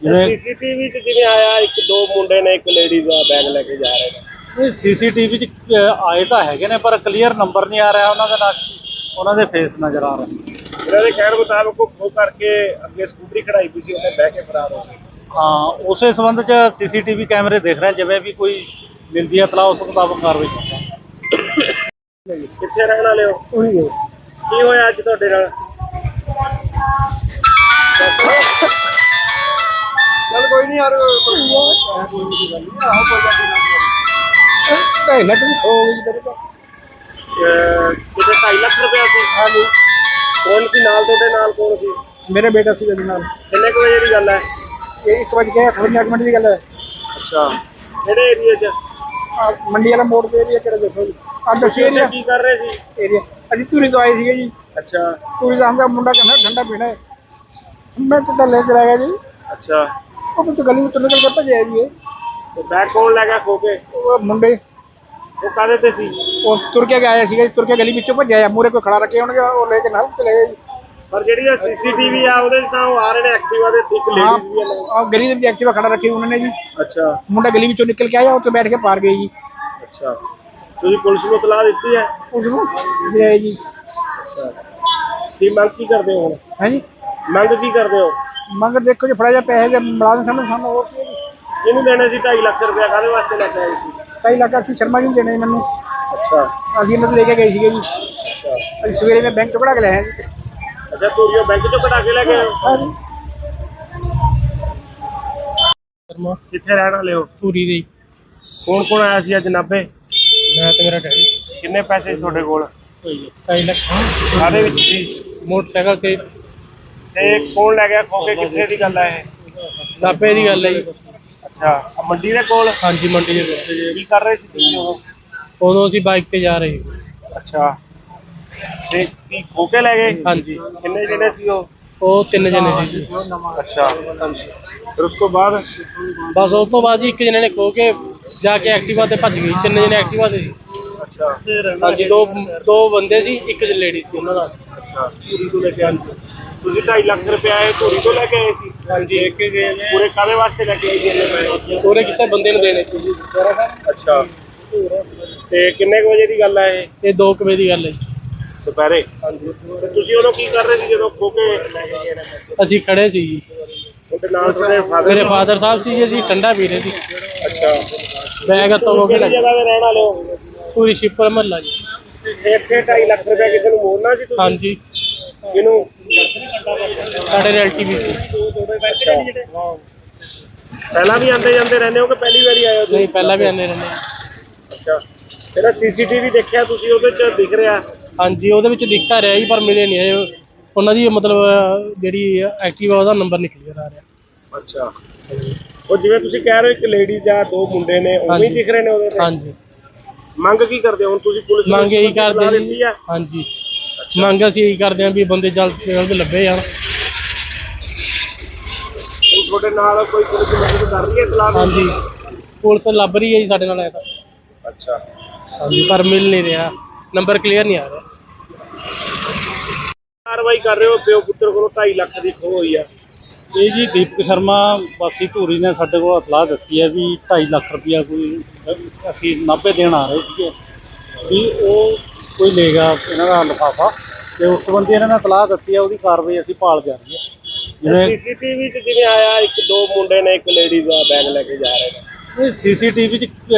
ਜਿਵੇਂ ਸੀਸੀਟੀਵੀ 'ਚ ਜਿਵੇਂ ਆਇਆ ਇੱਕ ਦੋ ਮੁੰਡੇ ਨੇ ਇੱਕ ਲੇਡੀਜ਼ ਦਾ ਬੈਗ ਲੈ ਕੇ ਜਾ ਰਹੇ ਨੇ। ਇਹ ਸੀਸੀਟੀਵੀ 'ਚ ਆਏ ਤਾਂ ਹੈਗੇ ਨੇ ਪਰ ਕਲੀਅਰ ਨੰਬਰ ਨਹੀਂ ਆ ਰਿਹਾ ਉਹਨਾਂ ਦਾ, ਨਾ ਉਹਨਾਂ ਦੇ ਫੇਸ ਨਜ਼ਰ ਆ ਰਹੇ। ਇਹਨਾਂ ਦੇ ਕਹਿਣ ਮੁਤਾਬਕ ਉਹ ਖੋ ਕਰਕੇ ਅੱਗੇ ਸਕੂਟਰੀ ਖੜਾਈ ਪਈ ਸੀ, ਉਹਨੇ ਬਹਿ ਕੇ ਫਰਾਰ ਹੋ ਗਏ। ਹਾਂ, ਉਸੇ ਸੰਬੰਧ 'ਚ ਸੀਸੀਟੀਵੀ ਕੈਮਰੇ ਦੇਖ ਰਹੇ, ਜਿਵੇਂ ਵੀ ਕੋਈ ਮਿਲਦੀ ਹੈ ਇਤਲਾਹ ਉਸ ਮੁਤਾਬਕ ਕਾਰਵਾਈ ਕਰਾਂਗੇ। ਕਿੱਥੇ ਰਹਿਣ ਵਾਲੇ ਹੋ? ਉਹੀ ਹੈ ਕੀ ਹੋਇਆ ਅੱਜ ਤੁਹਾਡੇ ਨਾਲ? ਚੱਲ ਕੋਈ ਨਹੀਂ ਯਾਰ ਕੋਈ ਨਹੀਂ ਗੱਲ ਨਹੀਂ ਆਹੋ ਕੋਈ ਗੱਲ ਨਹੀਂ 2.5 ਲੱਖ ਦੀ ਖੋ ਗਈ ਤੇਰੇ ਤੋਂ ਕਿਤੇ 2.5 ਲੱਖ ਰੁਪਇਆ ਸੀ। ਹਾਂਜੀ ਕੌਣ ਸੀ ਨਾਲ ਤੁਹਾਡੇ? ਨਾਲ ਕੌਣ ਸੀ? ਮੇਰੇ ਬੇਟਾ ਸੀ ਇਹਦੇ ਨਾਲ। ਕਿੰਨੇ ਕੁ ਵਜੇ ਦੀ ਗੱਲ ਹੈ? ਇਹ 1 ਵਜੇ 58 ਮਿੰਟ ਦੀ ਗੱਲ ਹੈ। ਅੱਛਾ, ਕਿਹੜੇ ਏਰੀਆ 'ਚ? ਮੰਡੀ ਵਾਲਾ ਮੋੜ ਦੇ ਏਰੀਆ ਕਿਹੜਾ ਦੇਖੋ ਜੀ ਆ ਦੱਸੀ ਉੱਥੇ ਏਰੀਆ ਕੀ ਕਰ ਰਹੇ ਸੀ? ਏਰੀਆ ਅਸੀਂ ਧੂਰੀ ਤੋਂ ਆਏ ਸੀਗੇ ਜੀ। ਅੱਛਾ ਧੂਰੀ ਦਾ ਆਂਦਾ ਮੁੰਡਾ ਕਹਿੰਦਾ ਠੰਡਾ ਪੀਣਾ ਹੈ। ਮੈਂ ਟੁੱਟਾ ਲੈ ਕੇ ਆ ਗਿਆ ਜੀ। ਅੱਛਾ ਉਹ ਵਿੱਚ ਗਲੀ ਵਿੱਚ ਨਿਕਲ ਕੇ ਭੱਜਿਆ ਜੀ ਇਹ। ਤੇ ਬੈਗ ਕੌਣ ਲੈ ਗਿਆ ਖੋ ਕੇ? ਉਹ ਮੁੰਡੇ ਉਹ ਕਾਹਦੇ ਤੇ ਸੀ? ਉਹ ਤੁਰ ਕੇ ਆਇਆ ਸੀਗਾ ਜੀ, ਤੁਰ ਕੇ ਗਲੀ ਵਿੱਚੋਂ ਭੱਜਿਆ ਆ, ਮੂਹਰੇ ਕੋਈ ਖੜਾ ਰੱਖੇ ਹੋਣਗੇ, ਉਹ ਲੈ ਕੇ ਨਾਲ ਚਲੇ ਗਏ ਜੀ। ਪਰ ਜਿਹੜੀ ਸੀਸੀਟੀਵੀ ਆ ਉਹਦੇ 'ਚ ਤਾਂ ਉਹ ਆ ਰਹੇ ਨੇ ਐਕਟਿਵਾ ਦੇ, ਇੱਕ ਲੇਡੀਜ਼ ਵੀ ਆ ਨਾਲ। ਆ ਗਲੀ ਦੇ ਵਿੱਚ ਐਕਟਿਵਾ ਖੜਾ ਰੱਖੀ ਉਹਨਾਂ ਨੇ ਜੀ। ਅੱਛਾ ਮੁੰਡਾ ਗਲੀ ਵਿੱਚੋਂ ਨਿਕਲ ਕੇ ਆਇਆ, ਉੱਥੇ ਬੈਠ ਕੇ ਪਾਰ ਗਏ ਜੀ। ਅੱਛਾ ਤੁਸੀਂ ਪੁਲਿਸ ਨੂੰ ਇਤਲਾਹ ਦਿੱਤੀ ਹੈ? ਉਸ ਨੂੰ ਦੇ ਆਏ ਜੀ। ਅੱਛਾ ਕੀ ਮੰਗ ਕੀ ਕਰਦੇ ਹੋ ਹੁਣ? ਹੈ ਜੀ ਮੰਗ ਕੀ ਕਰਦੇ ਹੋ? ਮੰਗ ਦੇਖੋ ਜੀ, ਫੜਾ ਜਾ ਪੈਸੇ ਦੇ ਮੁਲਾਜ਼ਮ ਸਾਨੂੰ ਹੋਰ ਕੀ ਹੈ ਜੀ। ਕਿਹਨੂੰ ਦੇਣੇ ਸੀ 2.5 ਲੱਖ ਰੁਪਇਆ? ਕਾਹਦੇ ਵਾਸਤੇ ਲੈ ਕੇ ਆਏ ਸੀ? 2.5 ਲੱਖ ਅਸੀਂ ਸ਼ਰਮਾ ਜੀ ਨੂੰ ਦੇਣੇ ਮੈਨੂੰ। ਅੱਛਾ ਅਸੀਂ ਇਹਨਾਂ ਤੋਂ ਲੈ ਕੇ ਗਏ ਸੀਗੇ ਜੀ। ਅੱਛਾ ਅਸੀਂ ਸਵੇਰੇ ਮੈਂ ਬੈਂਕ ਤੋਂ ਕਢਾ ਕੇ ਲਿਆਇਆ ਜੀ। ਅੱਛਾ ਧੂਰੀਓ ਬੈਂਕ 'ਚੋਂ ਕਢਾ ਕੇ ਲੈ ਗਏ ਹੋ? ਹਾਂ ਜੀ ਸ਼ਰਮਾ ਕਿੱਥੇ ਰਹਿਣ ਵਾਲੇ ਹੋ? ਧੂਰੀ ਦੇ ਕੌਣ ਕੌਣ ਆਇਆ ਸੀ ਅੱਜ ਨਾਭੇ? ਮੈਂ ਤੇ ਮੇਰਾ ਡੈਡੀ ਕਿੰਨੇ ਪੈਸੇ ਸੀ ਤੁਹਾਡੇ ਕੋਲ? 2.5 ਲੱਖ ਕਾਹਦੇ ਵਿੱਚ ਸੀ? ਮੋਟਰਸਾਈਕਲ ਤੇ ਤੇ ਕੌਣ ਲੈ ਗਿਆ ਖੋ ਕੇ? ਕਿੱਥੇ ਦੀ ਗੱਲ ਹੈ ਇਹ? ਨਾਭੇ ਦੀ ਗੱਲ ਹੈ ਜੀ। ਅੱਛਾ ਆਹ ਮੰਡੀ ਦੇ ਕੋਲ? ਹਾਂਜੀ ਮੰਡੀ ਦੇ ਕੋਲ। ਕੀ ਕਰ ਰਹੇ ਸੀ ਤੁਸੀਂ ਉਦੋਂ? ਉਦੋਂ ਅਸੀਂ ਬਾਈਕ ਤੇ ਜਾ ਰਹੇ ਸੀ। ਅੱਛਾ ਤੇ ਕੀ ਖੋ ਕੇ ਲੈ ਗਏ? ਹਾਂਜੀ ਕਿੰਨੇ ਜਿਹੜੇ ਸੀ ਉਹ? ਉਹ 3 ਜਣੇ ਸੀ ਜੀ। ਅੱਛਾ ਫਿਰ ਉਸ ਤੋਂ ਬਾਅਦ? ਬਸ ਉਸ ਤੋਂ ਬਾਅਦ ਜੀ 1 ਜਣੇ ਨੇ ਖੋ ਕੇ ਜਾ ਕੇ ਐਕਟਿਵਾ ਤੇ ਭੱਜ ਗਈ। 3 ਜਣੇ ਐਕਟਿਵਾ ਤੇ ਸੀ। ਅੱਛਾ ਹਾਂਜੀ ਦੋ ਬੰਦੇ ਸੀ, 1 ਲੇਡੀ ਸੀ ਉਹਨਾਂ ਦਾ। ਅੱਛਾ ਧੂਰੀ ਤੋਂ ਲੈ ਕੇ ਆਏ? ਤੁਸੀਂ 2.5 ਲੱਖ ਰੁਪਇਆ ਇਹ ਧੂਰੀ ਤੋਂ ਲੈ ਕੇ ਆਏ ਸੀ? ਹਾਂਜੀ ਇੱਕ ਗਏ ਨੇ ਪੂਰੇ ਕਾਹਦੇ ਵਾਸਤੇ ਲੈ ਕੇ ਆਏ ਸੀ ਇੰਨੇ ਪੈਸੇ? ਉਹਨੇ ਕਿਸੇ ਬੰਦੇ ਨੂੰ ਦੇਣੇ ਸੀ ਜੀ। ਅੱਛਾ ਤੇ ਕਿੰਨੇ ਕੁ ਵਜੇ ਦੀ ਗੱਲ ਹੈ ਇਹ? ਇਹ 2 ਵਜੇ ਦੀ ਗੱਲ ਹੈ ਜੀ। ਦੁਪਹਿਰੇ? ਹਾਂਜੀ ਤੇ ਤੁਸੀਂ ਉਦੋਂ ਕੀ ਕਰ ਰਹੇ ਸੀ ਜਦੋਂ ਖੋ ਕੇ ਲੈ ਕੇ ਗਏ ਨੇ ਪੈਸੇ? ਅਸੀਂ ਖੜੇ ਸੀ ਜੀ। ਉਹਦੇ ਨਾਲ ਤੁਹਾਡੇ ਫਾਦਰ? ਮੇਰੇ ਫਾਦਰ ਸਾਹਿਬ ਸੀ ਜੀ, ਅਸੀਂ ਠੰਡਾ ਪੀ ਰਹੇ ਸੀ। ਅੱਛਾ ਬੈਗ ਹੱਥੋਂ ਹੋ ਕੇ ਕਿਹੜੀ ਜਗ੍ਹਾ ਤੇ ਰਹਿਣ ਵਾਲੇ ਹੋ? ਪੂਰੀ ਸ਼ਿਪਰ ਮਹੱਲਾ ਜੀ। ਇੱਥੇ 2.5 ਲੱਖ ਰੁਪਇਆ ਕਿਸੇ ਨੂੰ ਮੋੜਨਾ ਸੀ ਤੁਸੀਂ? ਹਾਂਜੀ ਕਿਹਨੂੰ? ਸਾਡੇ ਰਿਲੇਟਿਵ ਵੀ ਸੀ। ਅੱਛਾ ਪਹਿਲਾਂ ਵੀ ਆਉਂਦੇ ਜਾਂਦੇ ਰਹਿੰਦੇ ਹੋ ਕਿ ਪਹਿਲੀ ਵਾਰੀ ਆਏ ਹੋ ਤੁਸੀਂ? ਨਹੀਂ ਪਹਿਲਾਂ ਵੀ ਆਉਂਦੇ ਰਹਿੰਦੇ। ਅੱਛਾ ਜਿਹੜਾ ਸੀਸੀਟੀਵੀ ਦੇਖਿਆ ਤੁਸੀਂ ਉਹਦੇ 'ਚ ਦਿਖ ਰਿਹਾ? ਹਾਂਜੀ ਉਹਦੇ ਵਿੱਚ ਦਿਖਤਾ ਰਿਹਾ ਜੀ, ਪਰ ਮਿਲੇ ਨਹੀਂ ਇਹ। ਉਹਨਾਂ ਦੀ ਮਤਲਬ ਜਿਹੜੀ ਐਕਟਿਵਾ ਉਹਦਾ ਨੰਬਰ ਨਹੀਂ ਕਲੀਅਰ ਆ ਰਿਹਾ। ਅੱਛਾ ਉਹ ਜਿਵੇਂ ਤੁਸੀਂ ਕਹਿ ਰਹੇ ਹੋ ਇੱਕ ਲੇਡੀਜ਼ ਆ, 2 ਮੁੰਡੇ ਨੇ, ਉਵੇਂ ਹੀ ਹਾਂਜੀ। ਦਿਖ ਰਹੇ ਨੇ ਉਹਦੇ ਤੇ? ਹਾਂਜੀ ਮੰਗ ਕੀ ਕਰਦੇ ਹੋ ਹੁਣ ਤੁਸੀਂ? ਪੁਲਿਸ ਨੂੰ ਮੰਗ ਇਹੀ ਇਤਲਾਹ ਕਰਦੇ ਦਿੱਤੀ ਜੀ। ਆ? ਹਾਂਜੀ ਮੰਗ ਅਸੀਂ ਇਹੀ ਕਰਦੇ ਹਾਂ ਵੀ ਬੰਦੇ ਜਲਦ ਤੋਂ ਜਲਦ ਲੱਭੇ ਜਾਣ। ਹੁਣ ਤੁਹਾਡੇ ਨਾਲ ਕੋਈ ਪੁਲਿਸ ਮਦਦ ਕਰ ਰਹੀ ਹੈ ਇਤਲਾਹ ਨੂੰ? ਹਾਂਜੀ ਪੁਲਿਸ ਲੱਭ ਰਹੀ ਹੈ ਜੀ ਸਾਡੇ ਨਾਲ ਐ ਤਾਂ। ਅੱਛਾ ਹਾਂਜੀ ਪਰ ਮਿਲ ਨਹੀਂ ਰਿਹਾ, ਨੰਬਰ ਕਲੀਅਰ ਨਹੀਂ ਆ ਰਿਹਾ। ਕਾਰਵਾਈ ਕਰ ਰਹੇ ਹੋ? ਪਿਓ ਪੁੱਤਰ ਕੋਲੋਂ 2.5 ਲੱਖ ਦੀ ਖੋਹ ਹੋਈ ਆ। ਇਹ ਜੀ ਦੀਪਕ ਸ਼ਰਮਾ ਵਾਸੀ ਧੂਰੀ ਨੇ ਸਾਡੇ ਕੋਲ ਇਤਲਾਹ ਦਿੱਤੀ ਹੈ ਵੀ 2.5 ਲੱਖ ਰੁਪਇਆ ਕੋਈ ਅਸੀਂ ਨਾਭੇ ਦੇਣ ਆ ਰਹੇ ਸੀਗੇ, ਵੀ ਉਹ ਕੋਈ ਲੈ ਗਿਆ ਇਹਨਾਂ ਦਾ ਲਿਫਾਫਾ, ਤੇ ਉਸ ਸੰਬੰਧੀ ਇਹਨਾਂ ਨੇ ਇਤਲਾਹ ਦਿੱਤੀ ਹੈ। ਉਹਦੀ ਕਾਰਵਾਈ ਅਸੀਂ ਭਾਲ ਜਾ ਰਹੀ ਹੈ। ਜਿਵੇਂ ਸੀਸੀਟੀਵੀ 'ਚ ਜਿਵੇਂ ਆਇਆ 1-2 ਮੁੰਡੇ ਨੇ, ਇੱਕ ਲੇਡੀਜ਼ ਆ, ਬੈਗ ਲੈ ਕੇ ਜਾ ਰਹੇ ਨੇ। ਇਹ ਸੀਸੀਟੀਵੀ 'ਚ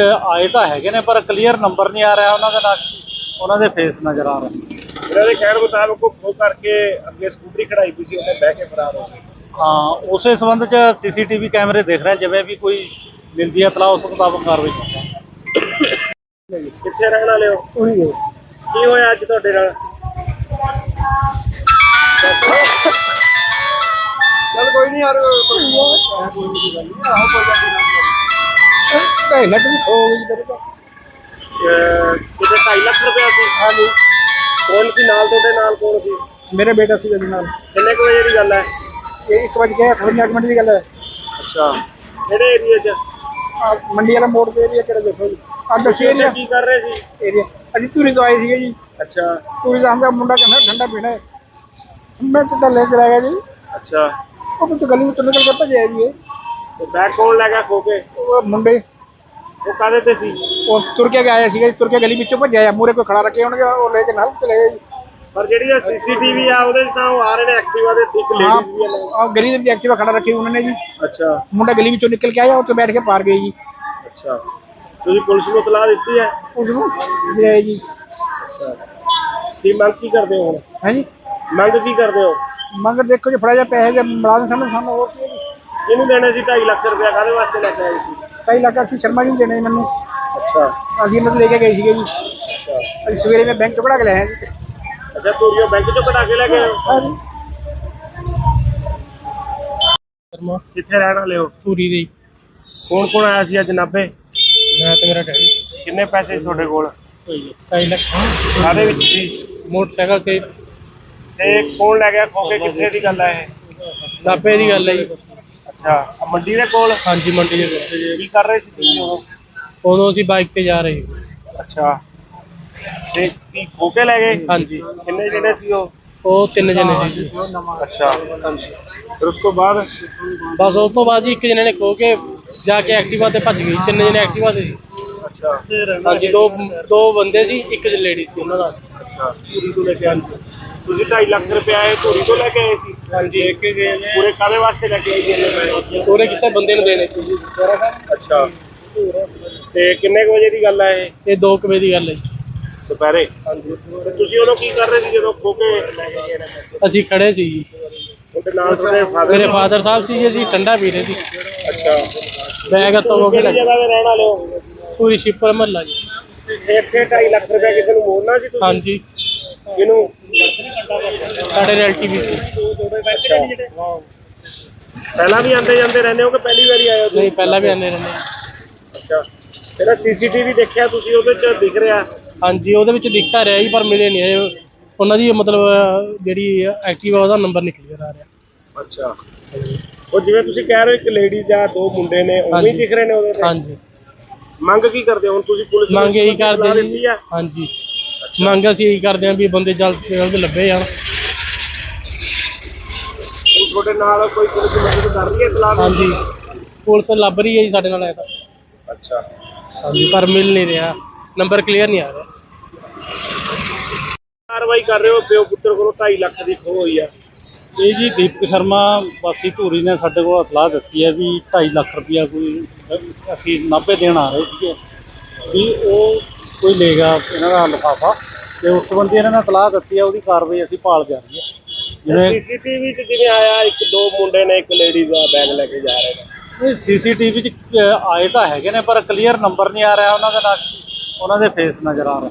ਆਏ ਤਾਂ ਹੈਗੇ ਨੇ, ਪਰ ਕਲੀਅਰ ਨੰਬਰ ਨਹੀਂ ਆ ਰਿਹਾ ਉਹਨਾਂ ਦੇ ਨਾਲ, ਉਹਨਾਂ ਦੇ ਫੇਸ ਨਜ਼ਰ ਆ ਰਹੇ। ਇਹਨਾਂ ਦੇ ਕਹਿਣ ਮੁਤਾਬਕ ਉਹ ਖੋਹ ਕਰਕੇ ਅੱਗੇ ਸਕੂਟਰੀ ਖੜਾਈ ਪਈ ਸੀ, ਉਹਨੇ ਬਹਿ ਕੇ ਫਰਾਰ ਹੋ ਗਏ। ਹਾਂ ਉਸੇ ਸੰਬੰਧ 'ਚ ਸੀਸੀਟੀਵੀ ਕੈਮਰੇ ਦੇਖ ਰਹੇ, ਜਿਵੇਂ ਵੀ ਕੋਈ ਮਿਲਦੀ ਹੈ ਇਤਲਾਹ ਉਸ ਮੁਤਾਬਕ ਕਾਰਵਾਈ ਕਰਾਂਗੇ। ਕਿੱਥੇ ਰਹਿਣ ਵਾਲੇ ਹੋ? ਉਹੀ ਹੈ ਕੀ ਹੋਇਆ ਅੱਜ ਤੁਹਾਡੇ ਨਾਲ? ਚੱਲ ਕੋਈ ਨਹੀਂ ਯਾਰ, ਕੋਈ ਨਹੀਂ ਗੱਲ ਨਹੀਂ। ਆਹੋ ਕੋਈ ਗੱਲ ਨਹੀਂ। 2.5 ਲੱਖ ਦੀ ਖੋ ਗਈ ਮੇਰੇ ਤੋਂ। ਕਿਤੇ 2.5 ਲੱਖ ਰੁਪਇਆ ਸੀ? ਹਾਂ ਜੀ ਕੌਣ ਸੀ ਨਾਲ ਤੁਹਾਡੇ? ਨਾਲ ਕੌਣ ਸੀ? ਮੇਰੇ ਬੇਟਾ ਸੀ ਇਹਦੇ ਨਾਲ। ਕਿੰਨੇ ਕੁ ਵਜੇ ਦੀ ਗੱਲ ਹੈ? ਇਹ 1:58 ਮਿੰਟ ਦੀ ਗੱਲ ਹੈ। ਅੱਛਾ ਕਿਹੜੇ ਏਰੀਆ 'ਚ? ਮੰਡੀ ਵਾਲਾ ਮੋੜ ਦੇ ਏਰੀਆ ਕਿਹੜਾ ਦੇਖੋ ਜੀ ਆ ਦੱਸੀ ਉੱਥੇ ਏਰੀਆ ਕੀ ਕਰ ਰਹੇ ਸੀ? ਏਰੀਆ ਅਸੀਂ ਧੂਰੀ ਤੋਂ ਆਏ ਸੀਗੇ ਜੀ। ਅੱਛਾ ਧੂਰੀ ਦਾ ਆਂਦਾ ਮੁੰਡਾ ਕਹਿੰਦਾ ਠੰਡਾ ਪੀਣਾ ਹੈ। ਮੈਂ ਟੁੱਟਾ ਲੈ ਕੇ ਆ ਗਿਆ ਜੀ। ਅੱਛਾ ਉਹ ਵਿੱਚ ਗਲੀ ਵਿੱਚ ਨਿਕਲ ਕੇ ਭੱਜਿਆ ਜੀ ਇਹ। ਤੇ ਬੈਗ ਕੌਣ ਲੈ ਗਿਆ ਖੋ ਕੇ? ਉਹ ਮੁੰਡੇ ਉਹ ਕਾਹਦੇ ਤੇ ਸੀ? ਉਹ ਤੁਰ ਕੇ ਆਇਆ ਸੀਗਾ ਜੀ, ਤੁਰ ਕੇ ਗਲੀ ਵਿੱਚੋਂ ਭੱਜਿਆ ਆ, ਮੂਹਰੇ ਕੋਈ ਖੜਾ ਰੱਖੇ ਹੋਣਗੇ, ਉਹ ਲੈ ਕੇ ਨਾਲ ਚਲੇ ਗਏ ਜੀ। ਪਰ ਜਿਹੜੀ ਸੀਸੀਟੀਵੀ ਆ ਉਹਦੇ 'ਚ ਤਾਂ ਉਹ ਆ ਰਹੇ ਨੇ ਐਕਟਿਵਾ ਦੇ, ਇੱਕ ਲੇਡੀਜ਼ ਵੀ ਆ ਨਾਲ। ਆ ਗਲੀ ਦੇ ਵਿੱਚ ਐਕਟਿਵਾ ਖੜਾ ਰੱਖੀ ਉਹਨਾਂ ਨੇ ਜੀ। ਅੱਛਾ ਮੁੰਡਾ ਗਲੀ ਵਿੱਚੋਂ ਨਿਕਲ ਕੇ ਆਇਆ, ਉੱਥੇ ਬੈਠ ਕੇ ਪਾਰ ਗਏ ਜੀ। ਅੱਛਾ ਤੁਸੀਂ ਪੁਲਿਸ ਨੂੰ ਇਤਲਾਹ ਦਿੱਤੀ ਹੈ? ਉਸ ਨੂੰ ਦੇ ਆਏ ਜੀ। ਅੱਛਾ ਕੀ ਮੰਗ ਕੀ ਕਰਦੇ ਹੋ ਹੁਣ? ਹੈ ਜੀ ਮੰਗ ਕੀ ਕਰਦੇ ਹੋ? ਮੰਗ ਦੇਖੋ ਜੀ, ਫੜਾ ਜਾ ਪੈਸੇ ਦੇ ਮੁਲਾਜ਼ਮ ਸਾਨੂੰ ਹੋਰ ਕੀ ਹੈ ਜੀ। ਕਿਹਨੂੰ ਦੇਣੇ ਸੀ 2.5 ਲੱਖ ਰੁਪਇਆ? ਕਾਹਦੇ ਵਾਸਤੇ ਲੈ ਕੇ ਆਏ ਸੀ? 2.5 ਲੱਖ ਅਸੀਂ ਸ਼ਰਮਾ ਜੀ ਨੂੰ ਦੇਣੇ ਮੈਨੂੰ। ਅੱਛਾ ਅਸੀਂ ਇਹਨਾਂ ਤੋਂ ਲੈ ਕੇ ਗਏ ਸੀਗੇ ਜੀ। ਅੱਛਾ ਅਸੀਂ ਸਵੇਰੇ ਮੈਂ ਬੈਂਕ ਤੋਂ ਕਢਾ ਕੇ ਲਿਆਇਆ ਜੀ। ਅੱਛਾ ਧੂਰੀਓ ਬੈਂਕ 'ਚੋਂ ਕਢਾ ਕੇ ਲੈ ਗਏ ਹੋ? ਹਾਂ ਜੀ ਸ਼ਰਮਾ ਕਿੱਥੇ ਰਹਿਣ ਵਾਲੇ ਹੋ? ਧੂਰੀ ਦੇ ਕੌਣ ਕੌਣ ਆਇਆ ਸੀ ਅੱਜ ਨਾਭੇ? ਮੈਂ ਤੇ ਮੇਰਾ ਡੈਡੀ। ਕਿੰਨੇ ਪੈਸੇ ਸੀ ਤੁਹਾਡੇ ਕੋਲ? 2.5 ਲੱਖ ਕਾਹਦੇ ਵਿੱਚ ਸੀ? ਮੋਟਰਸਾਈਕਲ ਤੇ। ਤੇ ਕੌਣ ਲੈ ਗਿਆ ਖੋ ਕੇ? ਕਿੱਥੇ ਦੀ ਗੱਲ ਹੈ ਇਹ? ਨਾਭੇ ਦੀ ਗੱਲ ਹੈ ਜੀ। ਅੱਛਾ, ਆਹ ਮੰਡੀ ਦੇ ਕੋਲ? ਹਾਂਜੀ ਮੰਡੀ ਦੇ ਕੋਲ। ਕੀ ਕਰ ਰਹੇ ਸੀ ਤੁਸੀਂ ਉਦੋਂ? ਉਦੋਂ ਅਸੀਂ ਬਾਈਕ ਤੇ ਜਾ ਰਹੇ ਸੀ। ਅੱਛਾ, ਤੇ ਕੀ ਖੋ ਕੇ ਲੈ ਗਏ? ਹਾਂਜੀ ਕਿੰਨੇ ਜਿਹੜੇ ਸੀ ਉਹ? ਉਹ 3 ਜਣੇ ਸੀ ਜੀ। ਅੱਛਾ, ਫਿਰ ਉਸ ਤੋਂ ਬਾਅਦ? ਬਸ ਉਸ ਤੋਂ ਬਾਅਦ ਜੀ ਇੱਕ ਜਣੇ ਨੇ ਖੋ ਕੇ ਜਾ ਕੇ ਐਕਟਿਵਾ ਤੇ ਭੱਜ ਗਈ। 3 ਜਣੇ ਐਕਟਿਵਾ ਤੇ ਸੀ। ਅੱਛਾ ਹਾਂਜੀ ਦੋ ਬੰਦੇ ਸੀ, ਇੱਕ ਲੇਡੀ ਸੀ ਉਹਨਾਂ ਦਾ। ਅੱਛਾ, ਧੂਰੀ ਤੋਂ ਲੈ ਕੇ ਆਏ ਤੁਸੀਂ? 2.5 ਲੱਖ ਰੁਪਇਆ ਇਹ ਧੂਰੀ ਤੋਂ ਲੈ ਕੇ ਆਏ ਸੀ? ਹਾਂਜੀ ਇੱਕ ਗਏ ਨੇ। ਪੂਰੇ ਕਾਹਦੇ ਵਾਸਤੇ ਲੈ ਕੇ ਆਏ ਸੀ ਇੰਨੇ ਪੈਸੇ? ਉਹਨੇ ਕਿਸੇ ਬੰਦੇ ਨੂੰ ਦੇਣੇ ਸੀ ਜੀ। ਅੱਛਾ, ਤੇ ਕਿੰਨੇ ਕੁ ਵਜੇ ਦੀ ਗੱਲ ਹੈ ਇਹ? ਇਹ 2 ਵਜੇ ਦੀ ਗੱਲ ਹੈ ਜੀ। ਦੁਪਹਿਰੇ? ਹਾਂਜੀ। ਤੇ ਤੁਸੀਂ ਉਦੋਂ ਕੀ ਕਰ ਰਹੇ ਸੀ ਜਦੋਂ ਖੋ ਕੇ ਲੈ ਕੇ ਗਏ ਨੇ ਪੈਸੇ? ਅਸੀਂ ਖੜੇ ਸੀ ਜੀ। ਉਹਦੇ ਨਾਲ ਤੁਹਾਡੇ ਫਾਦਰ? ਮੇਰੇ ਫਾਦਰ ਸਾਹਿਬ ਸੀ ਜੀ। ਅਸੀਂ ਠੰਡਾ ਪੀ ਰਹੇ ਸੀ। ਅੱਛਾ, ਬੈਗ ਹੱਥੋਂ ਹੋ ਕੇ ਕਿਹੜੀ ਜਗ੍ਹਾ ਤੇ ਰਹਿਣ ਵਾਲੇ ਹੋ? ਪੂਰੀ ਸ਼ਿਪਰ ਮਹੱਲਾ ਜੀ। ਇੱਥੇ 2.5 ਲੱਖ ਰੁਪਇਆ ਕਿਸੇ ਨੂੰ ਮੋੜਨਾ ਸੀ ਤੁਸੀਂ? ਹਾਂਜੀ ਕਿਹਨੂੰ? ਸਾਡੇ ਰਿਲੇਟਿਵ ਵੀ ਸੀ। ਅੱਛਾ, ਪਹਿਲਾਂ ਵੀ ਆਉਂਦੇ ਜਾਂਦੇ ਰਹਿੰਦੇ ਹੋ ਕਿ ਪਹਿਲੀ ਵਾਰੀ ਆਏ ਹੋ ਤੁਸੀਂ? ਨਹੀਂ ਪਹਿਲਾਂ ਵੀ ਆਉਂਦੇ ਰਹਿੰਦੇ। ਅੱਛਾ, ਜਿਹੜਾ ਸੀਸੀਟੀਵੀ ਦੇਖਿਆ ਤੁਸੀਂ ਉਹਦੇ ਚ ਦਿਖ ਰਿਹਾ? ਹਾਂਜੀ ਉਹਦੇ ਵਿੱਚ ਦਿਖਤਾ ਰਿਹਾ ਜੀ, ਪਰ ਮਿਲੇ ਨਹੀਂ ਇਹ। ਉਹਨਾਂ ਦੀ ਮਤਲਬ ਜਿਹੜੀ ਐਕਟਿਵਾ ਉਹਦਾ ਨੰਬਰ ਨਹੀਂ ਕਲੀਅਰ ਆ ਰਿਹਾ। ਅੱਛਾ, ਉਹ ਜਿਵੇਂ ਤੁਸੀਂ ਕਹਿ ਰਹੇ ਹੋ ਇੱਕ ਲੇਡੀਜ਼ ਆ, 2 ਮੁੰਡੇ ਨੇ, ਉਵੇਂ ਹੀ ਦਿਖ ਰਹੇ ਨੇ ਉਹਦੇ ਤੇ? ਹਾਂਜੀ। ਮੰਗ ਕੀ ਕਰਦੇ ਹੋ ਹੁਣ ਤੁਸੀਂ? ਪੁਲਿਸ ਨੂੰ ਮੰਗ ਇਹੀ ਸਲਾਹ ਕਰਦੇ ਦਿੱਤੀ ਜੀ। ਆ? ਹਾਂਜੀ ਮੰਗ ਅਸੀਂ ਇਹੀ ਕਰਦੇ ਹਾਂ ਵੀ ਬੰਦੇ ਜਲਦ ਤੋਂ ਜਲਦ ਲੱਭੇ ਜਾਣ। ਹੁਣ ਤੁਹਾਡੇ ਨਾਲ ਕੋਈ ਪੁਲਿਸ ਮਦਦ ਕਰ ਰਹੀ ਹੈ ਸਲਾਹ? ਹਾਂਜੀ ਪੁਲਿਸ ਲੱਭ ਰਹੀ ਹੈ ਜੀ ਸਾਡੇ ਨਾਲ ਐ ਤਾਂ। ਅੱਛਾ, ਹਾਂਜੀ ਪਰ ਮਿਲ ਨਹੀਂ ਰਿਹਾ, ਨੰਬਰ ਕਲੀਅਰ ਨਹੀਂ ਆ ਰਿਹਾ। ਕਾਰਵਾਈ ਕਰ ਰਹੇ ਹੋ? ਪਿਓ ਪੁੱਤਰ ਕੋਲੋਂ 2.5 ਲੱਖ ਦੀ ਖੋਹ ਹੋਈ ਆ। ਇਹ ਜੀ ਦੀਪਕ ਸ਼ਰਮਾ ਵਾਸੀ ਧੂਰੀ ਨੇ ਸਾਡੇ ਕੋਲ ਇਤਲਾਹ ਦਿੱਤੀ ਹੈ ਵੀ 2.5 ਲੱਖ ਰੁਪਇਆ ਕੋਈ ਅਸੀਂ ਨਾਭੇ ਦੇਣ ਆ ਰਹੇ ਸੀਗੇ, ਵੀ ਉਹ ਕੋਈ ਲੈ ਗਿਆ ਇਹਨਾਂ ਦਾ ਲਿਫਾਫਾ, ਤੇ ਉਸ ਸੰਬੰਧੀ ਇਹਨਾਂ ਨੇ ਇਤਲਾਹ ਦਿੱਤੀ ਹੈ। ਉਹਦੀ ਕਾਰਵਾਈ ਅਸੀਂ ਭਾਲ ਜਾਰੀ ਹੈ। ਜਿਵੇਂ ਸੀਸੀਟੀਵੀ 'ਚ ਜਿਵੇਂ ਆਇਆ 1-2 ਮੁੰਡੇ ਨੇ, ਇੱਕ ਲੇਡੀਜ਼ ਆ, ਬੈਗ ਲੈ ਕੇ ਜਾ ਰਹੇ ਨੇ। ਇਹ ਸੀਸੀਟੀਵੀ 'ਚ ਆਏ ਤਾਂ ਹੈਗੇ ਨੇ, ਪਰ ਕਲੀਅਰ ਨੰਬਰ ਨਹੀਂ ਆ ਰਿਹਾ ਉਹਨਾਂ ਦੇ ਨਾਲ, ਉਹਨਾਂ ਦੇ ਫੇਸ ਨਜ਼ਰ ਆ ਰਹੇ।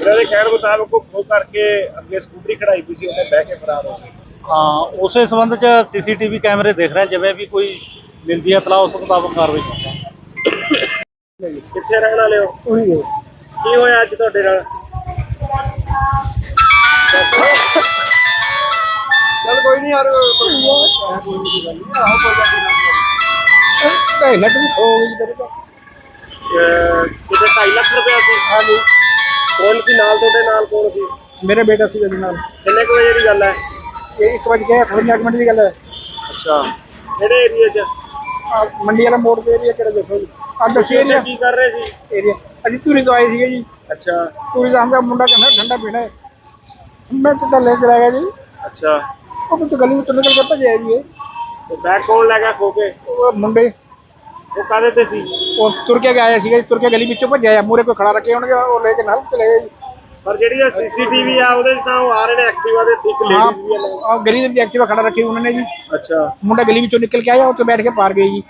ਇਹਨਾਂ ਦੇ ਕਹਿਣ ਮੁਤਾਬਕ ਉਹ ਖੋਹ ਕਰਕੇ ਅੱਗੇ ਸਕੂਟਰੀ ਖੜਾਈ ਪਈ ਸੀ, ਉਹਨੇ ਬਹਿ ਕੇ ਫਰਾਰ ਹੋ ਗਏ। ਹਾਂ, ਉਸੇ ਸੰਬੰਧ 'ਚ ਸੀਸੀਟੀਵੀ ਕੈਮਰੇ ਦੇਖ ਰਹੇ, ਜਿਵੇਂ ਵੀ ਕੋਈ ਮਿਲਦੀ ਹੈ ਇਤਲਾਹ ਉਸ ਮੁਤਾਬਕ ਕਾਰਵਾਈ ਕਰਾਂਗੇ। ਕਿੱਥੇ ਰਹਿਣ ਵਾਲੇ ਹੋ? ਉਹੀ ਹੈ। ਕੀ ਹੋਇਆ ਅੱਜ ਤੁਹਾਡੇ ਨਾਲ? ਚੱਲ ਕੋਈ ਨਹੀਂ ਯਾਰ, ਕੋਈ ਨਹੀਂ ਗੱਲ ਨਹੀਂ। ਆਹੋ ਕੋਈ ਗੱਲ ਨਹੀਂ। 2.5 ਲੱਖ ਦੀ ਖੋ ਗਈ ਤੇਰੇ ਤੋਂ। ਕਿਤੇ 2.5 ਲੱਖ ਰੁਪਇਆ ਸੀ? ਹਾਂਜੀ। ਕੌਣ ਸੀ ਨਾਲ ਤੁਹਾਡੇ? ਨਾਲ ਕੌਣ ਸੀ? ਮੇਰੇ ਬੇਟਾ ਸੀ ਇਹਦੇ ਨਾਲ। ਕਿੰਨੇ ਕੁ ਵਜੇ ਦੀ ਗੱਲ ਹੈ? ਇਹ 1:58 ਮਿੰਟ ਦੀ ਗੱਲ ਹੈ। ਅੱਛਾ, ਕਿਹੜੇ ਏਰੀਏ 'ਚ? ਆਹ ਮੰਡੀ ਵਾਲਾ ਮੋੜ ਤੇ ਏਰੀਆ ਕਿਹੜਾ ਦੇਖੋ ਜੀ। ਆਹ ਦੱਸੀ ਤੁਸੀਂ ਏਰੀਆ ਕੀ ਕਰ ਰਹੇ ਸੀ? ਏਰੀਆ ਅਸੀਂ ਧੂਰੀ ਤੋਂ ਆਏ ਸੀਗੇ ਜੀ। ਅੱਛਾ ਧੂਰੀ ਦਾ ਹਮਦਾ ਮੁੰਡਾ ਕਹਿੰਦਾ ਠੰਡਾ ਪੀਣਾ ਹੈ। ਮੈਂ ਤਾਂ ਲੈ ਕੇ ਆ ਗਿਆ ਜੀ। ਅੱਛਾ, ਉਹ ਤਾਂ ਗਲੀ ਵਿੱਚੋਂ ਨਿਕਲ ਕੇ ਭੱਜਿਆ ਜੀ ਇਹ। ਤੇ ਬੈਗ ਕੌਣ ਲੈ ਗਿਆ ਖੋ ਕੇ? ਉਹ ਮੁੰਡੇ ਉਹ ਕਾਹਦੇ ਤੇ ਸੀ? ਉਹ ਤੁਰ ਕੇ ਆਇਆ ਸੀਗਾ ਜੀ, ਤੁਰ ਕੇ ਗਲੀ ਵਿੱਚੋਂ ਭੱਜਿਆ ਆ। ਮੂਹਰੇ ਕੋਈ ਖੜਾ ਰੱਖੇ ਹੋਣਗੇ, ਉਹ ਲੈ ਕੇ ਨਾਲ ਚਲੇ ਗਏ ਜੀ। ਪਰ ਜਿਹੜੀ ਇਹ ਸੀਸੀਟੀਵੀ ਆ ਉਹਦੇ 'ਚ ਤਾਂ ਉਹ ਆ ਰਹੇ ਨੇ ਐਕਟਿਵਾ ਦੇ, ਇੱਕ ਲੇਡੀਜ਼ ਵੀ ਆ ਨਾਲ। ਆਹ ਗਲੀ ਦੇ ਵਿੱਚ ਐਕਟਿਵਾ ਖੜਾ ਰੱਖੀ ਉਹਨਾਂ ਨੇ ਜੀ। ਅੱਛਾ ਮੁੰਡਾ ਗਲੀ ਵਿੱਚੋਂ ਨਿਕਲ ਕੇ ਆਇਆ, ਉੱਥੇ ਬੈਠ ਕੇ ਪਾਰ ਗਏ ਜੀ।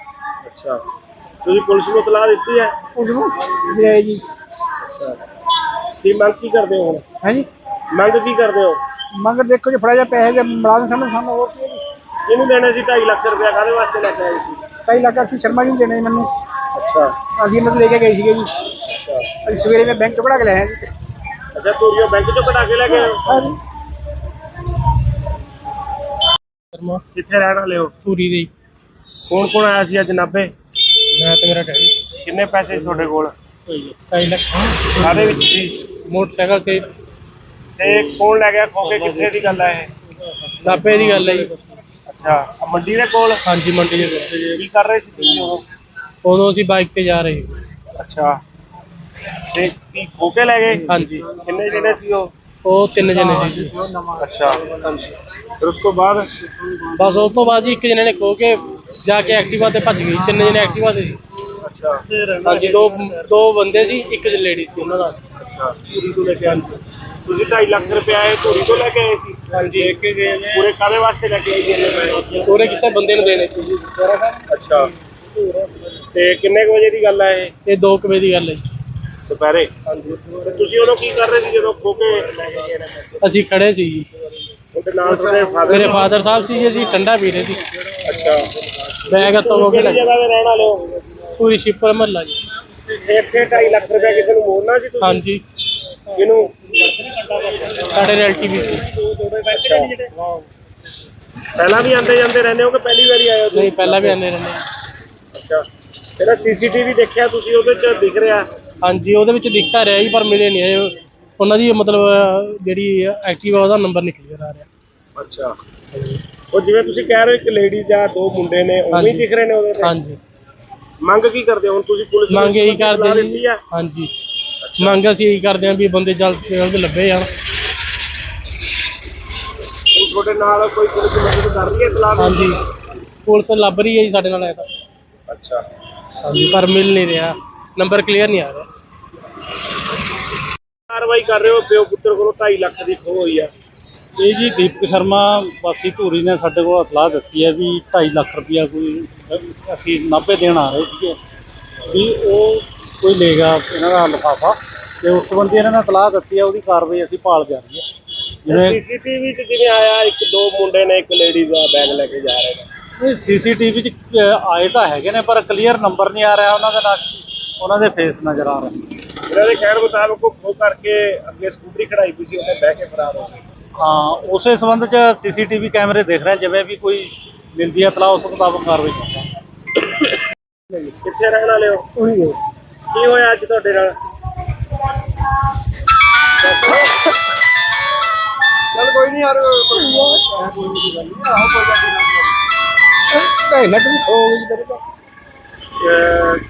ਅੱਛਾ, ਤੁਸੀਂ ਪੁਲਿਸ ਨੂੰ ਇਤਲਾਹ ਦਿੱਤੀ ਹੈ? ਉਸ ਨੂੰ ਲੈ ਆਏ ਜੀ। ਅੱਛਾ, ਕੀ ਮੰਗ ਕੀ ਕਰਦੇ ਹੋ ਹੁਣ? ਹਾਂਜੀ ਮੰਗ ਕੀ ਕਰਦੇ ਹੋ? ਮੰਗ ਦੇਖੋ ਜੀ, ਫੜਾ ਜਾ ਪੈਸੇ ਦੇ ਮੁਲਾਜ਼ਮ ਸਾਨੂੰ ਹੋਰ ਕੀ ਹੈ ਜੀ। ਕਿਹਨੂੰ ਦੇਣੇ ਸੀ 2.5 ਲੱਖ ਰੁਪਇਆ? ਕਾਹਦੇ ਵਾਸਤੇ ਲੈ ਕੇ ਆਏ ਸੀ? 2.5 ਲੱਖ ਅਸੀਂ ਸ਼ਰਮਾ ਜੀ ਨੂੰ ਦੇਣੇ ਮੈਨੂੰ। ਅੱਛਾ ਅਸੀਂ ਇਹਨਾਂ ਤੋਂ ਲੈ ਕੇ ਗਏ ਸੀਗੇ ਜੀ। ਅੱਛਾ ਅਸੀਂ ਸਵੇਰੇ ਮੈਂ ਬੈਂਕ ਤੋਂ ਕਢਾ ਕੇ ਲਿਆਇਆ ਜੀ। ਅੱਛਾ, ਧੂਰੀਓ ਬੈਂਕ 'ਚੋਂ ਕਢਾ ਕੇ ਲੈ ਗਏ ਹੋ? ਹਾਂਜੀ। ਸ਼ਰਮਾ ਕਿੱਥੇ ਰਹਿਣ ਵਾਲੇ ਹੋ? ਪੂਰੀ ਦੇ। ਕੌਣ ਕੌਣ ਆਇਆ ਸੀ ਅੱਜ ਨਾਭੇ? ਮੈਂ ਤੇ ਮੇਰਾ ਡੈਡੀ। ਕਿੰਨੇ ਪੈਸੇ ਸੀ ਤੁਹਾਡੇ ਕੋਲ? 2.5 ਲੱਖ ਕਾਹਦੇ ਵਿੱਚ ਸੀ? ਮੋਟਰਸਾਈਕਲ ਤੇ। ਤੇ ਕੌਣ ਲੈ ਗਿਆ ਖੋ ਕੇ? ਕਿੱਥੇ ਦੀ ਗੱਲ ਹੈ ਇਹ? ਨਾਭੇ ਦੀ ਗੱਲ ਹੈ ਜੀ। ਅੱਛਾ, ਆਹ ਮੰਡੀ ਦੇ ਕੋਲ? ਹਾਂਜੀ ਮੰਡੀ ਦੇ ਕੋਲ। ਕੀ ਕਰ ਰਹੇ ਸੀ ਤੁਸੀਂ ਉਦੋਂ? ਉਦੋਂ ਅਸੀਂ ਬਾਈਕ ਤੇ ਜਾ ਰਹੇ ਸੀ। ਅੱਛਾ, ਤੇ ਕੀ ਖੋ ਕੇ ਲੈ ਗਏ? ਹਾਂਜੀ ਕਿੰਨੇ ਜਿਹੜੇ ਸੀ ਉਹ? ਉਹ 3 ਜਣੇ ਸੀ ਜੀ। ਅੱਛਾ, ਫਿਰ ਉਸ ਤੋਂ ਬਾਅਦ? ਬਸ ਉਸ ਤੋਂ ਬਾਅਦ ਜੀ ਇੱਕ ਜਣੇ ਨੇ ਖੋ ਕੇ ਜਾ ਕੇ ਐਕਟਿਵਾ ਤੇ ਭੱਜ ਗਈ। 3 ਜਣੇ ਐਕਟਿਵਾ ਤੇ ਸੀ। ਅੱਛਾ ਹਾਂਜੀ ਦੋ ਬੰਦੇ ਸੀ, ਇੱਕ ਲੇਡੀ ਸੀ ਉਹਨਾਂ ਦਾ। ਅੱਛਾ, ਧੂਰੀ ਤੋਂ ਲੈ ਕੇ ਆਏ ਤੁਸੀਂ? 2.5 ਲੱਖ ਰੁਪਇਆ ਇਹ ਧੂਰੀ ਤੋਂ ਲੈ ਕੇ ਆਏ ਸੀ? ਹਾਂਜੀ ਇੱਕ ਗਏ ਨੇ। ਪੂਰੇ ਕਾਹਦੇ ਵਾਸਤੇ ਲੈ ਕੇ ਆਏ ਸੀ ਇੰਨੇ ਪੈਸੇ? ਉਹਨੇ ਕਿਸੇ ਬੰਦੇ ਨੂੰ ਦੇਣੇ ਸੀ ਜੀ। ਅੱਛਾ, ਤੇ ਕਿੰਨੇ ਕੁ ਵਜੇ ਦੀ ਗੱਲ ਹੈ ਇਹ? ਇਹ 2 ਵਜੇ ਦੀ ਗੱਲ ਹੈ ਜੀ। ਦੁਪਹਿਰੇ? ਹਾਂਜੀ। ਤੇ ਤੁਸੀਂ ਉਦੋਂ ਕੀ ਕਰ ਰਹੇ ਸੀ ਜਦੋਂ ਖੋ ਕੇ ਲੈ ਕੇ ਗਏ ਨੇ ਪੈਸੇ? ਅਸੀਂ ਖੜੇ ਸੀ ਜੀ। ਉਹਦੇ ਨਾਲ ਤੁਹਾਡੇ ਫਾਦਰ? ਮੇਰੇ ਫਾਦਰ ਸਾਹਿਬ ਸੀ ਜੀ। ਅਸੀਂ ਠੰਡਾ ਪੀ ਰਹੇ ਸੀ। ਅੱਛਾ, ਬੈਗ ਹੱਥੋਂ ਹੋ ਕੇ ਕਿਹੜੀ ਜਗ੍ਹਾ ਤੇ ਰਹਿਣ ਵਾਲੇ ਹੋ? ਪੂਰੀ ਸ਼ਿਪਰ ਮਹੱਲਾ ਜੀ। ਇੱਥੇ 2.5 ਲੱਖ ਰੁਪਏ ਕਿਸੇ ਨੂੰ ਮੋੜਨਾ ਸੀ ਤੁਸੀਂ? ਹਾਂਜੀ ਕਿਹਨੂੰ? ਸਾਡੇ ਰਿਲੇਟਿਵ ਸੀ। ਪਹਿਲਾਂ ਵੀ ਆਉਂਦੇ ਜਾਂਦੇ ਰਹਿੰਦੇ ਹੋ ਕਿ ਪਹਿਲੀ ਵਾਰੀ ਆਏ ਹੋ ਤੁਸੀਂ? ਨਹੀਂ ਪਹਿਲਾਂ ਵੀ ਆਉਂਦੇ ਰਹਿੰਦੇ। ਅੱਛਾ, ਜਿਹੜਾ ਸੀਸੀਟੀਵੀ ਦੇਖਿਆ ਤੁਸੀਂ ਉਹਦੇ ਚ ਦਿਖ ਰਿਹਾ? ਹਾਂਜੀ ਉਹਦੇ ਵਿੱਚ ਦਿਖਤਾ ਰਿਹਾ ਜੀ ਪਰ ਮਿਲੇ ਨਹੀਂ ਇਹ ਉਹਨਾਂ ਦੀ ਮਤਲਬ ਜਿਹੜੀ ਐਕਟਿਵਾ ਉਹਦਾ ਨੰਬਰ ਨਹੀਂ ਕਲੀਅਰ ਆ ਰਿਹਾ। ਅੱਛਾ, ਉਹ ਜਿਵੇਂ ਤੁਸੀਂ ਕਹਿ ਰਹੇ ਹੋ ਇੱਕ ਲੇਡੀਜ਼ ਆ ਦੋ ਮੁੰਡੇ ਨੇ ਉਵੇਂ ਹੀ ਹਾਂਜੀ। ਦਿਖ ਰਹੇ ਨੇ ਉਹਦੇ ਤੇ? ਹਾਂਜੀ ਮੰਗ ਕੀ ਕਰਦੇ ਹੋ ਹੁਣ ਤੁਸੀਂ? ਪੁਲਿਸ ਨੂੰ ਮੰਗ ਇਹੀ ਸੂਚਨਾ ਕਰਦੇ ਦਿੱਤੀ ਜੀ। ਆ? ਹਾਂਜੀ ਮੰਗ ਅਸੀਂ ਇਹੀ ਕਰਦੇ ਹਾਂ ਵੀ ਬੰਦੇ ਜਲਦ ਤੋਂ ਜਲਦ ਲੱਭੇ ਜਾਣ। ਹੁਣ ਤੁਹਾਡੇ ਨਾਲ ਕੋਈ ਪੁਲਿਸ ਮਦਦ ਕਰ ਰਹੀ ਹੈ ਇਤਲਾਹ ਦੇਣ ਦੀ? ਹਾਂਜੀ ਪੁਲਿਸ ਲੱਭ ਰਹੀ ਹੈ ਜੀ ਸਾਡੇ ਨਾਲ ਐ ਤਾਂ। ਅੱਛਾ, ਹਾਂਜੀ ਪਰ ਮਿਲ ਨਹੀਂ ਰਿਹਾ, ਨੰਬਰ ਕਲੀਅਰ ਨਹੀਂ ਆ ਰਿਹਾ। ਕਾਰਵਾਈ ਕਰ ਰਹੇ ਹੋ? ਪਿਓ ਪੁੱਤਰ ਕੋਲੋਂ 2.5 ਲੱਖ ਦੀ ਖੋਹ ਹੋਈ ਆ। ਇਹ ਜੀ ਦੀਪਕ ਸ਼ਰਮਾ ਵਾਸੀ ਧੂਰੀ ਨੇ ਸਾਡੇ ਕੋਲ ਇਤਲਾਹ ਦਿੱਤੀ ਹੈ ਵੀ 2.5 ਲੱਖ ਰੁਪਇਆ ਕੋਈ ਅਸੀਂ ਨਾਭੇ ਦੇਣ ਆ ਰਹੇ ਸੀਗੇ ਵੀ ਉਹ ਕੋਈ ਲੈ ਗਿਆ ਇਹਨਾਂ ਦਾ ਲਿਫਾਫਾ, ਤੇ ਉਸ ਸੰਬੰਧੀ ਇਹਨਾਂ ਨੇ ਇਤਲਾਹ ਦਿੱਤੀ ਹੈ, ਉਹਦੀ ਕਾਰਵਾਈ ਅਸੀਂ ਭਾਲ ਜਾਰੀ ਹੈ। ਜਿਵੇਂ ਸੀਸੀਟੀਵੀ ਚ ਜਿਵੇਂ ਆਇਆ ਇੱਕ ਦੋ ਮੁੰਡੇ ਨੇ ਇੱਕ ਲੇਡੀਜ਼ ਦਾ ਬੈਗ ਲੈ ਕੇ ਜਾ ਰਹੇ ਨੇ। ਇਹ ਸੀਸੀਟੀਵੀ 'ਚ ਆਏ ਤਾਂ ਹੈਗੇ ਨੇ ਪਰ ਕਲੀਅਰ ਨੰਬਰ ਨਹੀਂ ਆ ਰਿਹਾ ਉਹਨਾਂ ਦੇ ਨਾਲ, ਉਹਨਾਂ ਦੇ ਫੇਸ ਨਜ਼ਰ ਆ ਰਹੇ। ਇਹਨਾਂ ਦੇ ਕਹਿਣ ਮੁਤਾਬਕ ਉਹ ਖੋਹ ਕਰਕੇ ਅੱਗੇ ਸਕੂਟਰੀ ਖੜਾਈ ਪਈ ਸੀ, ਉਹਨੇ ਬਹਿ ਕੇ ਫਰਾਰ ਹੋ ਗਏ। ਹਾਂ ਉਸੇ ਸੰਬੰਧ 'ਚ ਸੀਸੀਟੀਵੀ ਕੈਮਰੇ ਦੇਖ ਰਹੇ, ਜਿਵੇਂ ਵੀ ਕੋਈ ਮਿਲਦੀ ਹੈ ਇਤਲਾਹ ਉਸ ਮੁਤਾਬਕ ਕਾਰਵਾਈ ਕਰਾਂਗੇ। ਕਿੱਥੇ ਰਹਿਣ ਵਾਲੇ ਹੋ? ਉਹੀ ਹੈ। ਕੀ ਹੋਇਆ ਅੱਜ ਤੁਹਾਡੇ ਨਾਲ? ਚੱਲ ਕੋਈ ਨਹੀਂ ਯਾਰ, ਕੋਈ ਨਹੀਂ ਗੱਲ ਨਹੀਂ, ਆਹੋ ਕੋਈ ਗੱਲ ਨਹੀਂ। 2.5 ਲੱਖ ਦੀ ਖੋ ਗਈ ਮੇਰੇ ਤੋਂ।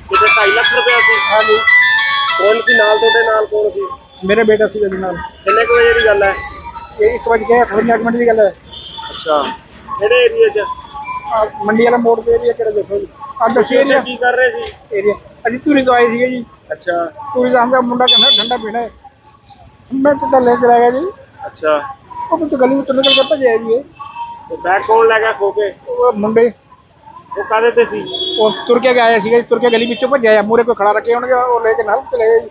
ਕਿਤੇ 2.5 ਲੱਖ ਰੁਪਇਆ ਸੀ? ਹਾਂਜੀ ਕੌਣ ਸੀ ਨਾਲ ਤੁਹਾਡੇ? ਨਾਲ ਕੌਣ ਸੀ? ਮੇਰੇ ਬੇਟਾ ਸੀ ਇਹਦੇ ਨਾਲ। ਕਿੰਨੇ ਕੁ ਵਜੇ ਦੀ ਗੱਲ ਹੈ? ਇਹ 1:58 ਮਿੰਟ ਦੀ ਗੱਲ ਹੈ। ਅੱਛਾ, ਕਿਹੜੇ ਏਰੀਆ 'ਚ? ਆਹ ਮੰਡੀ ਵਾਲਾ ਮੋੜ ਤੇ ਏਰੀਆ ਕਿਹੜਾ ਦੇਖੋ ਜੀ, ਆਹ ਦੱਸੀ ਤੁਸੀਂ ਏਰੀਆ ਕੀ ਕਰ ਰਹੇ ਸੀ? ਏਰੀਆ ਅਸੀਂ ਧੂਰੀ ਤੋਂ ਆਏ ਸੀਗੇ ਜੀ। ਅੱਛਾ ਧੂਰੀ ਦਾ ਹਮਦਾ ਮੁੰਡਾ ਕਹਿੰਦਾ ਠੰਡਾ ਪੀਣਾ ਹੈ, ਮੈਂ ਤਾਂ ਲੈ ਕੇ ਆ ਗਿਆ ਜੀ। ਅੱਛਾ, ਉਹ ਤਾਂ ਗਲੀ ਵਿੱਚੋਂ ਨਿਕਲ ਕੇ ਭੱਜਿਆ ਜੀ ਇਹ। ਤੇ ਬੈਗ ਕੌਣ ਲੈ ਗਿਆ ਖੋ ਕੇ? ਉਹ ਮੁੰਡੇ ਉਹ ਕਾਹਦੇ ਤੇ ਸੀ? ਉਹ ਤੁਰ ਕੇ ਆਇਆ ਸੀਗਾ ਜੀ, ਤੁਰ ਕੇ ਗਲੀ ਵਿੱਚੋਂ ਭੱਜਿਆ ਆ, ਮੂਹਰੇ ਕੋਈ ਖੜਾ ਰੱਖੇ ਹੋਣਗੇ, ਉਹ ਲੈ ਕੇ ਨਾਲ ਚਲੇ ਗਏ ਜੀ।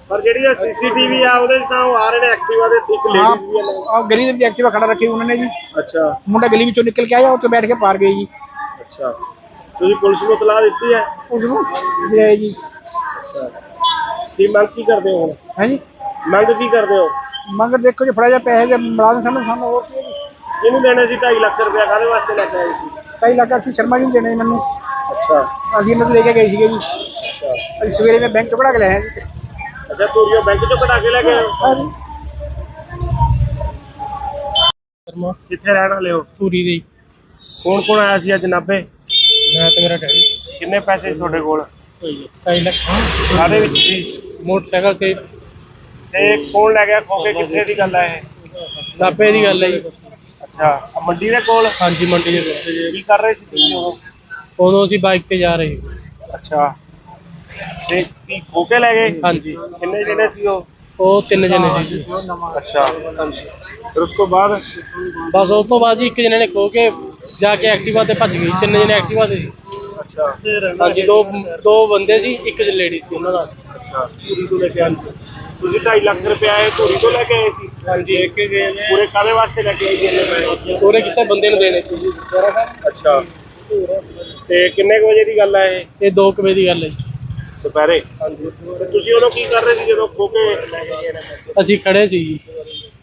ਪਰ ਜਿਹੜੀ ਇਹ ਸੀਸੀਟੀਵੀ ਆ ਉਹਦੇ 'ਚ ਤਾਂ ਉਹ ਆ ਰਹੇ ਨੇ ਐਕਟਿਵਾ ਦੇ, ਇੱਕ ਲੇਡੀਜ਼ ਵੀ ਆ ਨਾਲ। ਆਹ ਗਲੀ ਦੇ ਵਿੱਚ ਐਕਟਿਵਾ ਖੜਾ ਰੱਖੀ ਉਹਨਾਂ ਨੇ ਜੀ। ਅੱਛਾ ਮੁੰਡਾ ਗਲੀ ਵਿੱਚੋਂ ਨਿਕਲ ਕੇ ਆਇਆ, ਉੱਥੇ ਬੈਠ ਕੇ ਪਾਰ ਗਏ ਜੀ। ਅੱਛਾ, ਤੁਸੀਂ ਪੁਲਿਸ ਨੂੰ ਇਤਲਾਹ ਦਿੱਤੀ ਹੈ? ਉਸ ਨੂੰ ਲਿਆਏ ਜੀ। ਅੱਛਾ, ਕੀ ਮੰਗ ਕੀ ਕਰਦੇ ਹੋ ਹੁਣ? ਹਾਂਜੀ ਮੰਗ ਕੀ ਕਰਦੇ ਹੋ? ਮੰਗ ਦੇਖੋ ਜੀ, ਫੜਾ ਜਾ ਪੈਸੇ ਦੇ ਮੁਲਾਜ਼ਮ ਸਾਨੂੰ ਹੋਰ ਕੀ ਹੈ ਜੀ। ਕਿਹਨੂੰ ਦੇਣੇ ਸੀ 2.5 ਲੱਖ ਰੁਪਇਆ? ਕਾਹਦੇ ਵਾਸਤੇ ਲੈ ਕੇ ਆਏ ਸੀ? 2.5 ਲੱਖ ਅਸੀਂ ਸ਼ਰਮਾ ਜੀ ਨੂੰ ਦੇਣੇ ਮੈਨੂੰ। ਅੱਛਾ ਅਸੀਂ ਇਹਨਾਂ ਤੋਂ ਲੈ ਕੇ ਗਏ ਸੀਗੇ ਜੀ। ਅੱਛਾ ਅਸੀਂ ਸਵੇਰੇ ਮੈਂ ਬੈਂਕ ਤੋਂ ਕਢਾ ਕੇ ਲਿਆਇਆ ਜੀ। ਅੱਛਾ, ਧੂਰੀਓ ਬੈਂਕ 'ਚੋਂ ਕਢਾ ਕੇ ਲੈ ਕੇ ਆਏ ਹੋ? ਹਾਂਜੀ ਸ਼ਰਮਾ ਕਿੱਥੇ ਰਹਿਣ ਵਾਲੇ ਹੋ? ਪੂਰੀ ਦੀ। ਕੌਣ ਕੌਣ ਆਇਆ ਸੀ ਅੱਜ ਨਾਭੇ? ਮੈਂ ਤੇ ਮੇਰਾ ਡੈਡੀ। ਕਿੰਨੇ ਪੈਸੇ ਸੀ ਤੁਹਾਡੇ ਕੋਲ? 2.5 ਲੱਖ ਕਾਹਦੇ ਵਿੱਚ ਸੀ? ਮੋਟਰਸਾਈਕਲ ਤੇ। ਤੇ ਕੌਣ ਲੈ ਗਿਆ ਖੋ ਕੇ? ਕਿੱਥੇ ਦੀ ਗੱਲ ਹੈ ਇਹ? ਨਾਭੇ ਦੀ ਗੱਲ ਹੈ ਜੀ। ਅੱਛਾ, ਆਹ ਮੰਡੀ ਦੇ ਕੋਲ? ਹਾਂਜੀ ਮੰਡੀ ਦੇ ਕੋਲ। ਕੀ ਕਰ ਰਹੇ ਸੀ ਤੁਸੀਂ ਉਦੋਂ? ਉਦੋਂ ਅਸੀਂ ਬਾਈਕ ਤੇ ਜਾ ਰਹੇ ਸੀ। ਅੱਛਾ, ਤੇ ਕੀ ਖੋ ਕੇ ਲੈ ਗਏ? ਹਾਂਜੀ ਕਿੰਨੇ ਜਣੇ ਸੀ ਉਹ? ਉਹ 3 ਜਣੇ ਸੀ ਜੀ। ਅੱਛਾ, ਫਿਰ ਉਸ ਤੋਂ ਬਾਅਦ? ਬਸ ਉਸ ਤੋਂ ਬਾਅਦ ਜੀ ਇੱਕ ਜਣੇ ਨੇ ਖੋ ਕੇ ਜਾ ਕੇ ਐਕਟਿਵਾ ਤੇ ਭੱਜ ਗਈ। 3 ਜਣੇ ਐਕਟਿਵਾ ਤੇ ਸੀ। ਅੱਛਾ ਹਾਂਜੀ ਦੋ ਬੰਦੇ ਸੀ, ਇੱਕ ਲੇਡੀ ਸੀ ਉਹਨਾਂ ਨਾਲ। ਅੱਛਾ, ਧੂਰੀ ਤੋਂ ਲੈ ਕੇ ਆਏ ਤੁਸੀਂ 2.5 ਲੱਖ ਰੁਪਇਆ ਇਹ ਧੂਰੀ ਤੋਂ ਲੈ ਕੇ ਆਏ ਸੀ? ਹਾਂਜੀ ਇੱਕ ਗਏ ਨੇ ਪੂਰੇ ਕਾਹਦੇ ਵਾਸਤੇ ਲੈ ਕੇ ਆਏ ਜੀ ਇੰਨੇ ਪੈਸੇ? ਪੂਰੇ ਕਿਸੇ ਬੰਦੇ ਨੂੰ ਦੇਣੇ ਸੀ ਜੀ। ਅੱਛਾ, ਤੇ ਕਿੰਨੇ ਕੁ ਵਜੇ ਦੀ ਗੱਲ ਹੈ ਇਹ? ਇਹ 2 ਵਜੇ ਦੀ ਗੱਲ ਹੈ ਜੀ। ਦੁਪਹਿਰੇ? ਹਾਂਜੀ। ਤੇ ਤੁਸੀਂ ਉਦੋਂ ਕੀ ਕਰ ਰਹੇ ਸੀ ਜਦੋਂ ਖੋ ਕੇ ਲੈ ਕੇ ਗਏ ਨੇ ਪੈਸੇ? ਅਸੀਂ ਖੜੇ ਸੀ ਜੀ।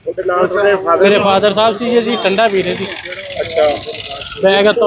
ਉਹਦੇ ਨਾਲ ਤੁਹਾਡੇ ਫਾਦਰ? ਮੇਰੇ ਫਾਦਰ ਸਾਹਿਬ ਸੀ ਜੀ, ਅਸੀਂ ਠੰਡਾ ਪੀ ਰਹੇ ਸੀ। ਅੱਛਾ, ਬੈਗ